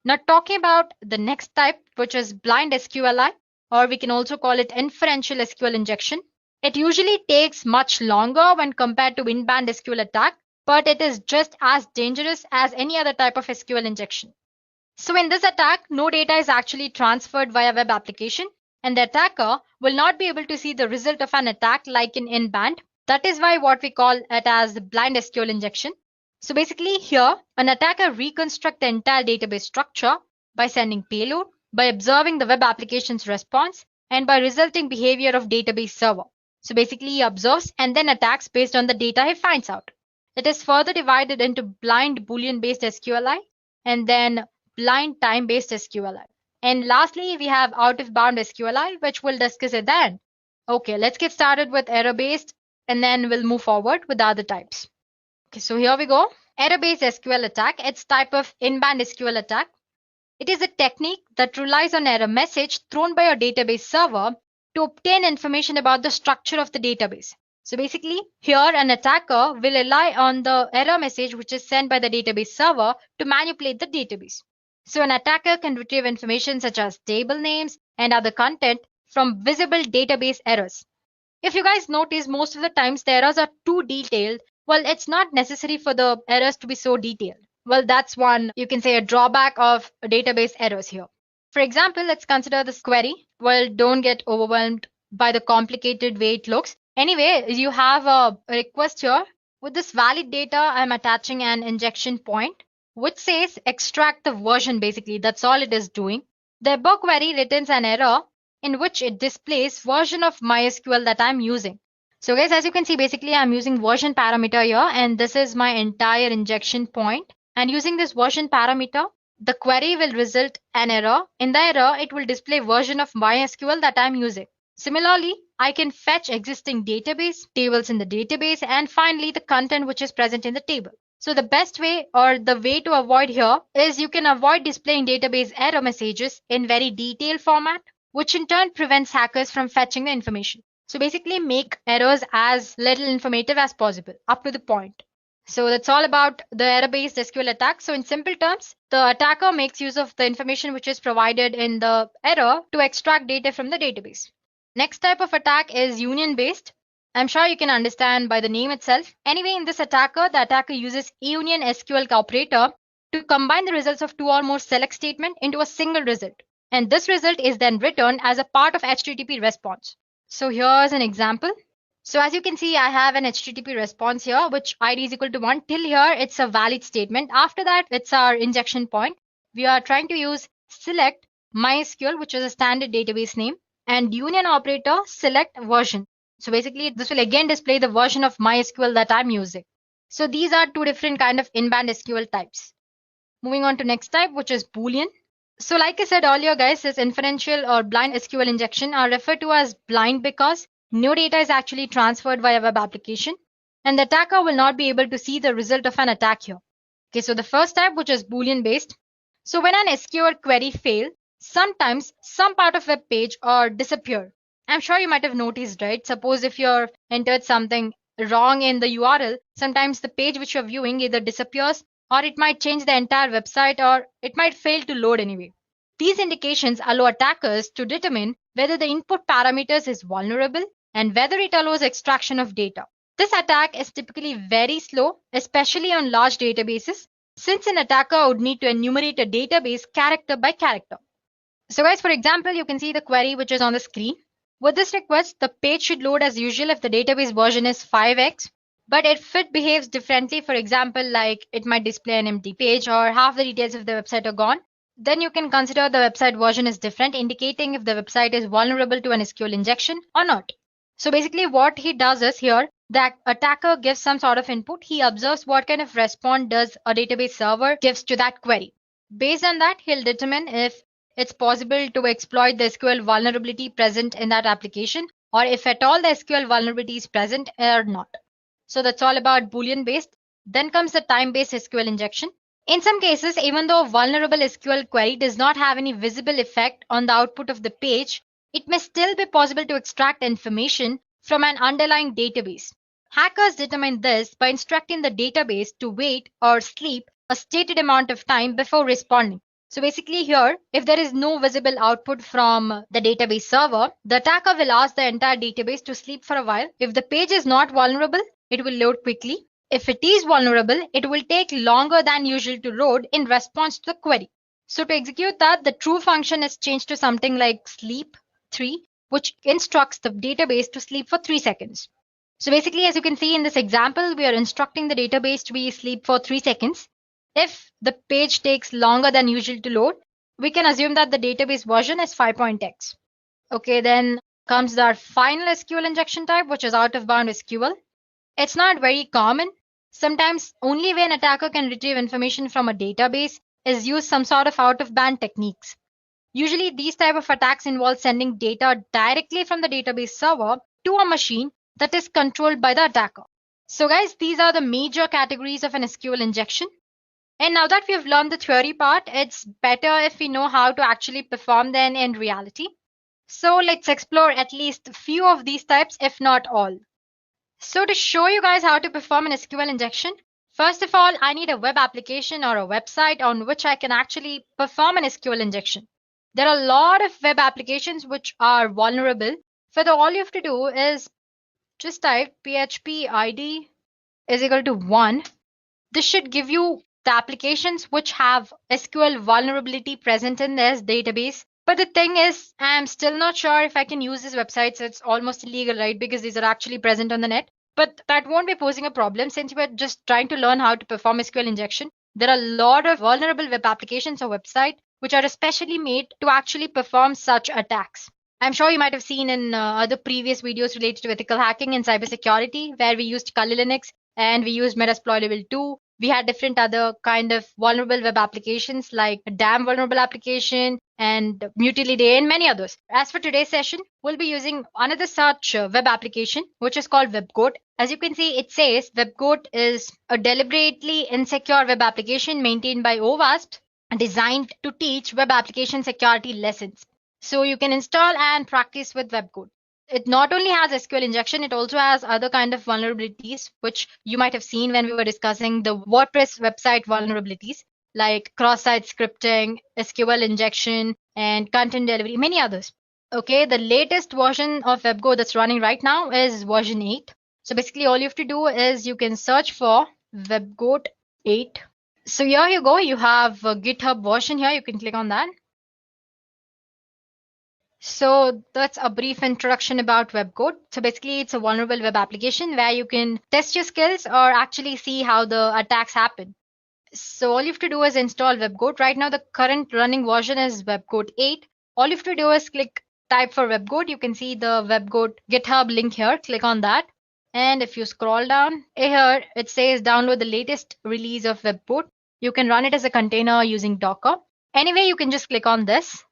Now talking about the next type, which is blind SQLI, or we can also call it inferential SQL injection. It usually takes much longer when compared to in-band SQL attack, but it is just as dangerous as any other type of SQL injection. So in this attack, no data is actually transferred via web application, and the attacker will not be able to see the result of an attack like in in-band. That is why what we call it as the blind SQL injection. So basically here, an attacker reconstructs the entire database structure by sending payload, by observing the web application's response, and by resulting behavior of database server. So basically he observes and then attacks based on the data he finds out. It is further divided into blind Boolean-based SQLI and then blind time-based SQLI. And lastly, we have out-of-bound SQLI, which we'll discuss at the end. Okay, let's get started with error-based and then we'll move forward with the other types. Okay, so here we go. Error-based SQL attack. It's type of in-band SQL attack. It is a technique that relies on error message thrown by a database server to obtain information about the structure of the database. So basically, here an attacker will rely on the error message which is sent by the database server to manipulate the database. So an attacker can retrieve information such as table names and other content from visible database errors. If you guys notice, most of the times the errors are too detailed. Well, it's not necessary for the errors to be so detailed. Well, that's one, you can say, a drawback of database errors here. For example, let's consider this query. Well, don't get overwhelmed by the complicated way it looks. Anyway, you have a request here. With this valid data, I'm attaching an injection point, which says extract the version basically. That's all it is doing. The above query returns an error in which it displays version of MySQL that I'm using. So guys, as you can see, basically I'm using version parameter here, and this is my entire injection point. And using this version parameter, the query will result an error. In the error, it will display version of MySQL that I'm using. Similarly, I can fetch existing database, tables in the database, and finally the content which is present in the table. So the best way or the way to avoid here is you can avoid displaying database error messages in very detailed format, which in turn prevents hackers from fetching the information. So basically make errors as little informative as possible, up to the point. So that's all about the error-based SQL attack. So in simple terms, the attacker makes use of the information which is provided in the error to extract data from the database. Next type of attack is union-based. I'm sure you can understand by the name itself. Anyway, in this attacker, the attacker uses union SQL operator to combine the results of two or more select statement into a single result. And this result is then returned as a part of HTTP response. So here's an example. So as you can see, I have an HTTP response here, which ID is equal to 1. Till here, it's a valid statement. After that, it's our injection point. We are trying to use select MySQL, which is a standard database name, and union operator select version. So basically, this will again display the version of MySQL that I'm using. So these are two different kind of in-band SQL types. Moving on to next type, which is Boolean. So like I said earlier, guys, this inferential or blind SQL injection are referred to as blind because no data is actually transferred via web application, and the attacker will not be able to see the result of an attack here. Okay, so the first type, which is Boolean based. So when an SQL query fails, sometimes some part of web page or disappear. I'm sure you might have noticed, right? Suppose if you've entered something wrong in the URL, sometimes the page which you're viewing either disappears, or it might change the entire website, or it might fail to load anyway. These indications allow attackers to determine whether the input parameters is vulnerable and whether it allows extraction of data. This attack is typically very slow, especially on large databases, since an attacker would need to enumerate a database character by character. So guys, for example, you can see the query which is on the screen. With this request, the page should load as usual if the database version is 5x. But if it behaves differently, for example, like it might display an empty page or half the details of the website are gone, then you can consider the website version is different, indicating if the website is vulnerable to an SQL injection or not. So basically what he does is here, the attacker gives some sort of input. He observes what kind of response does a database server gives to that query. Based on that, he'll determine if it's possible to exploit the SQL vulnerability present in that application, or if at all the SQL vulnerability is present or not. So that's all about Boolean based. Then comes the time-based SQL injection. In some cases, even though a vulnerable SQL query does not have any visible effect on the output of the page, it may still be possible to extract information from an underlying database. Hackers determine this by instructing the database to wait or sleep a stated amount of time before responding. So basically here, if there is no visible output from the database server, the attacker will ask the entire database to sleep for a while. If the page is not vulnerable, it will load quickly. If it is vulnerable, it will take longer than usual to load in response to the query. So to execute that, the true function is changed to something like sleep 3, which instructs the database to sleep for 3 seconds. So basically, as you can see in this example, we are instructing the database to be sleep for 3 seconds. If the page takes longer than usual to load, we can assume that the database version is 5.x. Okay, then comes our final SQL injection type, which is out-of-bound SQL. It's not very common. Sometimes only when an attacker can retrieve information from a database is used some sort of out-of-band techniques. Usually these type of attacks involve sending data directly from the database server to a machine that is controlled by the attacker. So guys, these are the major categories of an SQL injection. And now that we have learned the theory part, it's better if we know how to actually perform them in reality. So let's explore at least a few of these types, if not all. So to show you guys how to perform an SQL injection, first of all, I need a web application or a website on which I can actually perform an SQL injection. There are a lot of web applications which are vulnerable. So all you have to do is just type php id is equal to 1. This should give you the applications which have SQL vulnerability present in this database. But the thing is, I'm still not sure if I can use these websites. It's almost illegal, right? Because these are actually present on the net. But that won't be posing a problem since we're just trying to learn how to perform SQL injection. There are a lot of vulnerable web applications or websites which are especially made to actually perform such attacks. I'm sure you might have seen in other previous videos related to ethical hacking and cybersecurity, where we used Kali Linux and we used Metasploit level 2. We had different other kind of vulnerable web applications like DAM vulnerable application and Mutiliday and many others. As for today's session, we'll be using another such web application, which is called WebGoat. As you can see, it says WebGoat is a deliberately insecure web application maintained by OWASP, designed to teach web application security lessons. So you can install and practice with WebGoat. It not only has SQL injection, it also has other kind of vulnerabilities, which you might have seen when we were discussing the WordPress website vulnerabilities, like cross-site scripting, SQL injection, and content delivery, many others. Okay, the latest version of WebGoat that's running right now is version 8. So basically all you have to do is you can search for WebGoat 8. So here you go, you have a GitHub version here, you can click on that. So that's a brief introduction about WebGoat. So basically it's a vulnerable web application where you can test your skills or actually see how the attacks happen. So all you have to do is install WebGoat. Right now the current running version is WebGoat 8. All you have to do is type for WebGoat. You can see the WebGoat GitHub link here. Click on that. And if you scroll down here, it says download the latest release of Webboot. You can run it as a container using Docker. Anyway, you can just click on this.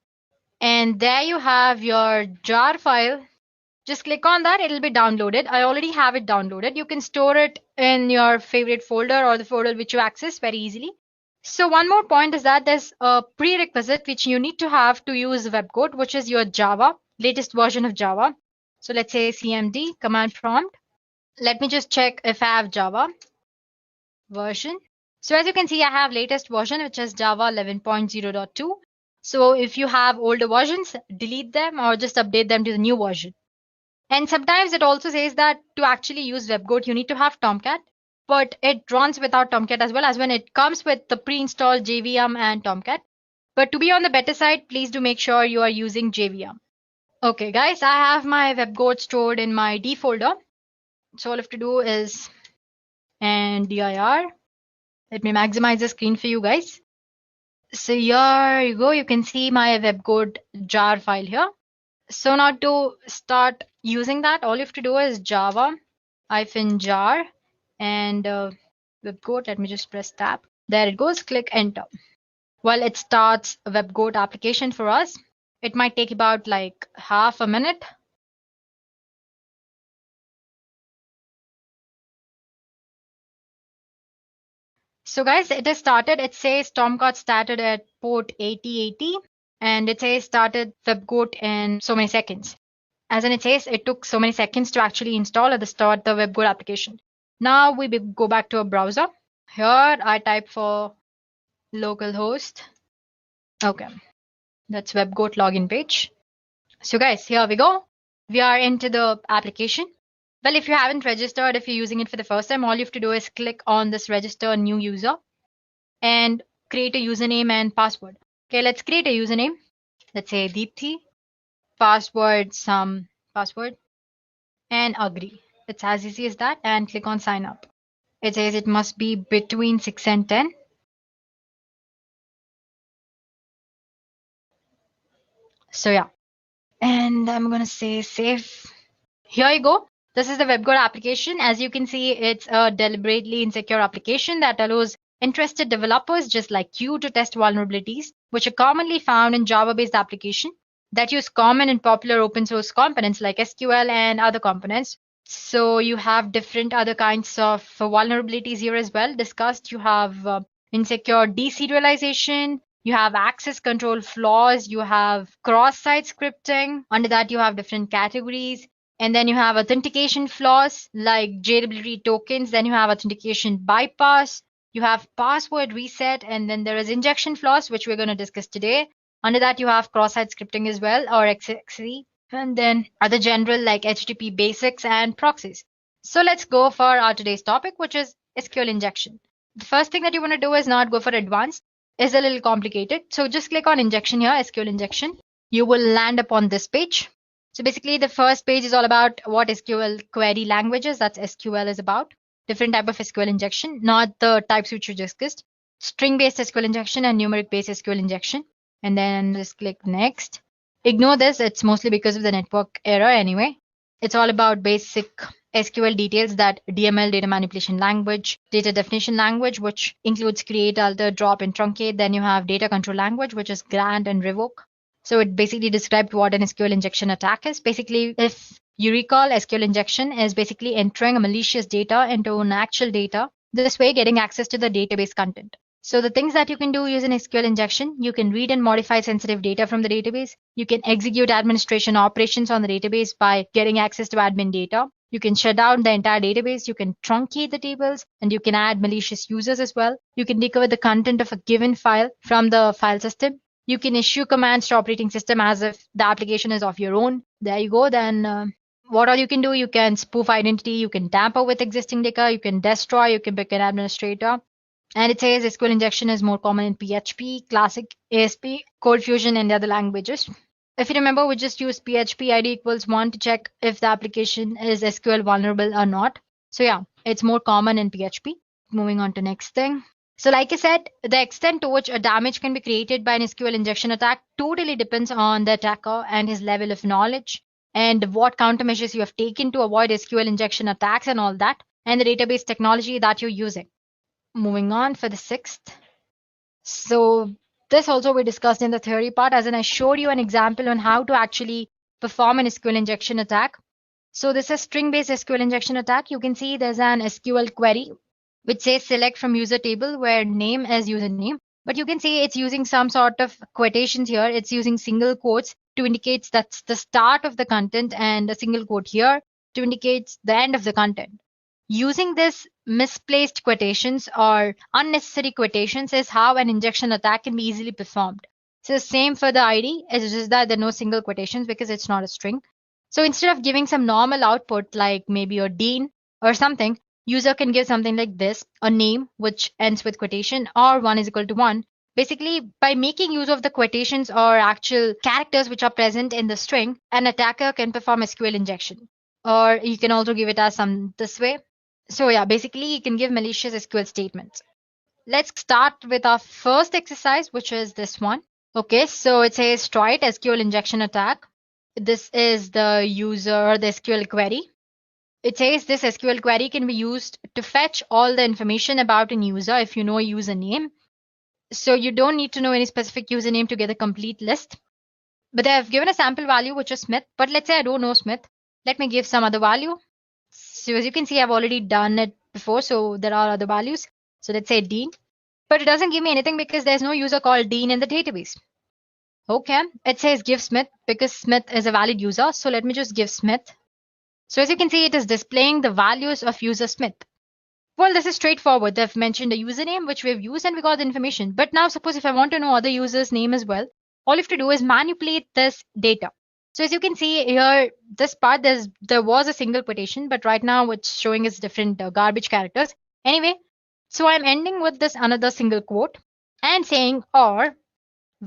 And there you have your jar file. Just click on that, it'll be downloaded. I already have it downloaded. You can store it in your favorite folder or the folder which you access very easily. So one more point is that there's a prerequisite which you need to have to use Webgoat, which is your Java, latest version of Java. So let's say cmd command prompt. Let me just check if I have Java version. So as you can see, I have latest version, which is Java 11.0.2. So if you have older versions, delete them or just update them to the new version. And sometimes it also says that to actually use Webgoat, you need to have Tomcat, but it runs without Tomcat as well, as when it comes with the pre-installed JVM and Tomcat. But to be on the better side, please do make sure you are using JVM. Okay, guys, I have my Webgoat stored in my D folder. So all I have to do is dir. Let me maximize the screen for you guys. So here you go. You can see my Webgoat jar file here. So now to start using that, all you have to do is java -jar and Webgoat. Let me just press tab. There it goes. Click enter. Well, it starts a Webgoat application for us. It might take about like half a minute. So guys, it has started. It says Tomcat started at port 8080 and it says started Webgoat in so many seconds. As in it says it took so many seconds to actually install at the start the Webgoat application. Now we go back to a browser. Here I type for localhost. Okay, that's Webgoat login page. So guys, here we go. We are into the application. Well, if you haven't registered, if you're using it for the first time, all you have to do is click on this register new user and create a username and password. Okay, let's create a username. Let's say Deepthi, password, some password, and agree. It's as easy as that, and click on sign up. It says it must be between 6 and 10. So yeah, and I'm gonna say save. Here you go. This is the Webgoat application. As you can see, it's a deliberately insecure application that allows interested developers just like you to test vulnerabilities, which are commonly found in Java-based applications that use common and popular open source components like SQL and other components. So you have different other kinds of vulnerabilities here as well discussed. You have insecure deserialization. You have access control flaws. You have cross-site scripting. Under that, you have different categories. And then you have authentication flaws like JWT tokens. Then you have authentication bypass. You have password reset. And then there is injection flaws, which we're going to discuss today. Under that, you have cross-site scripting as well, or XXE. And then other general like HTTP basics and proxies. So let's go for our today's topic, which is SQL injection. The first thing that you want to do is not go for advanced. It's a little complicated. So just click on injection here, SQL injection. You will land upon this page. So basically the first page is all about what SQL query languages, that's SQL is about. Different type of SQL injection, not the types which you discussed. String-based SQL injection and numeric-based SQL injection. And then just click next. Ignore this, it's mostly because of the network error anyway. It's all about basic SQL details, that DML, data manipulation language, data definition language, which includes create, alter, drop, and truncate. Then you have data control language, which is grant and revoke. So it basically described what an SQL injection attack is. Basically, if you recall, SQL injection is basically entering a malicious data into an actual data, this way getting access to the database content. So the things that you can do using SQL injection, you can read and modify sensitive data from the database. You can execute administration operations on the database by getting access to admin data. You can shut down the entire database. You can truncate the tables, and you can add malicious users as well. You can recover the content of a given file from the file system. You can issue commands to operating system as if the application is of your own. There you go. Then what all you can do, you can spoof identity, you can tamper with existing data, you can destroy, you can pick an administrator. And it says SQL injection is more common in PHP, Classic, ASP, Cold Fusion, and the other languages. If you remember, we just use PHP ID equals 1 to check if the application is SQL vulnerable or not. So yeah, it's more common in PHP. Moving on to next thing. So like I said, the extent to which a damage can be created by an SQL injection attack totally depends on the attacker and his level of knowledge. and what countermeasures you have taken to avoid SQL injection attacks and all that, and the database technology that you're using. Moving on for the 6th. So this also we discussed in the theory part, as in I showed you an example on how to actually perform an SQL injection attack. So this is string-based SQL injection attack. You can see there's an SQL query which says select from user table where name is username. But you can see it's using some sort of quotations here. It's using single quotes to indicate that's the start of the content and a single quote here to indicate the end of the content. Using this misplaced quotations or unnecessary quotations is how an injection attack can be easily performed. So same for the ID, it's just that there are no single quotations because it's not a string. So instead of giving some normal output like maybe a dean or something, user can give something like this, a name which ends with quotation or 1 is equal to 1. Basically, by making use of the quotations or actual characters which are present in the string, an attacker can perform SQL injection. Or you can also give it as some this way. So yeah, basically you can give malicious SQL statements. Let's start with our first exercise, which is this one. Okay, so it says try it SQL injection attack. This is the user or the SQL query. It says this SQL query can be used to fetch all the information about a user if you know a username. So you don't need to know any specific username to get a complete list. But I have given a sample value, which is Smith. But let's say I don't know Smith. Let me give some other value. So as you can see, I've already done it before. So there are other values. So let's say Dean. But it doesn't give me anything because there's no user called Dean in the database. Okay, it says give Smith because Smith is a valid user. So let me just give Smith. So as you can see, it is displaying the values of user Smith. Well, this is straightforward. They've mentioned a username which we've used and we got the information. But now suppose if I want to know other user's name as well, all you have to do is manipulate this data. So as you can see here, this part, there was a single quotation, but right now what's showing is different garbage characters. Anyway, so I'm ending with this another single quote and saying or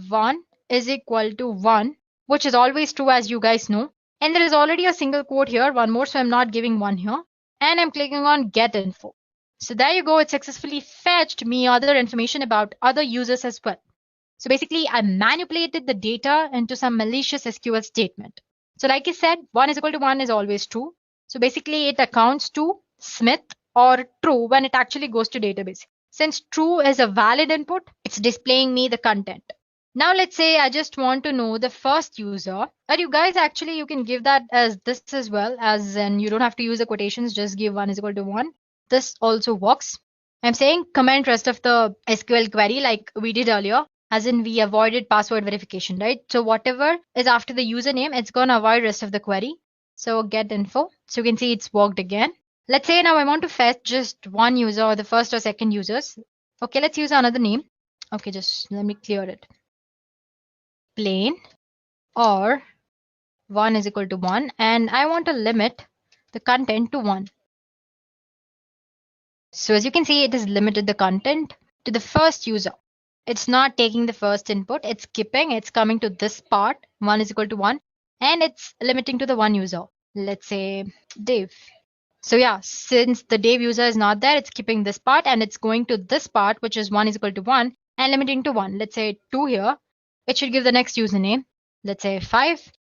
1 is equal to 1, which is always true as you guys know. And there is already a single quote here, one more, so I'm not giving one here. And I'm clicking on get info. So there you go, it successfully fetched me other information about other users as well. So basically, I manipulated the data into some malicious SQL statement. So like I said, 1 is equal to 1 is always true. So basically, it accounts to Smith or true when it actually goes to database. Since true is a valid input, it's displaying me the content. Now let's say I just want to know the first user. And you guys actually, you can give that as this as well, as in you don't have to use the quotations, just give 1 is equal to 1. This also works. I'm saying comment rest of the SQL query like we did earlier, as in we avoided password verification, right? So whatever is after the username, it's going to avoid rest of the query. So get info. So you can see it's worked again. Let's say now I want to fetch just one user or the first or second users. Okay, let's use another name. Okay, just let me clear it. Plain or 1 is equal to 1, and I want to limit the content to 1. So as you can see, it has limited the content to the first user. It's not taking the first input, it's skipping, it's coming to this part, 1 is equal to 1, and it's limiting to the one user. Let's say Dave. So yeah, since the Dave user is not there, it's skipping this part and it's going to this part, which is 1 is equal to 1 and limiting to 1. Let's say 2 here. It should give the next username. Let's say 5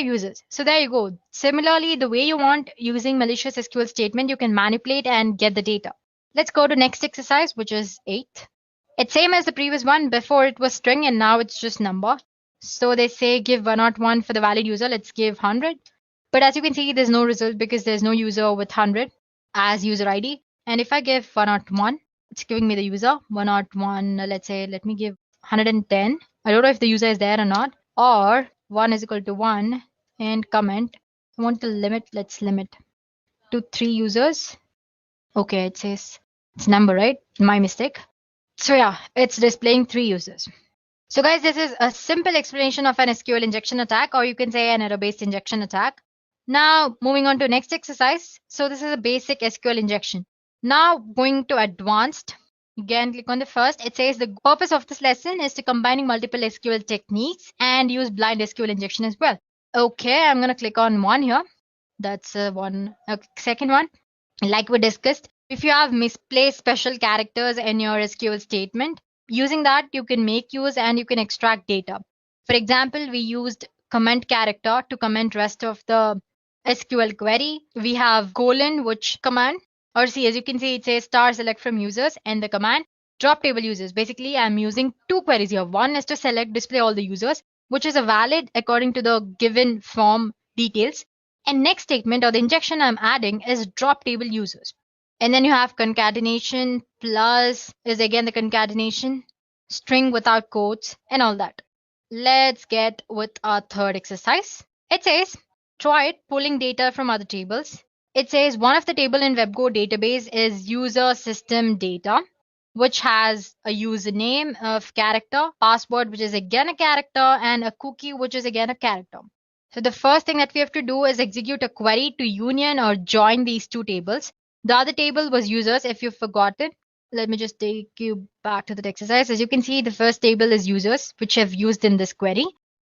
users. So there you go. Similarly, the way you want using malicious SQL statement, you can manipulate and get the data. Let's go to next exercise, which is 8. It's same as the previous one. Before it was string and now it's just number. So they say give 101 for the valid user. Let's give 100. But as you can see, there's no result because there's no user with 100 as user ID. And if I give 101, it's giving me the user 101. Let's say, let me give 110. I don't know if the user is there or not. Or 1 is equal to 1 and comment. I want to limit. Let's limit to 3 users. Okay, it says it's number, right? My mistake. So yeah, it's displaying 3 users. So guys, this is a simple explanation of an SQL injection attack, or you can say an error-based injection attack. Now moving on to next exercise. So this is a basic SQL injection. Now going to advanced. Again, click on the first. It says the purpose of this lesson is to combining multiple SQL techniques and use blind SQL injection as well. Okay, I'm going to click on 1 here. That's one. Okay, second one, like we discussed, if you have misplaced special characters in your SQL statement, using that you can make use and you can extract data. For example, we used comment character to comment rest of the SQL query. We have colon, which command, or see, as you can see, it says star select from users, and the command drop table users. Basically, I'm using two queries here. One is to select display all the users, which is a valid according to the given form details. And next statement or the injection I'm adding is drop table users. And then you have concatenation plus is again the concatenation, string without quotes, and all that. Let's get with our third exercise. It says, try it pulling data from other tables. It says one of the table in WebGo database is user system data, which has a username of character, password, which is again a character, and a cookie, which is again a character. So the first thing that we have to do is execute a query to union or join these two tables. The other table was users, if you've forgotten. Let me just take you back to that exercise. As you can see, the first table is users, which I've used in this query.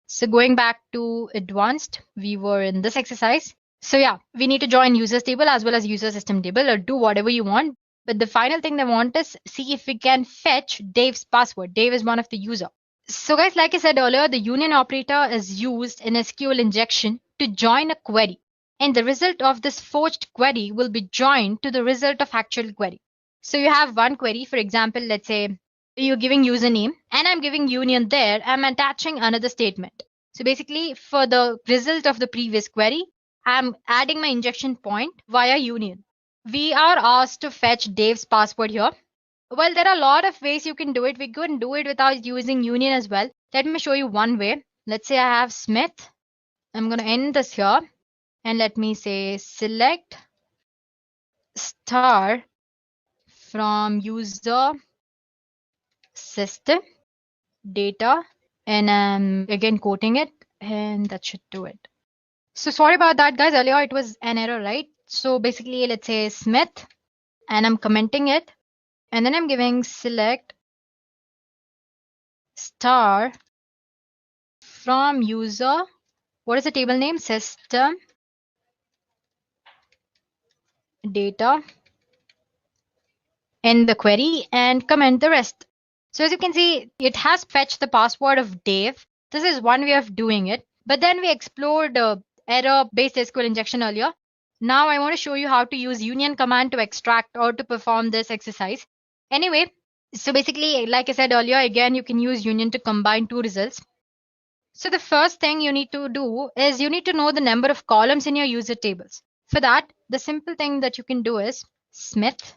So going back to advanced, we were in this exercise. So yeah, we need to join users table as well as user system table, or do whatever you want. But the final thing they want is see if we can fetch Dave's password. Dave is one of the user. So guys, like I said earlier, the union operator is used in SQL injection to join a query. And the result of this forged query will be joined to the result of actual query. So you have one query, for example, let's say you're giving username and I'm giving union there. I'm attaching another statement. So basically for the result of the previous query, I'm adding my injection point via union. We are asked to fetch Dave's password here. Well, there are a lot of ways you can do it. We can do it without using union as well. Let me show you one way. Let's say I have Smith. I'm going to end this here. And let me say select star from user system data, and I'm again quoting it, and that should do it. So sorry about that, guys. Earlier it was an error, right? So basically, let's say Smith, and I'm commenting it, and then I'm giving select star from user. What is the table name? System data in the query, and comment the rest. So as you can see, it has fetched the password of Dave. This is one way of doing it. But then we explored error-based SQL injection earlier. Now I want to show you how to use union command to extract or to perform this exercise. Anyway, so basically, like I said earlier, again, you can use union to combine two results. So the first thing you need to do is you need to know the number of columns in your user tables. For that, the simple thing that you can do is Smith.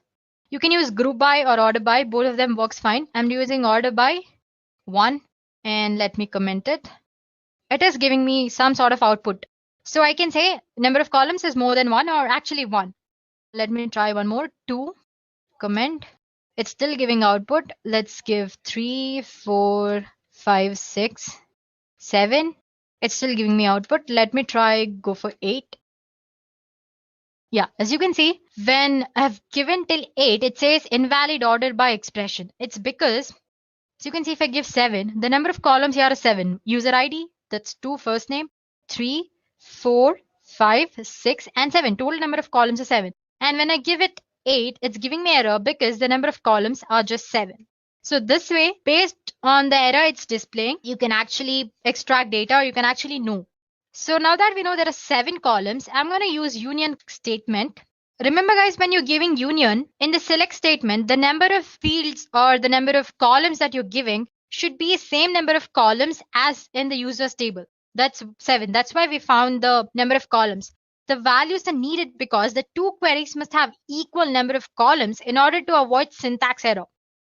You can use group by or order by. Both of them works fine. I'm using order by 1, and let me comment it. It is giving me some sort of output. So I can say number of columns is more than 1 or actually 1. Let me try one more. 2, comment. It's still giving output. Let's give 3, 4, 5, 6, 7. It's still giving me output. Let me try go for 8. Yeah, as you can see, when I've given till 8, it says invalid order by expression. It's because, as you can see, if I give 7, the number of columns here is 7. User ID, that's 2, first name, 3, 4, 5, 6, and 7. Total number of columns is 7. And when I give it 8, it's giving me error because the number of columns are just 7. So this way, based on the error it's displaying, you can actually extract data, or you can actually know. So now that we know there are 7 columns, I'm going to use union statement. Remember guys, when you're giving union, in the select statement, the number of fields or the number of columns that you're giving should be the same number of columns as in the users table. That's 7. That's why we found the number of columns. The values are needed because the two queries must have equal number of columns in order to avoid syntax error.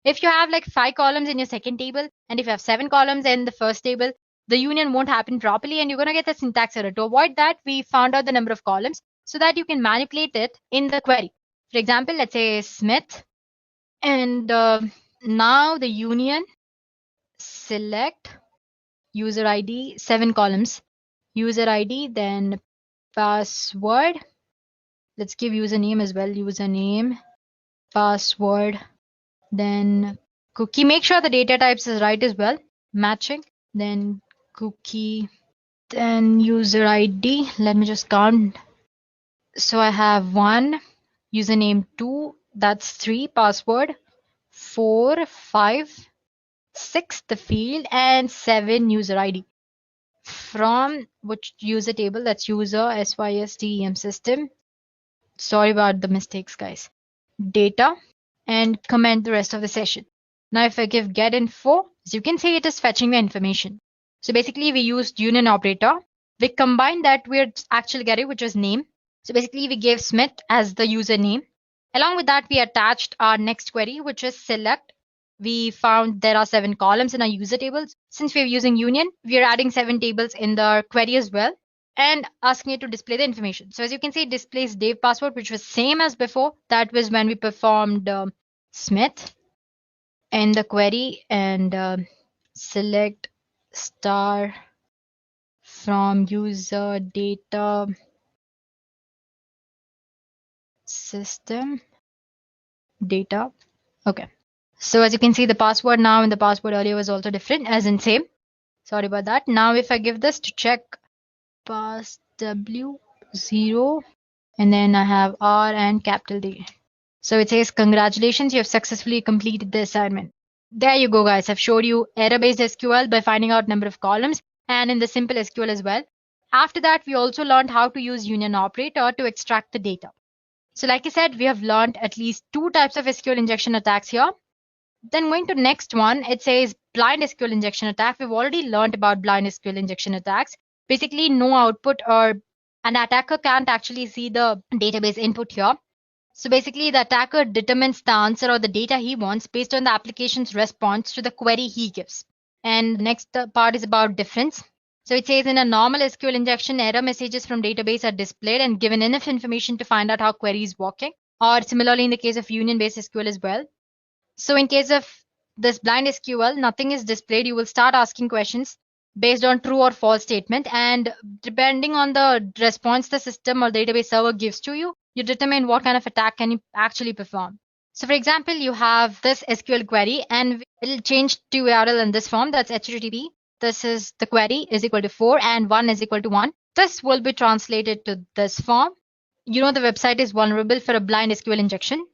If you have like 5 columns in your second table, and if you have 7 columns in the first table, the union won't happen properly and you're going to get a syntax error. To avoid that, we found out the number of columns so that you can manipulate it in the query. For example, let's say Smith, and now the union select user ID, 7 columns, user ID, then password. Let's give username as well, username, password, then cookie. Make sure the data types is right as well, matching, then cookie, then user ID. Let me just count. So I have 1, username 2, that's 3, password 4, 5, 6 the field, and 7 user ID. from which user table, that's user SYSTEM system. Sorry about the mistakes, guys. Data, and comment the rest of the session. Now if I give get info, as you can see, it is fetching the information. So basically we used union operator. We combined that with actual getting, which was name. So basically we gave Smith as the username. Along with that, we attached our next query, which is select. We found there are 7 columns in our user tables. Since we're using union, we are adding 7 tables in the query as well and asking it to display the information. So as you can see, it displays Dave password, which was same as before. That was when we performed Smith in the query, and select star from user data system data. Okay. So as you can see, the password now and the password earlier was also different, as in same. Sorry about that. Now if I give this to check pass W0, and then I have R and capital D. So it says, congratulations, you have successfully completed the assignment. There you go, guys. I've showed you error-based SQL by finding out number of columns, and in the simple SQL as well. After that, we also learned how to use union operator to extract the data. So like I said, we have learned at least 2 types of SQL injection attacks here. Then going to next one, it says blind SQL injection attack. We've already learned about blind SQL injection attacks. Basically, no output, or an attacker can't actually see the database input here. So basically, the attacker determines the answer or the data he wants based on the application's response to the query he gives. And next part is about difference. So it says in a normal SQL injection, error messages from database are displayed and given enough information to find out how query is working. Or similarly in the case of union-based SQL as well. So in case of this blind SQL, nothing is displayed. You will start asking questions based on true or false statement, and depending on the response the system or database server gives to you, you determine what kind of attack can you actually perform. So for example, you have this SQL query and it'll change to URL in this form. That's HTTP. This is the query is equal to 4 and 1 is equal to 1. This will be translated to this form. You know the website is vulnerable for a blind SQL injection.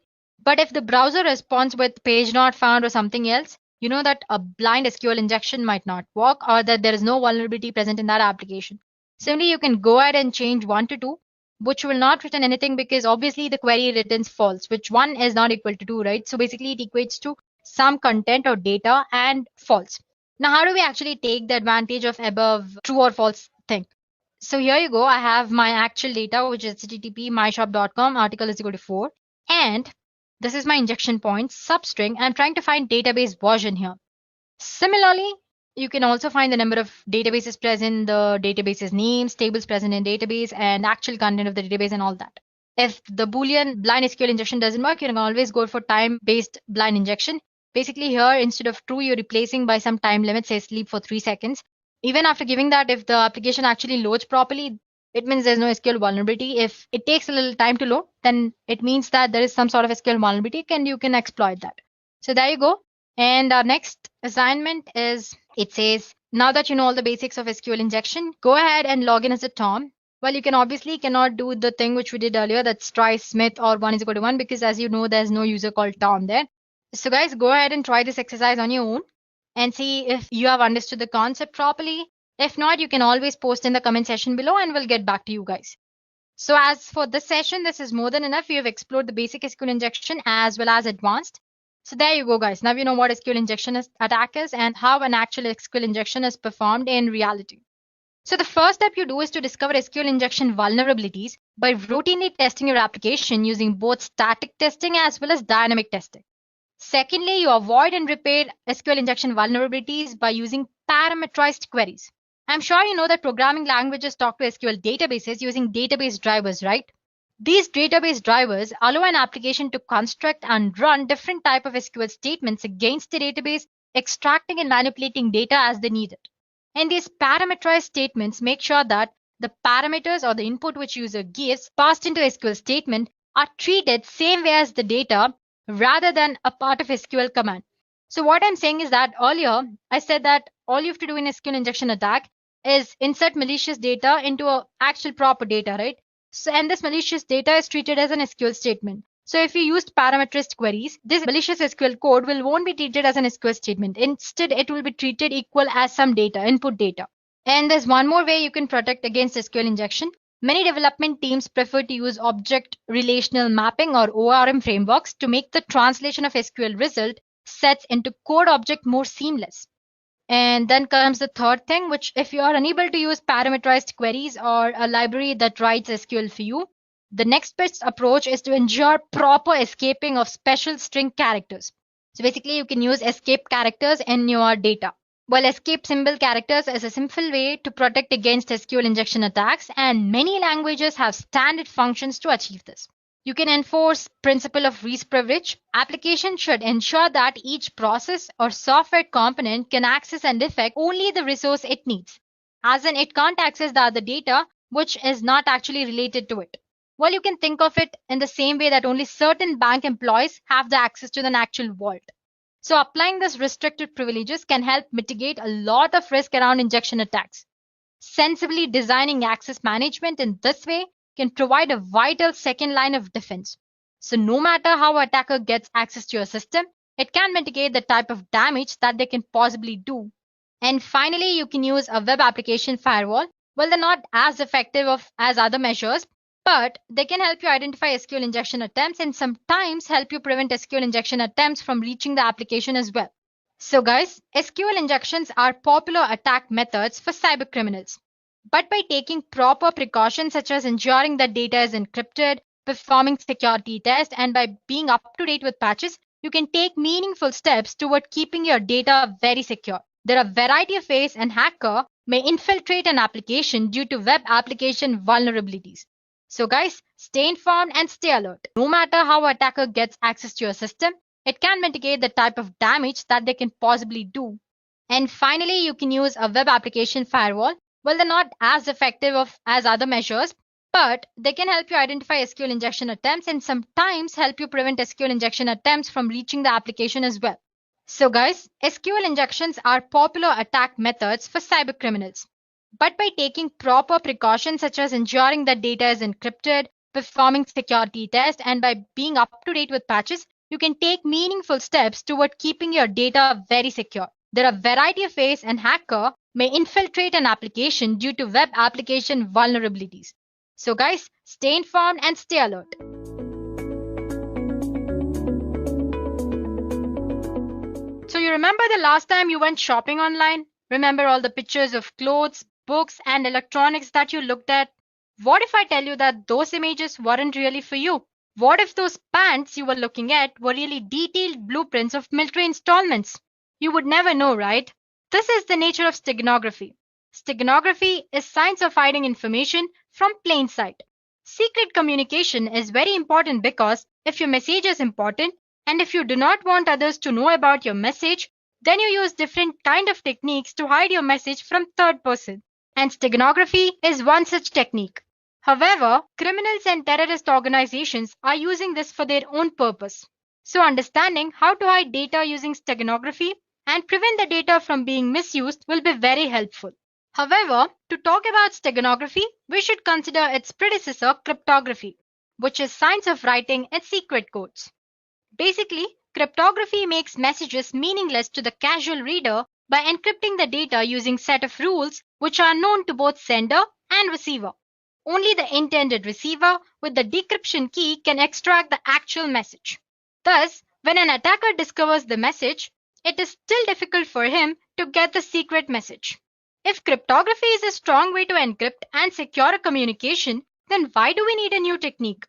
But if the browser responds with page not found or something else, you know that a blind SQL injection might not work, or that there is no vulnerability present in that application. Similarly, you can go ahead and change 1 to 2, which will not return anything because obviously the query returns false, which 1 is not equal to 2, right? So basically it equates to some content or data and false. Now, how do we actually take the advantage of above true or false thing? So here you go. I have my actual data, which is http myshop.com, article is equal to 4. And this is my injection point, substring. I'm trying to find database version here. Similarly, you can also find the number of databases present, the database's names, tables present in database, and actual content of the database and all that. If the Boolean blind SQL injection doesn't work, you can always go for time-based blind injection. Basically here, instead of true, you're replacing by some time limit, say sleep for 3 seconds. Even after giving that, if the application actually loads properly, it means there's no SQL vulnerability. If it takes a little time to load, then it means that there is some sort of SQL vulnerability and you can exploit that. So there you go. And our next assignment is, it says, now that you know all the basics of SQL injection, go ahead and log in as a Tom. Well, you can obviously cannot do the thing which we did earlier, that's try Smith or 1 is equal to 1, because as you know, there's no user called Tom there. So guys, go ahead and try this exercise on your own and see if you have understood the concept properly. If not, you can always post in the comment section below and we'll get back to you guys. So as for this session, this is more than enough. We have explored the basic SQL injection as well as advanced. So there you go, guys. Now you know what SQL injection attack is and how an actual SQL injection is performed in reality. So the first step you do is to discover SQL injection vulnerabilities by routinely testing your application using both static testing as well as dynamic testing. Secondly, you avoid and repair SQL injection vulnerabilities by using parameterized queries. I'm sure you know that programming languages talk to SQL databases using database drivers, right? These database drivers allow an application to construct and run different types of SQL statements against the database, extracting and manipulating data as they need it. And these parameterized statements make sure that the parameters or the input which user gives passed into SQL statement are treated same way as the data rather than a part of SQL command. So what I'm saying is that earlier I said that all you have to do in SQL injection attack is insert malicious data into a actual proper data, right? So, and this malicious data is treated as an SQL statement. So if you used parameterized queries, this malicious SQL code won't be treated as an SQL statement. Instead, it will be treated equal as some data, input data. And there's one more way you can protect against SQL injection. Many development teams prefer to use object relational mapping or ORM frameworks to make the translation of SQL result sets into code object more seamless. And then comes the third thing, which if you are unable to use parameterized queries or a library that writes SQL for you, the next best approach is to ensure proper escaping of special string characters. So basically you can use escape characters in your data. Well, escape symbol characters is a simple way to protect against SQL injection attacks, and many languages have standard functions to achieve this. You can enforce principle of least privilege. Application should ensure that each process or software component can access and affect only the resource it needs, as in it can't access the other data which is not actually related to it. Well, you can think of it in the same way that only certain bank employees have the access to an actual vault. So applying this restricted privileges can help mitigate a lot of risk around injection attacks. Sensibly designing access management in this way can provide a vital second line of defense. So no matter how an attacker gets access to your system, it can mitigate the type of damage that they can possibly do. And finally, you can use a web application firewall. Well, they're not as effective as other measures, but they can help you identify SQL injection attempts and sometimes help you prevent SQL injection attempts from reaching the application as well. So guys, SQL injections are popular attack methods for cyber criminals. But by taking proper precautions such as ensuring that data is encrypted, performing security tests, and by being up to date with patches, you can take meaningful steps toward keeping your data very secure. There are a variety of ways an hacker may infiltrate an application due to web application vulnerabilities. So guys, stay informed and stay alert. No matter how an attacker gets access to your system, it can mitigate the type of damage that they can possibly do. And finally, you can use a web application firewall. Well, they're not as effective as other measures, but they can help you identify SQL injection attempts and sometimes help you prevent SQL injection attempts from reaching the application as well. So guys, SQL injections are popular attack methods for cyber criminals. But by taking proper precautions such as ensuring that data is encrypted, performing security tests, and by being up to date with patches, you can take meaningful steps toward keeping your data very secure. There are a variety of ways an hacker may infiltrate an application due to web application vulnerabilities. So guys, stay informed and stay alert. So you remember the last time you went shopping online? Remember all the pictures of clothes, books, and electronics that you looked at? What if I tell you that those images weren't really for you? What if those pants you were looking at were really detailed blueprints of military installments? You would never know, right? This is the nature of steganography. Steganography is science of hiding information from plain sight. Secret communication is very important because if your message is important and if you do not want others to know about your message, then you use different kind of techniques to hide your message from third person. And steganography is one such technique. However, criminals and terrorist organizations are using this for their own purpose. So understanding how to hide data using steganography and prevent the data from being misused will be very helpful. However, to talk about steganography, we should consider its predecessor, cryptography, which is science of writing in secret codes. Basically, cryptography makes messages meaningless to the casual reader by encrypting the data using set of rules which are known to both sender and receiver. Only the intended receiver with the decryption key can extract the actual message. Thus, when an attacker discovers the message, it is still difficult for him to get the secret message. If cryptography is a strong way to encrypt and secure a communication, then why do we need a new technique?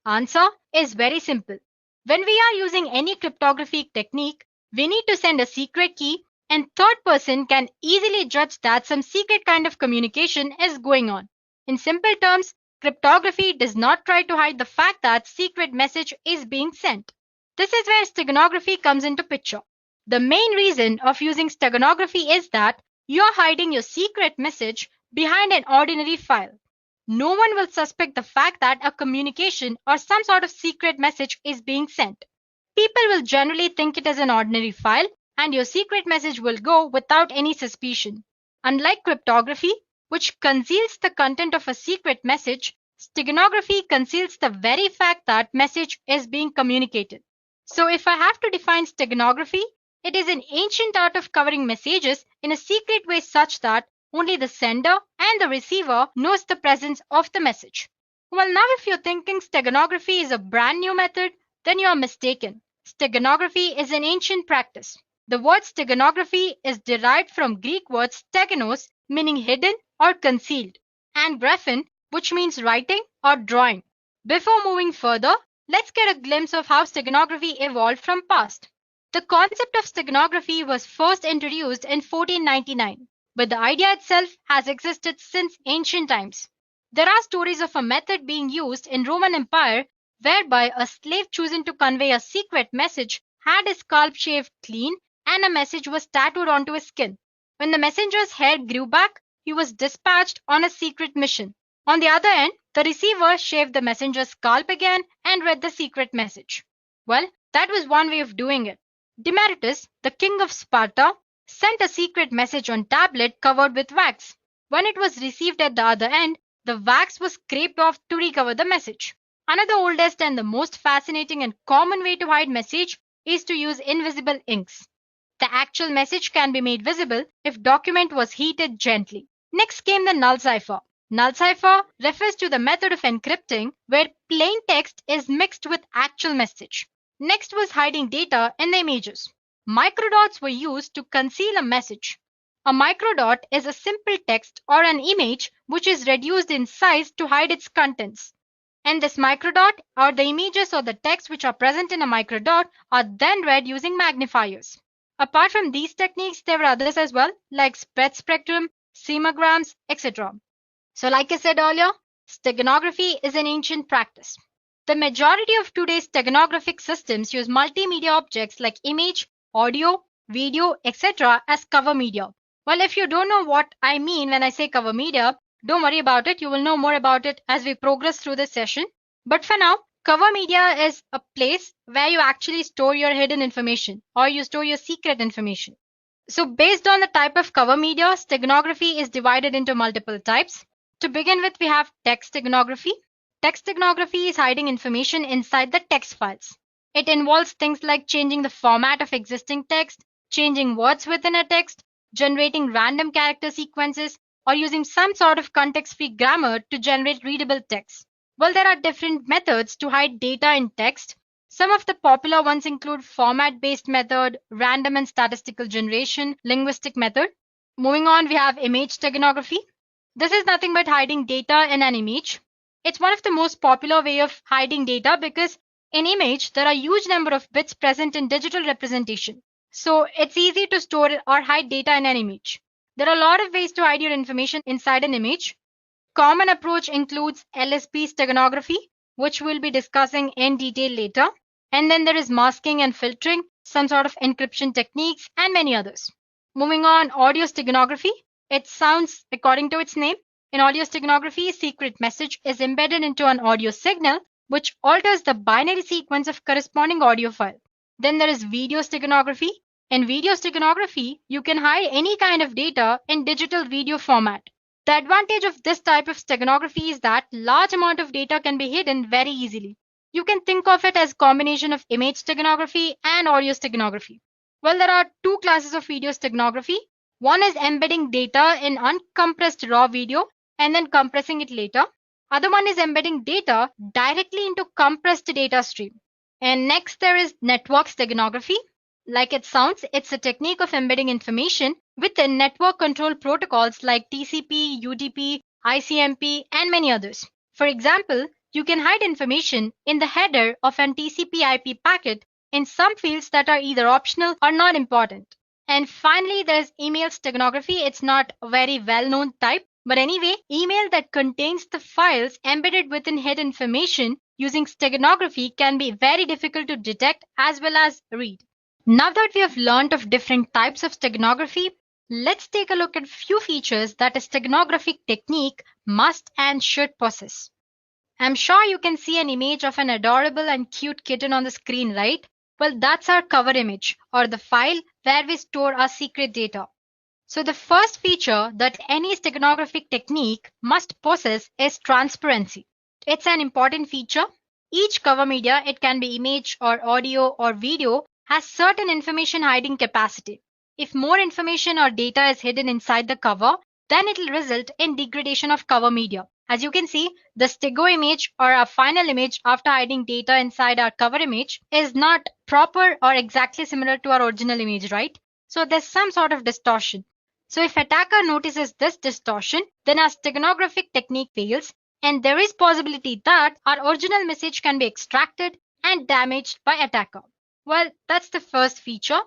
Answer is very simple. When we are using any cryptography technique, we need to send a secret key and third person can easily judge that some secret kind of communication is going on. In simple terms, cryptography does not try to hide the fact that secret message is being sent. This is where steganography comes into picture. The main reason of using steganography is that you are hiding your secret message behind an ordinary file. No one will suspect the fact that a communication or some sort of secret message is being sent. People will generally think it is an ordinary file and your secret message will go without any suspicion. Unlike cryptography, which conceals the content of a secret message, steganography conceals the very fact that message is being communicated. So if I have to define steganography, it is an ancient art of covering messages in a secret way such that Only the sender and the receiver knows the presence of the message. Well, now if you're thinking steganography is a brand new method, then you are mistaken. Steganography is an ancient practice. The word steganography is derived from Greek word steganos, meaning hidden or concealed, and graphen, which means writing or drawing. Before moving further, let's get a glimpse of how steganography evolved from past. The concept of steganography was first introduced in 1499, but the idea itself has existed since ancient times. There are stories of a method being used in Roman Empire whereby a slave choosing to convey a secret message had his scalp shaved clean and a message was tattooed onto his skin. When the messenger's hair grew back, he was dispatched on a secret mission. On the other end, the receiver shaved the messenger's scalp again and read the secret message. Well, that was one way of doing it. Demaratus, the king of Sparta, sent a secret message on tablet covered with wax. When it was received at the other end, the wax was scraped off to recover the message. Another oldest and the most fascinating and common way to hide message is to use invisible inks. The actual message can be made visible if document was heated gently. Next came the null cipher. Null cipher refers to the method of encrypting where plain text is mixed with actual message. Next was hiding data in the images. Microdots were used to conceal a message. A microdot is a simple text or an image which is reduced in size to hide its contents. And this microdot or the images or the text which are present in a microdot are then read using magnifiers. Apart from these techniques, there were others as well, like spread spectrum, semograms, etc. So like I said earlier, steganography is an ancient practice. The majority of today's steganographic systems use multimedia objects like image, audio, video, etc. as cover media. Well, if you don't know what I mean when I say cover media, don't worry about it. You will know more about it as we progress through this session. But for now, cover media is a place where you actually store your hidden information or you store your secret information. So based on the type of cover media, steganography is divided into multiple types. To begin with, we have text steganography. Text steganography is hiding information inside the text files. It involves things like changing the format of existing text, changing words within a text, generating random character sequences, or using some sort of context-free grammar to generate readable text. Well, there are different methods to hide data in text. Some of the popular ones include format-based method, random and statistical generation, linguistic method. Moving on, we have image steganography. This is nothing but hiding data in an image. It's one of the most popular way of hiding data because in image, there are huge number of bits present in digital representation. So it's easy to store or hide data in an image. There are a lot of ways to hide your information inside an image. Common approach includes LSB steganography, which we'll be discussing in detail later. And then there is masking and filtering, some sort of encryption techniques, and many others. Moving on, audio steganography. It sounds according to its name. In audio steganography, a secret message is embedded into an audio signal, which alters the binary sequence of corresponding audio file. Then there is video steganography. In video steganography, you can hide any kind of data in digital video format. The advantage of this type of steganography is that large amount of data can be hidden very easily. You can think of it as a combination of image steganography and audio steganography. Well, there are two classes of video steganography. One is embedding data in uncompressed raw video and then compressing it later. Other one is embedding data directly into compressed data stream. And next there is network steganography. Like it sounds, it's a technique of embedding information within network control protocols like TCP, UDP, ICMP, and many others. For example, you can hide information in the header of an TCP/IP packet in some fields that are either optional or not important. And finally, there's email steganography. It's not a very well-known type, but anyway, email that contains the files embedded within hidden information using steganography can be very difficult to detect as well as read. Now that we have learned of different types of steganography, let's take a look at few features that a steganographic technique must and should possess. I'm sure you can see an image of an adorable and cute kitten on the screen, right? Well, that's our cover image or the file where we store our secret data. So the first feature that any steganographic technique must possess is transparency. It's an important feature. Each cover media, it can be image or audio or video, has certain information hiding capacity. If more information or data is hidden inside the cover, then it will result in degradation of cover media. As you can see, the stego image or our final image after hiding data inside our cover image is not proper or exactly similar to our original image, right? So there's some sort of distortion. So if attacker notices this distortion, then our steganographic technique fails, and there is possibility that our original message can be extracted and damaged by attacker. Well, that's the first feature.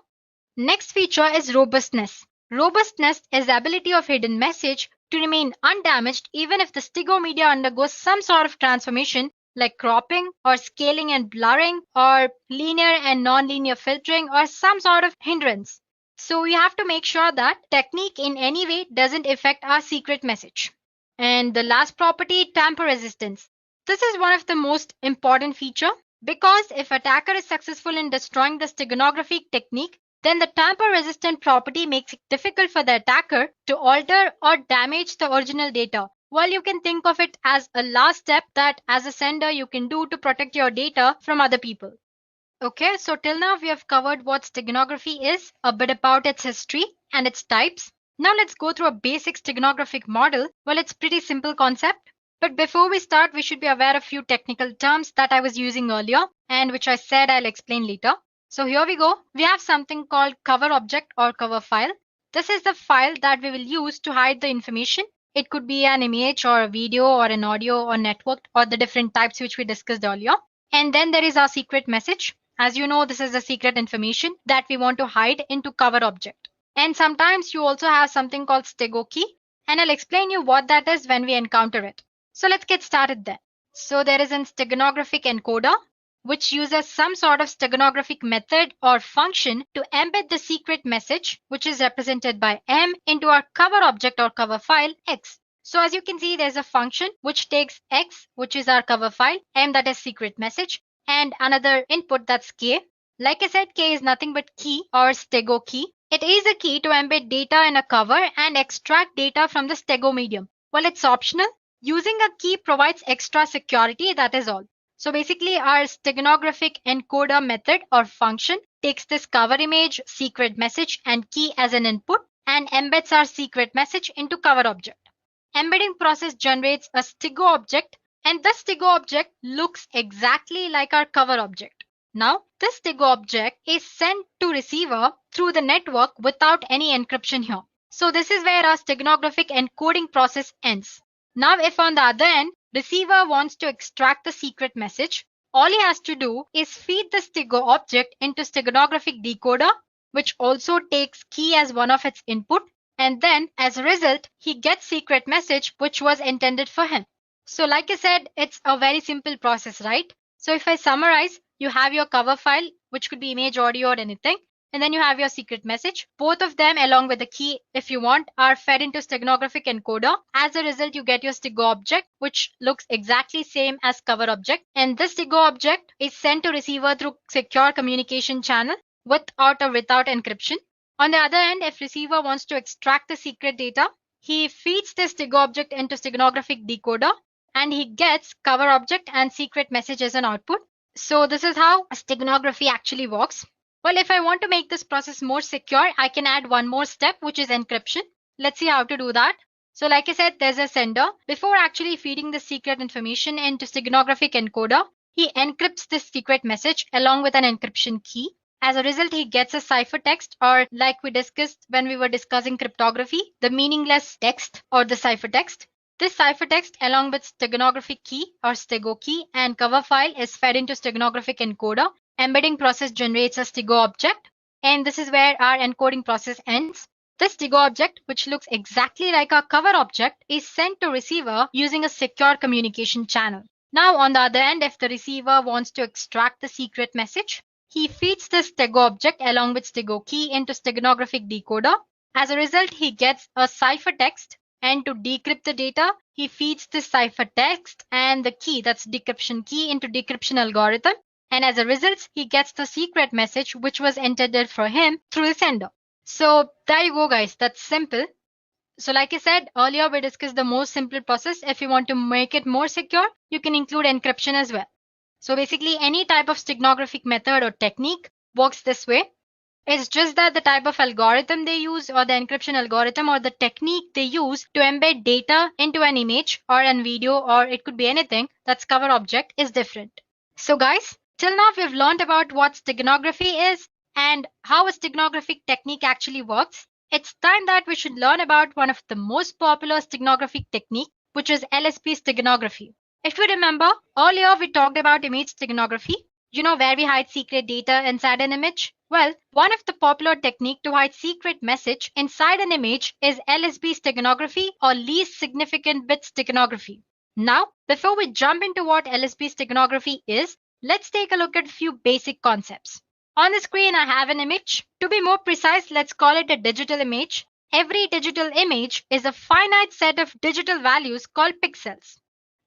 Next feature is robustness. Robustness is the ability of hidden message to remain undamaged even if the stego media undergoes some sort of transformation like cropping or scaling and blurring or linear and non-linear filtering or some sort of hindrance. So we have to make sure that technique in any way doesn't affect our secret message. And the last property, tamper resistance. This is one of the most important feature because if attacker is successful in destroying the steganographic technique, then the tamper-resistant property makes it difficult for the attacker to alter or damage the original data. Well, you can think of it as a last step that as a sender you can do to protect your data from other people. Okay, so till now we have covered what steganography is, a bit about its history and its types. Now let's go through a basic steganographic model. Well, it's pretty simple concept. But before we start, we should be aware of a few technical terms that I was using earlier and which I said I'll explain later. So here we go. We have something called cover object or cover file. This is the file that we will use to hide the information. It could be an image or a video or an audio or networked or the different types which we discussed earlier. And then there is our secret message. As you know, this is the secret information that we want to hide into cover object. And sometimes you also have something called stego key. And I'll explain you what that is when we encounter it. So let's get started then. So there is a steganographic encoder, which uses some sort of steganographic method or function to embed the secret message, which is represented by M, into our cover object or cover file X. So as you can see, there's a function which takes X, which is our cover file, M that is secret message, and another input that's K. Like I said, K is nothing but key or stego key. It is a key to embed data in a cover and extract data from the stego medium. Well, it's optional. Using a key provides extra security, that is all. So basically our steganographic encoder method or function takes this cover image, secret message and key as an input and embeds our secret message into cover object. Embedding process generates a stego object and the stego object looks exactly like our cover object. Now this stego object is sent to receiver through the network without any encryption here. So this is where our steganographic encoding process ends. Now if on the other end, receiver wants to extract the secret message, all he has to do is feed the stego object into steganographic decoder, which also takes key as one of its input, and then as a result, he gets secret message which was intended for him. So like I said, it's a very simple process, right? So if I summarize, you have your cover file, which could be image, audio, or anything. And then you have your secret message. Both of them, along with the key, if you want, are fed into steganographic encoder. As a result, you get your stego object, which looks exactly same as cover object. And this stego object is sent to receiver through secure communication channel with or without encryption. On the other end, if receiver wants to extract the secret data, he feeds this stego object into steganographic decoder and he gets cover object and secret message as an output. So this is how steganography actually works. Well, if I want to make this process more secure, I can add one more step, which is encryption. Let's see how to do that. So like I said, there's a sender. Before actually feeding the secret information into steganographic encoder, he encrypts this secret message along with an encryption key. As a result, he gets a ciphertext, or like we discussed when we were discussing cryptography, the meaningless text or the ciphertext. This ciphertext along with steganographic key or stego key and cover file is fed into steganographic encoder. Embedding process generates a stego object, and this is where our encoding process ends. This stego object, which looks exactly like our cover object, is sent to receiver using a secure communication channel. Now on the other end, if the receiver wants to extract the secret message, he feeds this stego object along with stego key into steganographic decoder. As a result, he gets a ciphertext, and to decrypt the data, he feeds this ciphertext and the key, that's decryption key, into decryption algorithm. And as a result, he gets the secret message which was intended for him through the sender. So there you go, guys. That's simple. So like I said earlier, we discussed the most simple process. If you want to make it more secure, you can include encryption as well. So basically, any type of steganographic method or technique works this way. It's just that the type of algorithm they use, or the encryption algorithm, or the technique they use to embed data into an image or a video, or it could be anything that's cover object, is different. So guys, till now we've learned about what steganography is and how a steganographic technique actually works. It's time that we should learn about one of the most popular steganographic technique, which is LSP steganography. If you remember, earlier we talked about image steganography, where we hide secret data inside an image. Well, one of the popular technique to hide secret message inside an image is LSB steganography, or least significant bit steganography. Now, before we jump into what LSB steganography is, let's take a look at a few basic concepts. On the screen, I have an image. To be more precise, let's call it a digital image. Every digital image is a finite set of digital values called pixels.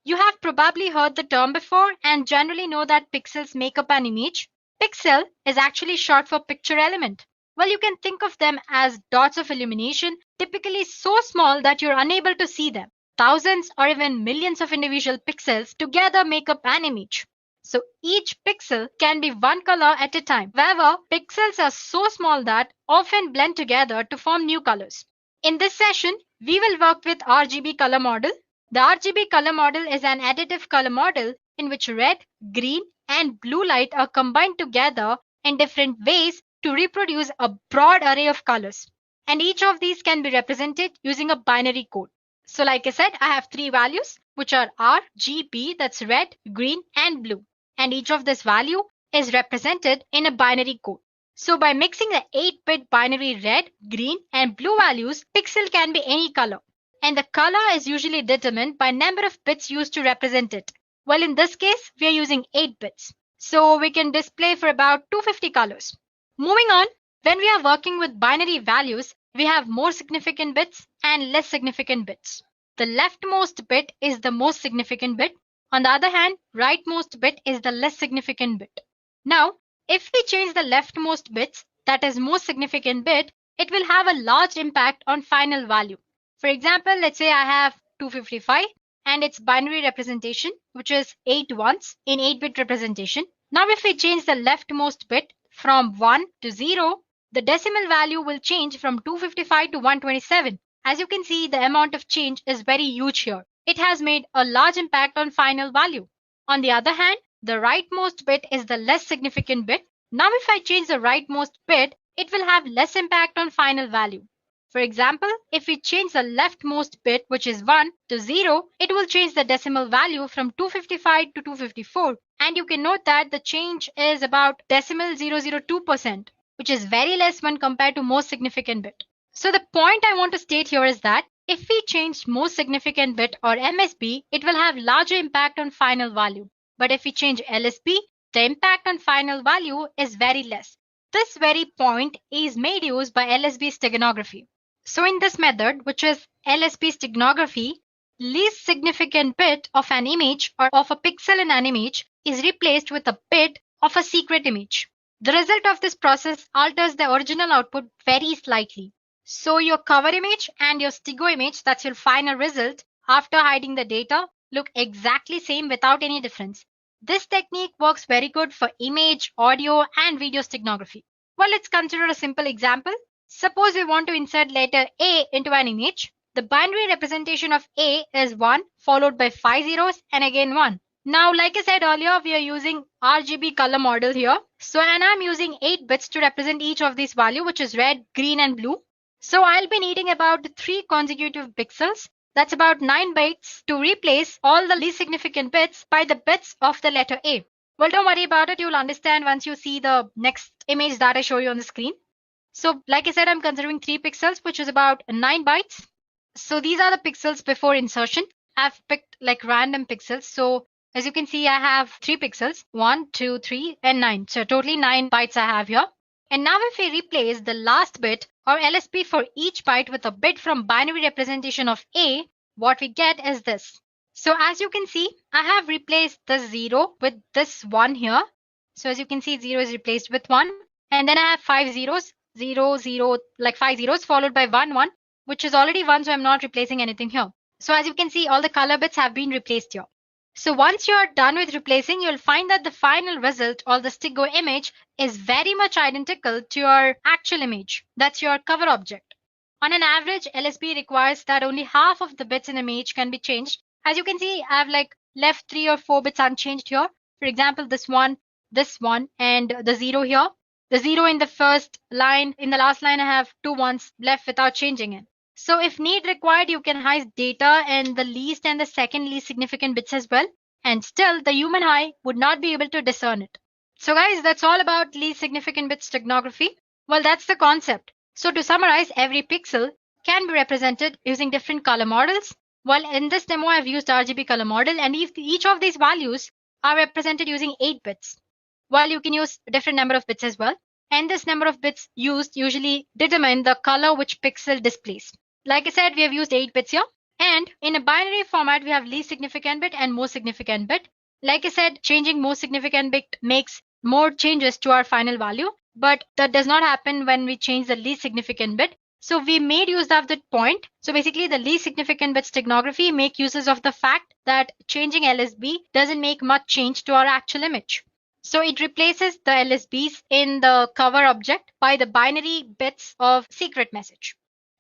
You have probably heard the term before and generally know that pixels make up an image. Pixel is actually short for picture element. Well, you can think of them as dots of illumination, typically so small that you're unable to see them. Thousands or even millions of individual pixels together make up an image. So each pixel can be one color at a time. However, pixels are so small that often blend together to form new colors. In this session, we will work with RGB color model. The RGB color model is an additive color model in which red, green, and blue light are combined together in different ways to reproduce a broad array of colors. And each of these can be represented using a binary code. So like I said, I have three values, which are RGB, that's red, green, and blue. And each of this value is represented in a binary code. So by mixing the 8-bit binary red, green, and blue values, pixel can be any color. And the color is usually determined by number of bits used to represent it. Well, in this case, we are using 8 bits. So we can display for about 250 colors. Moving on, when we are working with binary values, we have more significant bits and less significant bits. The leftmost bit is the most significant bit. On the other hand, rightmost bit is the less significant bit. Now, if we change the leftmost bits, that is most significant bit, it will have a large impact on final value. For example, let's say I have 255 and its binary representation, which is 8 ones in 8-bit representation. Now, if we change the leftmost bit from 1 to 0, the decimal value will change from 255 to 127. As you can see, the amount of change is very huge here. It has made a large impact on final value. On the other hand, the rightmost bit is the less significant bit. Now, if I change the rightmost bit, it will have less impact on final value. For example, if we change the leftmost bit, which is 1 to 0, it will change the decimal value from 255 to 254. And you can note that the change is about decimal 002%, which is very less when compared to most significant bit. So the point I want to state here is that if we change most significant bit or MSB, it will have larger impact on final value. But if we change LSB, the impact on final value is very less. This very point is made use by LSB steganography. So in this method, which is LSB steganography, least significant bit of an image or of a pixel in an image is replaced with a bit of a secret image. The result of this process alters the original output very slightly. So your cover image and your stego image, that's your final result, after hiding the data, look exactly same without any difference. This technique works very good for image, audio, and video steganography. Well, let's consider a simple example. Suppose we want to insert letter A into an image. The binary representation of A is 1 followed by 5 zeros and again 1. Now, like I said earlier, we are using RGB color model here. And I'm using 8 bits to represent each of these values, which is red, green, and blue. So I'll be needing about 3 consecutive pixels. That's about 9 bytes to replace all the least significant bits by the bits of the letter A. Well, don't worry about it. You'll understand once you see the next image that I show you on the screen. So like I said, I'm considering 3 pixels, which is about 9 bytes. So these are the pixels before insertion. I've picked like random pixels. So as you can see, I have 3 pixels, 1, 2, 3, and 9. So totally 9 bytes I have here. And now if we replace the last bit or LSB for each byte with a bit from binary representation of A, what we get is this. So as you can see, I have replaced this 0 with this 1 here. So as you can see, 0 is replaced with 1. And then I have 5 zeros, 0, 0, like 5 zeros followed by 1, 1, which is already 1. So I'm not replacing anything here. So as you can see, all the color bits have been replaced here. So once you are done with replacing, you'll find that the final result or the stick-go image is very much identical to your actual image. That's your cover object. On an average, LSB requires that only half of the bits in an image can be changed. As you can see, I've left 3 or 4 bits unchanged here. For example, this one, and the 0 here. The 0 in the first line, in the last line I have 2 ones left without changing it. So if need required, you can hide data and the least and the second least significant bits as well. And still, the human eye would not be able to discern it. So guys, that's all about least significant bit steganography. Well, that's the concept. So to summarize, every pixel can be represented using different color models. Well, in this demo, I've used RGB color model, and each of these values are represented using 8 bits. Well, you can use a different number of bits as well. And this number of bits used usually determine the color which pixel displays. Like I said, we have used 8 bits here. And in a binary format, we have least significant bit and most significant bit. Like I said, changing most significant bit makes more changes to our final value. But that does not happen when we change the least significant bit. So we made use of that point. So basically, the least significant bit steganography make uses of the fact that changing LSB doesn't make much change to our actual image. So it replaces the LSBs in the cover object by the binary bits of secret message.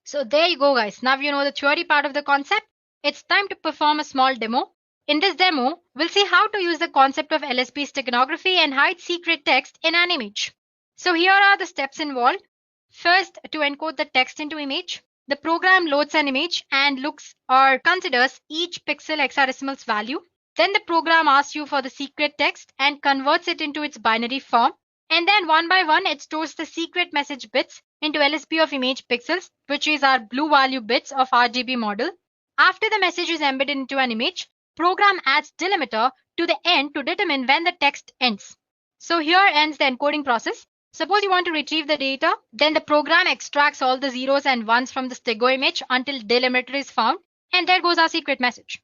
So there you go, guys. Now you know the theory part of the concept. It's time to perform a small demo. In this demo, we'll see how to use the concept of LSB steganography and hide secret text in an image. So here are the steps involved. First, to encode the text into image, the program loads an image and looks or considers each pixel hexadecimal's value. Then the program asks you for the secret text and converts it into its binary form. And then one by one, it stores the secret message bits into LSB of image pixels, which is our blue value bits of RGB model. After the message is embedded into an image, program adds delimiter to the end to determine when the text ends. So here ends the encoding process. Suppose you want to retrieve the data, then the program extracts all the zeros and ones from the stego image until delimiter is found, and there goes our secret message.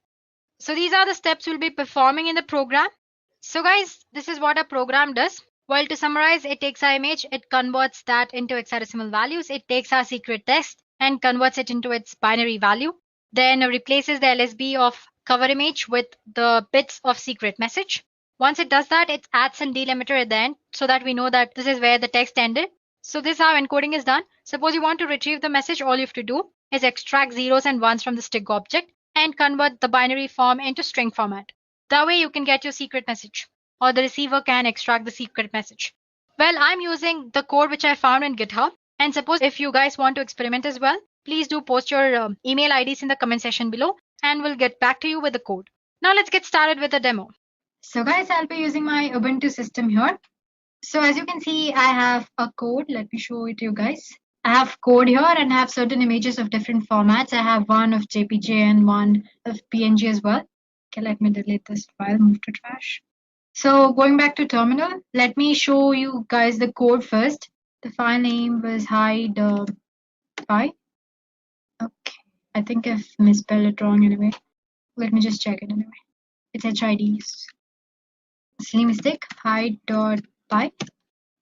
So these are the steps we'll be performing in the program. So guys, this is what our program does. Well, to summarize, it takes our image, it converts that into hexadecimal values, it takes our secret text and converts it into its binary value, then replaces the LSB of cover image with the bits of secret message. Once it does that, it adds some delimiter at the end so that we know that this is where the text ended. So this is how encoding is done. Suppose you want to retrieve the message, all you have to do is extract zeros and ones from the stego object and convert the binary form into string format. That way you can get your secret message, or the receiver can extract the secret message. Well, I'm using the code which I found in GitHub. And suppose if you guys want to experiment as well, please do post your email IDs in the comment section below and we'll get back to you with the code. Now let's get started with the demo. So guys, I'll be using my Ubuntu system here. So as you can see, I have a code. Let me show it to you guys. I have code here and I have certain images of different formats. I have one of JPG and one of PNG as well. Okay, let me delete this file, move to trash. So going back to terminal, let me show you guys the code first. The file name was hide py. Okay, I think I've misspelled it wrong anyway. Let me just check it anyway. It's HID. Silly mistake, hide.py.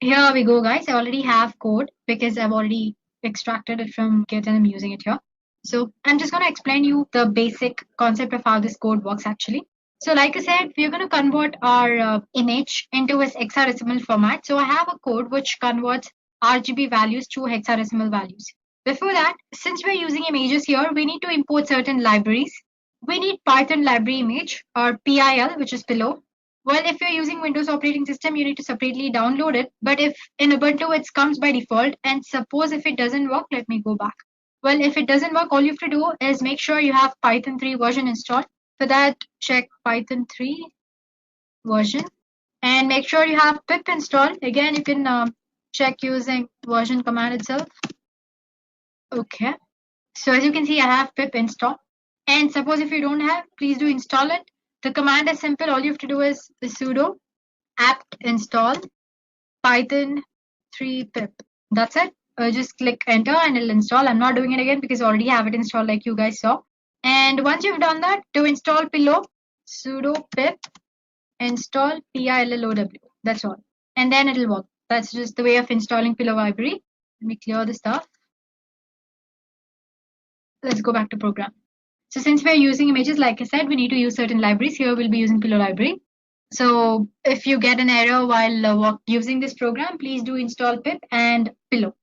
Here we go, guys. I already have code because I've already extracted it from Git and I'm using it here. So I'm just going to explain you the basic concept of how this code works actually. So like I said, we're going to convert our image into its hexadecimal format. So I have a code which converts RGB values to hexadecimal values. Before that, since we're using images here, we need to import certain libraries. We need Python library image or PIL, which is below. Well, if you're using Windows operating system, you need to separately download it. But if in Ubuntu, it comes by default. And suppose if it doesn't work, let me go back. Well, if it doesn't work, all you have to do is make sure you have Python 3 version installed. For that, check Python 3 version. And make sure you have pip installed. Again, you can check using version command itself. Okay. So as you can see, I have pip installed. And suppose if you don't have, please do install it. The command is simple. All you have to do is sudo apt install python 3 pip. That's it. Just click enter and it'll install. I'm not doing it again because I already have it installed like you guys saw. And once you've done that, to install pillow, sudo pip install pillow. That's all. And then it'll work. That's just the way of installing pillow library. Let me clear the stuff. Let's go back to program. So since we're using images, like I said, we need to use certain libraries. Here we'll be using Pillow library. So if you get an error while using this program, please do install pip and Pillow.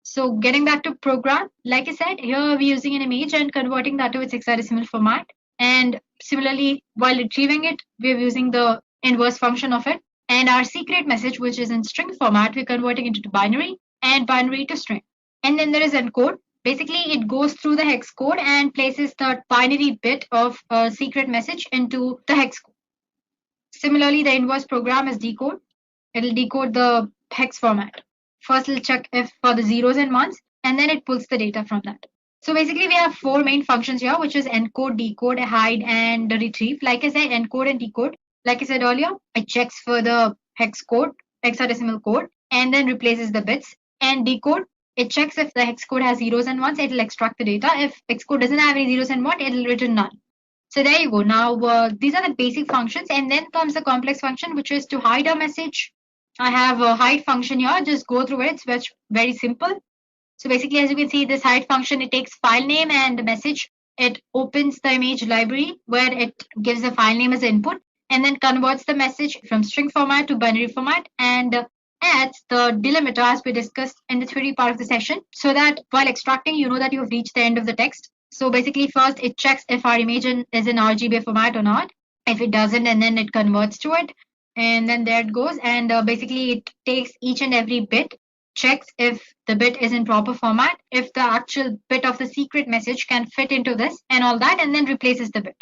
So getting back to program, like I said, here we're using an image and converting that to its hexadecimal format. And similarly, while retrieving it, we're using the inverse function of it. And our secret message, which is in string format, we're converting it to binary and binary to string. And then there is encode. Basically, it goes through the hex code and places the binary bit of a secret message into the hex code. Similarly, the inverse program is decode. It'll decode the hex format. First, it'll check if for the zeros and ones, and then it pulls the data from that. So basically, we have four main functions here, which is encode, decode, hide, and retrieve. Like I said, encode and decode. Like I said earlier, it checks for the hex code, hexadecimal code, and then replaces the bits. And decode, it checks if the hex code has zeros and ones, it'll extract the data. If hex code doesn't have any zeros and ones, it'll return none. So there you go. Now, these are the basic functions, and then comes the complex function, which is to hide a message. I have a hide function here. Just go through it. It's very simple. So basically, as you can see, this hide function, it takes file name and message. It opens the image library where it gives the file name as input and then converts the message from string format to binary format and adds the delimiter as we discussed in the theory part of the session, so that while extracting, you know that you have reached the end of the text. So basically, first it checks if our image is in RGB format or not. If it doesn't, and then it converts to it. And then there it goes. And basically, it takes each and every bit, checks if the bit is in proper format, if the actual bit of the secret message can fit into this and all that, and then replaces the bit.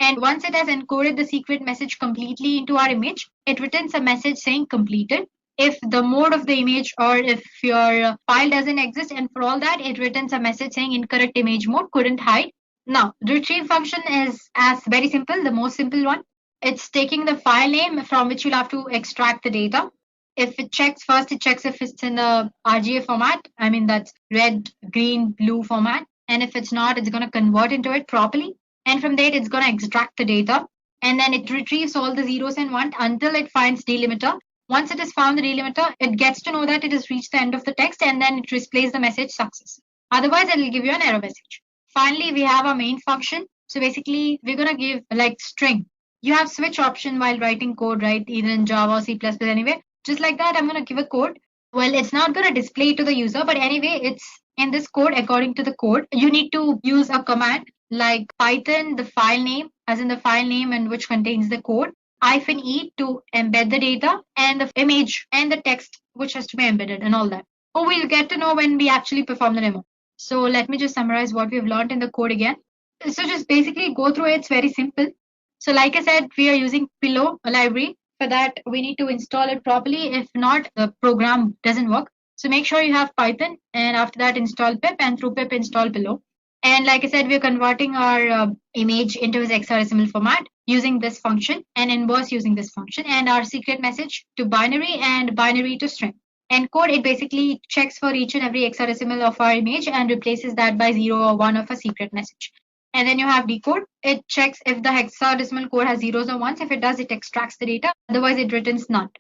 And once it has encoded the secret message completely into our image, it returns a message saying completed. If the mode of the image or if your file doesn't exist, and for all that, it returns a message saying incorrect image mode, couldn't hide. Now, the retrieve function is as very simple, the most simple one. It's taking the file name from which you'll have to extract the data. If it checks first, it checks if it's in the RGA format. I mean, that's red, green, blue format. And if it's not, it's going to convert into it properly. And from there, it's going to extract the data. And then it retrieves all the zeros and ones until it finds delimiter. Once it has found the delimiter, it gets to know that it has reached the end of the text, and then it displays the message success. Otherwise, it will give you an error message. Finally, we have our main function. So basically, we're going to give like string. You have switch option while writing code, right? Either in Java or C++, anyway. Just like that, I'm going to give a code. Well, it's not going to display it to the user, but anyway, it's in this code. According to the code, you need to use a command like Python, the file name, as in the file name and which contains the code, -e to embed the data, and the image and the text which has to be embedded and all that. Oh, we'll get to know when we actually perform the demo. So let me just summarize what we've learned in the code again. So just basically go through it. It's very simple. So like I said, we are using Pillow library. For that, we need to install it properly. If not, the program doesn't work. So make sure you have Python, and after that install pip, and through pip install Pillow. And like I said, we're converting our image into its hexadecimal format using this function, and inverse using this function, and our secret message to binary and binary to string. Encode, it basically checks for each and every hexadecimal of our image and replaces that by 0 or 1 of a secret message. And then you have decode. It checks if the hexadecimal code has zeros or ones. If it does, it extracts the data. Otherwise, it returns none.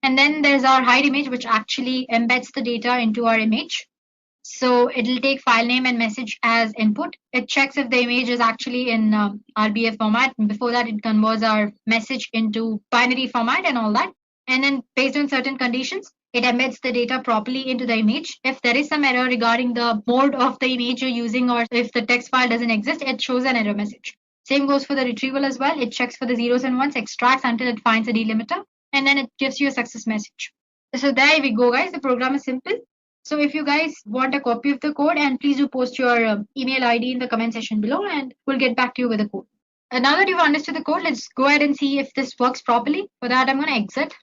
And then there's our hide image, which actually embeds the data into our image. So it'll take file name and message as input. It checks if the image is actually in RBF format. Before that, it converts our message into binary format and all that. And then based on certain conditions, it embeds the data properly into the image. If there is some error regarding the mode of the image you're using, or if the text file doesn't exist, it shows an error message. Same goes for the retrieval as well. It checks for the zeros and ones, extracts until it finds a delimiter, and then it gives you a success message. So there we go, guys. The program is simple. So if you guys want a copy of the code, and please do post your email ID in the comment section below, and we'll get back to you with the code. And now that you've understood the code, let's go ahead and see if this works properly. For that, I'm going to exit.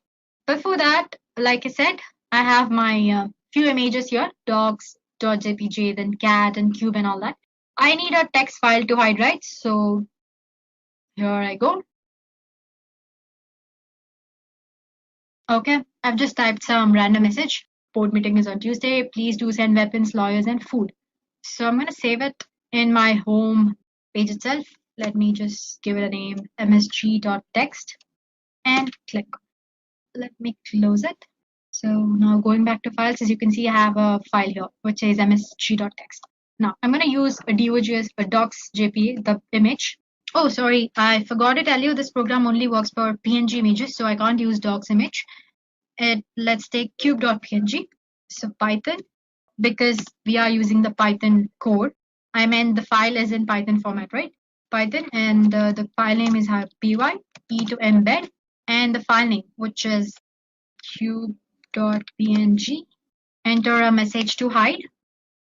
Before that, like I said, I have my few images here, dogs.jpg, then cat and cube and all that. I need a text file to hide, right? So here I go. Okay, I've just typed some random message. Board meeting is on Tuesday. Please do send weapons, lawyers, and food. So I'm going to save it in my home page itself. Let me just give it a name, msg.text, and click. Let me close it. So now going back to files, as you can see, I have a file here which says msg.text. Now I'm going to use a DOGS, a docs JPA, the image. Oh, sorry, I forgot to tell you this program only works for PNG images, so I can't use docs image. Let's take cube.png. So Python, because we are using the Python code. I meant the file is in Python format, right? Python, and the file name is py, e to embed, and the file name, which is cube.png. Enter a message to hide.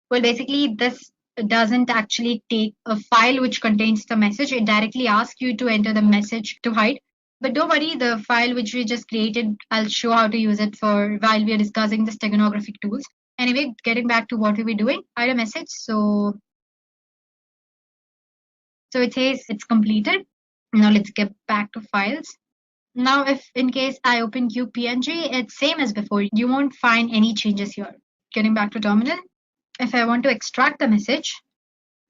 Well, basically, this doesn't actually take a file which contains the message. It directly asks you to enter the message to hide. But don't worry, the file which we just created, I'll show how to use it for while we are discussing the steganographic tools. Anyway, getting back to what we were doing, hide a message. So it says it's completed. Now let's get back to files. Now, if in case I open QPNG, it's same as before. You won't find any changes here. Getting back to terminal. If I want to extract the message,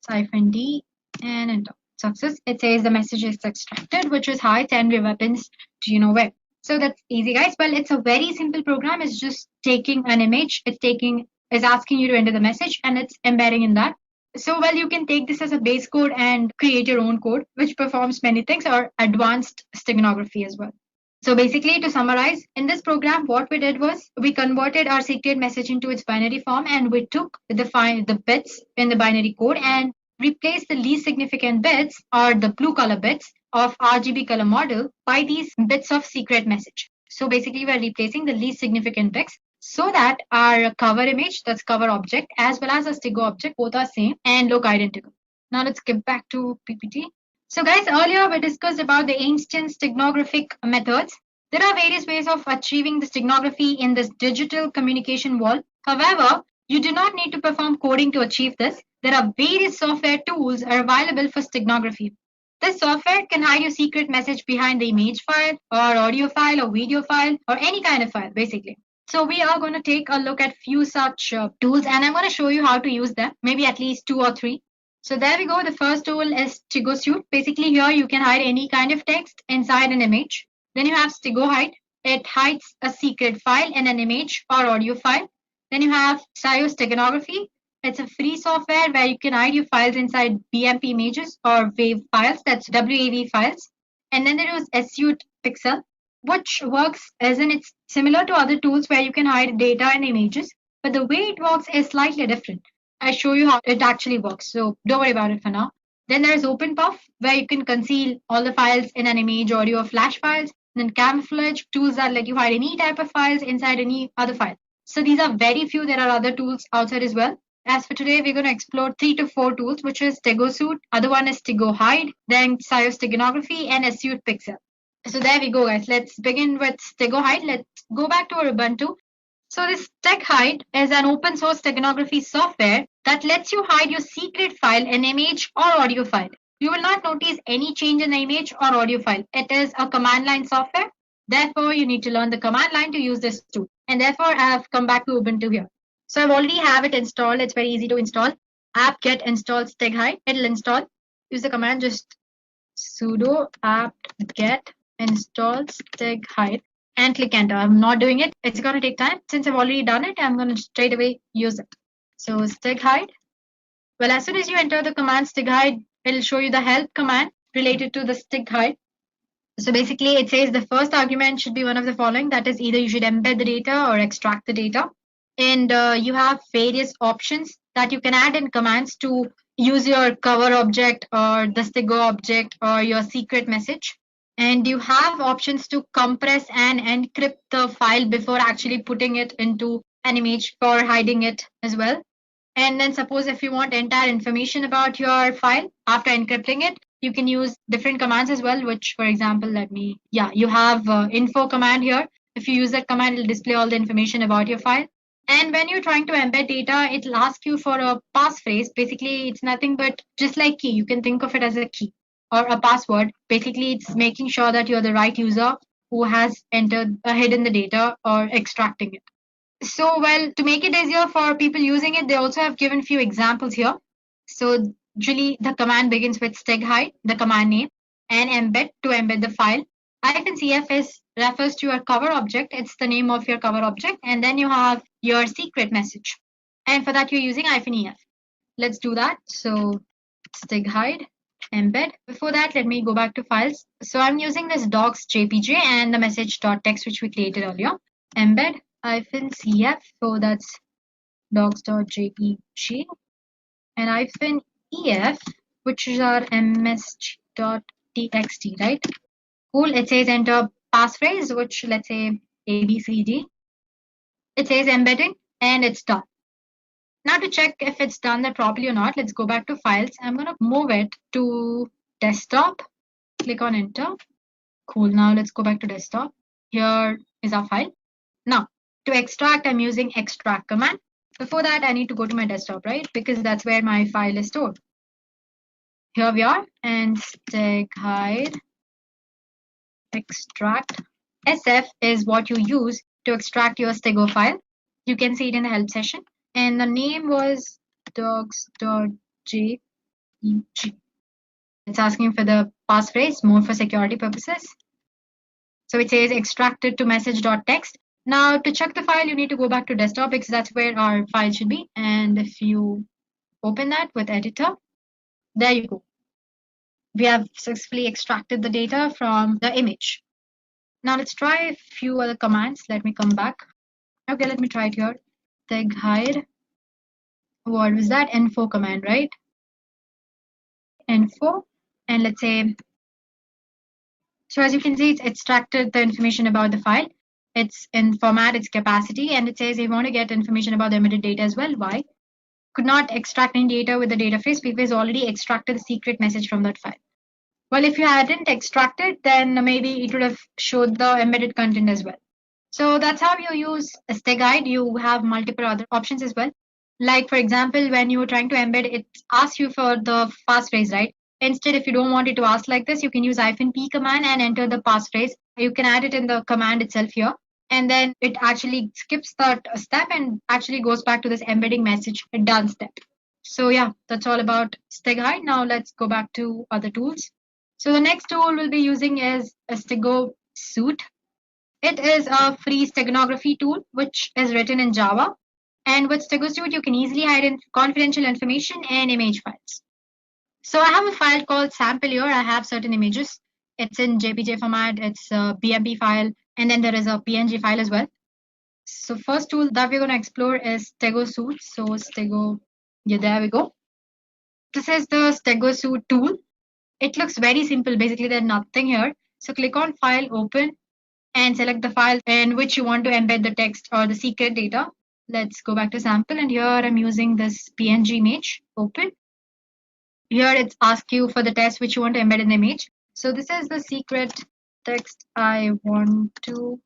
-D and enter. Success. It says the message is extracted, which is hi, 10 weapons. Do you know where? So that's easy, guys. Well, it's a very simple program. It's just taking an image. It's asking you to enter the message, and it's embedding in that. So, well, you can take this as a base code and create your own code, which performs many things, or advanced steganography as well. So basically, to summarize, in this program, what we did was we converted our secret message into its binary form, and we took the bits in the binary code and replaced the least significant bits, or the blue color bits of RGB color model, by these bits of secret message. So basically, we're replacing the least significant bits so that our cover image, that's cover object, as well as a stego object, both are same and look identical. Now let's get back to PPT. So guys, earlier we discussed about the ancient steganographic methods. There are various ways of achieving the steganography in this digital communication world. However, you do not need to perform coding to achieve this. There are various software tools are available for steganography. This software can hide your secret message behind the image file or audio file or video file or any kind of file, basically. So we are going to take a look at few such tools, and I'm going to show you how to use them, maybe at least 2 or 3. So there we go. The first tool is Stego Suite. Basically here you can hide any kind of text inside an image. Then you have Stego Hide. It hides a secret file in an image or audio file. Then you have SIO Steganography. It's a free software where you can hide your files inside BMP images or WAV files. That's WAV files. And then there is Suite Pixel, which works as in it's similar to other tools where you can hide data and images, but the way it works is slightly different. I show you how it actually works, so don't worry about it for now. Then there's OpenPuff, where you can conceal all the files in an image, audio, or flash files. Then Camouflage, tools that let you hide any type of files inside any other file. So these are very few. There are other tools outside as well. As for today, we're going to explore 3 to 4 tools, which is Stego Suite, other one is Stego Hide, then SIO Steganography, and Suite Pixel. So there we go, guys. Let's begin with Stego Hide. Let's go back to our Ubuntu. So this Steg Hide is an open source steganography software that lets you hide your secret file, an image or audio file. You will not notice any change in the image or audio file. It is a command line software. Therefore, you need to learn the command line to use this tool. And therefore, I have come back to Ubuntu here. So I've already have it installed. It's very easy to install. apt-get install Steg Hide. It'll install. Use the command just sudo apt-get install Steg Hide and click enter. I'm not doing it. It's going to take time. Since I've already done it, I'm going to straight away use it. So Steg Hide. Well, as soon as you enter the command Steg Hide, it'll show you the help command related to the Steg Hide. So basically, it says the first argument should be one of the following. That is, either you should embed the data or extract the data. And you have various options that you can add in commands to use your cover object or the Stego object or your secret message. And you have options to compress and encrypt the file before actually putting it into an image for hiding it as well. And then suppose if you want entire information about your file after encrypting it, you can use different commands as well, which, for example, you have info command here. If you use that command, it'll display all the information about your file. And when you're trying to embed data, it'll ask you for a passphrase. Basically, it's nothing but just like key. You can think of it as a key or a password. Basically, it's making sure that you're the right user who has hidden the data or extracting it. So, well, to make it easier for people using it, they also have given few examples here. So, usually the command begins with Steg Hide, the command name, and embed to embed the file. -cf refers to your cover object. It's the name of your cover object. And then you have your secret message. And for that, you're using -ef. let's do that. So stig hide, embed. Before that, let me go back to files. So I'm using this docs jpg and the message.txt which we created earlier. Embed -cf, so that's docs.jpg, and -ef, which is our msg.txt, right? Cool. It says enter passphrase, which let's say ABCD. It says embedding, and it's done. Now to check if it's done that properly or not, let's go back to files. I'm going to move it to desktop. Click on enter. Cool. Now let's go back to desktop. Here is our file. Now to extract, I'm using extract command. Before that, I need to go to my desktop, right? Because that's where my file is stored. Here we are, and stig hide extract. SF is what you use to extract your stego file. You can see it in the help session. And the name was docs.jpg. It's asking for the passphrase, more for security purposes. So it says extracted to message.txt. Now to check the file, you need to go back to desktop because that's where our file should be. And if you open that with editor, there you go. We have successfully extracted the data from the image. Now let's try a few other commands. Let me come back. Okay, let me try it here. Stig hide. What was that? Info command, right? Info. And let's say, so as you can see, it's extracted the information about the file. It's in format, its capacity, and it says you want to get information about the emitted data as well. Why? Could not extract any data with the data phrase because it's already extracted the secret message from that file. Well, if you hadn't extracted, then maybe it would have showed the embedded content as well. So that's how you use a stig hide. You have multiple other options as well. Like for example, when you were trying to embed, it asks you for the passphrase, right? Instead, if you don't want it to ask like this, you can use -p command and enter the passphrase. You can add it in the command itself here. And then it actually skips that step and actually goes back to this embedding message done step. So yeah, that's all about stig hide. Now let's go back to other tools. So the next tool we'll be using is a Stego Suite. It is a free steganography tool which is written in Java. And with Stego Suite, you can easily hide confidential information and image files. So I have a file called sample here. I have certain images. It's in JPG format. It's a BMP file. And then there is a PNG file as well. So first tool that we're going to explore is Stego Suite. So Stego, yeah, there we go. This is the Stego Suite tool. It looks very simple. Basically, there's nothing here. So click on File, Open, and select the file in which you want to embed the text or the secret data. Let's go back to sample. And here I'm using this PNG image. Open. Here it's asking you for the text which you want to embed in the image. So this is the secret text I want to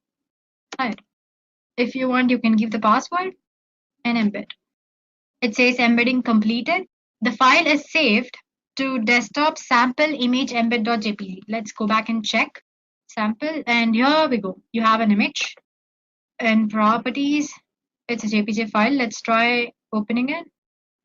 hide. If you want, you can give the password and embed. It says embedding completed. The file is saved to desktop sample image embed.jpg. Let's go back and check sample, and here we go. You have an image and properties. It's a JPG file. Let's try opening it.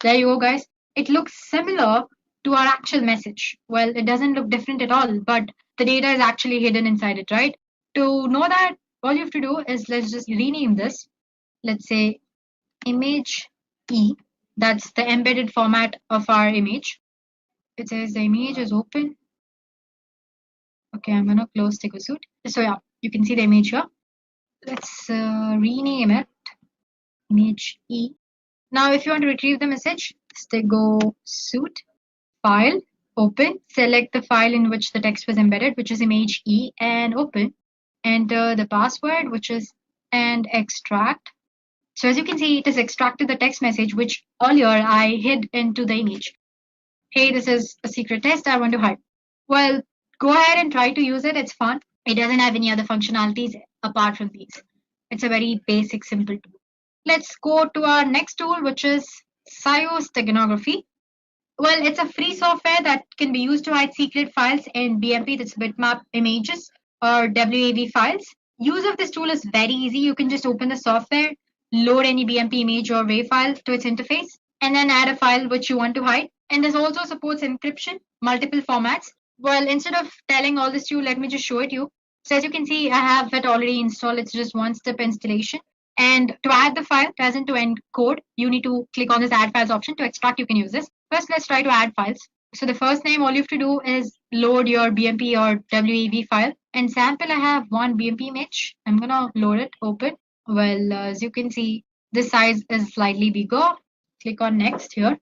There you go, guys. It looks similar to our actual message. Well, it doesn't look different at all, but the data is actually hidden inside it, right? To know that, all you have to do is let's just rename this. Let's say image E. That's the embedded format of our image. It says the image is open. Okay, I'm gonna close Stego Suite. So yeah, you can see the image here. Let's rename it image E. Now, if you want to retrieve the message, Stego Suite, file, open, select the file in which the text was embedded, which is image E, and open. Enter the password, which is and extract. So as you can see, it has extracted the text message, which earlier I hid into the image. Hey, this is a secret test I want to hide. Well, go ahead and try to use it. It's fun. It doesn't have any other functionalities apart from these. It's a very basic, simple tool. Let's go to our next tool, which is steganography. Well, it's a free software that can be used to hide secret files in BMP, that's bitmap images, or WAV files. Use of this tool is very easy. You can just open the software, load any BMP image or WAV file to its interface, and then add a file which you want to hide. And this also supports encryption, multiple formats. Well, instead of telling all this to you, let me just show it to you. So as you can see, I have it already installed. It's just one-step installation. And to add the file, as in to encode, you need to click on this add files option. To extract, you can use this. First, let's try to add files. So the first name, all you have to do is load your BMP or WAV file. In sample, I have one BMP image. I'm gonna load it, open. Well, as you can see, this size is slightly bigger. Click on next here.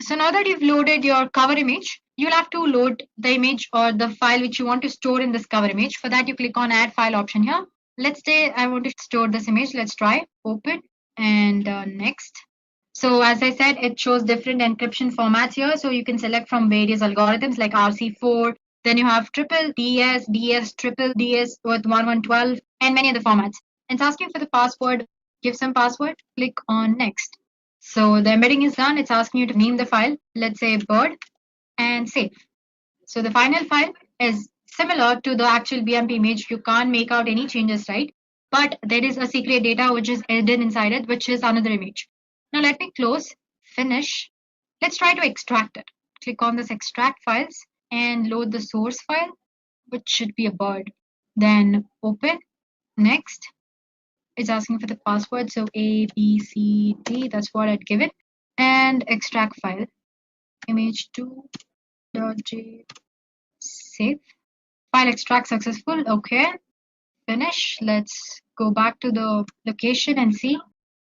So now that you've loaded your cover image, you'll have to load the image or the file which you want to store in this cover image. For that, you click on add file option here. Let's say I want to store this image. Let's try open and next. So as I said, it shows different encryption formats here. So you can select from various algorithms like RC4. Then you have triple DS, DS, triple DS with 1112 and many other formats. It's asking for the password. Give some password. Click on next. So the embedding is done. It's asking you to name the file. Let's say bird and save. So the final file is similar to the actual BMP image. You can't make out any changes, right? But there is a secret data which is hidden inside it, which is another image. Now let me close, finish. Let's try to extract it. Click on this extract files and load the source file, which should be a bird. Then open, next. It's asking for the password. So A, B, C, D, that's what I'd given. And extract file, image2.j, save. File extract successful, okay. Finish, let's go back to the location and see.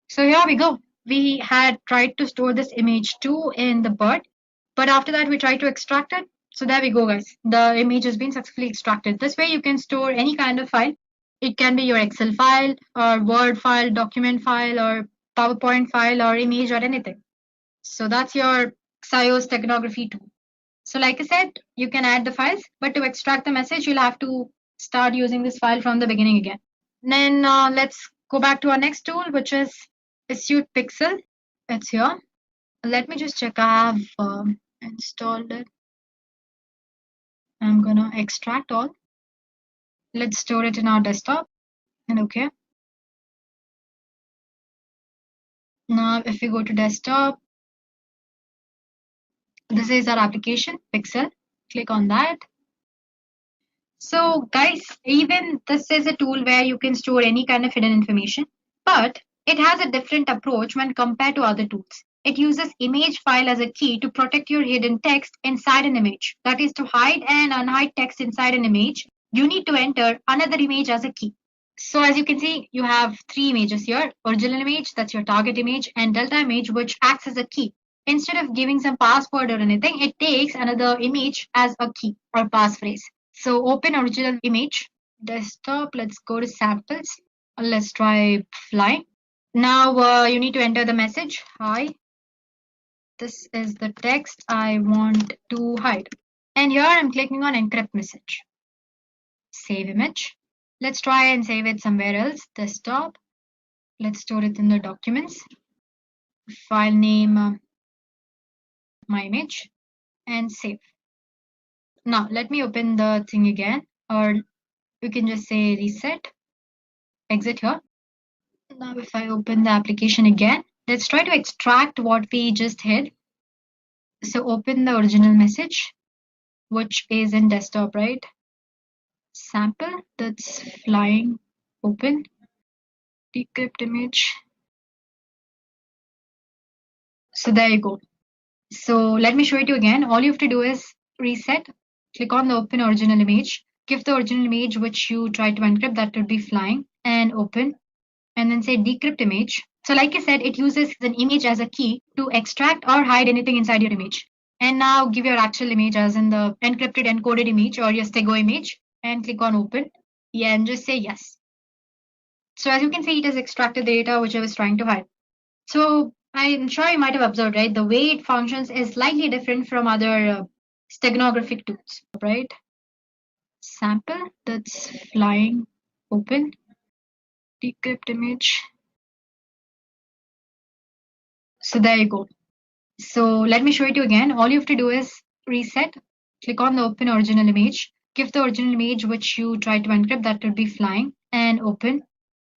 So here we go. We had tried to store this image2 in the bird, but after that we tried to extract it. So there we go, guys. The image has been successfully extracted. This way you can store any kind of file. It can be your Excel file or Word file, document file or PowerPoint file or image or anything. So that's your Xios technography tool. So like I said, you can add the files, but to extract the message, you'll have to start using this file from the beginning again. Then let's go back to our next tool, which is Suite Pixel. It's here. Let me just check. I have installed it. I'm gonna extract all. Let's store it in our desktop. And okay. Now, if we go to desktop, this is our application, Pixel. Click on that. So guys, even this is a tool where you can store any kind of hidden information, but it has a different approach when compared to other tools. It uses image file as a key to protect your hidden text inside an image. That is, to hide and unhide text inside an image, you need to enter another image as a key. So as you can see, you have three images here. Original image, that's your target image, and delta image, which acts as a key. Instead of giving some password or anything, it takes another image as a key or passphrase. So open original image, desktop, let's go to samples. Let's try flying. Now you need to enter the message. Hi, this is the text I want to hide. And here I'm clicking on encrypt message. Save image. Let's try and save it somewhere else. Desktop. Let's store it in the documents. File name, my image, and save. Now let me open the thing again, or you can just say reset, exit here. Now if I open the application again, let's try to extract what we just hid. So open the original message, which is in desktop, right? Sample, that's flying, open, decrypt image. So there you go. So let me show it to you again. All you have to do is reset, click on the open original image, give the original image which you try to encrypt, that would be flying, and open, and then say decrypt image. So like I said, it uses an image as a key to extract or hide anything inside your image. And now give your actual image as in the encrypted encoded image or your stego image, and click on open. Yeah, and just say yes. So as you can see, it has extracted the data which I was trying to hide. So I'm sure you might have observed, right? The way it functions is slightly different from other steganographic tools, right? Sample, that's flying, open, decrypt image. So there you go. So let me show it to you again. All you have to do is reset, click on the open original image, give the original image which you try to encrypt, that would be flying, and open,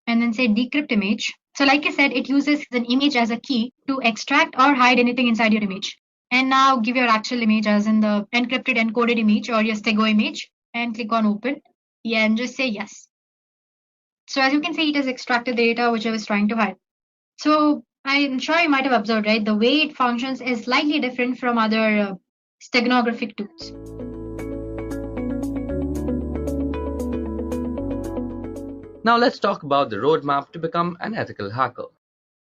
and then say decrypt image. So like I said, it uses an image as a key to extract or hide anything inside your image. And now give your actual image as in the encrypted encoded image or your stego image, and click on open. Yeah, and just say yes. So as you can see, it has extracted the data which I was trying to hide. So I'm sure you might have observed, right? The way it functions is slightly different from other steganographic tools. Now let's talk about the roadmap to become an ethical hacker.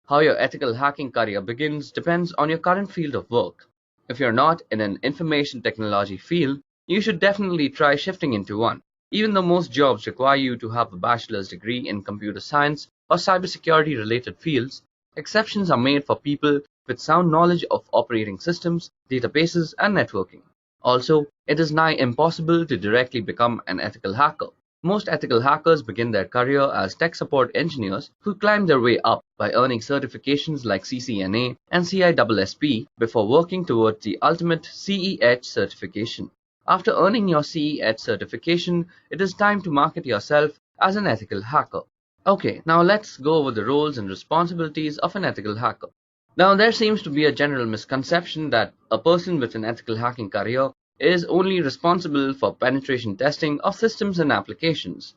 How your ethical hacking career begins depends on your current field of work. If you're not in an information technology field, you should definitely try shifting into one. Even though most jobs require you to have a bachelor's degree in computer science or cybersecurity related fields, exceptions are made for people with sound knowledge of operating systems, databases, and networking. Also, it is nigh impossible to directly become an ethical hacker. Most ethical hackers begin their career as tech support engineers who climb their way up by earning certifications like CCNA and CISSP before working towards the ultimate CE-Edge certification. After earning your CE-Edge certification, it is time to market yourself as an ethical hacker. Okay, now let's go over the roles and responsibilities of an ethical hacker. Now, there seems to be a general misconception that a person with an ethical hacking career is only responsible for penetration testing of systems and applications.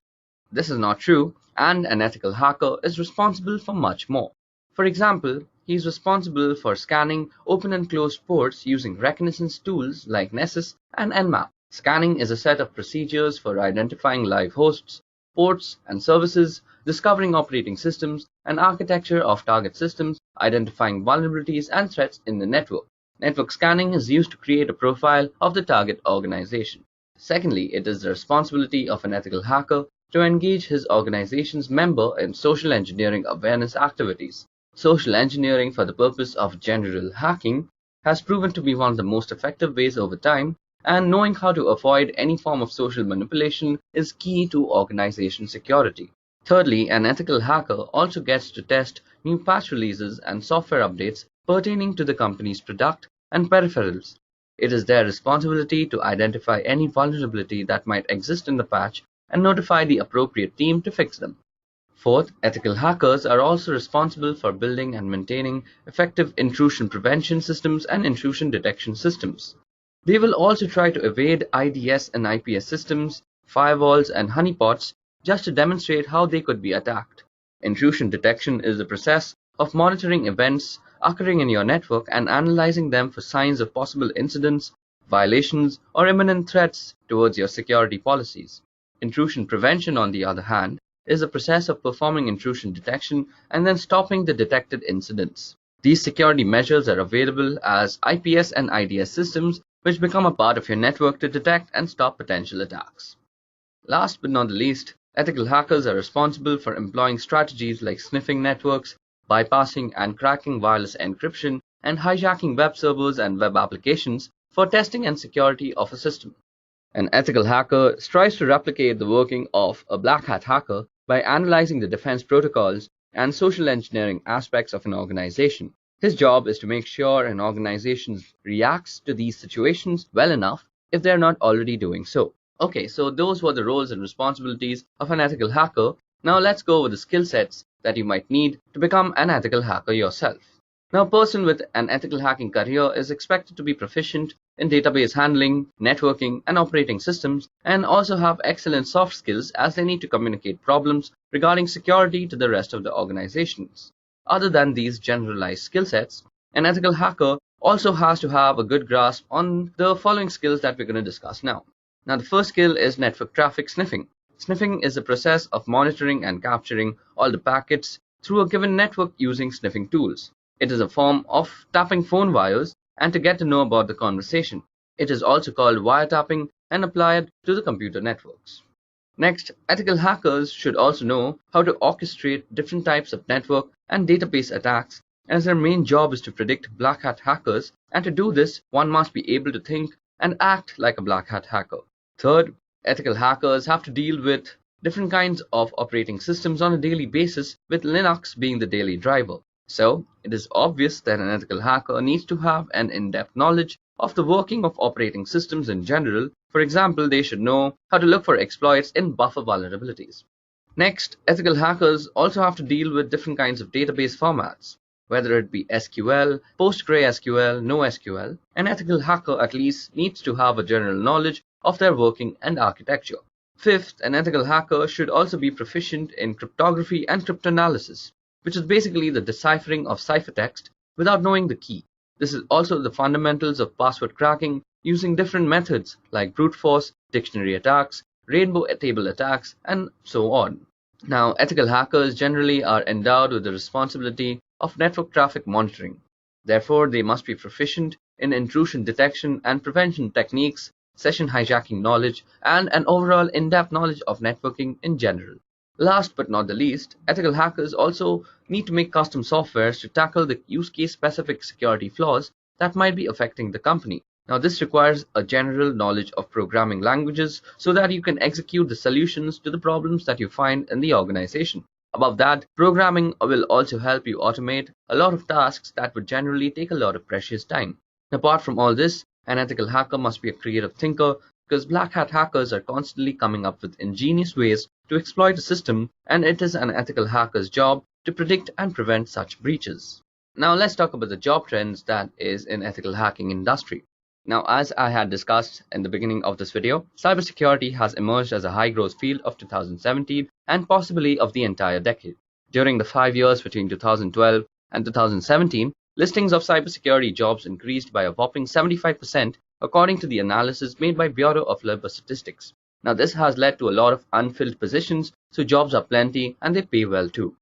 This is not true, and an ethical hacker is responsible for much more. For example, he is responsible for scanning open and closed ports using reconnaissance tools like Nessus and Nmap. Scanning is a set of procedures for identifying live hosts, ports and services, discovering operating systems and architecture of target systems, identifying vulnerabilities and threats in the network. Network scanning is used to create a profile of the target organization. Secondly, it is the responsibility of an ethical hacker to engage his organization's member in social engineering awareness activities. Social engineering for the purpose of general hacking has proven to be one of the most effective ways over time, and knowing how to avoid any form of social manipulation is key to organization security. Thirdly, an ethical hacker also gets to test new patch releases and software updates pertaining to the company's product and peripherals. It is their responsibility to identify any vulnerability that might exist in the patch and notify the appropriate team to fix them. Fourth, ethical hackers are also responsible for building and maintaining effective intrusion prevention systems and intrusion detection systems. They will also try to evade IDS and IPS systems, firewalls, and honeypots just to demonstrate how they could be attacked. Intrusion detection is the process of monitoring events occurring in your network and analyzing them for signs of possible incidents, violations, or imminent threats towards your security policies. Intrusion prevention, on the other hand, is the process of performing intrusion detection and then stopping the detected incidents. These security measures are available as IPS and IDS systems, which become a part of your network to detect and stop potential attacks. Last but not the least, ethical hackers are responsible for employing strategies like sniffing networks, bypassing and cracking wireless encryption, and hijacking web servers and web applications for testing and security of a system. An ethical hacker strives to replicate the working of a black hat hacker by analyzing the defense protocols and social engineering aspects of an organization. His job is to make sure an organization reacts to these situations well enough if they're not already doing so. Okay, so those were the roles and responsibilities of an ethical hacker. Now let's go over the skill sets that you might need to become an ethical hacker yourself. Now, a person with an ethical hacking career is expected to be proficient in database handling, networking, and operating systems, and also have excellent soft skills as they need to communicate problems regarding security to the rest of the organizations. Other than these generalized skill sets, an ethical hacker also has to have a good grasp on the following skills that we're going to discuss now. Now, the first skill is network traffic sniffing. Sniffing is the process of monitoring and capturing all the packets through a given network using sniffing tools. It is a form of tapping phone wires and to get to know about the conversation. It is also called wiretapping and applied to the computer networks. Next, ethical hackers should also know how to orchestrate different types of network and database attacks, as their main job is to predict black hat hackers, and to do this, one must be able to think and act like a black hat hacker. Third, ethical hackers have to deal with different kinds of operating systems on a daily basis, with Linux being the daily driver. So, it is obvious that an ethical hacker needs to have an in-depth knowledge of the working of operating systems in general. For example, they should know how to look for exploits in buffer vulnerabilities. Next, ethical hackers also have to deal with different kinds of database formats, whether it be SQL, PostgreSQL, NoSQL. An ethical hacker at least needs to have a general knowledge of their working and architecture. Fifth, an ethical hacker should also be proficient in cryptography and cryptanalysis, which is basically the deciphering of ciphertext without knowing the key. This is also the fundamentals of password cracking using different methods like brute force, dictionary attacks, rainbow table attacks, and so on. Now, ethical hackers generally are endowed with the responsibility of network traffic monitoring. Therefore, they must be proficient in intrusion detection and prevention techniques, session hijacking knowledge, and an overall in-depth knowledge of networking in general. Last but not the least, ethical hackers also need to make custom softwares to tackle the use case specific security flaws that might be affecting the company. Now, this requires a general knowledge of programming languages so that you can execute the solutions to the problems that you find in the organization. Above that, programming will also help you automate a lot of tasks that would generally take a lot of precious time. Apart from all this, an ethical hacker must be a creative thinker because black hat hackers are constantly coming up with ingenious ways to exploit a system, and it is an ethical hacker's job to predict and prevent such breaches. Now let's talk about the job trends that is in ethical hacking industry. Now, as I had discussed in the beginning of this video, cybersecurity has emerged as a high-growth field of 2017 and possibly of the entire decade. During the 5 years between 2012 and 2017, listings of cybersecurity jobs increased by a whopping 75% according to the analysis made by Bureau of Labor Statistics. Now, this has led to a lot of unfilled positions, so jobs are plenty and they pay well too.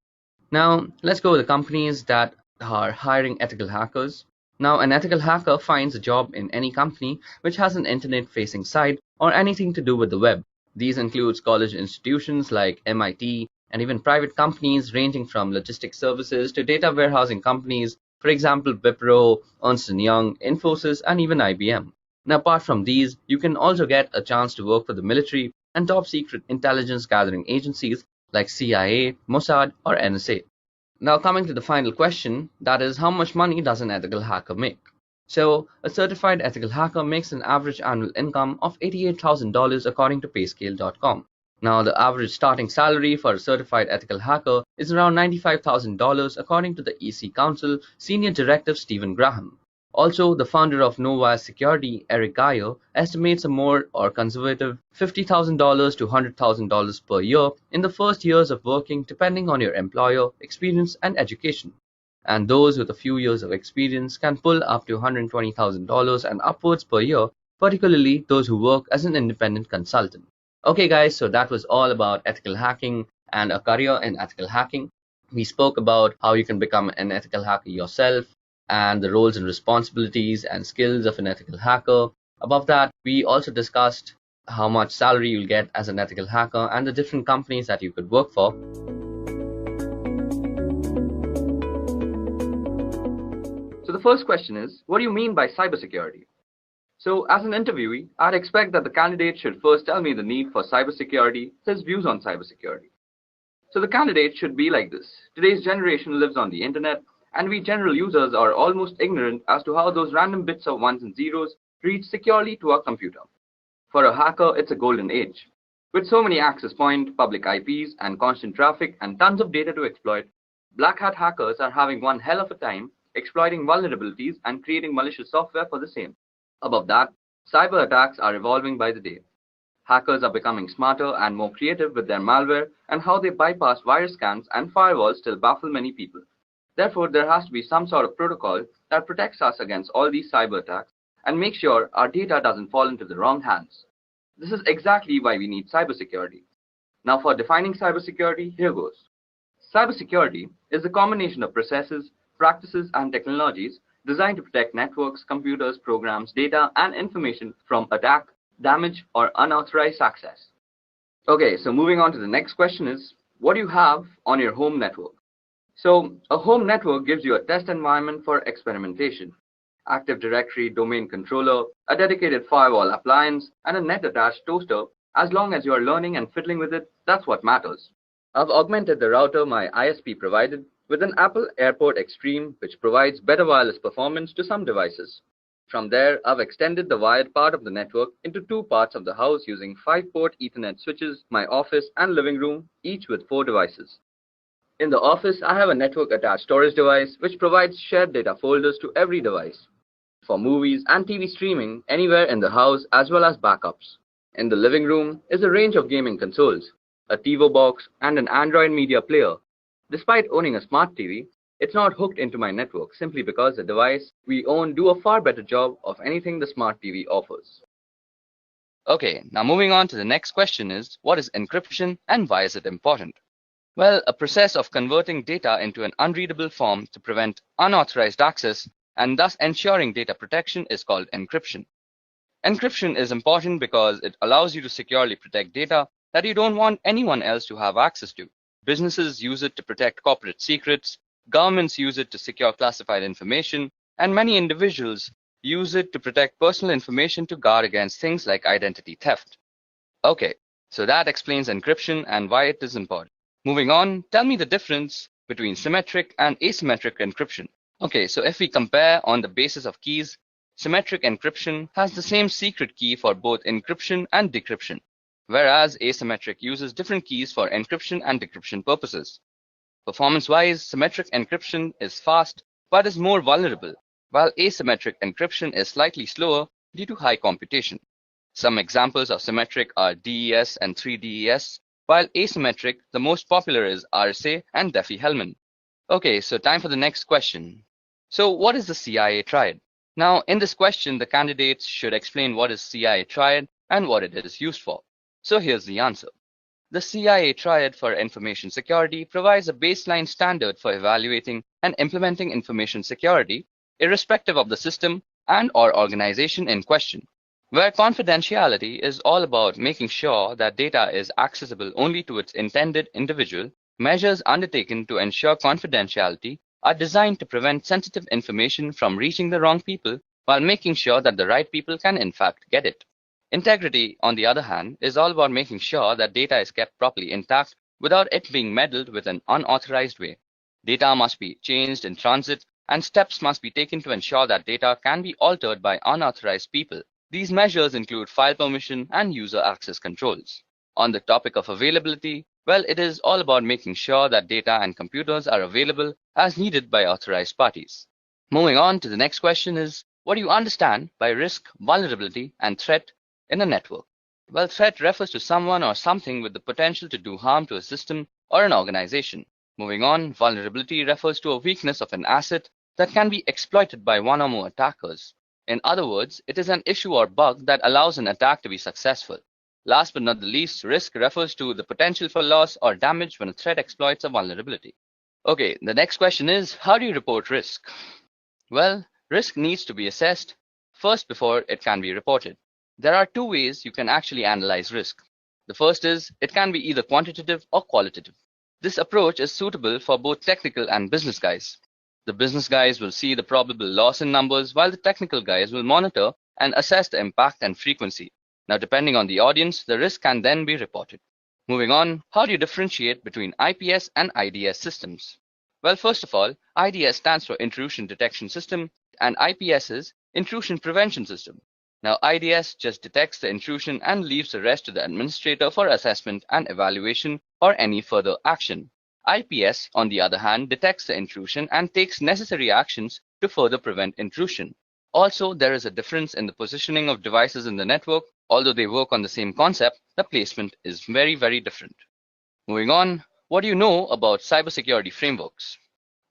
Now, let's go with the companies that are hiring ethical hackers. Now, an ethical hacker finds a job in any company which has an internet-facing site or anything to do with the web. These include college institutions like MIT and even private companies ranging from logistics services to data warehousing companies, for example, Wipro, Ernst & Young, Infosys, and even IBM. Now, apart from these, you can also get a chance to work for the military and top-secret intelligence gathering agencies like CIA, Mossad, or NSA. Now, coming to the final question, that is, how much money does an ethical hacker make? So, a certified ethical hacker makes an average annual income of $88,000 according to payscale.com. Now, the average starting salary for a certified ethical hacker is around $95,000 according to the EC Council Senior Director Stephen Graham. Also, the founder of Novaya Security, Eric Geyer, estimates a more or conservative $50,000 to $100,000 per year in the first years of working depending on your employer, experience, and education. And those with a few years of experience can pull up to $120,000 and upwards per year, particularly those who work as an independent consultant. Okay guys, so that was all about ethical hacking and a career in ethical hacking. We spoke about how you can become an ethical hacker yourself, and the roles and responsibilities and skills of an ethical hacker. Above that, we also discussed how much salary you'll get as an ethical hacker and the different companies that you could work for. So the first question is, what do you mean by cybersecurity? So as an interviewee, I'd expect that the candidate should first tell me the need for cybersecurity, his views on cybersecurity. So the candidate should be like this. Today's generation lives on the internet, and we general users are almost ignorant as to how those random bits of ones and zeros reach securely to our computer. For a hacker, it's a golden age. With so many access points, public IPs, and constant traffic, and tons of data to exploit, black hat hackers are having one hell of a time exploiting vulnerabilities and creating malicious software for the same. Above that, cyber attacks are evolving by the day. Hackers are becoming smarter and more creative with their malware, and how they bypass virus scans and firewalls still baffle many people. Therefore, there has to be some sort of protocol that protects us against all these cyber attacks and makes sure our data doesn't fall into the wrong hands. This is exactly why we need cybersecurity. Now, for defining cybersecurity, here goes. Cybersecurity is a combination of processes, practices, and technologies designed to protect networks, computers, programs, data, and information from attack, damage, or unauthorized access. Okay, so moving on to the next question is, what do you have on your home network? So, a home network gives you a test environment for experimentation. Active Directory domain controller, a dedicated firewall appliance, and a net-attached toaster. As long as you are learning and fiddling with it, that's what matters. I've augmented the router my ISP provided with an Apple AirPort Extreme, which provides better wireless performance to some devices. From there, I've extended the wired part of the network into two parts of the house using 5-port Ethernet switches, my office and living room, each with 4 devices. In the office, I have a network-attached storage device which provides shared data folders to every device for movies and TV streaming anywhere in the house, as well as backups. In the living room is a range of gaming consoles, a TiVo box, and an Android media player. Despite owning a smart TV, it's not hooked into my network simply because the device we own do a far better job of anything the smart TV offers. Okay, now moving on to the next question is, what is encryption and why is it important? Well, a process of converting data into an unreadable form to prevent unauthorized access and thus ensuring data protection is called encryption. Encryption is important because it allows you to securely protect data that you don't want anyone else to have access to. Businesses use it to protect corporate secrets, governments use it to secure classified information, and many individuals use it to protect personal information to guard against things like identity theft. Okay, so that explains encryption and why it is important. Moving on, tell me the difference between symmetric and asymmetric encryption. Okay, so if we compare on the basis of keys, symmetric encryption has the same secret key for both encryption and decryption, whereas asymmetric uses different keys for encryption and decryption purposes. Performance-wise, symmetric encryption is fast but is more vulnerable, while asymmetric encryption is slightly slower due to high computation. Some examples of symmetric are DES and 3DES, while asymmetric, the most popular is RSA and Diffie-Hellman. Okay, so time for the next question. So what is the CIA triad? Now, in this question, the candidates should explain what is CIA triad and what it is used for. So here's the answer. The CIA triad for information security provides a baseline standard for evaluating and implementing information security, irrespective of the system and or organization in question, where confidentiality is all about making sure that data is accessible only to its intended individual. Measures undertaken to ensure confidentiality are designed to prevent sensitive information from reaching the wrong people while making sure that the right people can in fact get it. Integrity, on the other hand, is all about making sure that data is kept properly intact without it being meddled with an unauthorized way. Data must be changed in transit, and steps must be taken to ensure that data can be altered by unauthorized people. These measures include file permission and user access controls. On the topic of availability, well, it is all about making sure that data and computers are available as needed by authorized parties. Moving on to the next question is, what do you understand by risk, vulnerability, and threat in a network? Well, threat refers to someone or something with the potential to do harm to a system or an organization. Moving on, vulnerability refers to a weakness of an asset that can be exploited by one or more attackers. In other words, it is an issue or bug that allows an attack to be successful. Last but not the least, risk refers to the potential for loss or damage when a threat exploits a vulnerability. Okay, the next question is, how do you report risk? Well, risk needs to be assessed first before it can be reported. There are two ways you can actually analyze risk. The first is, it can be either quantitative or qualitative. This approach is suitable for both technical and business guys. The business guys will see the probable loss in numbers, while the technical guys will monitor and assess the impact and frequency. Now, depending on the audience, the risk can then be reported. Moving on, how do you differentiate between IPS and IDS systems? Well, first of all, IDS stands for Intrusion Detection System, and IPS is Intrusion Prevention System. Now, IDS just detects the intrusion and leaves the rest to the administrator for assessment and evaluation or any further action. IPS, on the other hand, detects the intrusion and takes necessary actions to further prevent intrusion. Also, there is a difference in the positioning of devices in the network. Although they work on the same concept, the placement is very, very different. Moving on, what do you know about cybersecurity frameworks?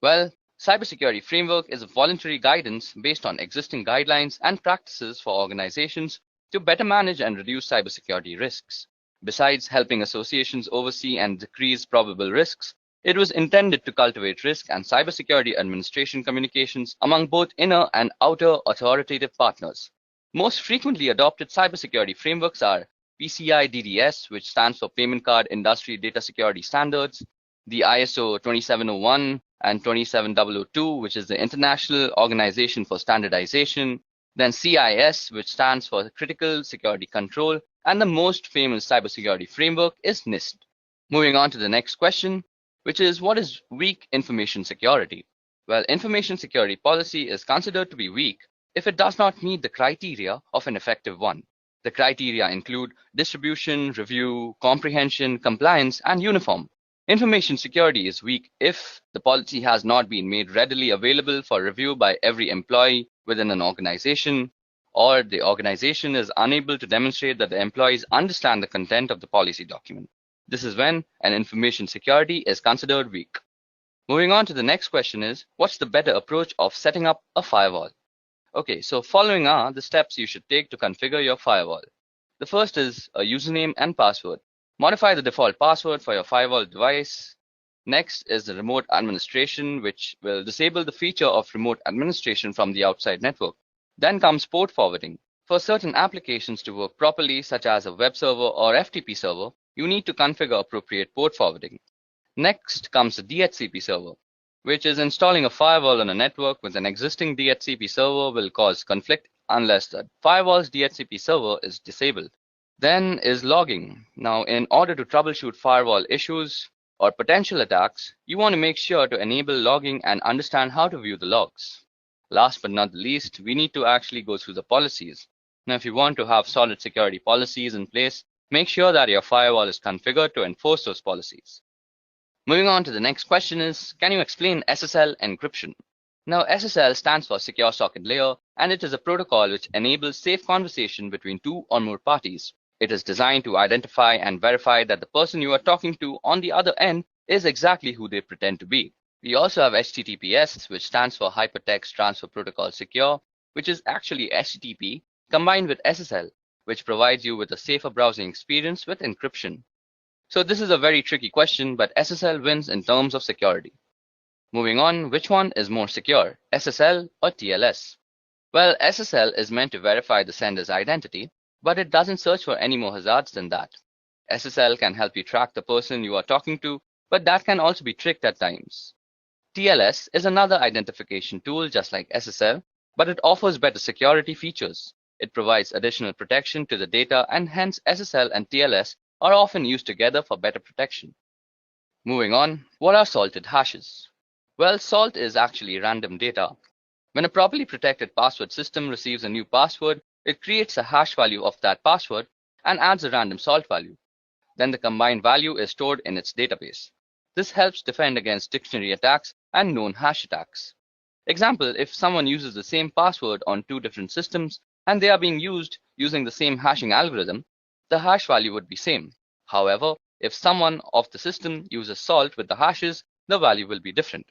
Well, cybersecurity framework is a voluntary guidance based on existing guidelines and practices for organizations to better manage and reduce cybersecurity risks. Besides helping associations oversee and decrease probable risks, it was intended to cultivate risk and cybersecurity administration communications among both inner and outer authoritative partners. Most frequently adopted cybersecurity frameworks are PCI DDS, which stands for Payment Card Industry Data Security Standards, the ISO 27001 and 27002, which is the International Organization for Standardization, then CIS, which stands for Critical Security Control, and the most famous cybersecurity framework is NIST. Moving on to the next question, which is, what is weak information security? Well, information security policy is considered to be weak if it does not meet the criteria of an effective one. The criteria include distribution, review, comprehension, compliance, and uniform. Information security is weak if the policy has not been made readily available for review by every employee within an organization, or the organization is unable to demonstrate that the employees understand the content of the policy document. This is when an information security is considered weak. Moving on to the next question is, what's the better approach of setting up a firewall? Okay, so following are the steps you should take to configure your firewall. The first is a username and password. Modify the default password for your firewall device. Next is the remote administration, which will disable the feature of remote administration from the outside network. Then comes port forwarding. For certain applications to work properly, such as a web server or FTP server, you need to configure appropriate port forwarding. Next comes the DHCP server, which is installing a firewall on a network with an existing DHCP server will cause conflict unless the firewall's DHCP server is disabled. Then is logging. Now, in order to troubleshoot firewall issues or potential attacks, you want to make sure to enable logging and understand how to view the logs. Last but not the least, we need to actually go through the policies. Now, if you want to have solid security policies in place, make sure that your firewall is configured to enforce those policies. Moving on to the next question is, can you explain SSL encryption? Now, SSL stands for Secure Socket Layer, and it is a protocol which enables safe conversation between two or more parties. It is designed to identify and verify that the person you are talking to on the other end is exactly who they pretend to be. We also have HTTPS, which stands for Hypertext Transfer Protocol Secure, which is actually HTTP combined with SSL, which provides you with a safer browsing experience with encryption. So this is a very tricky question, but SSL wins in terms of security. Moving on, which one is more secure, SSL or TLS? Well, SSL is meant to verify the sender's identity, but it doesn't search for any more hazards than that. SSL can help you track the person you are talking to, but that can also be tricked at times. TLS is another identification tool just like SSL, but it offers better security features. It provides additional protection to the data, and hence SSL and TLS are often used together for better protection. Moving on, what are salted hashes? Well, salt is actually random data. When a properly protected password system receives a new password, it creates a hash value of that password and adds a random salt value. Then the combined value is stored in its database. This helps defend against dictionary attacks and known hash attacks. Example, if someone uses the same password on two different systems and they are being used using the same hashing algorithm, the hash value would be same. However, if someone of the system uses salt with the hashes, the value will be different.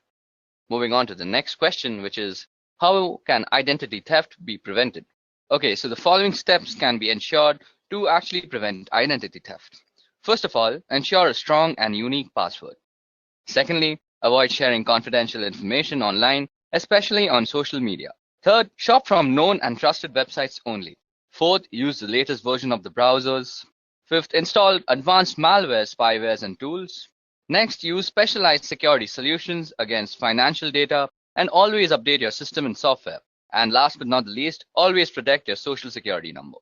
Moving on to the next question, which is, how can identity theft be prevented? Okay, so the following steps can be ensured to actually prevent identity theft. First of all, ensure a strong and unique password. Secondly, avoid sharing confidential information online, especially on social media. Third, shop from known and trusted websites only. Fourth, use the latest version of the browsers. Fifth, install advanced malware, spywares, and tools. Next, use specialized security solutions against financial data, and always update your system and software. And last but not the least, always protect your social security number.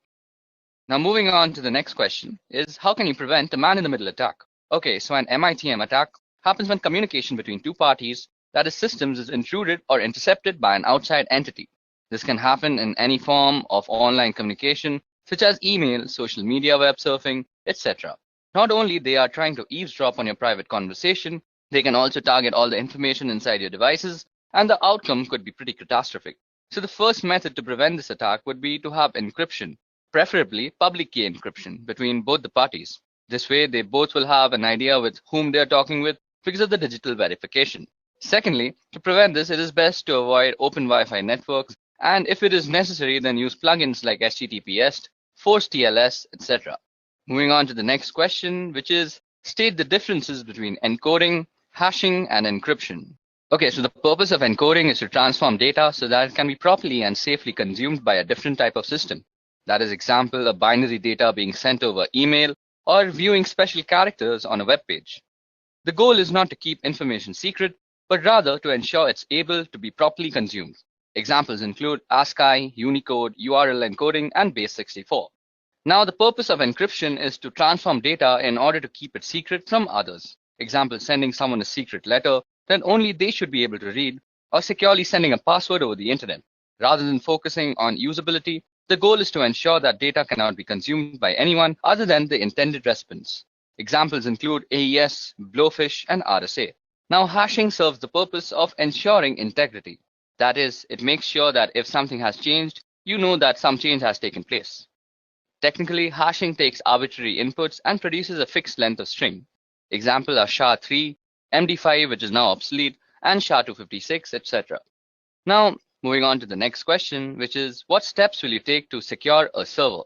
Now moving on to the next question is, how can you prevent a man-in-the-middle attack? Okay, so an MITM attack happens when communication between two parties, that is systems, is intruded or intercepted by an outside entity. This can happen in any form of online communication, such as email, social media, web surfing, etc. Not only they are trying to eavesdrop on your private conversation, they can also target all the information inside your devices, and the outcome could be pretty catastrophic. So the first method to prevent this attack would be to have encryption, preferably public key encryption between both the parties. This way, they both will have an idea with whom they are talking with because of the digital verification. Secondly, to prevent this, it is best to avoid open Wi-Fi networks, and if it is necessary, then use plugins like HTTPS, force TLS, etc. Moving on to the next question, which is, state the differences between encoding, hashing, and encryption. Okay, so the purpose of encoding is to transform data so that it can be properly and safely consumed by a different type of system. That is, example, a binary data being sent over email or viewing special characters on a web page. The goal is not to keep information secret, but rather to ensure it's able to be properly consumed. Examples include ASCII, Unicode, URL encoding, and Base64. Now, the purpose of encryption is to transform data in order to keep it secret from others. Example, sending someone a secret letter that only they should be able to read, or securely sending a password over the internet. Rather than focusing on usability, the goal is to ensure that data cannot be consumed by anyone other than the intended recipients. Examples include AES, Blowfish, and RSA. Now, hashing serves the purpose of ensuring integrity. That is, it makes sure that if something has changed, you know that some change has taken place. Technically, hashing takes arbitrary inputs and produces a fixed length of string. Example are SHA-3, MD5, which is now obsolete, and SHA-256, etc. Now, moving on to the next question, which is what steps will you take to secure a server?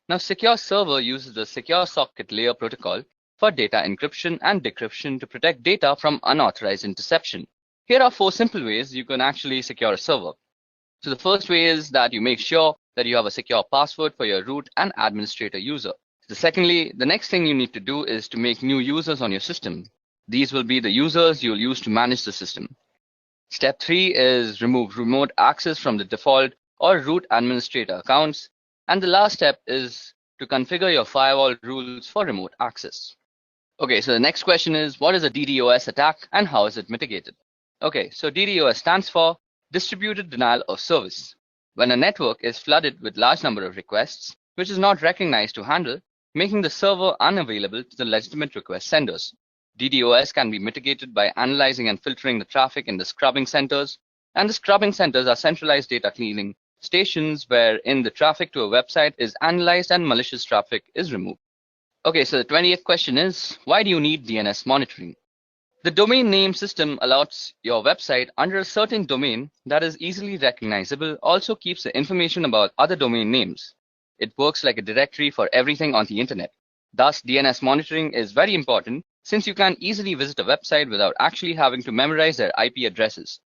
Now, secure server uses the secure socket layer protocol for data encryption and decryption to protect data from unauthorized interception. Here are 4 simple ways you can actually secure a server. So the first way is that you make sure that you have a secure password for your root and administrator user. Secondly, the next thing you need to do is to make new users on your system. These will be the users you'll use to manage the system. Step 3 is remove remote access from the default or root administrator accounts. And the last step is to configure your firewall rules for remote access. Okay, so the next question is, what is a DDoS attack and how is it mitigated? Okay, so DDoS stands for Distributed Denial of Service. When a network is flooded with large number of requests, which is not recognized to handle, making the server unavailable to the legitimate request senders. DDoS can be mitigated by analyzing and filtering the traffic in the scrubbing centers, and the scrubbing centers are centralized data cleaning stations wherein the traffic to a website is analyzed and malicious traffic is removed. Okay, so the 20th question is, why do you need DNS monitoring? The domain name system allows your website under a certain domain that is easily recognizable also keeps the information about other domain names. It works like a directory for everything on the internet. Thus, DNS monitoring is very important since you can easily visit a website without actually having to memorize their IP addresses.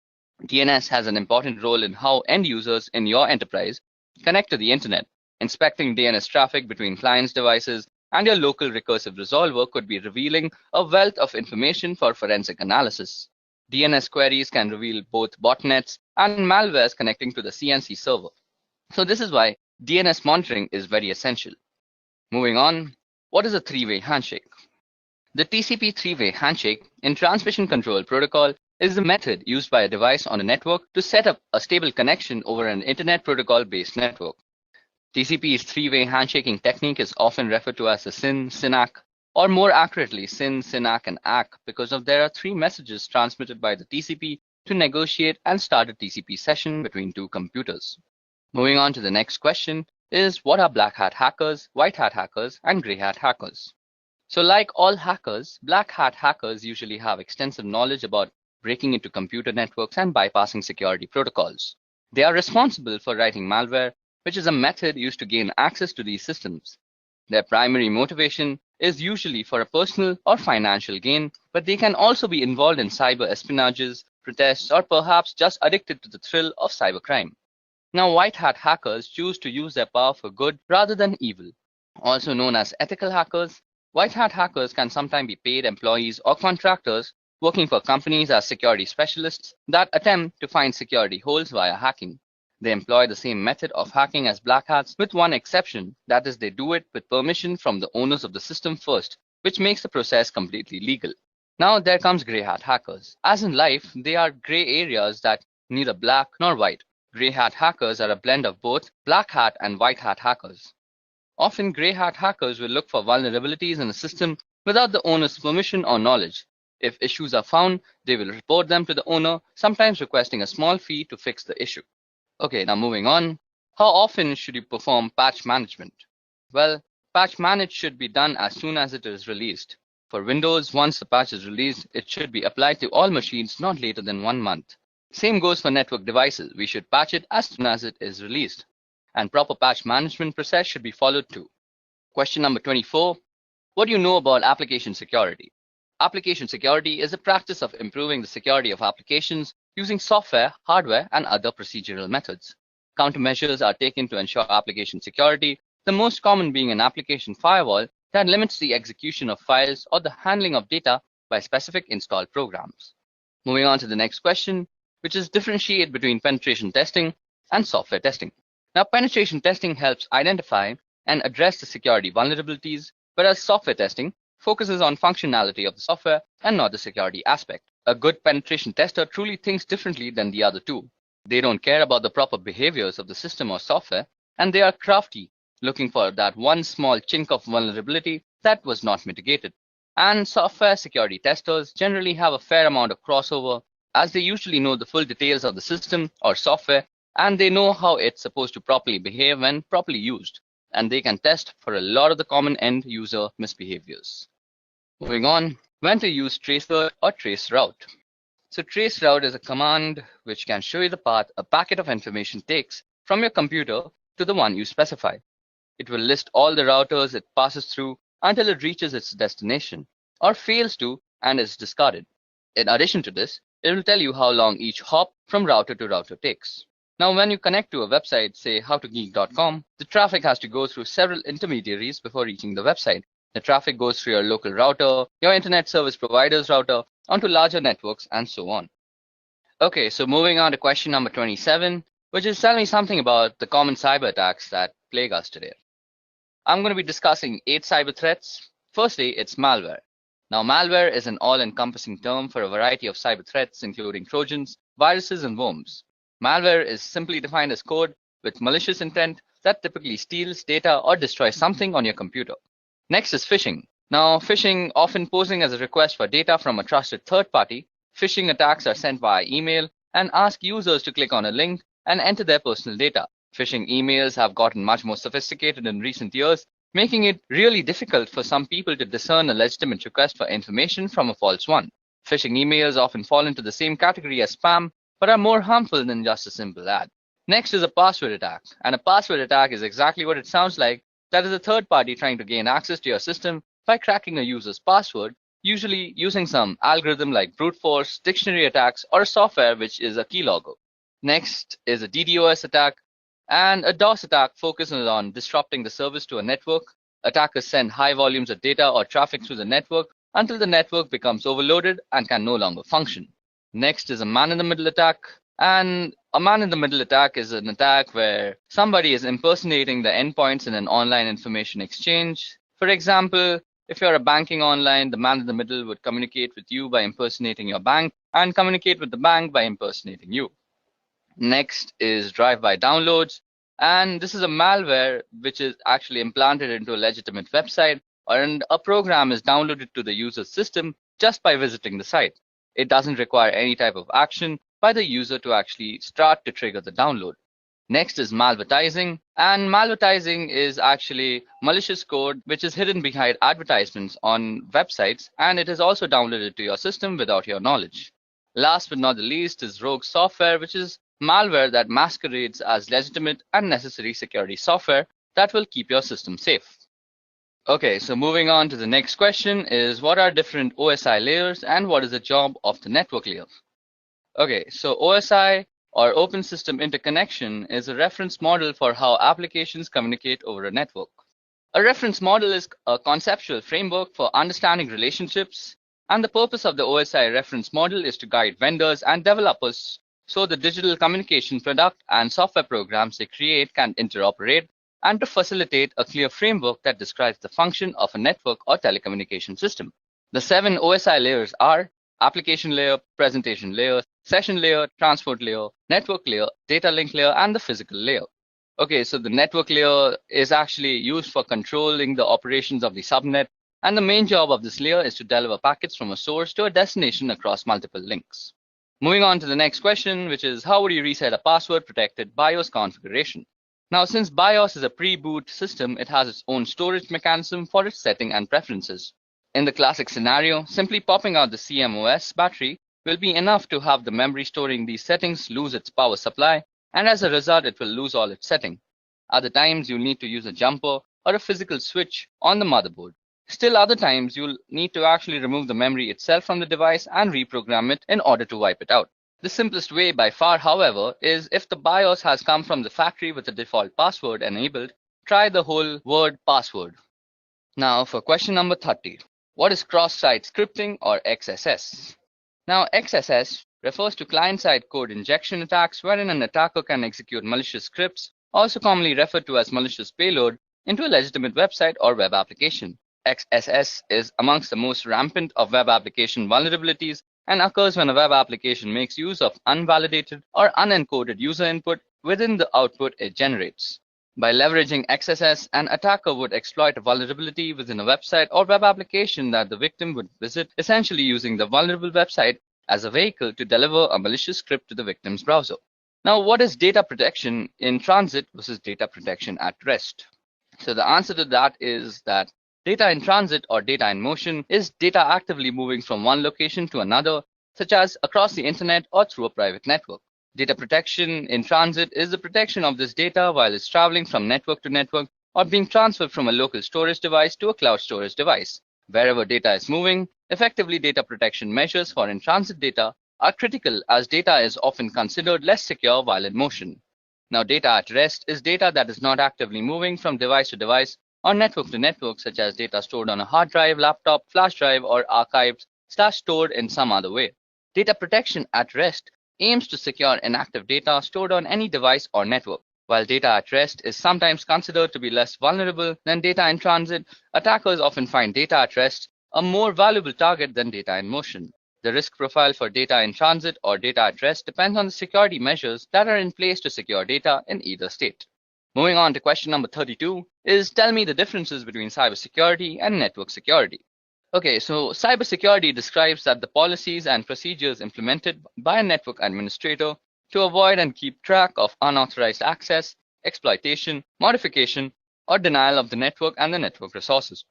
DNS has an important role in how end users in your enterprise connect to the internet. Inspecting DNS traffic between clients' devices and your local recursive resolver could be revealing a wealth of information for forensic analysis. DNS queries can reveal both botnets and malwares connecting to the CNC server. So this is why DNS monitoring is very essential. Moving on, what is a three-way handshake? The TCP three-way handshake in transmission control protocol is the method used by a device on a network to set up a stable connection over an internet protocol-based network. TCP's three-way handshaking technique is often referred to as the SYN, SYNAC, or more accurately SYN, SYNAC, and ACK because there are 3 messages transmitted by the TCP to negotiate and start a TCP session between 2 computers. Moving on to the next question is, what are black hat hackers, white hat hackers, and grey hat hackers? So like all hackers, black hat hackers usually have extensive knowledge about breaking into computer networks and bypassing security protocols. They are responsible for writing malware, which is a method used to gain access to these systems. Their primary motivation is usually for a personal or financial gain, but they can also be involved in cyber espionages, protests, or perhaps just addicted to the thrill of cybercrime. Now, white hat hackers choose to use their power for good rather than evil. Also known as ethical hackers, white hat hackers can sometimes be paid employees or contractors working for companies as security specialists that attempt to find security holes via hacking. They employ the same method of hacking as black hats with one exception, that is they do it with permission from the owners of the system first, which makes the process completely legal. Now there comes grey hat hackers. As in life, they are grey areas that neither black nor white. Grey hat hackers are a blend of both black hat and white hat hackers. Often grey hat hackers will look for vulnerabilities in the system without the owner's permission or knowledge. If issues are found, they will report them to the owner, sometimes requesting a small fee to fix the issue. Okay, now moving on. How often should you perform patch management? Well, patch manage should be done as soon as it is released. For Windows, once the patch is released, it should be applied to all machines not later than 1 month. Same goes for network devices. We should patch it as soon as it is released. And proper patch management process should be followed too. Question number 24. What do you know about application security? Application security is the practice of improving the security of applications using software, hardware, and other procedural methods. Countermeasures are taken to ensure application security, the most common being an application firewall that limits the execution of files or the handling of data by specific installed programs. Moving on to the next question, which is differentiate between penetration testing and software testing. Now, penetration testing helps identify and address the security vulnerabilities, whereas software testing focuses on functionality of the software and not the security aspect. A good penetration tester truly thinks differently than the other two. They don't care about the proper behaviors of the system or software, and they are crafty, looking for that one small chink of vulnerability that was not mitigated. And software security testers generally have a fair amount of crossover, as they usually know the full details of the system or software and they know how it's supposed to properly behave when properly used, and they can test for a lot of the common end user misbehaviors. Moving on, when to use tracer or trace route. So trace route is a command which can show you the path a packet of information takes from your computer to the one you specify. It will list all the routers it passes through until it reaches its destination, or fails to and is discarded. In addition to this, it will tell you how long each hop from router to router takes. Now, when you connect to a website, say howtogeek.com, the traffic has to go through several intermediaries before reaching the website. The traffic goes through your local router, your internet service provider's router, onto larger networks, and so on. Okay, so moving on to question number 27, which is tell me something about the common cyber attacks that plague us today. I'm going to be discussing 8 cyber threats. Firstly, it's malware. Now, malware is an all-encompassing term for a variety of cyber threats, including trojans, viruses, and worms. Malware is simply defined as code with malicious intent that typically steals data or destroys something on your computer. Next is phishing. Now, phishing, often posing as a request for data from a trusted third party, phishing attacks are sent via email and ask users to click on a link and enter their personal data. Phishing emails have gotten much more sophisticated in recent years, making it really difficult for some people to discern a legitimate request for information from a false one. Phishing emails often fall into the same category as spam, but are more harmful than just a simple ad. Next is a password attack, and a password attack is exactly what it sounds like. That is a third party trying to gain access to your system by cracking a user's password, usually using some algorithm like brute force, dictionary attacks, or a software which is a keylogger. Next is a DDoS attack, and a DOS attack focuses on disrupting the service to a network. Attackers send high volumes of data or traffic through the network until the network becomes overloaded and can no longer function. Next is a man-in-the-middle attack, and a man-in-the-middle attack is an attack where somebody is impersonating the endpoints in an online information exchange. For example, if you're a banking online, the man in the middle would communicate with you by impersonating your bank and communicate with the bank by impersonating you. Next is drive-by downloads, and this is a malware which is actually implanted into a legitimate website, and a program is downloaded to the user's system just by visiting the site. It doesn't require any type of action by the user to actually start to trigger the download. Next is malvertising, and malvertising is actually malicious code which is hidden behind advertisements on websites, and it is also downloaded to your system without your knowledge. Last but not the least is rogue software, which is malware that masquerades as legitimate and necessary security software that will keep your system safe. Okay, so moving on to the next question is what are different OSI layers and what is the job of the network layer? Okay, so OSI or Open System Interconnection is a reference model for how applications communicate over a network. A reference model is a conceptual framework for understanding relationships, and the purpose of the OSI reference model is to guide vendors and developers so the digital communication product and software programs they create can interoperate, and to facilitate a clear framework that describes the function of a network or telecommunication system. The 7 OSI layers are application layer, presentation layer, session layer, transport layer, network layer, data link layer, and the physical layer. Okay, so the network layer is actually used for controlling the operations of the subnet, and the main job of this layer is to deliver packets from a source to a destination across multiple links. Moving on to the next question, which is how would you reset a password-protected BIOS configuration? Now, since BIOS is a pre-boot system, it has its own storage mechanism for its setting and preferences. In the classic scenario, simply popping out the CMOS battery will be enough to have the memory storing these settings lose its power supply, and as a result, it will lose all its setting. Other times, you'll need to use a jumper or a physical switch on the motherboard. Still other times, you'll need to actually remove the memory itself from the device and reprogram it in order to wipe it out. The simplest way by far, however, is if the BIOS has come from the factory with the default password enabled, try the whole word password. Now for question number 30. What is cross-site scripting or XSS? Now XSS refers to client-side code injection attacks wherein an attacker can execute malicious scripts, also commonly referred to as malicious payload, into a legitimate website or web application. XSS is amongst the most rampant of web application vulnerabilities and occurs when a web application makes use of unvalidated or unencoded user input within the output it generates. By leveraging XSS, an attacker would exploit a vulnerability within a website or web application that the victim would visit, essentially using the vulnerable website as a vehicle to deliver a malicious script to the victim's browser. Now, what is data protection in transit versus data protection at rest? So the answer to that is that data in transit or data in motion is data actively moving from one location to another, such as across the internet or through a private network. Data protection in transit is the protection of this data while it's traveling from network to network or being transferred from a local storage device to a cloud storage device. Wherever data is moving, effectively data protection measures for in-transit data are critical as data is often considered less secure while in motion. Now, data at rest is data that is not actively moving from device to device or network to network, such as data stored on a hard drive, laptop, flash drive, or archived/stored in some other way. Data protection at rest aims to secure inactive data stored on any device or network. While data at rest is sometimes considered to be less vulnerable than data in transit, attackers often find data at rest a more valuable target than data in motion. The risk profile for data in transit or data at rest depends on the security measures that are in place to secure data in either state. Moving on to question number 32 is tell me the differences between cybersecurity and network security. Okay, so cybersecurity describes that the policies and procedures implemented by a network administrator to avoid and keep track of unauthorized access, exploitation, modification, or denial of the network and the network resources.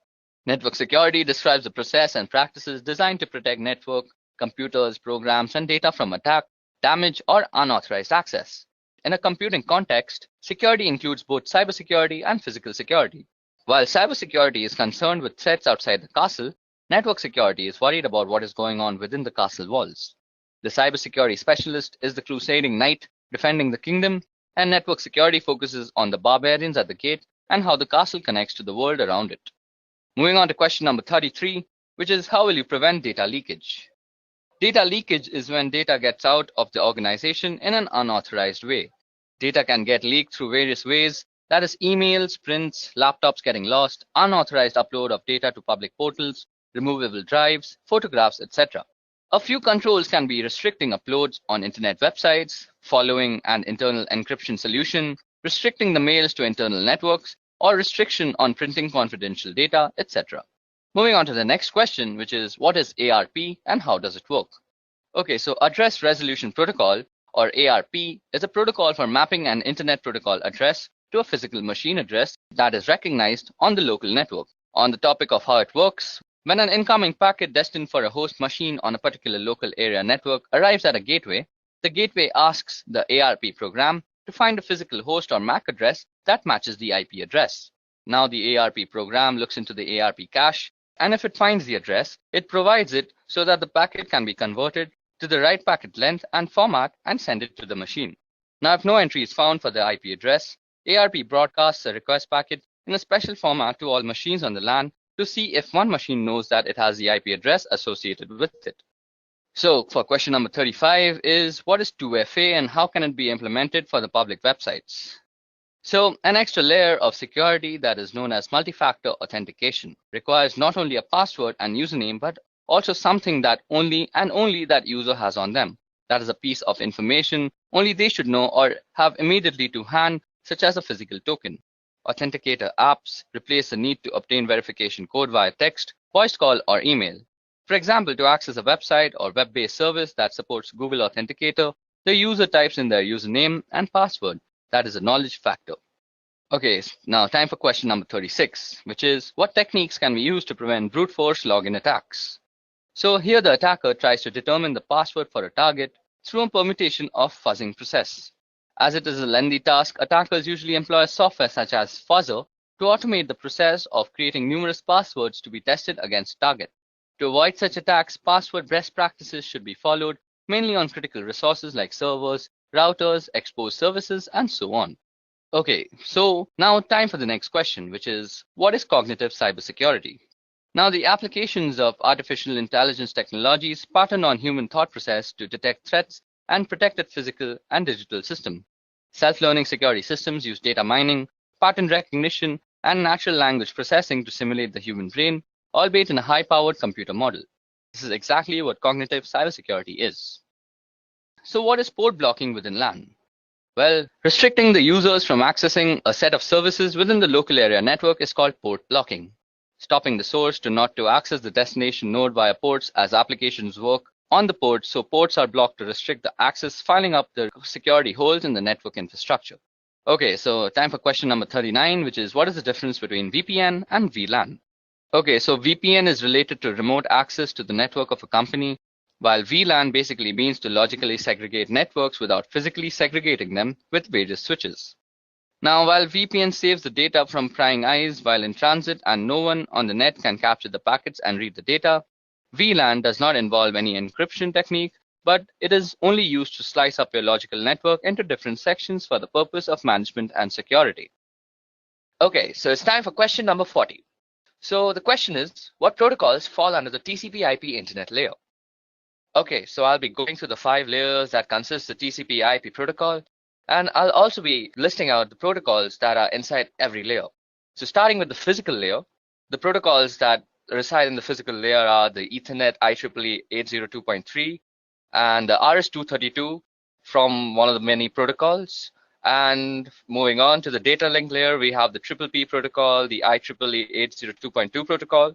Network security describes the process and practices designed to protect network, computers, programs, and data from attack, damage, or unauthorized access. In a computing context, security includes both cybersecurity and physical security. While cybersecurity is concerned with threats outside the castle, network security is worried about what is going on within the castle walls. The cybersecurity specialist is the crusading knight defending the kingdom, and network security focuses on the barbarians at the gate and how the castle connects to the world around it. Moving on to question number 33, which is how will you prevent data leakage? Data leakage is when data gets out of the organization in an unauthorized way. Data can get leaked through various ways, that is emails, prints, laptops getting lost, unauthorized upload of data to public portals, removable drives, photographs, etc. A few controls can be restricting uploads on internet websites, following an internal encryption solution, restricting the mails to internal networks, or restriction on printing confidential data, etc. Moving on to the next question, which is what is ARP and how does it work? Okay, so Address Resolution Protocol, or ARP, is a protocol for mapping an internet protocol address to a physical machine address that is recognized on the local network. On the topic of how it works, when an incoming packet destined for a host machine on a particular local area network arrives at a gateway, the gateway asks the ARP program to find a physical host or MAC address that matches the IP address. Now the ARP program looks into the ARP cache, and if it finds the address, it provides it so that the packet can be converted to the right packet length and format and send it to the machine. Now if no entry is found for the IP address, ARP broadcasts a request packet in a special format to all machines on the LAN to see if one machine knows that it has the IP address associated with it. So for question number 35 is what is 2FA and how can it be implemented for the public websites? So an extra layer of security that is known as multi-factor authentication requires not only a password and username but also something that only that user has on them. That is a piece of information only they should know or have immediately to hand, such as a physical token. Authenticator apps replace the need to obtain verification code via text, voice call, or email. For example, to access a website or web-based service that supports Google Authenticator, the user types in their username and password. That is a knowledge factor. Okay, now time for question number 36, which is what techniques can we use to prevent brute force login attacks? So here the attacker tries to determine the password for a target through a permutation of fuzzing process. As it is a lengthy task, attackers usually employ software such as Fuzzer to automate the process of creating numerous passwords to be tested against target. To avoid such attacks, password best practices should be followed, mainly on critical resources like servers, routers, exposed services, and so on. Okay, so now time for the next question, which is what is cognitive cybersecurity? Now the applications of artificial intelligence technologies pattern on human thought process to detect threats and protected physical and digital system. Self-learning security systems use data mining, pattern recognition, and natural language processing to simulate the human brain, albeit in a high-powered computer model. This is exactly what cognitive cybersecurity is. So what is port blocking within LAN? Well, restricting the users from accessing a set of services within the local area network is called port blocking. Stopping the source to access the destination node via ports as applications work on the port, so ports are blocked to restrict the access, filling up the security holes in the network infrastructure. Okay, so time for question number 39, which is what is the difference between VPN and VLAN? Okay, so VPN is related to remote access to the network of a company, while VLAN basically means to logically segregate networks without physically segregating them with various switches. Now, while VPN saves the data from prying eyes while in transit and no one on the net can capture the packets and read the data, VLAN does not involve any encryption technique, but it is only used to slice up your logical network into different sections for the purpose of management and security. Okay, so it's time for question number 40. So the question is, what protocols fall under the TCP/IP internet layer? Okay, so I'll be going through the 5 layers that consist the TCP/IP protocol, and I'll also be listing out the protocols that are inside every layer. So starting with the physical layer, the protocols that reside in the physical layer are the Ethernet IEEE 802.3 and the RS-232 from one of the many protocols. And moving on to the data link layer, we have the PPP protocol, the IEEE 802.2 protocol.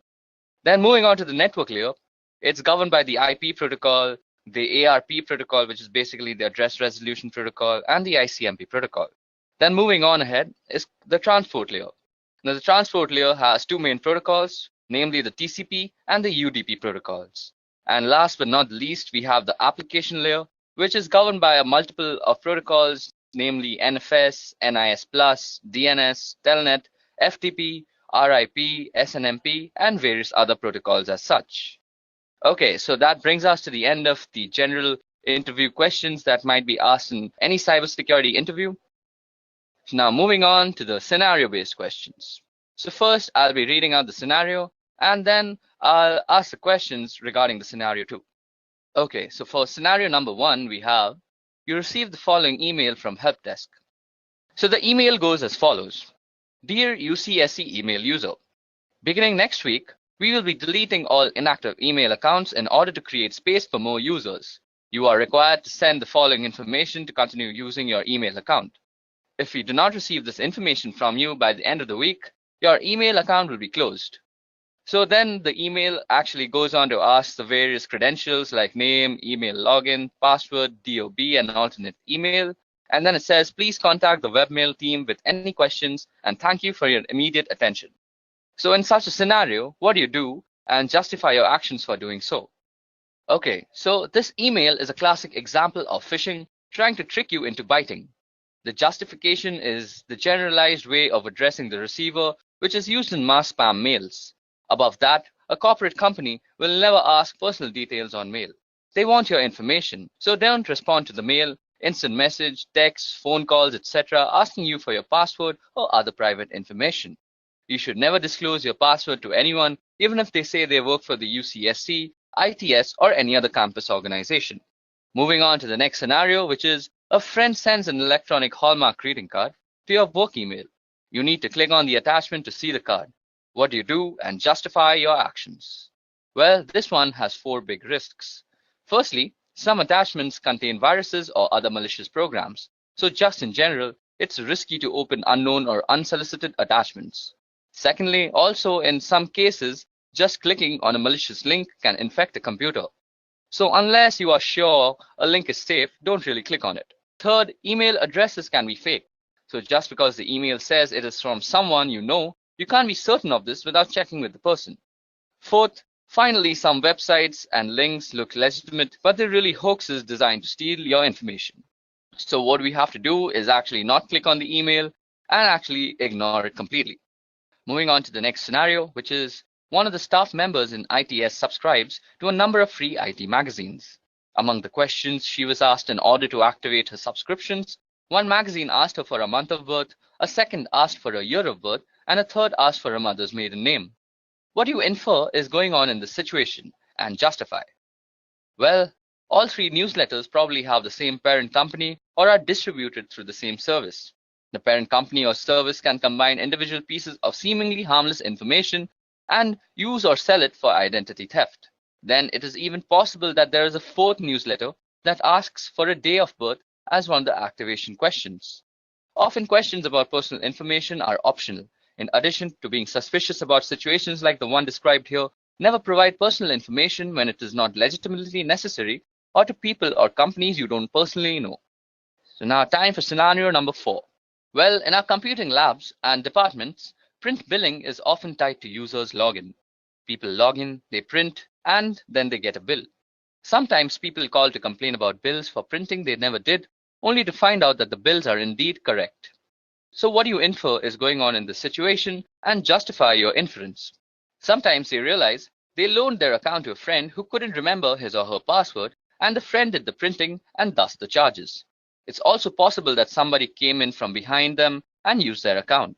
Then moving on to the network layer, it's governed by the IP protocol, the ARP protocol, which is basically the address resolution protocol, and the ICMP protocol. Then moving on ahead is the transport layer. Now the transport layer has 2 main protocols, namely the TCP and the UDP protocols. And last but not least, we have the application layer, which is governed by a multiple of protocols, namely NFS, NIS+, DNS, Telnet, FTP, RIP, SNMP, and various other protocols as such. Okay, so that brings us to the end of the general interview questions that might be asked in any cybersecurity interview. Now moving on to the scenario-based questions. So first, I'll be reading out the scenario, and then I'll ask the questions regarding the scenario too. Okay, so for scenario number 1, we have, you received the following email from help desk. So the email goes as follows. Dear UCSC email user, beginning next week, we will be deleting all inactive email accounts in order to create space for more users. You are required to send the following information to continue using your email account. If we do not receive this information from you by the end of the week, your email account will be closed. So then the email actually goes on to ask the various credentials like name, email login, password, DOB, and alternate email. And then it says, please contact the webmail team with any questions and thank you for your immediate attention. So in such a scenario, what do you do and justify your actions for doing so? Okay, so this email is a classic example of phishing trying to trick you into biting. The justification is the generalized way of addressing the receiver, which is used in mass spam mails. Above that, a corporate company will never ask personal details on mail. They want your information, so don't respond to the mail, instant message, text, phone calls, etc. asking you for your password or other private information. You should never disclose your password to anyone, even if they say they work for the UCSC, ITS, or any other campus organization. Moving on to the next scenario, which is a friend sends an electronic Hallmark greeting card to your work email. You need to click on the attachment to see the card. What do you do and justify your actions? Well, this one has 4 big risks. Firstly, some attachments contain viruses or other malicious programs. So just in general, it's risky to open unknown or unsolicited attachments. Secondly, also in some cases, just clicking on a malicious link can infect a computer. So unless you are sure a link is safe, don't really click on it. Third, email addresses can be fake. So just because the email says it is from someone you know, you can't be certain of this without checking with the person. Fourth, finally, some websites and links look legitimate, but they're really hoaxes designed to steal your information. So what we have to do is actually not click on the email and actually ignore it completely. Moving on to the next scenario, which is one of the staff members in ITS subscribes to a number of free IT magazines. Among the questions she was asked in order to activate her subscriptions, one magazine asked her for a month of birth, a second asked for a year of birth, and a third asked for her mother's maiden name. What you infer is going on in this situation and justify. Well, all 3 newsletters probably have the same parent company or are distributed through the same service. The parent company or service can combine individual pieces of seemingly harmless information and use or sell it for identity theft. Then it is even possible that there is a 4th newsletter that asks for a day of birth as one of the activation questions. Often questions about personal information are optional. In addition to being suspicious about situations like the one described here, Never provide personal information when it is not legitimately necessary or to people or companies you don't personally know. So now time for scenario number 4. Well, in our computing labs and departments, print billing is often tied to users' login. People log in, they print, and then they get a bill. Sometimes people call to complain about bills for printing they never did, only to find out that the bills are indeed correct. So what you infer is going on in this situation and justify your inference. Sometimes they realize they loaned their account to a friend who couldn't remember his or her password, and the friend did the printing and thus the charges. It's also possible that somebody came in from behind them and used their account.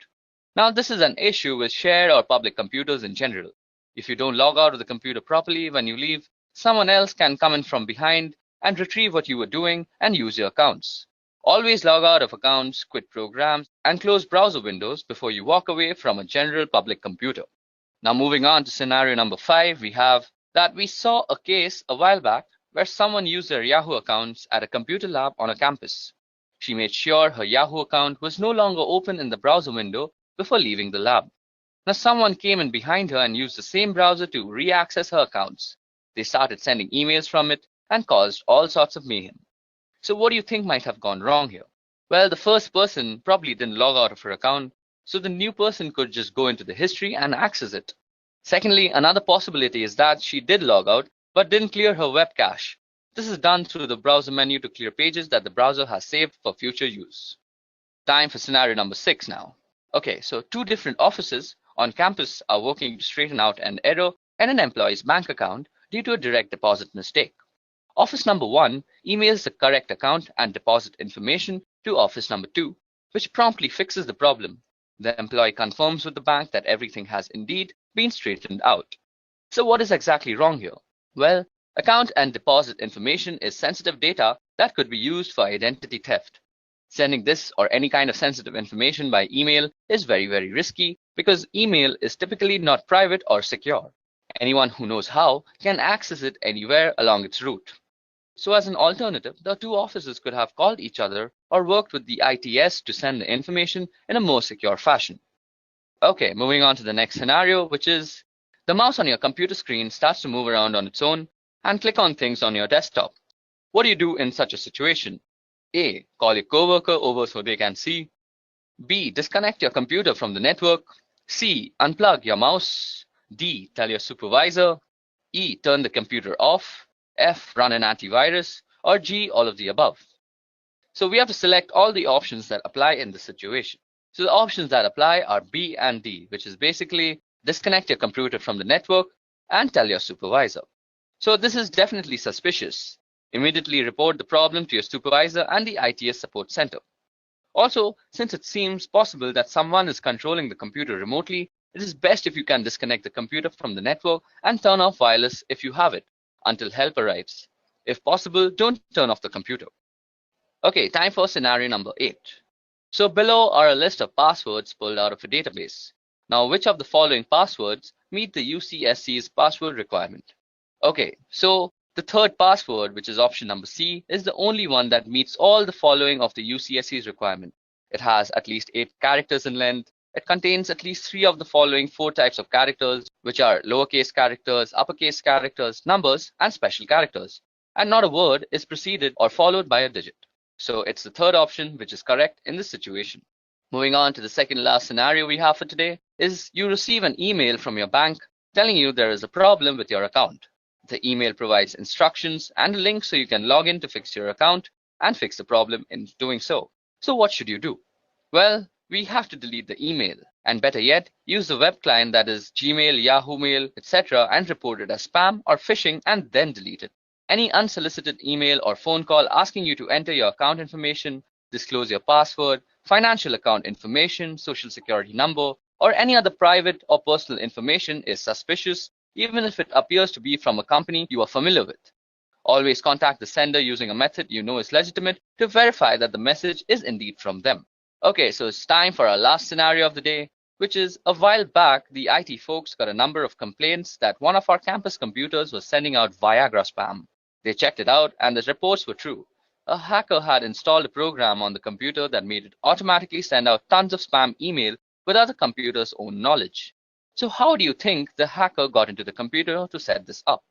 Now this is an issue with shared or public computers in general. If you don't log out of the computer properly when you leave, someone else can come in from behind and retrieve what you were doing and use your accounts. Always log out of accounts, quit programs, and close browser windows before you walk away from a general public computer. Now moving on to scenario number 5, we have that we saw a case a while back where someone used their Yahoo accounts at a computer lab on a campus. She made sure her Yahoo account was no longer open in the browser window before leaving the lab. Now someone came in behind her and used the same browser to re-access her accounts. They started sending emails from it and caused all sorts of mayhem. So what do you think might have gone wrong here? Well, the first person probably didn't log out of her account, so the new person could just go into the history and access it. Secondly, another possibility is that she did log out but didn't clear her web cache. This is done through the browser menu to clear pages that the browser has saved for future use. Time for scenario number 6 now. Okay, so 2 different offices on campus are working to straighten out an error in an employee's bank account due to a direct deposit mistake. Office number 1 emails the correct account and deposit information to office number 2, which promptly fixes the problem. The employee confirms with the bank that everything has indeed been straightened out. So what is exactly wrong here? Well, account and deposit information is sensitive data that could be used for identity theft. Sending this or any kind of sensitive information by email is very, very risky because email is typically not private or secure. Anyone who knows how can access it anywhere along its route. So as an alternative, the 2 offices could have called each other or worked with the ITS to send the information in a more secure fashion. Okay, moving on to the next scenario, which is the mouse on your computer screen starts to move around on its own and click on things on your desktop. What do you do in such a situation? A. Call your coworker over so they can see. B. Disconnect your computer from the network. C. Unplug your mouse. D. Tell your supervisor. E. Turn the computer off. F. Run an antivirus. Or G. All of the above. So we have to select all the options that apply in this situation. So the options that apply are B and D, which is basically disconnect your computer from the network and tell your supervisor. So this is definitely suspicious. Immediately report the problem to your supervisor and the ITS support center. Also, since it seems possible that someone is controlling the computer remotely, it is best if you can disconnect the computer from the network and turn off wireless if you have it until help arrives. If possible, don't turn off the computer. Okay, time for scenario number 8. So below are a list of passwords pulled out of a database. Now, which of the following passwords meet the UCSC's password requirement? Okay, so the third password, which is option number C, is the only one that meets all the following of the UCSC's requirement. It has at least 8 characters in length. It contains at least 3 of the following 4 types of characters, which are lowercase characters, uppercase characters, numbers, and special characters. And not a word is preceded or followed by a digit. So it's the third option which is correct in this situation. Moving on to the second last scenario we have for today is you receive an email from your bank telling you there is a problem with your account. The email provides instructions and a link so you can log in to fix your account and fix the problem in doing so. So what should you do? Well, we have to delete the email, and better yet, use the web client that is Gmail, Yahoo Mail, etc. and report it as spam or phishing and then delete it. Any unsolicited email or phone call asking you to enter your account information, disclose your password, financial account information, social security number, or any other private or personal information is suspicious, even if it appears to be from a company you are familiar with. Always contact the sender using a method you know is legitimate to verify that the message is indeed from them. Okay, so it's time for our last scenario of the day, which is a while back, the IT folks got a number of complaints that one of our campus computers was sending out Viagra spam. They checked it out and the reports were true. A hacker had installed a program on the computer that made it automatically send out tons of spam email without the computer's own knowledge. So how do you think the hacker got into the computer to set this up?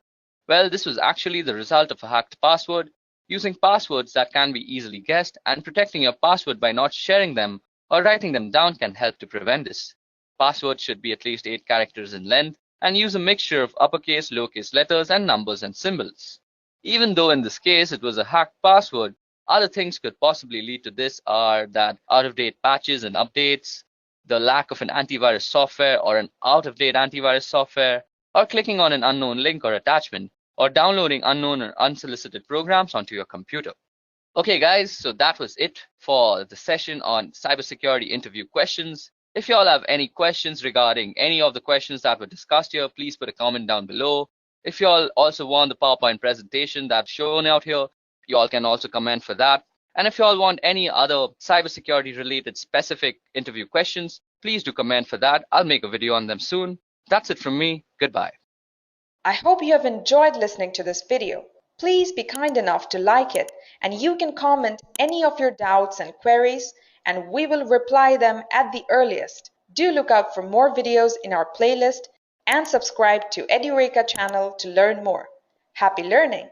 Well, this was actually the result of a hacked password. Using passwords that can be easily guessed and protecting your password by not sharing them or writing them down can help to prevent this. Passwords should be at least 8 characters in length and use a mixture of uppercase, lowercase letters, and numbers and symbols. Even though in this case it was a hacked password, other things could possibly lead to this are that out-of-date patches and updates, the lack of an antivirus software or an out-of-date antivirus software, or clicking on an unknown link or attachment, or downloading unknown or unsolicited programs onto your computer. Okay guys, so that was it for the session on cybersecurity interview questions. If you all have any questions regarding any of the questions that were discussed here, please put a comment down below. If you all also want the PowerPoint presentation that's shown out here, you all can also comment for that. And if you all want any other cybersecurity related specific interview questions, please do comment for that. I'll make a video on them soon. That's it from me. Goodbye. I hope you have enjoyed listening to this video. Please be kind enough to like it, and you can comment any of your doubts and queries, and we will reply them at the earliest. Do look out for more videos in our playlist and subscribe to Edureka channel to learn more. Happy learning!